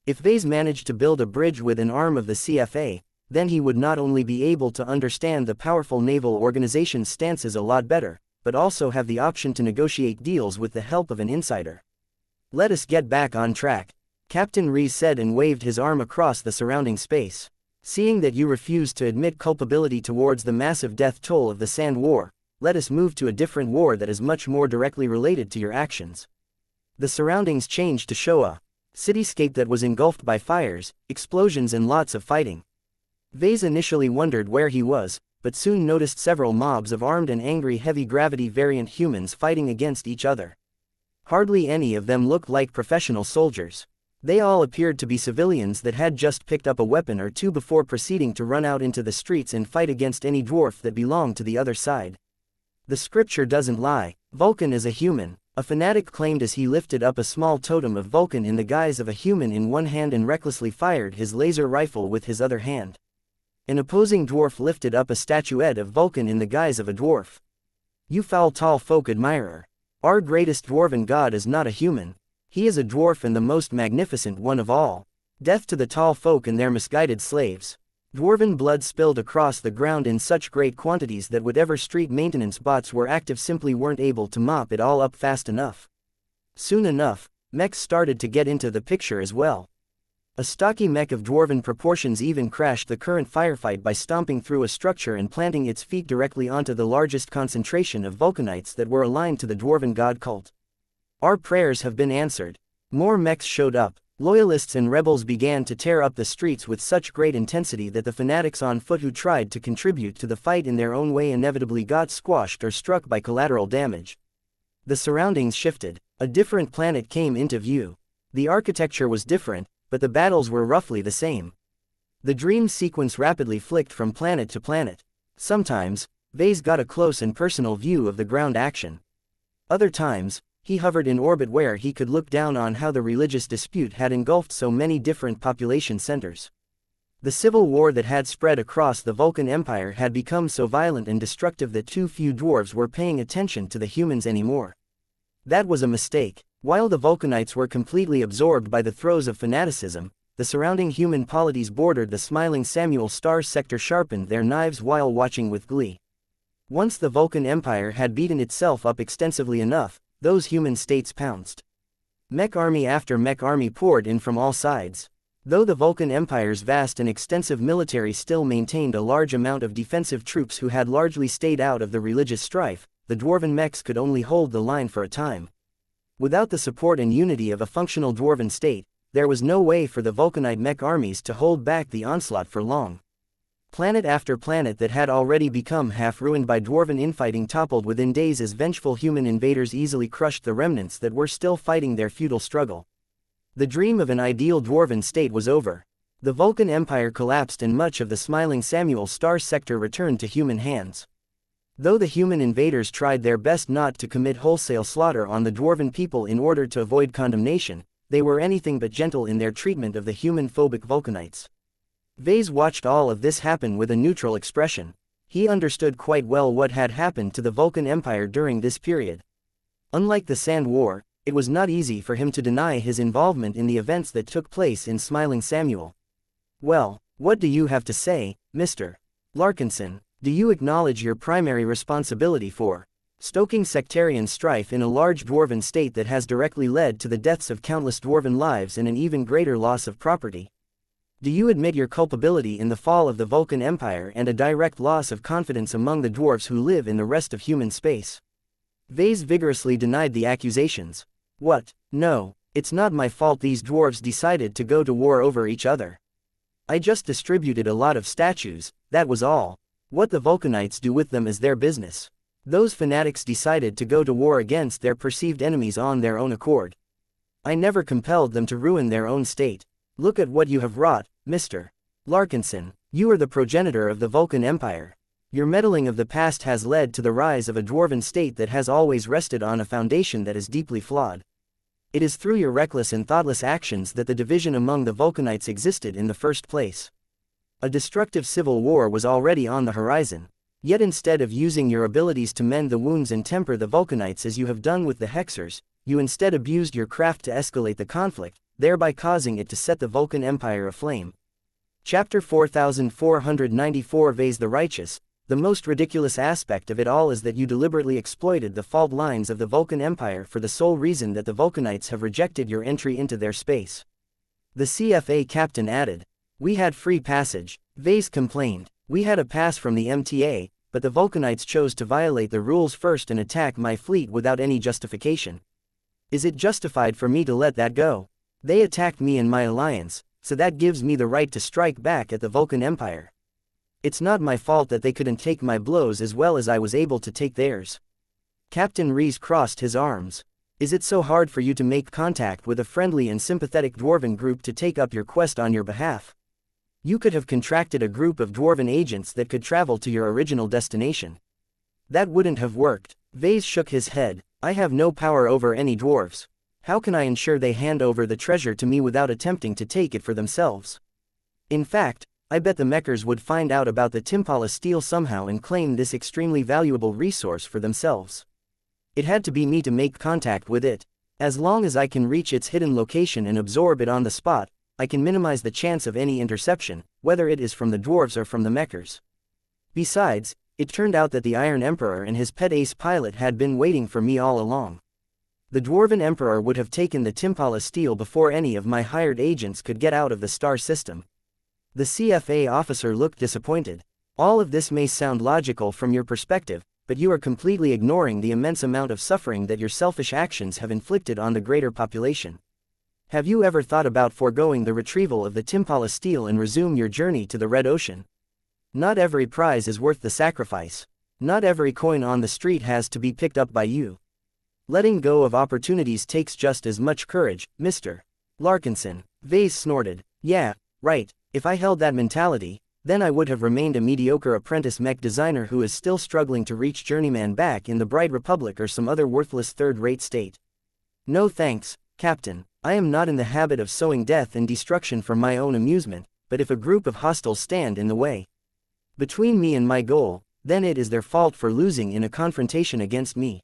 If Vase managed to build a bridge with an arm of the CFA, then he would not only be able to understand the powerful naval organization's stances a lot better, but also have the option to negotiate deals with the help of an insider. Let us get back on track, Captain Rees said and waved his arm across the surrounding space. Seeing that you refuse to admit culpability towards the massive death toll of the Sand War, let us move to a different war that is much more directly related to your actions. The surroundings changed to show a cityscape that was engulfed by fires, explosions and lots of fighting. Vase initially wondered where he was, but soon noticed several mobs of armed and angry heavy-gravity variant humans fighting against each other. Hardly any of them looked like professional soldiers. They all appeared to be civilians that had just picked up a weapon or two before proceeding to run out into the streets and fight against any dwarf that belonged to the other side. The scripture doesn't lie. Vulcan is a human, a fanatic claimed as he lifted up a small totem of Vulcan in the guise of a human in one hand and recklessly fired his laser rifle with his other hand. An opposing dwarf lifted up a statuette of Vulcan in the guise of a dwarf. You foul tall folk admirer. Our greatest dwarven god is not a human. He is a dwarf and the most magnificent one of all. Death to the tall folk and their misguided slaves. Dwarven blood spilled across the ground in such great quantities that whatever street maintenance bots were active simply weren't able to mop it all up fast enough. Soon enough, mechs started to get into the picture as well. A stocky mech of dwarven proportions even crashed the current firefight by stomping through a structure and planting its feet directly onto the largest concentration of Vulcanites that were aligned to the dwarven god cult. Our prayers have been answered. More mechs showed up. Loyalists and rebels began to tear up the streets with such great intensity that the fanatics on foot who tried to contribute to the fight in their own way inevitably got squashed or struck by collateral damage. The surroundings shifted. A different planet came into view. The architecture was different, but the battles were roughly the same. The dream sequence rapidly flicked from planet to planet. Sometimes, Vase got a close and personal view of the ground action. Other times, He hovered in orbit where he could look down on how the religious dispute had engulfed so many different population centers. The civil war that had spread across the Vulcan Empire had become so violent and destructive that too few dwarves were paying attention to the humans anymore. That was a mistake. While the Vulcanites were completely absorbed by the throes of fanaticism, the surrounding human polities bordered the smiling Samuel Star's sector sharpened their knives while watching with glee. Once the Vulcan Empire had beaten itself up extensively enough, those human states pounced. Mech army after mech army poured in from all sides. Though the Vulcan Empire's vast and extensive military still maintained a large amount of defensive troops who had largely stayed out of the religious strife, the dwarven mechs could only hold the line for a time. Without the support and unity of a functional dwarven state, there was no way for the Vulcanite mech armies to hold back the onslaught for long. Planet after planet that had already become half-ruined by dwarven infighting toppled within days as vengeful human invaders easily crushed the remnants that were still fighting their feudal struggle. The dream of an ideal dwarven state was over. The Vulcan Empire collapsed and much of the smiling Samuel Star sector returned to human hands. Though the human invaders tried their best not to commit wholesale slaughter on the dwarven people in order to avoid condemnation, they were anything but gentle in their treatment of the human-phobic Vulcanites. Vase watched all of this happen with a neutral expression. He understood quite well what had happened to the Vulcan Empire during this period. Unlike the Sand War, it was not easy for him to deny his involvement in the events that took place in Smiling Samuel. Well, what do you have to say, Mr. Larkinson? Do you acknowledge your primary responsibility for stoking sectarian strife in a large dwarven state that has directly led to the deaths of countless dwarven lives and an even greater loss of property? Do you admit your culpability in the fall of the Vulcan Empire and a direct loss of confidence among the dwarves who live in the rest of human space? Vase vigorously denied the accusations. What? No, it's not my fault these dwarves decided to go to war over each other. I just distributed a lot of statues, that was all. What the Vulcanites do with them is their business. Those fanatics decided to go to war against their perceived enemies on their own accord. I never compelled them to ruin their own state. Look at what you have wrought, Mr. Larkinson. You are the progenitor of the Vulcan Empire. Your meddling of the past has led to the rise of a dwarven state that has always rested on a foundation that is deeply flawed. It is through your reckless and thoughtless actions that the division among the Vulcanites existed in the first place. A destructive civil war was already on the horizon. Yet instead of using your abilities to mend the wounds and temper the Vulcanites as you have done with the Hexers, you instead abused your craft to escalate the conflict, thereby causing it to set the Vulcan Empire aflame. Chapter 4494 Vase the Righteous. The most ridiculous aspect of it all is that you deliberately exploited the fault lines of the Vulcan Empire for the sole reason that the Vulcanites have rejected your entry into their space. The CFA captain added. We had free passage, Vase complained. We had a pass from the MTA, but the Vulcanites chose to violate the rules first and attack my fleet without any justification. Is it justified for me to let that go? They attacked me and my alliance, so that gives me the right to strike back at the Vulcan Empire. It's not my fault that they couldn't take my blows as well as I was able to take theirs. Captain Rees crossed his arms. Is it so hard for you to make contact with a friendly and sympathetic dwarven group to take up your quest on your behalf? You could have contracted a group of dwarven agents that could travel to your original destination. That wouldn't have worked. Vase shook his head. I have no power over any dwarves. How can I ensure they hand over the treasure to me without attempting to take it for themselves? In fact, I bet the Mechers would find out about the Timpala steel somehow and claim this extremely valuable resource for themselves. It had to be me to make contact with it. As long as I can reach its hidden location and absorb it on the spot, I can minimize the chance of any interception, whether it is from the dwarves or from the Mechers. Besides, it turned out that the Iron Emperor and his pet ace pilot had been waiting for me all along. The Dwarven Emperor would have taken the Timpala steel before any of my hired agents could get out of the star system. The CFA officer looked disappointed. All of this may sound logical from your perspective, but you are completely ignoring the immense amount of suffering that your selfish actions have inflicted on the greater population. Have you ever thought about foregoing the retrieval of the Timpala steel and resume your journey to the Red Ocean? Not every prize is worth the sacrifice. Not every coin on the street has to be picked up by you. Letting go of opportunities takes just as much courage, Mr. Larkinson. Vase snorted. Yeah, right, if I held that mentality, then I would have remained a mediocre apprentice mech designer who is still struggling to reach journeyman back in the Bright Republic or some other worthless third-rate state. No thanks, Captain. I am not in the habit of sowing death and destruction for my own amusement, but if a group of hostiles stand in the way between me and my goal, then it is their fault for losing in a confrontation against me.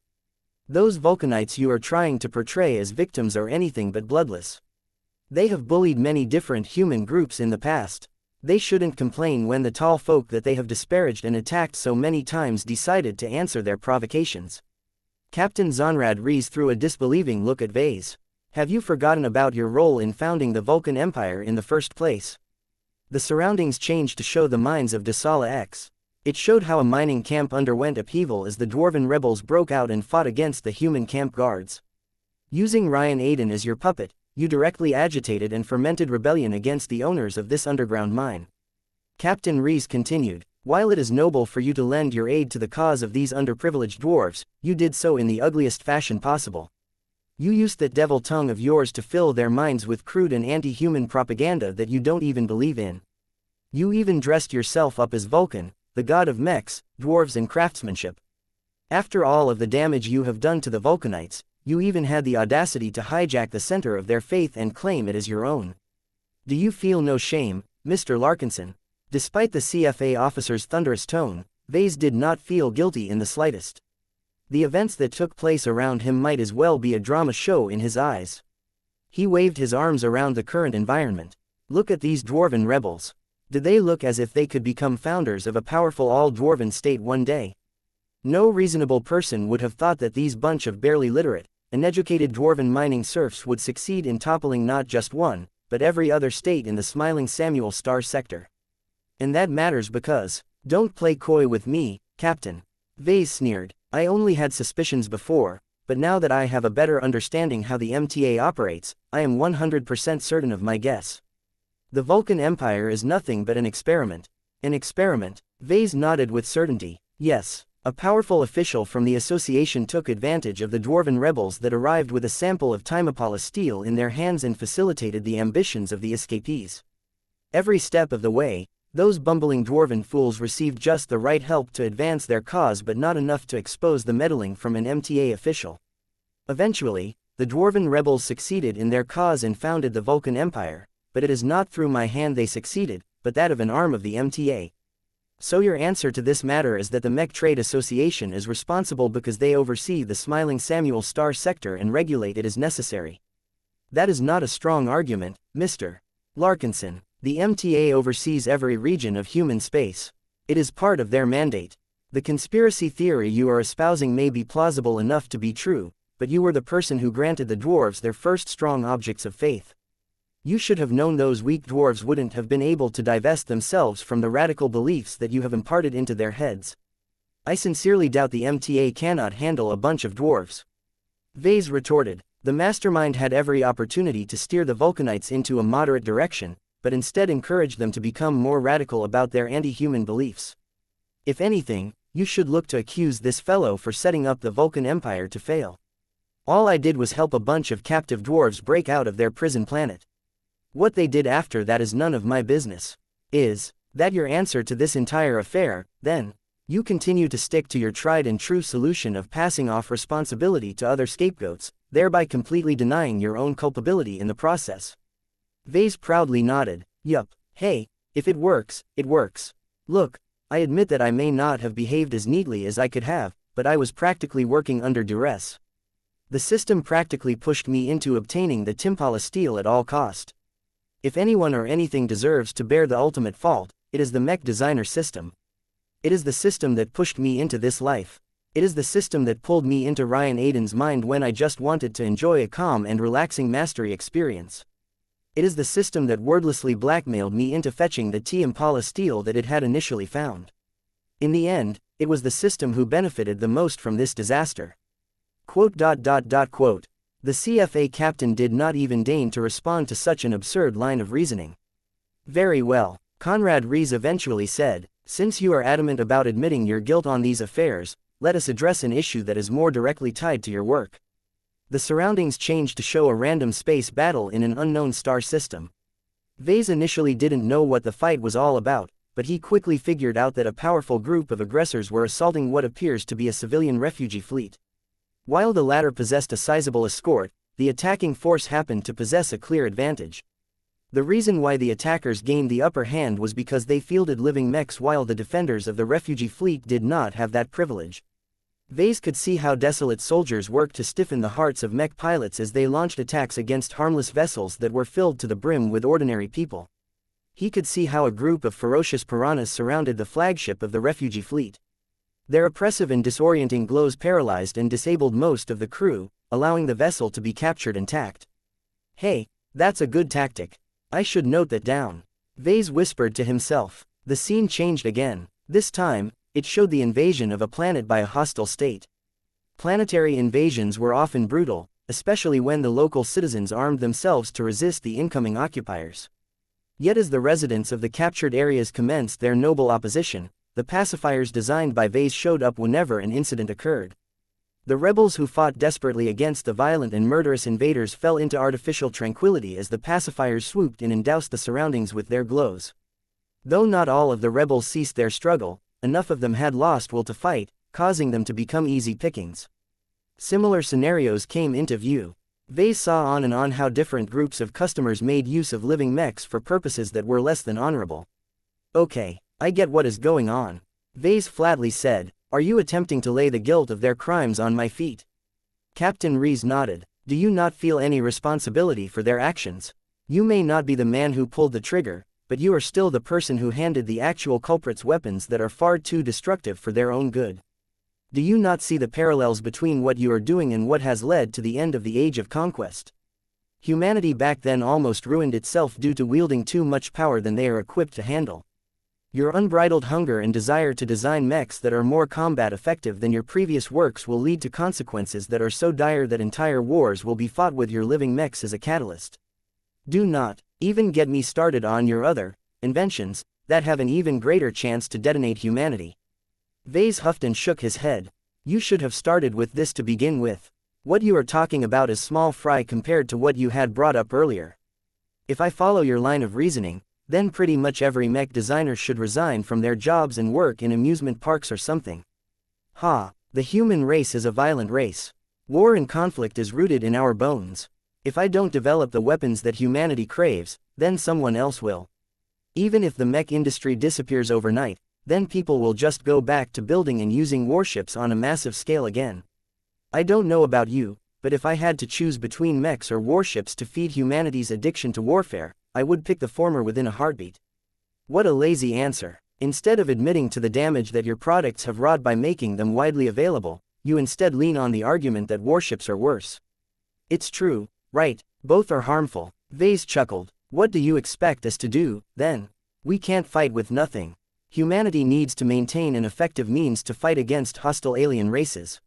Those Vulcanites you are trying to portray as victims are anything but bloodless. They have bullied many different human groups in the past. They shouldn't complain when the tall folk that they have disparaged and attacked so many times decided to answer their provocations. Captain Zonrad Rees threw a disbelieving look at Vase. Have you forgotten about your role in founding the Vulcan Empire in the first place? The surroundings changed to show the mines of Dasala X. It showed how a mining camp underwent upheaval as the dwarven rebels broke out and fought against the human camp guards. Using Ryan Aiden as your puppet, you directly agitated and fermented rebellion against the owners of this underground mine. Captain Rees continued, while it is noble for you to lend your aid to the cause of these underprivileged dwarves, you did so in the ugliest fashion possible. You used that devil tongue of yours to fill their minds with crude and anti-human propaganda that you don't even believe in. You even dressed yourself up as Vulcan, the god of mechs, dwarves and craftsmanship. After all of the damage you have done to the Vulcanites, you even had the audacity to hijack the center of their faith and claim it as your own. Do you feel no shame, Mr. Larkinson? Despite the CFA officer's thunderous tone, Vase did not feel guilty in the slightest. The events that took place around him might as well be a drama show in his eyes. He waved his arms around the current environment. Look at these dwarven rebels. Do they look as if they could become founders of a powerful all-dwarven state one day? No reasonable person would have thought that these bunch of barely literate, uneducated dwarven mining serfs would succeed in toppling not just one, but every other state in the smiling Samuel Star sector. And that matters because, don't play coy with me, Captain. Vase sneered, I only had suspicions before, but now that I have a better understanding how the MTA operates, I am 100% certain of my guess. The Vulcan Empire is nothing but an experiment. An experiment? Vase nodded with certainty, yes. A powerful official from the association took advantage of the dwarven rebels that arrived with a sample of Timopala steel in their hands and facilitated the ambitions of the escapees. Every step of the way, those bumbling dwarven fools received just the right help to advance their cause but not enough to expose the meddling from an MTA official. Eventually, the dwarven rebels succeeded in their cause and founded the Vulcan Empire, but it is not through my hand they succeeded, but that of an arm of the MTA. So your answer to this matter is that the Mech Trade Association is responsible because they oversee the smiling Samuel Star sector and regulate it as necessary. That is not a strong argument, Mr. Larkinson. The MTA oversees every region of human space. It is part of their mandate. The conspiracy theory you are espousing may be plausible enough to be true, but you were the person who granted the dwarves their first strong objects of faith. You should have known those weak dwarves wouldn't have been able to divest themselves from the radical beliefs that you have imparted into their heads. I sincerely doubt the MTA cannot handle a bunch of dwarves. Vase retorted, the mastermind had every opportunity to steer the Vulcanites into a moderate direction, but instead encouraged them to become more radical about their anti-human beliefs. If anything, you should look to accuse this fellow for setting up the Vulcan Empire to fail. All I did was help a bunch of captive dwarves break out of their prison planet. What they did after that is none of my business. Is that your answer to this entire affair, then? You continue to stick to your tried and true solution of passing off responsibility to other scapegoats, thereby completely denying your own culpability in the process. Vase proudly nodded, yup, hey, if it works, it works. Look, I admit that I may not have behaved as neatly as I could have, but I was practically working under duress. The system practically pushed me into obtaining the Timpala steel at all cost. If anyone or anything deserves to bear the ultimate fault, it is the mech designer system. It is the system that pushed me into this life. It is the system that pulled me into Ryan Aiden's mind when I just wanted to enjoy a calm and relaxing mastery experience. It is the system that wordlessly blackmailed me into fetching the Timpala steel that it had initially found. In the end, it was the system who benefited the most from this disaster. Quote. The CFA captain did not even deign to respond to such an absurd line of reasoning. Very well, Conrad Rees eventually said, since you are adamant about admitting your guilt on these affairs, let us address an issue that is more directly tied to your work. The surroundings changed to show a random space battle in an unknown star system. Vase initially didn't know what the fight was all about, but he quickly figured out that a powerful group of aggressors were assaulting what appears to be a civilian refugee fleet. While the latter possessed a sizable escort, the attacking force happened to possess a clear advantage. The reason why the attackers gained the upper hand was because they fielded living mechs while the defenders of the refugee fleet did not have that privilege. Vase could see how desolate soldiers worked to stiffen the hearts of mech pilots as they launched attacks against harmless vessels that were filled to the brim with ordinary people. He could see how a group of ferocious piranhas surrounded the flagship of the refugee fleet. Their oppressive and disorienting glows paralyzed and disabled most of the crew, allowing the vessel to be captured intact. "Hey, that's a good tactic. I should note that down," Vase whispered to himself. The scene changed again. This time, it showed the invasion of a planet by a hostile state. Planetary invasions were often brutal, especially when the local citizens armed themselves to resist the incoming occupiers. Yet as the residents of the captured areas commenced their noble opposition, the pacifiers designed by Vase showed up whenever an incident occurred. The rebels who fought desperately against the violent and murderous invaders fell into artificial tranquility as the pacifiers swooped in and doused the surroundings with their glows. Though not all of the rebels ceased their struggle, enough of them had lost will to fight, causing them to become easy pickings. Similar scenarios came into view. Vase saw on and on how different groups of customers made use of living mechs for purposes that were less than honorable. "Okay, I get what is going on," Vase flatly said. "Are you attempting to lay the guilt of their crimes on my feet?" Captain Rees nodded. "Do you not feel any responsibility for their actions? You may not be the man who pulled the trigger, but you are still the person who handed the actual culprits weapons that are far too destructive for their own good. Do you not see the parallels between what you are doing and what has led to the end of the Age of Conquest? Humanity back then almost ruined itself due to wielding too much power than they are equipped to handle. Your unbridled hunger and desire to design mechs that are more combat effective than your previous works will lead to consequences that are so dire that entire wars will be fought with your living mechs as a catalyst. Do not even get me started on your other inventions that have an even greater chance to detonate humanity." Vase huffed and shook his head. "You should have started with this to begin with. What you are talking about is small fry compared to what you had brought up earlier. If I follow your line of reasoning, then pretty much every mech designer should resign from their jobs and work in amusement parks or something. Ha, the human race is a violent race. War and conflict is rooted in our bones. If I don't develop the weapons that humanity craves, then someone else will. Even if the mech industry disappears overnight, then people will just go back to building and using warships on a massive scale again. I don't know about you, but if I had to choose between mechs or warships to feed humanity's addiction to warfare, I would pick the former within a heartbeat." What a lazy answer. Instead of admitting to the damage that your products have wrought by making them widely available, you instead lean on the argument that warships are worse. It's true, right? Both are harmful. Vase chuckled. What do you expect us to do, then? We can't fight with nothing. Humanity needs to maintain an effective means to fight against hostile alien races.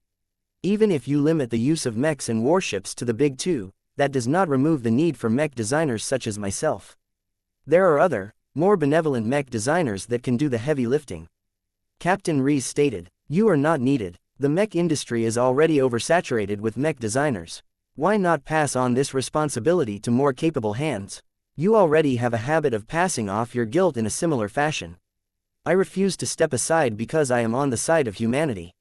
Even if you limit the use of mechs and warships to the big two, that does not remove the need for mech designers such as myself. There are other, more benevolent mech designers that can do the heavy lifting." Captain Rees stated. "You are not needed. The mech industry is already oversaturated with mech designers. Why not pass on this responsibility to more capable hands? You already have a habit of passing off your guilt in a similar fashion. I refuse to step aside because I am on the side of humanity."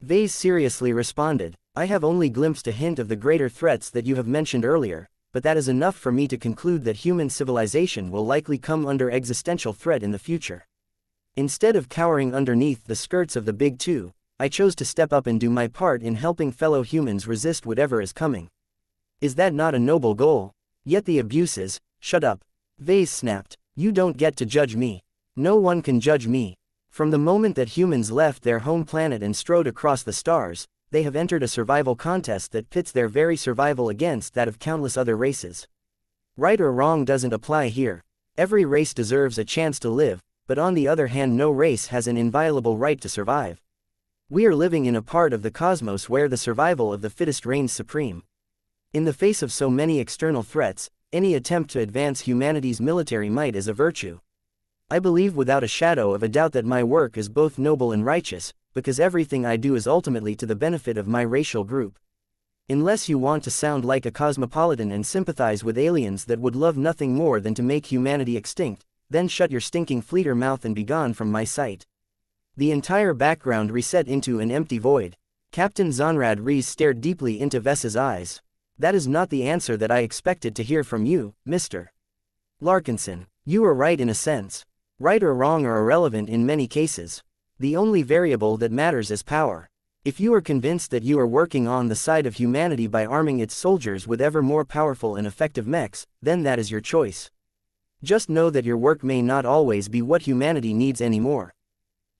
Vase seriously responded. "I have only glimpsed a hint of the greater threats that you have mentioned earlier, but that is enough for me to conclude that human civilization will likely come under existential threat in the future. Instead of cowering underneath the skirts of the big two, I chose to step up and do my part in helping fellow humans resist whatever is coming. Is that not a noble goal? Yet the abuses—" "Shut up," Vase snapped. "You don't get to judge me. No one can judge me. From the moment that humans left their home planet and strode across the stars, they have entered a survival contest that pits their very survival against that of countless other races. Right or wrong doesn't apply here. Every race deserves a chance to live, but on the other hand no race has an inviolable right to survive. We are living in a part of the cosmos where the survival of the fittest reigns supreme. In the face of so many external threats, any attempt to advance humanity's military might is a virtue. I believe without a shadow of a doubt that my work is both noble and righteous, because everything I do is ultimately to the benefit of my racial group. Unless you want to sound like a cosmopolitan and sympathize with aliens that would love nothing more than to make humanity extinct, then shut your stinking fleeter mouth and be gone from my sight." The entire background reset into an empty void. Captain Zonrad Rees stared deeply into Vess's eyes. That is not the answer that I expected to hear from you, Mr. Larkinson. You are right in a sense. Right or wrong are irrelevant in many cases. The only variable that matters is power. If you are convinced that you are working on the side of humanity by arming its soldiers with ever more powerful and effective mechs, then that is your choice. Just know that your work may not always be what humanity needs anymore.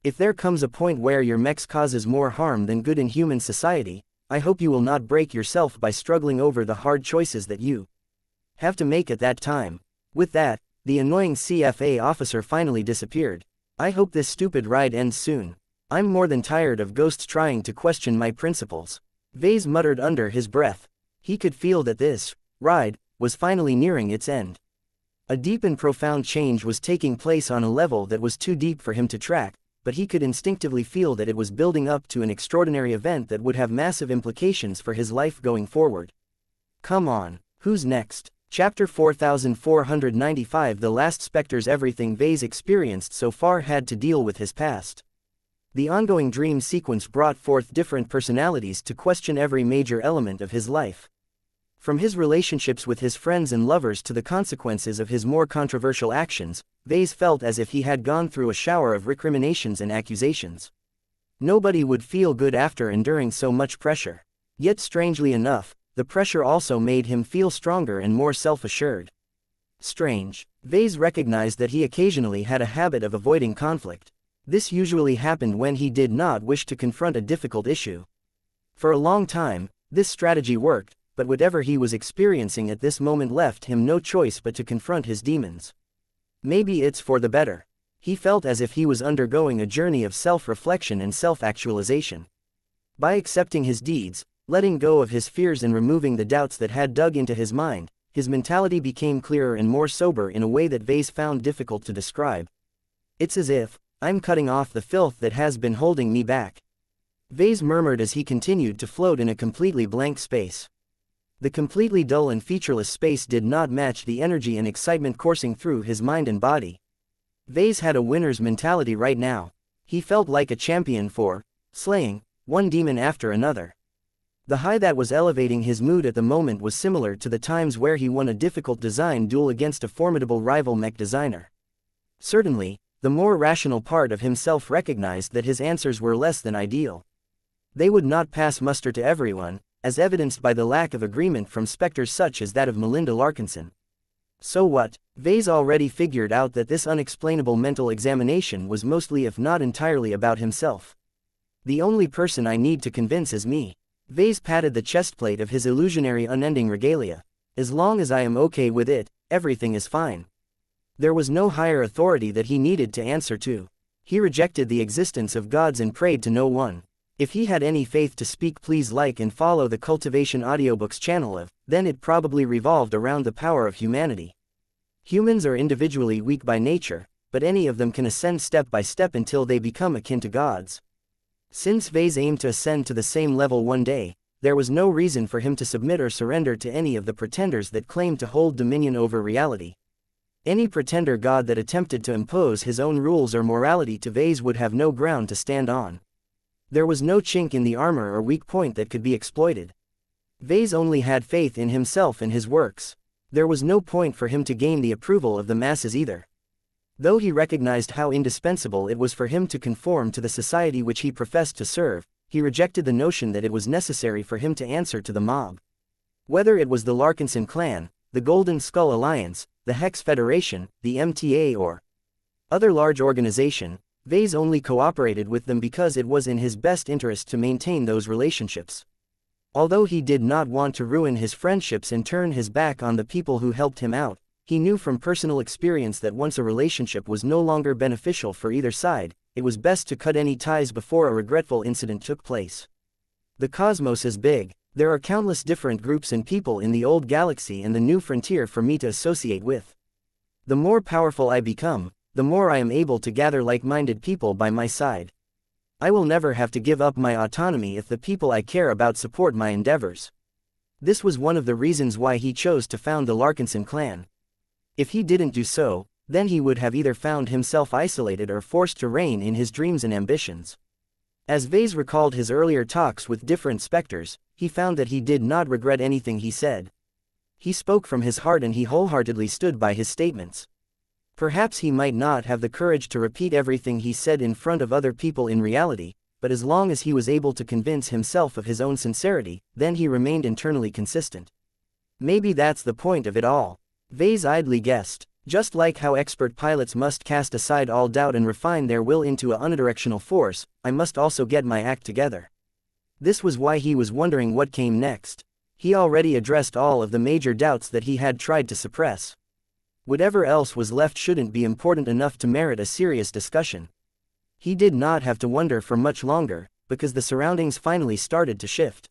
If there comes a point where your mechs causes more harm than good in human society, I hope you will not break yourself by struggling over the hard choices that you have to make at that time. With that, the annoying CFA officer finally disappeared. I hope this stupid ride ends soon. I'm more than tired of ghosts trying to question my principles. Vase muttered under his breath. He could feel that this ride was finally nearing its end. A deep and profound change was taking place on a level that was too deep for him to track, but he could instinctively feel that it was building up to an extraordinary event that would have massive implications for his life going forward. Come on, who's next? Chapter 4495. The last specters. Everything Vase experienced so far had to deal with his past. The ongoing dream sequence brought forth different personalities to question every major element of his life. From his relationships with his friends and lovers to the consequences of his more controversial actions, Vase felt as if he had gone through a shower of recriminations and accusations. Nobody would feel good after enduring so much pressure. Yet strangely enough, the pressure also made him feel stronger and more self-assured. Strange. Vase recognized that he occasionally had a habit of avoiding conflict. This usually happened when he did not wish to confront a difficult issue. For a long time, this strategy worked, but whatever he was experiencing at this moment left him no choice but to confront his demons. Maybe it's for the better. He felt as if he was undergoing a journey of self-reflection and self-actualization. By accepting his deeds, letting go of his fears and removing the doubts that had dug into his mind, his mentality became clearer and more sober in a way that Vase found difficult to describe. It's as if I'm cutting off the filth that has been holding me back. Vase murmured as he continued to float in a completely blank space. The completely dull and featureless space did not match the energy and excitement coursing through his mind and body. Vase had a winner's mentality right now. He felt like a champion for slaying one demon after another. The high that was elevating his mood at the moment was similar to the times where he won a difficult design duel against a formidable rival mech designer. Certainly, the more rational part of himself recognized that his answers were less than ideal. They would not pass muster to everyone, as evidenced by the lack of agreement from specters such as that of Melinda Larkinson. So what? Vase already figured out that this unexplainable mental examination was mostly if not entirely about himself. The only person I need to convince is me. Vase patted the chestplate of his illusionary unending regalia. As long as I am okay with it, everything is fine. There was no higher authority that he needed to answer to. He rejected the existence of gods and prayed to no one. If he had any faith to speak, please like and follow the Cultivation Audiobooks channel of, then it probably revolved around the power of humanity. Humans are individually weak by nature, but any of them can ascend step by step until they become akin to gods. Since Vase aimed to ascend to the same level one day, there was no reason for him to submit or surrender to any of the pretenders that claimed to hold dominion over reality. Any pretender god that attempted to impose his own rules or morality to Vase would have no ground to stand on. There was no chink in the armor or weak point that could be exploited. Vase only had faith in himself and his works. There was no point for him to gain the approval of the masses either. Though he recognized how indispensable it was for him to conform to the society which he professed to serve, he rejected the notion that it was necessary for him to answer to the mob. Whether it was the Larkinson clan, the Golden Skull Alliance, the Hex Federation, the MTA or other large organization, Vase only cooperated with them because it was in his best interest to maintain those relationships. Although he did not want to ruin his friendships and turn his back on the people who helped him out, he knew from personal experience that once a relationship was no longer beneficial for either side, it was best to cut any ties before a regretful incident took place. The cosmos is big. There are countless different groups and people in the old galaxy and the new frontier for me to associate with. The more powerful I become, the more I am able to gather like-minded people by my side. I will never have to give up my autonomy if the people I care about support my endeavors. This was one of the reasons why he chose to found the Larkinson clan. If he didn't do so, then he would have either found himself isolated or forced to rein in his dreams and ambitions. As Vase recalled his earlier talks with different specters, he found that he did not regret anything he said. He spoke from his heart and he wholeheartedly stood by his statements. Perhaps he might not have the courage to repeat everything he said in front of other people in reality, but as long as he was able to convince himself of his own sincerity, then he remained internally consistent. Maybe that's the point of it all. Vase idly guessed. Just like how expert pilots must cast aside all doubt and refine their will into a unidirectional force, I must also get my act together. This was why he was wondering what came next. He already addressed all of the major doubts that he had tried to suppress. Whatever else was left shouldn't be important enough to merit a serious discussion. He did not have to wonder for much longer, because the surroundings finally started to shift.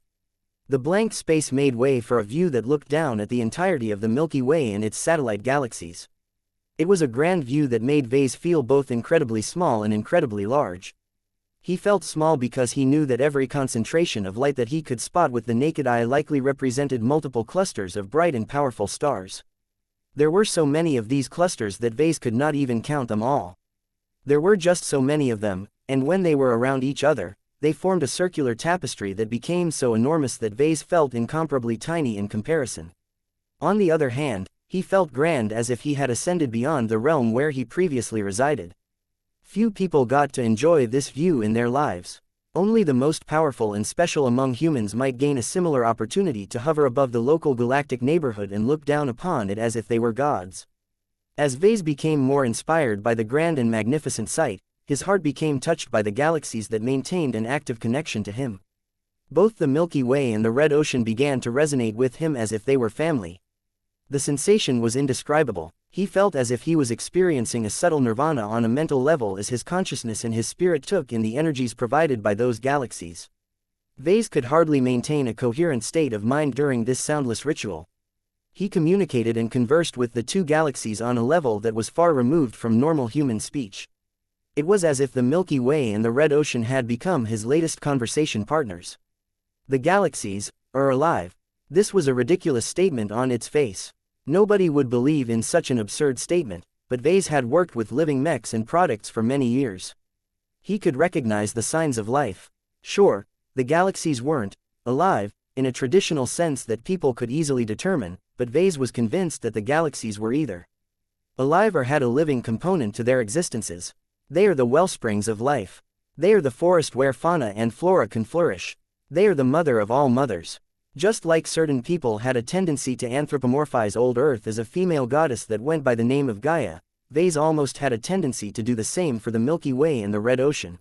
The blank space made way for a view that looked down at the entirety of the Milky Way and its satellite galaxies. It was a grand view that made Vase feel both incredibly small and incredibly large. He felt small because he knew that every concentration of light that he could spot with the naked eye likely represented multiple clusters of bright and powerful stars. There were so many of these clusters that Vase could not even count them all. There were just so many of them, and when they were around each other, they formed a circular tapestry that became so enormous that Vase felt incomparably tiny in comparison. On the other hand, he felt grand as if he had ascended beyond the realm where he previously resided. Few people got to enjoy this view in their lives. Only the most powerful and special among humans might gain a similar opportunity to hover above the local galactic neighborhood and look down upon it as if they were gods. As Vase became more inspired by the grand and magnificent sight, his heart became touched by the galaxies that maintained an active connection to him. Both the Milky Way and the Red Ocean began to resonate with him as if they were family. The sensation was indescribable. He felt as if he was experiencing a subtle nirvana on a mental level as his consciousness and his spirit took in the energies provided by those galaxies. Vase could hardly maintain a coherent state of mind during this soundless ritual. He communicated and conversed with the two galaxies on a level that was far removed from normal human speech. It was as if the Milky Way and the Red Ocean had become his latest conversation partners. The galaxies are alive. This was a ridiculous statement on its face. Nobody would believe in such an absurd statement, but Vase had worked with living mechs and products for many years. He could recognize the signs of life. Sure, the galaxies weren't alive in a traditional sense that people could easily determine, but Vase was convinced that the galaxies were either alive or had a living component to their existences. They are the wellsprings of life. They are the forest where fauna and flora can flourish. They are the mother of all mothers. Just like certain people had a tendency to anthropomorphize old Earth as a female goddess that went by the name of Gaia, Vase almost had a tendency to do the same for the Milky Way and the Red Ocean.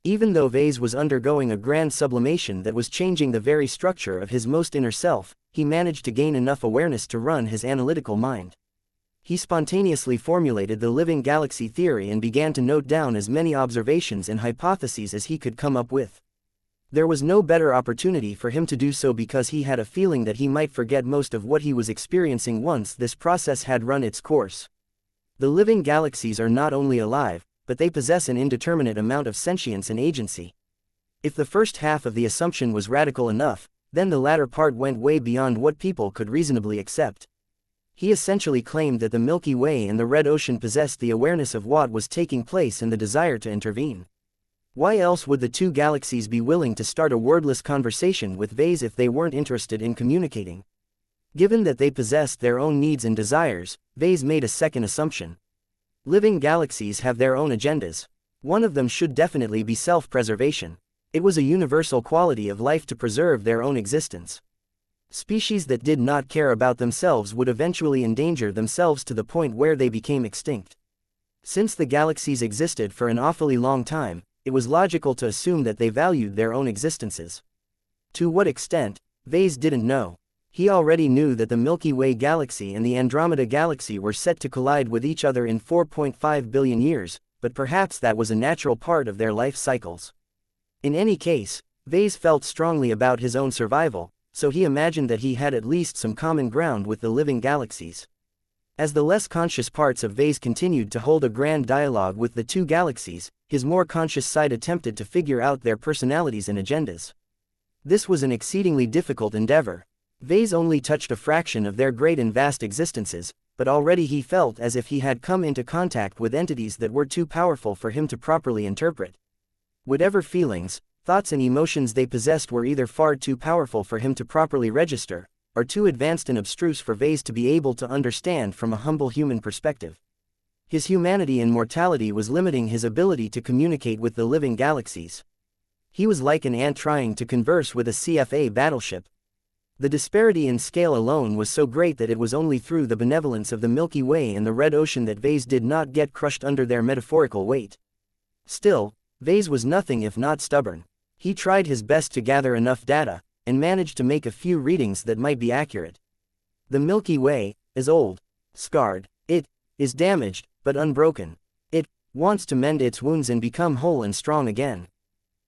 Even though Vase was undergoing a grand sublimation that was changing the very structure of his most inner self, he managed to gain enough awareness to run his analytical mind. He spontaneously formulated the living galaxy theory and began to note down as many observations and hypotheses as he could come up with. There was no better opportunity for him to do so because he had a feeling that he might forget most of what he was experiencing once this process had run its course. The living galaxies are not only alive, but they possess an indeterminate amount of sentience and agency. If the first half of the assumption was radical enough, then the latter part went way beyond what people could reasonably accept. He essentially claimed that the Milky Way and the Red Ocean possessed the awareness of what was taking place and the desire to intervene. Why else would the two galaxies be willing to start a wordless conversation with Vase if they weren't interested in communicating? Given that they possessed their own needs and desires, Vase made a second assumption. Living galaxies have their own agendas. One of them should definitely be self-preservation. It was a universal quality of life to preserve their own existence. Species that did not care about themselves would eventually endanger themselves to the point where they became extinct. Since the galaxies existed for an awfully long time, it was logical to assume that they valued their own existences. To what extent, Vase didn't know. He already knew that the Milky Way galaxy and the Andromeda galaxy were set to collide with each other in 4.5 billion years, but perhaps that was a natural part of their life cycles. In any case, Vase felt strongly about his own survival, so he imagined that he had at least some common ground with the living galaxies. As the less conscious parts of Vase continued to hold a grand dialogue with the two galaxies, his more conscious side attempted to figure out their personalities and agendas. This was an exceedingly difficult endeavor. Vase only touched a fraction of their great and vast existences, but already he felt as if he had come into contact with entities that were too powerful for him to properly interpret. Whatever feelings, thoughts and emotions they possessed were either far too powerful for him to properly register, or too advanced and abstruse for Vase to be able to understand from a humble human perspective. His humanity and mortality was limiting his ability to communicate with the living galaxies. He was like an ant trying to converse with a CFA battleship. The disparity in scale alone was so great that it was only through the benevolence of the Milky Way and the Red Ocean that Vase did not get crushed under their metaphorical weight. Still, Vase was nothing if not stubborn. He tried his best to gather enough data, and managed to make a few readings that might be accurate. The Milky Way is old, scarred. It is damaged, but unbroken. It wants to mend its wounds and become whole and strong again.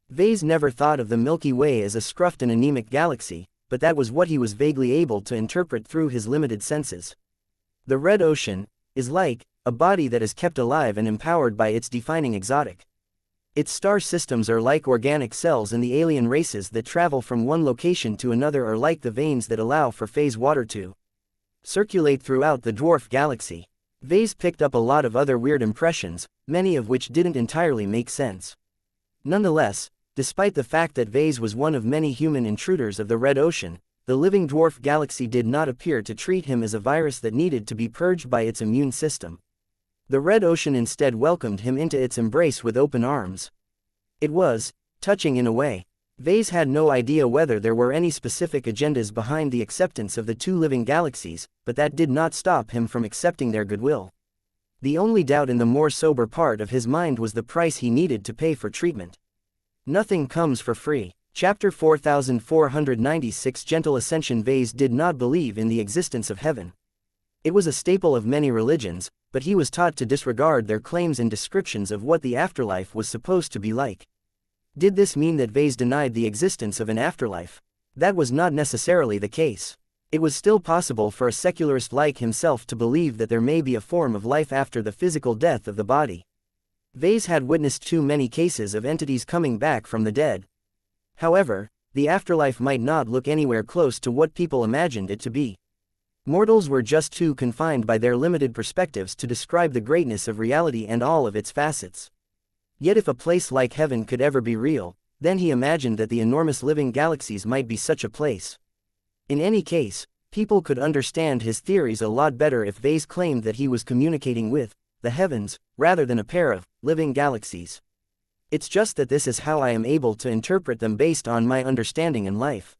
Vase never thought of the Milky Way as a scruffed and anemic galaxy, but that was what he was vaguely able to interpret through his limited senses. The Red Ocean is like a body that is kept alive and empowered by its defining exotic. Its star systems are like organic cells, and the alien races that travel from one location to another are like the veins that allow for phase water to circulate throughout the dwarf galaxy. Vase picked up a lot of other weird impressions, many of which didn't entirely make sense. Nonetheless, despite the fact that Vase was one of many human intruders of the Red Ocean, the living dwarf galaxy did not appear to treat him as a virus that needed to be purged by its immune system. The Red Ocean instead welcomed him into its embrace with open arms. It was touching in a way. Vase had no idea whether there were any specific agendas behind the acceptance of the two living galaxies, but that did not stop him from accepting their goodwill. The only doubt in the more sober part of his mind was the price he needed to pay for treatment. Nothing comes for free. Chapter 4496 Gentle Ascension. Vase did not believe in the existence of heaven. It was a staple of many religions, but he was taught to disregard their claims and descriptions of what the afterlife was supposed to be like. Did this mean that Vase denied the existence of an afterlife? That was not necessarily the case. It was still possible for a secularist like himself to believe that there may be a form of life after the physical death of the body. Vase had witnessed too many cases of entities coming back from the dead. However, the afterlife might not look anywhere close to what people imagined it to be. Mortals were just too confined by their limited perspectives to describe the greatness of reality and all of its facets. Yet if a place like heaven could ever be real, then he imagined that the enormous living galaxies might be such a place. In any case, people could understand his theories a lot better if Vase claimed that he was communicating with the heavens, rather than a pair of living galaxies. It's just that this is how I am able to interpret them based on my understanding in life.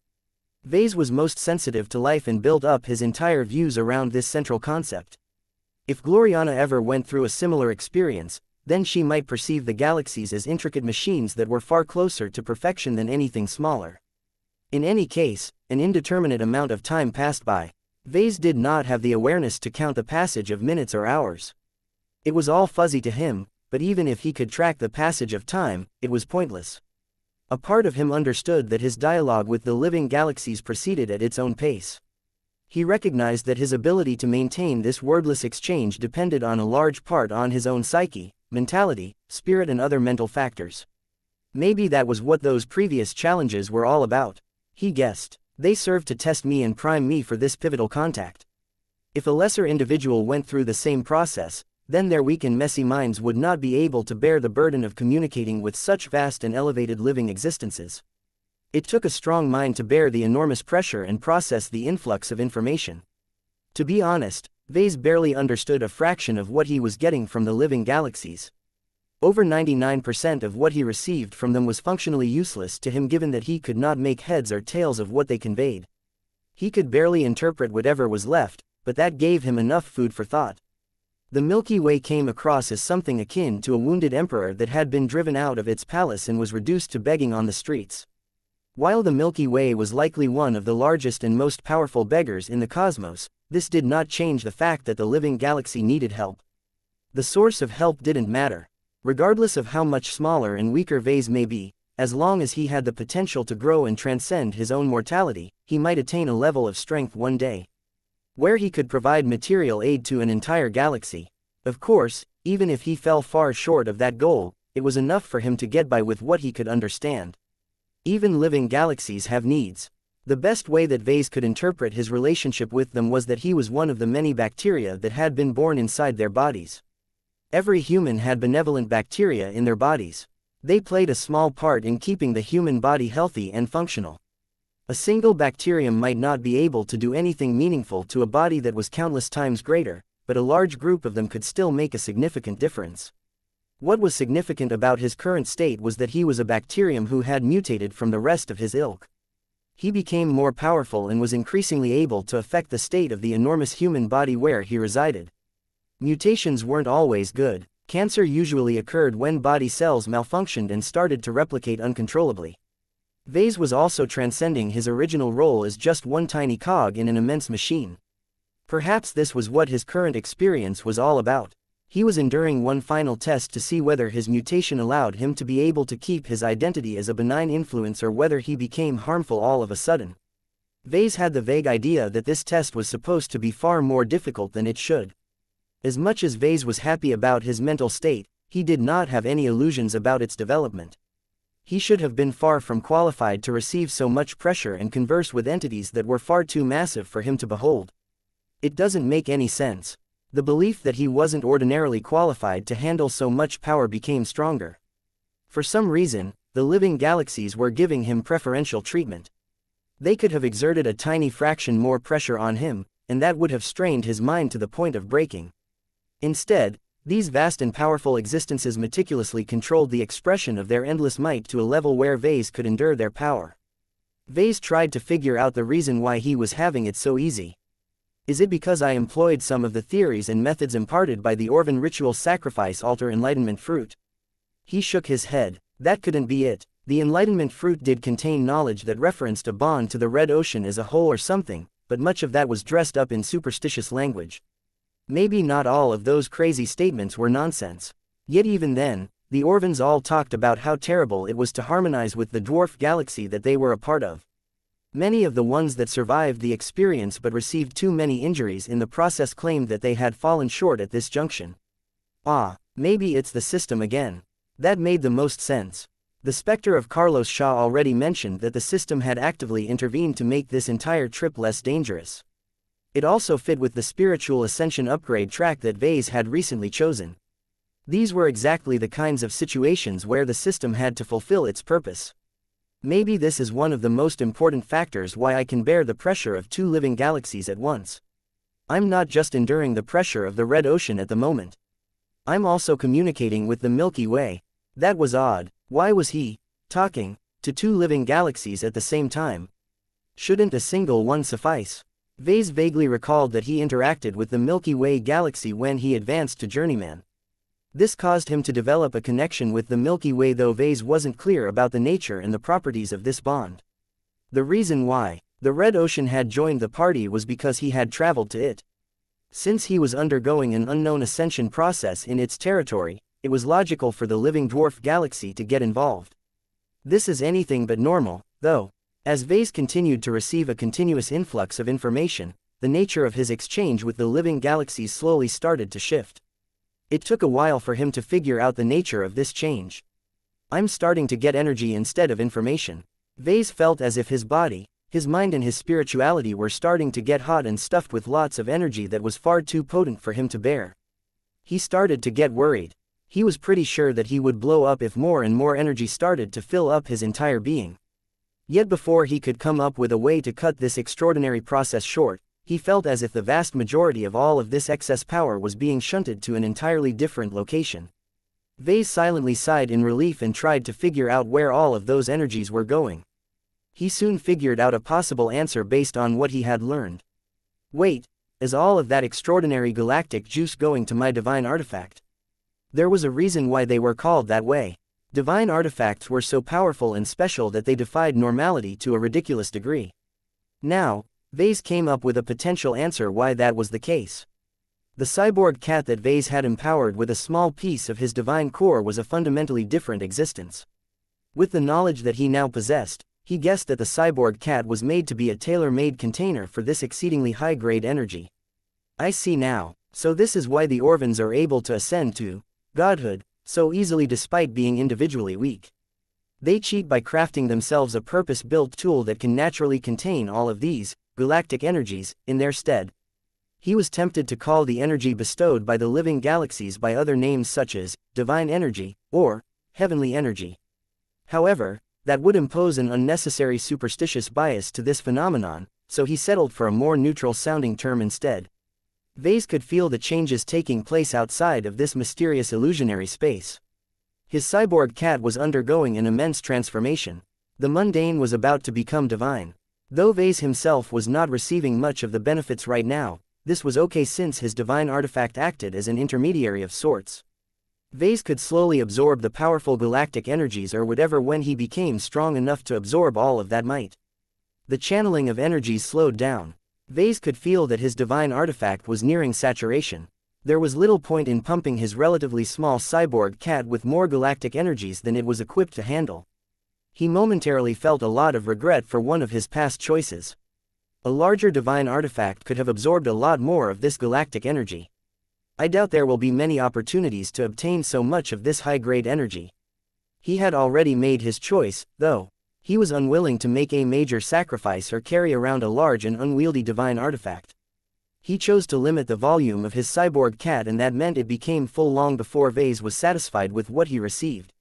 Vase was most sensitive to life and built up his entire views around this central concept. If Gloriana ever went through a similar experience, then she might perceive the galaxies as intricate machines that were far closer to perfection than anything smaller. In any case, an indeterminate amount of time passed by. Vase did not have the awareness to count the passage of minutes or hours. It was all fuzzy to him, but even if he could track the passage of time, it was pointless. A part of him understood that his dialogue with the living galaxies proceeded at its own pace. He recognized that his ability to maintain this wordless exchange depended on a large part on his own psyche, mentality, spirit and other mental factors. Maybe that was what those previous challenges were all about. He guessed. They served to test me and prime me for this pivotal contact. If a lesser individual went through the same process, then their weak and messy minds would not be able to bear the burden of communicating with such vast and elevated living existences. It took a strong mind to bear the enormous pressure and process the influx of information. To be honest, Vase barely understood a fraction of what he was getting from the living galaxies. Over 99% of what he received from them was functionally useless to him, given that he could not make heads or tails of what they conveyed. He could barely interpret whatever was left, but that gave him enough food for thought. The Milky Way came across as something akin to a wounded emperor that had been driven out of its palace and was reduced to begging on the streets. While the Milky Way was likely one of the largest and most powerful beggars in the cosmos, this did not change the fact that the living galaxy needed help. The source of help didn't matter. Regardless of how much smaller and weaker Vase may be, as long as he had the potential to grow and transcend his own mortality, he might attain a level of strength one day where he could provide material aid to an entire galaxy. Of course, even if he fell far short of that goal, it was enough for him to get by with what he could understand. Even living galaxies have needs. The best way that Vase could interpret his relationship with them was that he was one of the many bacteria that had been born inside their bodies. Every human had benevolent bacteria in their bodies. They played a small part in keeping the human body healthy and functional. A single bacterium might not be able to do anything meaningful to a body that was countless times greater, but a large group of them could still make a significant difference. What was significant about his current state was that he was a bacterium who had mutated from the rest of his ilk. He became more powerful and was increasingly able to affect the state of the enormous human body where he resided. Mutations weren't always good. Cancer usually occurred when body cells malfunctioned and started to replicate uncontrollably. Vase was also transcending his original role as just one tiny cog in an immense machine. Perhaps this was what his current experience was all about. He was enduring one final test to see whether his mutation allowed him to be able to keep his identity as a benign influence or whether he became harmful all of a sudden. Vase had the vague idea that this test was supposed to be far more difficult than it should. As much as Vase was happy about his mental state, he did not have any illusions about its development. He should have been far from qualified to receive so much pressure and converse with entities that were far too massive for him to behold. It doesn't make any sense. The belief that he wasn't ordinarily qualified to handle so much power became stronger. For some reason, the living galaxies were giving him preferential treatment. They could have exerted a tiny fraction more pressure on him, and that would have strained his mind to the point of breaking. Instead, these vast and powerful existences meticulously controlled the expression of their endless might to a level where Vase could endure their power. Vase tried to figure out the reason why he was having it so easy. Is it because I employed some of the theories and methods imparted by the Orvan ritual sacrifice altar enlightenment fruit? He shook his head. That couldn't be it. The enlightenment fruit did contain knowledge that referenced a bond to the Red Ocean as a whole or something, but much of that was dressed up in superstitious language. Maybe not all of those crazy statements were nonsense. Yet even then, the Orvans all talked about how terrible it was to harmonize with the dwarf galaxy that they were a part of. Many of the ones that survived the experience but received too many injuries in the process claimed that they had fallen short at this junction. Maybe it's the system again. That made the most sense. The specter of Carlos Shaw already mentioned that the system had actively intervened to make this entire trip less dangerous. It also fit with the spiritual ascension upgrade track that Vase had recently chosen. These were exactly the kinds of situations where the system had to fulfill its purpose. Maybe this is one of the most important factors why I can bear the pressure of two living galaxies at once. I'm not just enduring the pressure of the Red Ocean at the moment. I'm also communicating with the Milky Way. That was odd. Why was he talking to two living galaxies at the same time? Shouldn't a single one suffice? Vase vaguely recalled that he interacted with the Milky Way galaxy when he advanced to Journeyman. This caused him to develop a connection with the Milky Way, though Vase wasn't clear about the nature and the properties of this bond. The reason why the Red Ocean had joined the party was because he had traveled to it. Since he was undergoing an unknown ascension process in its territory, it was logical for the living dwarf galaxy to get involved. This is anything but normal, though. As Vase continued to receive a continuous influx of information, the nature of his exchange with the living galaxies slowly started to shift. It took a while for him to figure out the nature of this change. I'm starting to get energy instead of information. Vase felt as if his body, his mind and his spirituality were starting to get hot and stuffed with lots of energy that was far too potent for him to bear. He started to get worried. He was pretty sure that he would blow up if more and more energy started to fill up his entire being. Yet before he could come up with a way to cut this extraordinary process short, he felt as if the vast majority of all of this excess power was being shunted to an entirely different location. Vase silently sighed in relief and tried to figure out where all of those energies were going. He soon figured out a possible answer based on what he had learned. Wait, is all of that extraordinary galactic juice going to my divine artifact? There was a reason why they were called that way. Divine artifacts were so powerful and special that they defied normality to a ridiculous degree. Now, Vase came up with a potential answer why that was the case. The cyborg cat that Vase had empowered with a small piece of his divine core was a fundamentally different existence. With the knowledge that he now possessed, he guessed that the cyborg cat was made to be a tailor-made container for this exceedingly high-grade energy. I see now. So this is why the Orvans are able to ascend to godhood so easily despite being individually weak. They cheat by crafting themselves a purpose-built tool that can naturally contain all of these galactic energies in their stead. He was tempted to call the energy bestowed by the living galaxies by other names such as divine energy or heavenly energy. However, that would impose an unnecessary superstitious bias to this phenomenon, so he settled for a more neutral-sounding term instead. Vase could feel the changes taking place outside of this mysterious illusionary space. His cyborg cat was undergoing an immense transformation. The mundane was about to become divine. Though Vase himself was not receiving much of the benefits right now, this was okay since his divine artifact acted as an intermediary of sorts. Vase could slowly absorb the powerful galactic energies or whatever when he became strong enough to absorb all of that might. The channeling of energies slowed down. Vase could feel that his divine artifact was nearing saturation. There was little point in pumping his relatively small cyborg cat with more galactic energies than it was equipped to handle. He momentarily felt a lot of regret for one of his past choices. A larger divine artifact could have absorbed a lot more of this galactic energy. I doubt there will be many opportunities to obtain so much of this high-grade energy. He had already made his choice, though. He was unwilling to make a major sacrifice or carry around a large and unwieldy divine artifact. He chose to limit the volume of his cyborg cat, and that meant it became full long before Vase was satisfied with what he received.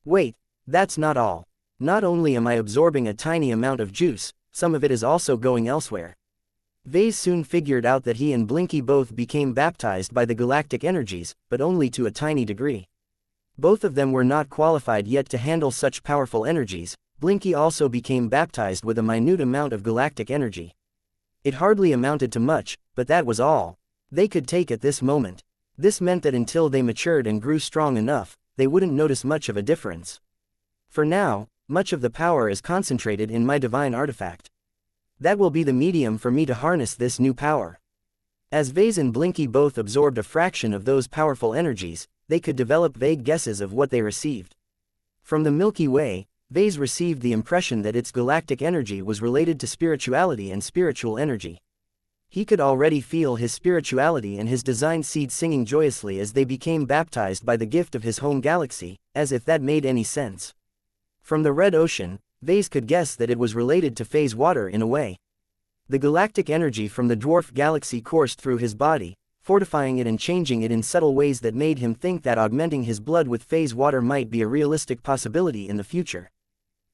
Wait, that's not all. Not only am I absorbing a tiny amount of juice, some of it is also going elsewhere. Vase soon figured out that he and Blinky both became baptized by the galactic energies, but only to a tiny degree. Both of them were not qualified yet to handle such powerful energies. Blinky also became baptized with a minute amount of galactic energy. It hardly amounted to much, but that was all they could take at this moment. This meant that until they matured and grew strong enough, they wouldn't notice much of a difference. For now, much of the power is concentrated in my divine artifact. That will be the medium for me to harness this new power. As Vase and Blinky both absorbed a fraction of those powerful energies, they could develop vague guesses of what they received. From the Milky Way, Vase received the impression that its galactic energy was related to spirituality and spiritual energy. He could already feel his spirituality and his design seed singing joyously as they became baptized by the gift of his home galaxy, as if that made any sense. From the Red Ocean, Vase could guess that it was related to phase water in a way. The galactic energy from the dwarf galaxy coursed through his body, fortifying it and changing it in subtle ways that made him think that augmenting his blood with phase water might be a realistic possibility in the future.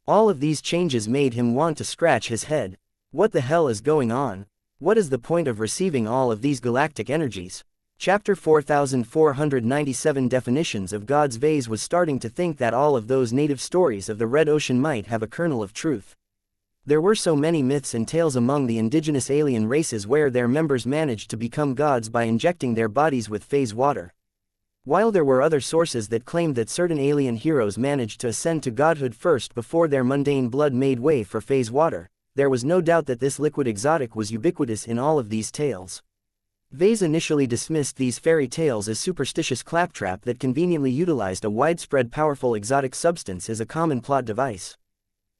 All of these changes made him want to scratch his head. What the hell is going on? What is the point of receiving all of these galactic energies? Chapter 4497 Definitions of Gods. Vase was starting to think that all of those native stories of the Red Ocean might have a kernel of truth. There were so many myths and tales among the indigenous alien races where their members managed to become gods by injecting their bodies with phase water. While there were other sources that claimed that certain alien heroes managed to ascend to godhood first before their mundane blood made way for phase water, there was no doubt that this liquid exotic was ubiquitous in all of these tales. Vase initially dismissed these fairy tales as superstitious claptrap that conveniently utilized a widespread powerful exotic substance as a common plot device.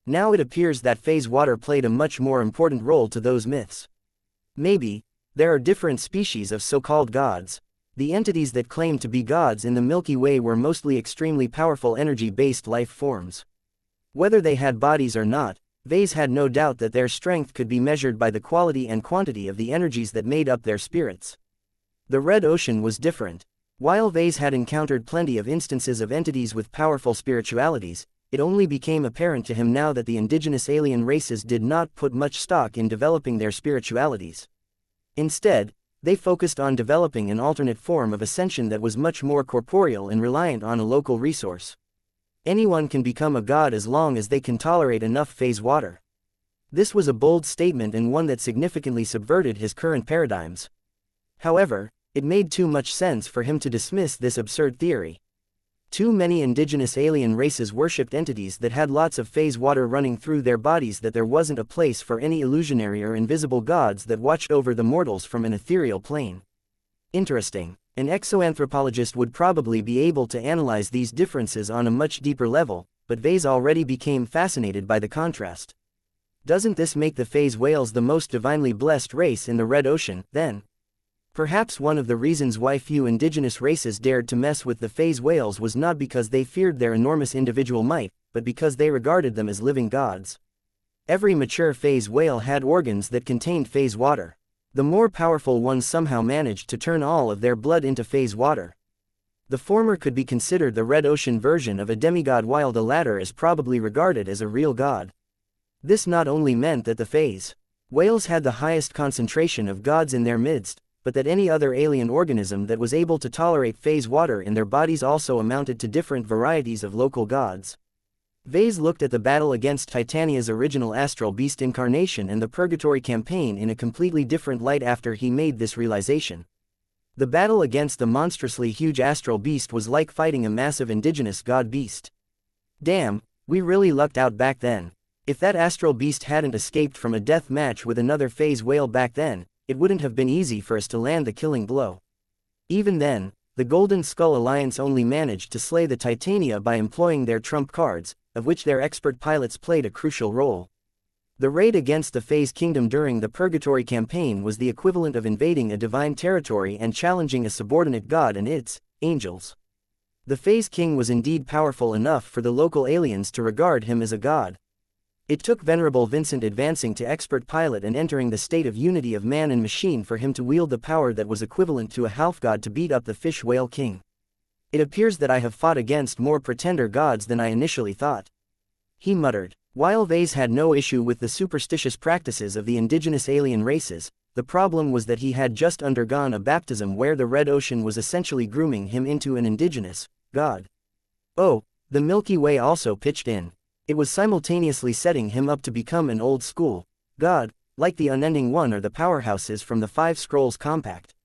Now it appears that phase water played a much more important role to those myths. Maybe there are different species of so-called gods. The entities that claimed to be gods in the Milky Way were mostly extremely powerful energy-based life forms. Whether they had bodies or not, Vase had no doubt that their strength could be measured by the quality and quantity of the energies that made up their spirits. The Red Ocean was different. While Vase had encountered plenty of instances of entities with powerful spiritualities, it only became apparent to him now that the indigenous alien races did not put much stock in developing their spiritualities. Instead, they focused on developing an alternate form of ascension that was much more corporeal and reliant on a local resource. Anyone can become a god as long as they can tolerate enough phase water. This was a bold statement and one that significantly subverted his current paradigms. However, it made too much sense for him to dismiss this absurd theory. Too many indigenous alien races worshipped entities that had lots of phase water running through their bodies that there wasn't a place for any illusionary or invisible gods that watched over the mortals from an ethereal plane. Interesting. An exoanthropologist would probably be able to analyze these differences on a much deeper level, but Vase already became fascinated by the contrast. Doesn't this make the phase whales the most divinely blessed race in the Red Ocean, then? Perhaps one of the reasons why few indigenous races dared to mess with the phase whales was not because they feared their enormous individual might, but because they regarded them as living gods. Every mature phase whale had organs that contained phase water. The more powerful ones somehow managed to turn all of their blood into phase water. The former could be considered the Red Ocean version of a demigod while the latter is probably regarded as a real god. This not only meant that the phase whales had the highest concentration of gods in their midst, but that any other alien organism that was able to tolerate phase water in their bodies also amounted to different varieties of local gods. Vase looked at the battle against Titania's original astral beast incarnation and the Purgatory campaign in a completely different light after he made this realization. The battle against the monstrously huge astral beast was like fighting a massive indigenous god beast. Damn, we really lucked out back then. If that astral beast hadn't escaped from a death match with another phase whale back then, it wouldn't have been easy for us to land the killing blow. Even then, the Golden Skull Alliance only managed to slay the Titania by employing their trump cards, of which their expert pilots played a crucial role. The raid against the Phase Kingdom during the Purgatory campaign was the equivalent of invading a divine territory and challenging a subordinate god and its angels. The Phase King was indeed powerful enough for the local aliens to regard him as a god. It took Venerable Vincent advancing to expert pilot and entering the state of unity of man and machine for him to wield the power that was equivalent to a half-god to beat up the Fish Whale King. It appears that I have fought against more pretender gods than I initially thought, he muttered. While Vase had no issue with the superstitious practices of the indigenous alien races, the problem was that he had just undergone a baptism where the Red Ocean was essentially grooming him into an indigenous god. Oh, the Milky Way also pitched in. It was simultaneously setting him up to become an old-school god, like the Unending One or the powerhouses from the Five Scrolls Compact.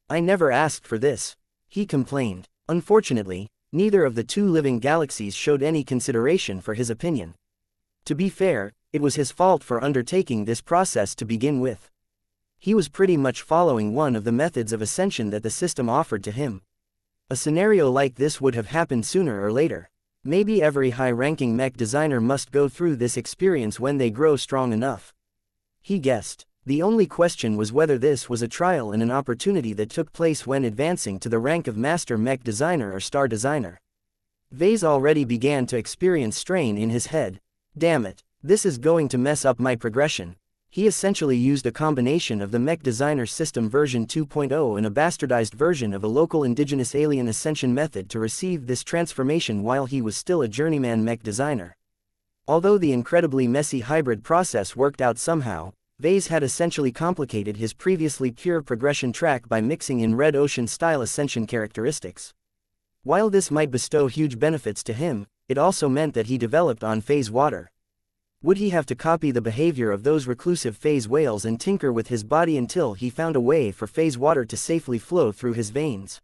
I never asked for this, he complained. Unfortunately, neither of the two living galaxies showed any consideration for his opinion. To be fair, it was his fault for undertaking this process to begin with. He was pretty much following one of the methods of ascension that the system offered to him. A scenario like this would have happened sooner or later. Maybe every high-ranking mech designer must go through this experience when they grow strong enough. He guessed. The only question was whether this was a trial and an opportunity that took place when advancing to the rank of Master Mech Designer or Star Designer. Vase already began to experience strain in his head. Damn it, this is going to mess up my progression. He essentially used a combination of the Mech Designer System version 2.0 and a bastardized version of a local indigenous alien ascension method to receive this transformation while he was still a journeyman mech designer. Although the incredibly messy hybrid process worked out somehow, Vase had essentially complicated his previously pure progression track by mixing in Red Ocean-style ascension characteristics. While this might bestow huge benefits to him, it also meant that he developed on phase water. Would he have to copy the behavior of those reclusive phase whales and tinker with his body until he found a way for phase water to safely flow through his veins?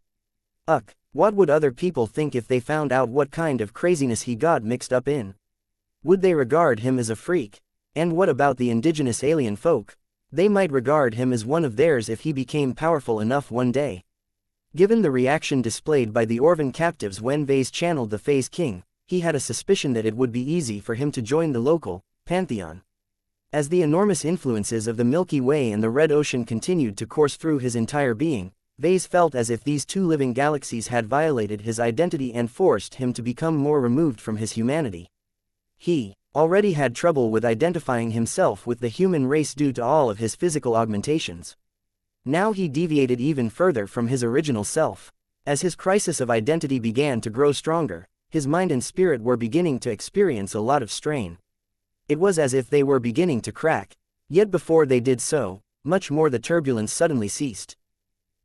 What would other people think if they found out what kind of craziness he got mixed up in? Would they regard him as a freak? And what about the indigenous alien folk? They might regard him as one of theirs if he became powerful enough one day. Given the reaction displayed by the Orvan captives when Vase channeled the Phase King, he had a suspicion that it would be easy for him to join the local pantheon. As the enormous influences of the Milky Way and the Red Ocean continued to course through his entire being, Vase felt as if these two living galaxies had violated his identity and forced him to become more removed from his humanity. He already had trouble with identifying himself with the human race due to all of his physical augmentations. Now he deviated even further from his original self. As his crisis of identity began to grow stronger, his mind and spirit were beginning to experience a lot of strain. It was as if they were beginning to crack. Yet before they did so, much more the turbulence suddenly ceased.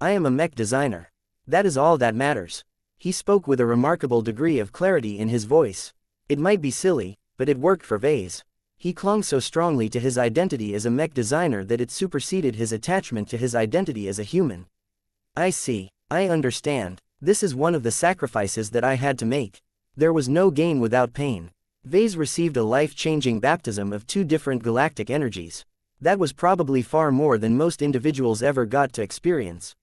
I am a mech designer. That is all that matters. He spoke with a remarkable degree of clarity in his voice. It might be silly, but it worked for Vase. He clung so strongly to his identity as a mech designer that it superseded his attachment to his identity as a human. I see. I understand. This is one of the sacrifices that I had to make. There was no gain without pain. Vase received a life-changing baptism of two different galactic energies. That was probably far more than most individuals ever got to experience.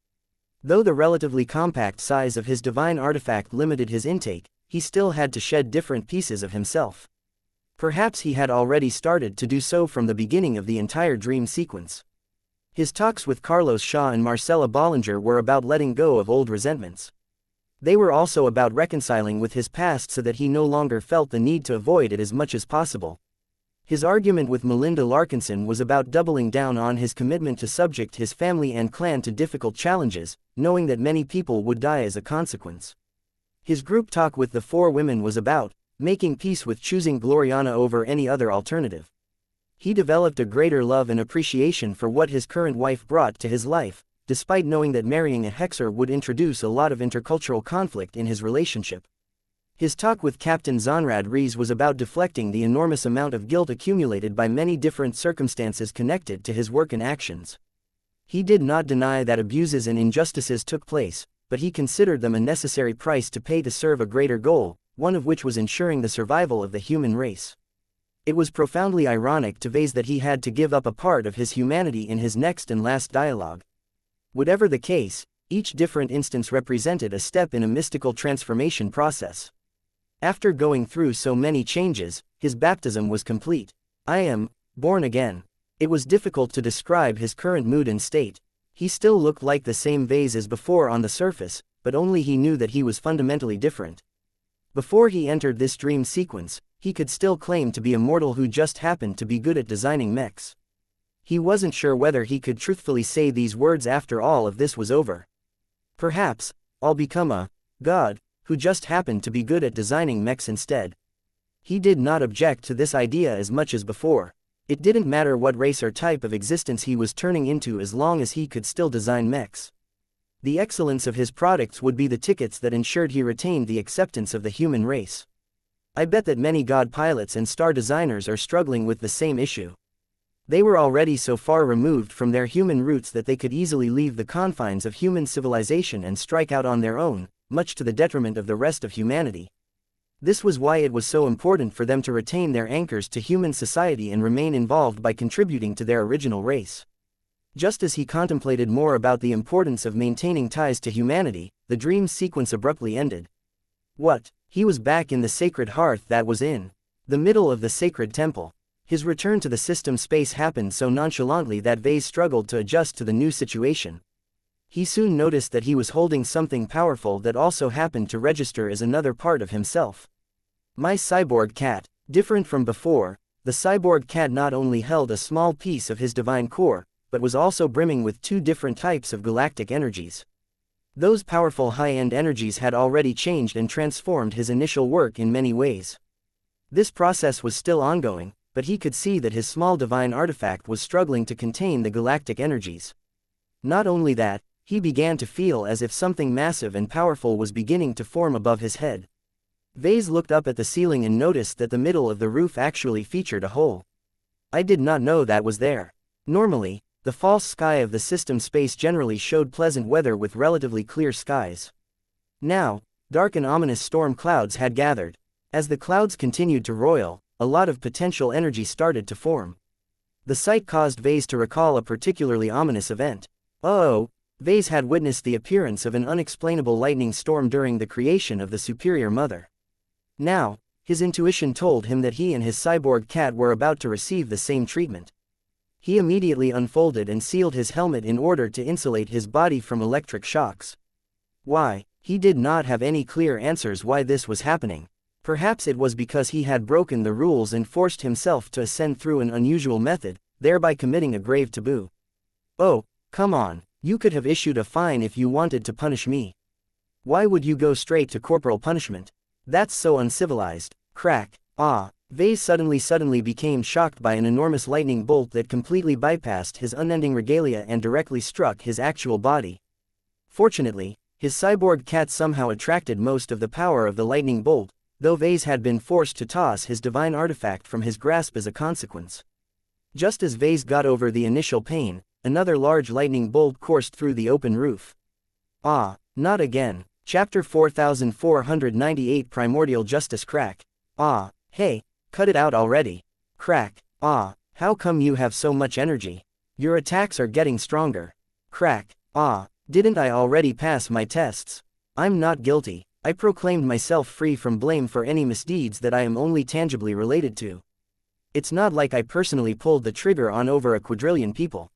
Though the relatively compact size of his divine artifact limited his intake, he still had to shed different pieces of himself. Perhaps he had already started to do so from the beginning of the entire dream sequence. His talks with Carlos Shaw and Marcella Bollinger were about letting go of old resentments. They were also about reconciling with his past so that he no longer felt the need to avoid it as much as possible. His argument with Melinda Larkinson was about doubling down on his commitment to subject his family and clan to difficult challenges, knowing that many people would die as a consequence. His group talk with the 4 women was about making peace with choosing Gloriana over any other alternative. He developed a greater love and appreciation for what his current wife brought to his life, despite knowing that marrying a hexer would introduce a lot of intercultural conflict in his relationship. His talk with Captain Zonrad Rees was about deflecting the enormous amount of guilt accumulated by many different circumstances connected to his work and actions. He did not deny that abuses and injustices took place, but he considered them a necessary price to pay to serve a greater goal, one of which was ensuring the survival of the human race. It was profoundly ironic to Vase that he had to give up a part of his humanity in his next and last dialogue. Whatever the case, each different instance represented a step in a mystical transformation process. After going through so many changes, his baptism was complete. I am born again. It was difficult to describe his current mood and state. He still looked like the same Vase as before on the surface, but only he knew that he was fundamentally different. Before he entered this dream sequence, he could still claim to be a mortal who just happened to be good at designing mechs. He wasn't sure whether he could truthfully say these words after all of this was over. Perhaps, I'll become a god who just happened to be good at designing mechs instead. He did not object to this idea as much as before. It didn't matter what race or type of existence he was turning into as long as he could still design mechs. The excellence of his products would be the tickets that ensured he retained the acceptance of the human race. I bet that many god pilots and star designers are struggling with the same issue. They were already so far removed from their human roots that they could easily leave the confines of human civilization and strike out on their own, much to the detriment of the rest of humanity. This was why it was so important for them to retain their anchors to human society and remain involved by contributing to their original race. Just as he contemplated more about the importance of maintaining ties to humanity, the dream sequence abruptly ended. What? He was back in the sacred hearth that was in the middle of the sacred temple. His return to the system space happened so nonchalantly that Vase struggled to adjust to the new situation. He soon noticed that he was holding something powerful that also happened to register as another part of himself. My cyborg cat. Different from before, the cyborg cat not only held a small piece of his divine core, but was also brimming with 2 different types of galactic energies. Those powerful high-end energies had already changed and transformed his initial work in many ways. This process was still ongoing, but he could see that his small divine artifact was struggling to contain the galactic energies. Not only that, he began to feel as if something massive and powerful was beginning to form above his head. Vase looked up at the ceiling and noticed that the middle of the roof actually featured a hole. I did not know that was there. Normally, the false sky of the system space generally showed pleasant weather with relatively clear skies. Now, dark and ominous storm clouds had gathered. As the clouds continued to roil, a lot of potential energy started to form. The sight caused Vase to recall a particularly ominous event. Vase had witnessed the appearance of an unexplainable lightning storm during the creation of the Superior Mother. Now, his intuition told him that he and his cyborg cat were about to receive the same treatment. He immediately unfolded and sealed his helmet in order to insulate his body from electric shocks. Why? He did not have any clear answers why this was happening. Perhaps it was because he had broken the rules and forced himself to ascend through an unusual method, thereby committing a grave taboo. Oh, come on, you could have issued a fine if you wanted to punish me. Why would you go straight to corporal punishment? That's so uncivilized. Crack. Vase suddenly became shocked by an enormous lightning bolt that completely bypassed his unending regalia and directly struck his actual body. Fortunately, his cyborg cat somehow attracted most of the power of the lightning bolt, though Vase had been forced to toss his divine artifact from his grasp as a consequence. Just as Vase got over the initial pain, another large lightning bolt coursed through the open roof. Not again. Chapter 4498 Primordial Justice. Crack. Hey, cut it out already. Crack. How come you have so much energy? Your attacks are getting stronger. Crack. Didn't I already pass my tests? I'm not guilty. I proclaimed myself free from blame for any misdeeds that I am only tangibly related to. It's not like I personally pulled the trigger on over a quadrillion people.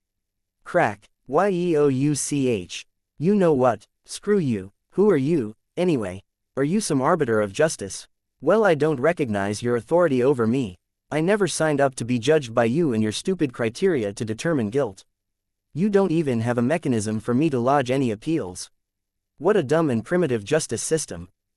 Crack. Yeouch. You know what? Screw you. Who are you, anyway? Are you some arbiter of justice? Well, I don't recognize your authority over me. I never signed up to be judged by you and your stupid criteria to determine guilt. You don't even have a mechanism for me to lodge any appeals. What a dumb and primitive justice system.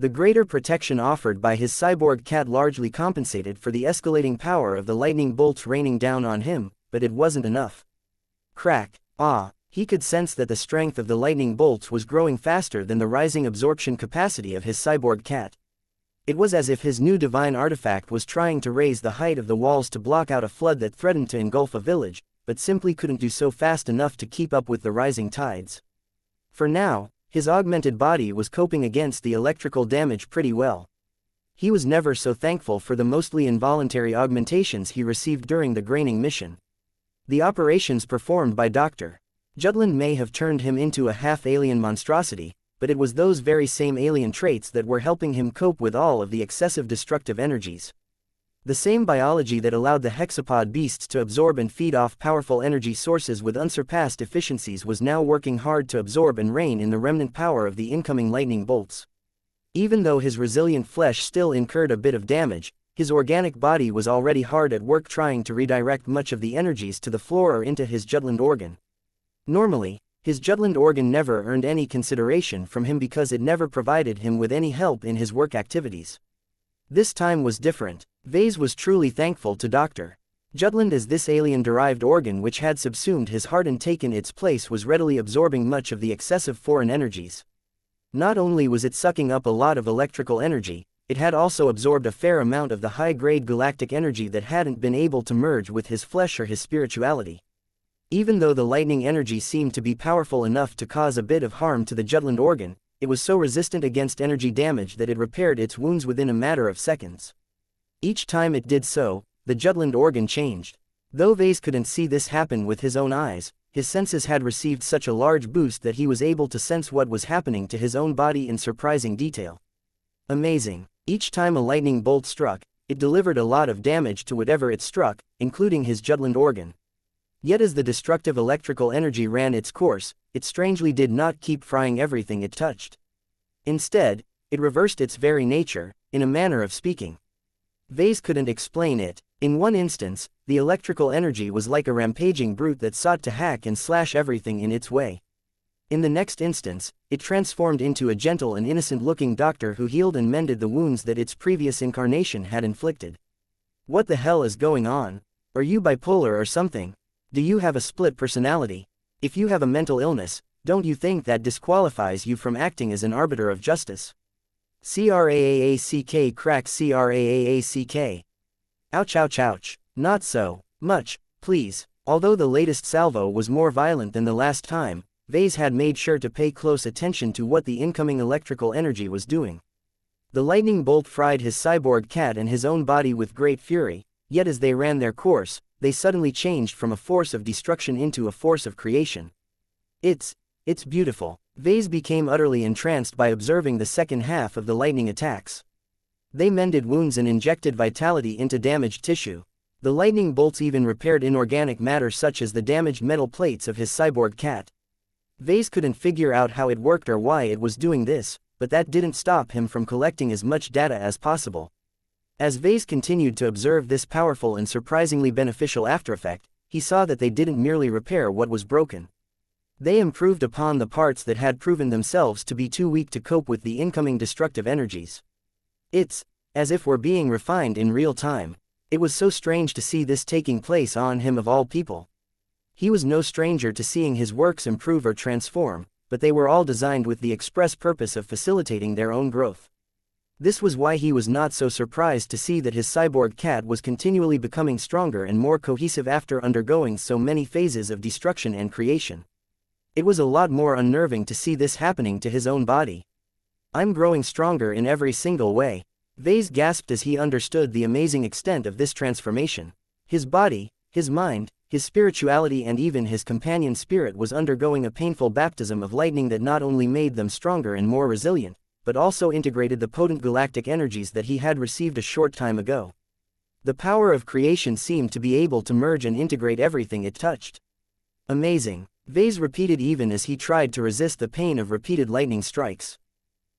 The greater protection offered by his cyborg cat largely compensated for the escalating power of the lightning bolts raining down on him, but it wasn't enough. Crack. He could sense that the strength of the lightning bolts was growing faster than the rising absorption capacity of his cyborg cat. It was as if his new divine artifact was trying to raise the height of the walls to block out a flood that threatened to engulf a village, but simply couldn't do so fast enough to keep up with the rising tides. For now, his augmented body was coping against the electrical damage pretty well. He was never so thankful for the mostly involuntary augmentations he received during the graining mission. The operations performed by Dr. Jutland may have turned him into a half-alien monstrosity, but it was those very same alien traits that were helping him cope with all of the excessive destructive energies. The same biology that allowed the hexapod beasts to absorb and feed off powerful energy sources with unsurpassed efficiencies was now working hard to absorb and rein in the remnant power of the incoming lightning bolts. Even though his resilient flesh still incurred a bit of damage, his organic body was already hard at work trying to redirect much of the energies to the floor or into his Jutland organ. Normally, his Jutland organ never earned any consideration from him because it never provided him with any help in his work activities. This time was different. Vase was truly thankful to Dr. Jutland as this alien-derived organ which had subsumed his heart and taken its place was readily absorbing much of the excessive foreign energies. Not only was it sucking up a lot of electrical energy, it had also absorbed a fair amount of the high-grade galactic energy that hadn't been able to merge with his flesh or his spirituality. Even though the lightning energy seemed to be powerful enough to cause a bit of harm to the Jutland organ, it was so resistant against energy damage that it repaired its wounds within a matter of seconds. Each time it did so, the Jutland organ changed. Though Vase couldn't see this happen with his own eyes, his senses had received such a large boost that he was able to sense what was happening to his own body in surprising detail. Amazing. Each time a lightning bolt struck, it delivered a lot of damage to whatever it struck, including his Jutland organ. Yet as the destructive electrical energy ran its course, it strangely did not keep frying everything it touched. Instead, it reversed its very nature, in a manner of speaking. Vase couldn't explain it. In one instance, the electrical energy was like a rampaging brute that sought to hack and slash everything in its way. In the next instance, it transformed into a gentle and innocent-looking doctor who healed and mended the wounds that its previous incarnation had inflicted. What the hell is going on? Are you bipolar or something? Do you have a split personality? If you have a mental illness, don't you think that disqualifies you from acting as an arbiter of justice? Craack crack craack. Ouch ouch ouch. Not so much, please. Although the latest salvo was more violent than the last time, Vase had made sure to pay close attention to what the incoming electrical energy was doing. The lightning bolt fried his cyborg cat and his own body with great fury, yet as they ran their course, they suddenly changed from a force of destruction into a force of creation. It's beautiful. Vase became utterly entranced by observing the second half of the lightning attacks. They mended wounds and injected vitality into damaged tissue. The lightning bolts even repaired inorganic matter such as the damaged metal plates of his cyborg cat. Vase couldn't figure out how it worked or why it was doing this, but that didn't stop him from collecting as much data as possible. As Vase continued to observe this powerful and surprisingly beneficial aftereffect, he saw that they didn't merely repair what was broken. They improved upon the parts that had proven themselves to be too weak to cope with the incoming destructive energies. It's as if we're being refined in real time. It was so strange to see this taking place on him of all people. He was no stranger to seeing his works improve or transform, but they were all designed with the express purpose of facilitating their own growth. This was why he was not so surprised to see that his cyborg cat was continually becoming stronger and more cohesive after undergoing so many phases of destruction and creation. It was a lot more unnerving to see this happening to his own body. I'm growing stronger in every single way. Vase gasped as he understood the amazing extent of this transformation. His body, his mind, his spirituality and even his companion spirit was undergoing a painful baptism of lightning that not only made them stronger and more resilient, but also integrated the potent galactic energies that he had received a short time ago. The power of creation seemed to be able to merge and integrate everything it touched. Amazing, Vase repeated even as he tried to resist the pain of repeated lightning strikes.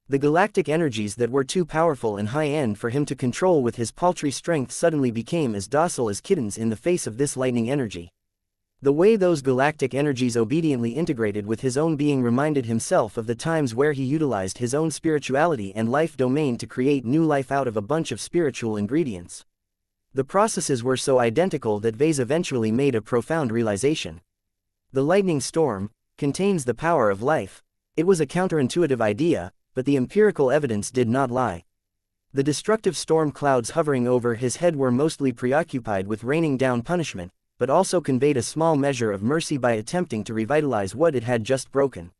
The galactic energies that were too powerful and high-end for him to control with his paltry strength suddenly became as docile as kittens in the face of this lightning energy. The way those galactic energies obediently integrated with his own being reminded himself of the times where he utilized his own spirituality and life domain to create new life out of a bunch of spiritual ingredients. The processes were so identical that Vase eventually made a profound realization. The lightning storm contains the power of life. It was a counterintuitive idea, but the empirical evidence did not lie. The destructive storm clouds hovering over his head were mostly preoccupied with raining down punishment, but also conveyed a small measure of mercy by attempting to revitalize what it had just broken.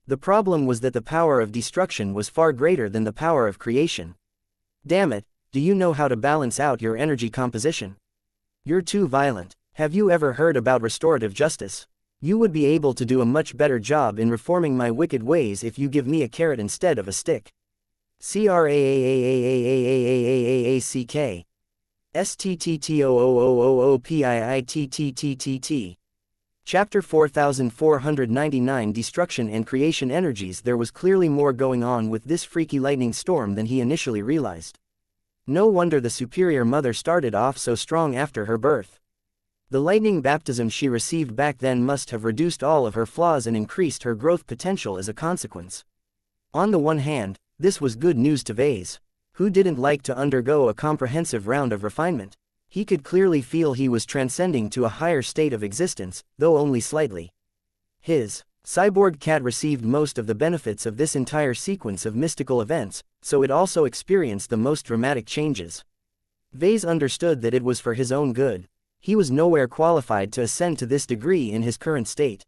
The problem was that the power of destruction was far greater than the power of creation. Damn it, do you know how to balance out your energy composition? You're too violent. Have you ever heard about restorative justice? You would be able to do a much better job in reforming my wicked ways if you give me a carrot instead of a stick. CRAAAAAAAAAAACK STTTOOOOOPIITTTTT. Chapter 4499 Destruction and Creation Energies. There was clearly more going on with this freaky lightning storm than he initially realized. No wonder the superior mother started off so strong after her birth. The lightning baptism she received back then must have reduced all of her flaws and increased her growth potential as a consequence. On the one hand, this was good news to Vase, who didn't like to undergo a comprehensive round of refinement. He could clearly feel he was transcending to a higher state of existence, though only slightly. His cyborg cat received most of the benefits of this entire sequence of mystical events, so it also experienced the most dramatic changes. Vase understood that it was for his own good. He was nowhere qualified to ascend to this degree in his current state.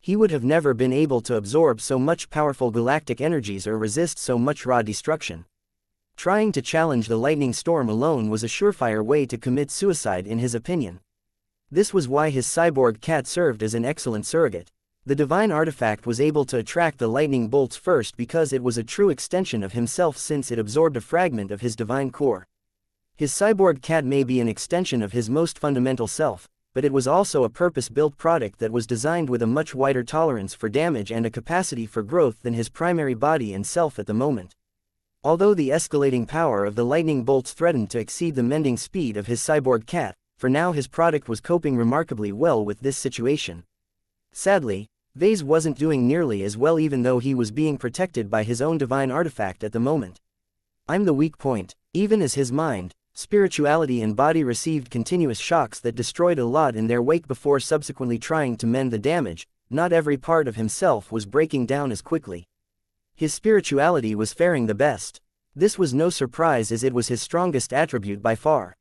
He would have never been able to absorb so much powerful galactic energies or resist so much raw destruction. Trying to challenge the lightning storm alone was a surefire way to commit suicide in his opinion. This was why his cyborg cat served as an excellent surrogate. The divine artifact was able to attract the lightning bolts first because it was a true extension of himself, since it absorbed a fragment of his divine core. His cyborg cat may be an extension of his most fundamental self, but it was also a purpose-built product that was designed with a much wider tolerance for damage and a capacity for growth than his primary body and self at the moment. Although the escalating power of the lightning bolts threatened to exceed the mending speed of his cyborg cat, for now his product was coping remarkably well with this situation. Sadly, Vase wasn't doing nearly as well, even though he was being protected by his own divine artifact at the moment. I'm the weak point. Even as his mind, spirituality and body received continuous shocks that destroyed a lot in their wake before subsequently trying to mend the damage, not every part of himself was breaking down as quickly. His spirituality was faring the best. This was no surprise, as it was his strongest attribute by far.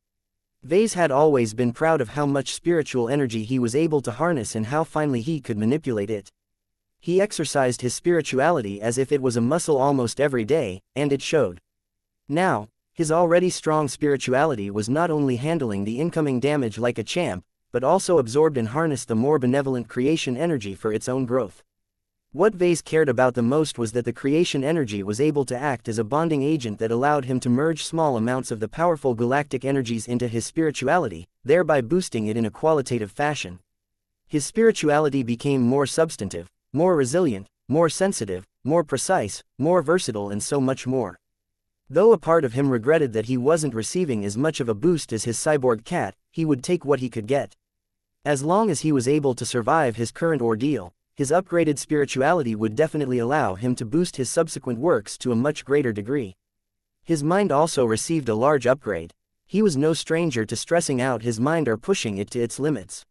Vase had always been proud of how much spiritual energy he was able to harness and how finely he could manipulate it. He exercised his spirituality as if it was a muscle almost every day, and it showed. Now, his already strong spirituality was not only handling the incoming damage like a champ, but also absorbed and harnessed the more benevolent creation energy for its own growth. What Vase cared about the most was that the creation energy was able to act as a bonding agent that allowed him to merge small amounts of the powerful galactic energies into his spirituality, thereby boosting it in a qualitative fashion. His spirituality became more substantive, more resilient, more sensitive, more precise, more versatile, and so much more. Though a part of him regretted that he wasn't receiving as much of a boost as his cyborg cat, he would take what he could get. As long as he was able to survive his current ordeal, his upgraded spirituality would definitely allow him to boost his subsequent works to a much greater degree. His mind also received a large upgrade. He was no stranger to stressing out his mind or pushing it to its limits.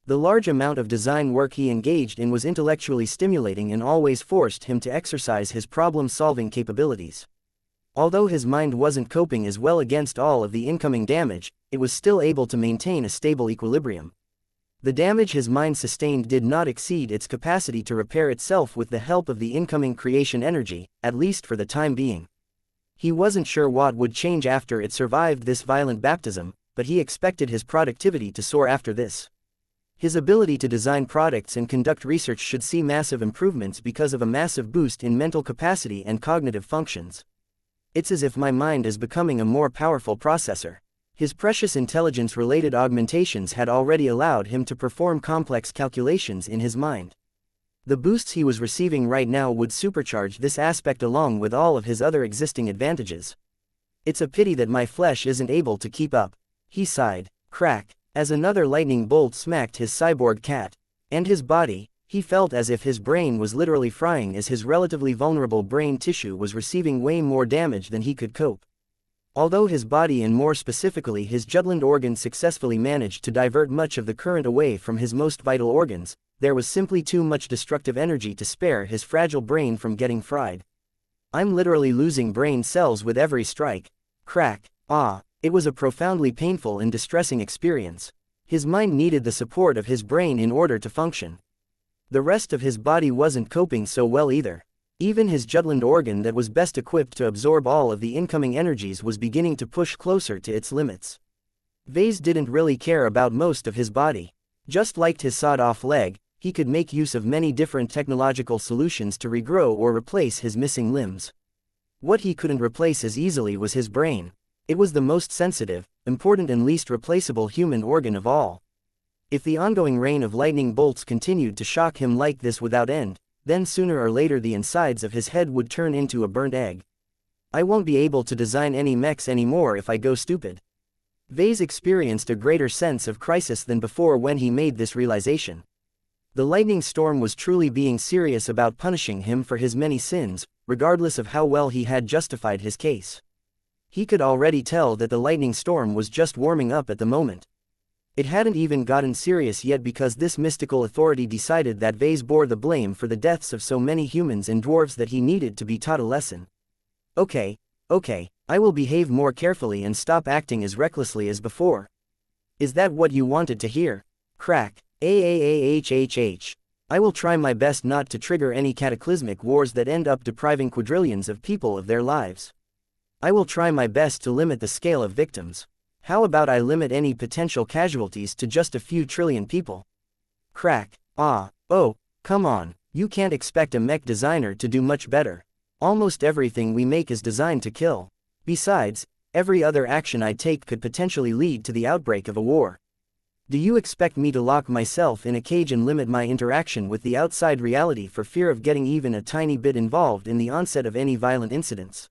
The large amount of design work he engaged in was intellectually stimulating and always forced him to exercise his problem-solving capabilities. Although his mind wasn't coping as well against all of the incoming damage, it was still able to maintain a stable equilibrium. The damage his mind sustained did not exceed its capacity to repair itself with the help of the incoming creation energy, at least for the time being. He wasn't sure what would change after it survived this violent baptism, but he expected his productivity to soar after this. His ability to design products and conduct research should see massive improvements because of a massive boost in mental capacity and cognitive functions. It's as if my mind is becoming a more powerful processor. His precious intelligence-related augmentations had already allowed him to perform complex calculations in his mind. The boosts he was receiving right now would supercharge this aspect along with all of his other existing advantages. It's a pity that my flesh isn't able to keep up. He sighed. Crack. As another lightning bolt smacked his cyborg cat and his body, he felt as if his brain was literally frying as his relatively vulnerable brain tissue was receiving way more damage than he could cope. Although his body and more specifically his jugular organ successfully managed to divert much of the current away from his most vital organs, there was simply too much destructive energy to spare his fragile brain from getting fried. I'm literally losing brain cells with every strike. Crack. Ah, it was a profoundly painful and distressing experience. His mind needed the support of his brain in order to function. The rest of his body wasn't coping so well either. Even his jugular organ that was best equipped to absorb all of the incoming energies was beginning to push closer to its limits. Vase didn't really care about most of his body. Just like his sawed-off leg, he could make use of many different technological solutions to regrow or replace his missing limbs. What he couldn't replace as easily was his brain. It was the most sensitive, important and least replaceable human organ of all. If the ongoing rain of lightning bolts continued to shock him like this without end, then sooner or later the insides of his head would turn into a burnt egg. I won't be able to design any mechs anymore if I go stupid. Vase experienced a greater sense of crisis than before when he made this realization. The lightning storm was truly being serious about punishing him for his many sins, regardless of how well he had justified his case. He could already tell that the lightning storm was just warming up at the moment. It hadn't even gotten serious yet because this mystical authority decided that Vase bore the blame for the deaths of so many humans and dwarves that he needed to be taught a lesson. Okay, I will behave more carefully and stop acting as recklessly as before. Is that what you wanted to hear? Crack. I will try my best not to trigger any cataclysmic wars that end up depriving quadrillions of people of their lives. I will try my best to limit the scale of victims. How about I limit any potential casualties to just a few trillion people? Crack. Oh, come on, you can't expect a mech designer to do much better. Almost everything we make is designed to kill. Besides, every other action I take could potentially lead to the outbreak of a war. Do you expect me to lock myself in a cage and limit my interaction with the outside reality for fear of getting even a tiny bit involved in the onset of any violent incidents?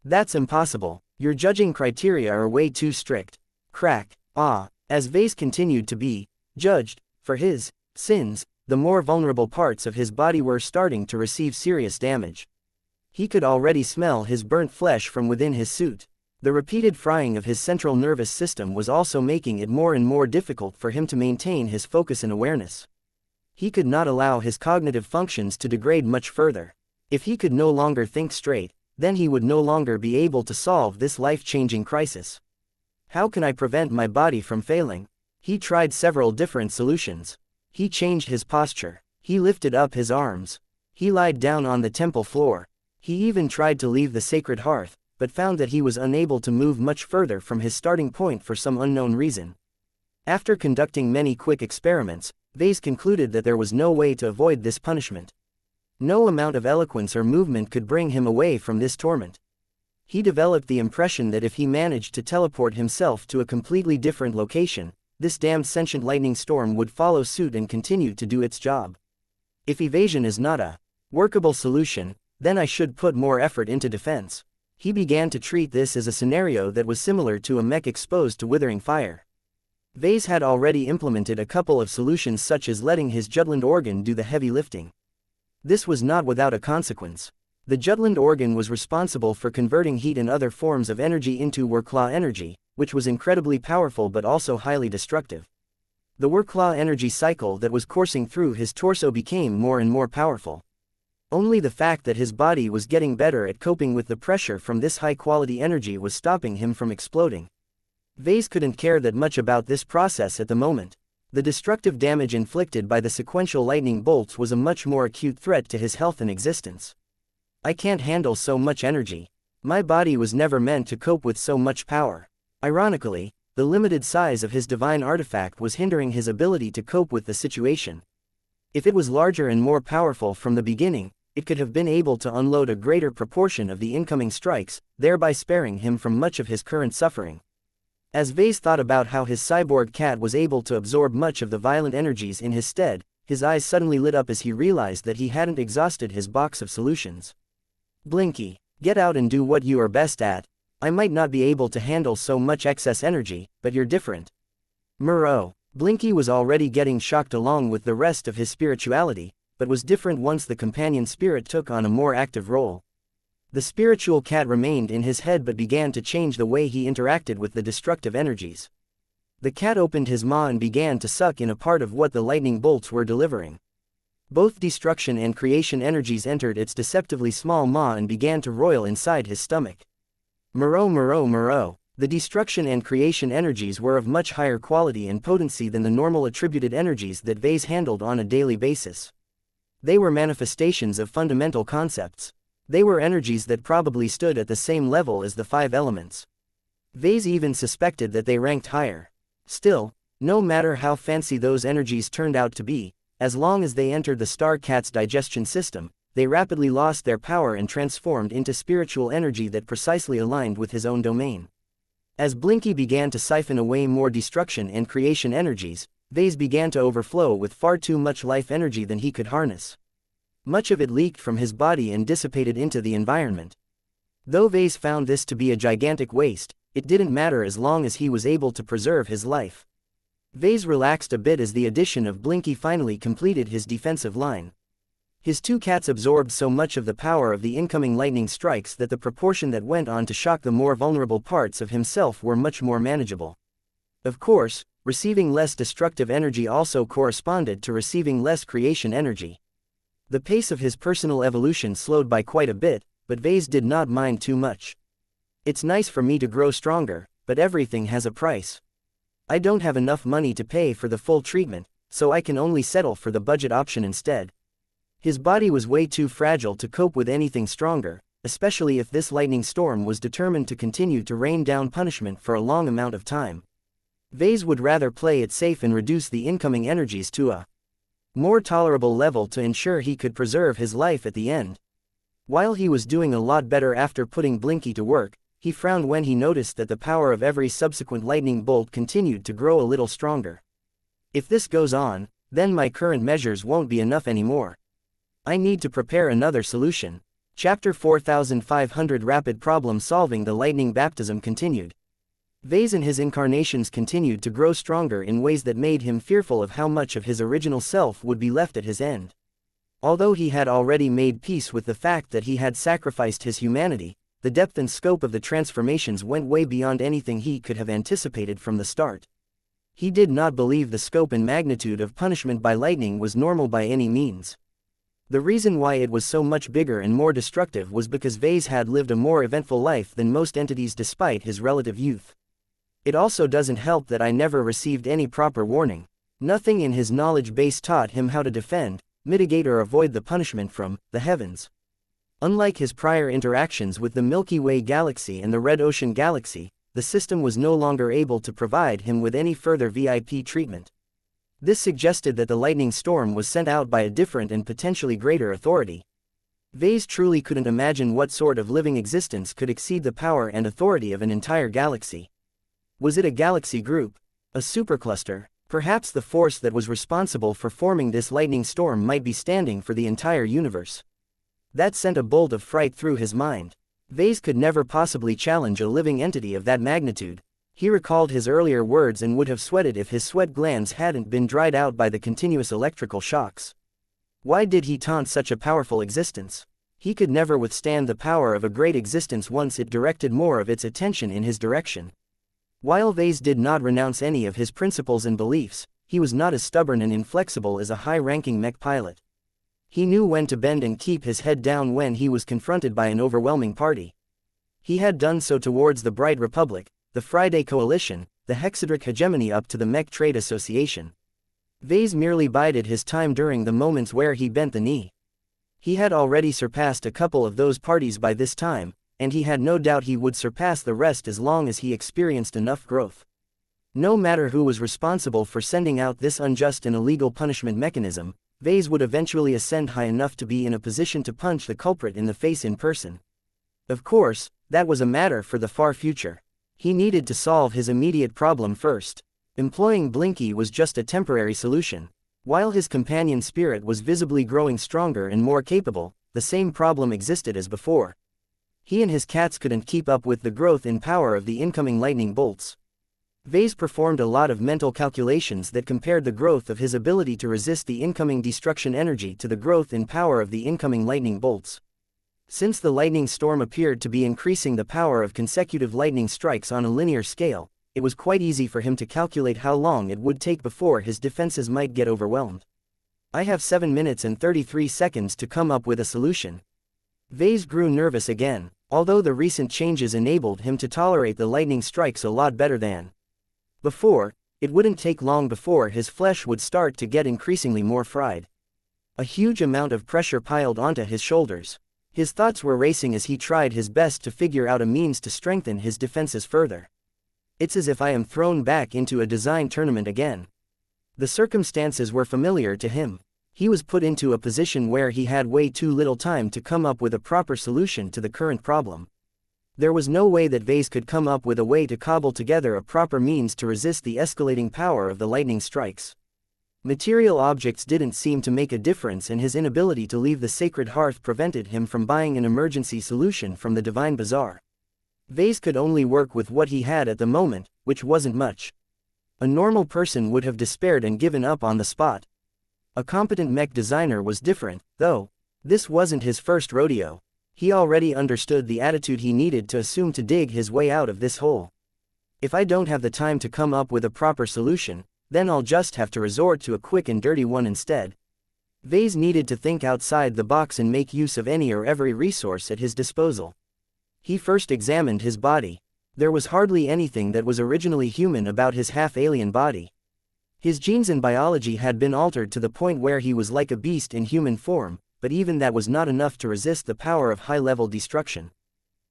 That's impossible. Your judging criteria are way too strict. Crack. As Vase continued to be judged for his sins, the more vulnerable parts of his body were starting to receive serious damage. He could already smell his burnt flesh from within his suit. The repeated frying of his central nervous system was also making it more and more difficult for him to maintain his focus and awareness. He could not allow his cognitive functions to degrade much further. If he could no longer think straight, then he would no longer be able to solve this life-changing crisis. How can I prevent my body from failing? He tried several different solutions. He changed his posture. He lifted up his arms. He lied down on the temple floor. He even tried to leave the sacred hearth, but found that he was unable to move much further from his starting point for some unknown reason. After conducting many quick experiments, Vase concluded that there was no way to avoid this punishment. No amount of eloquence or movement could bring him away from this torment. He developed the impression that if he managed to teleport himself to a completely different location, this damned sentient lightning storm would follow suit and continue to do its job. If evasion is not a workable solution, then I should put more effort into defense. He began to treat this as a scenario that was similar to a mech exposed to withering fire. Vase had already implemented a couple of solutions such as letting his jugular organ do the heavy lifting. This was not without a consequence. The jugular organ was responsible for converting heat and other forms of energy into wuxia energy, which was incredibly powerful but also highly destructive. The wuxia energy cycle that was coursing through his torso became more and more powerful. Only the fact that his body was getting better at coping with the pressure from this high-quality energy was stopping him from exploding. Vase couldn't care that much about this process at the moment. The destructive damage inflicted by the sequential lightning bolts was a much more acute threat to his health and existence. I can't handle so much energy. My body was never meant to cope with so much power. Ironically, the limited size of his divine artifact was hindering his ability to cope with the situation. If it was larger and more powerful from the beginning, it could have been able to unload a greater proportion of the incoming strikes, thereby sparing him from much of his current suffering. As Vase thought about how his cyborg cat was able to absorb much of the violent energies in his stead, his eyes suddenly lit up as he realized that he hadn't exhausted his box of solutions. Blinky, get out and do what you are best at. I might not be able to handle so much excess energy, but you're different. Moreau. Blinky was already getting shocked along with the rest of his spirituality, but was different once the companion spirit took on a more active role. The spiritual cat remained in his head but began to change the way he interacted with the destructive energies. The cat opened his maw and began to suck in a part of what the lightning bolts were delivering. Both destruction and creation energies entered its deceptively small maw and began to roil inside his stomach. Moreau, Moreau, Moreau. The destruction and creation energies were of much higher quality and potency than the normal attributed energies that Vase handled on a daily basis. They were manifestations of fundamental concepts. They were energies that probably stood at the same level as the 5 elements. Vase even suspected that they ranked higher. Still, no matter how fancy those energies turned out to be, as long as they entered the Star Cat's digestion system, they rapidly lost their power and transformed into spiritual energy that precisely aligned with his own domain. As Blinky began to siphon away more destruction and creation energies, Vase began to overflow with far too much life energy than he could harness. Much of it leaked from his body and dissipated into the environment. Though Vase found this to be a gigantic waste, it didn't matter as long as he was able to preserve his life. Vase relaxed a bit as the addition of Blinky finally completed his defensive line. His 2 cats absorbed so much of the power of the incoming lightning strikes that the proportion that went on to shock the more vulnerable parts of himself were much more manageable. Of course, receiving less destructive energy also corresponded to receiving less creation energy. The pace of his personal evolution slowed by quite a bit, but Vase did not mind too much. It's nice for me to grow stronger, but everything has a price. I don't have enough money to pay for the full treatment, so I can only settle for the budget option instead. His body was way too fragile to cope with anything stronger, especially if this lightning storm was determined to continue to rain down punishment for a long amount of time. Vase would rather play it safe and reduce the incoming energies to a more tolerable level to ensure he could preserve his life at the end. While he was doing a lot better after putting Blinky to work, he frowned when he noticed that the power of every subsequent lightning bolt continued to grow a little stronger. If this goes on, then my current measures won't be enough anymore. I need to prepare another solution. Chapter 4500 Rapid Problem Solving. The lightning baptism continued. Vase and his incarnations continued to grow stronger in ways that made him fearful of how much of his original self would be left at his end. Although he had already made peace with the fact that he had sacrificed his humanity, the depth and scope of the transformations went way beyond anything he could have anticipated from the start. He did not believe the scope and magnitude of punishment by lightning was normal by any means. The reason why it was so much bigger and more destructive was because Vase had lived a more eventful life than most entities despite his relative youth. It also doesn't help that I never received any proper warning. Nothing in his knowledge base taught him how to defend, mitigate or avoid the punishment from the heavens. Unlike his prior interactions with the Milky Way galaxy and the Red Ocean galaxy, the system was no longer able to provide him with any further VIP treatment. This suggested that the lightning storm was sent out by a different and potentially greater authority. Vase truly couldn't imagine what sort of living existence could exceed the power and authority of an entire galaxy. Was it a galaxy group? A supercluster? Perhaps the force that was responsible for forming this lightning storm might be standing for the entire universe. That sent a bolt of fright through his mind. Vase could never possibly challenge a living entity of that magnitude. He recalled his earlier words and would have sweated if his sweat glands hadn't been dried out by the continuous electrical shocks. Why did he taunt such a powerful existence? He could never withstand the power of a great existence once it directed more of its attention in his direction. While Vase did not renounce any of his principles and beliefs, he was not as stubborn and inflexible as a high-ranking mech pilot. He knew when to bend and keep his head down when he was confronted by an overwhelming party. He had done so towards the Bright Republic, the Friday Coalition, the Hexadric Hegemony up to the Mech Trade Association. Vase merely bided his time during the moments where he bent the knee. He had already surpassed a couple of those parties by this time, and he had no doubt he would surpass the rest as long as he experienced enough growth. No matter who was responsible for sending out this unjust and illegal punishment mechanism, Vase would eventually ascend high enough to be in a position to punch the culprit in the face in person. Of course, that was a matter for the far future. He needed to solve his immediate problem first. Employing Blinky was just a temporary solution. While his companion spirit was visibly growing stronger and more capable, the same problem existed as before. He and his cats couldn't keep up with the growth in power of the incoming lightning bolts. Vase performed a lot of mental calculations that compared the growth of his ability to resist the incoming destruction energy to the growth in power of the incoming lightning bolts. Since the lightning storm appeared to be increasing the power of consecutive lightning strikes on a linear scale, it was quite easy for him to calculate how long it would take before his defenses might get overwhelmed. I have 7 minutes and 33 seconds to come up with a solution. Vase grew nervous again, although the recent changes enabled him to tolerate the lightning strikes a lot better than before. It wouldn't take long before his flesh would start to get increasingly more fried. A huge amount of pressure piled onto his shoulders. His thoughts were racing as he tried his best to figure out a means to strengthen his defenses further. It's as if I am thrown back into a design tournament again. The circumstances were familiar to him. He was put into a position where he had way too little time to come up with a proper solution to the current problem. There was no way that Vase could come up with a way to cobble together a proper means to resist the escalating power of the lightning strikes. Material objects didn't seem to make a difference, and his inability to leave the sacred hearth prevented him from buying an emergency solution from the divine bazaar. Vase could only work with what he had at the moment, which wasn't much. A normal person would have despaired and given up on the spot. A competent mech designer was different, though. This wasn't his first rodeo. He already understood the attitude he needed to assume to dig his way out of this hole. If I don't have the time to come up with a proper solution, then I'll just have to resort to a quick and dirty one instead. Vase needed to think outside the box and make use of any or every resource at his disposal. He first examined his body. There was hardly anything that was originally human about his half-alien body. His genes and biology had been altered to the point where he was like a beast in human form, but even that was not enough to resist the power of high-level destruction.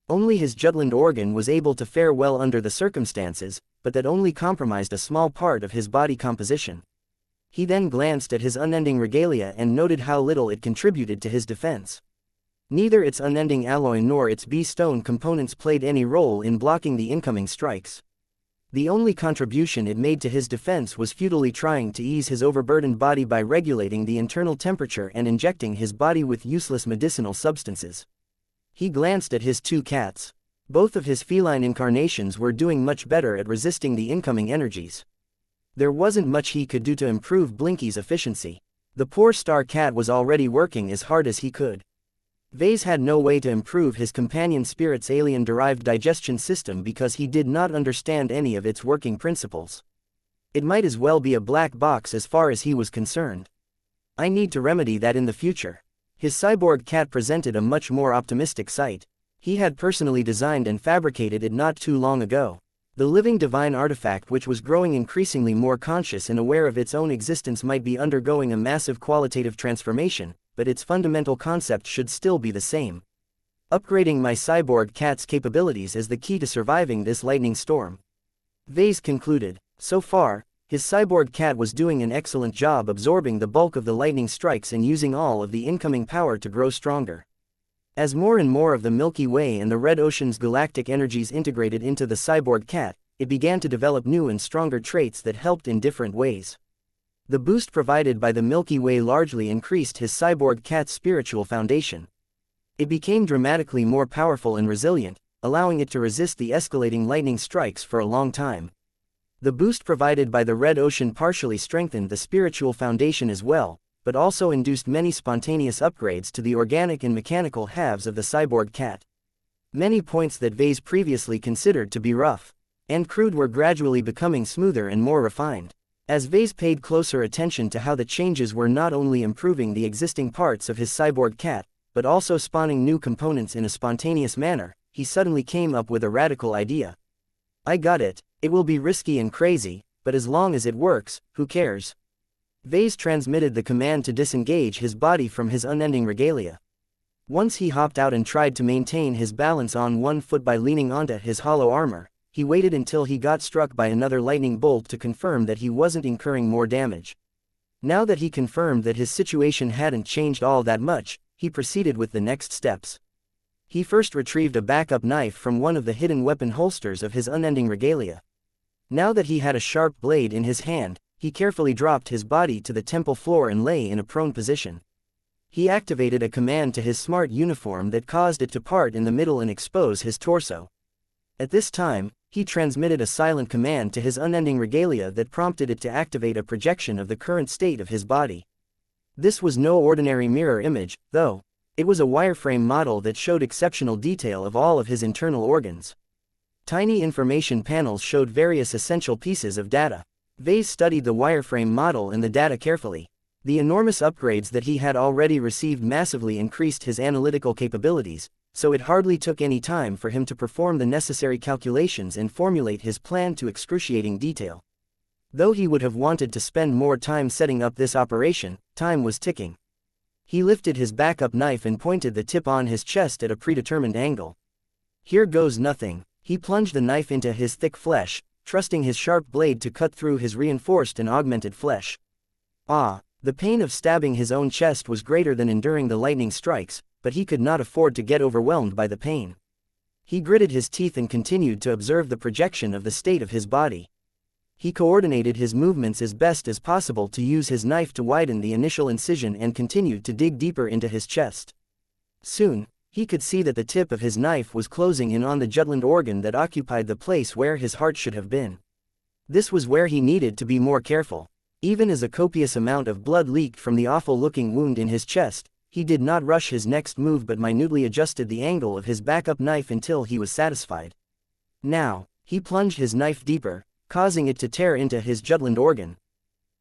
Only his Jutland organ was able to fare well under the circumstances, but that only compromised a small part of his body composition. He then glanced at his unending regalia and noted how little it contributed to his defense. Neither its unending alloy nor its B-stone components played any role in blocking the incoming strikes. The only contribution it made to his defense was futilely trying to ease his overburdened body by regulating the internal temperature and injecting his body with useless medicinal substances. He glanced at his 2 cats. Both of his feline incarnations were doing much better at resisting the incoming energies. There wasn't much he could do to improve Blinky's efficiency. The poor star cat was already working as hard as he could. Vase had no way to improve his companion spirit's alien-derived digestion system because he did not understand any of its working principles. It might as well be a black box as far as he was concerned. I need to remedy that in the future. His cyborg cat presented a much more optimistic sight. He had personally designed and fabricated it not too long ago. The living divine artifact, which was growing increasingly more conscious and aware of its own existence, might be undergoing a massive qualitative transformation, but its fundamental concept should still be the same. Upgrading my cyborg cat's capabilities is the key to surviving this lightning storm. Vase concluded. So far, his cyborg cat was doing an excellent job absorbing the bulk of the lightning strikes and using all of the incoming power to grow stronger. As more and more of the Milky Way and the Red Ocean's galactic energies integrated into the cyborg cat, it began to develop new and stronger traits that helped in different ways. The boost provided by the Milky Way largely increased his cyborg cat's spiritual foundation. It became dramatically more powerful and resilient, allowing it to resist the escalating lightning strikes for a long time. The boost provided by the Red Ocean partially strengthened the spiritual foundation as well, but also induced many spontaneous upgrades to the organic and mechanical halves of the cyborg cat. Many points that Vase previously considered to be rough and crude were gradually becoming smoother and more refined. As Vase paid closer attention to how the changes were not only improving the existing parts of his cyborg cat, but also spawning new components in a spontaneous manner, he suddenly came up with a radical idea. I got it. It will be risky and crazy, but as long as it works, who cares? Vase transmitted the command to disengage his body from his unending regalia. Once he hopped out and tried to maintain his balance on one foot by leaning onto his hollow armor. He waited until he got struck by another lightning bolt to confirm that he wasn't incurring more damage. Now that he confirmed that his situation hadn't changed all that much, he proceeded with the next steps. He first retrieved a backup knife from one of the hidden weapon holsters of his unending regalia. Now that he had a sharp blade in his hand, he carefully dropped his body to the temple floor and lay in a prone position. He activated a command to his smart uniform that caused it to part in the middle and expose his torso. At this time, he transmitted a silent command to his unending regalia that prompted it to activate a projection of the current state of his body. This was no ordinary mirror image, though. It was a wireframe model that showed exceptional detail of all of his internal organs. Tiny information panels showed various essential pieces of data. Vase studied the wireframe model and the data carefully. The enormous upgrades that he had already received massively increased his analytical capabilities, so it hardly took any time for him to perform the necessary calculations and formulate his plan to excruciating detail. Though he would have wanted to spend more time setting up this operation, time was ticking. He lifted his backup knife and pointed the tip on his chest at a predetermined angle. Here goes nothing. He plunged the knife into his thick flesh, trusting his sharp blade to cut through his reinforced and augmented flesh. Ah! The pain of stabbing his own chest was greater than enduring the lightning strikes, but he could not afford to get overwhelmed by the pain. He gritted his teeth and continued to observe the projection of the state of his body. He coordinated his movements as best as possible to use his knife to widen the initial incision and continued to dig deeper into his chest. Soon, he could see that the tip of his knife was closing in on the Jutland organ that occupied the place where his heart should have been. This was where he needed to be more careful. Even as a copious amount of blood leaked from the awful-looking wound in his chest, he did not rush his next move but minutely adjusted the angle of his backup knife until he was satisfied. Now, he plunged his knife deeper, causing it to tear into his Jutland organ.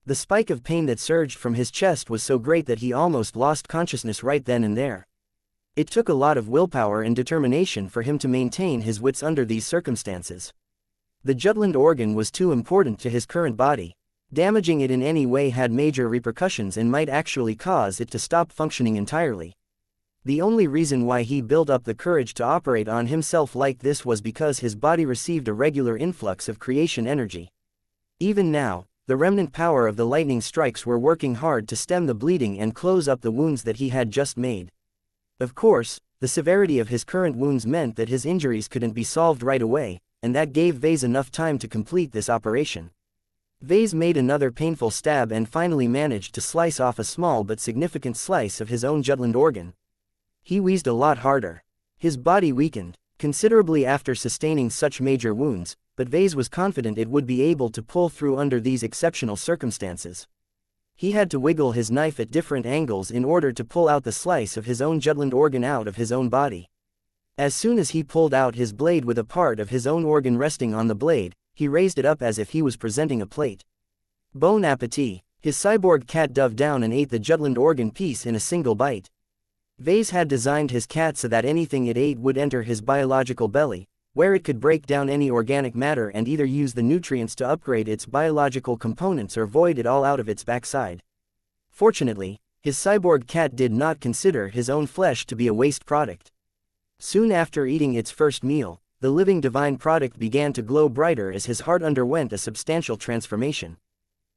The spike of pain that surged from his chest was so great that he almost lost consciousness right then and there. It took a lot of willpower and determination for him to maintain his wits under these circumstances. The Jutland organ was too important to his current body. Damaging it in any way had major repercussions and might actually cause it to stop functioning entirely. The only reason why he built up the courage to operate on himself like this was because his body received a regular influx of creation energy. Even now, the remnant power of the lightning strikes were working hard to stem the bleeding and close up the wounds that he had just made. Of course, the severity of his current wounds meant that his injuries couldn't be solved right away, and that gave Vase enough time to complete this operation. Vase made another painful stab and finally managed to slice off a small but significant slice of his own Jutland organ. He wheezed a lot harder. His body weakened considerably after sustaining such major wounds, but Vase was confident it would be able to pull through under these exceptional circumstances. He had to wiggle his knife at different angles in order to pull out the slice of his own Jutland organ out of his own body. As soon as he pulled out his blade with a part of his own organ resting on the blade, he raised it up as if he was presenting a plate. Bon appetit! His cyborg cat dove down and ate the Jutland organ piece in a single bite. Vase had designed his cat so that anything it ate would enter his biological belly, where it could break down any organic matter and either use the nutrients to upgrade its biological components or void it all out of its backside. Fortunately, his cyborg cat did not consider his own flesh to be a waste product. Soon after eating its first meal, the living divine product began to glow brighter as his heart underwent a substantial transformation.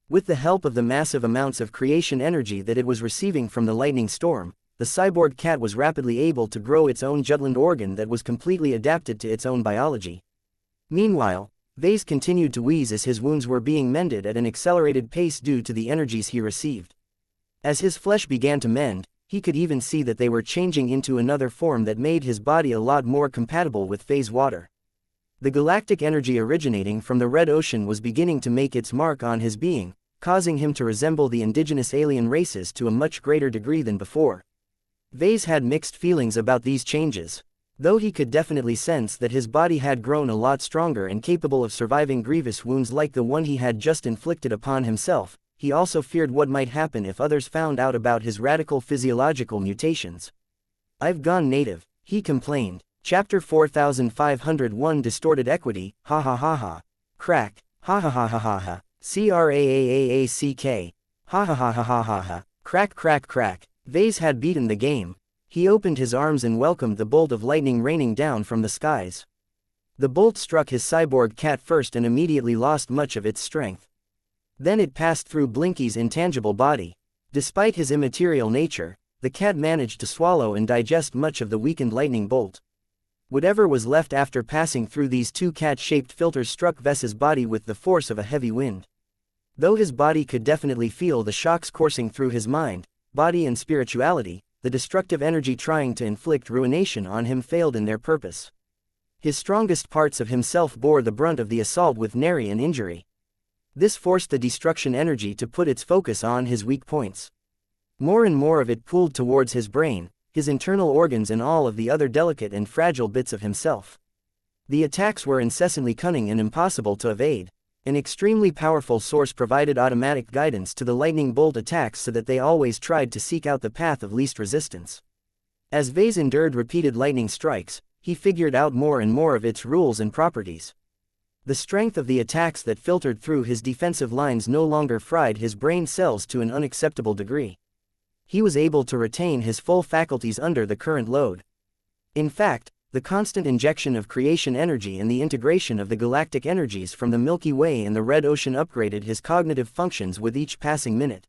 With the help of the massive amounts of creation energy that it was receiving from the lightning storm, the cyborg cat was rapidly able to grow its own Jutland organ that was completely adapted to its own biology. Meanwhile, Vase continued to wheeze as his wounds were being mended at an accelerated pace due to the energies he received. As his flesh began to mend, he could even see that they were changing into another form that made his body a lot more compatible with phase water. The galactic energy originating from the Red Ocean was beginning to make its mark on his being, causing him to resemble the indigenous alien races to a much greater degree than before. Vase had mixed feelings about these changes. Though he could definitely sense that his body had grown a lot stronger and capable of surviving grievous wounds like the one he had just inflicted upon himself, he also feared what might happen if others found out about his radical physiological mutations. "I've gone native," he complained. Chapter 4501 Distorted Equity, ha ha ha ha. Crack, ha ha ha ha ha ha. CRAAAACK, ha ha ha ha ha ha ha. Crack crack crack. Vase had beaten the game. He opened his arms and welcomed the bolt of lightning raining down from the skies. The bolt struck his cyborg cat first and immediately lost much of its strength. Then it passed through Blinky's intangible body. Despite his immaterial nature, the cat managed to swallow and digest much of the weakened lightning bolt. Whatever was left after passing through these two cat-shaped filters struck Ves's body with the force of a heavy wind. Though his body could definitely feel the shocks coursing through his mind, body and spirituality, the destructive energy trying to inflict ruination on him failed in their purpose. His strongest parts of himself bore the brunt of the assault with nary an injury. This forced the destruction energy to put its focus on his weak points. More and more of it pooled towards his brain, his internal organs and all of the other delicate and fragile bits of himself. The attacks were incessantly cunning and impossible to evade. An extremely powerful source provided automatic guidance to the lightning bolt attacks so that they always tried to seek out the path of least resistance. As Vase endured repeated lightning strikes, he figured out more and more of its rules and properties. The strength of the attacks that filtered through his defensive lines no longer fried his brain cells to an unacceptable degree. He was able to retain his full faculties under the current load. In fact, the constant injection of creation energy and the integration of the galactic energies from the Milky Way and the Red Ocean upgraded his cognitive functions with each passing minute.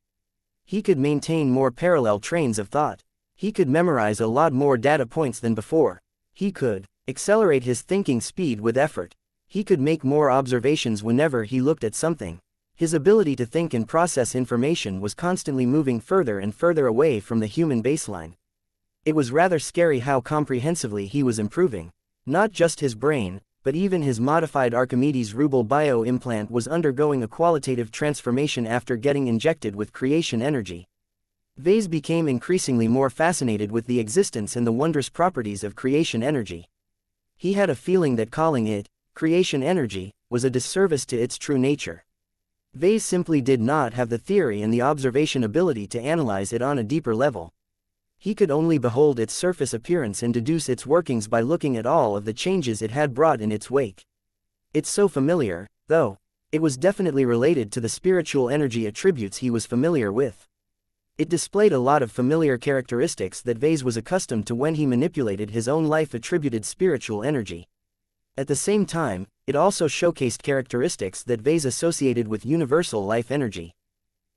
He could maintain more parallel trains of thought. He could memorize a lot more data points than before. He could accelerate his thinking speed with effort. He could make more observations whenever he looked at something. His ability to think and process information was constantly moving further and further away from the human baseline. It was rather scary how comprehensively he was improving. Not just his brain, but even his modified Archimedes Rubel bio-implant was undergoing a qualitative transformation after getting injected with creation energy. Vase became increasingly more fascinated with the existence and the wondrous properties of creation energy. He had a feeling that calling it creation energy was a disservice to its true nature. Vase simply did not have the theory and the observation ability to analyze it on a deeper level. He could only behold its surface appearance and deduce its workings by looking at all of the changes it had brought in its wake. It's so familiar, though. It was definitely related to the spiritual energy attributes he was familiar with. It displayed a lot of familiar characteristics that Vase was accustomed to when he manipulated his own life-attributed spiritual energy. At the same time, it also showcased characteristics that Vase associated with universal life energy.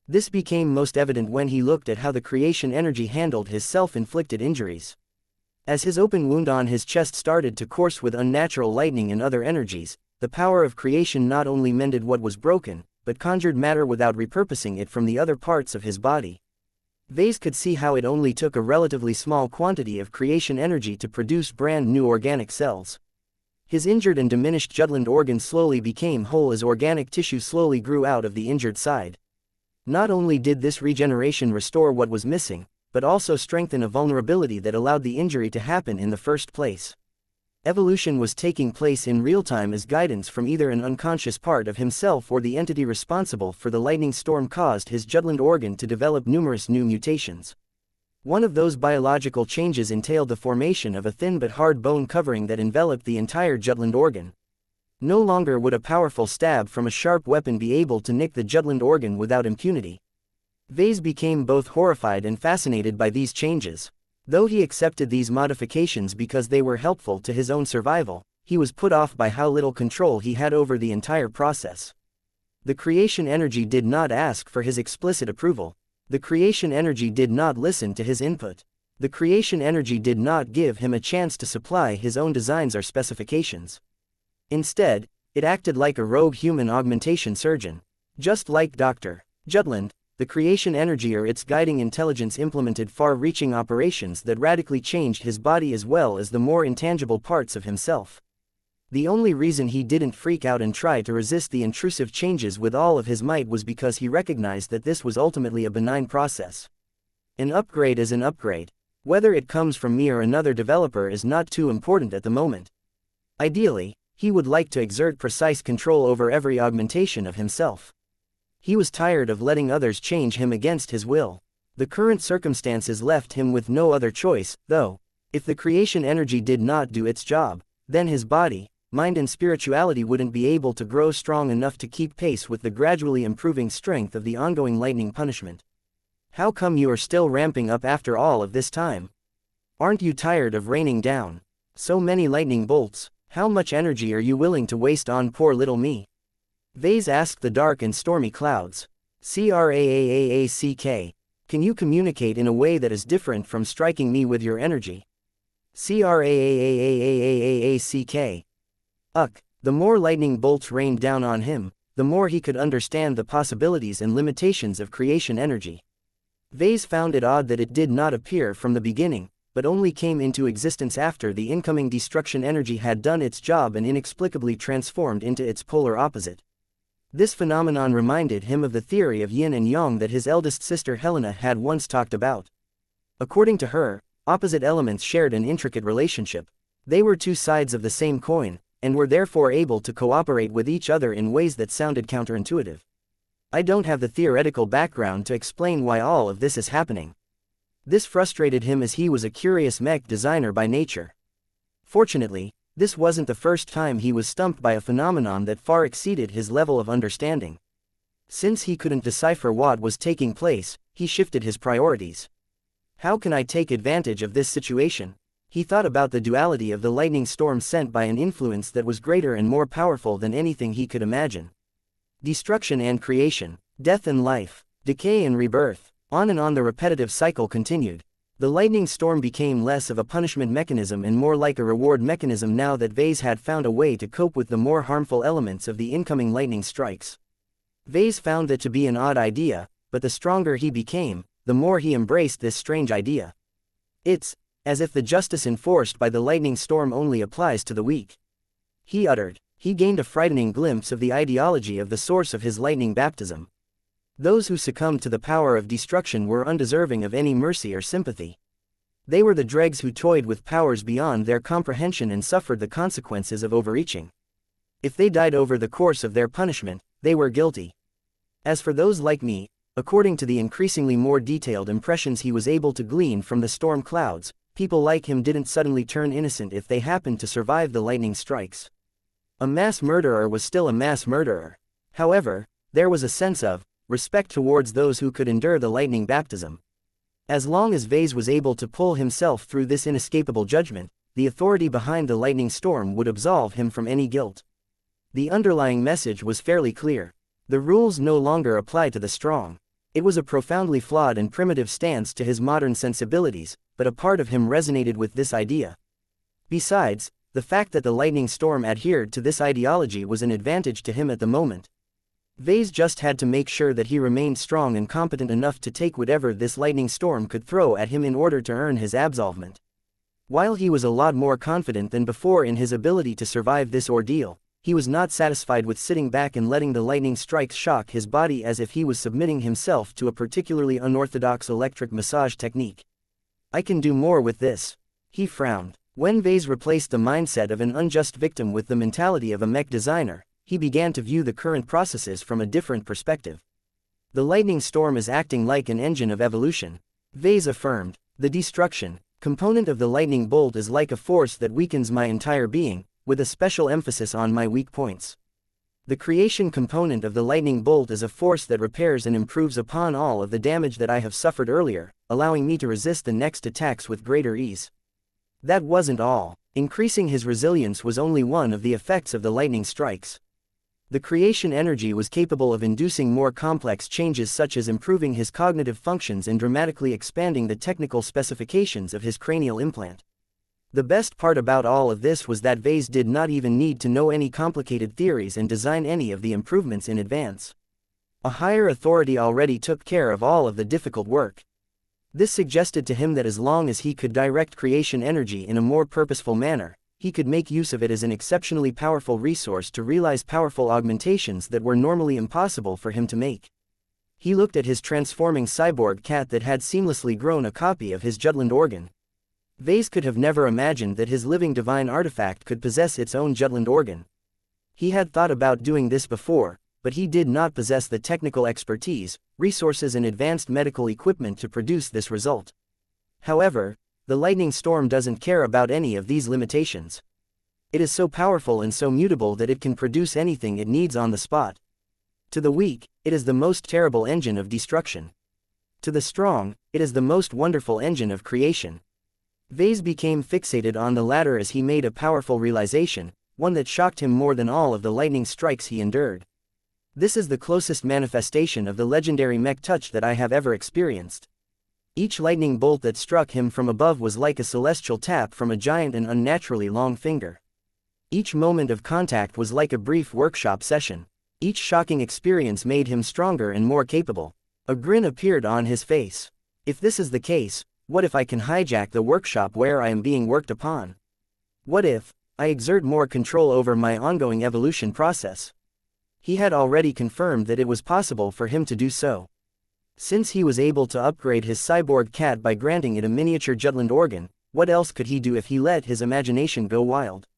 This became most evident when he looked at how the creation energy handled his self-inflicted injuries. As his open wound on his chest started to course with unnatural lightning and other energies, the power of creation not only mended what was broken, but conjured matter without repurposing it from the other parts of his body. Vase could see how it only took a relatively small quantity of creation energy to produce brand new organic cells. His injured and diminished Jutland organ slowly became whole as organic tissue slowly grew out of the injured side. Not only did this regeneration restore what was missing, but also strengthen a vulnerability that allowed the injury to happen in the first place. Evolution was taking place in real time as guidance from either an unconscious part of himself or the entity responsible for the lightning storm caused his Jutland organ to develop numerous new mutations. One of those biological changes entailed the formation of a thin but hard bone covering that enveloped the entire Jutland organ. No longer would a powerful stab from a sharp weapon be able to nick the Jutland organ without impunity. Vase became both horrified and fascinated by these changes. Though he accepted these modifications because they were helpful to his own survival, he was put off by how little control he had over the entire process. The creation energy did not ask for his explicit approval. The creation energy did not listen to his input. The creation energy did not give him a chance to supply his own designs or specifications. Instead, it acted like a rogue human augmentation surgeon. Just like Dr. Jutland, the creation energy or its guiding intelligence implemented far-reaching operations that radically changed his body as well as the more intangible parts of himself. The only reason he didn't freak out and try to resist the intrusive changes with all of his might was because he recognized that this was ultimately a benign process. An upgrade is an upgrade. Whether it comes from me or another developer is not too important at the moment. Ideally, he would like to exert precise control over every augmentation of himself. He was tired of letting others change him against his will. The current circumstances left him with no other choice, though. If the creation energy did not do its job, then his body, mind and spirituality wouldn't be able to grow strong enough to keep pace with the gradually improving strength of the ongoing lightning punishment. How come you are still ramping up after all of this time? Aren't you tired of raining down so many lightning bolts? How much energy are you willing to waste on poor little me? Vase asked the dark and stormy clouds. Craack. Can you communicate in a way that is different from striking me with your energy? Craack. The more lightning bolts rained down on him, the more he could understand the possibilities and limitations of creation energy. Vase found it odd that it did not appear from the beginning, but only came into existence after the incoming destruction energy had done its job and inexplicably transformed into its polar opposite. This phenomenon reminded him of the theory of yin and yang that his eldest sister Helena had once talked about. According to her, opposite elements shared an intricate relationship. They were two sides of the same coin, and were therefore able to cooperate with each other in ways that sounded counterintuitive. I don't have the theoretical background to explain why all of this is happening. This frustrated him as he was a curious mech designer by nature. Fortunately, this wasn't the first time he was stumped by a phenomenon that far exceeded his level of understanding. Since he couldn't decipher what was taking place, he shifted his priorities. How can I take advantage of this situation? He thought about the duality of the lightning storm sent by an influence that was greater and more powerful than anything he could imagine. Destruction and creation, death and life, decay and rebirth, on and on the repetitive cycle continued. The lightning storm became less of a punishment mechanism and more like a reward mechanism now that Vase had found a way to cope with the more harmful elements of the incoming lightning strikes. Vase found that to be an odd idea, but the stronger he became, the more he embraced this strange idea. It's as if the justice enforced by the lightning storm only applies to the weak. He uttered. He gained a frightening glimpse of the ideology of the source of his lightning baptism. Those who succumbed to the power of destruction were undeserving of any mercy or sympathy. They were the dregs who toyed with powers beyond their comprehension and suffered the consequences of overreaching. If they died over the course of their punishment, they were guilty. As for those like me, according to the increasingly more detailed impressions he was able to glean from the storm clouds, people like him didn't suddenly turn innocent if they happened to survive the lightning strikes. A mass murderer was still a mass murderer. However, there was a sense of respect towards those who could endure the lightning baptism. As long as Vase was able to pull himself through this inescapable judgment, the authority behind the lightning storm would absolve him from any guilt. The underlying message was fairly clear. The rules no longer apply to the strong. It was a profoundly flawed and primitive stance to his modern sensibilities, but a part of him resonated with this idea. Besides, the fact that the lightning storm adhered to this ideology was an advantage to him at the moment. Vase just had to make sure that he remained strong and competent enough to take whatever this lightning storm could throw at him in order to earn his absolvement. While he was a lot more confident than before in his ability to survive this ordeal, he was not satisfied with sitting back and letting the lightning strikes shock his body as if he was submitting himself to a particularly unorthodox electric massage technique. I can do more with this. He frowned. When Vase replaced the mindset of an unjust victim with the mentality of a mech designer, he began to view the current processes from a different perspective. The lightning storm is acting like an engine of evolution. Vase affirmed. The destruction component of the lightning bolt is like a force that weakens my entire being, with a special emphasis on my weak points. The creation component of the lightning bolt is a force that repairs and improves upon all of the damage that I have suffered earlier, allowing me to resist the next attacks with greater ease. That wasn't all. Increasing his resilience was only one of the effects of the lightning strikes. The creation energy was capable of inducing more complex changes such as improving his cognitive functions and dramatically expanding the technical specifications of his cranial implant. The best part about all of this was that Vase did not even need to know any complicated theories and design any of the improvements in advance. A higher authority already took care of all of the difficult work. This suggested to him that as long as he could direct creation energy in a more purposeful manner, he could make use of it as an exceptionally powerful resource to realize powerful augmentations that were normally impossible for him to make. He looked at his transforming cyborg cat that had seamlessly grown a copy of his Jutland organ. Vase could have never imagined that his living divine artifact could possess its own Jutland organ. He had thought about doing this before, but he did not possess the technical expertise, resources and advanced medical equipment to produce this result. However, the lightning storm doesn't care about any of these limitations. It is so powerful and so mutable that it can produce anything it needs on the spot. To the weak, it is the most terrible engine of destruction. To the strong, it is the most wonderful engine of creation. Vase became fixated on the latter as he made a powerful realization, one that shocked him more than all of the lightning strikes he endured. This is the closest manifestation of the legendary mech touch that I have ever experienced. Each lightning bolt that struck him from above was like a celestial tap from a giant and unnaturally long finger. Each moment of contact was like a brief workshop session. Each shocking experience made him stronger and more capable. A grin appeared on his face. If this is the case, What if I can hijack the workshop where I am being worked upon? What if I exert more control over my ongoing evolution process? He had already confirmed that it was possible for him to do so. Since he was able to upgrade his cyborg cat by granting it a miniature Jutland organ, what else could he do if he let his imagination go wild?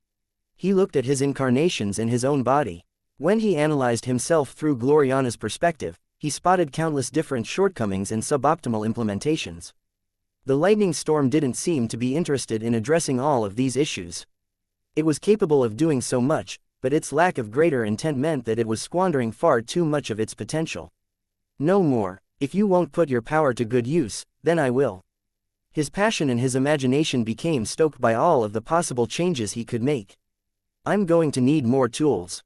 He looked at his incarnations in his own body. When he analyzed himself through Gloriana's perspective, he spotted countless different shortcomings and suboptimal implementations. The lightning storm didn't seem to be interested in addressing all of these issues. It was capable of doing so much, but its lack of greater intent meant that it was squandering far too much of its potential. No more. If you won't put your power to good use, then I will. His passion and his imagination became stoked by all of the possible changes he could make. I'm going to need more tools.